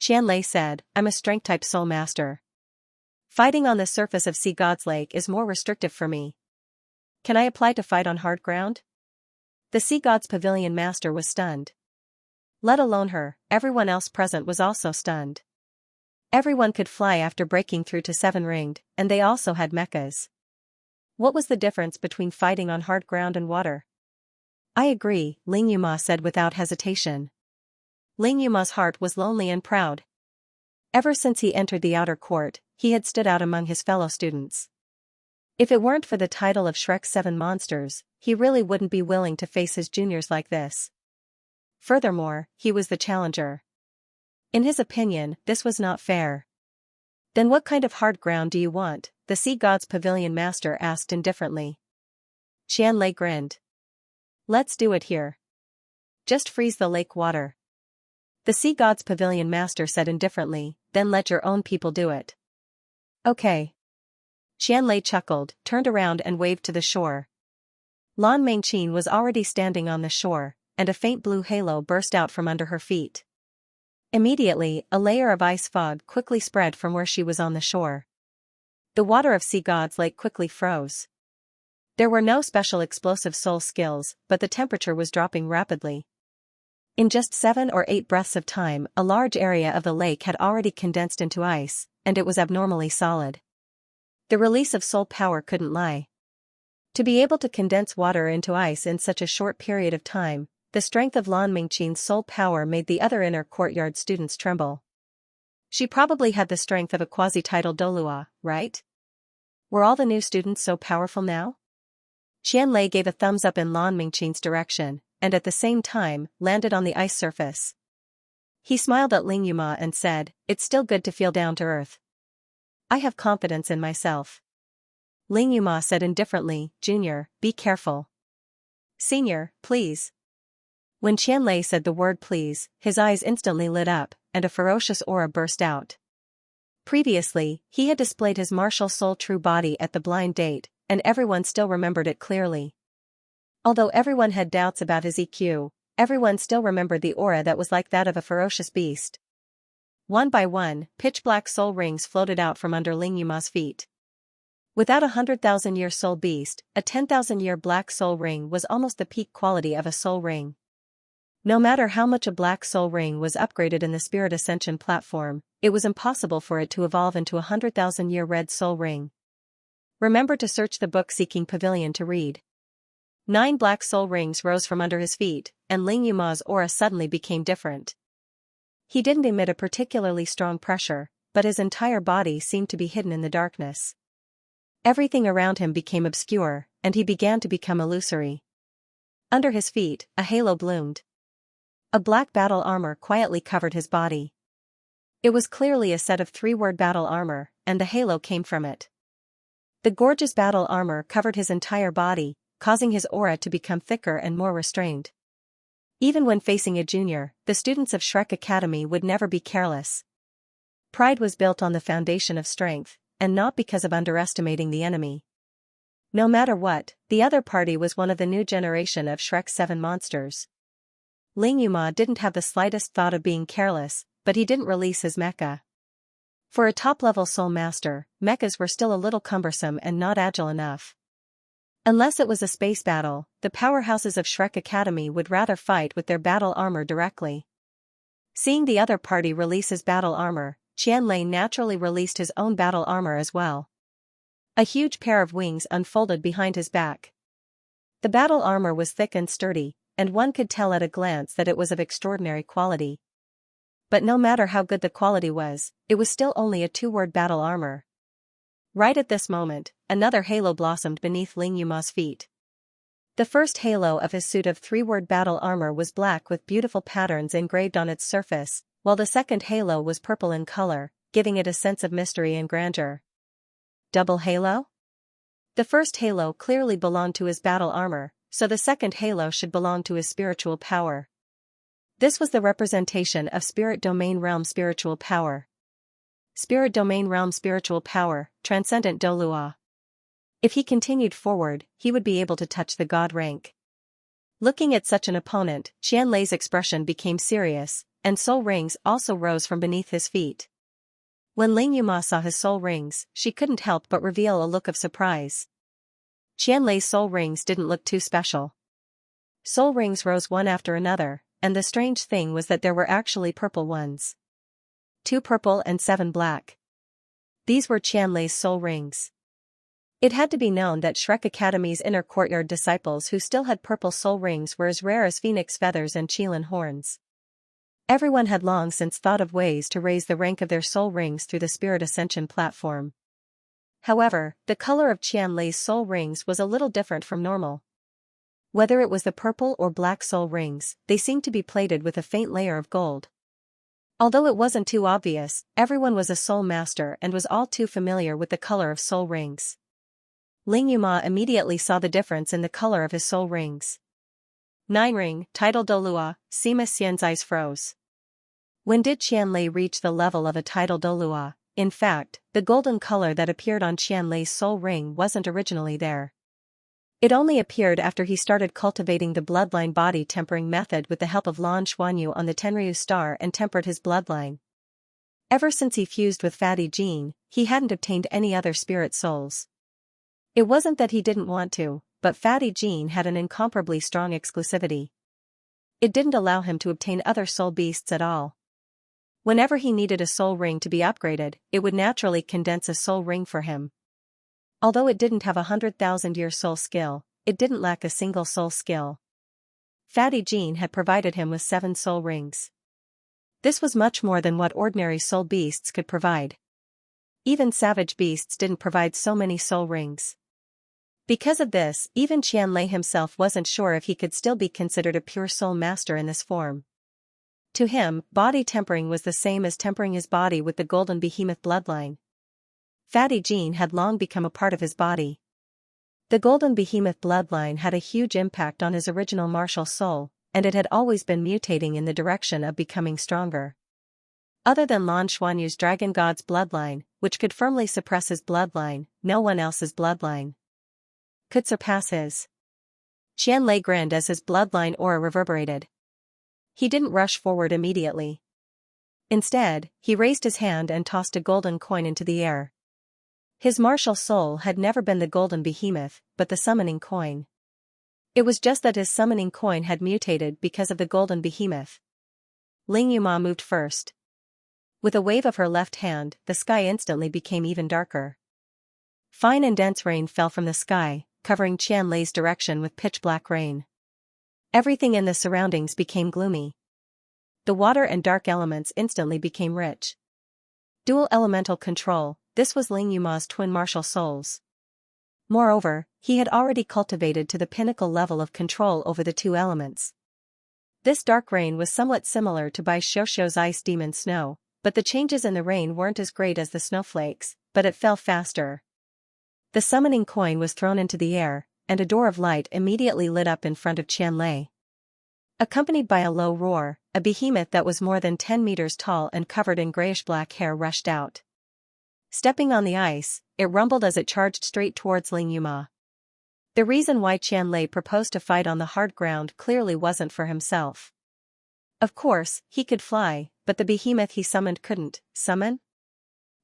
Qianlei said, "I'm a Strength-type Soul Master. Fighting on the surface of Sea God's Lake is more restrictive for me. Can I apply to fight on hard ground?" The Sea God's Pavilion Master was stunned. Let alone her, everyone else present was also stunned. Everyone could fly after breaking through to 7-ringed, and they also had mechas. What was the difference between fighting on hard ground and water? "I agree," Ling Yuma said without hesitation. Ling Yuma's heart was lonely and proud. Ever since he entered the outer court, he had stood out among his fellow students. If it weren't for the title of Shrek's 7 monsters, he really wouldn't be willing to face his juniors like this. Furthermore, he was the challenger. In his opinion, this was not fair. "Then what kind of hard ground do you want?" the Sea God's Pavilion Master asked indifferently. Qianlei grinned. "Let's do it here. Just freeze the lake water." The Sea God's Pavilion Master said indifferently, "Then let your own people do it." "Okay." Qianlei chuckled, turned around and waved to the shore. Lan Mengqin was already standing on the shore, and a faint blue halo burst out from under her feet. Immediately, a layer of ice fog quickly spread from where she was on the shore. The water of Sea God's Lake quickly froze. There were no special explosive soul skills, but the temperature was dropping rapidly. In just 7 or 8 breaths of time, a large area of the lake had already condensed into ice, and it was abnormally solid. The release of soul power couldn't lie. To be able to condense water into ice in such a short period of time, the strength of Lan Mengqin's soul power made the other inner courtyard students tremble. She probably had the strength of a quasi-titled Douluo, right? Were all the new students so powerful now? Qianlei gave a thumbs up in Lan Mengqin's direction, and at the same time, landed on the ice surface. He smiled at Ling Yuma and said, "It's still good to feel down to earth. I have confidence in myself." Ling Yuma said indifferently, "Junior, be careful. Senior, please. When Qianlei said the word please, his eyes instantly lit up, and a ferocious aura burst out. Previously, he had displayed his martial soul true body at the blind date, and everyone still remembered it clearly. Although everyone had doubts about his EQ, everyone still remembered the aura that was like that of a ferocious beast. One by one, pitch-black soul rings floated out from under Ling Yuma's feet. Without a 100,000-year soul beast, a 10,000-year black soul ring was almost the peak quality of a soul ring. No matter how much a black soul ring was upgraded in the Spirit Ascension platform, it was impossible for it to evolve into a 100,000-year red soul ring. Remember to search the book-seeking pavilion to read. 9 black soul rings rose from under his feet, and Ling Yuma's aura suddenly became different. He didn't emit a particularly strong pressure, but his entire body seemed to be hidden in the darkness. Everything around him became obscure, and he began to become illusory. Under his feet, a halo bloomed. A black battle armor quietly covered his body. It was clearly a set of 3-word battle armor, and the halo came from it. The gorgeous battle armor covered his entire body, causing his aura to become thicker and more restrained. Even when facing a junior, the students of Shrek Academy would never be careless. Pride was built on the foundation of strength, and not because of underestimating the enemy. No matter what, the other party was one of the new generation of Shrek 7 monsters. Ling Yuma didn't have the slightest thought of being careless, but he didn't release his mecha. For a top-level soul master, mechas were still a little cumbersome and not agile enough. Unless it was a space battle, the powerhouses of Shrek Academy would rather fight with their battle armor directly. Seeing the other party release his battle armor, Qianlei naturally released his own battle armor as well. A huge pair of wings unfolded behind his back. The battle armor was thick and sturdy, and one could tell at a glance that it was of extraordinary quality. But no matter how good the quality was, it was still only a 2-word battle armor. Right at this moment, another halo blossomed beneath Ling Yuma's feet. The first halo of his suit of 3-word battle armor was black with beautiful patterns engraved on its surface, while the second halo was purple in color, giving it a sense of mystery and grandeur. Double halo? The first halo clearly belonged to his battle armor, so the second halo should belong to his spiritual power. This was the representation of Spirit Domain Realm spiritual power. Spirit Domain Realm spiritual power, transcendent Douluo. If he continued forward, he would be able to touch the god rank. Looking at such an opponent, Qianlei's expression became serious, and soul rings also rose from beneath his feet. When Ling Yuma saw his soul rings, she couldn't help but reveal a look of surprise. Qianlei's soul rings didn't look too special. Soul rings rose one after another, and the strange thing was that there were actually purple ones. 2 purple and 7 black. These were Qianlei's soul rings. It had to be known that Shrek Academy's inner courtyard disciples who still had purple soul rings were as rare as phoenix feathers and qilin horns. Everyone had long since thought of ways to raise the rank of their soul rings through the Spirit Ascension platform. However, the color of Qianlei's soul rings was a little different from normal. Whether it was the purple or black soul rings, they seemed to be plated with a faint layer of gold. Although it wasn't too obvious, everyone was a soul master and was all too familiar with the color of soul rings. Ling Yuma immediately saw the difference in the color of his soul rings. 9 ring, title Douluo, Sima Xian's eyes froze. When did Qianlei reach the level of a title Douluo? In fact, the golden color that appeared on Qianlei's soul ring wasn't originally there. It only appeared after he started cultivating the bloodline body tempering method with the help of Lan Xuanyu on the Tenryu star and tempered his bloodline. Ever since he fused with Fatty Jean, he hadn't obtained any other spirit souls. It wasn't that he didn't want to, but Fatty Jean had an incomparably strong exclusivity. It didn't allow him to obtain other soul beasts at all. Whenever he needed a soul ring to be upgraded, it would naturally condense a soul ring for him. Although it didn't have a 100,000-year soul skill, it didn't lack a single soul skill. Fatty Jean had provided him with 7 soul rings. This was much more than what ordinary soul beasts could provide. Even savage beasts didn't provide so many soul rings. Because of this, even Qianlei himself wasn't sure if he could still be considered a pure soul master in this form. To him, body tempering was the same as tempering his body with the golden behemoth bloodline. Fatty Jean had long become a part of his body. The golden behemoth bloodline had a huge impact on his original martial soul, and it had always been mutating in the direction of becoming stronger. Other than Lan Xuanyu's dragon god's bloodline, which could firmly suppress his bloodline, no one else's bloodline could surpass his. Qianlei grinned as his bloodline aura reverberated. He didn't rush forward immediately. Instead, he raised his hand and tossed a golden coin into the air. His martial soul had never been the golden behemoth, but the summoning coin. It was just that his summoning coin had mutated because of the golden behemoth. Ling Yuma moved first. With a wave of her left hand, the sky instantly became even darker. Fine and dense rain fell from the sky, covering Qianlei's direction with pitch-black rain. Everything in the surroundings became gloomy. The water and dark elements instantly became rich. Dual elemental control, this was Ling Yuma's twin martial souls. Moreover, he had already cultivated to the pinnacle level of control over the two elements. This dark rain was somewhat similar to Bai Xiuxiu's ice demon snow, but the changes in the rain weren't as great as the snowflakes, but it fell faster. The summoning coin was thrown into the air, and a door of light immediately lit up in front of Qianlei. Accompanied by a low roar, a behemoth that was more than 10 meters tall and covered in grayish-black hair rushed out. Stepping on the ice, it rumbled as it charged straight towards Ling Yuma. The reason why Qianlei proposed to fight on the hard ground clearly wasn't for himself. Of course, he could fly, but the behemoth he summoned couldn't. Summon?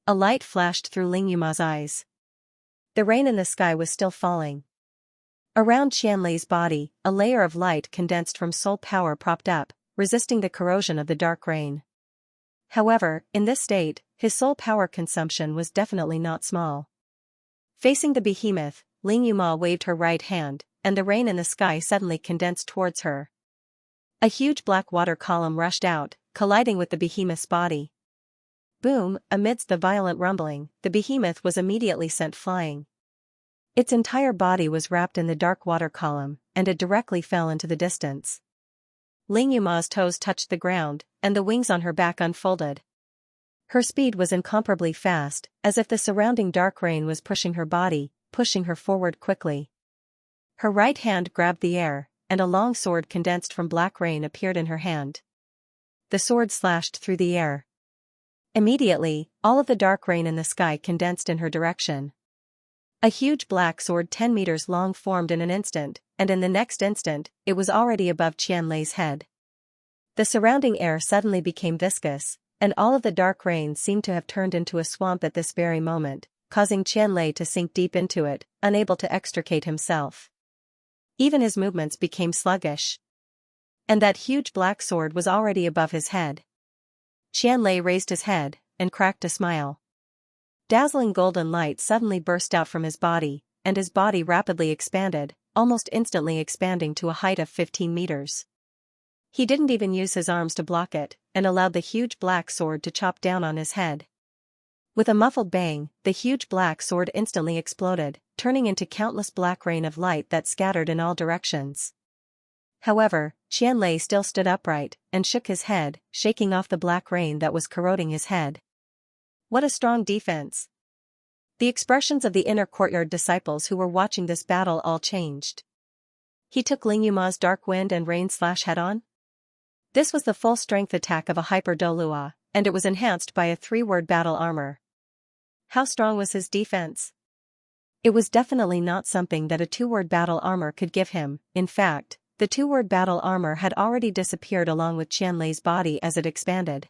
A light flashed through Ling Yuma's eyes. The rain in the sky was still falling. Around Qianlei's body, a layer of light condensed from soul power propped up, resisting the corrosion of the dark rain. However, in this state, his soul power consumption was definitely not small. Facing the behemoth, Ling Yuma waved her right hand, and the rain in the sky suddenly condensed towards her. A huge black water column rushed out, colliding with the behemoth's body. Boom! Amidst the violent rumbling, the behemoth was immediately sent flying. Its entire body was wrapped in the dark water column, and it directly fell into the distance. Ling Yuma's toes touched the ground, and the wings on her back unfolded. Her speed was incomparably fast, as if the surrounding dark rain was pushing her body, pushing her forward quickly. Her right hand grabbed the air, and a long sword condensed from black rain appeared in her hand. The sword slashed through the air. Immediately, all of the dark rain in the sky condensed in her direction. A huge black sword 10 meters long formed in an instant, and in the next instant, it was already above Qianlei's head. The surrounding air suddenly became viscous, and all of the dark rain seemed to have turned into a swamp at this very moment, causing Qianlei to sink deep into it, unable to extricate himself. Even his movements became sluggish. And that huge black sword was already above his head. Qianlei raised his head, and cracked a smile. Dazzling golden light suddenly burst out from his body, and his body rapidly expanded, almost instantly expanding to a height of 15 meters. He didn't even use his arms to block it, and allowed the huge black sword to chop down on his head. With a muffled bang, the huge black sword instantly exploded, turning into countless black rain of light that scattered in all directions. However, Qianlei still stood upright, and shook his head, shaking off the black rain that was corroding his head. What a strong defense! The expressions of the inner courtyard disciples who were watching this battle all changed. He took Ling Yuma's dark wind and rain slash head-on? This was the full-strength attack of a hyper Douluo, and it was enhanced by a 3-word battle armor. How strong was his defense? It was definitely not something that a 2-word battle armor could give him. In fact, the 2-word battle armor had already disappeared along with Qianlei's body as it expanded.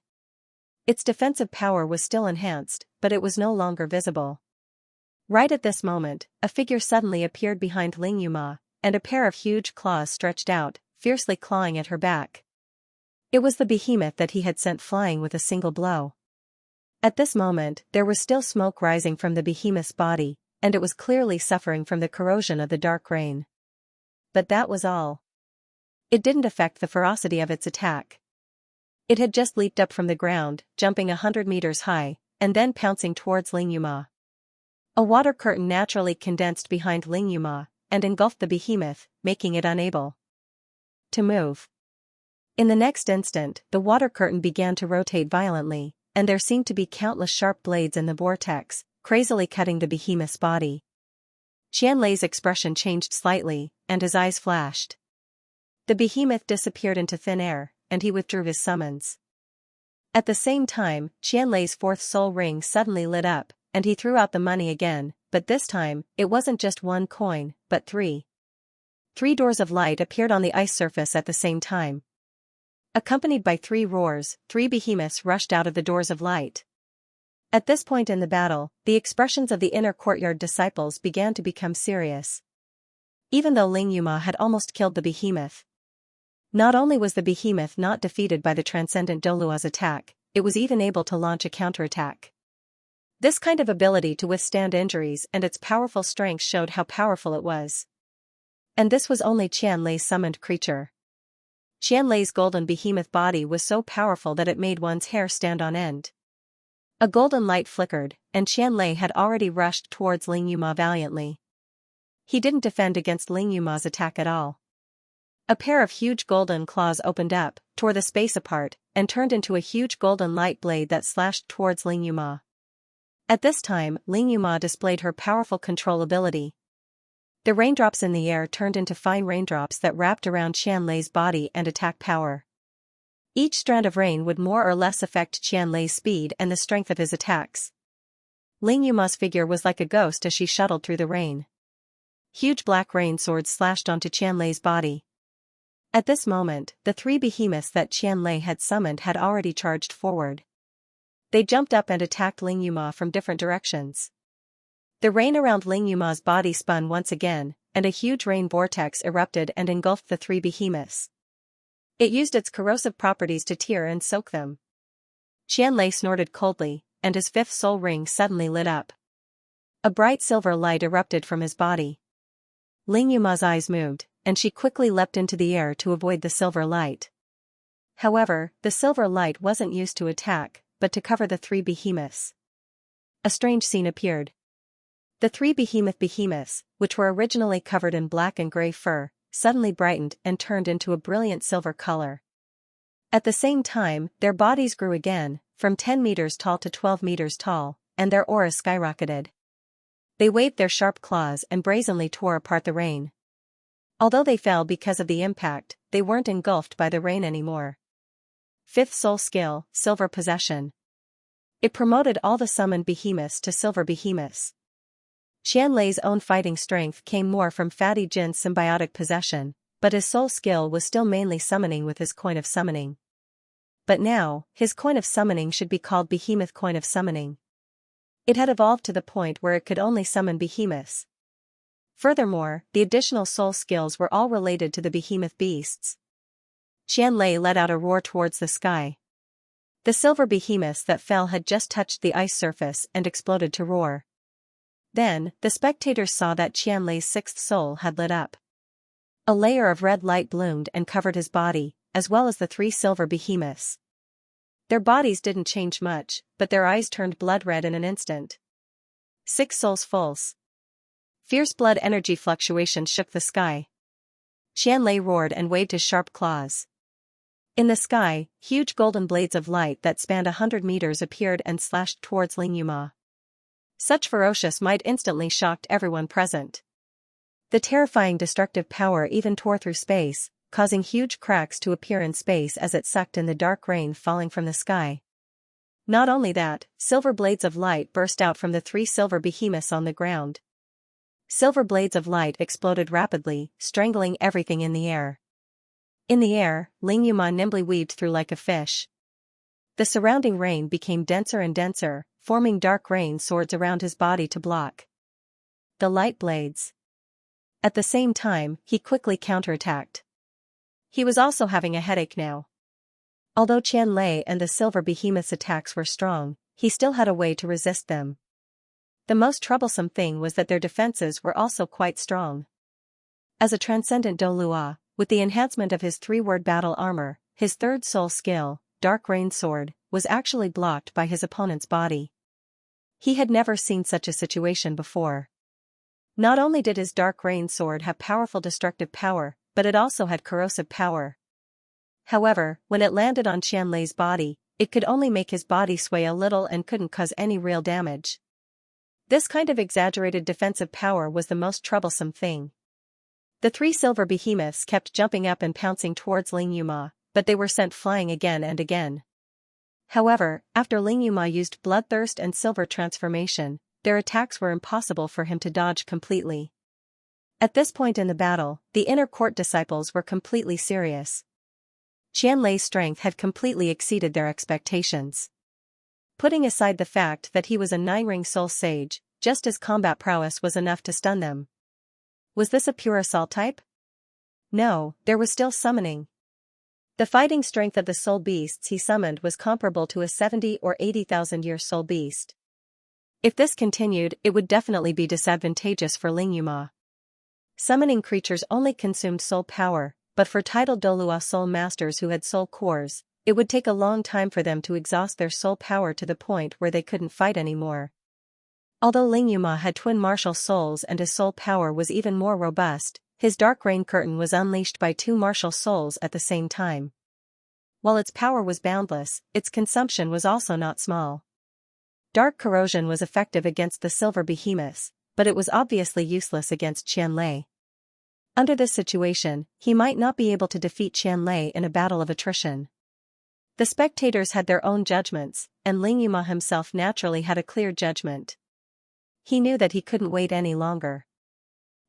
Its defensive power was still enhanced, but it was no longer visible. Right at this moment, a figure suddenly appeared behind Ling Yuma, and a pair of huge claws stretched out, fiercely clawing at her back. It was the behemoth that he had sent flying with a single blow. At this moment, there was still smoke rising from the behemoth's body, and it was clearly suffering from the corrosion of the dark rain. But that was all. It didn't affect the ferocity of its attack. It had just leaped up from the ground, jumping 100 meters high, and then pouncing towards Ling Yuma. A water curtain naturally condensed behind Ling Yuma, and engulfed the behemoth, making it unable to move. In the next instant, the water curtain began to rotate violently, and there seemed to be countless sharp blades in the vortex, crazily cutting the behemoth's body. Xianlei's expression changed slightly, and his eyes flashed. The behemoth disappeared into thin air, and he withdrew his summons. At the same time, Xianlei's fourth soul ring suddenly lit up, and he threw out the money again, but this time, it wasn't just one coin, but three. 3 doors of light appeared on the ice surface at the same time. Accompanied by 3 roars, 3 behemoths rushed out of the doors of light. At this point in the battle, the expressions of the inner courtyard disciples began to become serious. Even though Ling Yuma had almost killed the behemoth. Not only was the behemoth not defeated by the transcendent Douluo's attack, it was even able to launch a counterattack. This kind of ability to withstand injuries and its powerful strength showed how powerful it was. And this was only Xianlei's summoned creature. Xianlei's golden behemoth body was so powerful that it made one's hair stand on end. A golden light flickered, and Xianlei had already rushed towards Ling Yuma valiantly. He didn't defend against Ling Yuma's attack at all. A pair of huge golden claws opened up, tore the space apart, and turned into a huge golden light blade that slashed towards Ling Yuma. At this time, Ling Yuma displayed her powerful control ability. The raindrops in the air turned into fine raindrops that wrapped around Xianlei's body and attack power. Each strand of rain would more or less affect Xianlei's speed and the strength of his attacks. Ling Yuma's figure was like a ghost as she shuttled through the rain. Huge black rain swords slashed onto Xianlei's body. At this moment, the 3 behemoths that Xianlei had summoned had already charged forward. They jumped up and attacked Ling Yuma from different directions. The rain around Ling Yuma's body spun once again, and a huge rain vortex erupted and engulfed the 3 behemoths. It used its corrosive properties to tear and soak them. Xianlei snorted coldly, and his 5th soul ring suddenly lit up. A bright silver light erupted from his body. Ling Yuma's eyes moved, and she quickly leapt into the air to avoid the silver light. However, the silver light wasn't used to attack, but to cover the 3 behemoths. A strange scene appeared. The 3 behemoths, which were originally covered in black and gray fur, suddenly brightened and turned into a brilliant silver color. At the same time, their bodies grew again, from 10 meters tall to 12 meters tall, and their auras skyrocketed. They waved their sharp claws and brazenly tore apart the rain. Although they fell because of the impact, they weren't engulfed by the rain anymore. 5th soul skill, Silver Possession. It promoted all the summoned behemoths to silver behemoths. Xianlei's own fighting strength came more from Fatty Jin's symbiotic possession, but his soul skill was still mainly summoning with his coin of summoning. But now, his coin of summoning should be called Behemoth Coin of Summoning. It had evolved to the point where it could only summon behemoths. Furthermore, the additional soul skills were all related to the behemoth beasts. Xianlei let out a roar towards the sky. The silver behemoths that fell had just touched the ice surface and exploded to roar. Then, the spectators saw that Xianlei's 6th soul had lit up. A layer of red light bloomed and covered his body, as well as the 3 silver behemoths. Their bodies didn't change much, but their eyes turned blood red in an instant. 6 souls fulls. Fierce blood energy fluctuations shook the sky. Xianlei roared and waved his sharp claws. In the sky, huge golden blades of light that spanned 100 meters appeared and slashed towards Ling Yuma. Such ferocious might instantly shocked everyone present. The terrifying destructive power even tore through space, causing huge cracks to appear in space as it sucked in the dark rain falling from the sky. Not only that, silver blades of light burst out from the 3 silver behemoths on the ground. Silver blades of light exploded rapidly, strangling everything in the air. In the air, Ling Yuma nimbly weaved through like a fish. The surrounding rain became denser and denser, forming dark rain swords around his body to block the light blades. At the same time, he quickly counterattacked. He was also having a headache now. Although Xianlei and the silver behemoth's attacks were strong, he still had a way to resist them. The most troublesome thing was that their defenses were also quite strong. As a transcendent Douluo, with the enhancement of his 3-word battle armor, his 3rd soul skill, Dark Rain Sword, was actually blocked by his opponent's body. He had never seen such a situation before. Not only did his Dark Rain Sword have powerful destructive power, but it also had corrosive power. However, when it landed on Xianlei's body, it could only make his body sway a little and couldn't cause any real damage. This kind of exaggerated defensive power was the most troublesome thing. The three silver behemoths kept jumping up and pouncing towards Ling Yuma, but they were sent flying again and again. However, after Ling Yuma used bloodthirst and silver transformation, their attacks were impossible for him to dodge completely. At this point in the battle, the inner court disciples were completely serious. Qianlei's strength had completely exceeded their expectations. Putting aside the fact that he was a 9-ring soul sage, just his combat prowess was enough to stun them. Was this a pure assault type? No, there was still summoning. The fighting strength of the soul beasts he summoned was comparable to a 70 or 80,000 year soul beast. If this continued, it would definitely be disadvantageous for Ling Yuma. Summoning creatures only consumed soul power, but for titled Douluo soul masters who had soul cores, it would take a long time for them to exhaust their soul power to the point where they couldn't fight anymore. Although Ling Yuma had twin martial souls and his soul power was even more robust, his dark rain curtain was unleashed by 2 martial souls at the same time. While its power was boundless, its consumption was also not small. Dark corrosion was effective against the silver behemoths, but it was obviously useless against Qianlei. Under this situation, he might not be able to defeat Qianlei in a battle of attrition. The spectators had their own judgments, and Ling Yuma himself naturally had a clear judgment. He knew that he couldn't wait any longer.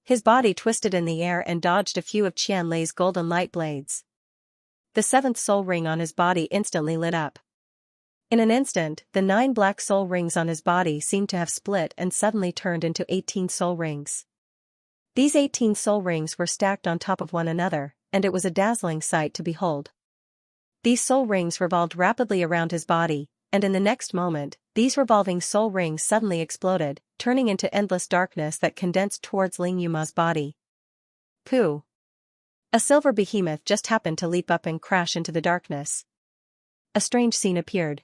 His body twisted in the air and dodged a few of Qianlei's golden light blades. The 7th soul ring on his body instantly lit up. In an instant, the 9 black soul rings on his body seemed to have split and suddenly turned into 18 soul rings. These 18 soul rings were stacked on top of one another, and it was a dazzling sight to behold. These soul rings revolved rapidly around his body, and in the next moment, these revolving soul rings suddenly exploded, turning into endless darkness that condensed towards Ling Yuma's body. Pooh! A silver behemoth just happened to leap up and crash into the darkness. A strange scene appeared.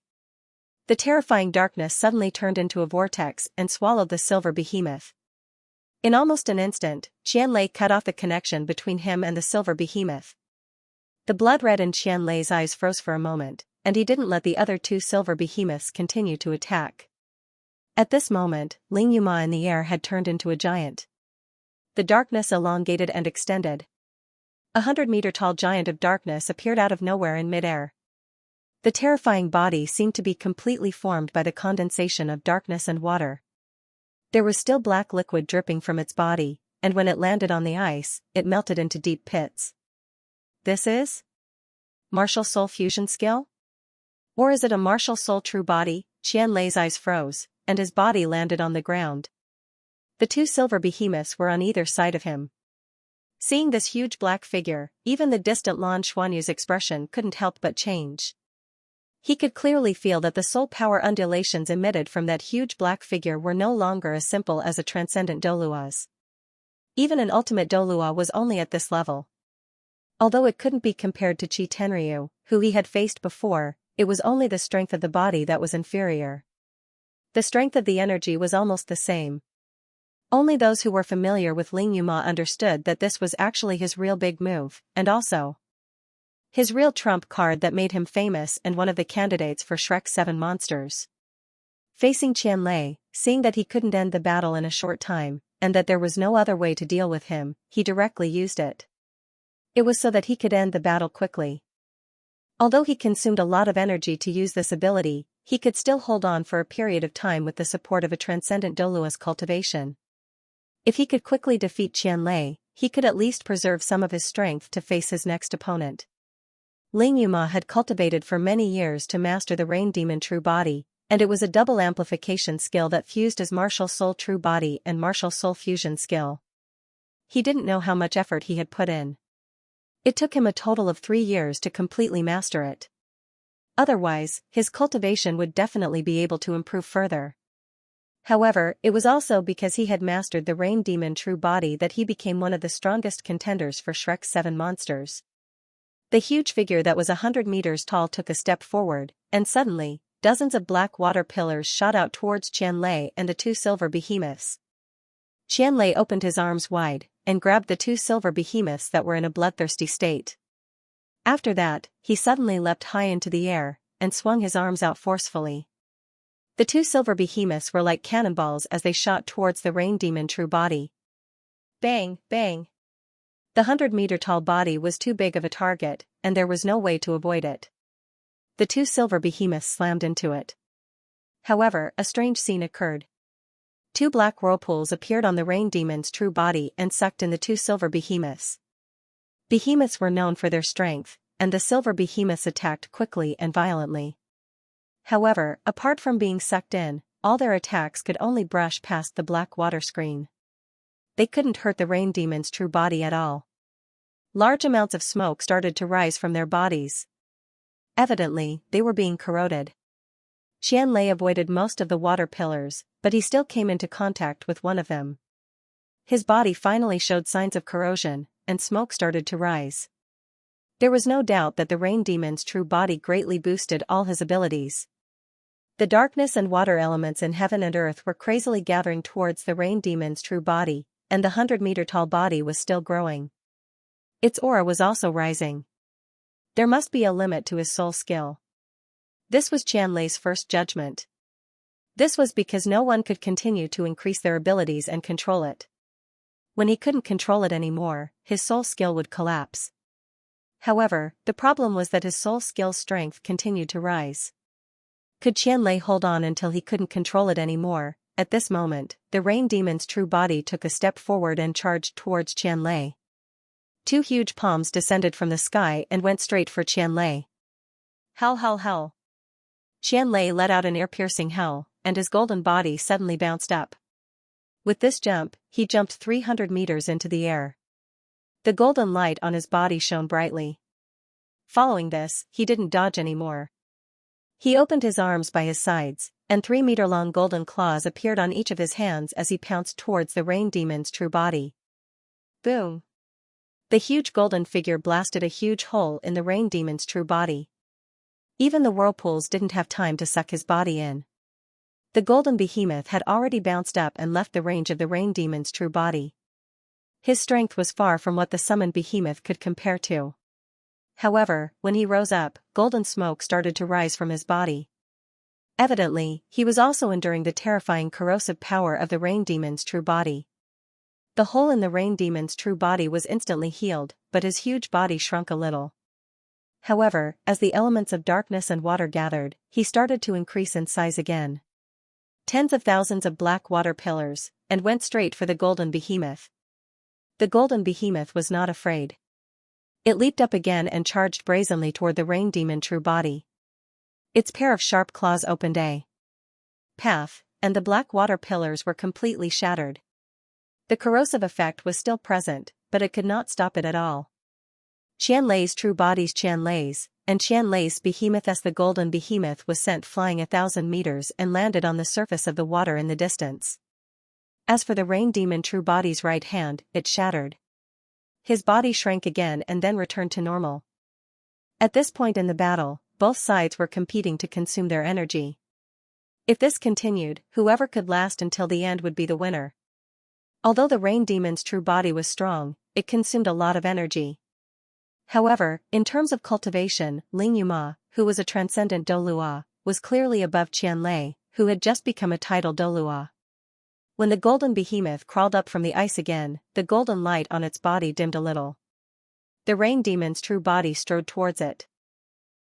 The terrifying darkness suddenly turned into a vortex and swallowed the silver behemoth. In almost an instant, Qianlei cut off the connection between him and the silver behemoth. The blood red in Qianlei's eyes froze for a moment, and he didn't let the other 2 silver behemoths continue to attack. At this moment, Ling Yuma in the air had turned into a giant. The darkness elongated and extended. A 100-meter-tall giant of darkness appeared out of nowhere in midair. The terrifying body seemed to be completely formed by the condensation of darkness and water. There was still black liquid dripping from its body, and when it landed on the ice, it melted into deep pits. This is? Martial soul fusion skill? Or is it a martial soul true body? Qianlei's eyes froze, and his body landed on the ground. The 2 silver behemoths were on either side of him. Seeing this huge black figure, even the distant Lan Xuanyu's expression couldn't help but change. He could clearly feel that the soul power undulations emitted from that huge black figure were no longer as simple as a transcendent Douluo's. Even an ultimate Douluo was only at this level. Although it couldn't be compared to Qi Tenryu, who he had faced before, it was only the strength of the body that was inferior. The strength of the energy was almost the same. Only those who were familiar with Ling Yuma understood that this was actually his real big move, and also his real trump card that made him famous and one of the candidates for Shrek's 7 monsters. Facing Qianlei, seeing that he couldn't end the battle in a short time, and that there was no other way to deal with him, he directly used it. It was so that he could end the battle quickly. Although he consumed a lot of energy to use this ability, he could still hold on for a period of time with the support of a transcendent Douluo's cultivation. If he could quickly defeat Qianlei, he could at least preserve some of his strength to face his next opponent. Ling Yuma had cultivated for many years to master the Rain Demon True Body, and it was a double amplification skill that fused his Martial Soul True Body and Martial Soul Fusion skill. He didn't know how much effort he had put in. It took him a total of 3 years to completely master it. Otherwise, his cultivation would definitely be able to improve further. However, it was also because he had mastered the Rain Demon True Body that he became one of the strongest contenders for Shrek's 7 monsters. The huge figure that was 100 meters tall took a step forward, and suddenly, dozens of black water pillars shot out towards Qianlei and the 2 silver behemoths. Qianlei opened his arms wide, and grabbed the 2 silver behemoths that were in a bloodthirsty state. After that, he suddenly leapt high into the air, and swung his arms out forcefully. The two silver behemoths were like cannonballs as they shot towards the rain demon true body. Bang, bang. The 100-meter-tall body was too big of a target, and there was no way to avoid it. The two silver behemoths slammed into it. However, a strange scene occurred. Two black whirlpools appeared on the rain demon's true body and sucked in the two silver behemoths. Behemoths were known for their strength, and the silver behemoths attacked quickly and violently. However, apart from being sucked in, all their attacks could only brush past the black water screen. They couldn't hurt the rain demon's true body at all. Large amounts of smoke started to rise from their bodies. Evidently, they were being corroded. Xianxia avoided most of the water pillars, but he still came into contact with one of them. His body finally showed signs of corrosion, and smoke started to rise. There was no doubt that the rain demon's true body greatly boosted all his abilities. The darkness and water elements in heaven and earth were crazily gathering towards the rain demon's true body, and the 100-meter-tall body was still growing. Its aura was also rising. There must be a limit to his soul skill. This was Xianxia's first judgment. This was because no one could continue to increase their abilities and control it. When he couldn't control it anymore, his soul skill would collapse. However, the problem was that his soul skill's strength continued to rise. Could Xianxia hold on until he couldn't control it anymore? At this moment, the rain demon's true body took a step forward and charged towards Xianxia. Two huge palms descended from the sky and went straight for Xianxia. Howl, howl, howl. Xianxia let out an ear-piercing howl, and his golden body suddenly bounced up. With this jump, he jumped 300 meters into the air. The golden light on his body shone brightly. Following this, he didn't dodge anymore. He opened his arms by his sides, and 3-meter-long golden claws appeared on each of his hands as he pounced towards the rain demon's true body. Boom! The huge golden figure blasted a huge hole in the rain demon's true body. Even the whirlpools didn't have time to suck his body in. The golden behemoth had already bounced up and left the range of the rain demon's true body. His strength was far from what the summoned behemoth could compare to. However, when he rose up, golden smoke started to rise from his body. Evidently, he was also enduring the terrifying corrosive power of the rain demon's true body. The hole in the rain demon's true body was instantly healed, but his huge body shrunk a little. However, as the elements of darkness and water gathered, he started to increase in size again. Tens of thousands of black water pillars, and went straight for the golden behemoth. The golden behemoth was not afraid. It leaped up again and charged brazenly toward the rain demon true body. Its pair of sharp claws opened a path, and the black water pillars were completely shattered. The corrosive effect was still present, but it could not stop it at all. Xianxia's true body's Xianxia's, and Xianxia's behemoth as the golden behemoth was sent flying 1,000 meters and landed on the surface of the water in the distance. As for the rain demon true body's right hand, it shattered. His body shrank again and then returned to normal. At this point in the battle, both sides were competing to consume their energy. If this continued, whoever could last until the end would be the winner. Although the rain demon's true body was strong, it consumed a lot of energy. However, in terms of cultivation, Ling Yuma, who was a transcendent Douluo, was clearly above Xianxia, who had just become a title Douluo. When the golden behemoth crawled up from the ice again, the golden light on its body dimmed a little. The rain demon's true body strode towards it.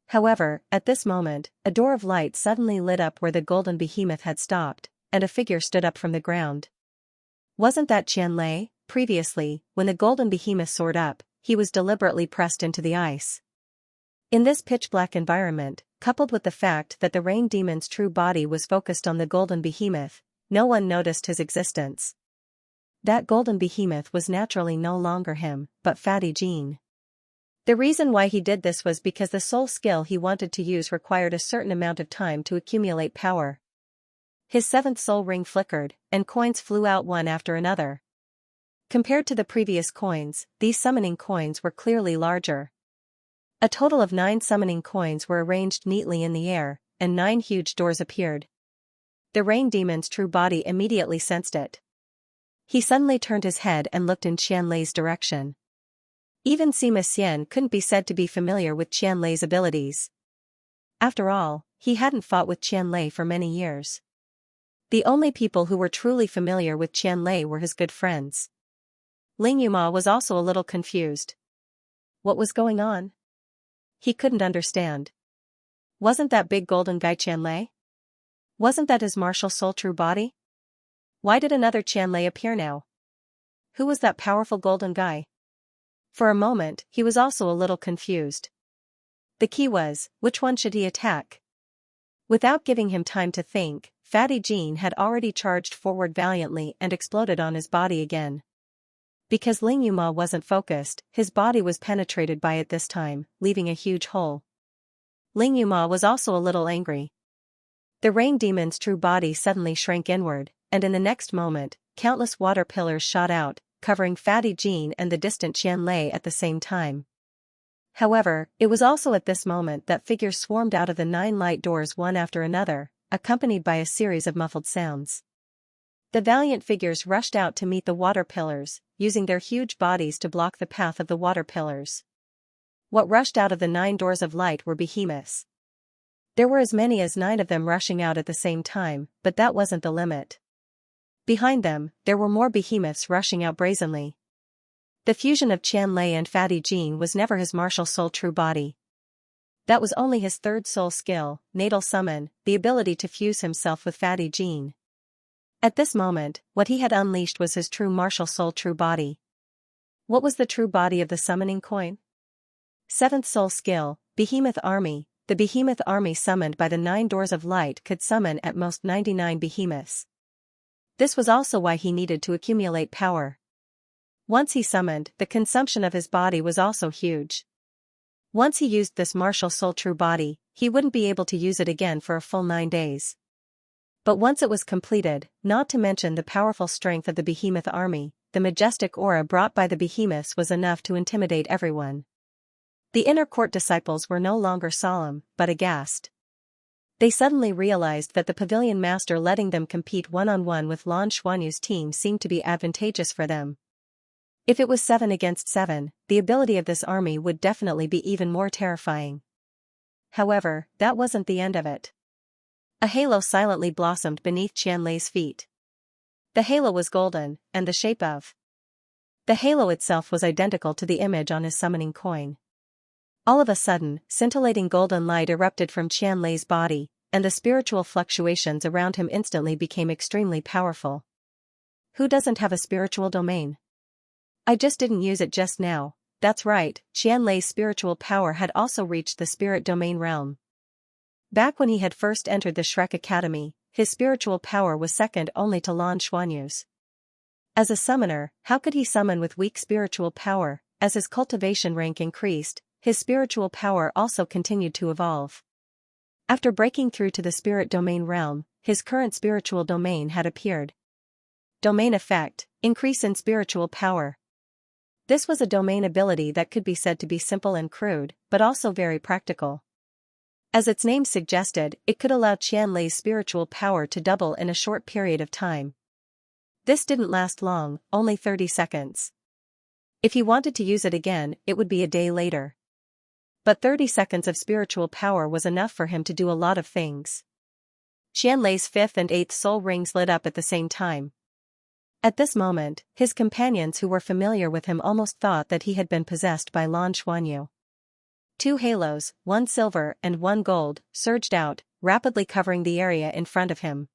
However, at this moment, a door of light suddenly lit up where the golden behemoth had stopped, and a figure stood up from the ground. Wasn't that Xianxia? Previously, when the golden behemoth soared up, he was deliberately pressed into the ice. In this pitch-black environment, coupled with the fact that the rain demon's true body was focused on the golden behemoth, no one noticed his existence. That golden behemoth was naturally no longer him, but Fatty Jean. The reason why he did this was because the soul skill he wanted to use required a certain amount of time to accumulate power. His seventh soul ring flickered, and coins flew out one after another. Compared to the previous coins, these summoning coins were clearly larger. A total of 9 summoning coins were arranged neatly in the air, and 9 huge doors appeared. The rain demon's true body immediately sensed it. He suddenly turned his head and looked in Xianxia's direction. Even Sima Xian couldn't be said to be familiar with Xianxia's abilities. After all, he hadn't fought with Qianlei for many years. The only people who were truly familiar with Qianlei were his good friends. Ling Yuma was also a little confused. What was going on? He couldn't understand. Wasn't that big golden guy Qianlei? Wasn't that his martial soul true body? Why did another Qianlei appear now? Who was that powerful golden guy? For a moment, he was also a little confused. The key was, which one should he attack? Without giving him time to think, Fatty Jean had already charged forward valiantly and exploded on his body again. Because Ling Yuma wasn't focused, his body was penetrated by it this time, leaving a huge hole. Ling Yuma was also a little angry. The rain demon's true body suddenly shrank inward, and in the next moment, countless water pillars shot out, covering Fatty Jean and the distant Qianlei at the same time. However, it was also at this moment that figures swarmed out of the 9 light doors one after another, accompanied by a series of muffled sounds. The valiant figures rushed out to meet the water pillars, using their huge bodies to block the path of the water pillars. What rushed out of the 9 doors of light were behemoths. There were as many as 9 of them rushing out at the same time, but that wasn't the limit. Behind them, there were more behemoths rushing out brazenly. The fusion of Qianlei and Fatty Jean was never his martial soul true body. That was only his third soul skill, natal summon, the ability to fuse himself with Fatty Jean. At this moment, what he had unleashed was his true martial soul true body. What was the true body of the summoning coin? 7th soul skill, Behemoth Army. The Behemoth Army summoned by the 9 doors of light could summon at most 99 behemoths. This was also why he needed to accumulate power. Once he summoned, the consumption of his body was also huge. Once he used this martial soul true body, he wouldn't be able to use it again for a full 9 days. But once it was completed, not to mention the powerful strength of the Behemoth Army, the majestic aura brought by the behemoths was enough to intimidate everyone. The inner court disciples were no longer solemn, but aghast. They suddenly realized that the pavilion master letting them compete one-on-one with Lan Xuanyu's team seemed to be advantageous for them. If it was 7 against 7, the ability of this army would definitely be even more terrifying. However, that wasn't the end of it. A halo silently blossomed beneath Qianlei's feet. The halo was golden, and the shape of the halo itself was identical to the image on his summoning coin. All of a sudden, scintillating golden light erupted from Qianlei's body, and the spiritual fluctuations around him instantly became extremely powerful. Who doesn't have a spiritual domain? I just didn't use it just now. That's right, Qianlei's spiritual power had also reached the spirit domain realm. Back when he had first entered the Shrek Academy, his spiritual power was second only to Lan Xuanyu's. As a summoner, how could he summon with weak spiritual power? As his cultivation rank increased, his spiritual power also continued to evolve. After breaking through to the spirit domain realm, his current spiritual domain had appeared. Domain effect, increase in spiritual power. This was a domain ability that could be said to be simple and crude, but also very practical. As its name suggested, it could allow Qianlei's spiritual power to double in a short period of time. This didn't last long, only 30 seconds. If he wanted to use it again, it would be a day later. But 30 seconds of spiritual power was enough for him to do a lot of things. Qianlei's 5th and 8th soul rings lit up at the same time. At this moment, his companions who were familiar with him almost thought that he had been possessed by Lan Xuanyu. 2 halos, 1 silver and 1 gold, surged out, rapidly covering the area in front of him.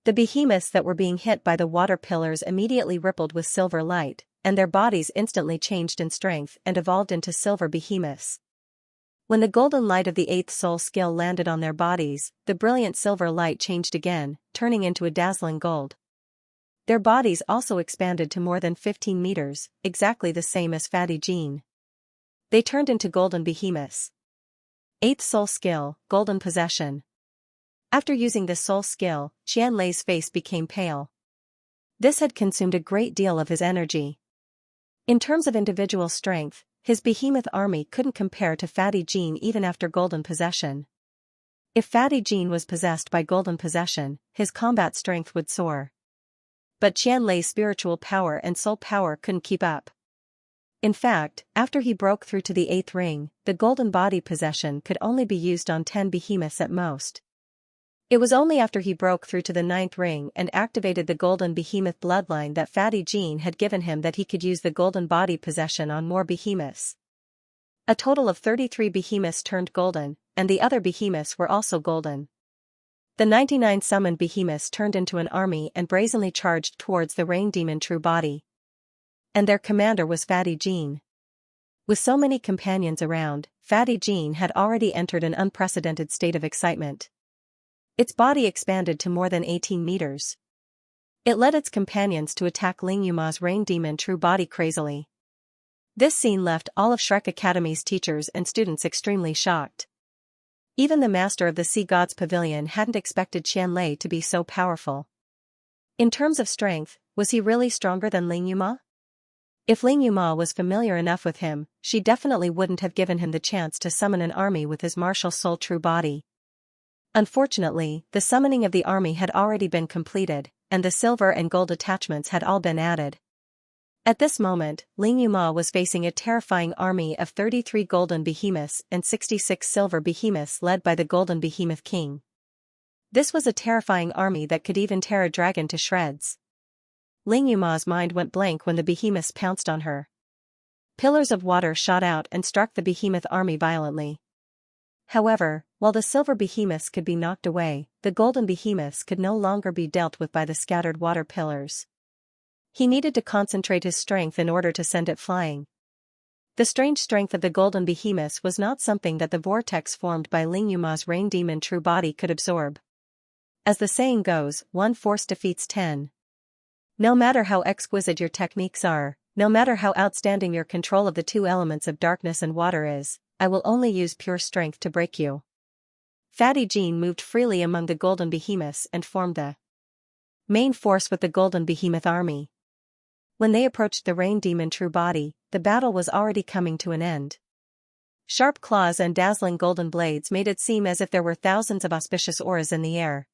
The behemoths that were being hit by the water pillars immediately rippled with silver light, and their bodies instantly changed in strength and evolved into silver behemoths. When the golden light of the 8th soul skill landed on their bodies, the brilliant silver light changed again, turning into a dazzling gold. Their bodies also expanded to more than 15 meters, exactly the same as Fatty Jean. They turned into golden behemoths. 8th soul skill, golden possession. After using this soul skill, Qianlei's face became pale. This had consumed a great deal of his energy. In terms of individual strength, his behemoth army couldn't compare to Fatty Jean even after golden possession. If Fatty Jean was possessed by golden possession, his combat strength would soar. But Qianlei's spiritual power and soul power couldn't keep up. In fact, after he broke through to the 8th ring, the golden body possession could only be used on 10 behemoths at most. It was only after he broke through to the 9th ring and activated the golden behemoth bloodline that Fatty Jean had given him that he could use the golden body possession on more behemoths. A total of 33 behemoths turned golden, and the other behemoths were also golden. The 99 summoned behemoths turned into an army and brazenly charged towards the rain demon true body. And their commander was Fatty Jean. With so many companions around, Fatty Jean had already entered an unprecedented state of excitement. Its body expanded to more than 18 meters. It led its companions to attack Ling Yuma's rain demon true body crazily. This scene left all of Shrek Academy's teachers and students extremely shocked. Even the master of the Sea God's Pavilion hadn't expected Qianlei to be so powerful. In terms of strength, was he really stronger than Ling Yuma? If Ling Yuma was familiar enough with him, she definitely wouldn't have given him the chance to summon an army with his martial soul true body. Unfortunately, the summoning of the army had already been completed, and the silver and gold attachments had all been added. At this moment, Ling Yuma was facing a terrifying army of 33 golden behemoths and 66 silver behemoths led by the golden behemoth king. This was a terrifying army that could even tear a dragon to shreds. Ling Yuma's mind went blank when the behemoths pounced on her. Pillars of water shot out and struck the behemoth army violently. However, while the silver behemoths could be knocked away, the golden behemoths could no longer be dealt with by the scattered water pillars. He needed to concentrate his strength in order to send it flying. The strange strength of the golden behemoths was not something that the vortex formed by Ling Yuma's rain demon true body could absorb. As the saying goes, one force defeats 10. No matter how exquisite your techniques are, no matter how outstanding your control of the two elements of darkness and water is, I will only use pure strength to break you. Fatty Jean moved freely among the golden behemoths and formed the main force with the golden behemoth army. When they approached the rain demon true body, the battle was already coming to an end. Sharp claws and dazzling golden blades made it seem as if there were thousands of auspicious auras in the air.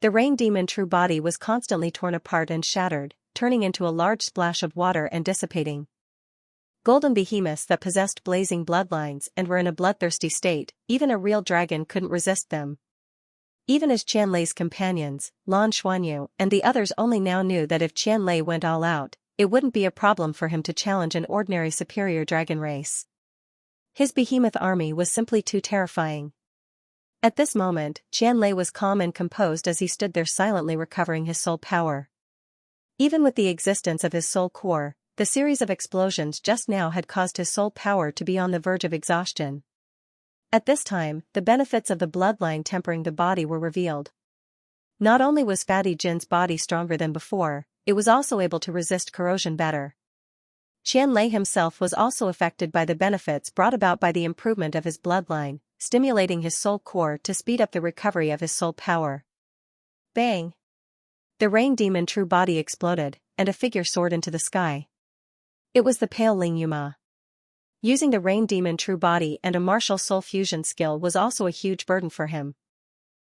The rain demon true body was constantly torn apart and shattered, turning into a large splash of water and dissipating. Golden behemoths that possessed blazing bloodlines and were in a bloodthirsty state, even a real dragon couldn't resist them. Even as Qianlei's companions, Lan Xuanyu and the others only now knew that if Qianlei went all out, it wouldn't be a problem for him to challenge an ordinary superior dragon race. His behemoth army was simply too terrifying. At this moment, Qianlei was calm and composed as he stood there silently recovering his soul power. Even with the existence of his soul core, the series of explosions just now had caused his soul power to be on the verge of exhaustion. At this time, the benefits of the bloodline tempering the body were revealed. Not only was Fatty Jin's body stronger than before, it was also able to resist corrosion better. Qianlei himself was also affected by the benefits brought about by the improvement of his bloodline, stimulating his soul core to speed up the recovery of his soul power. Bang! The rain demon true body exploded, and a figure soared into the sky. It was the pale Ling Yuma. Using the rain demon true body and a martial soul fusion skill was also a huge burden for him.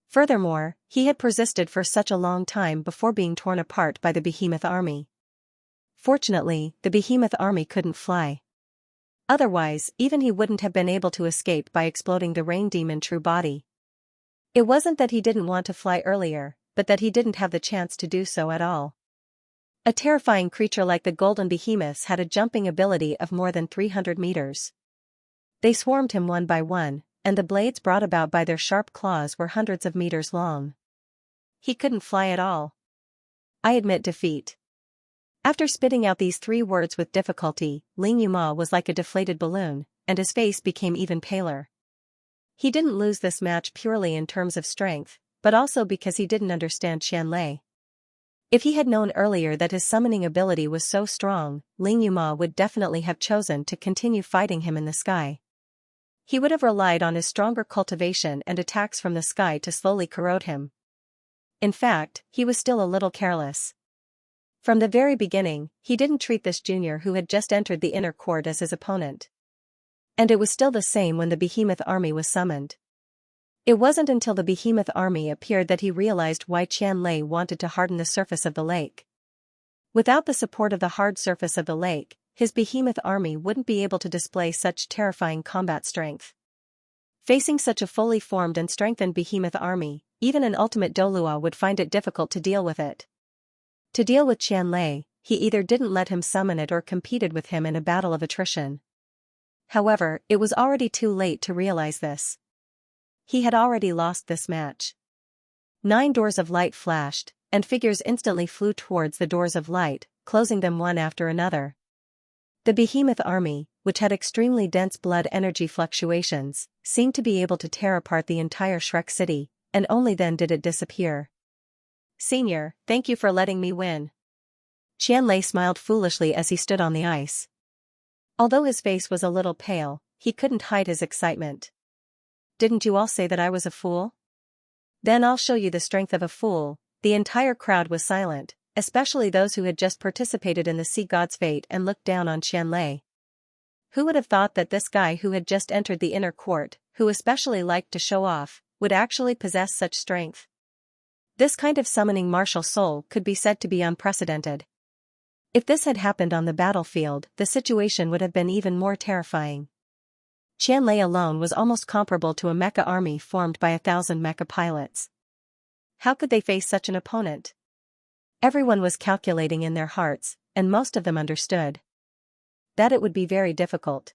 Furthermore, he had persisted for such a long time before being torn apart by the behemoth army. Fortunately, the behemoth army couldn't fly. Otherwise, even he wouldn't have been able to escape by exploding the rain demon true body. It wasn't that he didn't want to fly earlier, but that he didn't have the chance to do so at all. A terrifying creature like the golden behemoths had a jumping ability of more than 300 meters. They swarmed him one by one, and the blades brought about by their sharp claws were hundreds of meters long. He couldn't fly at all. I admit defeat. After spitting out these 3 words with difficulty, Ling Yuma was like a deflated balloon, and his face became even paler. He didn't lose this match purely in terms of strength, but also because he didn't understand Qianlei. If he had known earlier that his summoning ability was so strong, Ling Yuma would definitely have chosen to continue fighting him in the sky. He would have relied on his stronger cultivation and attacks from the sky to slowly corrode him. In fact, he was still a little careless. From the very beginning, he didn't treat this junior who had just entered the inner court as his opponent. And it was still the same when the behemoth army was summoned. It wasn't until the behemoth army appeared that he realized why Qianlei wanted to harden the surface of the lake. Without the support of the hard surface of the lake, his behemoth army wouldn't be able to display such terrifying combat strength. Facing such a fully formed and strengthened behemoth army, even an ultimate Douluo would find it difficult to deal with it. To deal with Xianxia, he either didn't let him summon it or competed with him in a battle of attrition. However, it was already too late to realize this. He had already lost this match. 9 doors of light flashed, and figures instantly flew towards the doors of light, closing them one after another. The behemoth army, which had extremely dense blood energy fluctuations, seemed to be able to tear apart the entire Shrek city, and only then did it disappear. "Senior, thank you for letting me win." Xianxia smiled foolishly as he stood on the ice. Although his face was a little pale, he couldn't hide his excitement. "Didn't you all say that I was a fool? Then I'll show you the strength of a fool." The entire crowd was silent, especially those who had just participated in the sea god's fate and looked down on Xianxia. Who would have thought that this guy who had just entered the inner court, who especially liked to show off, would actually possess such strength? This kind of summoning martial soul could be said to be unprecedented. If this had happened on the battlefield, the situation would have been even more terrifying. Xianxia alone was almost comparable to a mecha army formed by 1,000 mecha pilots. How could they face such an opponent? Everyone was calculating in their hearts, and most of them understood that it would be very difficult.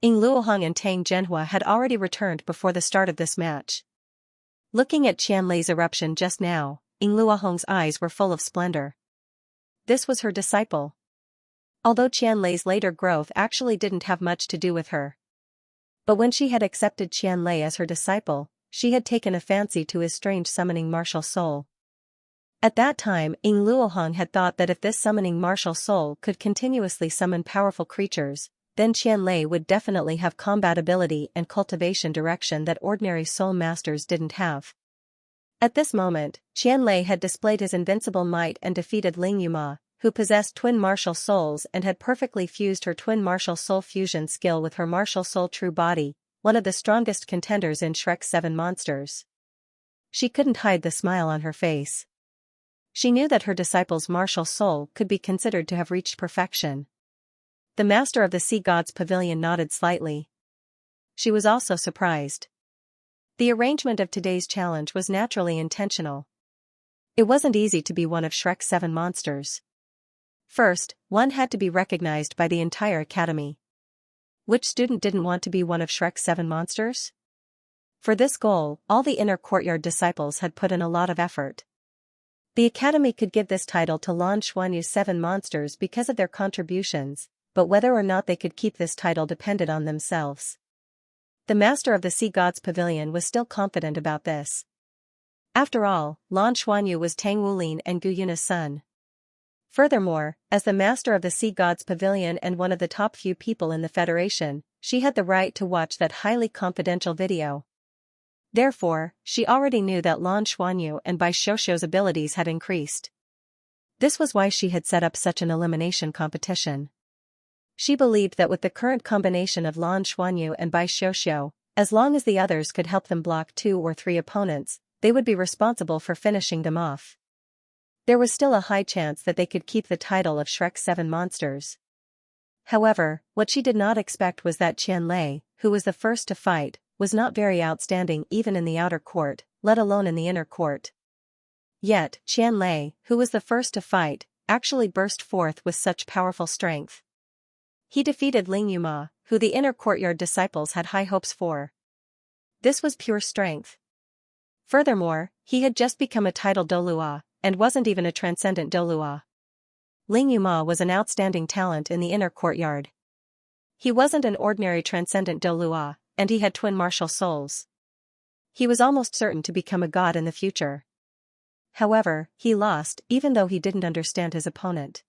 Ying Luoheng and Tang Zhenhua had already returned before the start of this match. Looking at Qianlei's eruption just now, Ying Luoheng's eyes were full of splendor. This was her disciple. Although Qianlei's later growth actually didn't have much to do with her. But when she had accepted Qianlei as her disciple, she had taken a fancy to his strange summoning martial soul. At that time, Ying Luoheng had thought that if this summoning martial soul could continuously summon powerful creatures, then Qianlei would definitely have combat ability and cultivation direction that ordinary soul masters didn't have. At this moment, Qianlei had displayed his invincible might and defeated Ling Yuma, who possessed twin martial souls and had perfectly fused her twin martial soul fusion skill with her martial soul true body, one of the strongest contenders in Shrek's 7 monsters. She couldn't hide the smile on her face. She knew that her disciple's martial soul could be considered to have reached perfection. The master of the sea god's pavilion nodded slightly. She was also surprised. The arrangement of today's challenge was naturally intentional. It wasn't easy to be one of Shrek's 7 monsters. First, one had to be recognized by the entire academy. Which student didn't want to be one of Shrek's 7 monsters? For this goal, all the inner courtyard disciples had put in a lot of effort. The academy could give this title to Lan Xuanyu's 7 monsters because of their contributions, but whether or not they could keep this title depended on themselves. The master of the sea god's pavilion was still confident about this. After all, Lan Xuanyu was Tang Wulin and Gu Yuna's son. Furthermore, as the master of the sea god's pavilion and one of the top few people in the Federation, she had the right to watch that highly confidential video. Therefore, she already knew that Lan Xuanyu and Bai Xiuxiu's abilities had increased. This was why she had set up such an elimination competition. She believed that with the current combination of Lan Xuanyu and Bai Xiuxiu, as long as the others could help them block 2 or 3 opponents, they would be responsible for finishing them off. There was still a high chance that they could keep the title of Shrek's 7 monsters. However, what she did not expect was that Qianlei, who was the first to fight, was not very outstanding even in the outer court, let alone in the inner court. Yet, Qianlei, who was the first to fight, actually burst forth with such powerful strength. He defeated Ling Yuma, who the inner courtyard disciples had high hopes for. This was pure strength. Furthermore, he had just become a titled Douluo, and wasn't even a transcendent Douluo. Ling Yuma was an outstanding talent in the inner courtyard. He wasn't an ordinary transcendent Douluo, and he had twin martial souls. He was almost certain to become a god in the future. However, he lost, even though he didn't understand his opponent.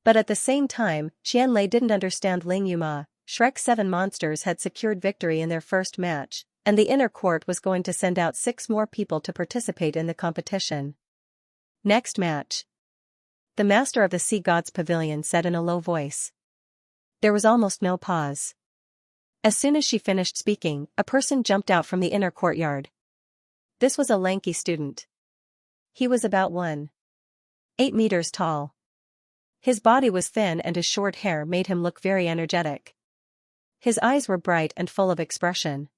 But at the same time, Qianlei didn't understand Ling Yuma. Shrek's 7 monsters had secured victory in their first match, and the inner court was going to send out 6 more people to participate in the competition. Next match. The master of the sea god's pavilion said in a low voice. There was almost no pause. As soon as she finished speaking, a person jumped out from the inner courtyard. This was a lanky student. He was about 1.8 meters tall. His body was thin and his short hair made him look very energetic. His eyes were bright and full of expression.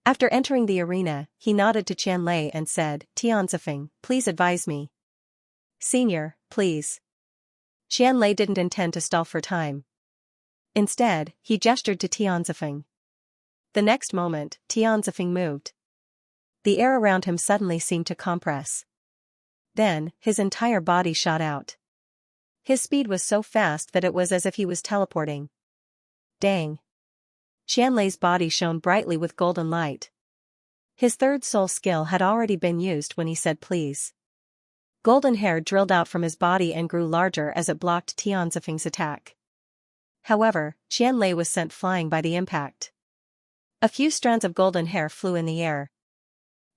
After entering the arena, he nodded to Qianlei and said, "Tianzifeng, please advise me." "Senior, please." Qianlei didn't intend to stall for time. Instead, he gestured to Tianzifeng. The next moment, Tianzifeng moved. The air around him suddenly seemed to compress. Then, his entire body shot out. His speed was so fast that it was as if he was teleporting. Dang! Qianlei's body shone brightly with golden light. His third soul skill had already been used when he said please. Golden hair drilled out from his body and grew larger as it blocked Tianzifeng's attack. However, Qianlei was sent flying by the impact. A few strands of golden hair flew in the air.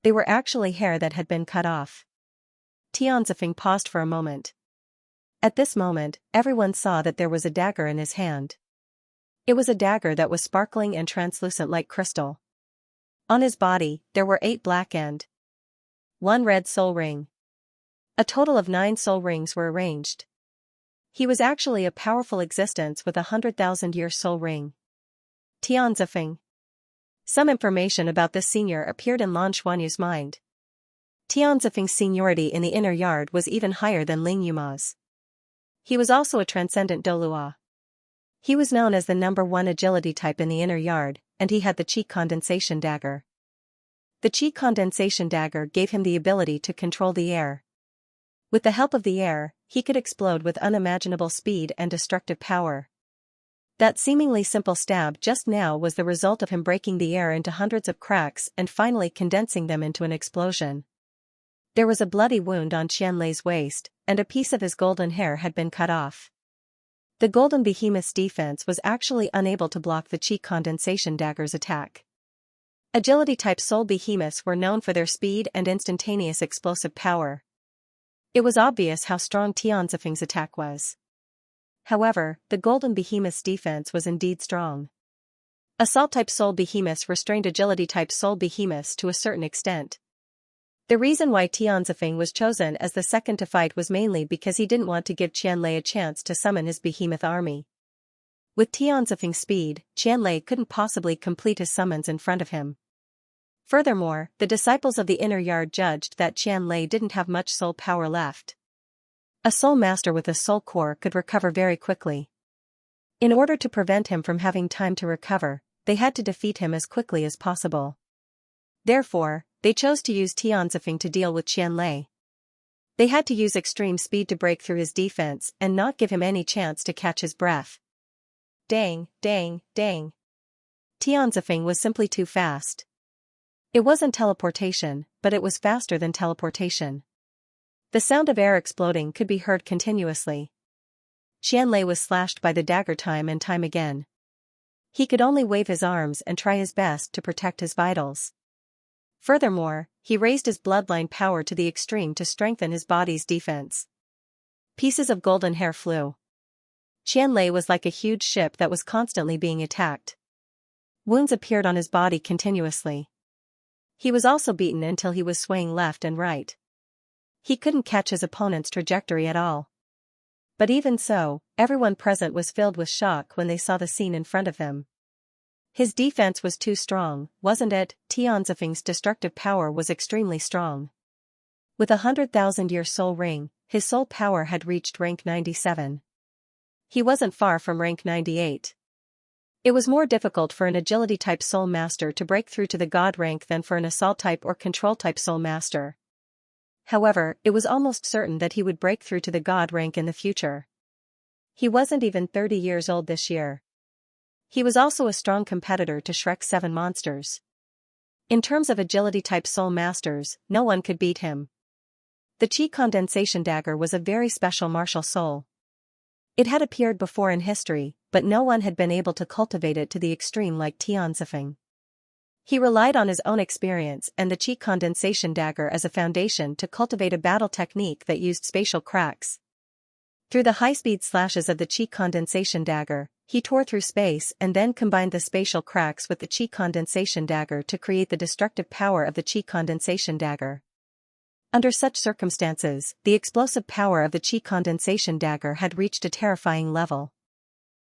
They were actually hair that had been cut off. Tianzifeng paused for a moment. At this moment, everyone saw that there was a dagger in his hand. It was a dagger that was sparkling and translucent like crystal. On his body, there were 8 black and 1 red soul ring. A total of 9 soul rings were arranged. He was actually a powerful existence with 100,000-year soul ring. Tianzifeng. Some information about this senior appeared in Lan Xuanyu's mind. Tianzifeng's seniority in the inner yard was even higher than Ling Yuma's. He was also a transcendent Douluo. He was known as the #1 agility type in the inner yard, and he had the Qi condensation dagger. The Qi condensation dagger gave him the ability to control the air. With the help of the air, he could explode with unimaginable speed and destructive power. That seemingly simple stab just now was the result of him breaking the air into hundreds of cracks and finally condensing them into an explosion. There was a bloody wound on Qianlei's waist, and a piece of his golden hair had been cut off. The golden behemoth's defense was actually unable to block the Qi condensation dagger's attack. Agility-type soul behemoths were known for their speed and instantaneous explosive power. It was obvious how strong Tianzifeng's attack was. However, the golden behemoth's defense was indeed strong. Assault-type soul behemoths restrained agility-type soul behemoths to a certain extent. The reason why Tianzifeng was chosen as the second to fight was mainly because he didn't want to give Qianlei a chance to summon his behemoth army. With Tianzifeng's speed, Qianlei couldn't possibly complete his summons in front of him. Furthermore, the disciples of the inner yard judged that Qianlei didn't have much soul power left. A soul master with a soul core could recover very quickly. In order to prevent him from having time to recover, they had to defeat him as quickly as possible. Therefore, they chose to use Tianzifeng to deal with Qianlei. They had to use extreme speed to break through his defense and not give him any chance to catch his breath. Dang, dang, dang. Tianzifeng was simply too fast. It wasn't teleportation, but it was faster than teleportation. The sound of air exploding could be heard continuously. Qianlei was slashed by the dagger time and time again. He could only wave his arms and try his best to protect his vitals. Furthermore, he raised his bloodline power to the extreme to strengthen his body's defense. Pieces of golden hair flew. Qianlei was like a huge ship that was constantly being attacked. Wounds appeared on his body continuously. He was also beaten until he was swaying left and right. He couldn't catch his opponent's trajectory at all. But even so, everyone present was filled with shock when they saw the scene in front of them. His defense was too strong, wasn't it? Tianzifeng's destructive power was extremely strong. With 100,000-year soul ring, his soul power had reached rank 97. He wasn't far from rank 98. It was more difficult for an agility-type soul master to break through to the god rank than for an assault-type or control-type soul master. However, it was almost certain that he would break through to the god rank in the future. He wasn't even 30 years old this year. He was also a strong competitor to Shrek's 7 monsters. In terms of agility-type soul masters, no one could beat him. The Qi condensation dagger was a very special martial soul. It had appeared before in history, but no one had been able to cultivate it to the extreme like Tianzifeng. He relied on his own experience and the Qi condensation dagger as a foundation to cultivate a battle technique that used spatial cracks. Through the high-speed slashes of the Qi condensation dagger, he tore through space and then combined the spatial cracks with the Qi condensation dagger to create the destructive power of the Qi condensation dagger. Under such circumstances, the explosive power of the qi condensation dagger had reached a terrifying level.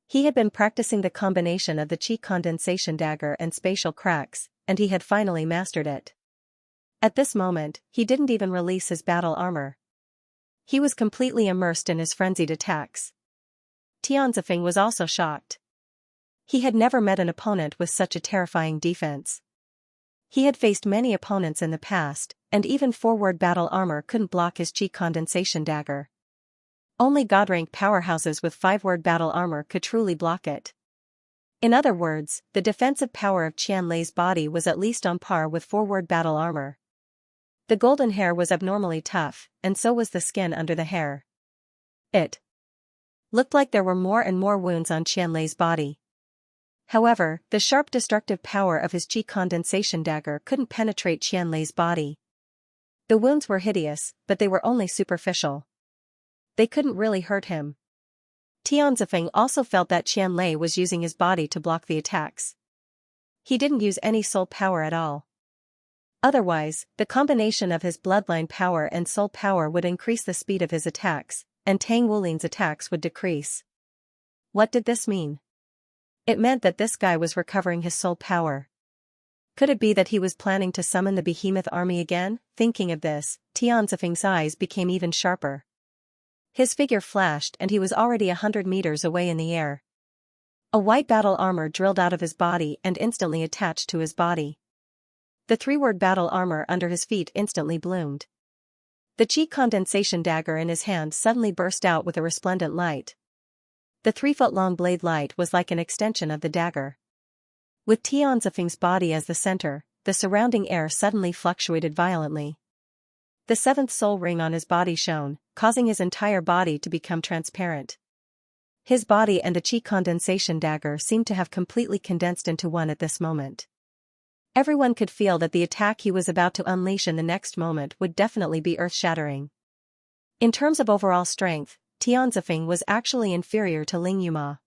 He had been practicing the combination of the qi condensation dagger and spatial cracks, and he had finally mastered it. At this moment, he didn't even release his battle armor. He was completely immersed in his frenzied attacks. Tianzifeng was also shocked. He had never met an opponent with such a terrifying defense. He had faced many opponents in the past, and even forward battle armor couldn't block his qi condensation dagger. Only god-rank powerhouses with 5-word battle armor could truly block it. In other words, the defensive power of Qianlei's body was at least on par with forward battle armor. The golden hair was abnormally tough, and so was the skin under the hair. It looked like there were more and more wounds on Qianlei's body. However, the sharp destructive power of his qi condensation dagger couldn't penetrate Qianlei's body. The wounds were hideous, but they were only superficial. They couldn't really hurt him. Tianzifeng also felt that Qianlei was using his body to block the attacks. He didn't use any soul power at all. Otherwise, the combination of his bloodline power and soul power would increase the speed of his attacks, and Tang Wulin's attacks would decrease. What did this mean? It meant that this guy was recovering his soul power. Could it be that he was planning to summon the behemoth army again? Thinking of this, Tianzifeng's eyes became even sharper. His figure flashed and he was already 100 meters away in the air. A white battle armor drilled out of his body and instantly attached to his body. The 3-word battle armor under his feet instantly bloomed. The qi condensation dagger in his hand suddenly burst out with a resplendent light. The 3-foot-long blade light was like an extension of the dagger. With Tianzifeng's body as the center, the surrounding air suddenly fluctuated violently. The 7th soul ring on his body shone, causing his entire body to become transparent. His body and the qi condensation dagger seemed to have completely condensed into one at this moment. Everyone could feel that the attack he was about to unleash in the next moment would definitely be earth-shattering. In terms of overall strength, Tianzifeng was actually inferior to Ling Yuma.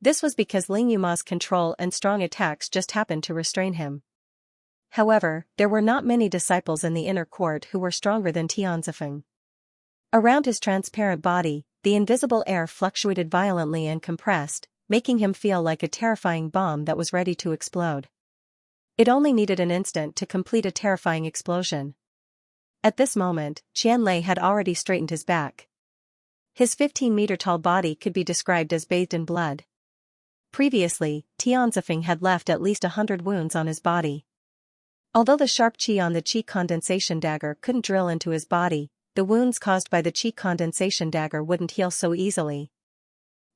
This was because Ling Yuma's control and strong attacks just happened to restrain him. However, there were not many disciples in the inner court who were stronger than Tianzifeng. Around his transparent body, the invisible air fluctuated violently and compressed, making him feel like a terrifying bomb that was ready to explode. It only needed an instant to complete a terrifying explosion. At this moment, Qianlei had already straightened his back. His 15-meter-tall body could be described as bathed in blood. Previously, Tianzifeng had left at least 100 wounds on his body. Although the sharp qi on the qi condensation dagger couldn't drill into his body, the wounds caused by the qi condensation dagger wouldn't heal so easily.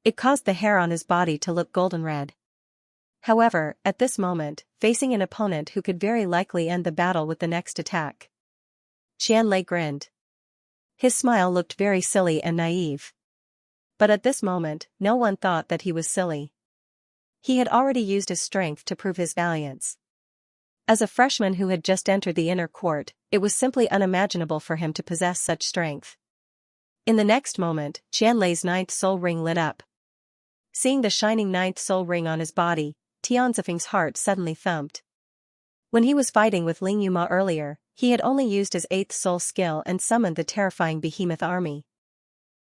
It caused the hair on his body to look golden red. However, at this moment, facing an opponent who could very likely end the battle with the next attack, Qianlei grinned. His smile looked very silly and naive. But at this moment, no one thought that he was silly. He had already used his strength to prove his valiance. As a freshman who had just entered the inner court, it was simply unimaginable for him to possess such strength. In the next moment, Qianlei's 9th soul ring lit up. Seeing the shining 9th soul ring on his body, Tianzifeng's heart suddenly thumped. When he was fighting with Ling Yuma earlier, he had only used his 8th soul skill and summoned the terrifying behemoth army.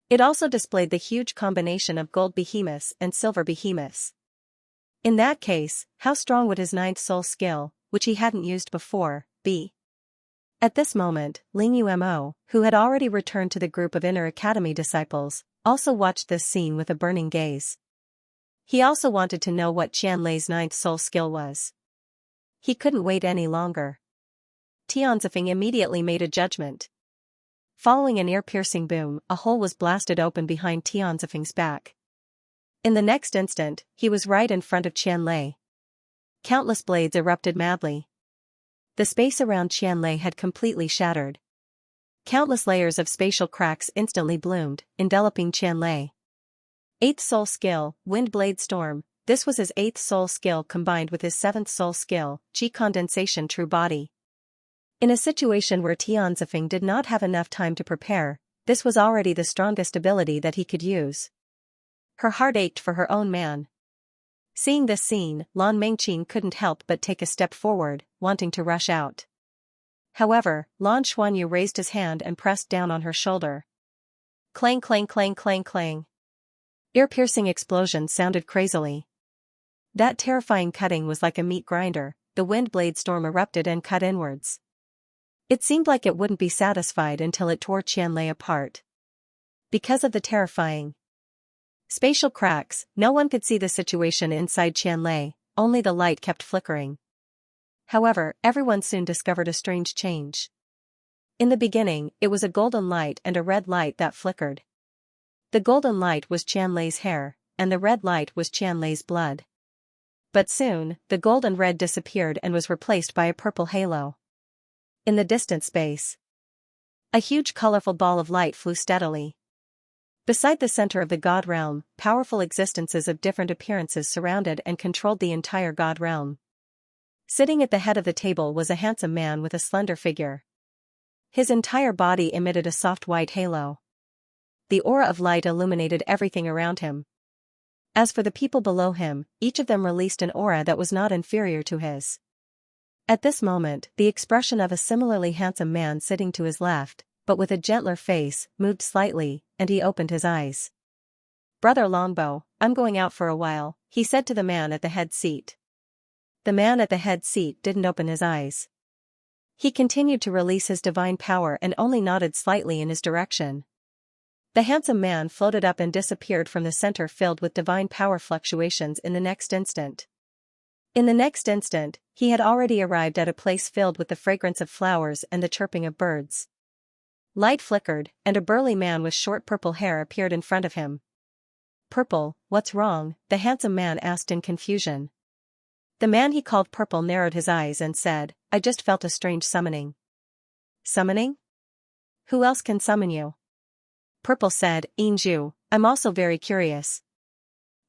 It also displayed the huge combination of gold behemoths and silver behemoths. In that case, how strong would his 9th soul skill, which he hadn't used before, be? At this moment, Ling Yumo, who had already returned to the group of Inner Academy disciples, also watched this scene with a burning gaze. He also wanted to know what Qianlei's 9th soul skill was. He couldn't wait any longer. Tianzifeng immediately made a judgment. Following an ear-piercing boom, a hole was blasted open behind Tianzifeng's back. In the next instant, he was right in front of Qianlei. Countless blades erupted madly. The space around Qianlei had completely shattered. Countless layers of spatial cracks instantly bloomed, enveloping Qianlei. 8th soul skill, Wind Blade Storm. This was his 8th soul skill combined with his 7th soul skill, Qi Condensation True Body. In a situation where Tianzifeng did not have enough time to prepare, this was already the strongest ability that he could use. Her heart ached for her own man. Seeing this scene, Lan Mengqin couldn't help but take a step forward, wanting to rush out. However, Lan Xuanyu raised his hand and pressed down on her shoulder. Clang clang clang clang clang. Ear-piercing explosions sounded crazily. That terrifying cutting was like a meat grinder. The wind blade storm erupted and cut inwards. It seemed like it wouldn't be satisfied until it tore Qianlei apart. Because of the terrifying spatial cracks, no one could see the situation inside Qianlei, only the light kept flickering. However, everyone soon discovered a strange change. In the beginning, it was a golden light and a red light that flickered. The golden light was Qianlei's hair, and the red light was Qianlei's blood. But soon, the gold and red disappeared and was replaced by a purple halo. In the distant space, a huge colorful ball of light flew steadily. Beside the center of the god realm, powerful existences of different appearances surrounded and controlled the entire god realm. Sitting at the head of the table was a handsome man with a slender figure. His entire body emitted a soft white halo. The aura of light illuminated everything around him. As for the people below him, each of them released an aura that was not inferior to his. At this moment, the expression of a similarly handsome man sitting to his left, but with a gentler face, moved slightly, and he opened his eyes. "Brother Longbow, I'm going out for a while," he said to the man at the head seat. The man at the head seat didn't open his eyes. He continued to release his divine power and only nodded slightly in his direction. The handsome man floated up and disappeared from the center filled with divine power fluctuations in the next instant. In the next instant, he had already arrived at a place filled with the fragrance of flowers and the chirping of birds. Light flickered, and a burly man with short purple hair appeared in front of him. "Purple, what's wrong?" the handsome man asked in confusion. The man he called Purple narrowed his eyes and said, "I just felt a strange summoning." "Summoning? Who else can summon you?" Purple said, "Yingzhu, I'm also very curious.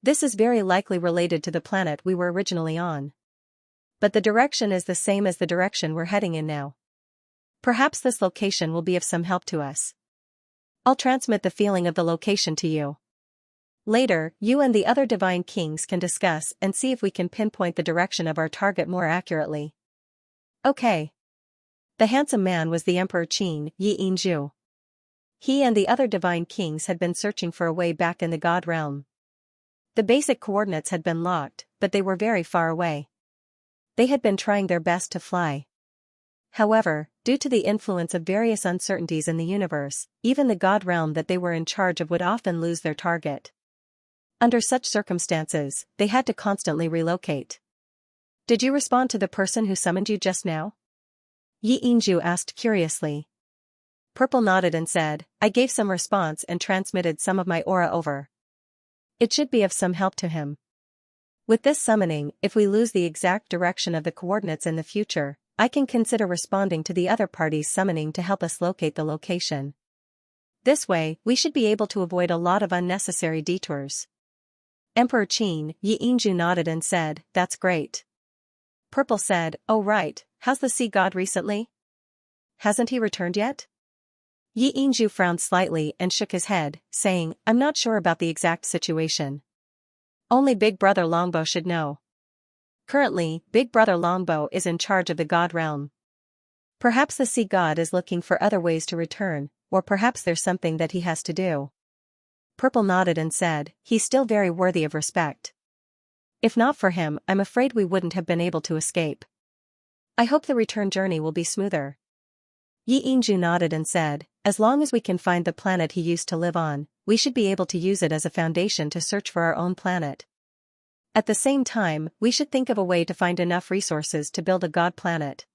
This is very likely related to the planet we were originally on. But the direction is the same as the direction we're heading in now. Perhaps this location will be of some help to us. I'll transmit the feeling of the location to you. Later, you and the other divine kings can discuss and see if we can pinpoint the direction of our target more accurately." "Okay." The handsome man was the Emperor Qin Yi Yingzhu. He and the other divine kings had been searching for a way back in the god realm. The basic coordinates had been locked, but they were very far away. They had been trying their best to fly. However, due to the influence of various uncertainties in the universe, even the god realm that they were in charge of would often lose their target. Under such circumstances, they had to constantly relocate. "Did you respond to the person who summoned you just now?" Yi Yingzhu asked curiously. Purple nodded and said, "I gave some response and transmitted some of my aura over. It should be of some help to him. With this summoning, if we lose the exact direction of the coordinates in the future, I can consider responding to the other party's summoning to help us locate the location. This way, we should be able to avoid a lot of unnecessary detours." Emperor Qin Yi Yingzhu nodded and said, "That's great." Purple said, "Oh right, how's the sea god recently? Hasn't he returned yet?" Yi Yingzhu frowned slightly and shook his head, saying, "I'm not sure about the exact situation. Only Big Brother Longbow should know. Currently, Big Brother Longbow is in charge of the god realm. Perhaps the sea god is looking for other ways to return, or perhaps there's something that he has to do." Purple nodded and said, "He's still very worthy of respect. If not for him, I'm afraid we wouldn't have been able to escape. I hope the return journey will be smoother." Yi Yingzhu nodded and said, "As long as we can find the planet he used to live on, we should be able to use it as a foundation to search for our own planet. At the same time, we should think of a way to find enough resources to build a god planet.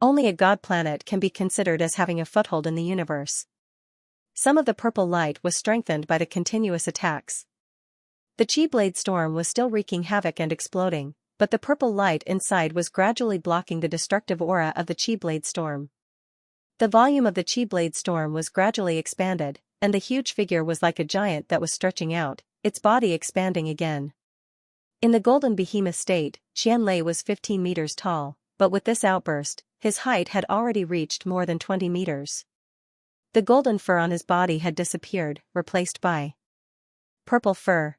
Only a god planet can be considered as having a foothold in the universe." Some of the purple light was strengthened by the continuous attacks. The chi blade storm was still wreaking havoc and exploding, but the purple light inside was gradually blocking the destructive aura of the chi blade storm. The volume of the chi blade storm was gradually expanded, and the huge figure was like a giant that was stretching out, its body expanding again. In the golden behemoth state, Qianlei was 15 meters tall, but with this outburst, his height had already reached more than 20 meters. The golden fur on his body had disappeared, replaced by purple fur.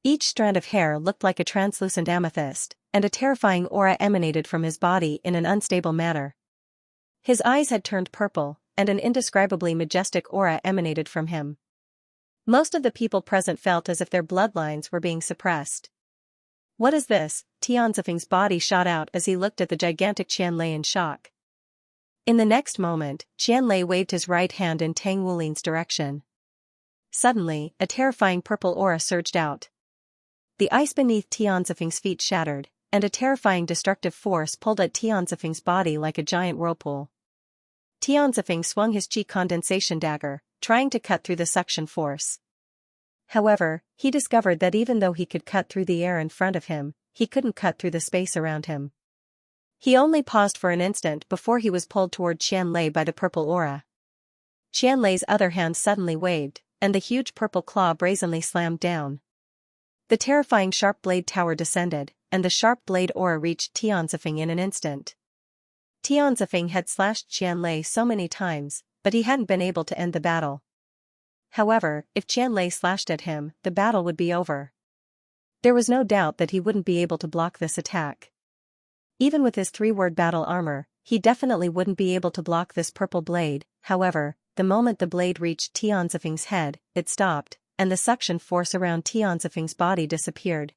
Each strand of hair looked like a translucent amethyst, and a terrifying aura emanated from his body in an unstable manner. His eyes had turned purple, and an indescribably majestic aura emanated from him. Most of the people present felt as if their bloodlines were being suppressed. What is this? Tianzifeng's body shot out as he looked at the gigantic Qianlei in shock. In the next moment, Qianlei waved his right hand in Tang Wulin's direction. Suddenly, a terrifying purple aura surged out. The ice beneath Tianzifeng's feet shattered, and a terrifying destructive force pulled at Tianzifeng's body like a giant whirlpool. Tianzifeng swung his qi condensation dagger, trying to cut through the suction force. However, he discovered that even though he could cut through the air in front of him, he couldn't cut through the space around him. He only paused for an instant before he was pulled toward Qianlei by the purple aura. Qianlei's other hand suddenly waved, and the huge purple claw brazenly slammed down. The terrifying sharp blade tower descended, and the sharp blade aura reached Tianzifeng in an instant. Tianzifeng had slashed Qianlei so many times, but he hadn't been able to end the battle. However, if Qianlei slashed at him, the battle would be over. There was no doubt that he wouldn't be able to block this attack. Even with his 3-word battle armor, he definitely wouldn't be able to block this purple blade. However, the moment the blade reached Tianzifeng's head, it stopped, and the suction force around Tianzifeng's body disappeared.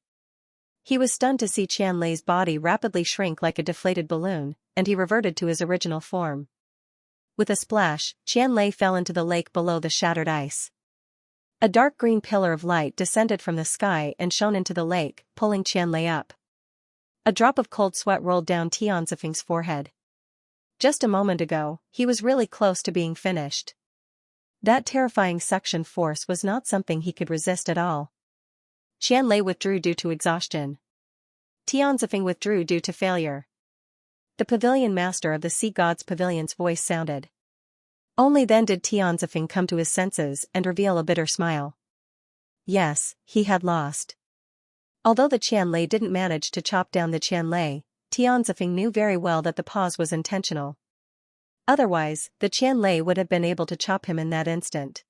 He was stunned to see Qianlei's body rapidly shrink like a deflated balloon, and he reverted to his original form. With a splash, Qianlei fell into the lake below the shattered ice. A dark green pillar of light descended from the sky and shone into the lake, pulling Qianlei up. A drop of cold sweat rolled down Tianzifeng's forehead. Just a moment ago, he was really close to being finished. That terrifying suction force was not something he could resist at all. Qianlei withdrew due to exhaustion. Tianzifeng withdrew due to failure. The pavilion master of the sea god's pavilion's voice sounded. Only then did Tianzifeng come to his senses and reveal a bitter smile. Yes, he had lost. Although the Qianlei didn't manage to chop down the Qianlei, Tianzifeng knew very well that the pause was intentional. Otherwise, the Qianlei would have been able to chop him in that instant.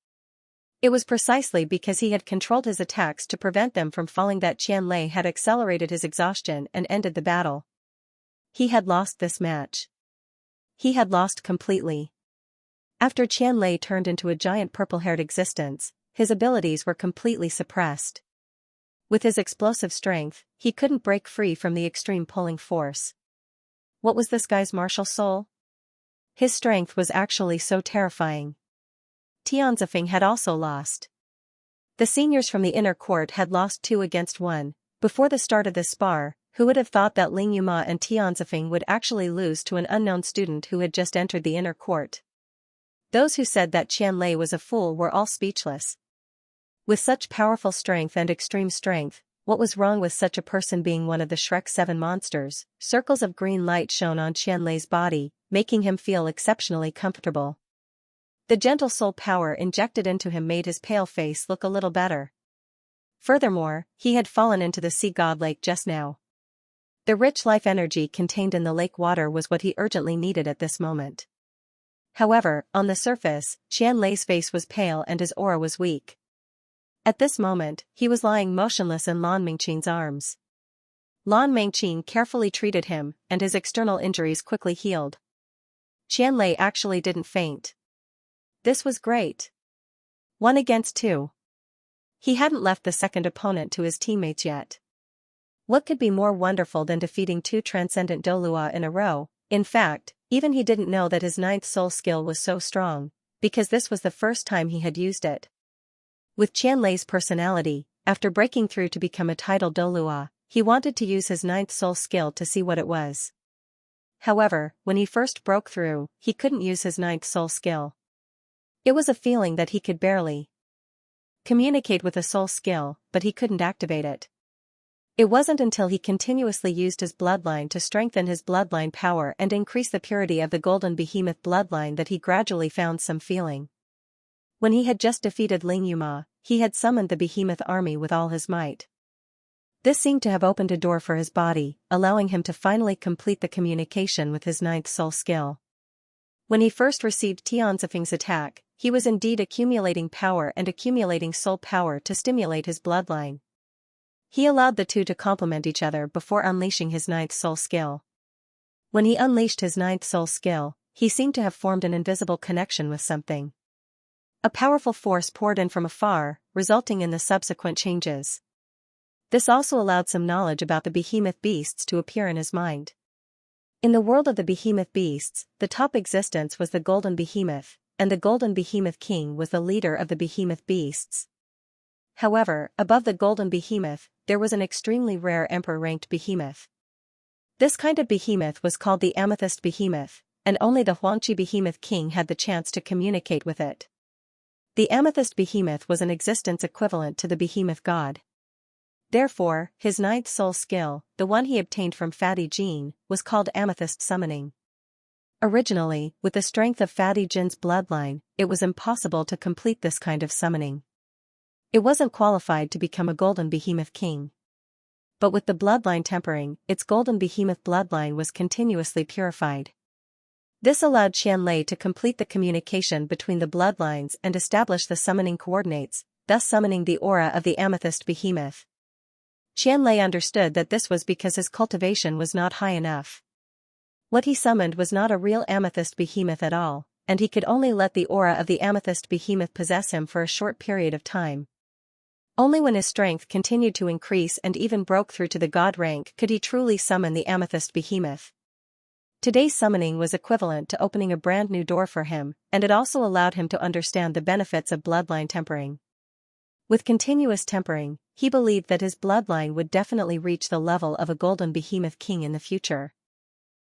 It was precisely because he had controlled his attacks to prevent them from falling that Qianlei had accelerated his exhaustion and ended the battle. He had lost this match. He had lost completely. After Qianlei turned into a giant purple-haired existence, his abilities were completely suppressed. With his explosive strength, he couldn't break free from the extreme pulling force. What was this guy's martial soul? His strength was actually so terrifying. Tianzifeng had also lost. The seniors from the inner court had lost 2 against 1. Before the start of this spar, who would have thought that Ling Yuma and Tianzifeng would actually lose to an unknown student who had just entered the inner court? Those who said that Qianlei was a fool were all speechless. With such powerful strength and extreme strength, what was wrong with such a person being one of the Shrek 7 monsters? Circles of green light shone on Qianlei's body, making him feel exceptionally comfortable. The gentle soul power injected into him made his pale face look a little better. Furthermore, he had fallen into the sea god lake just now. The rich life energy contained in the lake water was what he urgently needed at this moment. However, on the surface, Qianlei's face was pale and his aura was weak. At this moment, he was lying motionless in Lan Mingqing's arms. Lan Mingqing carefully treated him, and his external injuries quickly healed. Qianlei actually didn't faint. This was great. 1 against 2. He hadn't left the second opponent to his teammates yet. What could be more wonderful than defeating 2 transcendent Douluo in a row? In fact, even he didn't know that his 9th soul skill was so strong, because this was the first time he had used it. With Qianlei's personality, after breaking through to become a title Douluo, he wanted to use his 9th soul skill to see what it was. However, when he first broke through, he couldn't use his 9th soul skill. It was a feeling that he could barely communicate with a soul skill, but he couldn't activate it. It wasn't until he continuously used his bloodline to strengthen his bloodline power and increase the purity of the golden behemoth bloodline that he gradually found some feeling. When he had just defeated Ling Yuma, he had summoned the behemoth army with all his might. This seemed to have opened a door for his body, allowing him to finally complete the communication with his 9th soul skill. When he first received Tianzifeng's attack, he was indeed accumulating power and accumulating soul power to stimulate his bloodline. He allowed the two to complement each other before unleashing his 9th soul skill. When he unleashed his 9th soul skill, he seemed to have formed an invisible connection with something. A powerful force poured in from afar, resulting in the subsequent changes. This also allowed some knowledge about the behemoth beasts to appear in his mind. In the world of the behemoth beasts, the top existence was the golden behemoth, and the golden behemoth king was the leader of the behemoth beasts. However, above the golden behemoth, there was an extremely rare emperor-ranked behemoth. This kind of behemoth was called the amethyst behemoth, and only the Xianxia behemoth king had the chance to communicate with it. The amethyst behemoth was an existence equivalent to the behemoth god. Therefore, his ninth soul skill, the one he obtained from Fatty Jin, was called amethyst summoning. Originally, with the strength of Fatty Jin's bloodline, it was impossible to complete this kind of summoning. It wasn't qualified to become a golden behemoth king. But with the bloodline tempering, its golden behemoth bloodline was continuously purified. This allowed Xianlei to complete the communication between the bloodlines and establish the summoning coordinates, thus summoning the aura of the amethyst behemoth. Xianlei understood that this was because his cultivation was not high enough. What he summoned was not a real amethyst behemoth at all, and he could only let the aura of the amethyst behemoth possess him for a short period of time. Only when his strength continued to increase and even broke through to the god rank could he truly summon the amethyst behemoth. Today's summoning was equivalent to opening a brand new door for him, and it also allowed him to understand the benefits of bloodline tempering. With continuous tempering, he believed that his bloodline would definitely reach the level of a golden behemoth king in the future.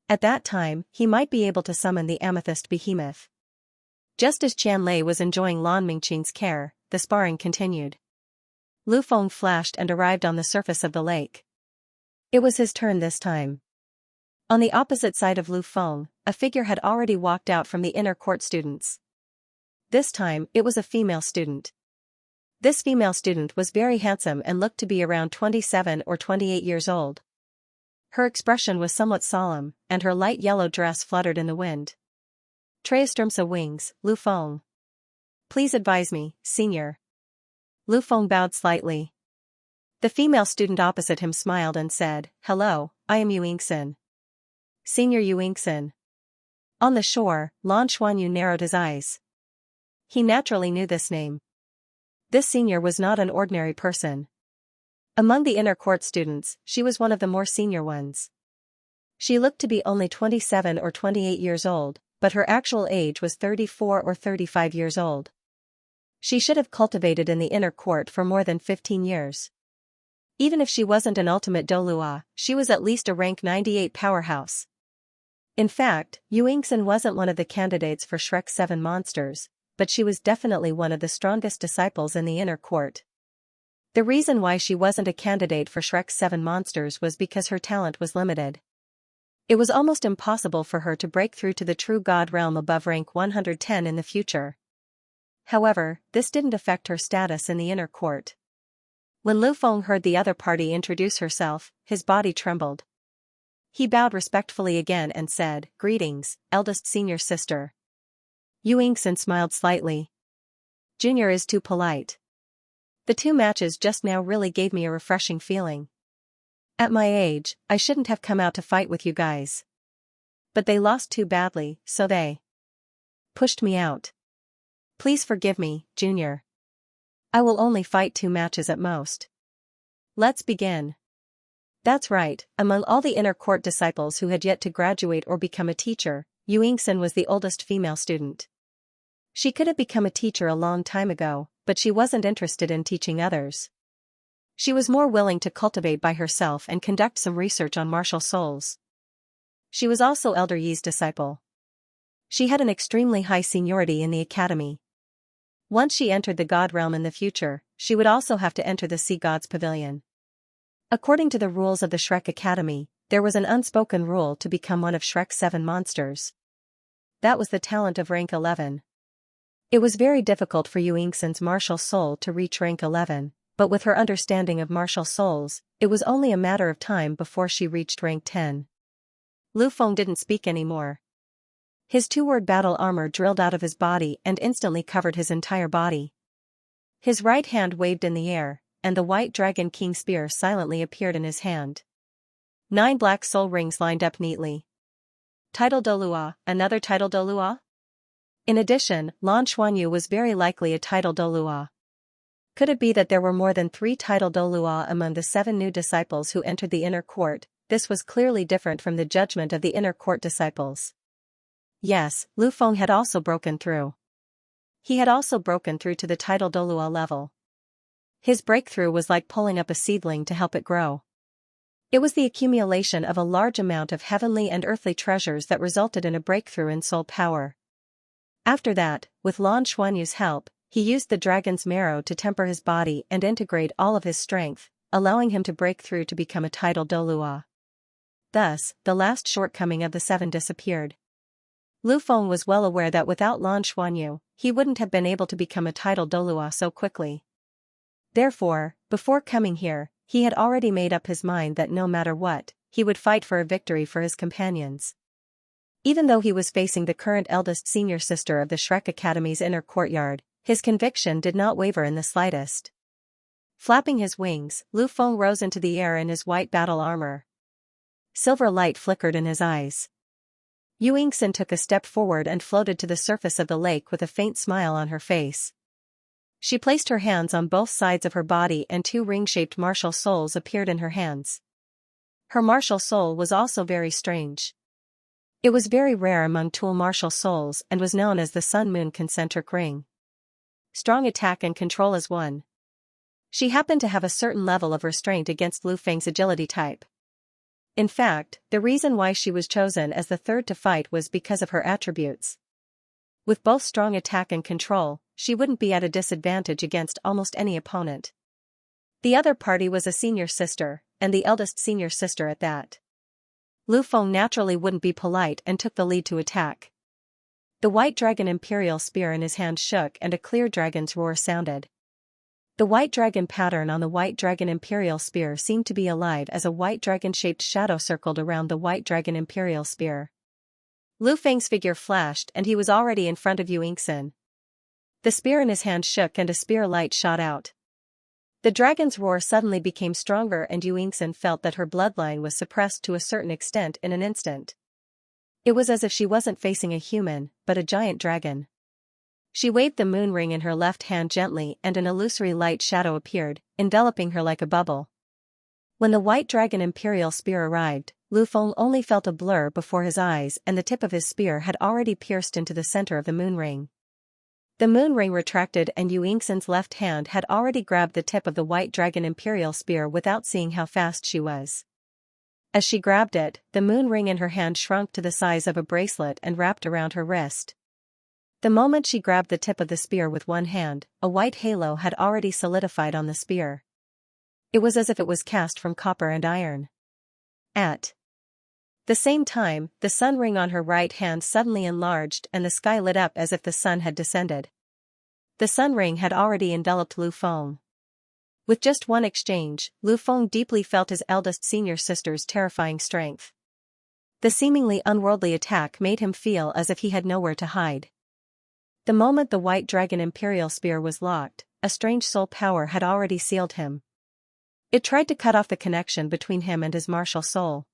At that time, he might be able to summon the amethyst behemoth. Just as Qianlei was enjoying Lan Mingqing's care, the sparring continued. Lu Feng flashed and arrived on the surface of the lake. It was his turn this time. On the opposite side of Lu Feng, a figure had already walked out from the inner court students. This time, it was a female student. This female student was very handsome and looked to be around 27 or 28 years old. Her expression was somewhat solemn, and her light yellow dress fluttered in the wind. Treastrumsa wings, Lu Feng. Please advise me, senior. Lu Feng bowed slightly. The female student opposite him smiled and said, "Hello, I am Yu Yingxin." Senior Yu Yingxin. On the shore, Lan Xuanyu narrowed his eyes. He naturally knew this name. This senior was not an ordinary person. Among the inner court students, she was one of the more senior ones. She looked to be only 27 or 28 years old, but her actual age was 34 or 35 years old. She should have cultivated in the inner court for more than 15 years. Even if she wasn't an ultimate Douluo, she was at least a rank 98 powerhouse. In fact, Yu Yingxin wasn't one of the candidates for Shrek 7 monsters, but she was definitely one of the strongest disciples in the inner court. The reason why she wasn't a candidate for Shrek 7 monsters was because her talent was limited. It was almost impossible for her to break through to the true god realm above rank 110 in the future. However, this didn't affect her status in the inner court. When Lu Feng heard the other party introduce herself, his body trembled. He bowed respectfully again and said, "Greetings, eldest senior sister." Yu Yingxin smiled slightly. Junior is too polite. The two matches just now really gave me a refreshing feeling. At my age, I shouldn't have come out to fight with you guys. But they lost too badly, so they pushed me out. Please forgive me, Junior. I will only fight 2 matches at most. Let's begin. That's right, among all the inner court disciples who had yet to graduate or become a teacher, Yu Yingxin was the oldest female student. She could have become a teacher a long time ago, but she wasn't interested in teaching others. She was more willing to cultivate by herself and conduct some research on martial souls. She was also Elder Yi's disciple. She had an extremely high seniority in the academy. Once she entered the god realm in the future, she would also have to enter the Sea God's Pavilion. According to the rules of the Shrek Academy, there was an unspoken rule to become one of Shrek's 7 monsters. That was the talent of rank 11. It was very difficult for Yu Yingxin's martial soul to reach rank 11, but with her understanding of martial souls, it was only a matter of time before she reached rank 10. Lu Feng didn't speak anymore. His 2-word battle armor drilled out of his body and instantly covered his entire body. His right hand waved in the air, and the white dragon king spear silently appeared in his hand. 9 black soul rings lined up neatly. Title Douluo, another title Douluo? In addition, Lan Xuanyu was very likely a title Douluo. Could it be that there were more than 3 title Douluo among the 7 new disciples who entered the inner court? This was clearly different from the judgment of the inner court disciples. Yes, Lu Feng had also broken through. He had also broken through to the title Douluo level. His breakthrough was like pulling up a seedling to help it grow. It was the accumulation of a large amount of heavenly and earthly treasures that resulted in a breakthrough in soul power. After that, with Lan Xuanyu's help, he used the dragon's marrow to temper his body and integrate all of his strength, allowing him to break through to become a title Douluo. Thus, the last shortcoming of the 7 disappeared. Lu Feng was well aware that without Lan Xuanyu, he wouldn't have been able to become a title Douluo so quickly. Therefore, before coming here, he had already made up his mind that no matter what, he would fight for a victory for his companions. Even though he was facing the current eldest senior sister of the Shrek Academy's inner courtyard, his conviction did not waver in the slightest. Flapping his wings, Lu Feng rose into the air in his white battle armor. Silver light flickered in his eyes. Yu Yingxin took a step forward and floated to the surface of the lake with a faint smile on her face. She placed her hands on both sides of her body and 2 ring-shaped martial souls appeared in her hands. Her martial soul was also very strange. It was very rare among tool martial souls and was known as the Sun-Moon concentric ring. Strong attack and control as one. She happened to have a certain level of restraint against Lu Feng's agility type. In fact, the reason why she was chosen as the 3rd to fight was because of her attributes. With both strong attack and control, she wouldn't be at a disadvantage against almost any opponent. The other party was a senior sister, and the eldest senior sister at that. Lu Feng naturally wouldn't be polite and took the lead to attack. The white dragon imperial spear in his hand shook and a clear dragon's roar sounded. The white dragon pattern on the white dragon imperial spear seemed to be alive as a white dragon-shaped shadow circled around the white dragon imperial spear. Lu Feng's figure flashed and he was already in front of Yu Yingxin. The spear in his hand shook and a spear light shot out. The dragon's roar suddenly became stronger and Yu Yingxin felt that her bloodline was suppressed to a certain extent in an instant. It was as if she wasn't facing a human, but a giant dragon. She waved the moon ring in her left hand gently and an illusory light shadow appeared, enveloping her like a bubble. When the white dragon imperial spear arrived, Lu Feng only felt a blur before his eyes and the tip of his spear had already pierced into the center of the moon ring. The moon ring retracted and Yu Yingxin's left hand had already grabbed the tip of the white dragon imperial spear without seeing how fast she was. As she grabbed it, the moon ring in her hand shrunk to the size of a bracelet and wrapped around her wrist. The moment she grabbed the tip of the spear with one hand, a white halo had already solidified on the spear. It was as if it was cast from copper and iron. At the same time, the sun ring on her right hand suddenly enlarged and the sky lit up as if the sun had descended. The sun ring had already enveloped Lu Feng. With just one exchange, Lu Feng deeply felt his eldest senior sister's terrifying strength. The seemingly unworldly attack made him feel as if he had nowhere to hide. The moment the white dragon imperial spear was locked, a strange soul power had already sealed him. It tried to cut off the connection between him and his martial soul.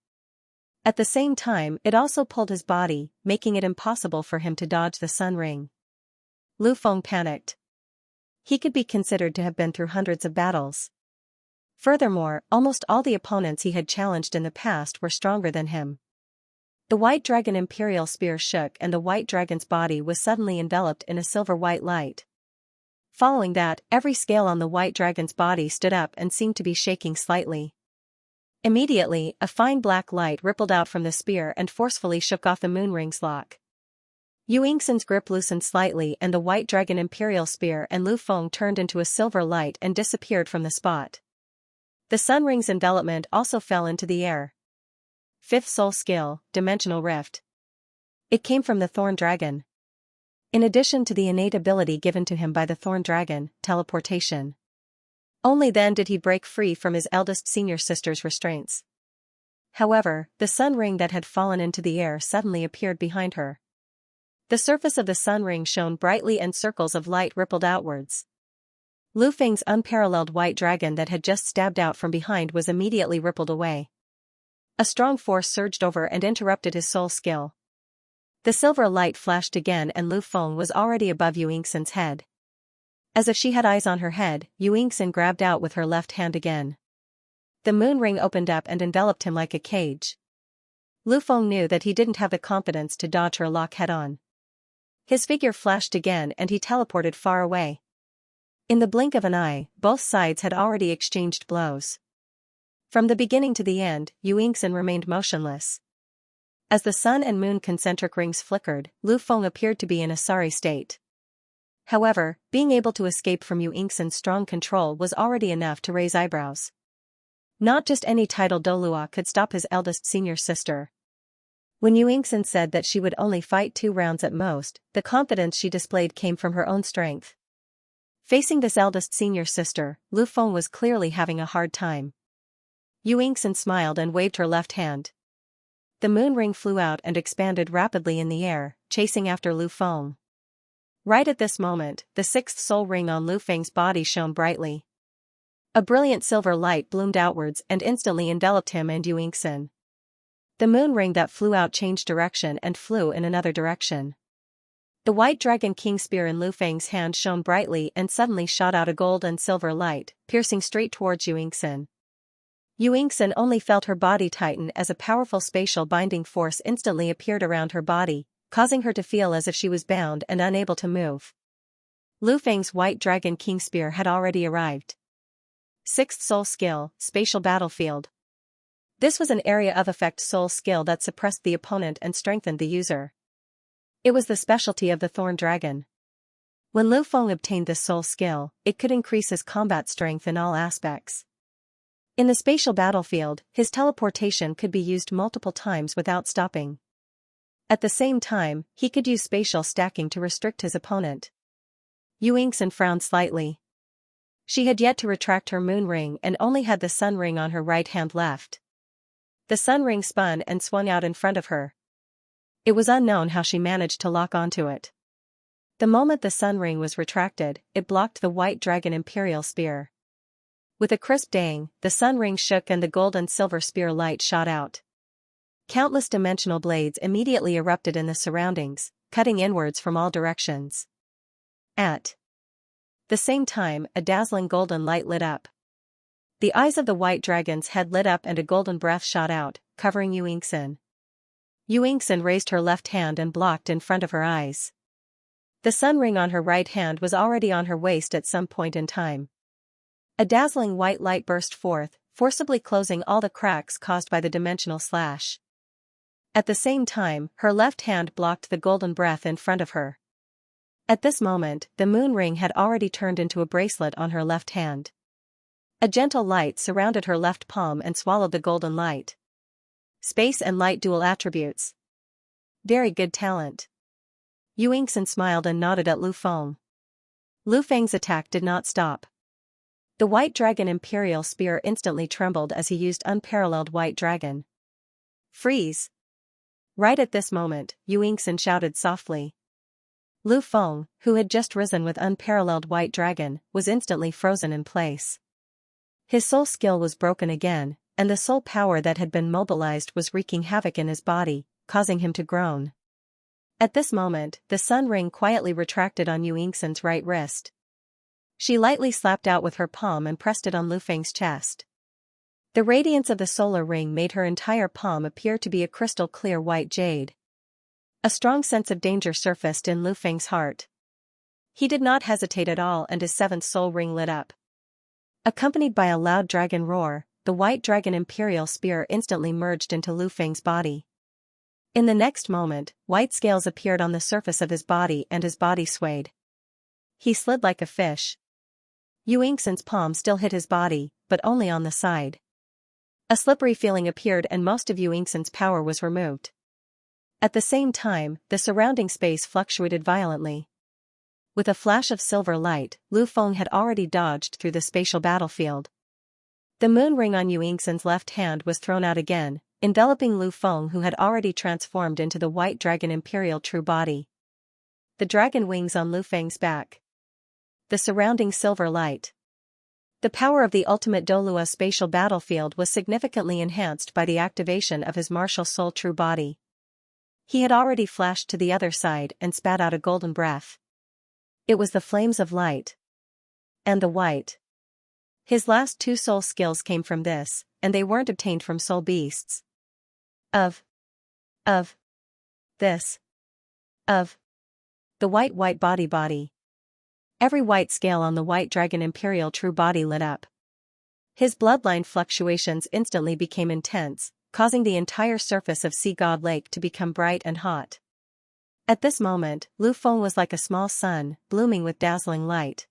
At the same time, it also pulled his body, making it impossible for him to dodge the sun ring. Lu Feng panicked. He could be considered to have been through hundreds of battles. Furthermore, almost all the opponents he had challenged in the past were stronger than him. The white dragon imperial spear shook and the white dragon's body was suddenly enveloped in a silver-white light. Following that, every scale on the white dragon's body stood up and seemed to be shaking slightly. Immediately, a fine black light rippled out from the spear and forcefully shook off the moon ring's lock. Yu Yingxin's grip loosened slightly and the white dragon imperial spear and Lu Feng turned into a silver light and disappeared from the spot. The sun ring's envelopment also fell into the air. 5th soul skill, Dimensional Rift. It came from the Thorn Dragon. In addition to the innate ability given to him by the Thorn Dragon, teleportation. Only then did he break free from his eldest senior sister's restraints. However, the sun ring that had fallen into the air suddenly appeared behind her. The surface of the sun ring shone brightly and circles of light rippled outwards. Lu Feng's unparalleled white dragon that had just stabbed out from behind was immediately rippled away. A strong force surged over and interrupted his soul skill. The silver light flashed again and Lu Feng was already above Yu Yingxin's head. As if she had eyes on her head, Yu Yingxin grabbed out with her left hand again. The moon ring opened up and enveloped him like a cage. Lu Feng knew that he didn't have the confidence to dodge her lock head-on. His figure flashed again and he teleported far away. In the blink of an eye, both sides had already exchanged blows. From the beginning to the end, Yu Yingxin remained motionless. As the sun and moon concentric rings flickered, Lu Feng appeared to be in a sorry state. However, being able to escape from Yu Yingxin's strong control was already enough to raise eyebrows. Not just any titled Douluo could stop his eldest senior sister. When Yu Yingxin said that she would only fight 2 rounds at most, the confidence she displayed came from her own strength. Facing this eldest senior sister, Lu Feng was clearly having a hard time. Yu Yingxin smiled and waved her left hand. The moon ring flew out and expanded rapidly in the air, chasing after Lu Feng. Right at this moment, the 6th soul ring on Lu Feng's body shone brightly. A brilliant silver light bloomed outwards and instantly enveloped him and Yu Yingxin. The moon ring that flew out changed direction and flew in another direction. The white dragon king spear in Lu Feng's hand shone brightly and suddenly shot out a gold and silver light, piercing straight towards Yu Yingxin. Yu Yingxin only felt her body tighten as a powerful spatial binding force instantly appeared around her body, causing her to feel as if she was bound and unable to move. Lu Feng's white dragon king spear had already arrived. 6th soul skill, spatial battlefield. This was an area of effect soul skill that suppressed the opponent and strengthened the user. It was the specialty of the thorn dragon. When Lu Feng obtained this soul skill, it could increase his combat strength in all aspects. In the spatial battlefield, his teleportation could be used multiple times without stopping. At the same time, he could use spatial stacking to restrict his opponent. Yu Yingxin frowned slightly. She had yet to retract her moon ring and only had the sun ring on her right hand left. The sun ring spun and swung out in front of her. It was unknown how she managed to lock onto it. The moment the sun ring was retracted, it blocked the white dragon imperial spear. With a crisp dang, the sun ring shook and the gold and silver spear light shot out. Countless dimensional blades immediately erupted in the surroundings, cutting inwards from all directions. At the same time, a dazzling golden light lit up. The eyes of the white dragon's head lit up and a golden breath shot out, covering Yu Yingxin. Yu Yingxin raised her left hand and blocked in front of her eyes. The sun ring on her right hand was already on her waist at some point in time. A dazzling white light burst forth, forcibly closing all the cracks caused by the dimensional slash. At the same time, her left hand blocked the golden breath in front of her. At this moment, the moon ring had already turned into a bracelet on her left hand. A gentle light surrounded her left palm and swallowed the golden light. Space and light dual attributes. Very good talent. Yu Yingxin smiled and nodded at Lu Feng. Lu Feng's attack did not stop. The white dragon imperial spear instantly trembled as he used unparalleled white dragon. Freeze! Right at this moment, Yu Yingxin shouted softly. Lu Feng, who had just risen with unparalleled white dragon, was instantly frozen in place. His soul skill was broken again, and the soul power that had been mobilized was wreaking havoc in his body, causing him to groan. At this moment, the sun ring quietly retracted on Yu Yingxin's right wrist. She lightly slapped out with her palm and pressed it on Lu Feng's chest. The radiance of the solar ring made her entire palm appear to be a crystal clear white jade. A strong sense of danger surfaced in Lu Feng's heart. He did not hesitate at all and his 7th soul ring lit up. Accompanied by a loud dragon roar, the white dragon imperial spear instantly merged into Lu Feng's body. In the next moment, white scales appeared on the surface of his body and his body swayed. He slid like a fish. Yu Yingxin's palm still hit his body, but only on the side. A slippery feeling appeared and most of Yu Yingxin's power was removed. At the same time, the surrounding space fluctuated violently. With a flash of silver light, Lu Feng had already dodged through the spatial battlefield. The moon ring on Yu Yingxin's left hand was thrown out again, enveloping Lu Feng, who had already transformed into the white dragon imperial true body. The dragon wings on Lu Feng's back. The surrounding silver light. The power of the ultimate Douluo spatial battlefield was significantly enhanced by the activation of his martial soul true body. He had already flashed to the other side and spat out a golden breath. It was the flames of light. And the white. His last 2 soul skills came from this, and they weren't obtained from soul beasts. Of this. Of the white body. Every white scale on the white dragon imperial true body lit up. His bloodline fluctuations instantly became intense, causing the entire surface of Sea God Lake to become bright and hot. At this moment, Lu Feng was like a small sun, blooming with dazzling light.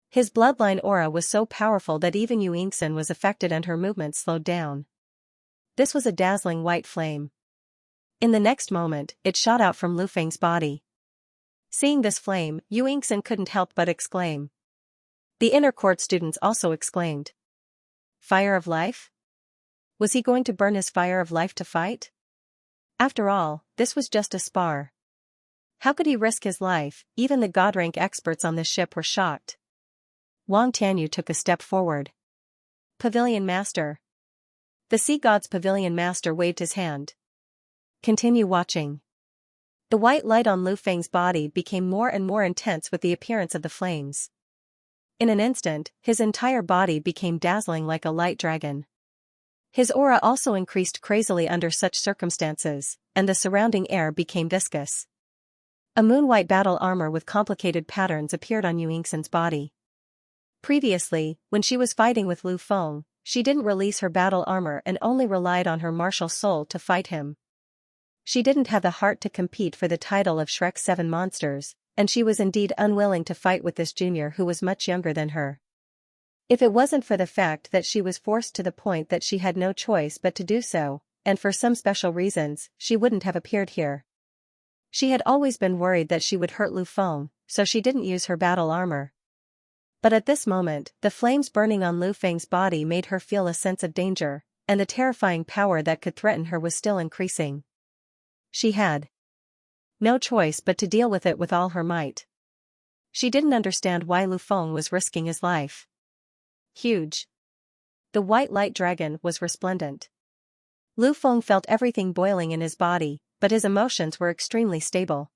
His bloodline aura was so powerful that even Yu Yingxin was affected and her movements slowed down. This was a dazzling white flame. In the next moment, it shot out from Lu Feng's body. Seeing this flame, Yu Yingxin couldn't help but exclaim. The inner court students also exclaimed. Fire of life? Was he going to burn his fire of life to fight? After all, this was just a spar. How could he risk his life? Even the god-rank experts on this ship were shocked. Wang Tianyu took a step forward. Pavilion Master. The Sea God's Pavilion Master waved his hand. Continue watching. The white light on Lu Feng's body became more and more intense with the appearance of the flames. In an instant, his entire body became dazzling like a light dragon. His aura also increased crazily under such circumstances, and the surrounding air became viscous. A moon-white battle armor with complicated patterns appeared on Yu Yingxin's body. Previously, when she was fighting with Lu Feng, she didn't release her battle armor and only relied on her martial soul to fight him. She didn't have the heart to compete for the title of Shrek's 7 monsters, and she was indeed unwilling to fight with this junior who was much younger than her. If it wasn't for the fact that she was forced to the point that she had no choice but to do so, and for some special reasons, she wouldn't have appeared here. She had always been worried that she would hurt Lu Feng, so she didn't use her battle armor. But at this moment, the flames burning on Lu Feng's body made her feel a sense of danger, and the terrifying power that could threaten her was still increasing. She had no choice but to deal with it with all her might. She didn't understand why Lu Feng was risking his life. Huge. The white light dragon was resplendent. Lu Feng felt everything boiling in his body, but his emotions were extremely stable.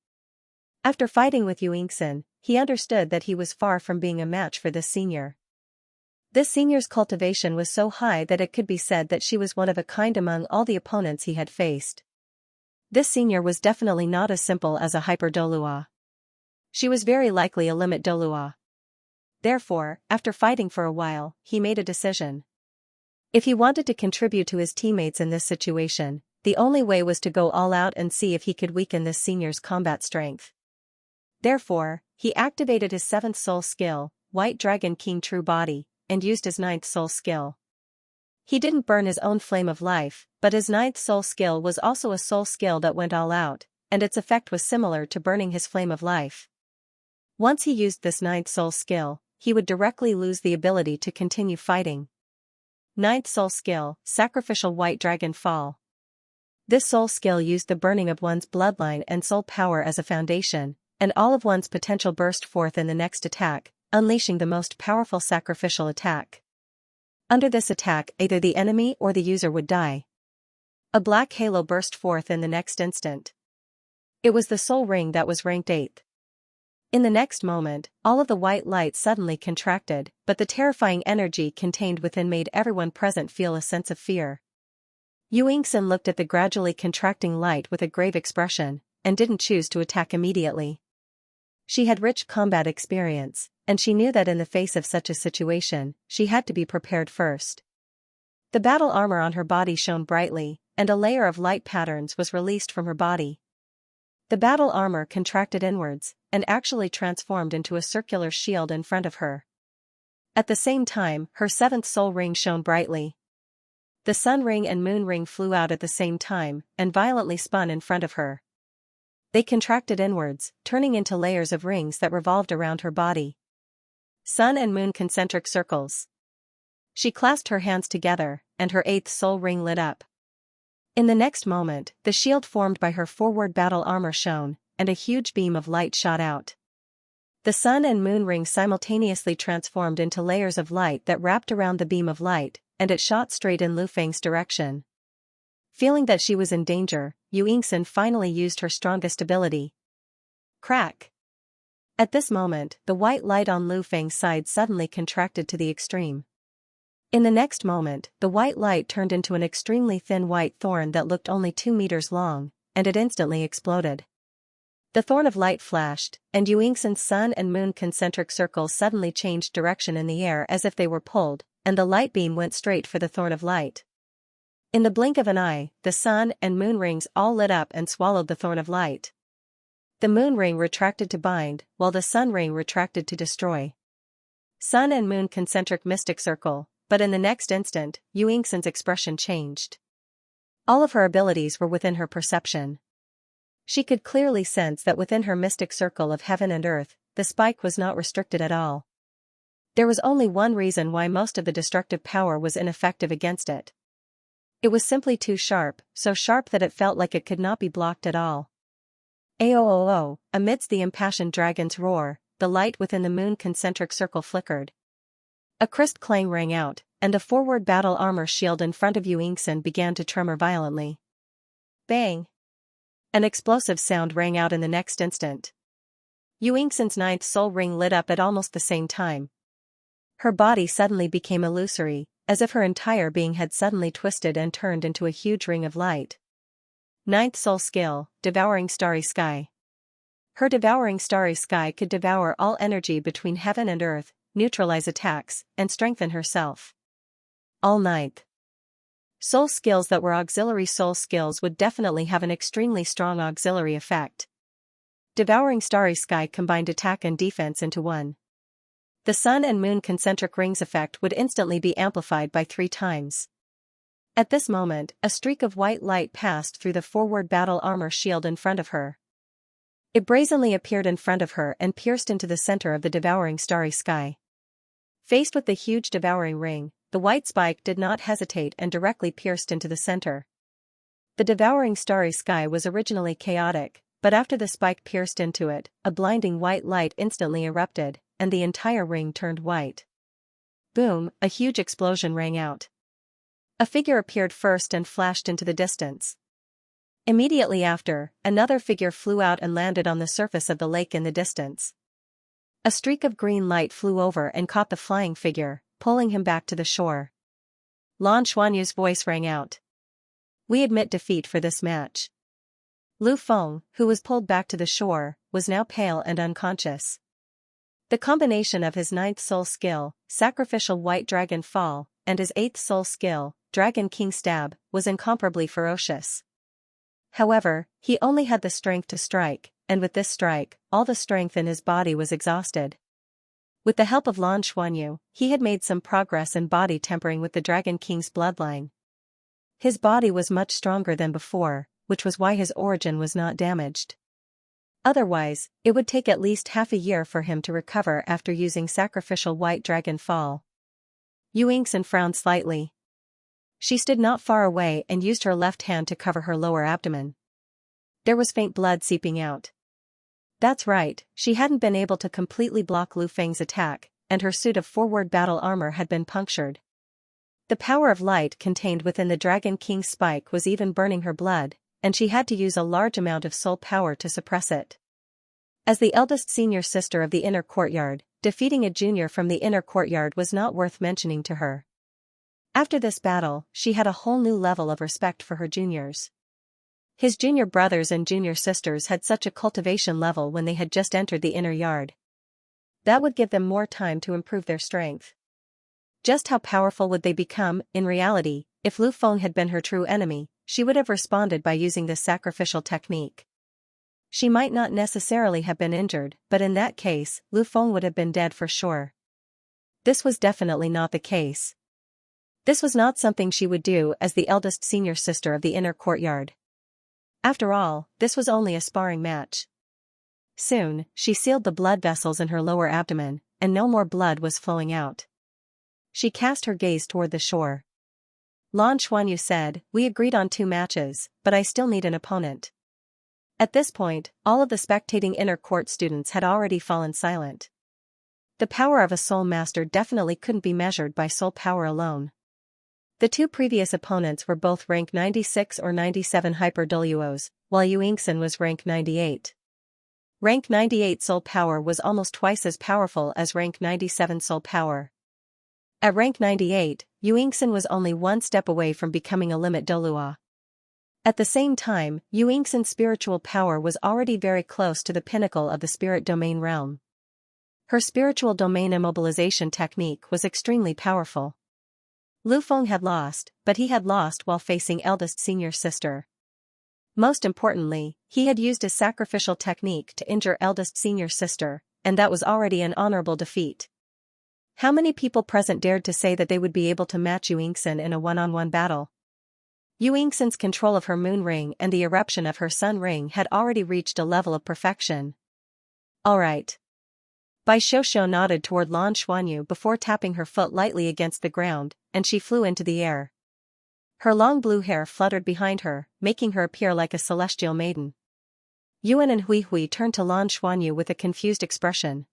After fighting with Yu Yingxin, he understood that he was far from being a match for this senior. This senior's cultivation was so high that it could be said that she was one of a kind among all the opponents he had faced. This senior was definitely not as simple as a hyper Douluo. She was very likely a limit Douluo. Therefore, after fighting for a while, he made a decision. If he wanted to contribute to his teammates in this situation, the only way was to go all out and see if he could weaken this senior's combat strength. Therefore, he activated his 7th soul skill, White Dragon King True Body, and used his 9th soul skill. He didn't burn his own flame of life, but his 9th soul skill was also a soul skill that went all out, and its effect was similar to burning his flame of life. Once he used this 9th soul skill, he would directly lose the ability to continue fighting. 9th soul skill, Sacrificial White Dragon Fall. This soul skill used the burning of one's bloodline and soul power as a foundation, and all of one's potential burst forth in the next attack, unleashing the most powerful sacrificial attack. Under this attack, either the enemy or the user would die. A black halo burst forth in the next instant. It was the soul ring that was ranked 8th. In the next moment, all of the white light suddenly contracted, but the terrifying energy contained within made everyone present feel a sense of fear. Yu Yingxin looked at the gradually contracting light with a grave expression, and didn't choose to attack immediately. She had rich combat experience, and she knew that in the face of such a situation, she had to be prepared first. The battle armor on her body shone brightly, and a layer of light patterns was released from her body. The battle armor contracted inwards, and actually transformed into a circular shield in front of her. At the same time, her 7th soul ring shone brightly. The sun ring and moon ring flew out at the same time, and violently spun in front of her. They contracted inwards, turning into layers of rings that revolved around her body. Sun and moon concentric circles. She clasped her hands together, and her 8th soul ring lit up. In the next moment, the shield formed by her forward battle armor shone, and a huge beam of light shot out. The sun and moon ring simultaneously transformed into layers of light that wrapped around the beam of light, and it shot straight in Lu Feng's direction. Feeling that she was in danger, Yu Yingxin finally used her strongest ability. Crack! At this moment, the white light on Lu Feng's side suddenly contracted to the extreme. In the next moment, the white light turned into an extremely thin white thorn that looked only 2 meters long, and it instantly exploded. The thorn of light flashed, and Yu Yingxin's sun and moon concentric circles suddenly changed direction in the air as if they were pulled, and the light beam went straight for the thorn of light. In the blink of an eye, the sun and moon rings all lit up and swallowed the thorn of light. The moon ring retracted to bind, while the sun ring retracted to destroy. Sun and moon concentric mystic circle, but in the next instant, Yu Yingxin's expression changed. All of her abilities were within her perception. She could clearly sense that within her mystic circle of heaven and earth, the spike was not restricted at all. There was only one reason why most of the destructive power was ineffective against it. It was simply too sharp, so sharp that it felt like it could not be blocked at all. Aooo! Amidst the impassioned dragon's roar, the light within the moon concentric circle flickered. A crisp clang rang out, and the forward battle armor shield in front of Yu Yingxin began to tremor violently. Bang! An explosive sound rang out in the next instant. Yu Yingxin's ninth soul ring lit up at almost the same time. Her body suddenly became illusory, as if her entire being had suddenly twisted and turned into a huge ring of light. Ninth soul skill, Devouring Starry Sky. Her Devouring Starry Sky could devour all energy between heaven and earth, neutralize attacks, and strengthen herself. All ninth soul skills that were auxiliary soul skills would definitely have an extremely strong auxiliary effect. Devouring Starry Sky combined attack and defense into one. The sun and moon concentric rings effect would instantly be amplified by 3 times. At this moment, a streak of white light passed through the forward battle armor shield in front of her. It brazenly appeared in front of her and pierced into the center of the Devouring Starry Sky. Faced with the huge devouring ring, the white spike did not hesitate and directly pierced into the center. The Devouring Starry Sky was originally chaotic, but after the spike pierced into it, a blinding white light instantly erupted, and the entire ring turned white. Boom! A huge explosion rang out. A figure appeared first and flashed into the distance. Immediately after, another figure flew out and landed on the surface of the lake in the distance. A streak of green light flew over and caught the flying figure, pulling him back to the shore. Lan Xuanyu's voice rang out. We admit defeat for this match. Lu Feng, who was pulled back to the shore, was now pale and unconscious. The combination of his 9th soul skill, Sacrificial White Dragon Fall, and his 8th soul skill, Dragon King Stab, was incomparably ferocious. However, he only had the strength to strike, and with this strike, all the strength in his body was exhausted. With the help of Lan Xuanyu, he had made some progress in body tempering with the Dragon King's bloodline. His body was much stronger than before, which was why his origin was not damaged. Otherwise, it would take at least half a year for him to recover after using Sacrificial White Dragon Fall. Yu Yingxin frowned slightly. She stood not far away and used her left hand to cover her lower abdomen. There was faint blood seeping out. That's right, she hadn't been able to completely block Lu Feng's attack, and her suit of forward battle armor had been punctured. The power of light contained within the Dragon King's spike was even burning her blood, and she had to use a large amount of soul power to suppress it. As the eldest senior sister of the inner courtyard, defeating a junior from the inner courtyard was not worth mentioning to her. After this battle, she had a whole new level of respect for her juniors. His junior brothers and junior sisters had such a cultivation level when they had just entered the inner yard. That would give them more time to improve their strength. Just how powerful would they become, in reality, if Lu Feng had been her true enemy? She would have responded by using this sacrificial technique. She might not necessarily have been injured, but in that case, Lu Feng would have been dead for sure. This was definitely not the case. This was not something she would do as the eldest senior sister of the inner courtyard. After all, this was only a sparring match. Soon, she sealed the blood vessels in her lower abdomen, and no more blood was flowing out. She cast her gaze toward the shore. Lan Xuanyu said, "We agreed on 2 matches, but I still need an opponent." At this point, all of the spectating inner court students had already fallen silent. The power of a soul master definitely couldn't be measured by soul power alone. The two previous opponents were both rank 96 or 97 hyper Douluos, while Xianxia was rank 98. Rank 98 soul power was almost twice as powerful as rank 97 soul power. At rank 98, Xianxia was only one step away from becoming a limit Douluo. At the same time, Xianxia's spiritual power was already very close to the pinnacle of the spirit domain realm. Her spiritual domain immobilization technique was extremely powerful. Lu Feng had lost, but he had lost while facing eldest senior sister. Most importantly, he had used his sacrificial technique to injure eldest senior sister, and that was already an honorable defeat. How many people present dared to say that they would be able to match Xianxia in a one-on-one battle? Xianxia's control of her moon ring and the eruption of her sun ring had already reached a level of perfection. All right. Bai Xiaoxiao nodded toward Lan Xuanyu before tapping her foot lightly against the ground, and she flew into the air. Her long blue hair fluttered behind her, making her appear like a celestial maiden. Yuan and Hui turned to Lan Xuanyu with a confused expression.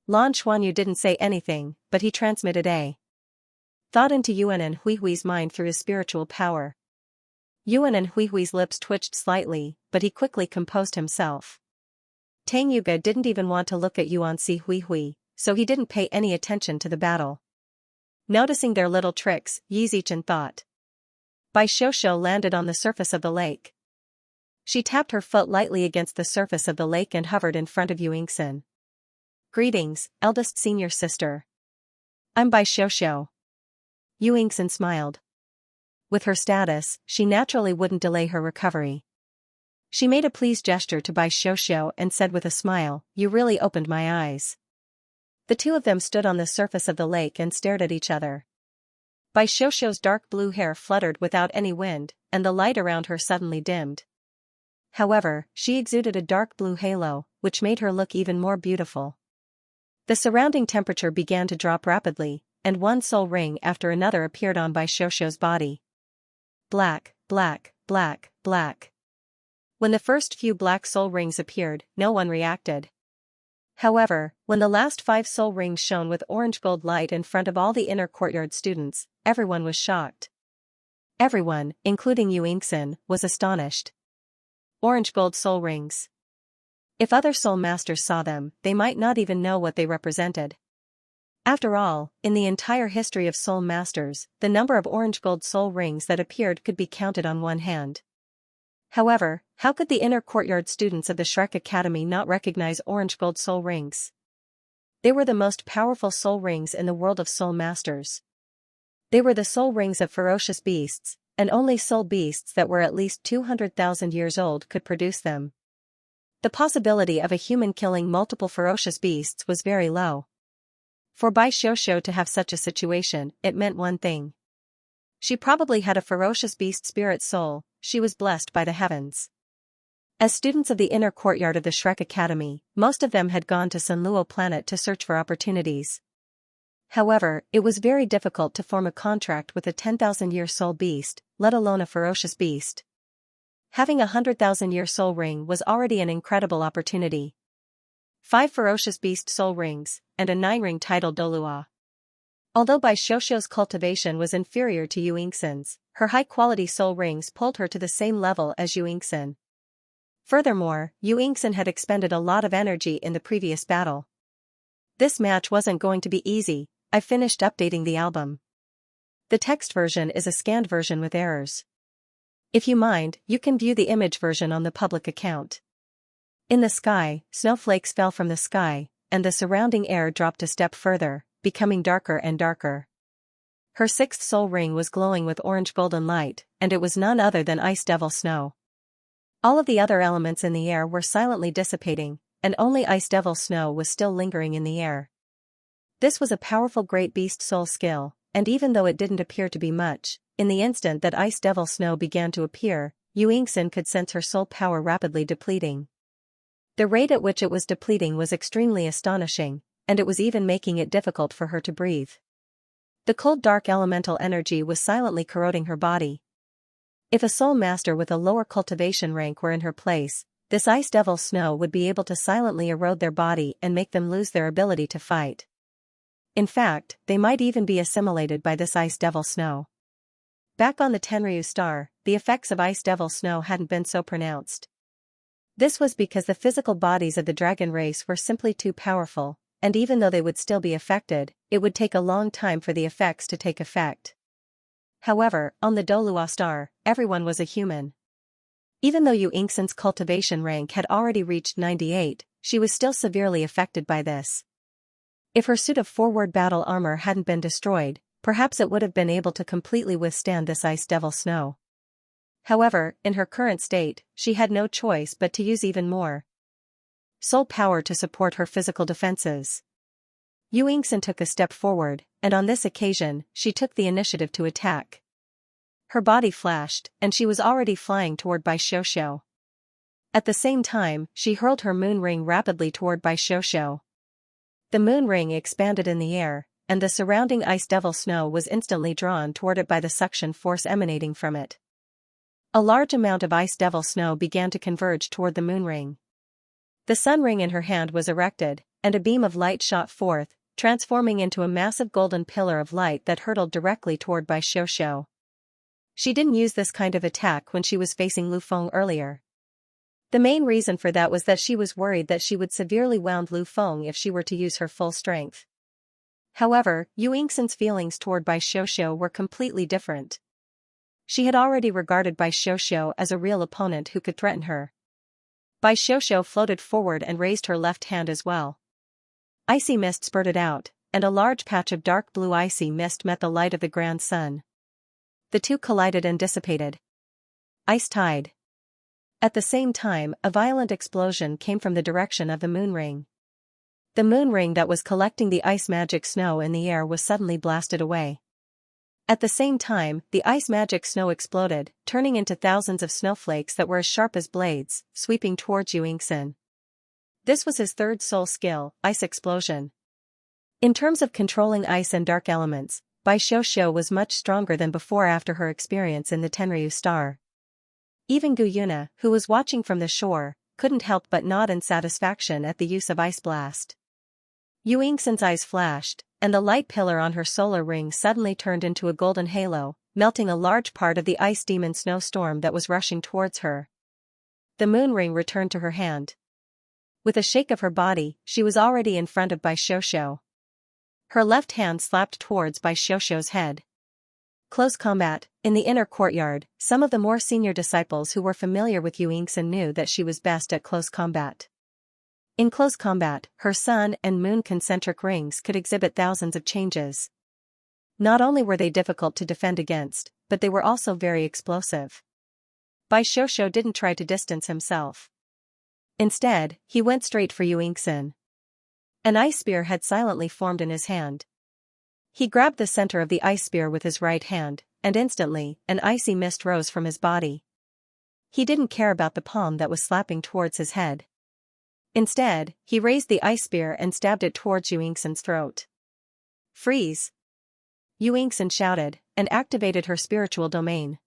Lan Xuanyu didn't say anything, but he transmitted a thought into Yuan and Hui's mind through his spiritual power. Yuan and Hui's lips twitched slightly, but he quickly composed himself. Tang Yuge didn't even want to look at Yuan Si Hui, so he didn't pay any attention to the battle. Noticing their little tricks, Yi Zichen thought. Bai Xiaoxiao landed on the surface of the lake. She tapped her foot lightly against the surface of the lake and hovered in front of Xianxia. Greetings, eldest senior sister. I'm Bai Xiaoxiao. Xianxia smiled. With her status, she naturally wouldn't delay her recovery. She made a pleased gesture to Bai Xiaoxiao and said with a smile, "You really opened my eyes." The two of them stood on the surface of the lake and stared at each other. Bai Xiaoxiao's dark blue hair fluttered without any wind, and the light around her suddenly dimmed. However, she exuded a dark blue halo, which made her look even more beautiful. The surrounding temperature began to drop rapidly, and one soul ring after another appeared on Bai Xiaoxiao's body. Black, black, black, black. When the first few black soul rings appeared, no one reacted. However, when the last 5 soul rings shone with orange-gold light in front of all the inner courtyard students, everyone was shocked. Everyone, including Xianxia, was astonished. Orange-gold soul rings. If other soul masters saw them, they might not even know what they represented. After all, in the entire history of soul masters, the number of orange-gold soul rings that appeared could be counted on one hand. However, how could the inner courtyard students of the Shrek Academy not recognize orange-gold soul rings? They were the most powerful soul rings in the world of soul masters. They were the soul rings of ferocious beasts, and only soul beasts that were at least 200,000 years old could produce them. The possibility of a human killing multiple ferocious beasts was very low. For Bai Xiaoxiao to have such a situation, it meant one thing. She probably had a ferocious beast spirit soul. She was blessed by the heavens. As students of the inner courtyard of the Shrek Academy, most of them had gone to Douluo planet to search for opportunities. However, it was very difficult to form a contract with a 10,000-year soul beast, let alone a ferocious beast. Having a 100,000-year soul ring was already an incredible opportunity. 5 ferocious beast soul rings, and a 9-ring titled Douluo. Although Bai Xiaoxiao's cultivation was inferior to Xianxia's, her high-quality soul rings pulled her to the same level as Xianxia. Furthermore, Xianxia had expended a lot of energy in the previous battle. This match wasn't going to be easy. I finished updating the album. The text version is a scanned version with errors. If you mind, you can view the image version on the public account. In the sky, snowflakes fell from the sky, and the surrounding air dropped a step further, becoming darker and darker. Her 6th soul ring was glowing with orange golden light, and it was none other than Ice Devil Snow. All of the other elements in the air were silently dissipating, and only Ice Devil Snow was still lingering in the air. This was a powerful great beast soul skill, and even though it didn't appear to be much, in the instant that Ice Devil Snow began to appear, Xianxia could sense her soul power rapidly depleting. The rate at which it was depleting was extremely astonishing, and it was even making it difficult for her to breathe. The cold dark elemental energy was silently corroding her body. If a soul master with a lower cultivation rank were in her place, this Ice Devil Snow would be able to silently erode their body and make them lose their ability to fight. In fact, they might even be assimilated by this Ice Devil Snow. Back on the Tenryu star, the effects of Ice Devil Snow hadn't been so pronounced. This was because the physical bodies of the dragon race were simply too powerful, and even though they would still be affected, it would take a long time for the effects to take effect. However, on the Douluo star, everyone was a human. Even though Yu Yingxin's cultivation rank had already reached 98, she was still severely affected by this. If her suit of forward battle armor hadn't been destroyed, perhaps it would have been able to completely withstand this Ice Devil Snow. However, in her current state, she had no choice but to use even more soul power to support her physical defenses. Yu Yingxin took a step forward, and on this occasion, she took the initiative to attack. Her body flashed, and she was already flying toward Bai Xiuxiu. At the same time, she hurled her moon ring rapidly toward Bai Xiuxiu. The moon ring expanded in the air, and the surrounding Ice Devil Snow was instantly drawn toward it by the suction force emanating from it. A large amount of Ice Devil Snow began to converge toward the moon ring. The sun ring in her hand was erected, and a beam of light shot forth, transforming into a massive golden pillar of light that hurtled directly toward Bai Xiuxiu. She didn't use this kind of attack when she was facing Lu Feng earlier. The main reason for that was that she was worried that she would severely wound Lu Feng if she were to use her full strength. However, Yu Yingxin's feelings toward Bai Xiuxiu were completely different. She had already regarded Bai Xiuxiu as a real opponent who could threaten her. Bai Xiuxiu floated forward and raised her left hand as well. Icy mist spurted out, and a large patch of dark blue icy mist met the light of the grand sun. The two collided and dissipated. Ice tide. At the same time, a violent explosion came from the direction of the moon ring. The moon ring that was collecting the ice magic snow in the air was suddenly blasted away. At the same time, the ice magic snow exploded, turning into thousands of snowflakes that were as sharp as blades, sweeping towards Yu Yingxin. This was his third soul skill, Ice Explosion. In terms of controlling ice and dark elements, Bai Xiuxiu was much stronger than before after her experience in the Tenryu star. Even Gu Yuna, who was watching from the shore, couldn't help but nod in satisfaction at the use of Ice Blast. Yu Yingxin's eyes flashed, and the light pillar on her solar ring suddenly turned into a golden halo, melting a large part of the ice demon snowstorm that was rushing towards her. The moon ring returned to her hand. With a shake of her body, she was already in front of Bai Xiuxiu. Her left hand slapped towards Bai Xiuxiu's head. Close combat. In the inner courtyard, some of the more senior disciples who were familiar with Yu Yingxin knew that she was best at close combat. In close combat, her sun and moon concentric rings could exhibit thousands of changes. Not only were they difficult to defend against, but they were also very explosive. Bai Xiuxiu didn't try to distance himself. Instead, he went straight for Yu Yingxin. An ice spear had silently formed in his hand. He grabbed the center of the ice spear with his right hand, and instantly, an icy mist rose from his body. He didn't care about the palm that was slapping towards his head. Instead, he raised the ice spear and stabbed it towards Yu Yingxin's throat. Freeze! Yu Yingxin shouted, and activated her spiritual domain.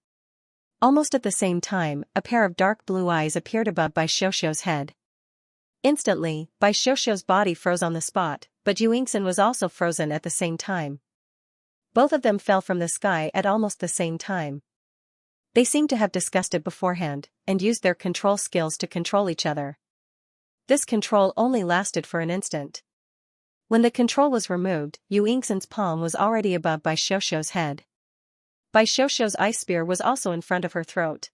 Almost at the same time, a pair of dark blue eyes appeared above Bai Xiuxiu's head. Instantly, Bai Xiuxiu's body froze on the spot, but Yu Yingxin was also frozen at the same time. Both of them fell from the sky at almost the same time. They seemed to have discussed it beforehand, and used their control skills to control each other. This control only lasted for an instant. When the control was removed, Yu Yingxin's palm was already above Bai Xiuxiu's head. Bai Xiuxiu's ice spear was also in front of her throat.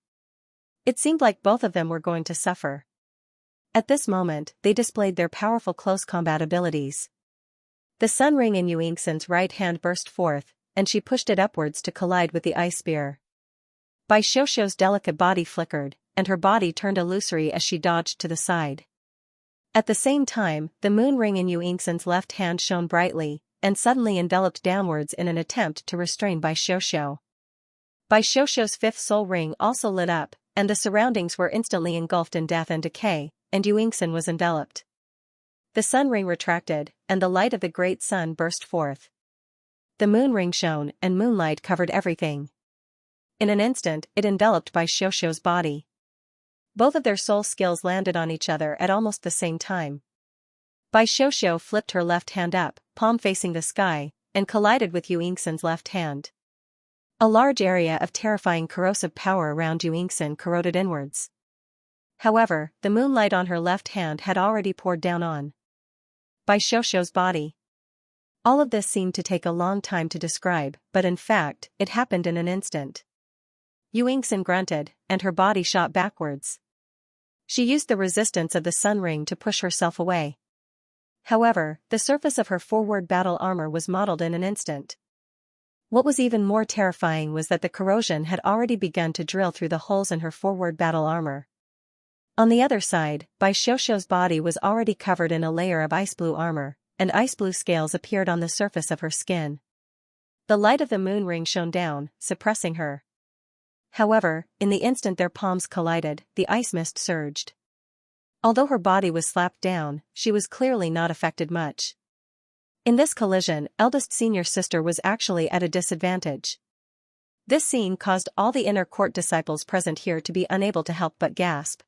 It seemed like both of them were going to suffer. At this moment, they displayed their powerful close combat abilities. The sun ring in Yu Yingxin's right hand burst forth, and she pushed it upwards to collide with the ice spear. Bai Xiuxiu's delicate body flickered, and her body turned illusory as she dodged to the side. At the same time, the moon ring in Yu Yingxin's left hand shone brightly, and suddenly enveloped downwards in an attempt to restrain Bai Xiuxiu. Bai Xiuxiu's fifth soul ring also lit up, and the surroundings were instantly engulfed in death and decay, and Yu Yingxin was enveloped. The sun ring retracted, and the light of the great sun burst forth. The moon ring shone, and moonlight covered everything. In an instant, it enveloped Bai Xiuxiu's body. Both of their soul skills landed on each other at almost the same time. Bai Xiuxiu flipped her left hand up, palm facing the sky, and collided with Yu Yingxin's left hand. A large area of terrifying corrosive power around Yuingxin corroded inwards. However, the moonlight on her left hand had already poured down on Bai Xiuxiu's body. All of this seemed to take a long time to describe, but in fact, it happened in an instant. Yuingxin grunted, and her body shot backwards. She used the resistance of the sun ring to push herself away. However, the surface of her forward battle armor was modeled in an instant. What was even more terrifying was that the corrosion had already begun to drill through the holes in her forward battle armor. On the other side, Bai Xiuxiu's body was already covered in a layer of ice blue armor, and ice blue scales appeared on the surface of her skin. The light of the moon ring shone down, suppressing her. However, in the instant their palms collided, the ice mist surged. Although her body was slapped down, she was clearly not affected much. In this collision, eldest senior sister was actually at a disadvantage. This scene caused all the inner court disciples present here to be unable to help but gasp.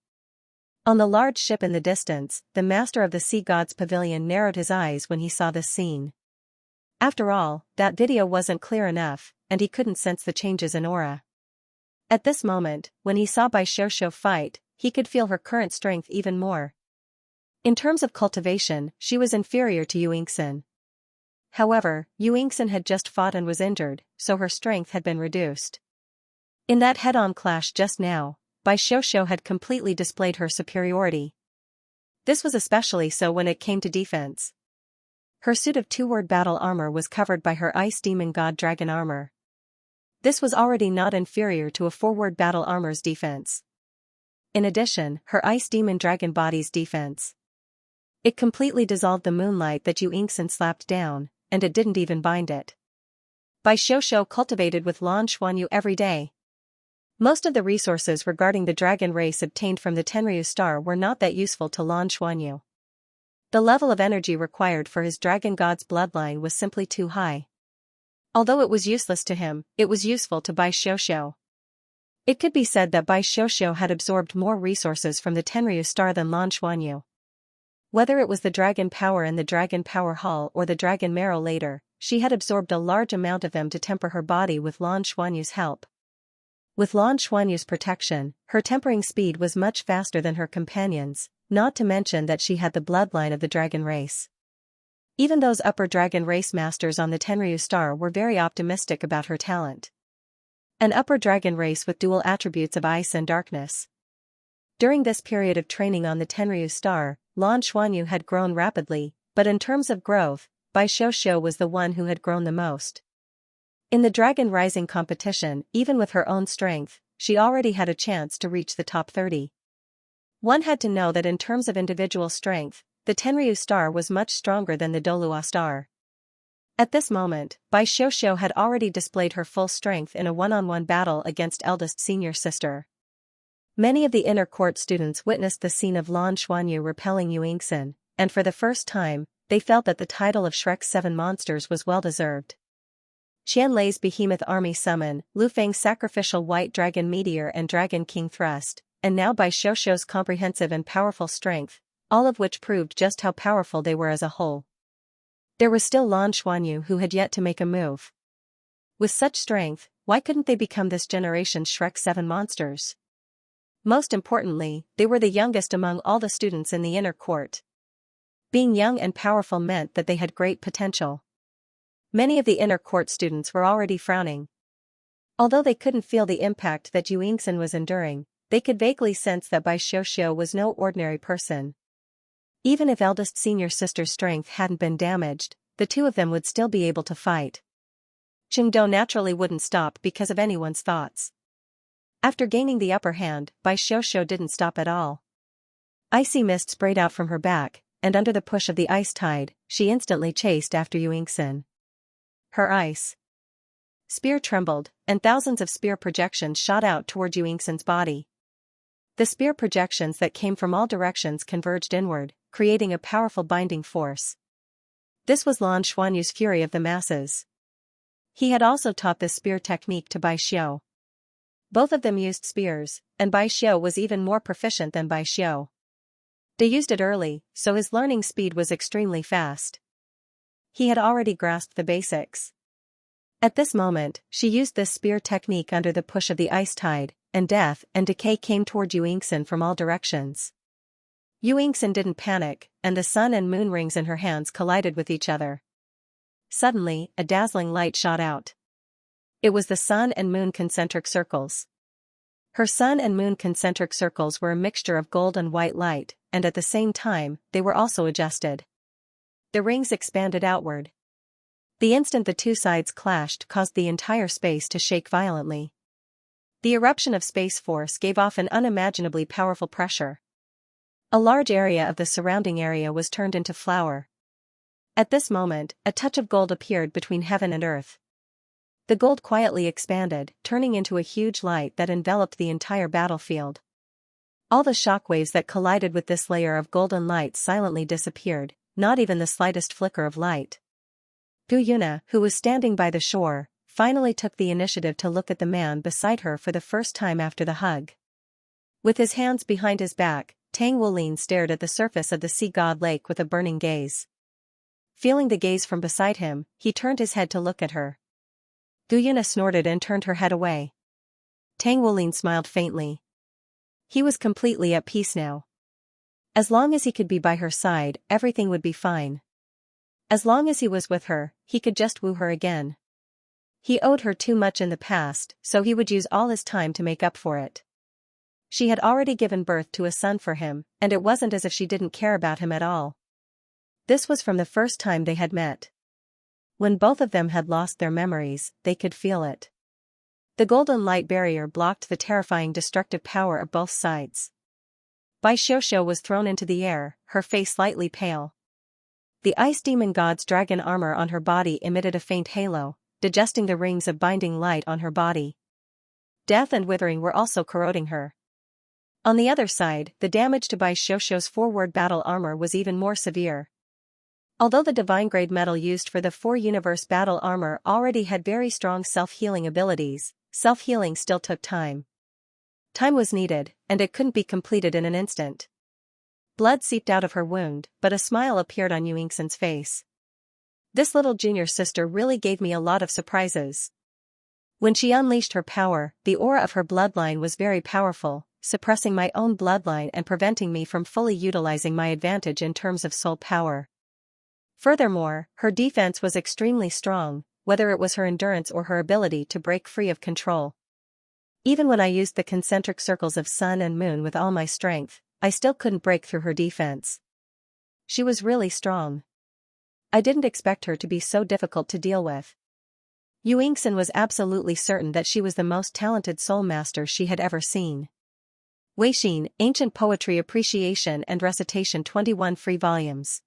On the large ship in the distance, the master of the sea god's pavilion narrowed his eyes when he saw this scene. After all, that video wasn't clear enough, and he couldn't sense the changes in aura. At this moment, when he saw Bai Xiuxiu fight, he could feel her current strength even more. In terms of cultivation, she was inferior to Yuingxin. However, Yuingxin had just fought and was injured, so her strength had been reduced. In that head-on clash just now, Bai Xiuxiu had completely displayed her superiority. This was especially so when it came to defense. Her suit of two-word battle armor was covered by her ice demon god dragon armor. This was already not inferior to a forward battle armor's defense. In addition, her ice demon dragon body's defense. It completely dissolved the moonlight that Yuingxin slapped down, and it didn't even bind it. Bai Xiuxiu cultivated with Lan Xuanyu every day. Most of the resources regarding the dragon race obtained from the Tenryu star were not that useful to Lan Xuanyu. The level of energy required for his dragon god's bloodline was simply too high. Although it was useless to him, it was useful to Bai Xiuxiu. It could be said that Bai Xiuxiu had absorbed more resources from the Tenryu star than Lan Xuanyu. Whether it was the dragon power in the dragon power hall or the dragon marrow later, she had absorbed a large amount of them to temper her body with Lan Xuanyu's help. With Lan Xuanyu's protection, her tempering speed was much faster than her companions, not to mention that she had the bloodline of the dragon race. Even those upper dragon race masters on the Tenryu star were very optimistic about her talent. An upper dragon race with dual attributes of ice and darkness. During this period of training on the Tenryu star, Lan Xuanyu had grown rapidly, but in terms of growth, Bai Xiuxiu was the one who had grown the most. In the Dragon Rising competition, even with her own strength, she already had a chance to reach the top 30. One had to know that in terms of individual strength, the Tenryu star was much stronger than the Douluo star. At this moment, Bai Xiuxiu had already displayed her full strength in a one-on-one battle against eldest senior sister. Many of the inner court students witnessed the scene of Lan Xuanyu repelling Yuingxin, and for the first time, they felt that the title of Shrek's 7 monsters was well-deserved. Qianlei's behemoth army summon, Lu Feng's sacrificial white dragon meteor and dragon king thrust, and now Bai Xiuxiu's comprehensive and powerful strength, all of which proved just how powerful they were as a whole. There was still Lan Xuanyu who had yet to make a move. With such strength, why couldn't they become this generation's Shrek 7 monsters? Most importantly, they were the youngest among all the students in the inner court. Being young and powerful meant that they had great potential. Many of the inner court students were already frowning. Although they couldn't feel the impact that Yuingxin was enduring, they could vaguely sense that Bai Xiuxiu was no ordinary person. Even if eldest senior sister's strength hadn't been damaged, the two of them would still be able to fight. Chengdo naturally wouldn't stop because of anyone's thoughts. After gaining the upper hand, Bai Xiuxiu didn't stop at all. Icy mist sprayed out from her back, and under the push of the ice tide, she instantly chased after Yuingxin. Her ice spear trembled, and thousands of spear projections shot out toward Yuingxin's body. The spear projections that came from all directions converged inward, creating a powerful binding force. This was Lan Xuanyu's fury of the masses. He had also taught this spear technique to Bai Xiu. Both of them used spears, and Bai Xiu was even more proficient than Bai Xiu. They used it early, so his learning speed was extremely fast. He had already grasped the basics. At this moment, she used this spear technique under the push of the ice tide, and death and decay came toward Yu Yingxin from all directions. Yu Yingxin didn't panic, and the sun and moon rings in her hands collided with each other. Suddenly, a dazzling light shot out. It was the sun and moon concentric circles. Her sun and moon concentric circles were a mixture of gold and white light, and at the same time, they were also adjusted. The rings expanded outward. The instant the two sides clashed caused the entire space to shake violently. The eruption of space force gave off an unimaginably powerful pressure. A large area of the surrounding area was turned into flour. At this moment, a touch of gold appeared between heaven and earth. The gold quietly expanded, turning into a huge light that enveloped the entire battlefield. All the shockwaves that collided with this layer of golden light silently disappeared, not even the slightest flicker of light. Gu Yuna, who was standing by the shore, finally took the initiative to look at the man beside her for the first time after the hug. With his hands behind his back, Tang Wulin stared at the surface of the sea god lake with a burning gaze. Feeling the gaze from beside him, he turned his head to look at her. Gu Yuna snorted and turned her head away. Tang Wulin smiled faintly. He was completely at peace now. As long as he could be by her side, everything would be fine. As long as he was with her, he could just woo her again. He owed her too much in the past, so he would use all his time to make up for it. She had already given birth to a son for him, and it wasn't as if she didn't care about him at all. This was from the first time they had met. When both of them had lost their memories, they could feel it. The golden light barrier blocked the terrifying destructive power of both sides. Bai Xiuxiu was thrown into the air, her face slightly pale. The ice demon god's dragon armor on her body emitted a faint halo, digesting the rings of binding light on her body. Death and withering were also corroding her. On the other side, the damage to Bai Xiuxiu's forward battle armor was even more severe. Although the divine-grade metal used for the 4-universe battle armor already had very strong self-healing abilities, self-healing still took time. Time was needed, and it couldn't be completed in an instant. Blood seeped out of her wound, but a smile appeared on Yu Yingxin's face. This little junior sister really gave me a lot of surprises. When she unleashed her power, the aura of her bloodline was very powerful, suppressing my own bloodline and preventing me from fully utilizing my advantage in terms of soul power. Furthermore, her defense was extremely strong, whether it was her endurance or her ability to break free of control. Even when I used the concentric circles of sun and moon with all my strength, I still couldn't break through her defense. She was really strong. I didn't expect her to be so difficult to deal with. Yu Yingxin was absolutely certain that she was the most talented soul master she had ever seen. Weixin, Ancient Poetry Appreciation and Recitation 21 free volumes.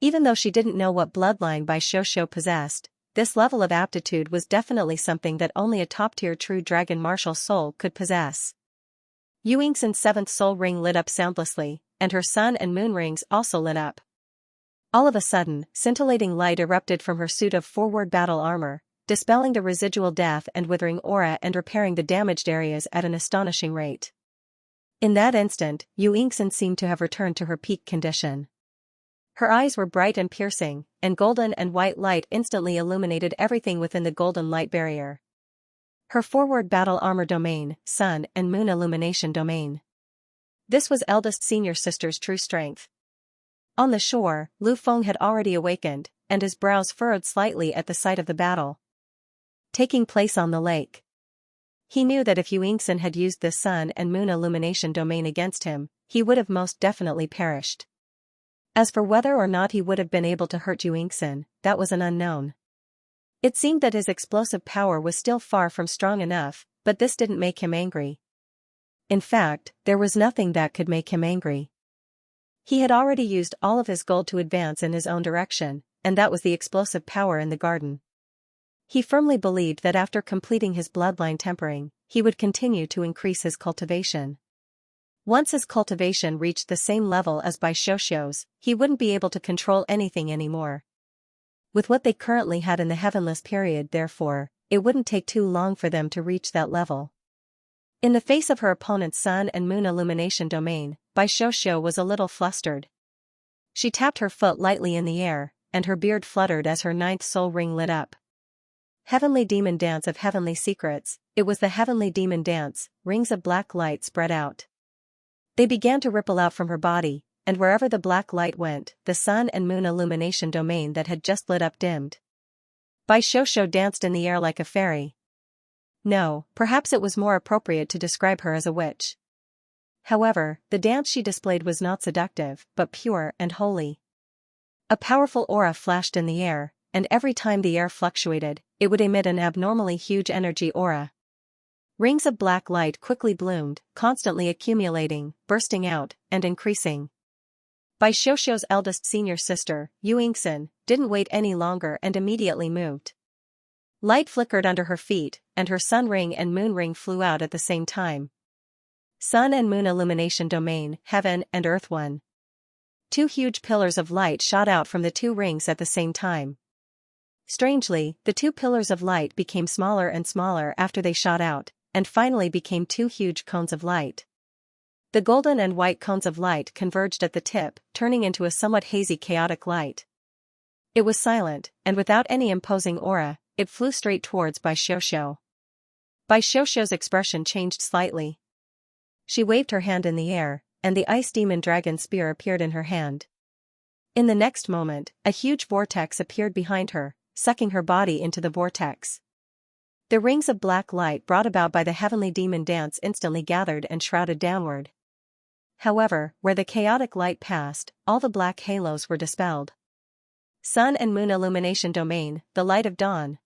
Even though she didn't know what bloodline Bai Xiuxiu possessed, this level of aptitude was definitely something that only a top-tier true dragon martial soul could possess. Yu Yingxin's 7th soul ring lit up soundlessly, and her sun and moon rings also lit up. All of a sudden, scintillating light erupted from her suit of forward battle armor, dispelling the residual death and withering aura and repairing the damaged areas at an astonishing rate. In that instant, Yu Yingxin seemed to have returned to her peak condition. Her eyes were bright and piercing, and golden and white light instantly illuminated everything within the golden light barrier. Her forward battle armor domain, sun and moon illumination domain. This was eldest senior sister's true strength. On the shore, Lu Feng had already awakened, and his brows furrowed slightly at the sight of the battle taking place on the lake. He knew that if Yu Yingxin had used the sun and moon illumination domain against him, he would have most definitely perished. As for whether or not he would have been able to hurt Yu Yingxin, that was an unknown. It seemed that his explosive power was still far from strong enough, but this didn't make him angry. In fact, there was nothing that could make him angry. He had already used all of his gold to advance in his own direction, and that was the explosive power in the garden. He firmly believed that after completing his bloodline tempering, he would continue to increase his cultivation. Once his cultivation reached the same level as Bai Xiuxiu's, he wouldn't be able to control anything anymore. With what they currently had in the heavenless period, therefore, it wouldn't take too long for them to reach that level. In the face of her opponent's sun and moon illumination domain, Bai Xiuxiu was a little flustered. She tapped her foot lightly in the air, and her beard fluttered as her 9th soul ring lit up. Heavenly Demon Dance of Heavenly Secrets. It was the Heavenly Demon Dance. Rings of black light spread out. They began to ripple out from her body, and wherever the black light went, the sun and moon illumination domain that had just lit up dimmed. Bai Xiaoxiao danced in the air like a fairy. No, perhaps it was more appropriate to describe her as a witch. However, the dance she displayed was not seductive, but pure and holy. A powerful aura flashed in the air, and every time the air fluctuated, it would emit an abnormally huge energy aura. Rings of black light quickly bloomed, constantly accumulating, bursting out, and increasing. Bai Xiaoxiao's eldest senior sister, Yu Yingxin, didn't wait any longer and immediately moved. Light flickered under her feet, and her sun ring and moon ring flew out at the same time. Sun and moon illumination domain, heaven and earth one. Two huge pillars of light shot out from the two rings at the same time. Strangely, the two pillars of light became smaller and smaller after they shot out, and finally became two huge cones of light. The golden and white cones of light converged at the tip, turning into a somewhat hazy chaotic light. It was silent, and without any imposing aura, it flew straight towards Bai Xiaoxiao. Bai Xiaoxiao's expression changed slightly. She waved her hand in the air, and the ice demon dragon spear appeared in her hand. In the next moment, a huge vortex appeared behind her, sucking her body into the vortex. The rings of black light brought about by the heavenly demon dance instantly gathered and shrouded downward. However, where the chaotic light passed, all the black halos were dispelled. Sun and moon illumination domain, the light of dawn.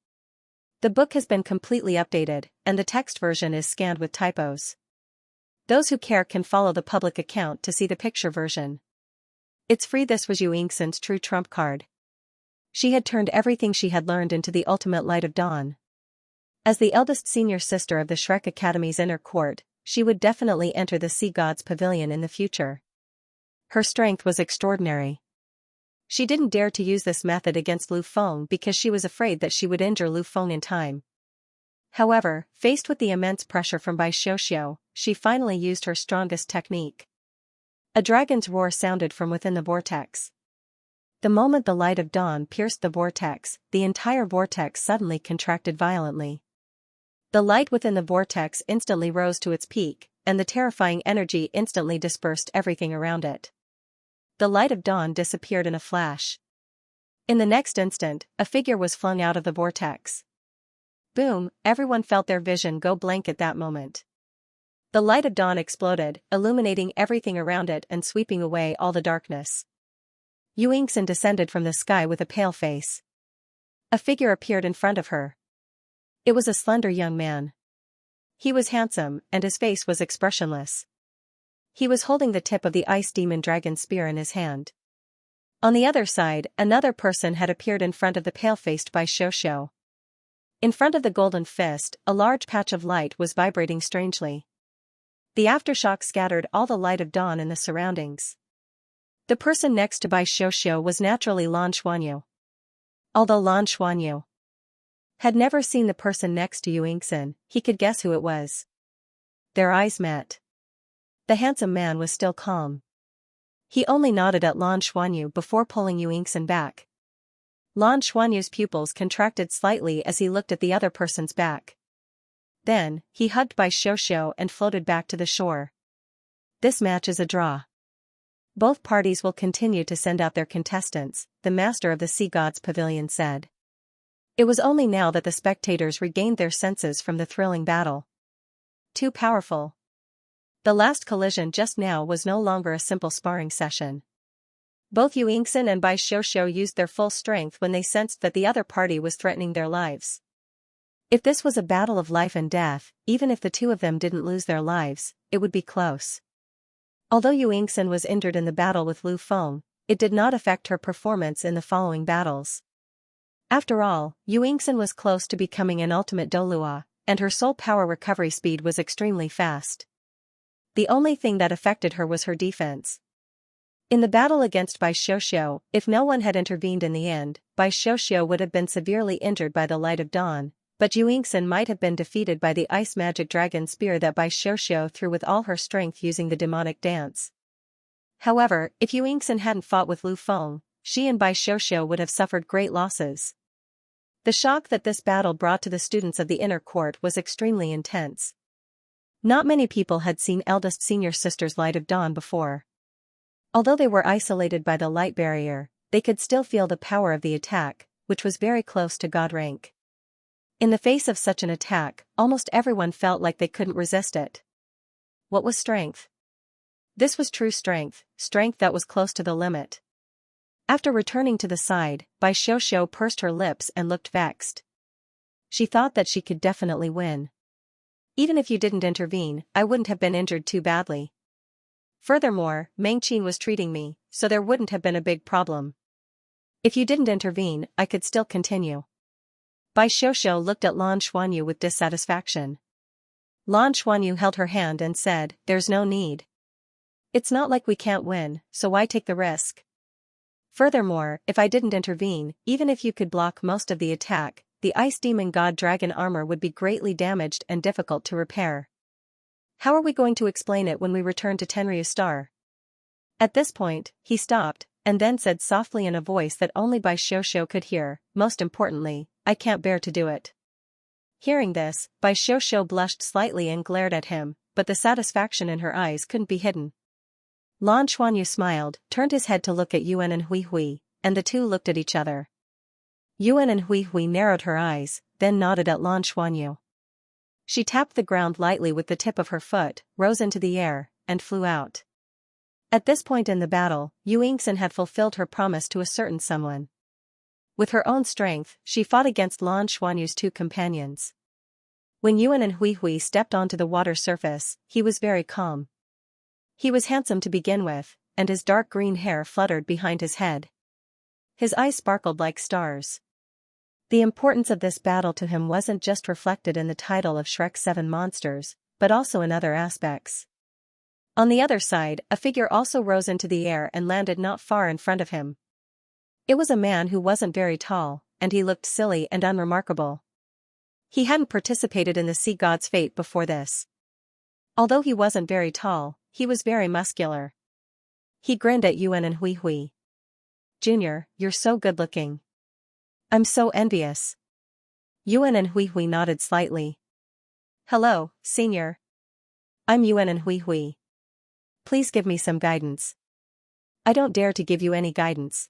The book has been completely updated, and the text version is scanned with typos. Those who care can follow the public account to see the picture version. It's free. This was Yu Yingxin's true trump card. She had turned everything she had learned into the ultimate light of dawn. As the eldest senior sister of the Shrek Academy's inner court, she would definitely enter the Sea God's Pavilion in the future. Her strength was extraordinary. She didn't dare to use this method against Lu Feng because she was afraid that she would injure Lu Feng in time. However, faced with the immense pressure from Bai Xiaoxiao, she finally used her strongest technique. A dragon's roar sounded from within the vortex. The moment the light of dawn pierced the vortex, the entire vortex suddenly contracted violently. The light within the vortex instantly rose to its peak, and the terrifying energy instantly dispersed everything around it. The light of dawn disappeared in a flash. In the next instant, a figure was flung out of the vortex. Boom, everyone felt their vision go blank at that moment. The light of dawn exploded, illuminating everything around it and sweeping away all the darkness. Yu Yingxin descended from the sky with a pale face. A figure appeared in front of her. It was a slender young man. He was handsome, and his face was expressionless. He was holding the tip of the ice demon dragon spear in his hand. On the other side, another person had appeared in front of the pale-faced Bai Xiaoxiao. In front of the golden fist, a large patch of light was vibrating strangely. The aftershock scattered all the light of dawn in the surroundings. The person next to Bai Xiaoxiao was naturally Lan Xuanyu. Although Lan Xuanyu had never seen the person next to Yu Yingxin, he could guess who it was. Their eyes met. The handsome man was still calm. He only nodded at Lan Xuanyu before pulling Yu Yingxin back. Lan Xuanyu's pupils contracted slightly as he looked at the other person's back. Then, he hugged Bai Xiaoxiao and floated back to the shore. This match is a draw. Both parties will continue to send out their contestants, the master of the Sea God's Pavilion said. It was only now that the spectators regained their senses from the thrilling battle. Too powerful. The last collision just now was no longer a simple sparring session. Both Yu Yingxin and Bai Xiaoxiao used their full strength when they sensed that the other party was threatening their lives. If this was a battle of life and death, even if the two of them didn't lose their lives, it would be close. Although Yu Yingxin was injured in the battle with Lu Feng, it did not affect her performance in the following battles. After all, Yu Yingxin was close to becoming an ultimate Douluo, and her soul power recovery speed was extremely fast. The only thing that affected her was her defense. In the battle against Bai Xiaoxiao, if no one had intervened in the end, Bai Xiaoxiao would have been severely injured by the light of dawn, but Yu Yingxin might have been defeated by the ice magic dragon spear that Bai Xiaoxiao threw with all her strength using the demonic dance. However, if Yu Yingxin hadn't fought with Lu Feng, she and Bai Xiaoxiao would have suffered great losses. The shock that this battle brought to the students of the inner court was extremely intense. Not many people had seen eldest senior sister's light of dawn before. Although they were isolated by the light barrier, they could still feel the power of the attack, which was very close to God rank. In the face of such an attack, almost everyone felt like they couldn't resist it. What was strength? This was true strength, strength that was close to the limit. After returning to the side, Bai Xiuxiu pursed her lips and looked vexed. She thought that she could definitely win. Even if you didn't intervene, I wouldn't have been injured too badly. Furthermore, Meng Qin was treating me, so there wouldn't have been a big problem. If you didn't intervene, I could still continue. Bai Xiuxiu looked at Lan Xuanyu with dissatisfaction. Lan Xuanyu held her hand and said, "There's no need. It's not like we can't win, so why take the risk? Furthermore, if I didn't intervene, even if you could block most of the attack, the Ice Demon God Dragon armor would be greatly damaged and difficult to repair. How are we going to explain it when we return to Tenryu Star?" At this point, he stopped, and then said softly in a voice that only Bai Xiuxiu could hear, "Most importantly, I can't bear to do it." Hearing this, Bai Xiuxiu blushed slightly and glared at him, but the satisfaction in her eyes couldn't be hidden. Lan Xuanyu smiled, turned his head to look at Yuan and Hui Hui, and the two looked at each other. Yuan and Hui Hui narrowed her eyes, then nodded at Lan Xuanyu. She tapped the ground lightly with the tip of her foot, rose into the air, and flew out. At this point in the battle, Yu Yingxin had fulfilled her promise to a certain someone. With her own strength, she fought against Lan Xuanyu's two companions. When Yuan and Hui Hui stepped onto the water surface, he was very calm. He was handsome to begin with, and his dark green hair fluttered behind his head. His eyes sparkled like stars. The importance of this battle to him wasn't just reflected in the title of Shrek's 7 Monsters, but also in other aspects. On the other side, a figure also rose into the air and landed not far in front of him. It was a man who wasn't very tall, and he looked silly and unremarkable. He hadn't participated in the sea god's fate before this. Although he wasn't very tall, he was very muscular. He grinned at Yuan and Hui Hui. "Junior, you're so good-looking. I'm so envious." Yuan and Hui Hui nodded slightly. "Hello, senior. I'm Yuan and Hui Hui. Please give me some guidance." "I don't dare to give you any guidance.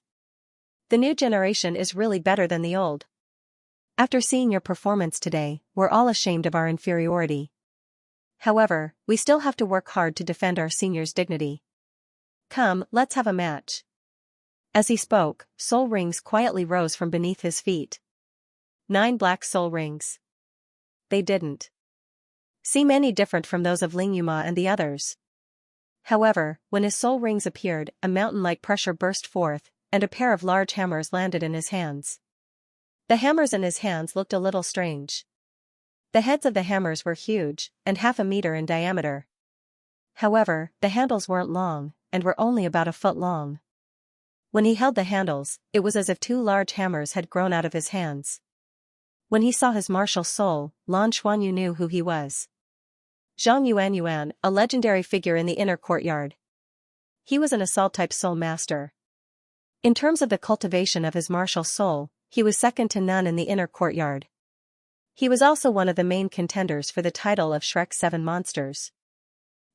The new generation is really better than the old. After seeing your performance today, we're all ashamed of our inferiority. However, we still have to work hard to defend our senior's dignity. Come, let's have a match." As he spoke, soul rings quietly rose from beneath his feet. 9 black soul rings. They didn't seem any different from those of Ling Yuma and the others. However, when his soul rings appeared, a mountain-like pressure burst forth, and a pair of large hammers landed in his hands. The hammers in his hands looked a little strange. The heads of the hammers were huge, and half a meter in diameter. However, the handles weren't long, and were only about a foot long. When he held the handles, it was as if 2 large hammers had grown out of his hands. When he saw his martial soul, Lan Xuanyu knew who he was. Zhang Yuan, a legendary figure in the inner courtyard. He was an assault-type soul master. In terms of the cultivation of his martial soul, he was second to none in the inner courtyard. He was also one of the main contenders for the title of Shrek's 7 Monsters.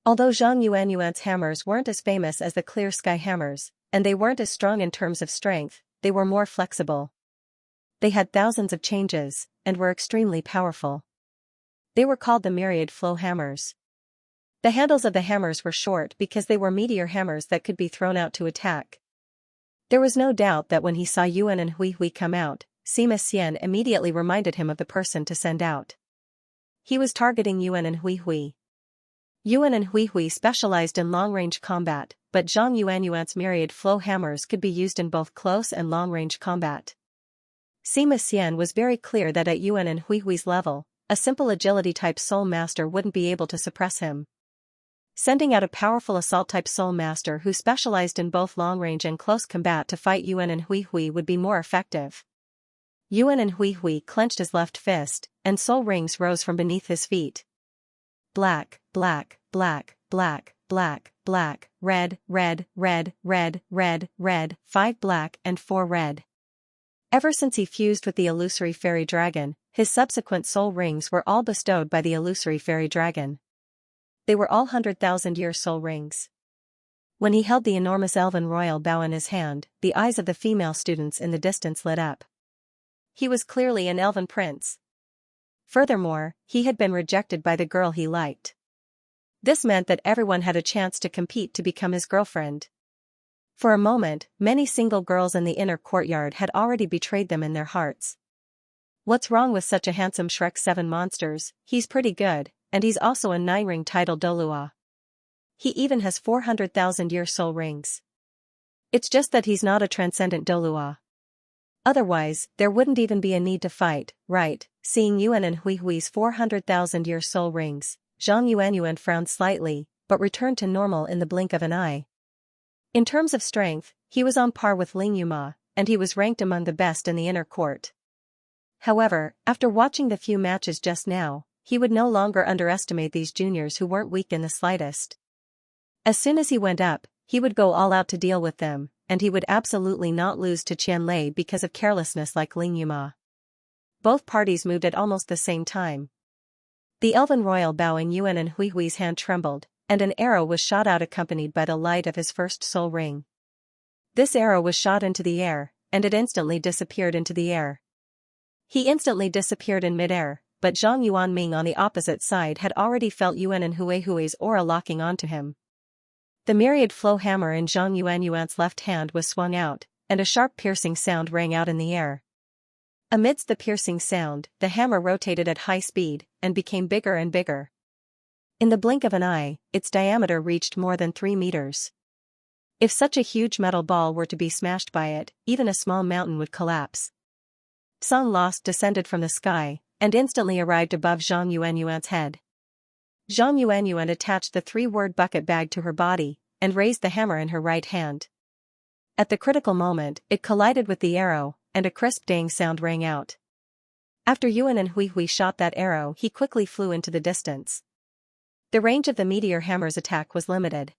Although Zhang Yuan's hammers weren't as famous as the Clear Sky hammers, and they weren't as strong in terms of strength, they were more flexible. They had thousands of changes, and were extremely powerful. They were called the Myriad Flow hammers. The handles of the hammers were short because they were meteor hammers that could be thrown out to attack. There was no doubt that when he saw Yuan and Hui Hui come out, Sima Xian immediately reminded him of the person to send out. He was targeting Yuan and Hui Hui. Yuan and Hui Hui specialized in long-range combat, but Zhang Yuan's myriad flow hammers could be used in both close and long-range combat. Sima Xian was very clear that at Yuan and Hui Hui's level, a simple agility-type soul master wouldn't be able to suppress him. Sending out a powerful assault-type soul master who specialized in both long-range and close combat to fight Yuan and Hui Hui would be more effective. Yuan and Hui Hui clenched his left fist, and soul rings rose from beneath his feet. Black, black, black, black, black, black, red, red, red, red, red, red, 5 black and 4 red. Ever since he fused with the illusory fairy dragon, his subsequent soul rings were all bestowed by the illusory fairy dragon. They were all 100,000-year soul rings. When he held the enormous elven royal bow in his hand, the eyes of the female students in the distance lit up. He was clearly an elven prince. Furthermore, he had been rejected by the girl he liked. This meant that everyone had a chance to compete to become his girlfriend. For a moment, many single girls in the inner courtyard had already betrayed them in their hearts. What's wrong with such a handsome Shrek 7 monsters? He's pretty good, and he's also a 9-ring title Douluo. He even has 400,000-year soul rings. It's just that he's not a transcendent Douluo. Otherwise, there wouldn't even be a need to fight, right? Seeing Yuan and Hui Hui's 400,000-year soul rings, Zhang Yuanyuan frowned slightly, but returned to normal in the blink of an eye. In terms of strength, he was on par with Ling Yuma, and he was ranked among the best in the inner court. However, after watching the few matches just now, he would no longer underestimate these juniors who weren't weak in the slightest. As soon as he went up, he would go all out to deal with them, and he would absolutely not lose to Qianlei because of carelessness like Ling Yuma. Both parties moved at almost the same time. The elven royal bow in Yuan and Hui Hui's hand trembled, and an arrow was shot out accompanied by the light of his first soul ring. This arrow was shot into the air, and it instantly disappeared into the air. He instantly disappeared in midair, but Zhang Yuanming on the opposite side had already felt Yuan and Hui Hui's aura locking onto him. The myriad flow hammer in Zhang Yuanyuan's left hand was swung out, and a sharp piercing sound rang out in the air. Amidst the piercing sound, the hammer rotated at high speed, and became bigger and bigger. In the blink of an eye, its diameter reached more than 3 meters. If such a huge metal ball were to be smashed by it, even a small mountain would collapse. Sun Lost descended from the sky, and instantly arrived above Zhang Yuanyuan's head. Zhang Yuanyuan attached the 3-word bucket bag to her body, and raised the hammer in her right hand. At the critical moment, it collided with the arrow, and a crisp dang sound rang out. After Yuan and Hui Hui shot that arrow, he quickly flew into the distance. The range of the meteor hammer's attack was limited.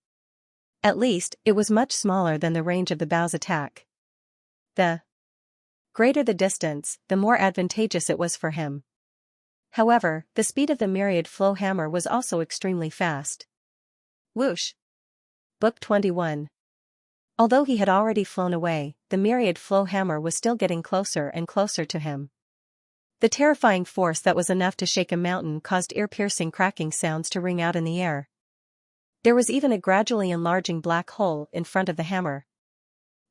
At least, it was much smaller than the range of the bow's attack. The greater the distance, the more advantageous it was for him. However, the speed of the myriad flow hammer was also extremely fast. Whoosh! Book 21. Although he had already flown away, the myriad flow hammer was still getting closer and closer to him. The terrifying force that was enough to shake a mountain caused ear-piercing cracking sounds to ring out in the air. There was even a gradually enlarging black hole in front of the hammer.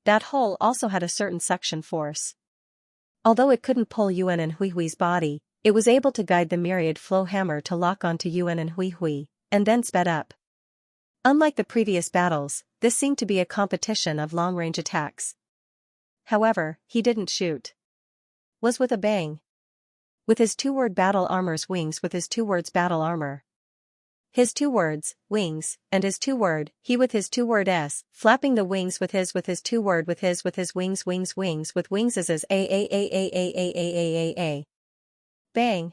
That hole also had a certain suction force. Although it couldn't pull Yuan and Hui Hui's body, it was able to guide the myriad flow hammer to lock onto Yuan and Hui Hui, and then sped up. Unlike the previous battles, this seemed to be a competition of long-range attacks. However, he didn't shoot. Was with a bang. With his 2-word battle armor's wings with his 2 words battle armor. His 2 words, wings, and his 2-word, he with his 2-word s, flapping the wings with his 2-word with his wings with wings as a. Bang.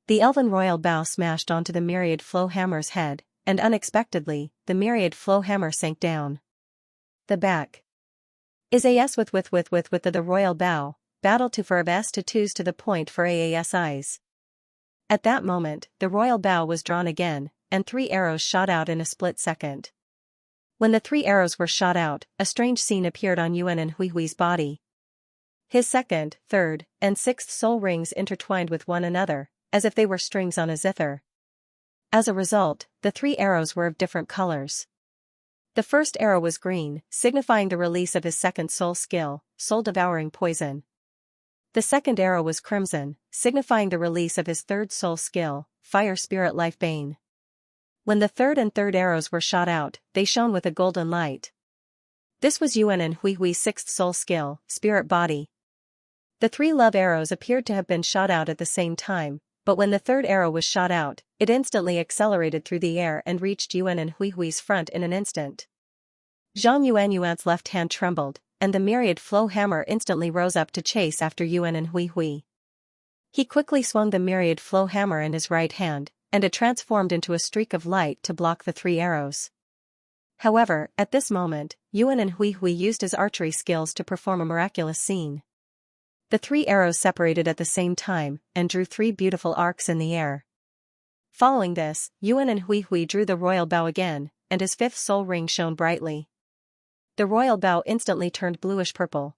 The elven royal bow smashed onto the myriad flow hammer's head, and unexpectedly, the myriad flow hammer sank down. The back is as with the royal bow. Battle to for s to 2s to the point for aas eyes. At that moment, the royal bow was drawn again, and 3 arrows shot out in a split second. When the 3 arrows were shot out, a strange scene appeared on Yuan and Hui Hui's body. His 2nd, 3rd, and 6th soul rings intertwined with one another, as if they were strings on a zither. As a result, the 3 arrows were of different colors. The first arrow was green, signifying the release of his 2nd soul skill, soul-devouring poison. The 2nd arrow was crimson, signifying the release of his 3rd soul skill, fire spirit life bane. When the 3rd and 3rd arrows were shot out, they shone with a golden light. This was Yuan and Hui Hui's 6th soul skill, spirit body. The 3 love arrows appeared to have been shot out at the same time, but when the 3rd arrow was shot out, it instantly accelerated through the air and reached Yuan and Hui Hui's front in an instant. Zhang Yuanyuan's left hand trembled, and the myriad flow hammer instantly rose up to chase after Yuan and Hui Hui. He quickly swung the myriad flow hammer in his right hand, and it transformed into a streak of light to block the 3 arrows. However, at this moment, Yuan and Hui Hui used his archery skills to perform a miraculous scene. The 3 arrows separated at the same time and drew 3 beautiful arcs in the air. Following this, Yuan and Hui drew the royal bow again, and his 5th soul ring shone brightly. The royal bow instantly turned bluish-purple.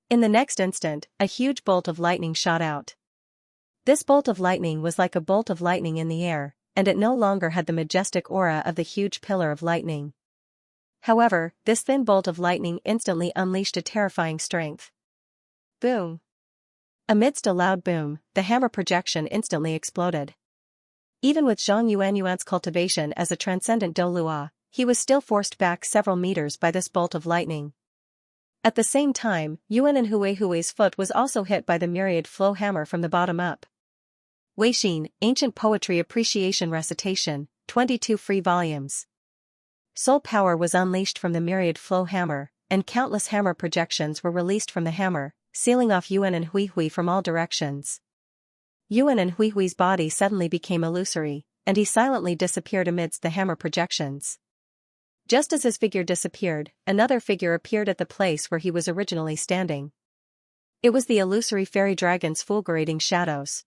In the next instant, a huge bolt of lightning shot out. This bolt of lightning was like a bolt of lightning in the air, and it no longer had the majestic aura of the huge pillar of lightning. However, this thin bolt of lightning instantly unleashed a terrifying strength. Boom! Amidst a loud boom, the hammer projection instantly exploded. Even with Zhang Yuanyuan's cultivation as a transcendent Douluo, he was still forced back several meters by this bolt of lightning. At the same time, Yuan and Hui's foot was also hit by the myriad flow hammer from the bottom up. Weixin, Ancient Poetry Appreciation Recitation, 22 free volumes. Soul power was unleashed from the myriad flow hammer, and countless hammer projections were released from the hammer, sealing off Yuan and Hui from all directions. Yuan and Hui's body suddenly became illusory, and he silently disappeared amidst the hammer projections. Just as his figure disappeared, another figure appeared at the place where he was originally standing. It was the illusory fairy dragon's fulgurating shadows.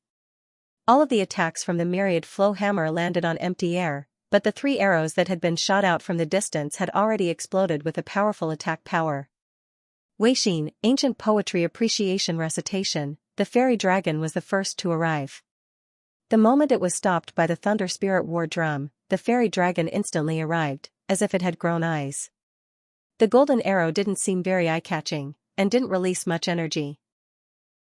All of the attacks from the myriad flow hammer landed on empty air, but the 3 arrows that had been shot out from the distance had already exploded with a powerful attack power. Weixin, Ancient Poetry Appreciation Recitation, the fairy dragon was the first to arrive. The moment it was stopped by the Thunder Spirit War drum, the fairy dragon instantly arrived, as if it had grown eyes. The golden arrow didn't seem very eye-catching, and didn't release much energy.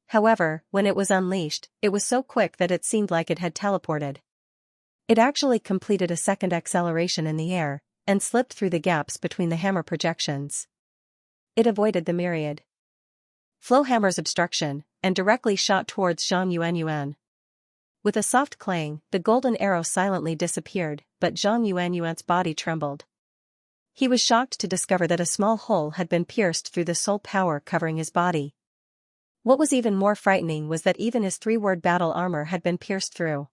However, when it was unleashed, it was so quick that it seemed like it had teleported. It actually completed a second acceleration in the air, and slipped through the gaps between the hammer projections. It avoided the myriad flow hammer's obstruction, and directly shot towards Zhang Yuanyuan. With a soft clang, the golden arrow silently disappeared, but Zhang Yuanyuan's body trembled. He was shocked to discover that a small hole had been pierced through the soul power covering his body. What was even more frightening was that even his 3-word battle armor had been pierced through.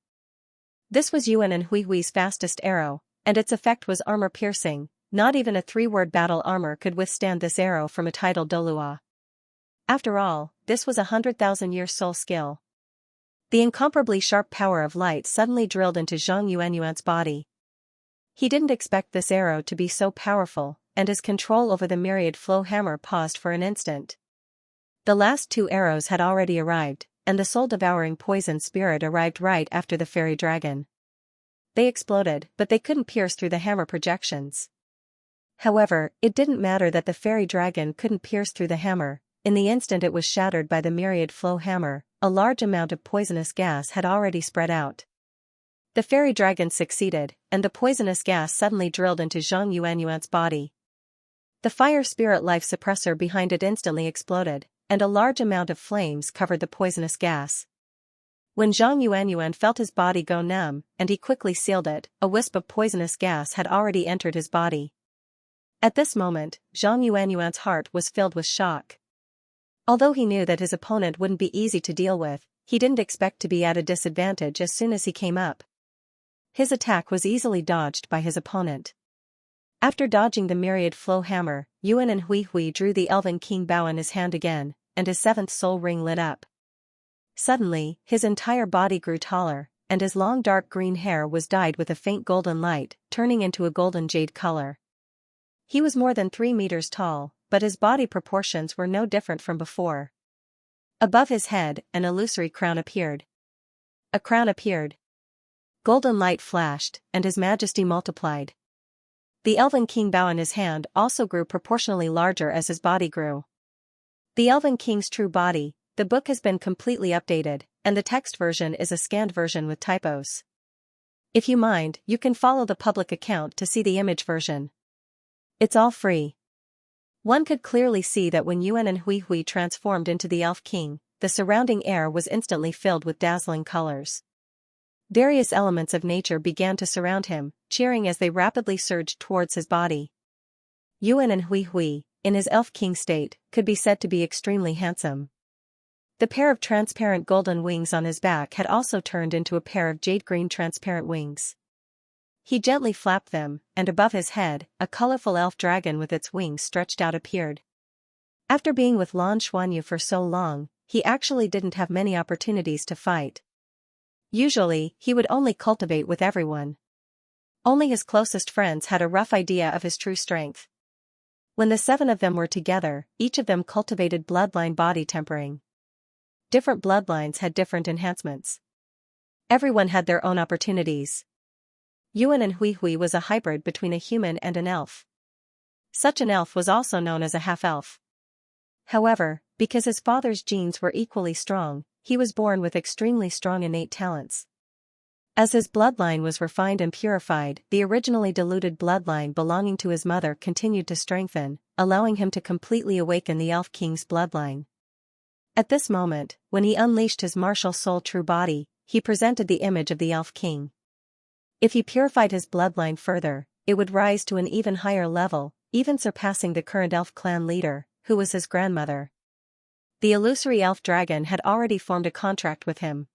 This was Yuan and Hui's fastest arrow, and its effect was armor-piercing. Not even a 3-word battle armor could withstand this arrow from a titled Douluo. After all, this was a 100,000-year soul skill. The incomparably sharp power of light suddenly drilled into Zhang Yuanyuan's body. He didn't expect this arrow to be so powerful, and his control over the myriad flow hammer paused for an instant. The last 2 arrows had already arrived, and the soul-devouring poison spirit arrived right after the fairy dragon. They exploded, but they couldn't pierce through the hammer projections. However, it didn't matter that the fairy dragon couldn't pierce through the hammer. In the instant it was shattered by the myriad flow hammer, a large amount of poisonous gas had already spread out. The fairy dragon succeeded, and the poisonous gas suddenly drilled into Zhang Yuanyuan's body. The fire spirit life suppressor behind it instantly exploded, and a large amount of flames covered the poisonous gas. When Zhang Yuanyuan felt his body go numb, and he quickly sealed it, a wisp of poisonous gas had already entered his body. At this moment, Zhang Yuanyuan's heart was filled with shock. Although he knew that his opponent wouldn't be easy to deal with, he didn't expect to be at a disadvantage as soon as he came up. His attack was easily dodged by his opponent. After dodging the myriad flow hammer, Yuan and Hui drew the Elven King bow in his hand again, and his 7th soul ring lit up. Suddenly, his entire body grew taller, and his long dark green hair was dyed with a faint golden light, turning into a golden jade color. He was more than 3 meters tall, but his body proportions were no different from before. Above his head, an illusory crown appeared. A crown appeared. Golden light flashed, and his majesty multiplied. The Elven King bow in his hand also grew proportionally larger as his body grew. The Elven King's true body. The book has been completely updated, and the text version is a scanned version with typos. If you mind, you can follow the public account to see the image version. It's all free. One could clearly see that when Yuan and Hui transformed into the Elf King, the surrounding air was instantly filled with dazzling colors. Various elements of nature began to surround him, cheering as they rapidly surged towards his body. Yuan and Hui, in his Elf King state, could be said to be extremely handsome. The pair of transparent golden wings on his back had also turned into a pair of jade-green transparent wings. He gently flapped them, and above his head, a colorful elf dragon with its wings stretched out appeared. After being with Lan Xuanyu for so long, he actually didn't have many opportunities to fight. Usually, he would only cultivate with everyone. Only his closest friends had a rough idea of his true strength. When the 7 of them were together, each of them cultivated bloodline body tempering. Different bloodlines had different enhancements. Everyone had their own opportunities. Yuan and Hui Hui was a hybrid between a human and an elf. Such an elf was also known as a half-elf. However, because his father's genes were equally strong, he was born with extremely strong innate talents. As his bloodline was refined and purified, the originally diluted bloodline belonging to his mother continued to strengthen, allowing him to completely awaken the Elf King's bloodline. At this moment, when he unleashed his martial soul true body, he presented the image of the Elf King. If he purified his bloodline further, it would rise to an even higher level, even surpassing the current elf clan leader, who was his grandmother. The illusory elf dragon had already formed a contract with him.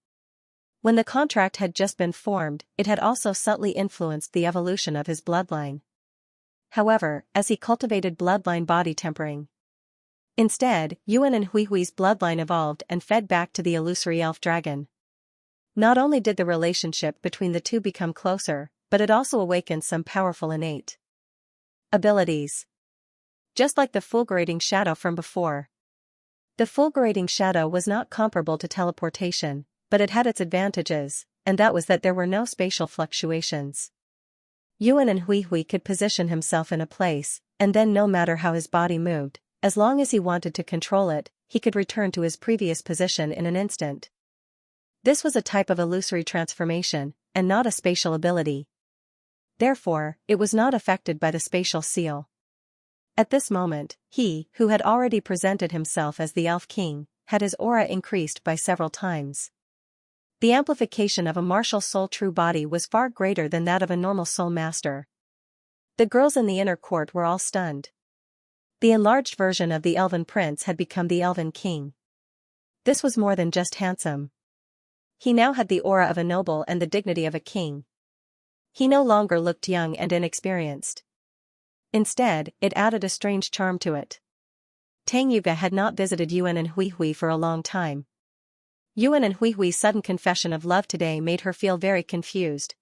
When the contract had just been formed, it had also subtly influenced the evolution of his bloodline. However, as he cultivated bloodline body tempering, instead, Yuan and Hui Hui's bloodline evolved and fed back to the illusory elf dragon. Not only did the relationship between the two become closer, but it also awakened some powerful innate abilities. Just like the fulgurating shadow from before. The fulgurating shadow was not comparable to teleportation, but it had its advantages, and that was that there were no spatial fluctuations. Yuan and Hui Hui could position himself in a place, and then no matter how his body moved, as long as he wanted to control it, he could return to his previous position in an instant. This was a type of illusory transformation, and not a spatial ability. Therefore, it was not affected by the spatial seal. At this moment, he, who had already presented himself as the Elf King, had his aura increased by several times. The amplification of a martial soul true body was far greater than that of a normal soul master. The girls in the inner court were all stunned. The enlarged version of the Elven Prince had become the Elven King. This was more than just handsome. He now had the aura of a noble and the dignity of a king. He no longer looked young and inexperienced. Instead, it added a strange charm to it. Tang Yuga had not visited Yuan and Hui Hui for a long time. Yuan and Hui Hui's sudden confession of love today made her feel very confused.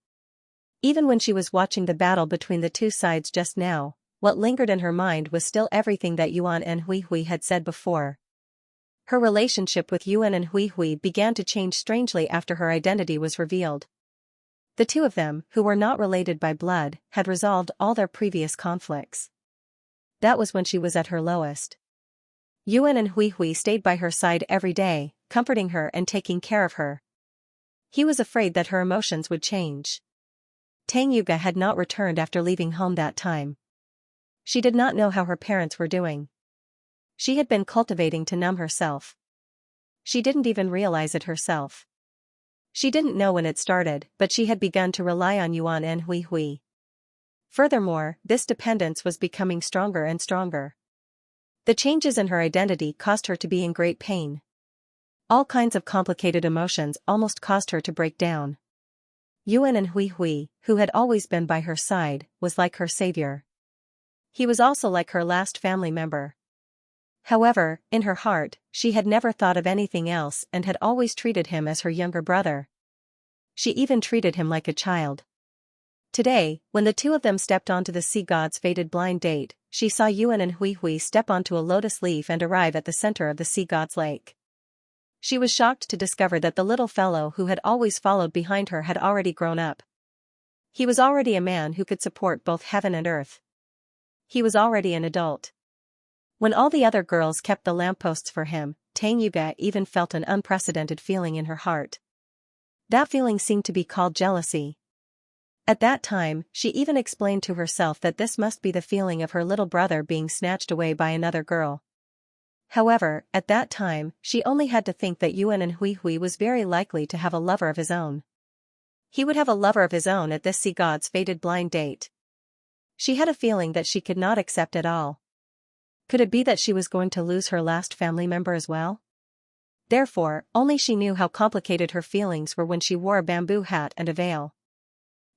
Even when she was watching the battle between the two sides just now, what lingered in her mind was still everything that Yuan and Hui Hui had said before. Her relationship with Yuan and Hui Hui began to change strangely after her identity was revealed. The two of them, who were not related by blood, had resolved all their previous conflicts. That was when she was at her lowest. Yuan and Hui Hui stayed by her side every day, comforting her and taking care of her. He was afraid that her emotions would change. Tang Yuga had not returned after leaving home that time. She did not know how her parents were doing. She had been cultivating to numb herself. She didn't even realize it herself. She didn't know when it started, but she had begun to rely on Yuan and Hui Hui. Furthermore, this dependence was becoming stronger and stronger. The changes in her identity caused her to be in great pain. All kinds of complicated emotions almost caused her to break down. Yuan and Hui Hui, who had always been by her side, was like her savior. He was also like her last family member. However, in her heart, she had never thought of anything else and had always treated him as her younger brother. She even treated him like a child. Today, when the two of them stepped onto the sea god's fated blind date, she saw Yuan and Hui Hui step onto a lotus leaf and arrive at the center of the sea god's lake. She was shocked to discover that the little fellow who had always followed behind her had already grown up. He was already a man who could support both heaven and earth. He was already an adult. When all the other girls kept the lampposts for him, Tang Yuga even felt an unprecedented feeling in her heart. That feeling seemed to be called jealousy. At that time, she even explained to herself that this must be the feeling of her little brother being snatched away by another girl. However, at that time, she only had to think that Yuan and Hui Hui was very likely to have a lover of his own. He would have a lover of his own at this sea god's fated blind date. She had a feeling that she could not accept at all. Could it be that she was going to lose her last family member as well? Therefore, only she knew how complicated her feelings were when she wore a bamboo hat and a veil.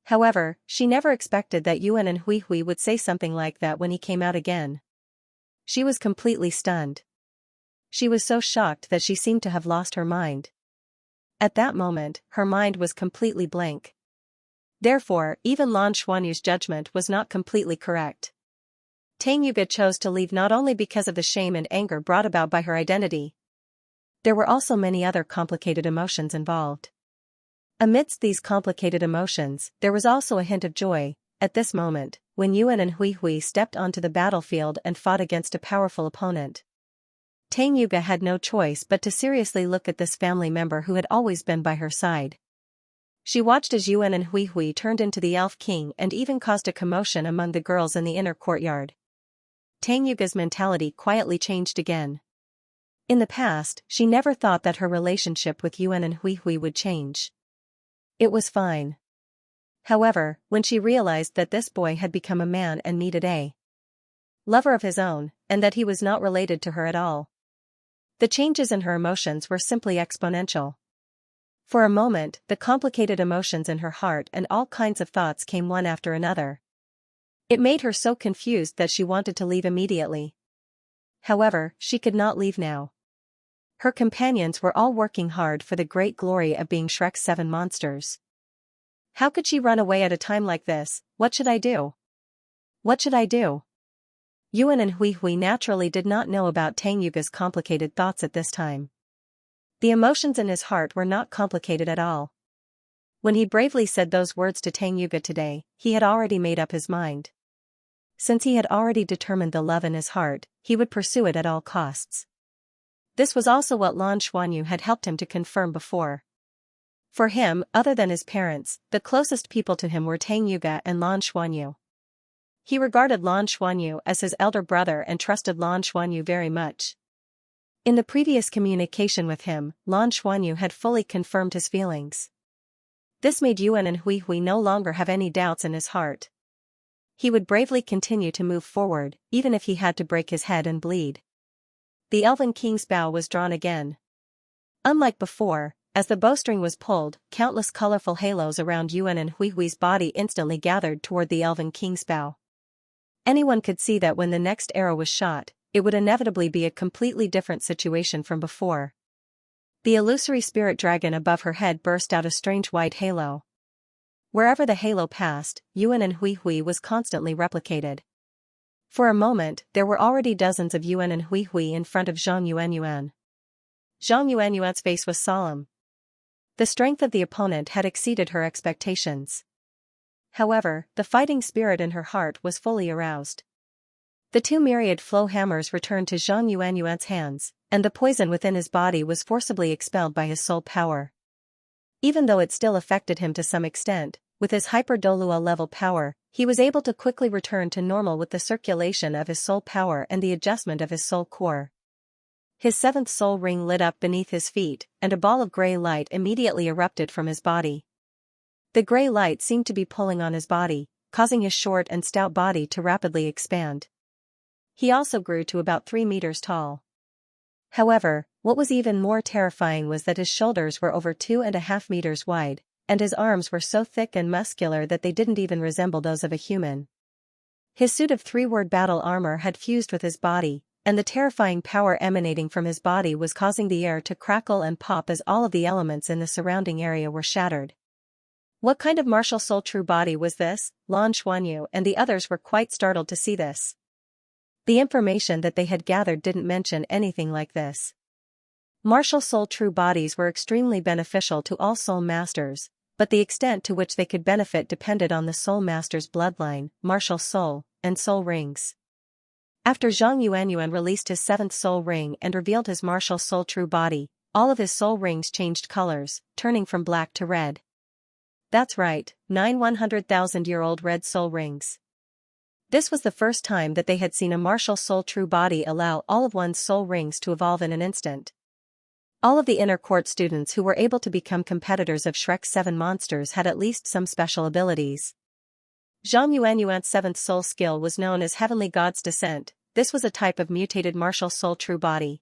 However, she never expected that Yuan and Hui Hui would say something like that when he came out again. She was completely stunned. She was so shocked that she seemed to have lost her mind. At that moment, her mind was completely blank. Therefore, even Lan Xuanyu's judgment was not completely correct. Tang Yuge chose to leave not only because of the shame and anger brought about by her identity. There were also many other complicated emotions involved. Amidst these complicated emotions, there was also a hint of joy. At this moment, when Yuan and Hui Hui stepped onto the battlefield and fought against a powerful opponent, Tang Yuge had no choice but to seriously look at this family member who had always been by her side. She watched as Yuan and Hui Hui turned into the Elf King and even caused a commotion among the girls in the inner courtyard. Tang Yuge's mentality quietly changed again. In the past, she never thought that her relationship with Yuan and Hui Hui would change. It was fine. However, when she realized that this boy had become a man and needed a lover of his own, and that he was not related to her at all, the changes in her emotions were simply exponential. For a moment, the complicated emotions in her heart and all kinds of thoughts came one after another. It made her so confused that she wanted to leave immediately. However, she could not leave now. Her companions were all working hard for the great glory of being Shrek's 7 monsters. How could she run away at a time like this? What should I do? What should I do? Yuan and Hui Hui naturally did not know about Tang Yuge's complicated thoughts at this time. The emotions in his heart were not complicated at all. When he bravely said those words to Tang Yuge today, he had already made up his mind. Since he had already determined the love in his heart, he would pursue it at all costs. This was also what Lan Xuanyu had helped him to confirm before. For him, other than his parents, the closest people to him were Tang Yuge and Lan Xuanyu. He regarded Lan Xuanyu as his elder brother and trusted Lan Xuanyu very much. In the previous communication with him, Lan Xuanyu had fully confirmed his feelings. This made Yuan and Hui Hui no longer have any doubts in his heart. He would bravely continue to move forward, even if he had to break his head and bleed. The Elven King's bow was drawn again. Unlike before, as the bowstring was pulled, countless colorful halos around Yuan and Hui Hui's body instantly gathered toward the Elven King's bow. Anyone could see that when the next arrow was shot, it would inevitably be a completely different situation from before. The illusory spirit dragon above her head burst out a strange white halo. Wherever the halo passed, Yuan and Hui Hui was constantly replicated. For a moment, there were already dozens of Yuan and Hui Hui in front of Zhang Yuanyuan. Zhang Yuanyuan's face was solemn. The strength of the opponent had exceeded her expectations. However, the fighting spirit in her heart was fully aroused. The 2 myriad flow hammers returned to Zhang Yuanyuan's hands, and the poison within his body was forcibly expelled by his soul power. Even though it still affected him to some extent, with his hyper Douluo level power, he was able to quickly return to normal with the circulation of his soul power and the adjustment of his soul core. His 7th soul ring lit up beneath his feet, and a ball of gray light immediately erupted from his body. The gray light seemed to be pulling on his body, causing his short and stout body to rapidly expand. He also grew to about 3 meters tall. However, what was even more terrifying was that his shoulders were over 2.5 meters wide, and his arms were so thick and muscular that they didn't even resemble those of a human. His suit of 3-word battle armor had fused with his body, and the terrifying power emanating from his body was causing the air to crackle and pop as all of the elements in the surrounding area were shattered. What kind of martial soul true body was this? Lan Xuanyu and the others were quite startled to see this. The information that they had gathered didn't mention anything like this. Martial soul true bodies were extremely beneficial to all soul masters, but the extent to which they could benefit depended on the soul master's bloodline, martial soul, and soul rings. After Zhang Yuanyuan released his 7th soul ring and revealed his martial soul true body, all of his soul rings changed colors, turning from black to red. That's right, 9 100,000-year-old red soul rings. This was the first time that they had seen a martial soul true body allow all of one's soul rings to evolve in an instant. All of the inner court students who were able to become competitors of Shrek's 7 monsters had at least some special abilities. Zhang Yuanyuan's 7th soul skill was known as Heavenly God's Descent. This was a type of mutated martial soul true body.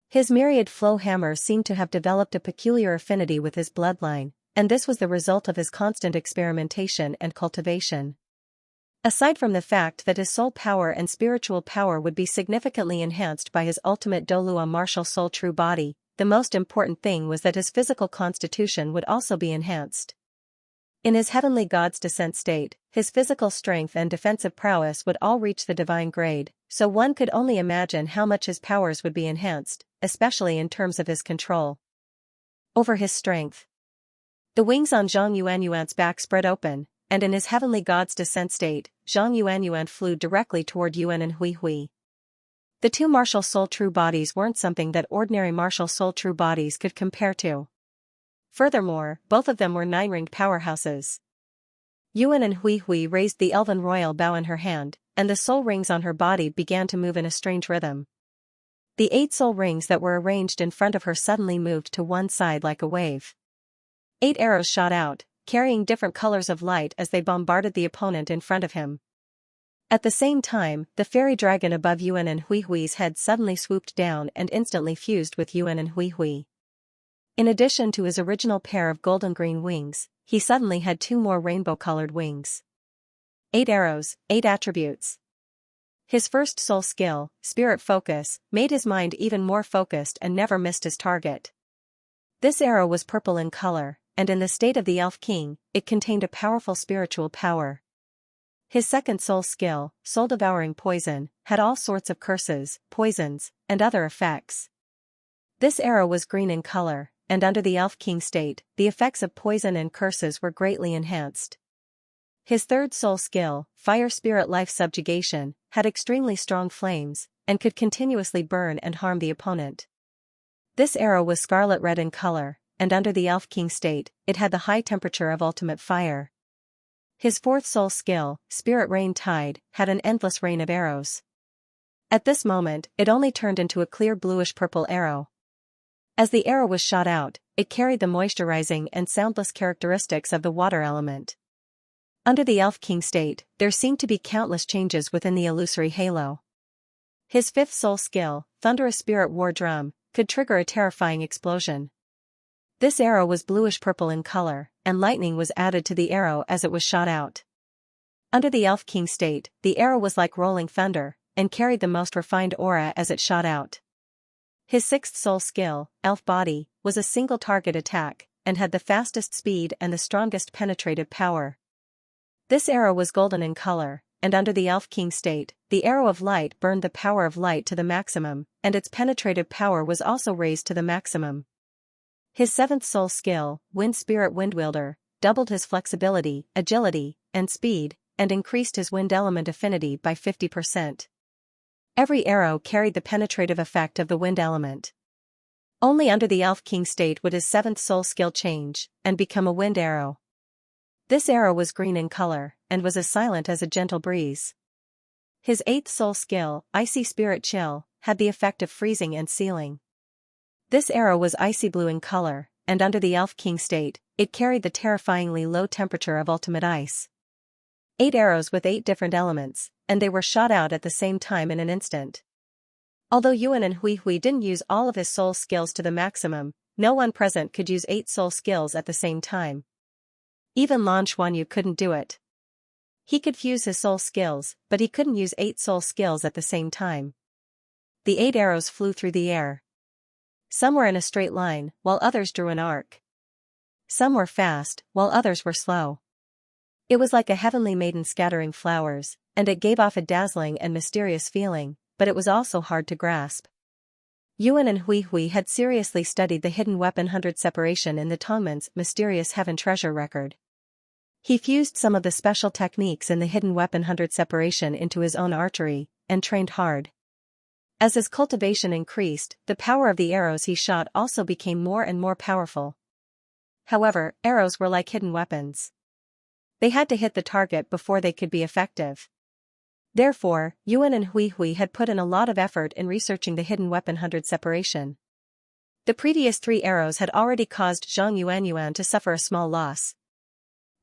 His myriad flow hammer seemed to have developed a peculiar affinity with his bloodline, and this was the result of his constant experimentation and cultivation. Aside from the fact that his soul power and spiritual power would be significantly enhanced by his ultimate Douluo martial soul true body, the most important thing was that his physical constitution would also be enhanced. In his heavenly god's descent state, his physical strength and defensive prowess would all reach the divine grade, so one could only imagine how much his powers would be enhanced, especially in terms of his control over his strength. The wings on Zhang Yuanyuan's back spread open, and in his heavenly god's descent state, Zhang Yuanyuan flew directly toward Yuan and Hui Hui. The two martial soul true bodies weren't something that ordinary martial soul true bodies could compare to. Furthermore, both of them were nine-ringed powerhouses. Yuan and Hui Hui raised the elven royal bow in her hand, and the soul rings on her body began to move in a strange rhythm. The 8 soul rings that were arranged in front of her suddenly moved to one side like a wave. 8 arrows shot out, carrying different colors of light as they bombarded the opponent in front of him. At the same time, the fairy dragon above Yuan and Hui Hui's head suddenly swooped down and instantly fused with Yuan and Hui Hui. In addition to his original pair of golden-green wings, he suddenly had 2 more rainbow-colored wings. 8 arrows, 8 attributes. His first soul skill, spirit focus, made his mind even more focused and never missed his target. This arrow was purple in color, and in the state of the Elf King, it contained a powerful spiritual power. His second soul skill, soul-devouring poison, had all sorts of curses, poisons, and other effects. This arrow was green in color, and under the Elf King state, the effects of poison and curses were greatly enhanced. His third soul skill, fire spirit life subjugation, had extremely strong flames, and could continuously burn and harm the opponent. This arrow was scarlet red in color, and under the Elf King state, it had the high temperature of ultimate fire. His fourth soul skill, Spirit Rain Tide, had an endless rain of arrows. At this moment, it only turned into a clear bluish-purple arrow. As the arrow was shot out, it carried the moisturizing and soundless characteristics of the water element. Under the Elf King state, there seemed to be countless changes within the illusory halo. His fifth soul skill, Thunderous Spirit War Drum, could trigger a terrifying explosion. This arrow was bluish-purple in color, and lightning was added to the arrow as it was shot out. Under the Elf King state, the arrow was like rolling thunder, and carried the most refined aura as it shot out. His sixth soul skill, Elf Body, was a single target attack, and had the fastest speed and the strongest penetrative power. This arrow was golden in color, and under the Elf King state, the arrow of light burned the power of light to the maximum, and its penetrative power was also raised to the maximum. His seventh soul skill, Wind Spirit Windwielder, doubled his flexibility, agility, and speed, and increased his wind element affinity by 50%. Every arrow carried the penetrative effect of the wind element. Only under the Elf King state would his seventh soul skill change, and become a wind arrow. This arrow was green in color, and was as silent as a gentle breeze. His eighth soul skill, Icy Spirit Chill, had the effect of freezing and sealing. This arrow was icy blue in color, and under the Elf King state, it carried the terrifyingly low temperature of ultimate ice. 8 arrows with 8 different elements, and they were shot out at the same time in an instant. Although Yuan and Hui Hui didn't use all of his soul skills to the maximum, no one present could use 8 soul skills at the same time. Even Lan Xuanyu couldn't do it. He could fuse his soul skills, but he couldn't use 8 soul skills at the same time. The 8 arrows flew through the air. Some were in a straight line, while others drew an arc. Some were fast, while others were slow. It was like a heavenly maiden scattering flowers, and it gave off a dazzling and mysterious feeling, but it was also hard to grasp. Yuan and Hui Hui had seriously studied the hidden weapon 100 separation in the Tongman's mysterious heaven treasure record. He fused some of the special techniques in the hidden weapon 100 separation into his own archery, and trained hard. As his cultivation increased, the power of the arrows he shot also became more and more powerful. However, arrows were like hidden weapons. They had to hit the target before they could be effective. Therefore, Yuan and Hui Hui had put in a lot of effort in researching the hidden weapon 100 separation. The previous 3 arrows had already caused Zhang Yuanyuan to suffer a small loss.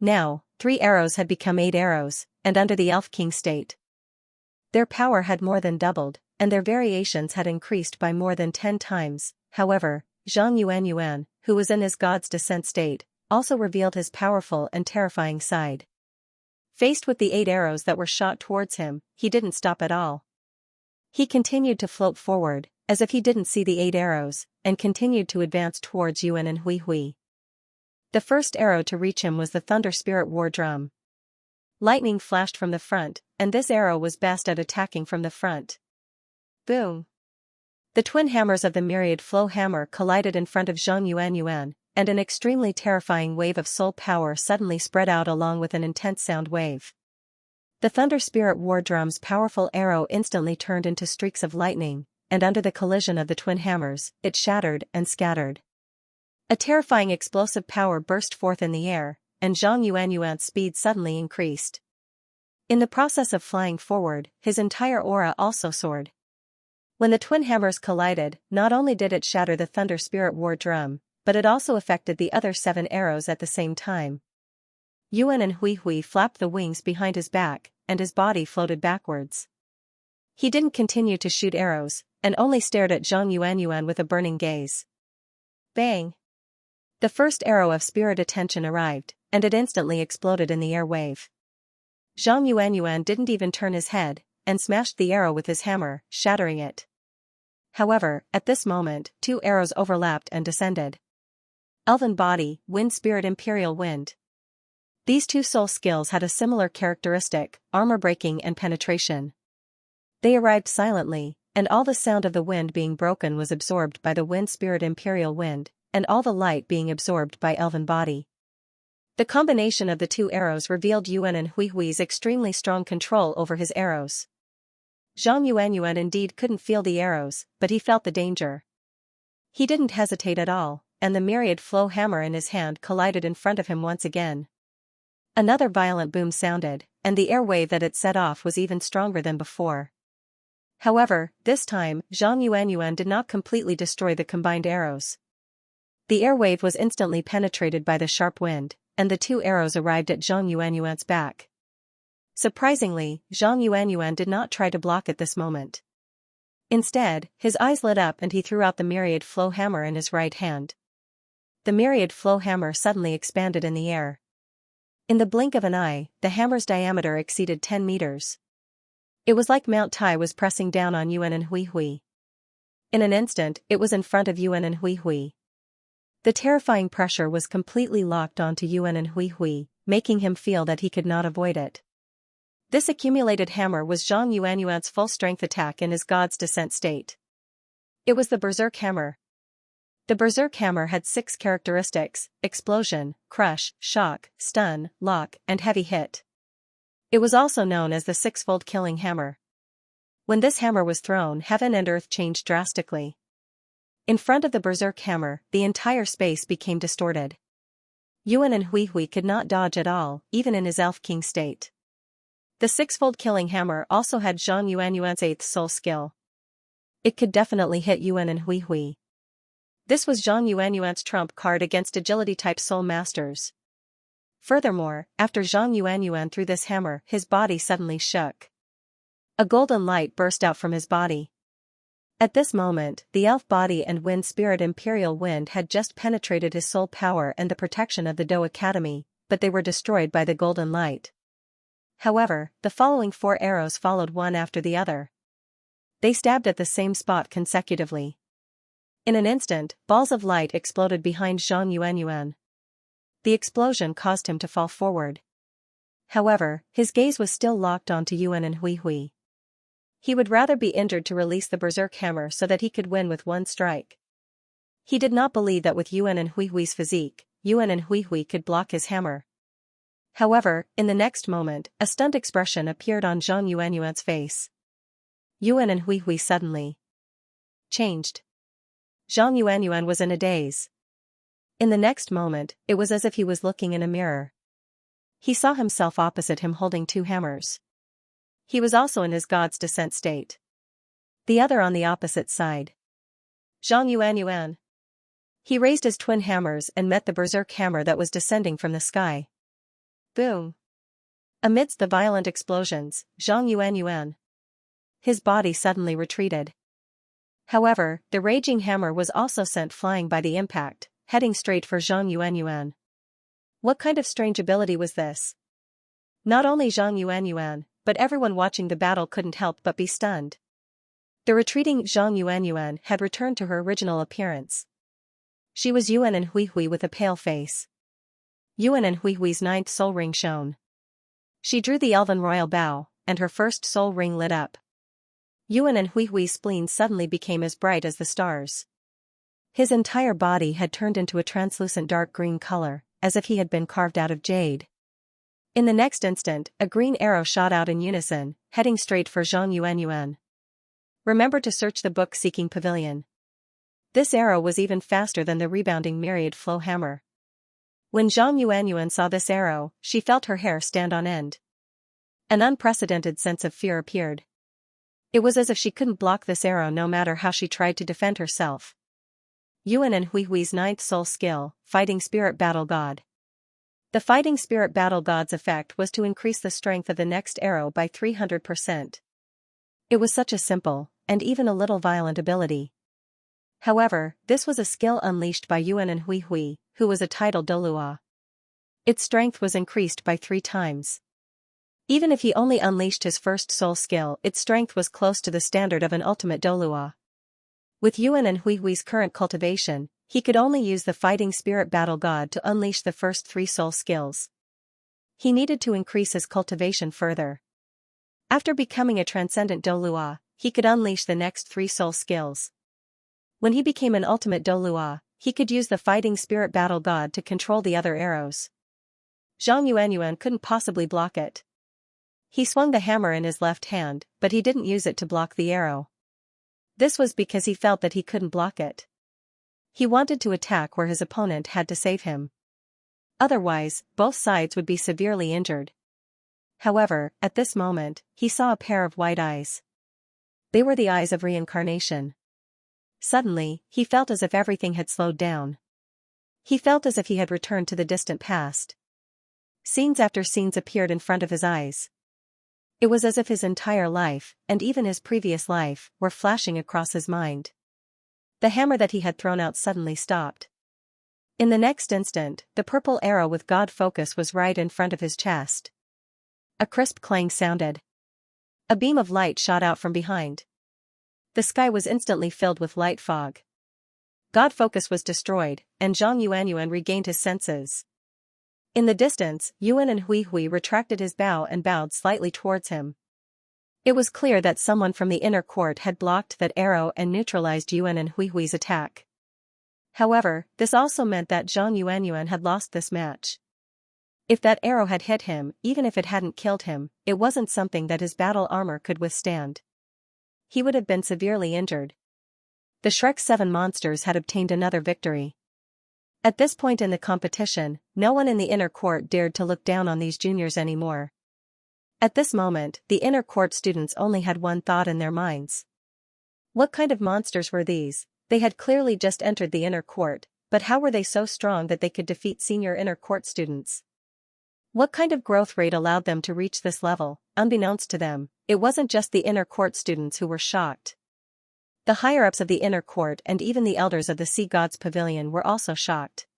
Now, 3 arrows had become 8 arrows, and under the Elf King state, their power had more than doubled, and their variations had increased by more than 10 times. However, Zhang Yuanyuan, who was in his god's descent state, also revealed his powerful and terrifying side. Faced with the 8 arrows that were shot towards him, he didn't stop at all. He continued to float forward, as if he didn't see the 8 arrows, and continued to advance towards Yuan and Hui Hui. The first arrow to reach him was the Thunder Spirit War Drum. Lightning flashed from the front, and this arrow was best at attacking from the front. Boom! The twin hammers of the Myriad Flow Hammer collided in front of Zhang Yuan, and an extremely terrifying wave of soul power suddenly spread out along with an intense sound wave. The Thunder Spirit War Drum's powerful arrow instantly turned into streaks of lightning, and under the collision of the twin hammers, it shattered and scattered. A terrifying explosive power burst forth in the air, and Zhang Yuan's speed suddenly increased. In the process of flying forward, his entire aura also soared. When the twin hammers collided, not only did it shatter the Thunder Spirit War Drum, but it also affected the other 7 arrows at the same time. Yuan and Hui Hui flapped the wings behind his back, and his body floated backwards. He didn't continue to shoot arrows, and only stared at Zhang Yuan with a burning gaze. Bang! The first arrow of spirit attention arrived, and it instantly exploded in the air wave. Zhang Yuan didn't even turn his head, and smashed the arrow with his hammer, shattering it. However, at this moment, 2 arrows overlapped and descended. Elven Body, Wind Spirit Imperial Wind. These 2 soul skills had a similar characteristic, armor breaking and penetration. They arrived silently, and all the sound of the wind being broken was absorbed by the Wind Spirit Imperial Wind, and all the light being absorbed by Elven Body. The combination of the 2 arrows revealed Yuan and Hui Hui's extremely strong control over his arrows. Zhang Yuan indeed couldn't feel the arrows, but he felt the danger. He didn't hesitate at all, and the Myriad Flow Hammer in his hand collided in front of him once again. Another violent boom sounded, and the air wave that it set off was even stronger than before. However, this time, Zhang Yuan did not completely destroy the combined arrows. The air wave was instantly penetrated by the sharp wind, and the 2 arrows arrived at Zhang Yuan's back. Surprisingly, Zhang Yuan did not try to block at this moment. Instead, his eyes lit up and he threw out the Myriad Flow Hammer in his right hand. The Myriad Flow Hammer suddenly expanded in the air. In the blink of an eye, the hammer's diameter exceeded 10 meters. It was like Mount Tai was pressing down on Yuan and Hui Hui. In an instant, it was in front of Yuan and Hui Hui. The terrifying pressure was completely locked onto Yuan and Hui Hui, making him feel that he could not avoid it. This accumulated hammer was Zhang Yuan's full-strength attack in his God's Descent state. It was the Berserk Hammer. The Berserk Hammer had 6 characteristics: explosion, crush, shock, stun, lock, and heavy hit. It was also known as the 6-fold killing hammer. When this hammer was thrown, heaven and earth changed drastically. In front of the Berserk Hammer, the entire space became distorted. Yuan and Hui Hui could not dodge at all, even in his Elf King state. The 6-fold killing hammer also had Zhang Yuan's 8th soul skill. It could definitely hit Yuan and Hui Hui. This was Zhang Yuan's trump card against agility-type soul masters. Furthermore, after Zhang Yuan threw this hammer, his body suddenly shook. A golden light burst out from his body. At this moment, the Elf Body and Wind Spirit Imperial Wind had just penetrated his soul power and the protection of the Do Academy, but they were destroyed by the golden light. However, the following 4 arrows followed one after the other. They stabbed at the same spot consecutively. In an instant, balls of light exploded behind Zhang Yuan. The explosion caused him to fall forward. However, his gaze was still locked onto Yuan and Hui Hui. He would rather be injured to release the Berserk Hammer so that he could win with one strike. He did not believe that with Yuan and Hui Hui's physique, Yuan and Hui Hui could block his hammer. However, in the next moment, a stunned expression appeared on Zhang Yuan's face. Yuan and Hui Hui suddenly changed. Zhang Yuan was in a daze. In the next moment, it was as if he was looking in a mirror. He saw himself opposite him holding 2 hammers. He was also in his God's Descent state. The other on the opposite side. Zhang Yuan. He raised his twin hammers and met the Berserk Hammer that was descending from the sky. Boom! Amidst the violent explosions, Zhang Yuan. His body suddenly retreated. However, the raging hammer was also sent flying by the impact, heading straight for Zhang Yuan. What kind of strange ability was this? Not only Zhang Yuanyuan, but everyone watching the battle couldn't help but be stunned. The retreating Zhang Yuanyuan had returned to her original appearance. She was Yuan and Huihui with a pale face. Yuan and Huihui's ninth soul ring shone. She drew the elven royal bow, and her first soul ring lit up. Yuan and Huihui's spleen suddenly became as bright as the stars. His entire body had turned into a translucent dark green color, as if he had been carved out of jade. In the next instant, a green arrow shot out in unison, heading straight for Zhang Yuanyuan. Remember to search the book-seeking pavilion. This arrow was even faster than the rebounding myriad flow hammer. When Zhang Yuanyuan saw this arrow, she felt her hair stand on end. An unprecedented sense of fear appeared. It was as if she couldn't block this arrow no matter how she tried to defend herself. Yuan and Huihui's ninth soul skill, Fighting Spirit Battle God. The Fighting Spirit Battle God's effect was to increase the strength of the next arrow by 300%. It was such a simple, and even a little violent ability. However, this was a skill unleashed by Yuan and Huihui, who was a titled Douluo. Its strength was increased by 3 times. Even if he only unleashed his first soul skill, its strength was close to the standard of an ultimate Douluo. With Yuan and Huihui's current cultivation, he could only use the Fighting Spirit Battle God to unleash the first 3 soul skills. He needed to increase his cultivation further. After becoming a transcendent Douluo, he could unleash the next 3 soul skills. When he became an ultimate Douluo, he could use the Fighting Spirit Battle God to control the other arrows. Zhang Yuanyuan couldn't possibly block it. He swung the hammer in his left hand, but he didn't use it to block the arrow. This was because he felt that he couldn't block it. He wanted to attack where his opponent had to save him. Otherwise, both sides would be severely injured. However, at this moment, he saw a pair of white eyes. They were the eyes of reincarnation. Suddenly, he felt as if everything had slowed down. He felt as if he had returned to the distant past. Scenes after scenes appeared in front of his eyes. It was as if his entire life, and even his previous life, were flashing across his mind. The hammer that he had thrown out suddenly stopped. In the next instant, the purple arrow with God focus was right in front of his chest. A crisp clang sounded. A beam of light shot out from behind. The sky was instantly filled with light fog. God focus was destroyed, and Zhang Yuanyuan regained his senses. In the distance, Yuan and Huihui retracted his bow and bowed slightly towards him. It was clear that someone from the inner court had blocked that arrow and neutralized Yuan and Huihui's attack. However, this also meant that Zhang Yuanyuan had lost this match. If that arrow had hit him, even if it hadn't killed him, it wasn't something that his battle armor could withstand. He would have been severely injured. The Shrek 7 monsters had obtained another victory. At this point in the competition, no one in the inner court dared to look down on these juniors anymore. At this moment, the inner court students only had one thought in their minds. What kind of monsters were these? They had clearly just entered the inner court, but how were they so strong that they could defeat senior inner court students? What kind of growth rate allowed them to reach this level? Unbeknownst to them, it wasn't just the inner court students who were shocked. The higher-ups of the inner court and even the elders of the Sea God's Pavilion were also shocked.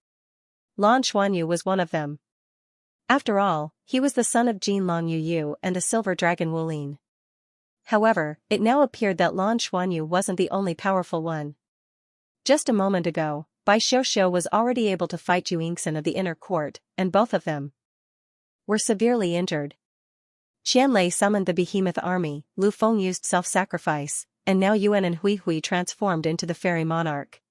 Lan Xuanyu was one of them. After all, he was the son of Jin Long Yu and the silver dragon Wulin. However, it now appeared that Lan Xuanyu wasn't the only powerful one. Just a moment ago, Bai Xiuxiu was already able to fight Yu Yingxin of the inner court, and both of them were severely injured. Qianlei summoned the behemoth army, Lu Feng used self-sacrifice, and now Yuan and Huihui transformed into the fairy monarch.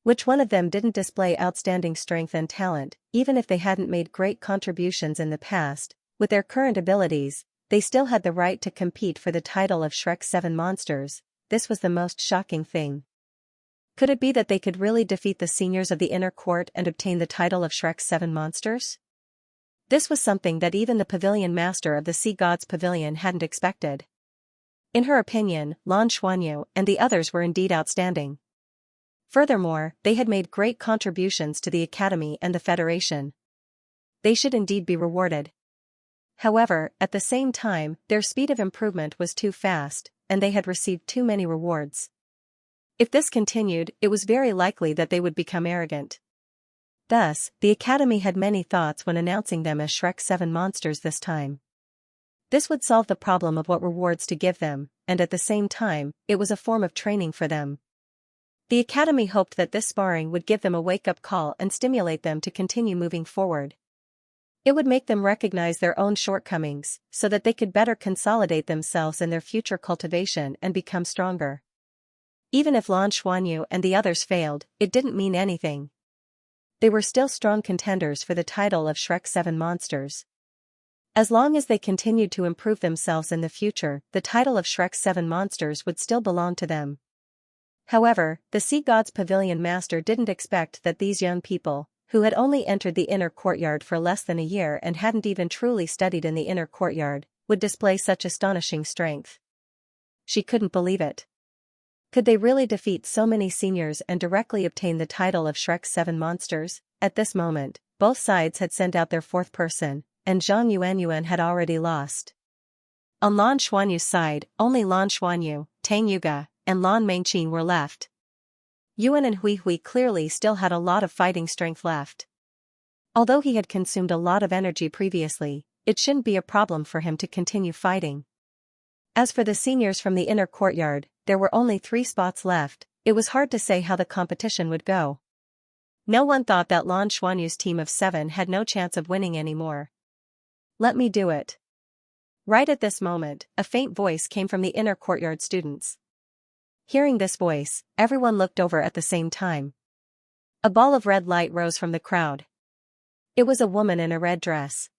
Which one of them didn't display outstanding strength and talent? Even if they hadn't made great contributions in the past, with their current abilities, they still had the right to compete for the title of Shrek 7 monsters. This was the most shocking thing. Could it be that they could really defeat the seniors of the inner court and obtain the title of Shrek 7 monsters? This was something that even the pavilion master of the Sea God's Pavilion hadn't expected. In her opinion, Lan Xuanyu and the others were indeed outstanding. Furthermore, they had made great contributions to the Academy and the Federation. They should indeed be rewarded. However, at the same time, their speed of improvement was too fast, and they had received too many rewards. If this continued, it was very likely that they would become arrogant. Thus, the Academy had many thoughts when announcing them as Shrek 7 monsters this time. This would solve the problem of what rewards to give them, and at the same time, it was a form of training for them. The Academy hoped that this sparring would give them a wake-up call and stimulate them to continue moving forward. It would make them recognize their own shortcomings, so that they could better consolidate themselves in their future cultivation and become stronger. Even if Lan Xuanyu and the others failed, it didn't mean anything. They were still strong contenders for the title of Shrek 7 monsters. As long as they continued to improve themselves in the future, the title of Shrek 7 monsters would still belong to them. However, the Sea God's Pavilion Master didn't expect that these young people, who had only entered the inner courtyard for less than a year and hadn't even truly studied in the inner courtyard, would display such astonishing strength. She couldn't believe it. Could they really defeat so many seniors and directly obtain the title of Shrek 7 monsters? At this moment, both sides had sent out their fourth person, and Zhang Yuanyuan had already lost. On Lan Xuanyu's side, only Lan Xuanyu, Tang Yuga, and Lan Mengqin were left. Yuan and Hui Hui clearly still had a lot of fighting strength left. Although he had consumed a lot of energy previously, it shouldn't be a problem for him to continue fighting. As for the seniors from the inner courtyard, there were only 3 spots left. It was hard to say how the competition would go. No one thought that Lan Xuanyu's team of 7 had no chance of winning anymore. Let me do it. Right at this moment, a faint voice came from the inner courtyard students. Hearing this voice, everyone looked over at the same time. A ball of red light rose from the crowd. It was a woman in a red dress.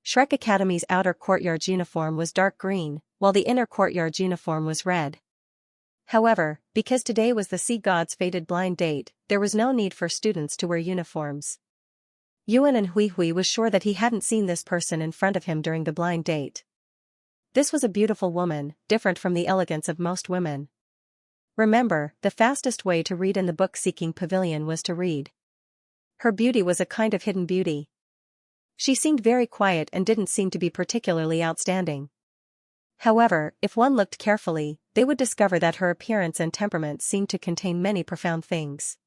Shrek Academy's outer courtyard's uniform was dark green, while the inner courtyard's uniform was red. However, because today was the Sea God's fated blind date, there was no need for students to wear uniforms. Yuan and Hui Hui was sure that he hadn't seen this person in front of him during the blind date. This was a beautiful woman, different from the elegance of most women. Remember, the fastest way to read in the book-seeking pavilion was to read. Her beauty was a kind of hidden beauty. She seemed very quiet and didn't seem to be particularly outstanding. However, if one looked carefully, they would discover that her appearance and temperament seemed to contain many profound things.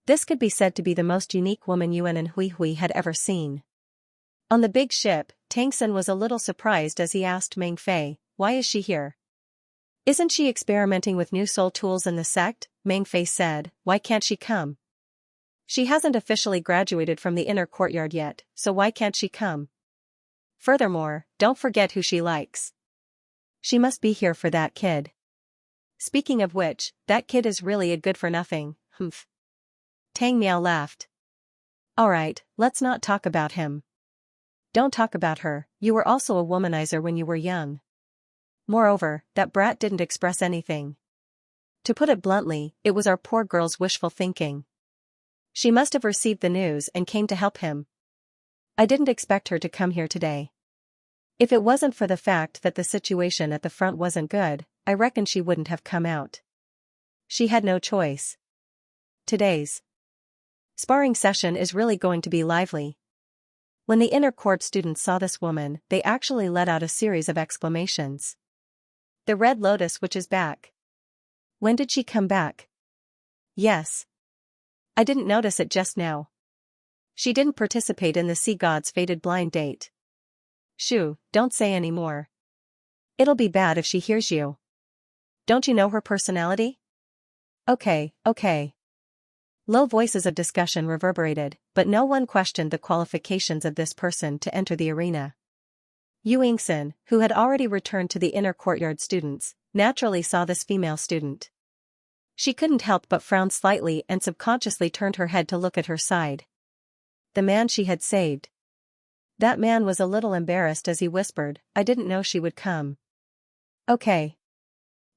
This could be said to be the most unique woman Yuan and Hui Hui had ever seen. On the big ship, Tang Sun was a little surprised as he asked Meng Fei, "Why is she here?" "Isn't she experimenting with new soul tools in the sect?" Meng Fei said. "Why can't she come?" "She hasn't officially graduated from the inner courtyard yet, so why can't she come? Furthermore, don't forget who she likes. She must be here for that kid. Speaking of which, that kid is really a good-for-nothing, humph." Tang Miao laughed. "Alright, let's not talk about him. Don't talk about her, you were also a womanizer when you were young. Moreover, that brat didn't express anything. To put it bluntly, it was our poor girl's wishful thinking. She must have received the news and came to help him. I didn't expect her to come here today. If it wasn't for the fact that the situation at the front wasn't good, I reckon she wouldn't have come out. She had no choice. Today's sparring session is really going to be lively." When the inner court students saw this woman, they actually let out a series of exclamations. "The Red Lotus Witch is back. When did she come back?" "Yes. I didn't notice it just now. She didn't participate in the Sea God's fated blind date." "Shoo, don't say any more. It'll be bad if she hears you. Don't you know her personality?" Okay. Low voices of discussion reverberated, but no one questioned the qualifications of this person to enter the arena. Yu Yingxin, who had already returned to the inner courtyard students, naturally saw this female student. She couldn't help but frown slightly and subconsciously turned her head to look at her side. The man she had saved. That man was a little embarrassed as he whispered, "I didn't know she would come." "Okay."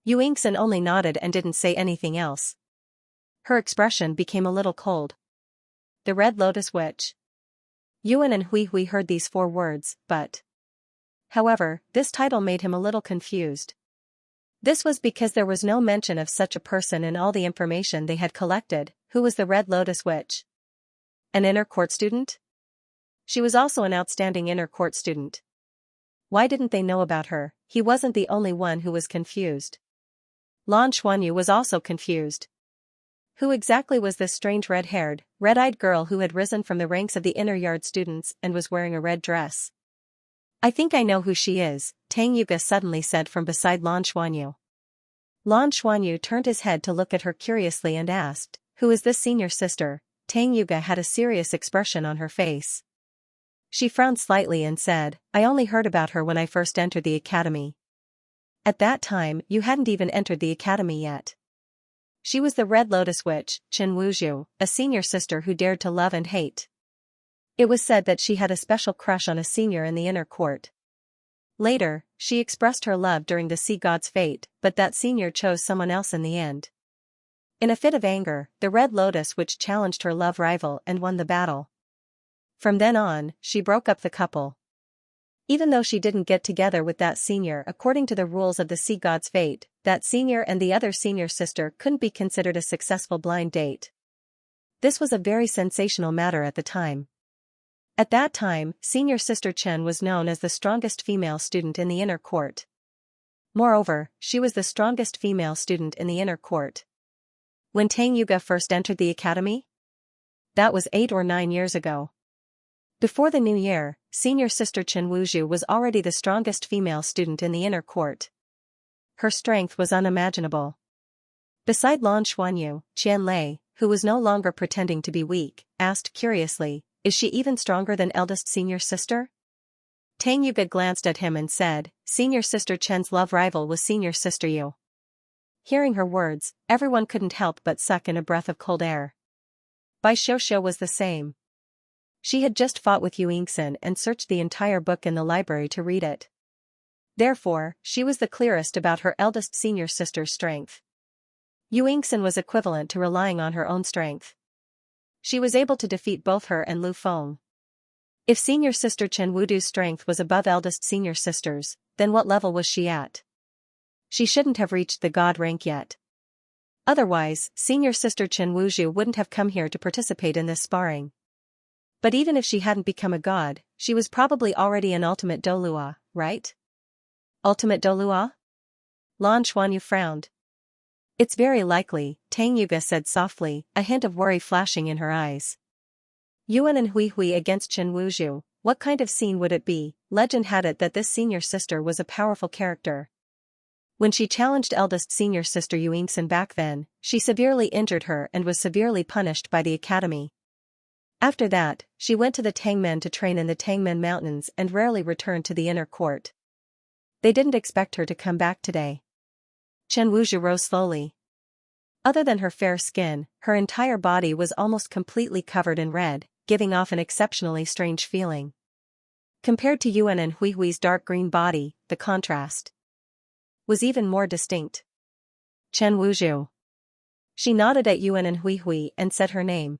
Yu Yingxin only nodded and didn't say anything else. Her expression became a little cold. The Red Lotus Witch. Yuan and Hui Hui heard these 4 words, but... However, this title made him a little confused. This was because there was no mention of such a person in all the information they had collected. Who was the Red Lotus Witch? An inner court student? She was also an outstanding inner court student. Why didn't they know about her? He wasn't the only one who was confused. Lan Xuanyu was also confused. Who exactly was this strange red-haired, red-eyed girl who had risen from the ranks of the inner yard students and was wearing a red dress? I think I know who she is, Tang Yuge suddenly said from beside Lan Xuanyu. Lan Xuanyu turned his head to look at her curiously and asked, "Who is this senior sister?" Tang Yuge had a serious expression on her face. She frowned slightly and said, "I only heard about her when I first entered the academy." At that time, you hadn't even entered the academy yet. She was the Red Lotus Witch, Chen Wuzhu, a senior sister who dared to love and hate. It was said that she had a special crush on a senior in the inner court. Later, she expressed her love during the sea god's fate, but that senior chose someone else in the end. In a fit of anger, the Red Lotus Witch challenged her love rival and won the battle. From then on, she broke up the couple. Even though she didn't get together with that senior according to the rules of the sea god's fate, that senior and the other senior sister couldn't be considered a successful blind date. This was a very sensational matter at the time. At that time, senior sister Chen was known as the strongest female student in the inner court. Moreover, she was the strongest female student in the inner court. When Tang Yuge first entered the academy? That was 8 or 9 years ago. Before the new year, senior sister Chen Wuzhu was already the strongest female student in the inner court. Her strength was unimaginable. Beside Lan Xuanyu, Qian Lei, who was no longer pretending to be weak, asked curiously, "Is she even stronger than eldest senior sister?" Tang Yuge glanced at him and said, "Senior sister Chen's love rival was senior sister Yu." Hearing her words, everyone couldn't help but suck in a breath of cold air. Bai Xiuxiu was the same. She had just fought with Yu Yingxin and searched the entire book in the library to read it. Therefore, she was the clearest about her eldest senior sister's strength. Yu Yingxin was equivalent to relying on her own strength. She was able to defeat both her and Lu Feng. If senior sister Chen Wudu's strength was above eldest senior sister's, then what level was she at? She shouldn't have reached the god rank yet. Otherwise, senior sister Chen Wuzhu wouldn't have come here to participate in this sparring. But even if she hadn't become a god, she was probably already an ultimate Douluo, right? Ultimate Douluo? Lan Xuanyu frowned. It's very likely, Tang Yuge said softly, a hint of worry flashing in her eyes. Yuan and Hui Hui against Chen Wuzhu, what kind of scene would it be? Legend had it that this senior sister was a powerful character. When she challenged eldest senior sister Yu Yingxin back then, she severely injured her and was severely punished by the academy. After that, she went to the Tangmen to train in the Tangmen Mountains and rarely returned to the inner court. They didn't expect her to come back today. Chen Wuzhu rose slowly. Other than her fair skin, her entire body was almost completely covered in red, giving off an exceptionally strange feeling. Compared to Yuan and Hui Hui's dark green body, the contrast was even more distinct. Chen Wuzhu. She nodded at Yuan and Hui Hui and said her name.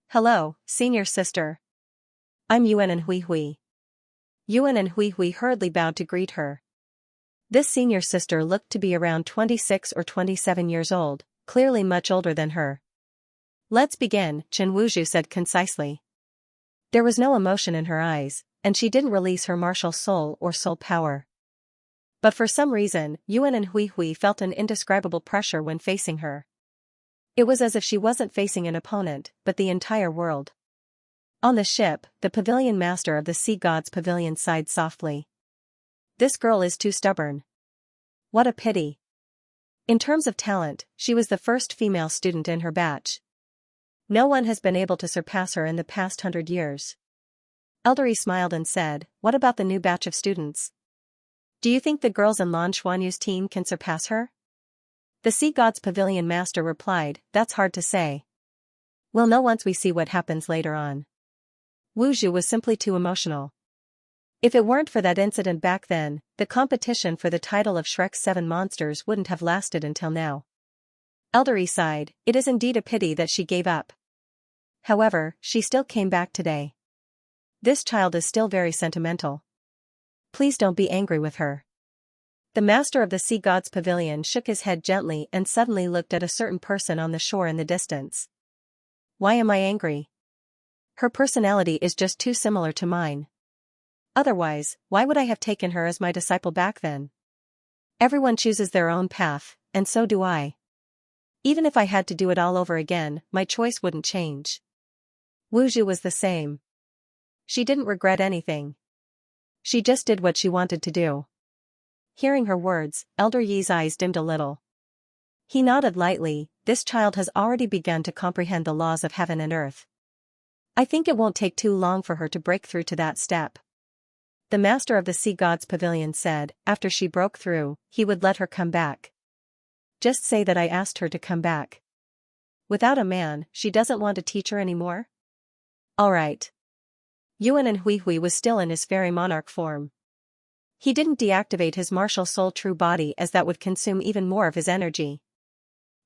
"Hello, senior sister. I'm Yuan and Hui Hui." Yuan and Hui Hui hurriedly bowed to greet her. This senior sister looked to be around 26 or 27 years old, clearly much older than her. "Let's begin," Chen Wuzhu said concisely. There was no emotion in her eyes, and she didn't release her martial soul or soul power. But for some reason, Yuan and Hui Hui felt an indescribable pressure when facing her. It was as if she wasn't facing an opponent, but the entire world. On the ship, the pavilion master of the sea god's pavilion sighed softly. "This girl is too stubborn. What a pity." In terms of talent, she was the first female student in her batch. No one has been able to surpass her in the past 100 years. Eldery smiled and said, "What about the new batch of students? Do you think the girls in Lan Xuanyu's team can surpass her?" The sea god's pavilion master replied, "That's hard to say. We'll know once we see what happens later on." Wuzhu was simply too emotional. If it weren't for that incident back then, the competition for the title of Shrek's 7 monsters wouldn't have lasted until now. Eldery sighed, "It is indeed a pity that she gave up. However, she still came back today. This child is still very sentimental. Please don't be angry with her." The master of the sea god's pavilion shook his head gently and suddenly looked at a certain person on the shore in the distance. "Why am I angry? Her personality is just too similar to mine. Otherwise, why would I have taken her as my disciple back then? Everyone chooses their own path, and so do I. Even if I had to do it all over again, my choice wouldn't change. Wuzhu was the same. She didn't regret anything. She just did what she wanted to do. Hearing her words, Elder Yi's eyes dimmed a little. He nodded lightly. This child has already begun to comprehend the laws of heaven and earth. I think it won't take too long for her to break through to that step. The master of the sea god's pavilion said, after she broke through, he would let her come back. Just say that I asked her to come back. Without a man, she doesn't want a teacher anymore? Alright. Yuan and Hui was still in his fairy monarch form. He didn't deactivate his martial soul true body as that would consume even more of his energy.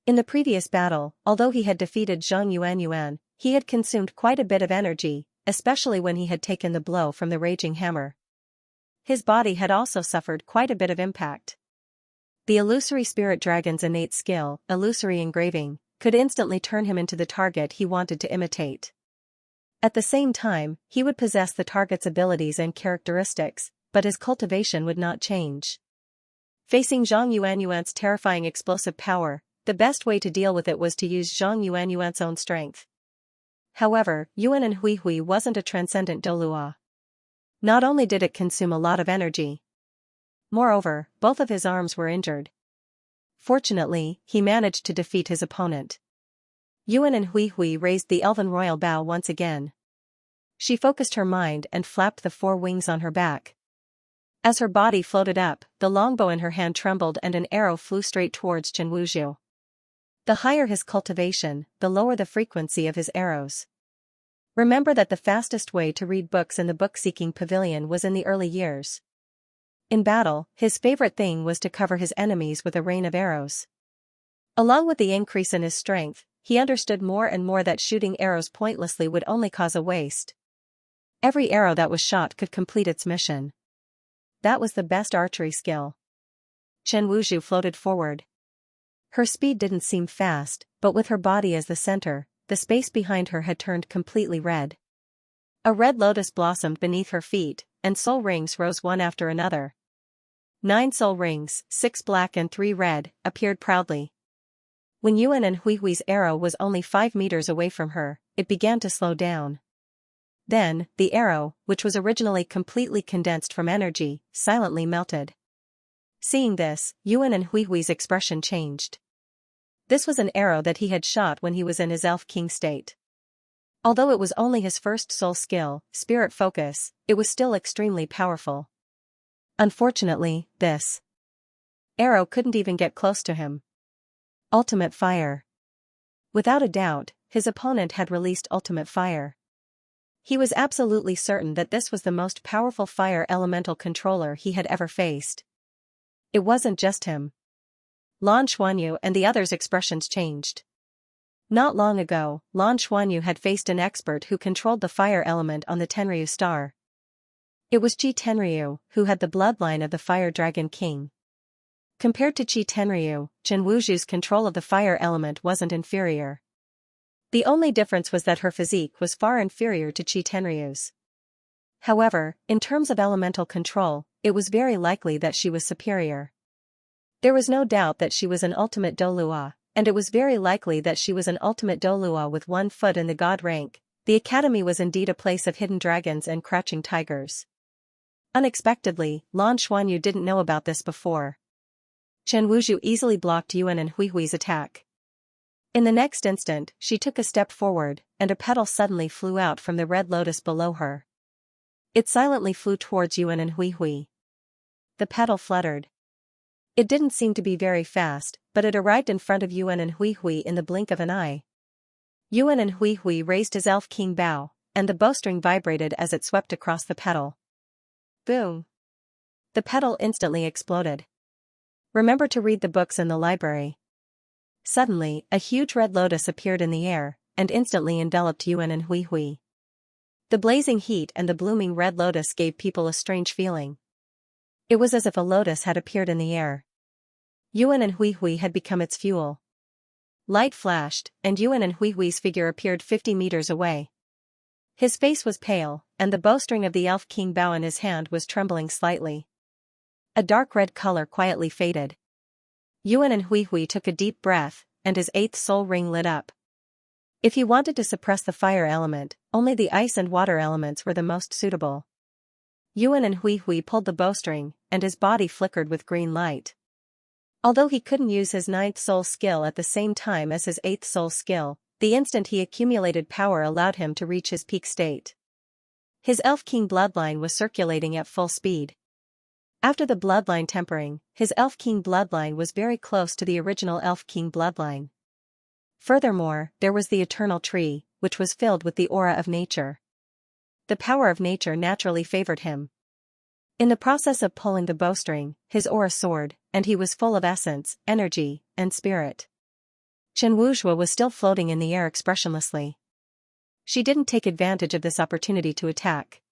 In the previous battle, although he had defeated Zhang Yuan, he had consumed quite a bit of energy, especially when he had taken the blow from the raging hammer. His body had also suffered quite a bit of impact. The illusory spirit dragon's innate skill, illusory engraving, could instantly turn him into the target he wanted to imitate. At the same time, he would possess the target's abilities and characteristics, but his cultivation would not change. Facing Zhang Yuan's terrifying explosive power, the best way to deal with it was to use Zhang Yuan's own strength. However, Yuan and Hui wasn't a transcendent Douluo. Not only did it consume a lot of energy. Moreover, both of his arms were injured. Fortunately, he managed to defeat his opponent. Yuan and Hui raised the elven royal bow once again. She focused her mind and flapped the 4 wings on her back. As her body floated up, the longbow in her hand trembled and an arrow flew straight towards Chen Wuzhu. The higher his cultivation, the lower the frequency of his arrows. Remember that the fastest way to read books in the book-seeking pavilion was in the early years. In battle, his favorite thing was to cover his enemies with a rain of arrows. Along with the increase in his strength, he understood more and more that shooting arrows pointlessly would only cause a waste. Every arrow that was shot could complete its mission. That was the best archery skill. Chen Wuzhu floated forward. Her speed didn't seem fast, but with her body as the center, the space behind her had turned completely red. A red lotus blossomed beneath her feet, and soul rings rose one after another. 9 soul rings, 6 black and 3 red, appeared proudly. When Yuan and Hui's arrow was only 5 meters away from her, it began to slow down. Then, the arrow, which was originally completely condensed from energy, silently melted. Seeing this, Yuan and Hui's expression changed. This was an arrow that he had shot when he was in his elf king state. Although it was only his first soul skill, spirit focus, it was still extremely powerful. Unfortunately, this arrow couldn't even get close to him. Ultimate fire. Without a doubt, his opponent had released ultimate fire. He was absolutely certain that this was the most powerful fire elemental controller he had ever faced. It wasn't just him. Lan Xuanyu and the others' expressions changed. Not long ago, Lan Xuanyu had faced an expert who controlled the fire element on the Tenryu star. It was Qi Tenryu, who had the bloodline of the Fire Dragon King. Compared to Qi Tenryu, Chen Wuzhu's control of the fire element wasn't inferior. The only difference was that her physique was far inferior to Qi Tenryu's. However, in terms of elemental control, it was very likely that she was superior. There was no doubt that she was an ultimate Douluo, and it was very likely that she was an ultimate Douluo with 1 foot in the god rank. The academy was indeed a place of hidden dragons and crouching tigers. Unexpectedly, Lan Xuanyu didn't know about this before. Chen Wuzhu easily blocked Yuan and Hui's attack. In the next instant, she took a step forward, and a petal suddenly flew out from the red lotus below her. It silently flew towards Yuan and Hui. The petal fluttered. It didn't seem to be very fast, but it arrived in front of Yuan and Hui in the blink of an eye. Yuan and Hui raised his elf king bow, and the bowstring vibrated as it swept across the petal. Boom! The petal instantly exploded. Remember to read the books in the library. Suddenly, a huge red lotus appeared in the air, and instantly enveloped Yuan and Hui. The blazing heat and the blooming red lotus gave people a strange feeling. It was as if a lotus had appeared in the air. Yuan and Hui had become its fuel. Light flashed, and Yuan and Hui's figure appeared 50 meters away. His face was pale, and the bowstring of the elf king bow in his hand was trembling slightly. A dark red color quietly faded. Yuan and Hui took a deep breath, and his eighth soul ring lit up. If he wanted to suppress the fire element, only the ice and water elements were the most suitable. Yuan and Hui Hui pulled the bowstring, and his body flickered with green light. Although he couldn't use his ninth soul skill at the same time as his eighth soul skill, the instant he accumulated power allowed him to reach his peak state. His Elf King bloodline was circulating at full speed. After the bloodline tempering, his Elf King bloodline was very close to the original Elf King bloodline. Furthermore, there was the Eternal Tree, which was filled with the aura of nature. The power of nature naturally favored him. In the process of pulling the bowstring, his aura soared, and he was full of essence, energy, and spirit. Chen Wuzhua was still floating in the air expressionlessly. She didn't take advantage of this opportunity to attack.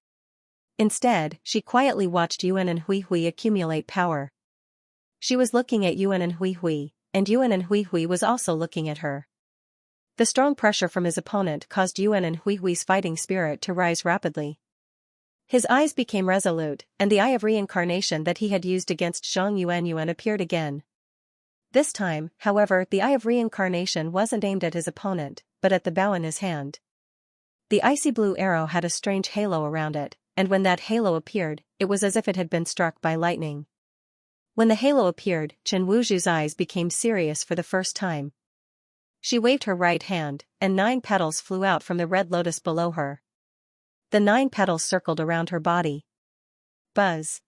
Instead, she quietly watched Yuan and Hui Hui accumulate power. She was looking at Yuan and Hui Hui, and Yuan and Hui Hui was also looking at her. The strong pressure from his opponent caused Yuan and Hui Hui's fighting spirit to rise rapidly. His eyes became resolute, and the eye of reincarnation that he had used against Zhang Yuan appeared again. This time, however, the eye of reincarnation wasn't aimed at his opponent, but at the bow in his hand. The icy blue arrow had a strange halo around it, and when that halo appeared, it was as if it had been struck by lightning. When the halo appeared, Chen Wuzhu's eyes became serious for the first time. She waved her right hand, and 9 petals flew out from the red lotus below her. The 9 petals circled around her body. Buzz!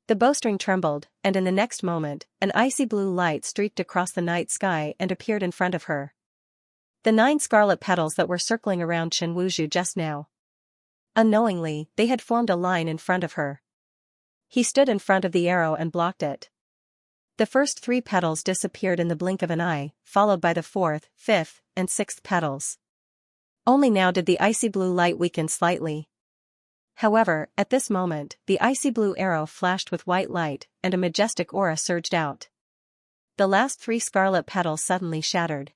The bowstring trembled, and in the next moment, an icy blue light streaked across the night sky and appeared in front of her. The 9 scarlet petals that were circling around Chen Wuzhu just now. Unknowingly, they had formed a line in front of her. He stood in front of the arrow and blocked it. The first 3 petals disappeared in the blink of an eye, followed by the 4th, 5th, and 6th petals. Only now did the icy blue light weaken slightly. However, at this moment, the icy blue arrow flashed with white light, and a majestic aura surged out. The last 3 scarlet petals suddenly shattered.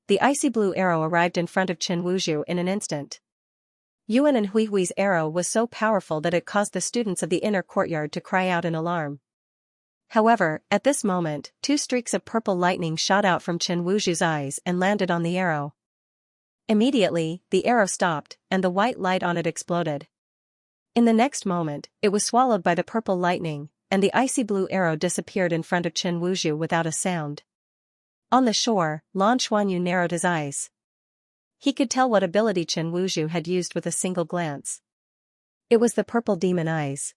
The icy blue arrow arrived in front of Chen Wuzhu in an instant. Yuan and Hui Hui's arrow was so powerful that it caused the students of the inner courtyard to cry out in alarm. However, at this moment, 2 streaks of purple lightning shot out from Chen Wuzhu's eyes and landed on the arrow. Immediately, the arrow stopped, and the white light on it exploded. In the next moment, it was swallowed by the purple lightning, and the icy blue arrow disappeared in front of Chen Wuzhu without a sound. On the shore, Lan Xuanyu narrowed his eyes. He could tell what ability Chen Wuzhu had used with a single glance. It was the purple demon eyes.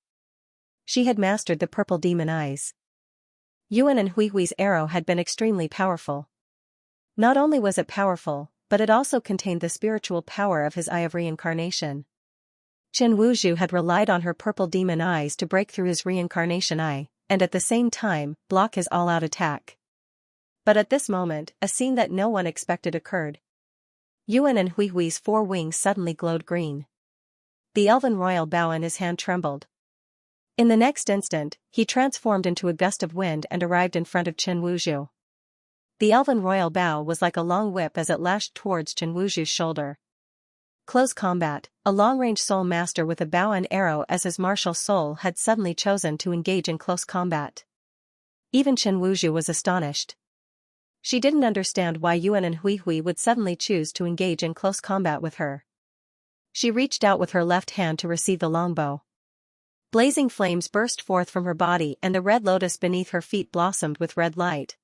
She had mastered the purple demon eyes. Yuan and Hui Hui's arrow had been extremely powerful. Not only was it powerful, but it also contained the spiritual power of his eye of reincarnation. Chen Wuzhu had relied on her purple demon eyes to break through his reincarnation eye, and at the same time, block his all-out attack. But at this moment, a scene that no one expected occurred. Yuan and Hui Hui's 4 wings suddenly glowed green. The elven royal bow in his hand trembled. In the next instant, he transformed into a gust of wind and arrived in front of Chen Wuzhu. The elven royal bow was like a long whip as it lashed towards Chen Wuzhu's shoulder. Close combat, a long-range soul master with a bow and arrow as his martial soul had suddenly chosen to engage in close combat. Even Chen Wuzhu was astonished. She didn't understand why Yuan and Hui Hui would suddenly choose to engage in close combat with her. She reached out with her left hand to receive the longbow. Blazing flames burst forth from her body and the red lotus beneath her feet blossomed with red light.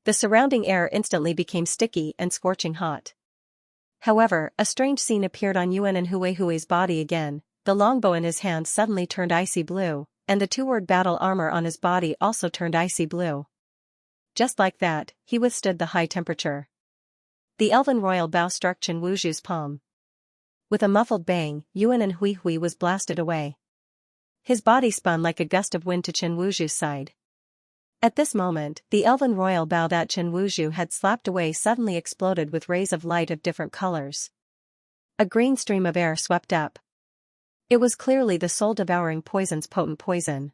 The surrounding air instantly became sticky and scorching hot. However, a strange scene appeared on Yuan and Hui Hui's body again. The longbow in his hand suddenly turned icy blue, and the 2-word battle armor on his body also turned icy blue. Just like that, he withstood the high temperature. The elven royal bow struck Chen Wuzhu's palm. With a muffled bang, Yuan and Hui Hui was blasted away. His body spun like a gust of wind to Chen Wuzhu's side. At this moment, the elven royal bow that Chen Wuzhu had slapped away suddenly exploded with rays of light of different colors. A green stream of air swept up. It was clearly the soul-devouring poison's potent poison.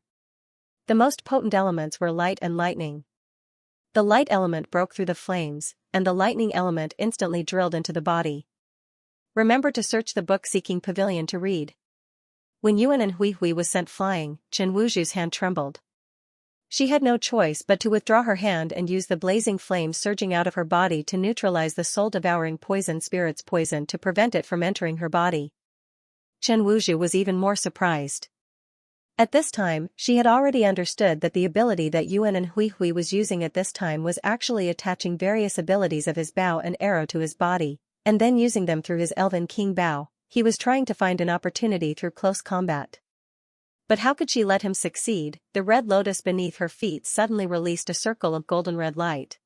The most potent elements were light and lightning. The light element broke through the flames, and the lightning element instantly drilled into the body. Remember to search the book-seeking pavilion to read. When Yuan and Hui Hui was sent flying, Chen Wuzhu's hand trembled. She had no choice but to withdraw her hand and use the blazing flame surging out of her body to neutralize the soul-devouring poison spirit's poison to prevent it from entering her body. Chen Wuzhu was even more surprised. At this time, she had already understood that the ability that Yuan and Hui Hui was using at this time was actually attaching various abilities of his bow and arrow to his body, and then using them through his Elven King bow. He was trying to find an opportunity through close combat. But how could she let him succeed? The red lotus beneath her feet suddenly released a circle of golden red light.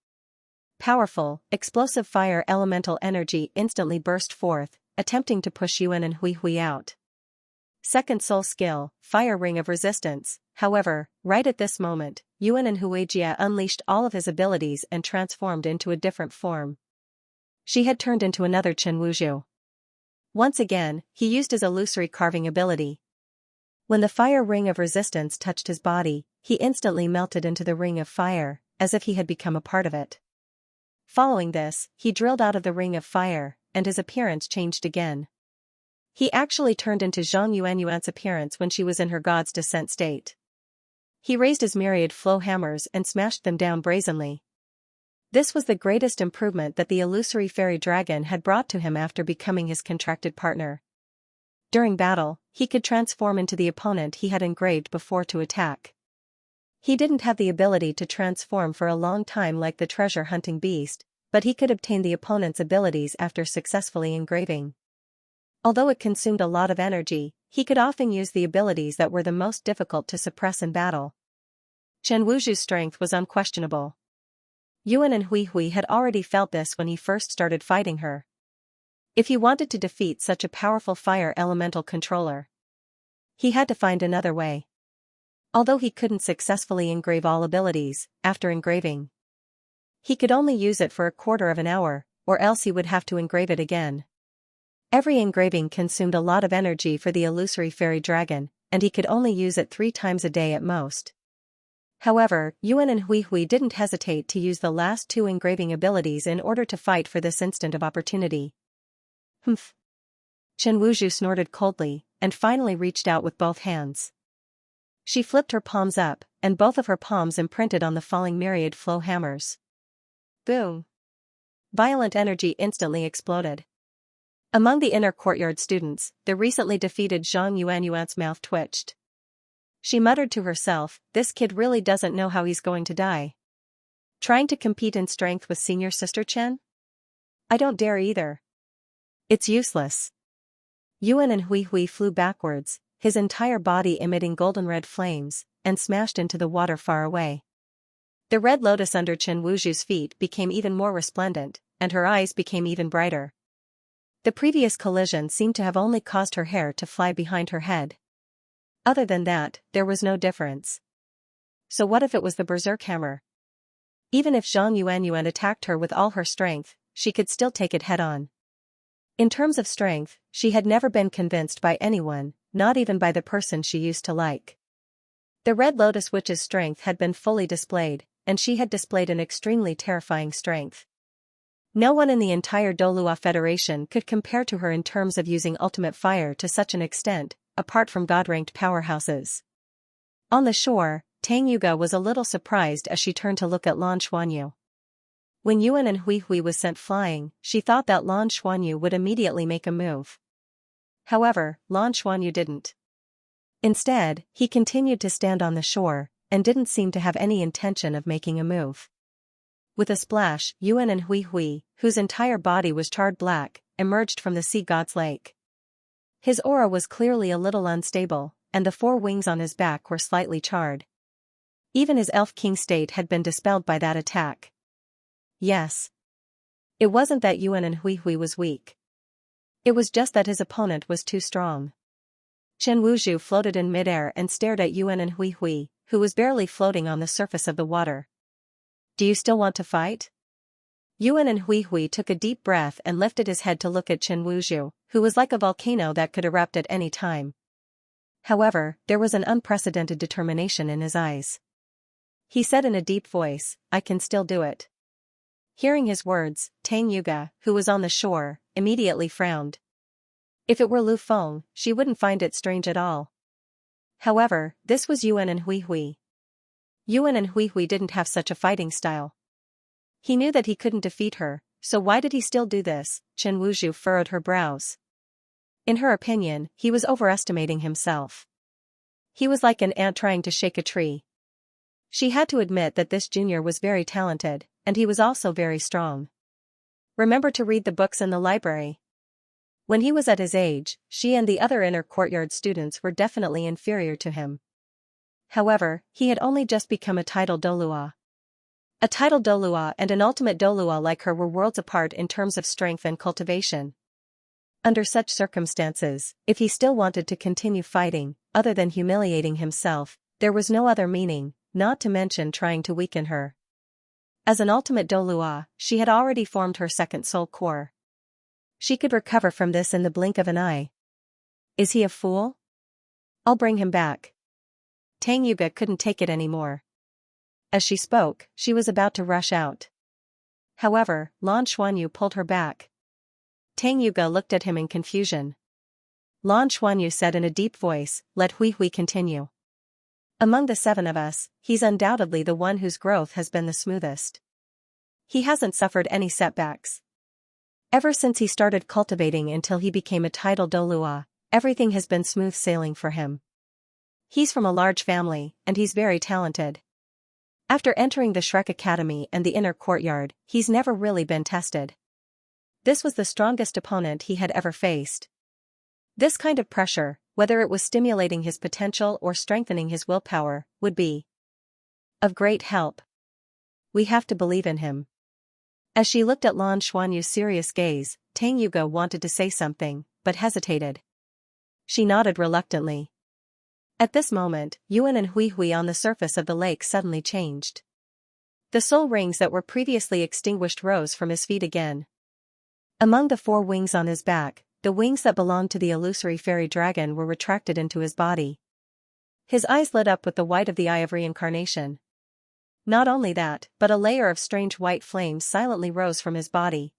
Powerful, explosive fire elemental energy instantly burst forth, attempting to push Yuan and Hui Hui out. Second soul skill, Fire Ring of Resistance. However, right at this moment, Yuan and Huijia unleashed all of his abilities and transformed into a different form. She had turned into another Chen Wuzhu. Once again, he used his illusory carving ability. When the Fire Ring of Resistance touched his body, he instantly melted into the ring of fire, as if he had become a part of it. Following this, he drilled out of the ring of fire, and his appearance changed again. He actually turned into Zhang Yuanyuan's appearance when she was in her god's descent state. He raised his myriad flow hammers and smashed them down brazenly. This was the greatest improvement that the illusory fairy dragon had brought to him after becoming his contracted partner. During battle, he could transform into the opponent he had engraved before to attack. He didn't have the ability to transform for a long time like the treasure-hunting beast, but he could obtain the opponent's abilities after successfully engraving. Although it consumed a lot of energy, he could often use the abilities that were the most difficult to suppress in battle. Chen Wuzhu's strength was unquestionable. Yuan and Hui Hui had already felt this when he first started fighting her. If he wanted to defeat such a powerful fire elemental controller, he had to find another way. Although he couldn't successfully engrave all abilities, after engraving, he could only use it for a quarter of an hour, or else he would have to engrave it again. Every engraving consumed a lot of energy for the illusory fairy dragon, and he could only use it 3 times a day at most. However, Yuan and Hui Hui didn't hesitate to use the last 2 engraving abilities in order to fight for this instant of opportunity. Humph. Chen Wuzhu snorted coldly, and finally reached out with both hands. She flipped her palms up, and both of her palms imprinted on the falling myriad flow hammers. Boom! Violent energy instantly exploded. Among the inner courtyard students, the recently defeated Zhang Yuanyuan's mouth twitched. She muttered to herself, this kid really doesn't know how he's going to die. Trying to compete in strength with senior sister Chen? I don't dare either. It's useless. Yuan and Hui Hui flew backwards, his entire body emitting golden red flames, and smashed into the water far away. The red lotus under Chen Wuzhu's feet became even more resplendent, and her eyes became even brighter. The previous collision seemed to have only caused her hair to fly behind her head. Other than that, there was no difference. So what if it was the berserk hammer? Even if Zhang Yuanyuan attacked her with all her strength, she could still take it head-on. In terms of strength, she had never been convinced by anyone, not even by the person she used to like. The Red Lotus Witch's strength had been fully displayed, and she had displayed an extremely terrifying strength. No one in the entire Douluo Federation could compare to her in terms of using ultimate fire to such an extent, apart from god-ranked powerhouses. On the shore, Tang Yuga was a little surprised as she turned to look at Lan Xuanyu. When Yuan and Hui Hui was sent flying, she thought that Lan Xuanyu would immediately make a move. However, Lan Xuanyu didn't. Instead, he continued to stand on the shore, and didn't seem to have any intention of making a move. With a splash, Yuan and Hui Hui, whose entire body was charred black, emerged from the sea god's lake. His aura was clearly a little unstable, and the 4 wings on his back were slightly charred. Even his elf king state had been dispelled by that attack. Yes. It wasn't that Yuan and Hui Hui was weak. It was just that his opponent was too strong. Chen Wuzhu floated in midair and stared at Yuan and Hui Hui, who was barely floating on the surface of the water. Do you still want to fight? Yuan and Hui Hui took a deep breath and lifted his head to look at Chen Wuzhu, who was like a volcano that could erupt at any time. However, there was an unprecedented determination in his eyes. He said in a deep voice, I can still do it. Hearing his words, Tang Yuga, who was on the shore, immediately frowned. If it were Lu Feng, she wouldn't find it strange at all. However, this was Yuan and Hui Hui. Yuan and Hui Hui didn't have such a fighting style. He knew that he couldn't defeat her, so why did he still do this? Chen Wuzhu furrowed her brows. In her opinion, he was overestimating himself. He was like an ant trying to shake a tree. She had to admit that this junior was very talented, and he was also very strong. Remember to read the books in the library. When he was at his age, she and the other inner courtyard students were definitely inferior to him. However, he had only just become a titled Douluo. A titled Douluo and an ultimate Douluo like her were worlds apart in terms of strength and cultivation. Under such circumstances, if he still wanted to continue fighting, other than humiliating himself, there was no other meaning, not to mention trying to weaken her. As an ultimate Douluo, she had already formed her second soul core. She could recover from this in the blink of an eye. Is he a fool? I'll bring him back. Tang Yuga couldn't take it anymore. As she spoke, she was about to rush out. However, Lan Xuanyu pulled her back. Tang Yuga looked at him in confusion. Lan Xuanyu said in a deep voice, "Let Hui Hui continue. Among the 7 of us, he's undoubtedly the one whose growth has been the smoothest. He hasn't suffered any setbacks. Ever since he started cultivating until he became a titled Douluo, everything has been smooth sailing for him. He's from a large family, and he's very talented. After entering the Shrek Academy and the inner courtyard, he's never really been tested. This was the strongest opponent he had ever faced. This kind of pressure, whether it was stimulating his potential or strengthening his willpower, would be of great help. We have to believe in him." As she looked at Lan Xuanyu's serious gaze, Tang Yuga wanted to say something, but hesitated. She nodded reluctantly. At this moment, Yuan and Hui Hui on the surface of the lake suddenly changed. The soul rings that were previously extinguished rose from his feet again. Among the 4 wings on his back, the wings that belonged to the illusory fairy dragon were retracted into his body. His eyes lit up with the white of the eye of reincarnation. Not only that, but a layer of strange white flames silently rose from his body.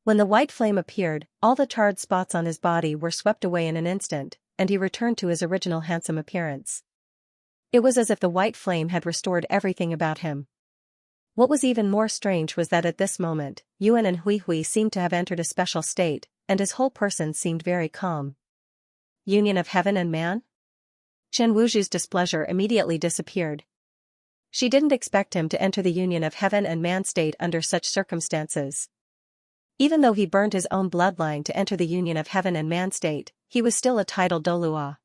When the white flame appeared, all the charred spots on his body were swept away in an instant, and he returned to his original handsome appearance. It was as if the white flame had restored everything about him. What was even more strange was that at this moment, Yuan and Hui Hui seemed to have entered a special state, and his whole person seemed very calm. Union of heaven and man? Chen Wuzhu's displeasure immediately disappeared. She didn't expect him to enter the union of heaven and man state under such circumstances. Even though he burned his own bloodline to enter the union of heaven and man state, he was still a titled Douluo.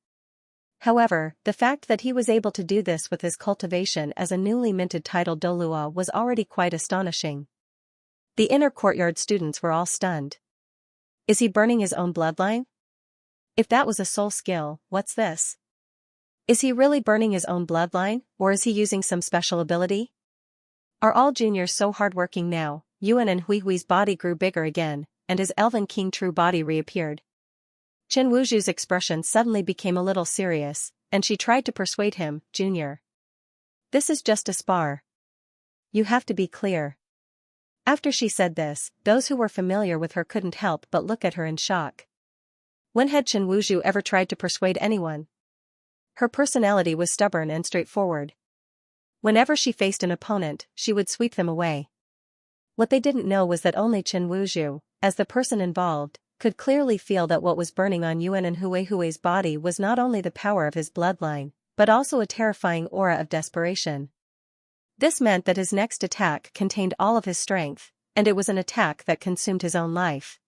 However, the fact that he was able to do this with his cultivation as a newly minted titled Douluo was already quite astonishing. The inner courtyard students were all stunned. Is he burning his own bloodline? If that was a soul skill, what's this? Is he really burning his own bloodline, or is he using some special ability? Are all juniors so hardworking now? Yuan and Hui Hui's body grew bigger again, and his elven king true body reappeared. Chen Wuzhu's expression suddenly became a little serious, and she tried to persuade him, "Junior. This is just a spar. You have to be clear." After she said this, those who were familiar with her couldn't help but look at her in shock. When had Chen Wuzhu ever tried to persuade anyone? Her personality was stubborn and straightforward. Whenever she faced an opponent, she would sweep them away. What they didn't know was that only Chen Wuzhu, as the person involved, could clearly feel that what was burning on Yuan and Hui Hui's body was not only the power of his bloodline, but also a terrifying aura of desperation. This meant that his next attack contained all of his strength, and it was an attack that consumed his own life.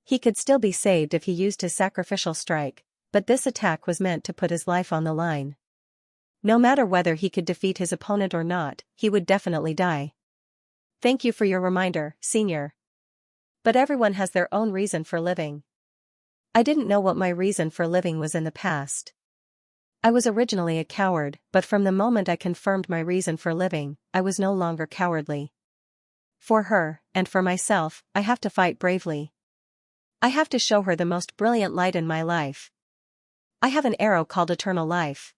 He could still be saved if he used his sacrificial strike, but this attack was meant to put his life on the line. No matter whether he could defeat his opponent or not, he would definitely die. Thank you for your reminder, Senior. But everyone has their own reason for living. I didn't know what my reason for living was in the past. I was originally a coward, but from the moment I confirmed my reason for living, I was no longer cowardly. For her, and for myself, I have to fight bravely. I have to show her the most brilliant light in my life. I have an arrow called Eternal Life.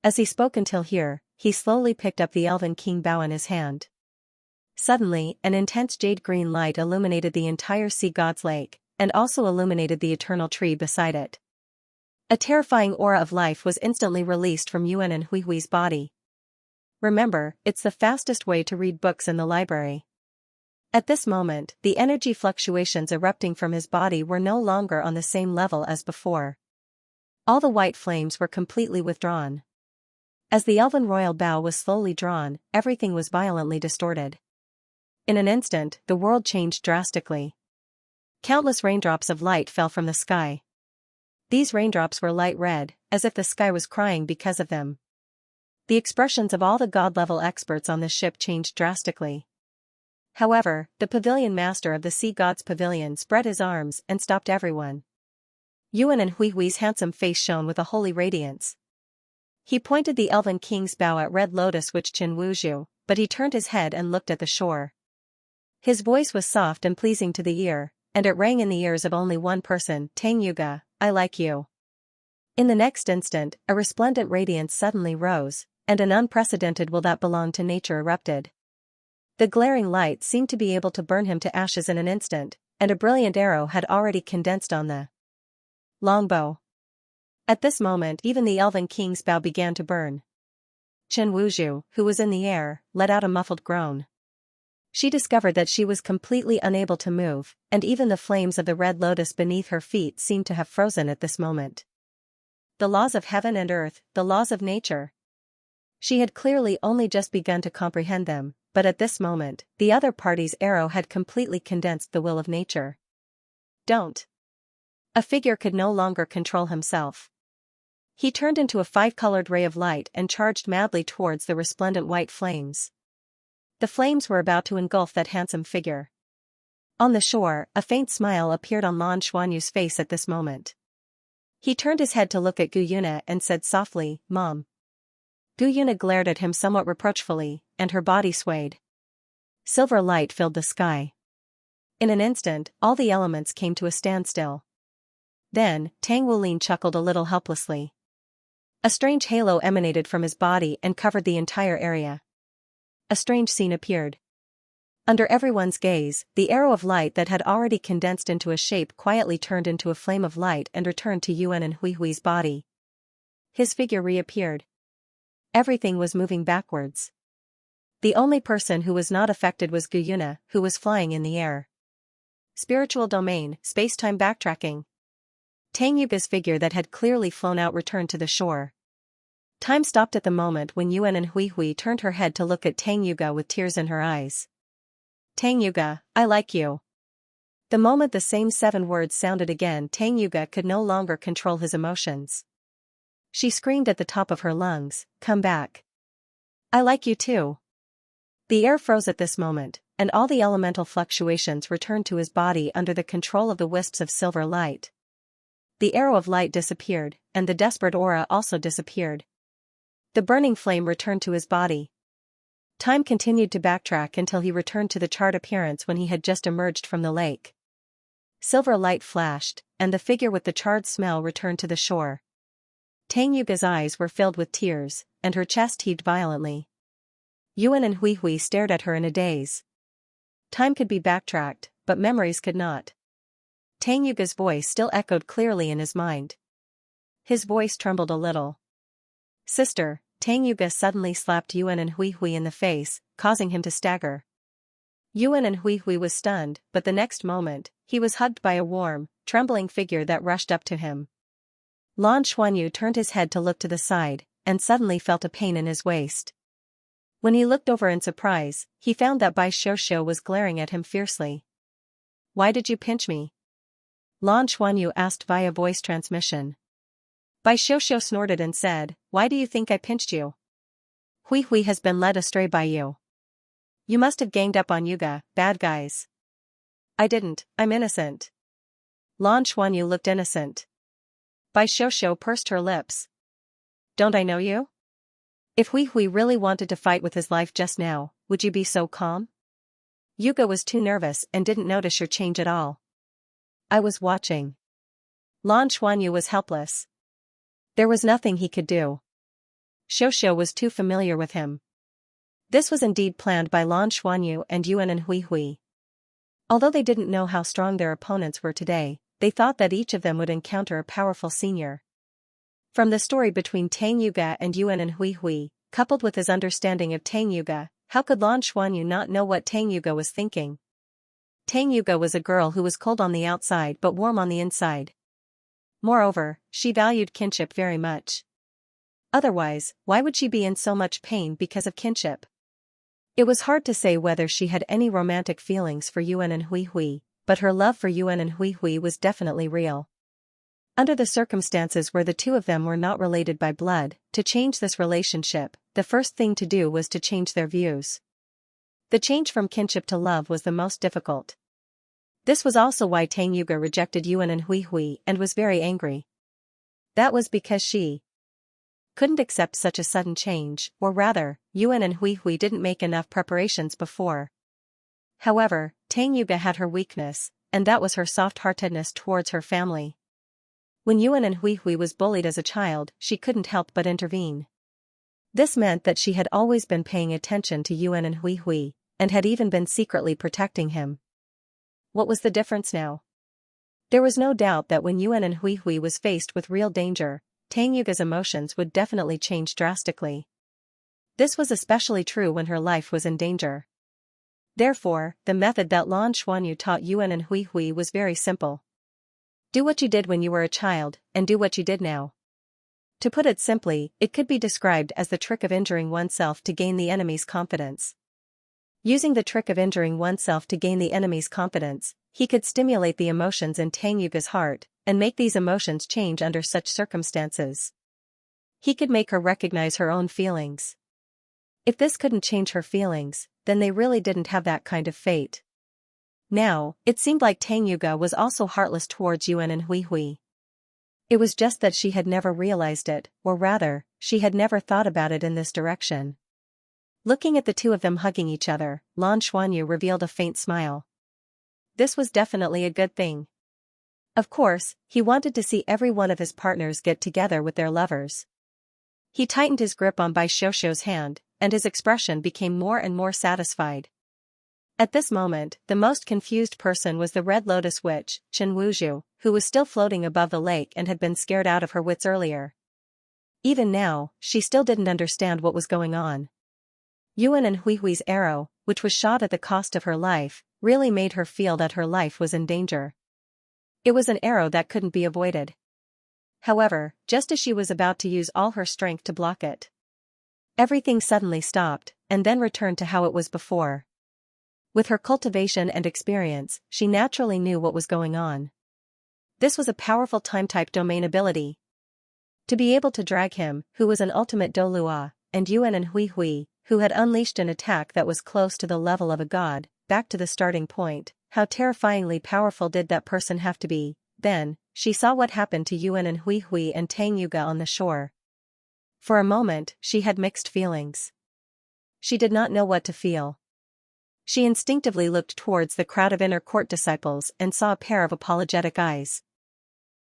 As he spoke until here, he slowly picked up the Elven King bow in his hand. Suddenly, an intense jade-green light illuminated the entire Sea God's Lake, and also illuminated the eternal tree beside it. A terrifying aura of life was instantly released from Yuan and Hui Hui's body. Remember, it's the fastest way to read books in the library. At this moment, the energy fluctuations erupting from his body were no longer on the same level as before. All the white flames were completely withdrawn. As the elven royal bow was slowly drawn, everything was violently distorted. In an instant, the world changed drastically. Countless raindrops of light fell from the sky. These raindrops were light red, as if the sky was crying because of them. The expressions of all the god-level experts on the ship changed drastically. However, the pavilion master of the sea god's pavilion spread his arms and stopped everyone. Yuan and Huihui's handsome face shone with a holy radiance. He pointed the elven king's bow at Red Lotus which Qin Wuzhu, but he turned his head and looked at the shore. His voice was soft and pleasing to the ear, and it rang in the ears of only one person, Tang Yuga, I like you. In the next instant, a resplendent radiance suddenly rose, and an unprecedented will that belonged to nature erupted. The glaring light seemed to be able to burn him to ashes in an instant, and a brilliant arrow had already condensed on the longbow. At this moment even the elven king's bow began to burn. Qin Wuzhu, who was in the air, let out a muffled groan. She discovered that she was completely unable to move, and even the flames of the red lotus beneath her feet seemed to have frozen at this moment. The laws of heaven and earth, the laws of nature. She had clearly only just begun to comprehend them, but at this moment, the other party's arrow had completely condensed the will of nature. Don't. A figure could no longer control himself. He turned into a five-colored ray of light and charged madly towards the resplendent white flames. The flames were about to engulf that handsome figure. On the shore, a faint smile appeared on Lan Xuanyu's face at this moment. He turned his head to look at Gu Yuna and said softly, Mom. Gu Yuna glared at him somewhat reproachfully, and her body swayed. Silver light filled the sky. In an instant, all the elements came to a standstill. Then, Tang Wulin chuckled a little helplessly. A strange halo emanated from his body and covered the entire area. A strange scene appeared. Under everyone's gaze, the arrow of light that had already condensed into a shape quietly turned into a flame of light and returned to Yuan and Huihui's body. His figure reappeared. Everything was moving backwards. The only person who was not affected was Gu Yuna, who was flying in the air. Spiritual domain, space-time backtracking. Tang Yuga's figure that had clearly flown out returned to the shore. Time stopped at the moment when Yuan and Huihui turned her head to look at Tang Yuga with tears in her eyes. Tang Yuga, I like you. The moment the same 7 words sounded again, Tang Yuga could no longer control his emotions. She screamed at the top of her lungs, come back. I like you too. The air froze at this moment, and all the elemental fluctuations returned to his body under the control of the wisps of silver light. The arrow of light disappeared, and the desperate aura also disappeared. The burning flame returned to his body. Time continued to backtrack until he returned to the charred appearance when he had just emerged from the lake. Silver light flashed, and the figure with the charred smell returned to the shore. Tang Yuga's eyes were filled with tears, and her chest heaved violently. Yuan and Huihui stared at her in a daze. Time could be backtracked, but memories could not. Tang Yuga's voice still echoed clearly in his mind. His voice trembled a little. Sister, Tang Yuga suddenly slapped Yuan and Huihui in the face, causing him to stagger. Yuan and Huihui was stunned, but the next moment, he was hugged by a warm, trembling figure that rushed up to him. Lan Xuanyu turned his head to look to the side, and suddenly felt a pain in his waist. When he looked over in surprise, he found that Bai Xiuxiu was glaring at him fiercely. Why did you pinch me? Lan Xuanyu asked via voice transmission. Bai Xiuxiu snorted and said, Why do you think I pinched you? Huihui has been led astray by you. You must have ganged up on Yuga, bad guys. I didn't, I'm innocent. Lan Xuanyu looked innocent. Bai Xiuxiu pursed her lips. Don't I know you? If Huihui really wanted to fight with his life just now, would you be so calm? Yuga was too nervous and didn't notice your change at all. I was watching. Lan Xuanyu was helpless. There was nothing he could do. Xiuxiu was too familiar with him. This was indeed planned by Lan Xuanyu and Yuan and Huihui. Although they didn't know how strong their opponents were today, they thought that each of them would encounter a powerful senior. From the story between Tang Yuga and Yuan and Huihui, coupled with his understanding of Tang Yuge, how could Lan Xuanyu not know what Tang Yuge was thinking? Tang Yuge was a girl who was cold on the outside but warm on the inside. Moreover, she valued kinship very much. Otherwise, why would she be in so much pain because of kinship? It was hard to say whether she had any romantic feelings for Yuan and Hui Hui, but her love for Yuan and Hui Hui was definitely real. Under the circumstances where the two of them were not related by blood, to change this relationship, the first thing to do was to change their views. The change from kinship to love was the most difficult. This was also why Tang Yuge rejected Yuan and Hui Hui and was very angry. That was because she couldn't accept such a sudden change, or rather, Yuan and Hui Hui didn't make enough preparations before. However, Tang Yuge had her weakness, and that was her soft-heartedness towards her family. When Yuan and Hui Hui was bullied as a child, she couldn't help but intervene. This meant that she had always been paying attention to Yuan and Hui Hui, and had even been secretly protecting him. What was the difference now? There was no doubt that when Yuan and Hui Hui was faced with real danger, Tang Yuge's emotions would definitely change drastically. This was especially true when her life was in danger. Therefore, the method that Lan Xuanyu taught Yuan and Hui Hui was very simple. Do what you did when you were a child, and do what you did now. To put it simply, it could be described as the trick of injuring oneself to gain the enemy's confidence. Using the trick of injuring oneself to gain the enemy's confidence, he could stimulate the emotions in Tang Yuge's heart, and make these emotions change under such circumstances. He could make her recognize her own feelings. If this couldn't change her feelings, then they really didn't have that kind of fate. Now, it seemed like Tang Yuge was also heartless towards Yuan and Hui Hui. It was just that she had never realized it, or rather, she had never thought about it in this direction. Looking at the two of them hugging each other, Lan Xuanyu revealed a faint smile. This was definitely a good thing. Of course, he wanted to see every one of his partners get together with their lovers. He tightened his grip on Bai Xiuxiu's hand, and his expression became more and more satisfied. At this moment, the most confused person was the Red Lotus Witch, Chen Wuzhu, who was still floating above the lake and had been scared out of her wits earlier. Even now, she still didn't understand what was going on. Yuan and Hui Hui's arrow, which was shot at the cost of her life, really made her feel that her life was in danger. It was an arrow that couldn't be avoided. However, just as she was about to use all her strength to block it, everything suddenly stopped, and then returned to how it was before. With her cultivation and experience, she naturally knew what was going on. This was a powerful time-type domain ability. To be able to drag him, who was an ultimate Douluo, and Yuan and Hui Hui, who had unleashed an attack that was close to the level of a god, back to the starting point, how terrifyingly powerful did that person have to be? Then, she saw what happened to Yuan and Hui Hui and Tang Yuge on the shore. For a moment, she had mixed feelings. She did not know what to feel. She instinctively looked towards the crowd of inner court disciples and saw a pair of apologetic eyes.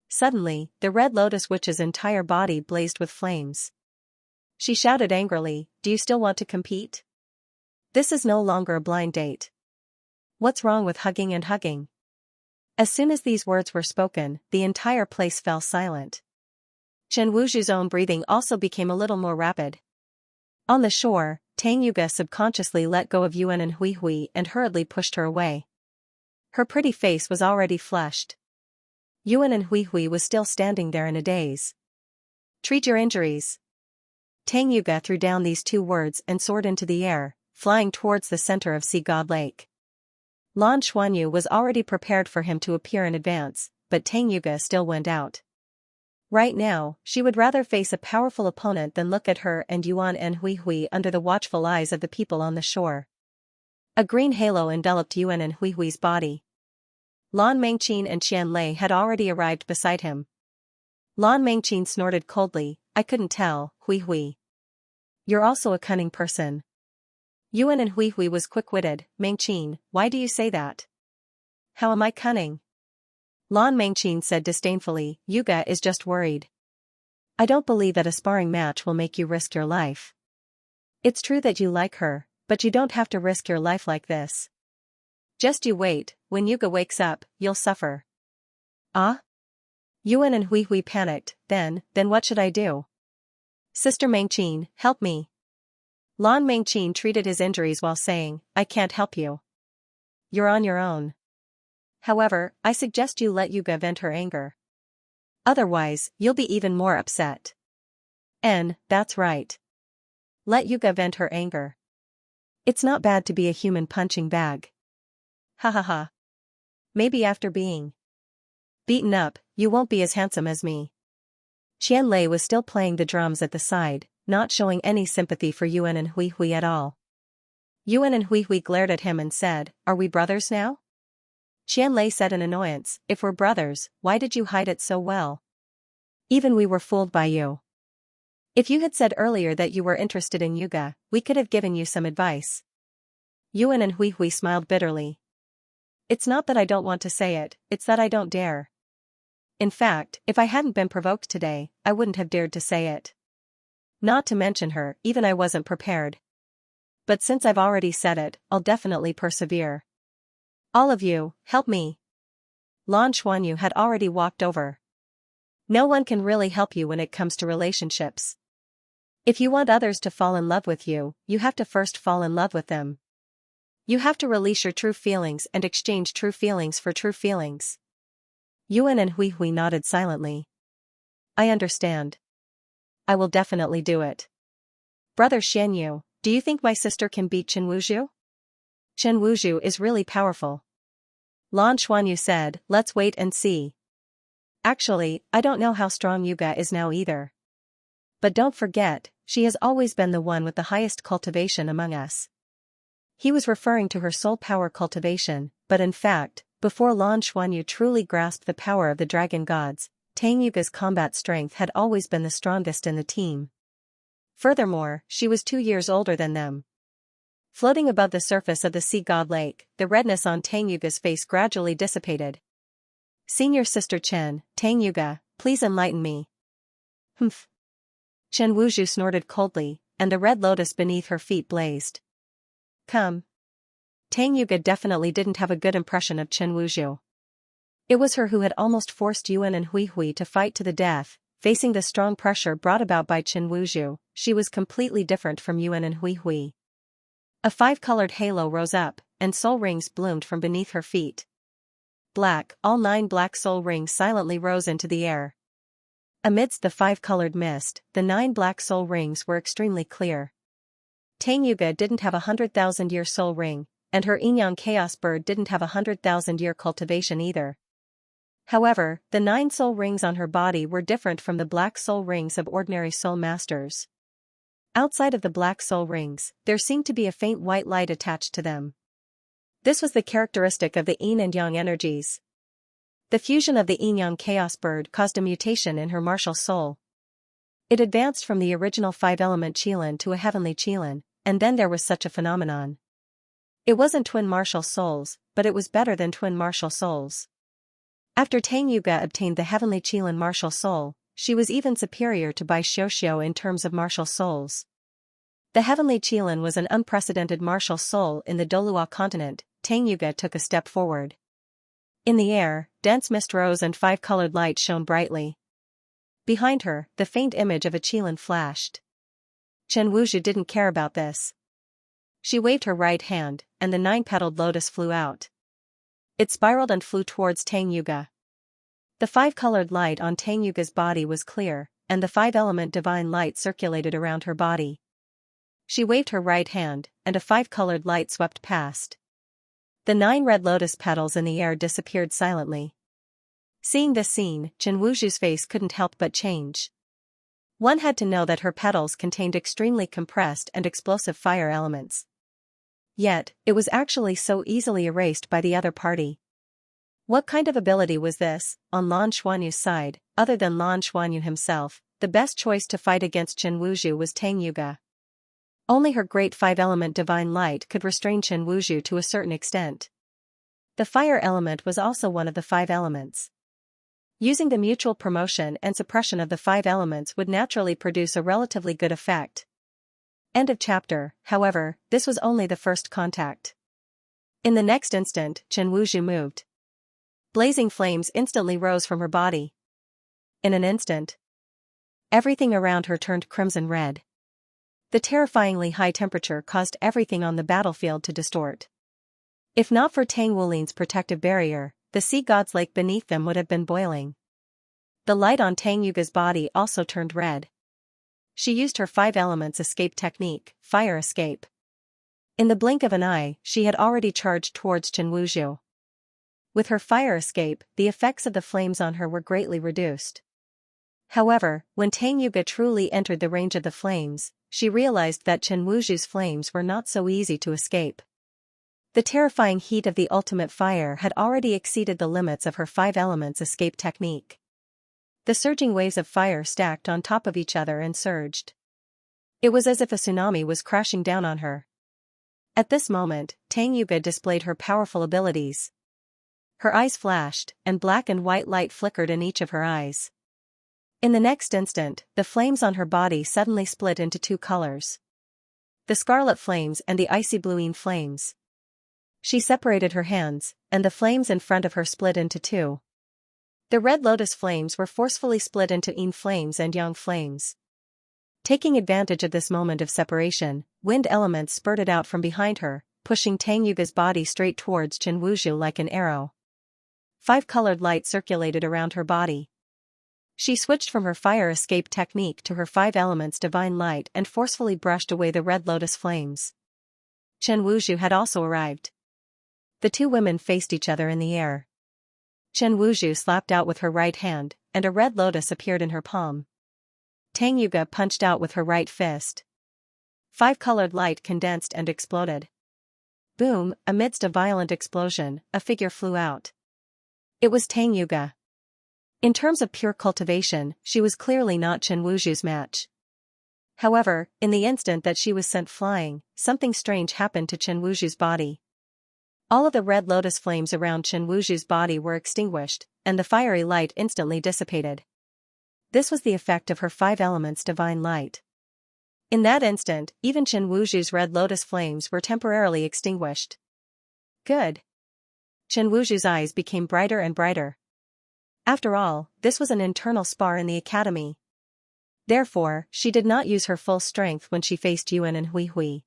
Suddenly, the Red Lotus Witch's entire body blazed with flames. She shouted angrily, "Do you still want to compete? This is no longer a blind date. What's wrong with hugging and hugging?" As soon as these words were spoken, the entire place fell silent. Chen Wuzhu's own breathing also became a little more rapid. On the shore, Tang Yuge subconsciously let go of Yuan and Hui Hui and hurriedly pushed her away. Her pretty face was already flushed. Yuan and Hui Hui was still standing there in a daze. "Treat your injuries." Tang Yuge threw down these two words and soared into the air, flying towards the center of Sea God Lake. Lan Xuanyu was already prepared for him to appear in advance, but Tang Yuge still went out. Right now, she would rather face a powerful opponent than look at her and Yuan and Hui Hui under the watchful eyes of the people on the shore. A green halo enveloped Yuan and Hui Hui's body. Lan Mengqin and Qian Lei had already arrived beside him. Lan Mengqin snorted coldly, "I couldn't tell, Hui Hui. You're also a cunning person." Yuan and Hui Hui was quick-witted. "Mengqin, why do you say that? How am I cunning?" Lan Mengqin said disdainfully, "Yuge is just worried. I don't believe that a sparring match will make you risk your life. It's true that you like her, but you don't have to risk your life like this. Just you wait, when Yuge wakes up, you'll suffer." "Ah?" Yuan and Hui Hui panicked. Then what should I do? "Sister Mengqin, help me. Lan Mengqin treated his injuries while saying, I can't help you. You're on your own. However, I suggest you let Yuga vent her anger. Otherwise, you'll be even more upset. That's right. Let Yuga vent her anger. It's not bad to be a human punching bag. Ha ha ha. Maybe after being beaten up, you won't be as handsome as me. Qianlei was still playing the drums at the side, not showing any sympathy for Yuan and Hui Hui at all. Yuan and Hui Hui glared at him and said, Are we brothers now? Qianlei said in annoyance, If we're brothers, why did you hide it so well? Even we were fooled by you. If you had said earlier that you were interested in Yuga, we could have given you some advice. Yuan and Hui Hui smiled bitterly. It's not that I don't want to say it, it's that I don't dare. In fact, if I hadn't been provoked today, I wouldn't have dared to say it. Not to mention her, even I wasn't prepared. But since I've already said it, I'll definitely persevere. All of you, help me. Lan Xuanyu had already walked over. No one can really help you when it comes to relationships. If you want others to fall in love with you, you have to first fall in love with them. You have to release your true feelings and exchange true feelings for true feelings. Yuan and Hui Hui nodded silently. I understand. I will definitely do it. Brother Xianyu, do you think my sister can beat Chen Wuzhu? Chen Wuzhu is really powerful. Lan Xuanyu said, Let's wait and see. Actually, I don't know how strong Yuga is now either. But don't forget, she has always been the one with the highest cultivation among us. He was referring to her soul power cultivation, but in fact, before Lan Xuanyu truly grasped the power of the dragon gods, Tang Yuga's combat strength had always been the strongest in the team. Furthermore, she was 2 years older than them. Floating above the surface of the sea god lake, the redness on Tang Yuga's face gradually dissipated. Senior Sister Chen, Tang Yuga, please enlighten me. Humph. Chen Wuzhu snorted coldly, and the red lotus beneath her feet blazed. Come. Tang Yuga definitely didn't have a good impression of Chen Wuzhu. It was her who had almost forced Yuan and Hui Hui to fight to the death. Facing the strong pressure brought about by Chen Wuzhu, she was completely different from Yuan and Hui Hui. A 5-colored halo rose up, and soul rings bloomed from beneath her feet. Black, all 9 black soul rings silently rose into the air. Amidst the 5-colored mist, the 9 black soul rings were extremely clear. Tang Yuga didn't have a 100,000-year soul ring, and her Yin-Yang Chaos Bird didn't have a 100,000-year cultivation either. However, the 9 soul rings on her body were different from the black soul rings of ordinary soul masters. Outside of the black soul rings, there seemed to be a faint white light attached to them. This was the characteristic of the Yin and Yang energies. The fusion of the Yin-Yang Chaos Bird caused a mutation in her martial soul. It advanced from the original 5-element Qilin to a heavenly Qilin, and then there was such a phenomenon. It wasn't twin martial souls, but it was better than twin martial souls. After Tang Yuga obtained the heavenly Qilin martial soul, she was even superior to Bai Xiuxiu in terms of martial souls. The heavenly Qilin was an unprecedented martial soul in the Douluo continent. Tang Yuga took a step forward. In the air, dense mist rose and 5-colored light shone brightly. Behind her, the faint image of a Qilin flashed. Chen Wuzhu didn't care about this. She waved her right hand, and the 9-petaled lotus flew out. It spiraled and flew towards Tang Yuga. The 5-colored light on Tang Yuga's body was clear, and the 5-element divine light circulated around her body. She waved her right hand, and a 5-colored light swept past. The 9 red lotus petals in the air disappeared silently. Seeing this scene, Chen Wuzhu's face couldn't help but change. One had to know that her petals contained extremely compressed and explosive fire elements. Yet, it was actually so easily erased by the other party. What kind of ability was this? On Lan Xuanyu's side, other than Lan Xuanyu himself, the best choice to fight against Chen Wuzhu was Tang Yuga. Only her great 5-element divine light could restrain Chen Wuzhu to a certain extent. The fire element was also one of the 5 elements. Using the mutual promotion and suppression of the 5 elements would naturally produce a relatively good effect. End of chapter. However, this was only the first contact. In the next instant, Chen Wuzhu moved. Blazing flames instantly rose from her body. In an instant, everything around her turned crimson red. The terrifyingly high temperature caused everything on the battlefield to distort. If not for Tang Wulin's protective barrier, the sea god's lake beneath them would have been boiling. The light on Tang Yuga's body also turned red. She used her 5 elements escape technique, fire escape. In the blink of an eye, she had already charged towards Chen Wuzhu. With her fire escape, the effects of the flames on her were greatly reduced. However, when Tang Yuga truly entered the range of the flames, she realized that Chen Wuzhu's flames were not so easy to escape. The terrifying heat of the ultimate fire had already exceeded the limits of her 5 elements escape technique. The surging waves of fire stacked on top of each other and surged. It was as if a tsunami was crashing down on her. At this moment, Tang Yuga displayed her powerful abilities. Her eyes flashed, and black and white light flickered in each of her eyes. In the next instant, the flames on her body suddenly split into 2 colors. The scarlet flames and the icy bluine flames. She separated her hands, and the flames in front of her split into 2. The red lotus flames were forcefully split into yin flames and yang flames. Taking advantage of this moment of separation, wind elements spurted out from behind her, pushing Tang Yuga's body straight towards Chen Wuzhu like an arrow. 5-colored light circulated around her body. She switched from her fire escape technique to her 5 elements divine light and forcefully brushed away the red lotus flames. Chen Wuzhu had also arrived. The 2 women faced each other in the air. Chen Wuzhu slapped out with her right hand, and a red lotus appeared in her palm. Tang Yuga punched out with her right fist. 5-colored light condensed and exploded. Boom, amidst a violent explosion, a figure flew out. It was Tang Yuga. In terms of pure cultivation, she was clearly not Chen Wuzhu's match. However, in the instant that she was sent flying, something strange happened to Chen Wuzhu's body. All of the red lotus flames around Chen Wuzhu's body were extinguished, and the fiery light instantly dissipated. This was the effect of her 5 elements divine light. In that instant, even Chen Wuzhu's red lotus flames were temporarily extinguished. Good. Chen Wuzhu's eyes became brighter and brighter. After all, this was an internal spar in the academy. Therefore, she did not use her full strength when she faced Yuan and Hui Hui.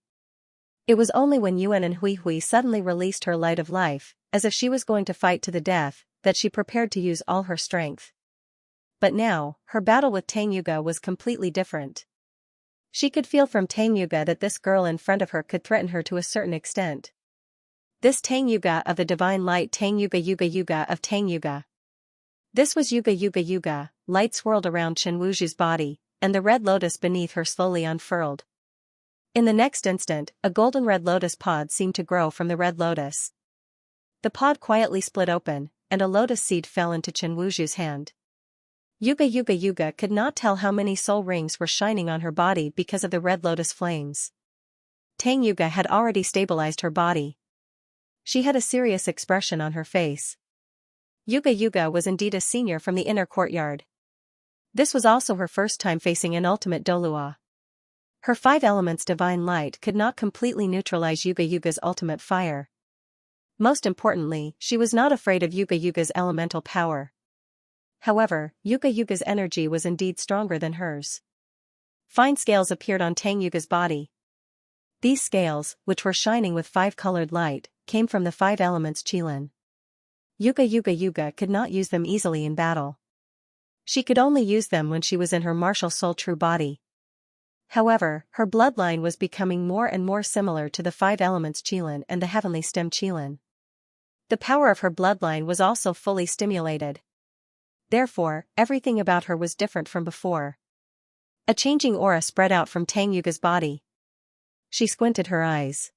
It was only when Yuan and Hui Hui suddenly released her light of life, as if she was going to fight to the death, that she prepared to use all her strength. But now, her battle with Tang Yuga was completely different. She could feel from Tang Yuga that this girl in front of her could threaten her to a certain extent. This Tang Yuga of the divine light, Tang Yuga Yuga Yuga of Tang Yuga. This was Yuga Yuga Yuga. Light swirled around Chen Wuzhu's body, and the red lotus beneath her slowly unfurled. In the next instant, a golden red lotus pod seemed to grow from the red lotus. The pod quietly split open, and a lotus seed fell into Chen Wuzhu's hand. Yuga Yuga Yuga could not tell how many soul rings were shining on her body because of the red lotus flames. Tang Yuga had already stabilized her body. She had a serious expression on her face. Yuga Yuga was indeed a senior from the inner courtyard. This was also her first time facing an ultimate Douluo. Her 5 elements divine light could not completely neutralize Yuga Yuga's ultimate fire. Most importantly, she was not afraid of Yuga Yuga's elemental power. However, Yuga Yuga's energy was indeed stronger than hers. Fine scales appeared on Tang Yuga's body. These scales, which were shining with 5-colored light, came from the 5 elements Qilin. Yuga Yuga Yuga could not use them easily in battle. She could only use them when she was in her martial soul true body. However, her bloodline was becoming more and more similar to the 5 elements Qilin and the heavenly stem Qilin. The power of her bloodline was also fully stimulated. Therefore, everything about her was different from before. A changing aura spread out from Tang Yuga's body. She squinted her eyes.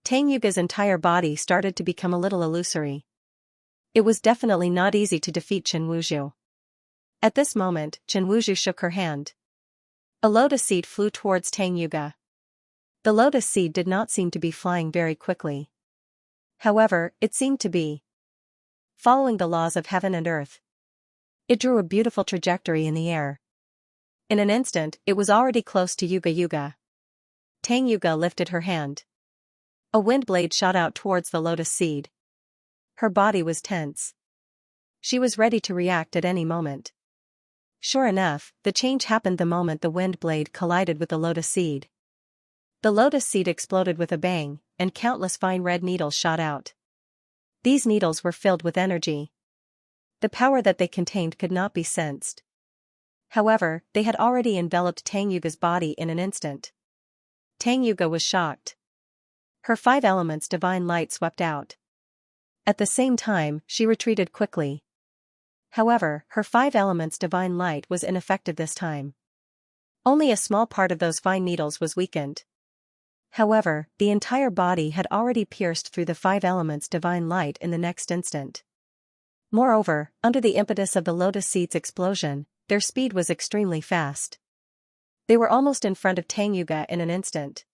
Tang Yuga's entire body started to become a little illusory. It was definitely not easy to defeat Chen Wuzhu. At this moment, Chen Wuzhu shook her hand. A lotus seed flew towards Tang Yuga. The lotus seed did not seem to be flying very quickly. However, it seemed to be following the laws of heaven and earth. It drew a beautiful trajectory in the air. In an instant, it was already close to Yuga Yuga. Tang Yuga lifted her hand. A wind blade shot out towards the lotus seed. Her body was tense. She was ready to react at any moment. Sure enough, the change happened the moment the wind blade collided with the lotus seed. The lotus seed exploded with a bang, and countless fine red needles shot out. These needles were filled with energy. The power that they contained could not be sensed. However, they had already enveloped Tang Yuga's body in an instant. Tang Yuga was shocked. Her 5 elements divine light swept out. At the same time, she retreated quickly. However, her 5 elements divine light was ineffective this time. Only a small part of those fine needles was weakened. However, the entire body had already pierced through the 5 elements divine light in the next instant. Moreover, under the impetus of the lotus seed's explosion, their speed was extremely fast. They were almost in front of Tang Yuga in an instant.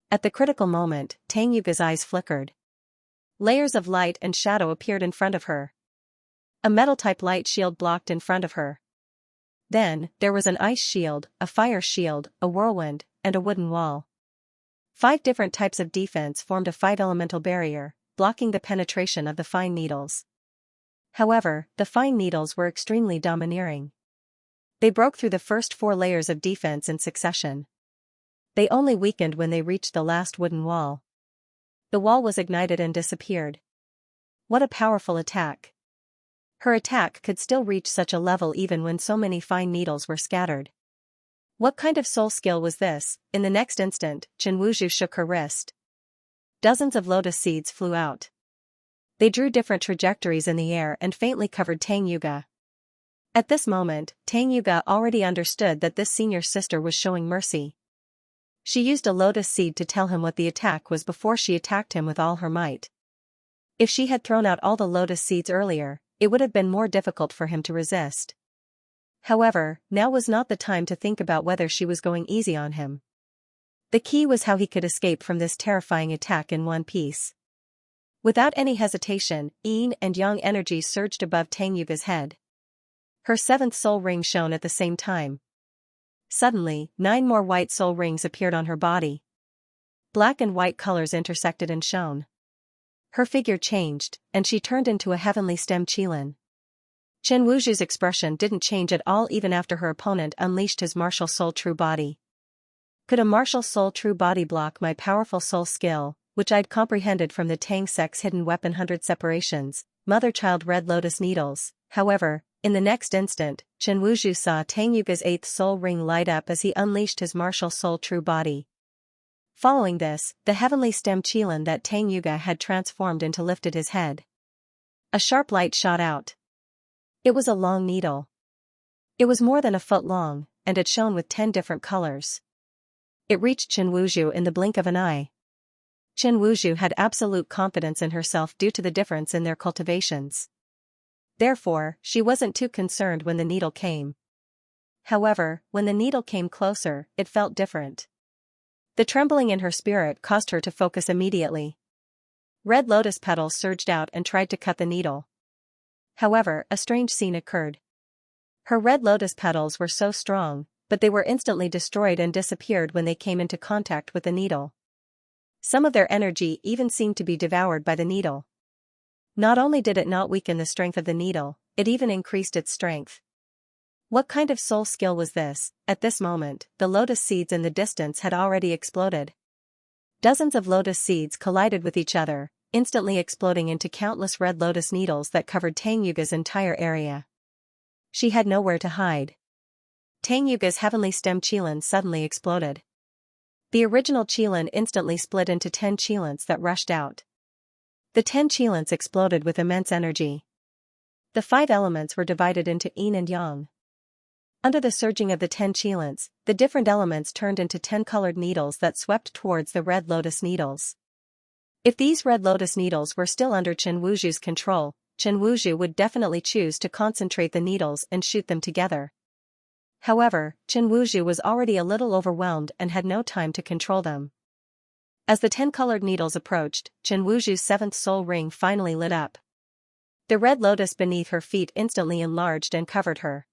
At the critical moment, Tang Yuga's eyes flickered. Layers of light and shadow appeared in front of her. A metal-type light shield blocked in front of her. Then, there was an ice shield, a fire shield, a whirlwind, and a wooden wall. 5 different types of defense formed a 5-elemental barrier, blocking the penetration of the fine needles. However, the fine needles were extremely domineering. They broke through the first 4 layers of defense in succession. They only weakened when they reached the last wooden wall. The wall was ignited and disappeared. What a powerful attack! Her attack could still reach such a level even when so many fine needles were scattered. What kind of soul skill was this? In the next instant, Chen Wuzhu shook her wrist. Dozens of lotus seeds flew out. They drew different trajectories in the air and faintly covered Tang Yuga. At this moment, Tang Yuga already understood that this senior sister was showing mercy. She used a lotus seed to tell him what the attack was before she attacked him with all her might. If she had thrown out all the lotus seeds earlier, it would have been more difficult for him to resist. However, now was not the time to think about whether she was going easy on him. The key was how he could escape from this terrifying attack in one piece. Without any hesitation, yin and yang energy surged above Tang Yuga's head. Her 7th soul ring shone at the same time. Suddenly, 9 more white soul rings appeared on her body. Black and white colors intersected and shone. Her figure changed, and she turned into a heavenly stem qilin. Chen Wuzhu's expression didn't change at all even after her opponent unleashed his martial soul true body. Could a martial soul true body block my powerful soul skill, which I'd comprehended from the Tang sect's hidden weapon 100 separations, mother-child red lotus needles? However, in the next instant, Chen Wuzhu saw Tang Yuga's 8th soul ring light up as he unleashed his martial soul true body. Following this, the heavenly stem qilin that Tang Yuga had transformed into lifted his head. A sharp light shot out. It was a long needle. It was more than a foot long, and it shone with 10 different colors. It reached Chen Wuzhu in the blink of an eye. Chen Wuzhu had absolute confidence in herself due to the difference in their cultivations. Therefore, she wasn't too concerned when the needle came. However, when the needle came closer, it felt different. The trembling in her spirit caused her to focus immediately. Red lotus petals surged out and tried to cut the needle. However, a strange scene occurred. Her red lotus petals were so strong, but they were instantly destroyed and disappeared when they came into contact with the needle. Some of their energy even seemed to be devoured by the needle. Not only did it not weaken the strength of the needle, it even increased its strength. What kind of soul skill was this? At this moment, the lotus seeds in the distance had already exploded. Dozens of lotus seeds collided with each other, instantly exploding into countless red lotus needles that covered Tang Yuga's entire area. She had nowhere to hide. Tang Yuga's heavenly stem qilin suddenly exploded. The original qilin instantly split into 10 qilins that rushed out. The 10 qilins exploded with immense energy. The 5 elements were divided into yin and yang. Under the surging of the 10 qilins, the different elements turned into 10 colored needles that swept towards the red lotus needles. If these red lotus needles were still under Chen Wuzhu's control, Chen Wuzhu would definitely choose to concentrate the needles and shoot them together. However, Chen Wuzhu was already a little overwhelmed and had no time to control them. As the 10 colored needles approached, Chen Wuzhu's 7th soul ring finally lit up. The red lotus beneath her feet instantly enlarged and covered her.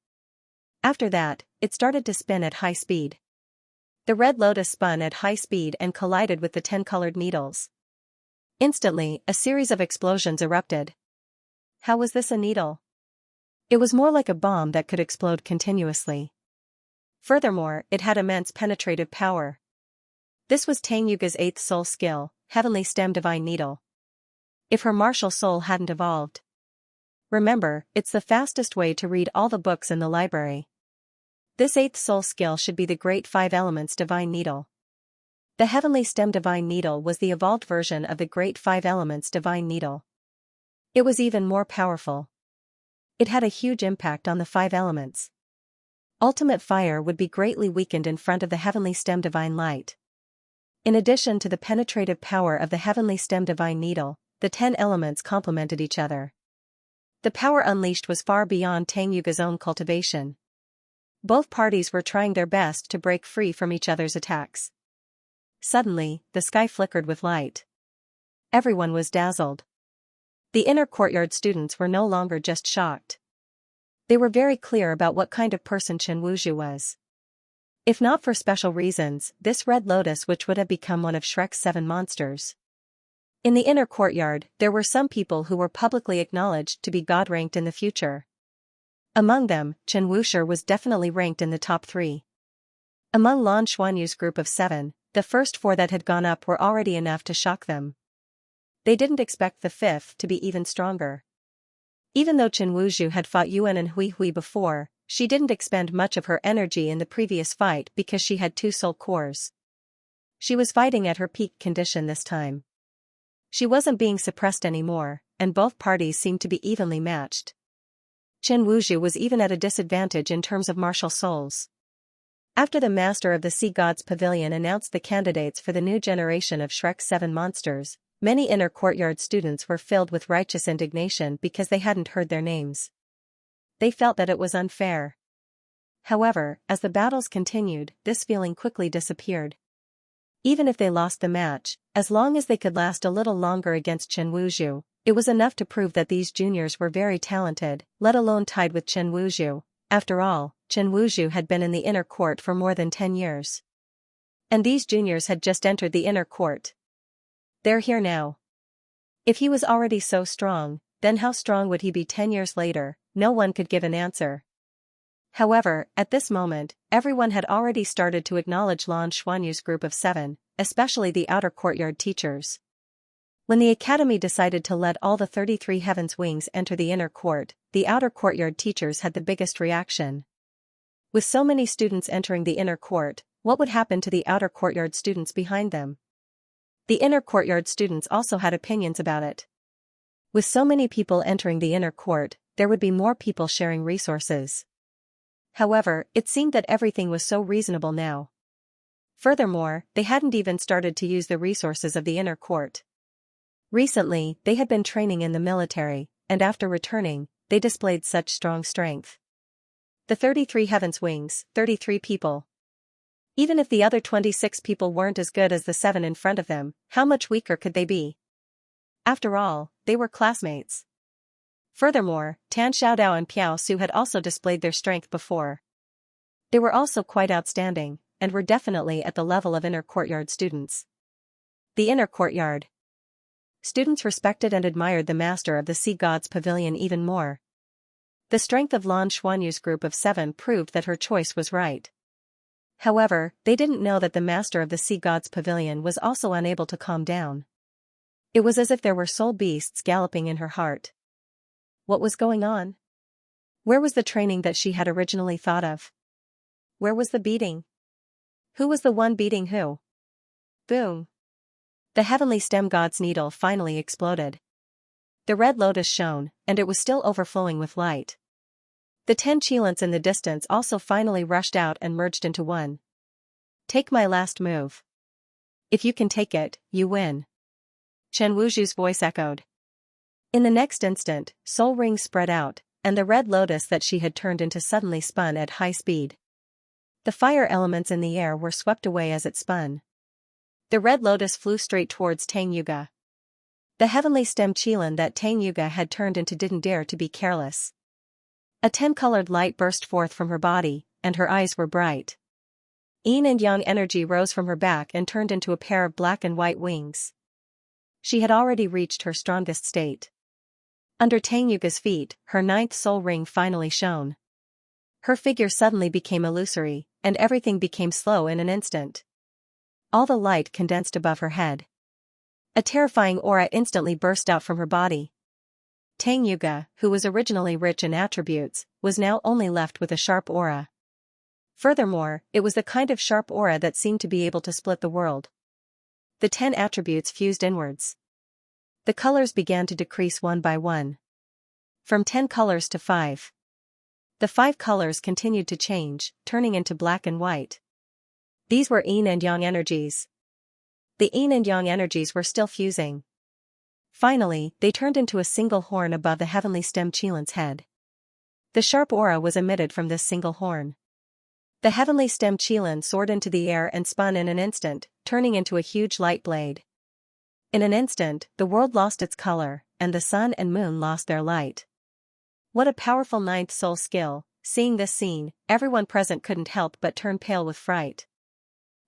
After that, it started to spin at high speed. The red lotus spun at high speed and collided with the 10 colored needles. Instantly, a series of explosions erupted. How was this a needle? It was more like a bomb that could explode continuously. Furthermore, it had immense penetrative power. This was Tang Yuga's 8th soul skill, Heavenly Stem Divine Needle. If her martial soul hadn't evolved. Remember, it's the fastest way to read all the books in the library. This 8th soul skill should be the Great 5 Elements Divine Needle. The Heavenly Stem Divine Needle was the evolved version of the Great 5 Elements Divine Needle. It was even more powerful. It had a huge impact on the 5 elements. Ultimate fire would be greatly weakened in front of the Heavenly Stem Divine Light. In addition to the penetrative power of the Heavenly Stem Divine Needle, the 10 elements complemented each other. The power unleashed was far beyond Tang Yuga's own cultivation. Both parties were trying their best to break free from each other's attacks. Suddenly, the sky flickered with light. Everyone was dazzled. The inner courtyard students were no longer just shocked. They were very clear about what kind of person Chen Wuzhu was. If not for special reasons, this red lotus which would have become one of Shrek's 7 monsters. In the inner courtyard, there were some people who were publicly acknowledged to be God-ranked in the future. Among them, Chen Wuxi was definitely ranked in the top 3. Among Lan Xuanyu's group of 7, the first 4 that had gone up were already enough to shock them. They didn't expect the 5th to be even stronger. Even though Chen Wuzhu had fought Yuan and Hui Hui before, she didn't expend much of her energy in the previous fight because she had 2 soul cores. She was fighting at her peak condition this time. She wasn't being suppressed anymore, and both parties seemed to be evenly matched. Chen Wuzhu was even at a disadvantage in terms of martial souls. After the Master of the Sea Gods Pavilion announced the candidates for the new generation of Shrek's 7 monsters, many inner courtyard students were filled with righteous indignation because they hadn't heard their names. They felt that it was unfair. However, as the battles continued, this feeling quickly disappeared. Even if they lost the match, as long as they could last a little longer against Chen Wuzhu, it was enough to prove that these juniors were very talented, let alone tied with Chen Wuzhu. After all, Chen Wuzhu had been in the inner court for more than 10 years. And these juniors had just entered the inner court. They're here now. If he was already so strong, then how strong would he be 10 years later? No one could give an answer. However, at this moment, everyone had already started to acknowledge Lan Xuanyu's group of 7, especially the outer courtyard teachers. When the academy decided to let all the 33 Heaven's Wings enter the inner court, the outer courtyard teachers had the biggest reaction. With so many students entering the inner court, what would happen to the outer courtyard students behind them? The inner courtyard students also had opinions about it. With so many people entering the inner court, there would be more people sharing resources. However, it seemed that everything was so reasonable now. Furthermore, they hadn't even started to use the resources of the inner court. Recently, they had been training in the military, and after returning, they displayed such strong strength. The 33 Heaven's Wings, 33 people. Even if the other 26 people weren't as good as the 7 in front of them, how much weaker could they be? After all, they were classmates. Furthermore, Tan Xiaodao and Piao Su had also displayed their strength before. They were also quite outstanding, and were definitely at the level of inner courtyard students. The inner courtyard. Students respected and admired the Master of the Sea Gods Pavilion even more. The strength of Lan Xuanyu's group of 7 proved that her choice was right. However, they didn't know that the Master of the Sea Gods Pavilion was also unable to calm down. It was as if there were soul beasts galloping in her heart. What was going on? Where was the training that she had originally thought of? Where was the beating? Who was the one beating who? Boom! The Heavenly Stem God's needle finally exploded. The red lotus shone, and it was still overflowing with light. The 10 Qilins in the distance also finally rushed out and merged into one. Take my last move. If you can take it, you win. Chen Wuzhu's voice echoed. In the next instant, soul rings spread out, and the red lotus that she had turned into suddenly spun at high speed. The fire elements in the air were swept away as it spun. The red lotus flew straight towards Tang Yuga. The heavenly stem Qilin that Tang Yuga had turned into didn't dare to be careless. A 10-colored light burst forth from her body, and her eyes were bright. Yin and yang energy rose from her back and turned into a pair of black and white wings. She had already reached her strongest state. Under Tang Yuga's feet, her 9th soul ring finally shone. Her figure suddenly became illusory, and everything became slow in an instant. all the light condensed above her head. A terrifying aura instantly burst out from her body. Tang Yuga, who was originally rich in attributes, was now only left with a sharp aura. Furthermore, it was the kind of sharp aura that seemed to be able to split the world. The 10 attributes fused inwards. The colors began to decrease one by one. From 10 colors to 5. The 5 colors continued to change, turning into black and white. These were yin and yang energies. The yin and yang energies were still fusing. Finally, they turned into a single horn above the heavenly stem Qilan's head. The sharp aura was emitted from this single horn. The heavenly stem Qilan soared into the air and spun in an instant, turning into a huge light blade. In an instant, the world lost its color, and the sun and moon lost their light. What a powerful ninth soul skill! Seeing this scene, everyone present couldn't help but turn pale with fright.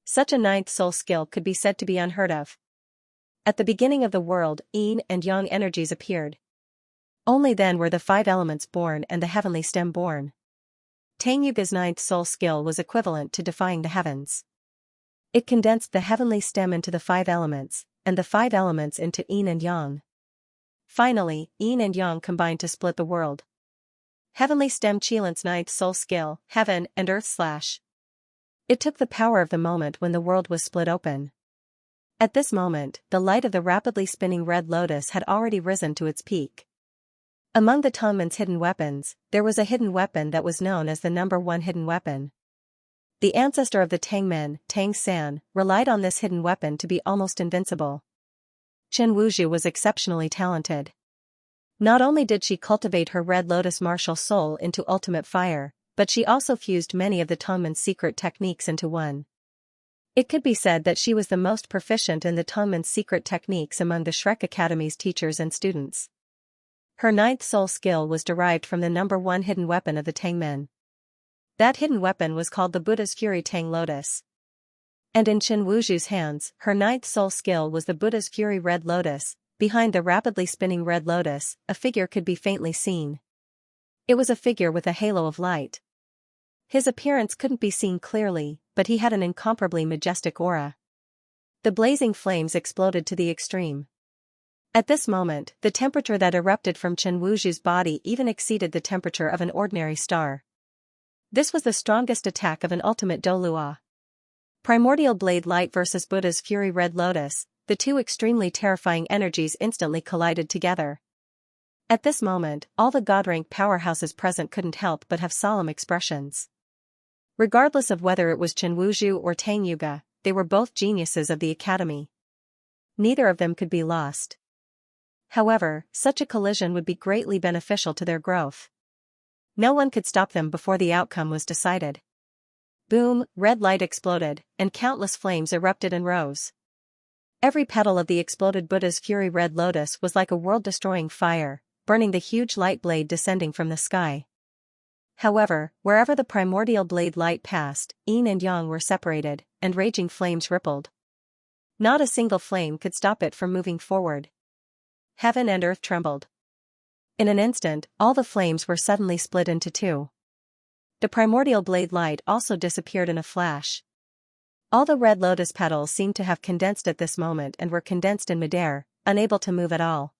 Such a ninth soul skill could be said to be unheard of. At the beginning of the world, yin and yang energies appeared. Only then were the 5 elements born and the heavenly stem born. Tang Yuga's ninth soul skill was equivalent to defying the heavens. It condensed the heavenly stem into the 5 elements, and the 5 elements into yin and yang. Finally, yin and yang combined to split the world. Heavenly stem Qilan's ninth soul skill, heaven and earth / It took the power of the moment when the world was split open. At this moment, the light of the rapidly spinning red lotus had already risen to its peak. Among the Tongmen's hidden weapons, there was a hidden weapon that was known as the number 1 hidden weapon. The ancestor of the Tangmen, Tang San, relied on this hidden weapon to be almost invincible. Chen Wuzhu was exceptionally talented. Not only did she cultivate her red lotus martial soul into ultimate fire, but she also fused many of the Tongmen's secret techniques into one. It could be said that she was the most proficient in the Tongmen's secret techniques among the Shrek Academy's teachers and students. Her ninth soul skill was derived from the number 1 hidden weapon of the Tangmen. That hidden weapon was called the Buddha's Fury Tang Lotus. And in Chen Wuzhu's hands, her ninth soul skill was the Buddha's Fury Red Lotus. Behind the rapidly spinning red lotus, a figure could be faintly seen. It was a figure with a halo of light. His appearance couldn't be seen clearly, but he had an incomparably majestic aura. The blazing flames exploded to the extreme. At this moment, the temperature that erupted from Chen Wuzhu's body even exceeded the temperature of an ordinary star. This was the strongest attack of an ultimate Douluo. Primordial Blade Light versus Buddha's Fury Red Lotus, the two extremely terrifying energies instantly collided together. At this moment, all the God-rank powerhouses present couldn't help but have solemn expressions. Regardless of whether it was Chen Wuzhu or Tang Yuga, they were both geniuses of the academy. Neither of them could be lost. However, such a collision would be greatly beneficial to their growth. No one could stop them before the outcome was decided. Boom, red light exploded, and countless flames erupted and rose. Every petal of the exploded Buddha's Fury Red Lotus was like a world-destroying fire, burning the huge light blade descending from the sky. However, wherever the primordial blade light passed, yin and yang were separated, and raging flames rippled. Not a single flame could stop it from moving forward. Heaven and earth trembled. In an instant, all the flames were suddenly split into 2. The primordial blade light also disappeared in a flash. All the red lotus petals seemed to have condensed at this moment and were condensed in midair, unable to move at all.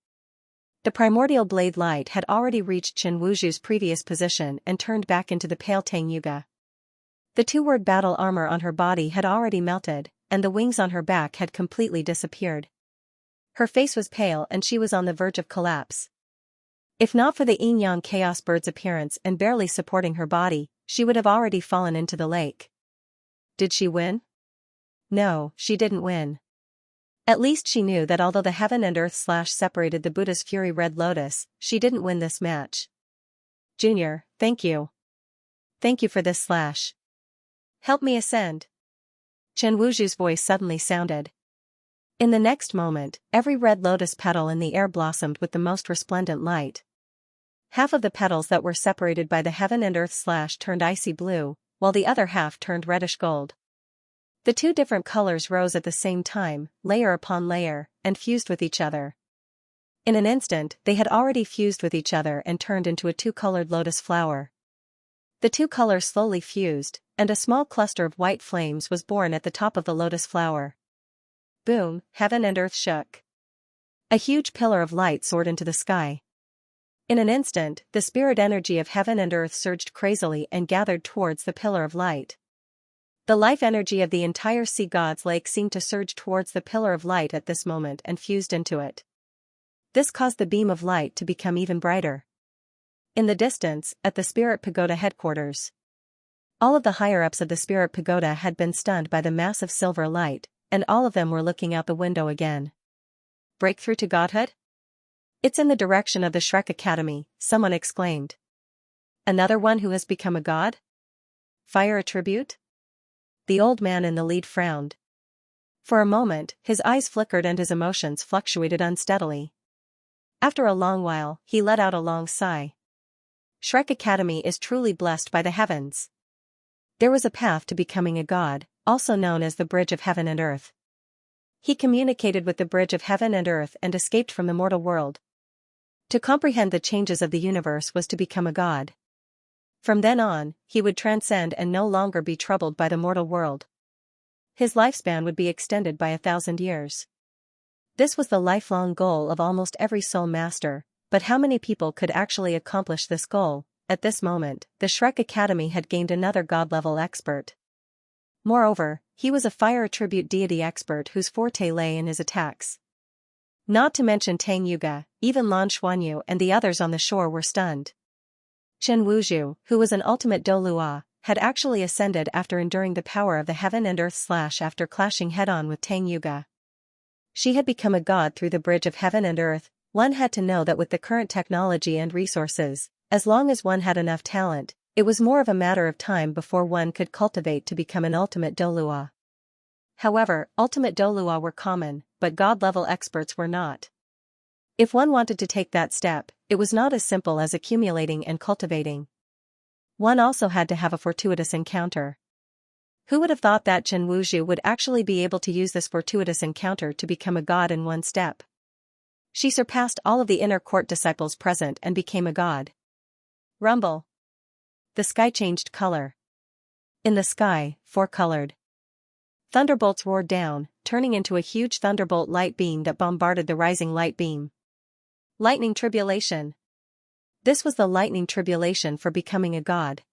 The primordial blade light had already reached Chen Wuzhu's previous position and turned back into the pale Tang Yuga. The 2-word battle armor on her body had already melted, and the wings on her back had completely disappeared. Her face was pale and she was on the verge of collapse. If not for the yin-yang chaos bird's appearance and barely supporting her body, she would have already fallen into the lake. Did she win? No, she didn't win. At least she knew that although the heaven and earth / separated the Buddha's Fury Red Lotus, she didn't win this match. Junior, thank you. Thank you for this / Help me ascend. Chen Wuzhu's voice suddenly sounded. In the next moment, every red lotus petal in the air blossomed with the most resplendent light. Half of the petals that were separated by the heaven and earth / turned icy blue, while the other half turned reddish gold. The 2 different colors rose at the same time, layer upon layer, and fused with each other. In an instant, they had already fused with each other and turned into a 2-colored lotus flower. The two colors slowly fused, and a small cluster of white flames was born at the top of the lotus flower. Boom, heaven and earth shook. A huge pillar of light soared into the sky. In an instant, the spirit energy of heaven and earth surged crazily and gathered towards the pillar of light. The life energy of the entire sea god's lake seemed to surge towards the pillar of light at this moment and fused into it. This caused the beam of light to become even brighter. In the distance, at the spirit pagoda headquarters, all of the higher-ups of the spirit pagoda had been stunned by the massive silver light, and all of them were looking out the window again. Breakthrough to godhood? It's in the direction of the Shrek Academy, someone exclaimed. Another one who has become a god? Fire attribute? The old man in the lead frowned. For a moment, his eyes flickered and his emotions fluctuated unsteadily. After a long while, he let out a long sigh. Shrek Academy is truly blessed by the heavens. There was a path to becoming a god, also known as the Bridge of Heaven and Earth. He communicated with the Bridge of Heaven and Earth and escaped from the mortal world. To comprehend the changes of the universe was to become a god. From then on, he would transcend and no longer be troubled by the mortal world. His lifespan would be extended by 1,000 years. This was the lifelong goal of almost every soul master, but how many people could actually accomplish this goal? At this moment, the Shrek Academy had gained another god-level expert. Moreover, he was a fire attribute deity expert whose forte lay in his attacks. Not to mention Tang Yuga, even Lan Xuanyu and the others on the shore were stunned. Chen Wuzhu, who was an ultimate Douluo, had actually ascended after enduring the power of the heaven and earth slash after clashing head-on with Tang Yuga. She had become a god through the Bridge of Heaven and Earth. One had to know that with the current technology and resources, as long as one had enough talent, it was more of a matter of time before one could cultivate to become an ultimate Douluo. However, ultimate Douluo were common, but god-level experts were not. If one wanted to take that step, it was not as simple as accumulating and cultivating. One also had to have a fortuitous encounter. Who would have thought that Chen Wuzhu would actually be able to use this fortuitous encounter to become a god in one step? She surpassed all of the inner court disciples present and became a god. Rumble. The sky changed color. In the sky, four-colored thunderbolts roared down, turning into a huge thunderbolt light beam that bombarded the rising light beam. Lightning tribulation. This was the lightning tribulation for becoming a god.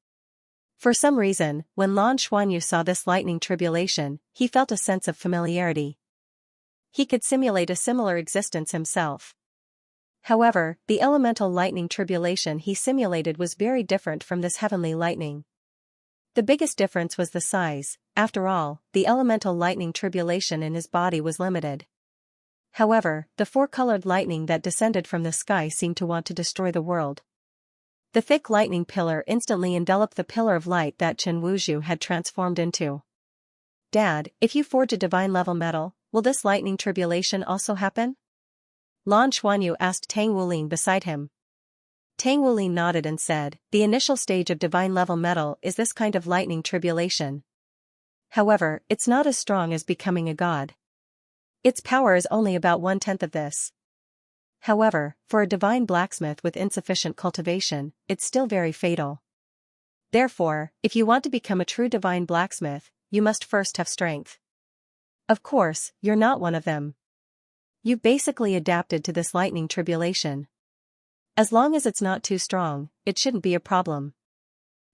For some reason, when Lan Xuanyu saw this lightning tribulation, he felt a sense of familiarity. He could simulate a similar existence himself. However, the elemental lightning tribulation he simulated was very different from this heavenly lightning. The biggest difference was the size. After all, the elemental lightning tribulation in his body was limited. However, the four-colored lightning that descended from the sky seemed to want to destroy the world. The thick lightning pillar instantly enveloped the pillar of light that Chen Wuzhu had transformed into. Dad, if you forge a divine-level metal, will this lightning tribulation also happen? Lan Xuanyu asked Tang Wulin beside him. Tang Wulin nodded and said, the initial stage of divine-level metal is this kind of lightning tribulation. However, it's not as strong as becoming a god. Its power is only about 1/10 of this. However, for a divine blacksmith with insufficient cultivation, it's still very fatal. Therefore, if you want to become a true divine blacksmith, you must first have strength. Of course, you're not one of them. You've basically adapted to this lightning tribulation. As long as it's not too strong, it shouldn't be a problem.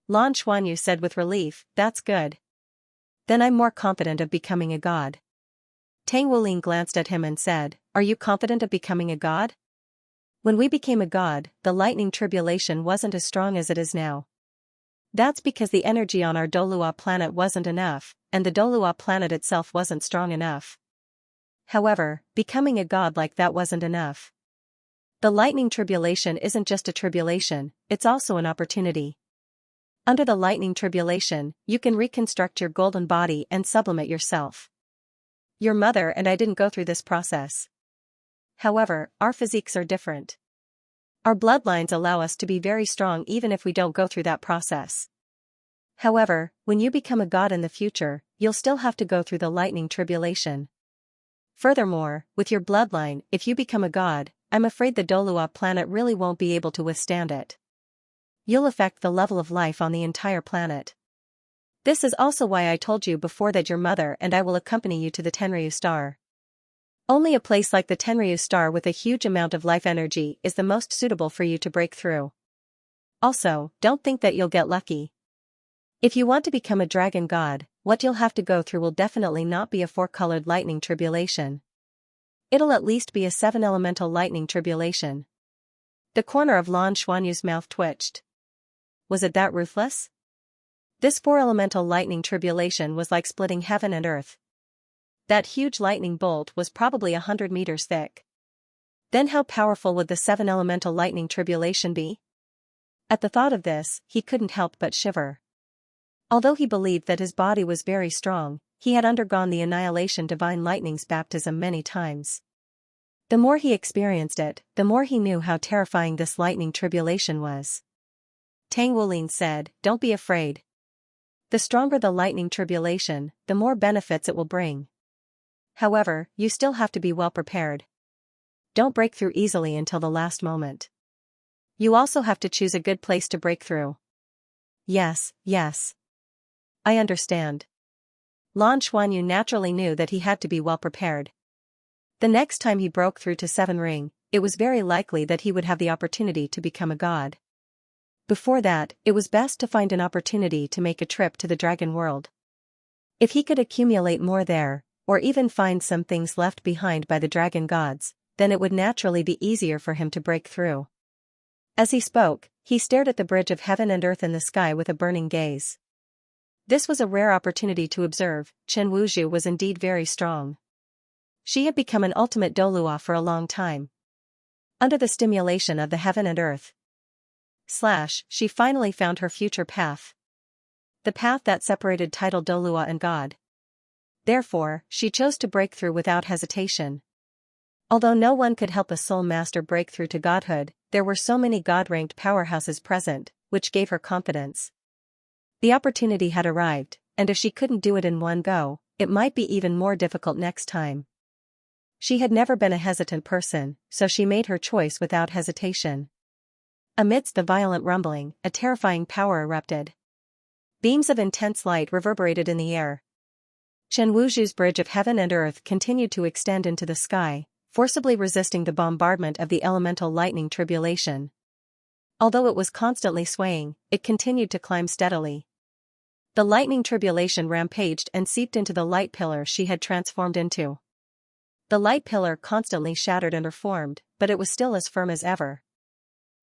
Lan Xuanyu said with relief, that's good. Then I'm more confident of becoming a god. Tang Wulin glanced at him and said, are you confident of becoming a god? When we became a god, the lightning tribulation wasn't as strong as it is now. That's because the energy on our Douluo planet wasn't enough, and the Douluo planet itself wasn't strong enough. However, becoming a god like that wasn't enough. The lightning tribulation isn't just a tribulation, it's also an opportunity. Under the lightning tribulation, you can reconstruct your golden body and sublimate yourself. Your mother and I didn't go through this process. However, our physiques are different. Our bloodlines allow us to be very strong even if we don't go through that process. However, when you become a god in the future, you'll still have to go through the lightning tribulation. Furthermore, with your bloodline, if you become a god, I'm afraid the Douluo planet really won't be able to withstand it. you'll affect the level of life on the entire planet. This is also why I told you before that your mother and I will accompany you to the Tenryu star. Only a place like the Tenryu star with a huge amount of life energy is the most suitable for you to break through. Also, don't think that you'll get lucky. If you want to become a dragon god, what you'll have to go through will definitely not be a 4-colored lightning tribulation. It'll at least be a 7-elemental lightning tribulation. The corner of Lan Xuanyu's mouth twitched. Was it that ruthless? This 4-elemental lightning tribulation was like splitting heaven and earth. That huge lightning bolt was probably 100 meters thick. Then how powerful would the 7-elemental lightning tribulation be? At the thought of this, he couldn't help but shiver. Although he believed that his body was very strong, he had undergone the Annihilation Divine Lightning's baptism many times. The more he experienced it, the more he knew how terrifying this lightning tribulation was. Tang Wulin said, "Don't be afraid. The stronger the lightning tribulation, the more benefits it will bring. However, you still have to be well prepared. Don't break through easily until the last moment. You also have to choose a good place to break through." Yes. I understand. Lan Xuanyu naturally knew that he had to be well prepared. The next time he broke through to 7 Ring, it was very likely that he would have the opportunity to become a god. Before that, it was best to find an opportunity to make a trip to the dragon world. If he could accumulate more there, or even find some things left behind by the dragon gods, then it would naturally be easier for him to break through. As he spoke, he stared at the bridge of heaven and earth in the sky with a burning gaze. This was a rare opportunity to observe. Chen Wuzhu was indeed very strong. She had become an ultimate Douluo for a long time. Under the stimulation of the heaven and earth, she finally found her future path. The path that separated title Douluo and God. Therefore, she chose to break through without hesitation. Although no one could help a soul master break through to godhood, there were so many god-ranked powerhouses present, which gave her confidence. The opportunity had arrived, and if she couldn't do it in one go, it might be even more difficult next time. She had never been a hesitant person, so she made her choice without hesitation. Amidst the violent rumbling, a terrifying power erupted. Beams of intense light reverberated in the air. Chen Wuzhu's bridge of heaven and earth continued to extend into the sky, forcibly resisting the bombardment of the elemental lightning tribulation. Although it was constantly swaying, it continued to climb steadily. The lightning tribulation rampaged and seeped into the light pillar she had transformed into. The light pillar constantly shattered and reformed, but it was still as firm as ever.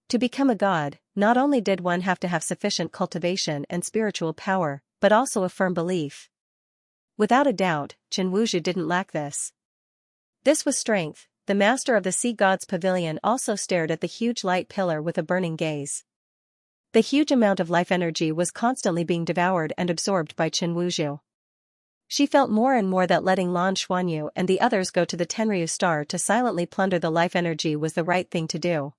To become a god, not only did one have to have sufficient cultivation and spiritual power, but also a firm belief. Without a doubt, Chen Wuzhu didn't lack this. This was strength. The master of the sea god's pavilion also stared at the huge light pillar with a burning gaze. The huge amount of life energy was constantly being devoured and absorbed by Chen Wuzhu. She felt more and more that letting Lan Xuanyu and the others go to the Tenryu star to silently plunder the life energy was the right thing to do.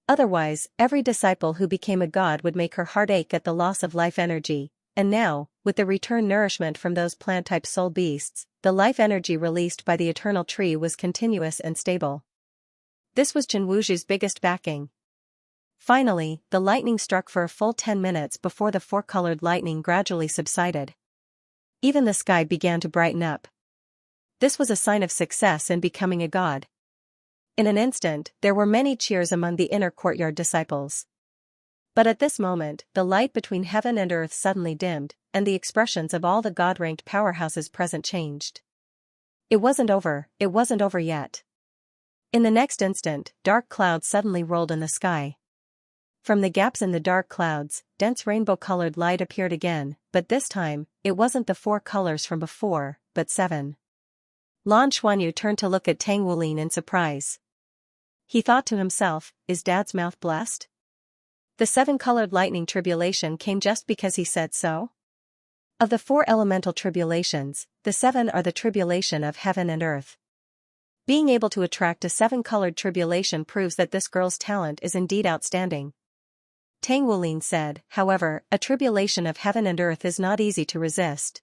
Otherwise, every disciple who became a god would make her heart ache at the loss of life energy, and now, with the return nourishment from those plant-type soul beasts, the life energy released by the eternal tree was continuous and stable. This was Chen Wuzhu's biggest backing. Finally, the lightning struck for a full 10 minutes before the 4-colored lightning gradually subsided. Even the sky began to brighten up. This was a sign of success in becoming a god. In an instant, there were many cheers among the inner courtyard disciples. But at this moment, the light between heaven and earth suddenly dimmed, and the expressions of all the god-ranked powerhouses present changed. It wasn't over yet. In the next instant, dark clouds suddenly rolled in the sky. From the gaps in the dark clouds, dense rainbow-colored light appeared again, but this time, it wasn't the 4 colors from before, but 7. Lan Xuanyu turned to look at Tang Wulin in surprise. He thought to himself, is Dad's mouth blessed? The 7-colored lightning tribulation came just because he said so? Of the 4 elemental tribulations, the 7 are the tribulation of heaven and earth. Being able to attract a 7-colored tribulation proves that this girl's talent is indeed outstanding. Tang Wulin said, however, a tribulation of heaven and earth is not easy to resist.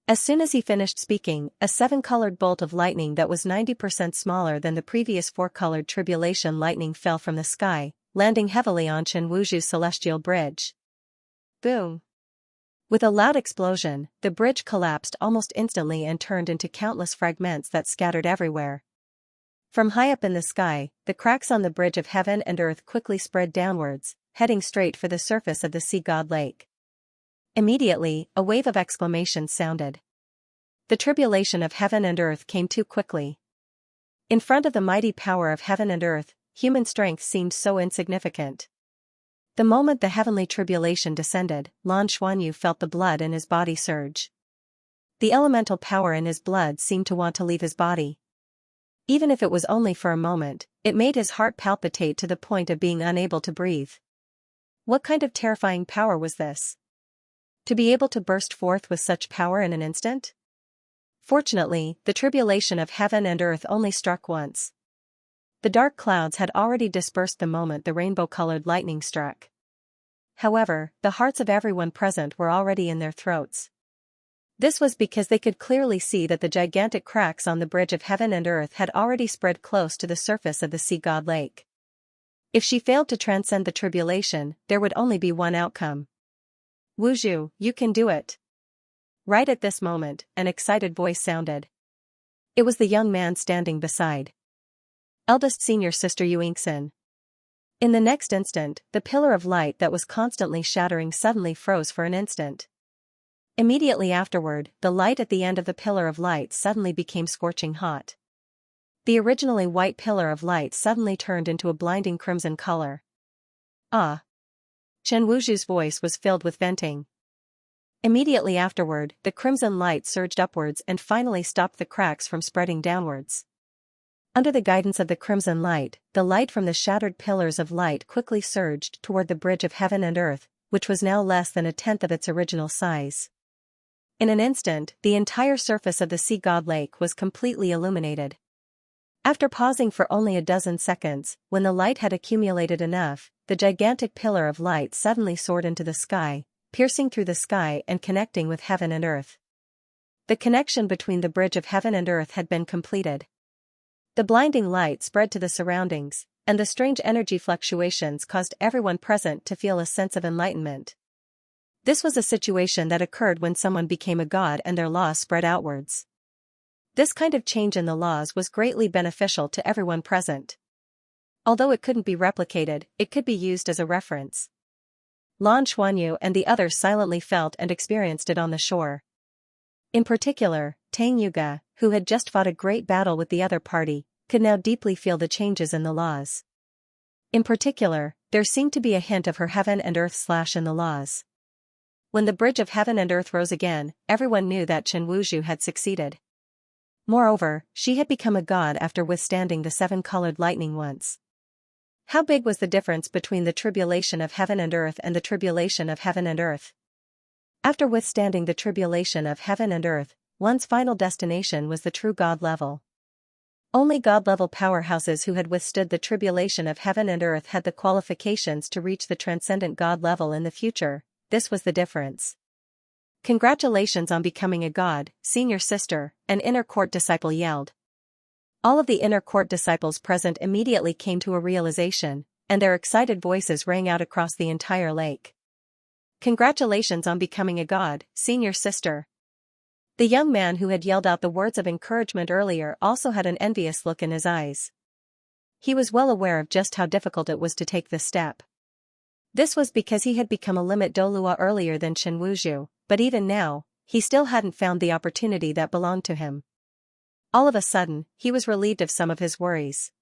As soon as he finished speaking, a 7-colored bolt of lightning that was 90% smaller than the previous 4-colored tribulation lightning fell from the sky, landing heavily on Chen Wuzhu's celestial bridge. Boom! With a loud explosion, the bridge collapsed almost instantly and turned into countless fragments that scattered everywhere. From high up in the sky, the cracks on the bridge of heaven and earth quickly spread downwards, heading straight for the surface of the sea god lake. Immediately, a wave of exclamations sounded. The tribulation of heaven and earth came too quickly. In front of the mighty power of heaven and earth, human strength seemed so insignificant. The moment the heavenly tribulation descended, Lan Xuanyu felt the blood in his body surge. The elemental power in his blood seemed to want to leave his body. Even if it was only for a moment, it made his heart palpitate to the point of being unable to breathe. What kind of terrifying power was this? To be able to burst forth with such power in an instant? Fortunately, the tribulation of heaven and earth only struck once. The dark clouds had already dispersed the moment the rainbow-colored lightning struck. However, the hearts of everyone present were already in their throats. This was because they could clearly see that the gigantic cracks on the bridge of heaven and earth had already spread close to the surface of the sea god lake. If she failed to transcend the tribulation, there would only be one outcome. "Wuzhu, you can do it." Right at this moment, an excited voice sounded. It was the young man standing beside eldest senior sister Xianxia. In the next instant, the pillar of light that was constantly shattering suddenly froze for an instant. Immediately afterward, the light at the end of the pillar of light suddenly became scorching hot. The originally white pillar of light suddenly turned into a blinding crimson color. Ah! Chen Wuzhu's voice was filled with venting. Immediately afterward, the crimson light surged upwards and finally stopped the cracks from spreading downwards. Under the guidance of the crimson light, the light from the shattered pillars of light quickly surged toward the bridge of heaven and earth, which was now less than a tenth of its original size. In an instant, the entire surface of the sea god lake was completely illuminated. After pausing for only a dozen seconds, when the light had accumulated enough, the gigantic pillar of light suddenly soared into the sky, piercing through the sky and connecting with heaven and earth. The connection between the bridge of heaven and earth had been completed. The blinding light spread to the surroundings, and the strange energy fluctuations caused everyone present to feel a sense of enlightenment. This was a situation that occurred when someone became a god and their laws spread outwards. This kind of change in the laws was greatly beneficial to everyone present. Although it couldn't be replicated, it could be used as a reference. Lan Xuanyu and the others silently felt and experienced it on the shore. In particular, Tang Yuga, who had just fought a great battle with the other party, could now deeply feel the changes in the laws. In particular, there seemed to be a hint of her heaven and earth / in the laws. When the bridge of heaven and earth rose again, everyone knew that Chen Wuzhu had succeeded. Moreover, she had become a god after withstanding the 7-colored lightning once. How big was the difference between the tribulation of heaven and earth and the tribulation of heaven and earth? After withstanding the tribulation of heaven and earth, one's final destination was the true god level. Only god-level powerhouses who had withstood the tribulation of heaven and earth had the qualifications to reach the transcendent god level in the future. This was the difference. "Congratulations on becoming a god, senior sister," an inner court disciple yelled. All of the inner court disciples present immediately came to a realization, and their excited voices rang out across the entire lake. "Congratulations on becoming a god, senior sister." The young man who had yelled out the words of encouragement earlier also had an envious look in his eyes. He was well aware of just how difficult it was to take this step. This was because he had become a limit Douluo earlier than Chen Wuzhu, but even now, he still hadn't found the opportunity that belonged to him. All of a sudden, he was relieved of some of his worries.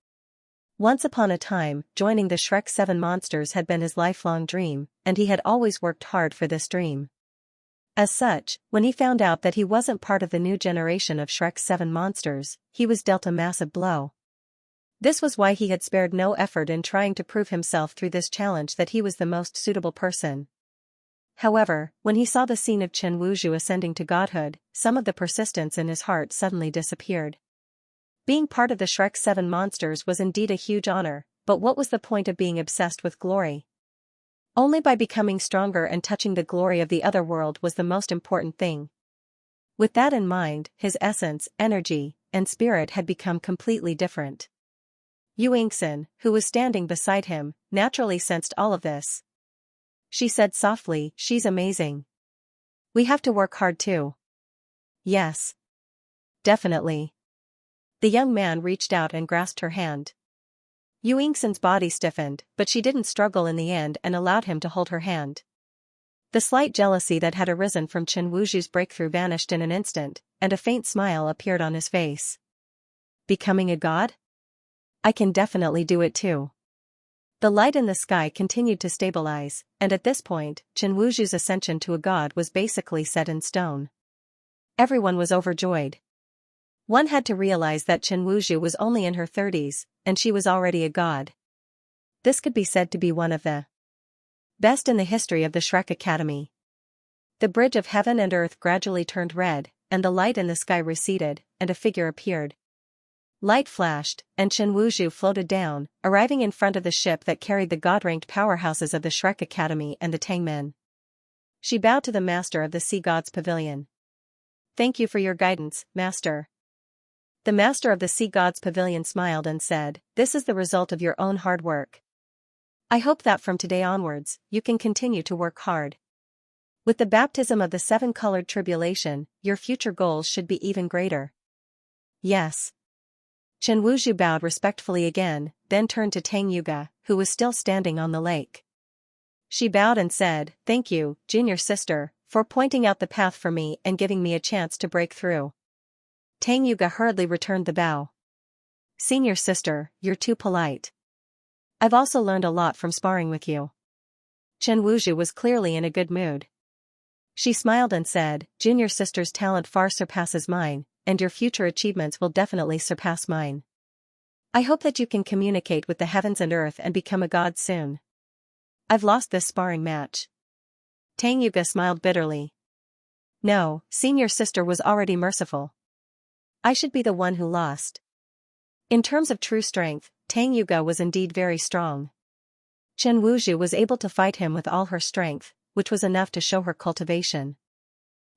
Once upon a time, joining the Shrek 7 monsters had been his lifelong dream, and he had always worked hard for this dream. As such, when he found out that he wasn't part of the new generation of Shrek 7 monsters, he was dealt a massive blow. This was why he had spared no effort in trying to prove himself through this challenge that he was the most suitable person. However, when he saw the scene of Chen Wuzhu ascending to godhood, some of the persistence in his heart suddenly disappeared. Being part of the Shrek 7 monsters was indeed a huge honor, but what was the point of being obsessed with glory? Only by becoming stronger and touching the glory of the other world was the most important thing. With that in mind, his essence, energy, and spirit had become completely different. Yu Yingxin, who was standing beside him, naturally sensed all of this. She said softly, "She's amazing. We have to work hard too." "Yes. Definitely." The young man reached out and grasped her hand. Yu Yingxin's body stiffened, but she didn't struggle in the end and allowed him to hold her hand. The slight jealousy that had arisen from Chen Wuzhu's breakthrough vanished in an instant, and a faint smile appeared on his face. "Becoming a god? I can definitely do it too." The light in the sky continued to stabilize, and at this point, Chen Wuzhu's ascension to a god was basically set in stone. Everyone was overjoyed. One had to realize that Chen Wuzhu was only in her 30s, and she was already a god. This could be said to be one of the best in the history of the Shrek Academy. The bridge of heaven and earth gradually turned red, and the light in the sky receded, and a figure appeared. Light flashed, and Chen Wuzhu floated down, arriving in front of the ship that carried the god-ranked powerhouses of the Shrek Academy and the Tangmen. She bowed to the master of the Sea Gods Pavilion. "Thank you for your guidance, master." The master of the Sea Gods Pavilion smiled and said, "This is the result of your own hard work. I hope that from today onwards, you can continue to work hard. With the baptism of the seven-colored tribulation, your future goals should be even greater." "Yes." Chen Wuzhu bowed respectfully again, then turned to Tang Yuga, who was still standing on the lake. She bowed and said, "Thank you, junior sister, for pointing out the path for me and giving me a chance to break through." Tang Yuga hurriedly returned the bow. "Senior sister, you're too polite. I've also learned a lot from sparring with you." Chen Wuzhu was clearly in a good mood. She smiled and said, "Junior sister's talent far surpasses mine, and your future achievements will definitely surpass mine. I hope that you can communicate with the heavens and earth and become a god soon." "I've lost this sparring match." Tang Yuga smiled bitterly. "No, senior sister was already merciful. I should be the one who lost." In terms of true strength, Tang Yuga was indeed very strong. Chen Wuzhu was able to fight him with all her strength, which was enough to show her cultivation.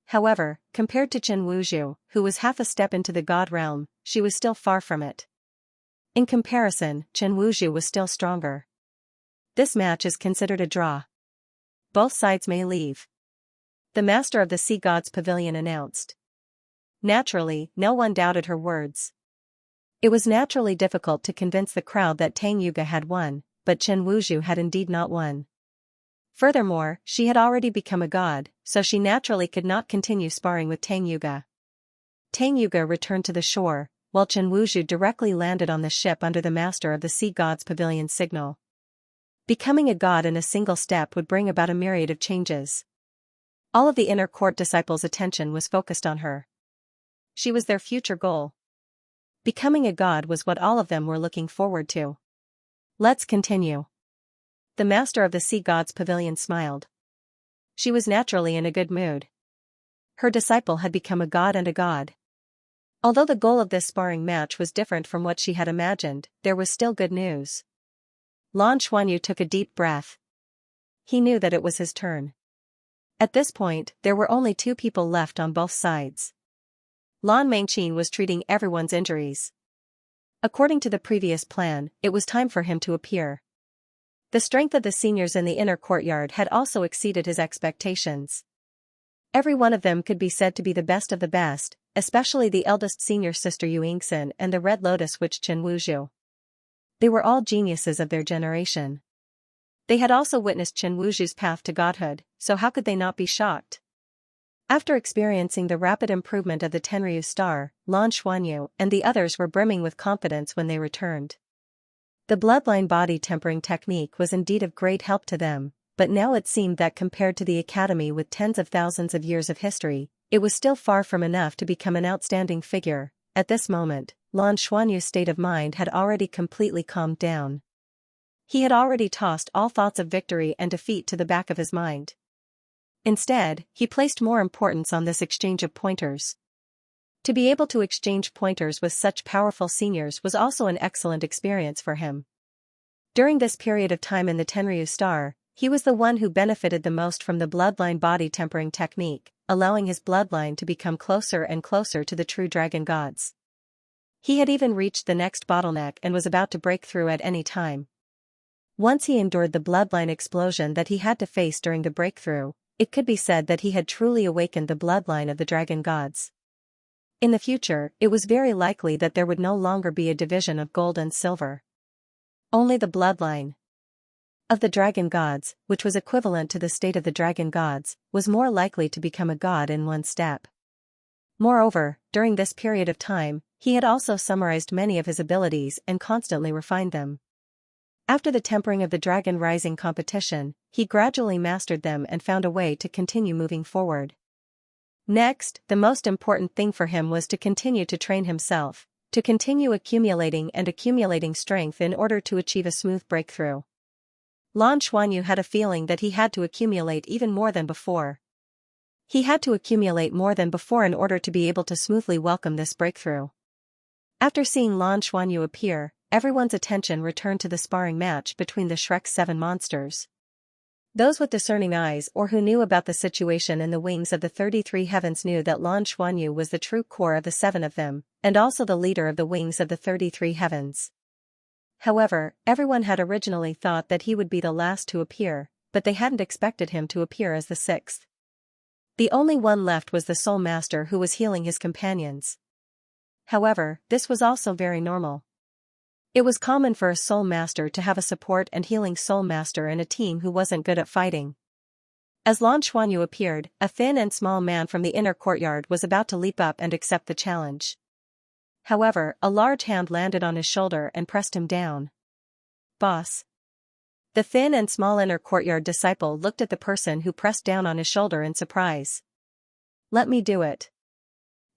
However, compared to Chen Wuzhu, who was half a step into the god realm, she was still far from it. In comparison, Chen Wuzhu was still stronger. This match is considered a draw. Both sides may leave. The master of the Sea Gods Pavilion announced. Naturally, no one doubted her words. It was naturally difficult to convince the crowd that Tang Yuga had won, but Chen Wuzhu had indeed not won. Furthermore, she had already become a god, so she naturally could not continue sparring with Tang Yuga. Tang Yuga returned to the shore, while Chen Wuzhu directly landed on the ship under the master of the Sea Gods Pavilion signal. Becoming a god in a single step would bring about a myriad of changes. All of the inner court disciples' attention was focused on her. She was their future goal. Becoming a god was what all of them were looking forward to. "Let's continue." The master of the Sea Gods Pavilion smiled. She was naturally in a good mood. Her disciple had become a god and a god. Although the goal of this sparring match was different from what she had imagined, there was still good news. Lan Xuanyu took a deep breath. He knew that it was his turn. At this point, there were only two people left on both sides. Lan Mengqin was treating everyone's injuries. According to the previous plan, it was time for him to appear. The strength of the seniors in the inner courtyard had also exceeded his expectations. Every one of them could be said to be the best of the best, especially the eldest senior sister Yu Yingxin and the Red Lotus Witch Chen Wuzhu. They were all geniuses of their generation. They had also witnessed Chen Wuzhu's path to godhood, so how could they not be shocked? After experiencing the rapid improvement of the Tenryu star, Lan Xuanyu and the others were brimming with confidence when they returned. The bloodline body tempering technique was indeed of great help to them, but now it seemed that compared to the academy with tens of thousands of years of history, it was still far from enough to become an outstanding figure. At this moment, Lan Xuanyu's state of mind had already completely calmed down. He had already tossed all thoughts of victory and defeat to the back of his mind. Instead, he placed more importance on this exchange of pointers. To be able to exchange pointers with such powerful seniors was also an excellent experience for him. During this period of time in the Tenryu star, he was the one who benefited the most from the bloodline body tempering technique, allowing his bloodline to become closer and closer to the true dragon gods. He had even reached the next bottleneck and was about to break through at any time. Once he endured the bloodline explosion that he had to face during the breakthrough, it could be said that he had truly awakened the bloodline of the dragon gods. In the future, it was very likely that there would no longer be a division of gold and silver. Only the bloodline of the dragon gods, which was equivalent to the state of the dragon gods, was more likely to become a god in one step. Moreover, during this period of time, he had also summarized many of his abilities and constantly refined them. After the tempering of the dragon rising competition, he gradually mastered them and found a way to continue moving forward. Next, the most important thing for him was to continue to train himself, to continue accumulating strength in order to achieve a smooth breakthrough. Lan Xuanyu had a feeling that he had to accumulate even more than before. He had to accumulate more than before in order to be able to smoothly welcome this breakthrough. After seeing Lan Xuanyu appear, everyone's attention returned to the sparring match between the Shrek 7 monsters. Those with discerning eyes or who knew about the situation in the wings of the 33 heavens knew that Lan Xuanyu was the true core of the 7 of them, and also the leader of the wings of the 33 heavens. However, everyone had originally thought that he would be the last to appear, but they hadn't expected him to appear as the 6th. The only one left was the Soul Master who was healing his companions. However, this was also very normal. It was common for a Soul Master to have a support and healing Soul Master in a team who wasn't good at fighting. As Lan Xuanyu appeared, a thin and small man from the inner courtyard was about to leap up and accept the challenge. However, a large hand landed on his shoulder and pressed him down. "Boss." The thin and small inner courtyard disciple looked at the person who pressed down on his shoulder in surprise. "Let me do it.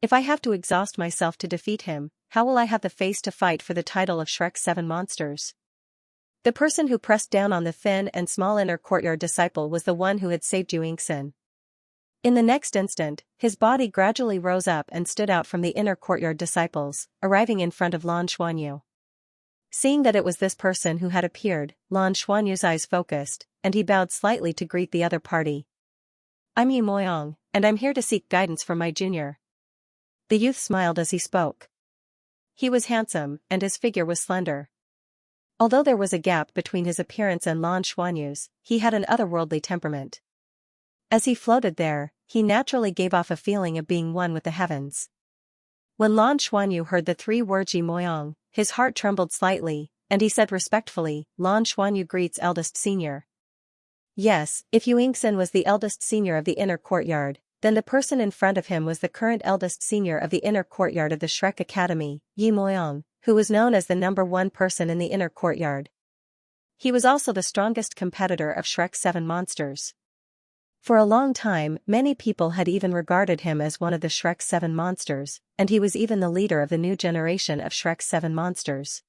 If I have to exhaust myself to defeat him, how will I have the face to fight for the title of Shrek 7 monsters?" The person who pressed down on the thin and small inner courtyard disciple was the one who had saved Yuingxin. In the next instant, his body gradually rose up and stood out from the inner courtyard disciples, arriving in front of Lan Xuanyu. Seeing that it was this person who had appeared, Lan Xuanyu's eyes focused, and he bowed slightly to greet the other party. "I'm Yi Moyang, and I'm here to seek guidance from my junior." The youth smiled as he spoke. He was handsome, and his figure was slender. Although there was a gap between his appearance and Lan Xuanyu's, he had an otherworldly temperament. As he floated there, he naturally gave off a feeling of being one with the heavens. When Lan Xuanyu heard the 3 words Yi Moyang, his heart trembled slightly, and he said respectfully, "Lan Xuanyu greets eldest senior." Yes, if Yuingxin was the eldest senior of the inner courtyard, then the person in front of him was the current eldest senior of the inner courtyard of the Shrek Academy, Yi Moyang, who was known as the #1 person in the inner courtyard. He was also the strongest competitor of Shrek 7 monsters. For a long time, many people had even regarded him as one of the Shrek 7 monsters, and he was even the leader of the new generation of Shrek 7 monsters.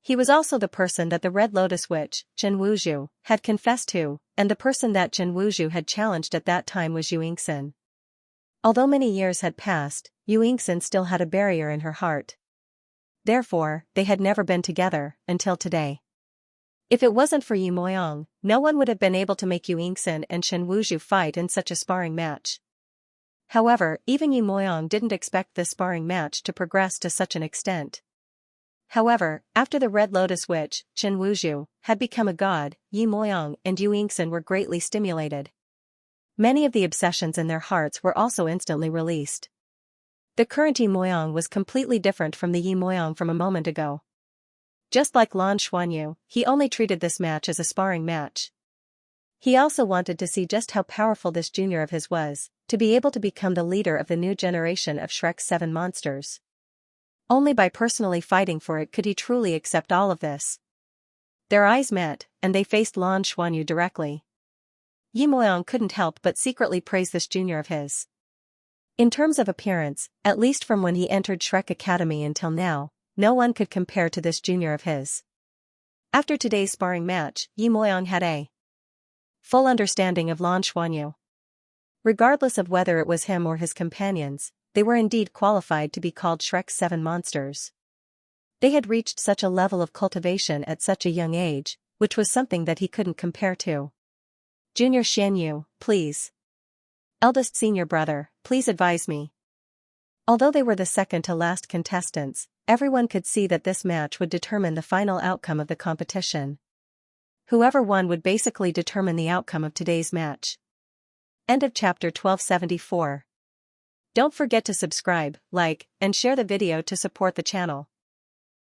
He was also the person that the Red Lotus Witch, Chen Wuzhu, had confessed to, and the person that Chen Wuzhu had challenged at that time was Yuingxin. Although many years had passed, Yuingxin still had a barrier in her heart. Therefore, they had never been together, until today. If it wasn't for Yi Moyang, no one would have been able to make Yuingxin and Chen Wuzhu fight in such a sparring match. However, even Yi Moyang didn't expect this sparring match to progress to such an extent. However, after the Red Lotus Witch, Chen Wuzhu, had become a god, Yi Moyang and Yuingxin were greatly stimulated. Many of the obsessions in their hearts were also instantly released. The current Yi Moyang was completely different from the Yi Moyang from a moment ago. Just like Lan Xuanyu, he only treated this match as a sparring match. He also wanted to see just how powerful this junior of his was, to be able to become the leader of the new generation of Shrek 7 monsters. Only by personally fighting for it could he truly accept all of this. Their eyes met, and they faced Lan Xuanyu directly. Yi Moyang couldn't help but secretly praise this junior of his. In terms of appearance, at least from when he entered Shrek Academy until now, no one could compare to this junior of his. After today's sparring match, Yi Moyang had a full understanding of Lan Xuanyu. Regardless of whether it was him or his companions, they were indeed qualified to be called Shrek 7 monsters. They had reached such a level of cultivation at such a young age, which was something that he couldn't compare to. "Junior Xianyu, please. Eldest senior brother, please advise me." Although they were the second to last contestants, Everyone could see that this match would determine the final outcome of the competition. Whoever won would basically determine the outcome of today's match. End of chapter 1274. Don't forget to subscribe, like, and share the video to support the channel.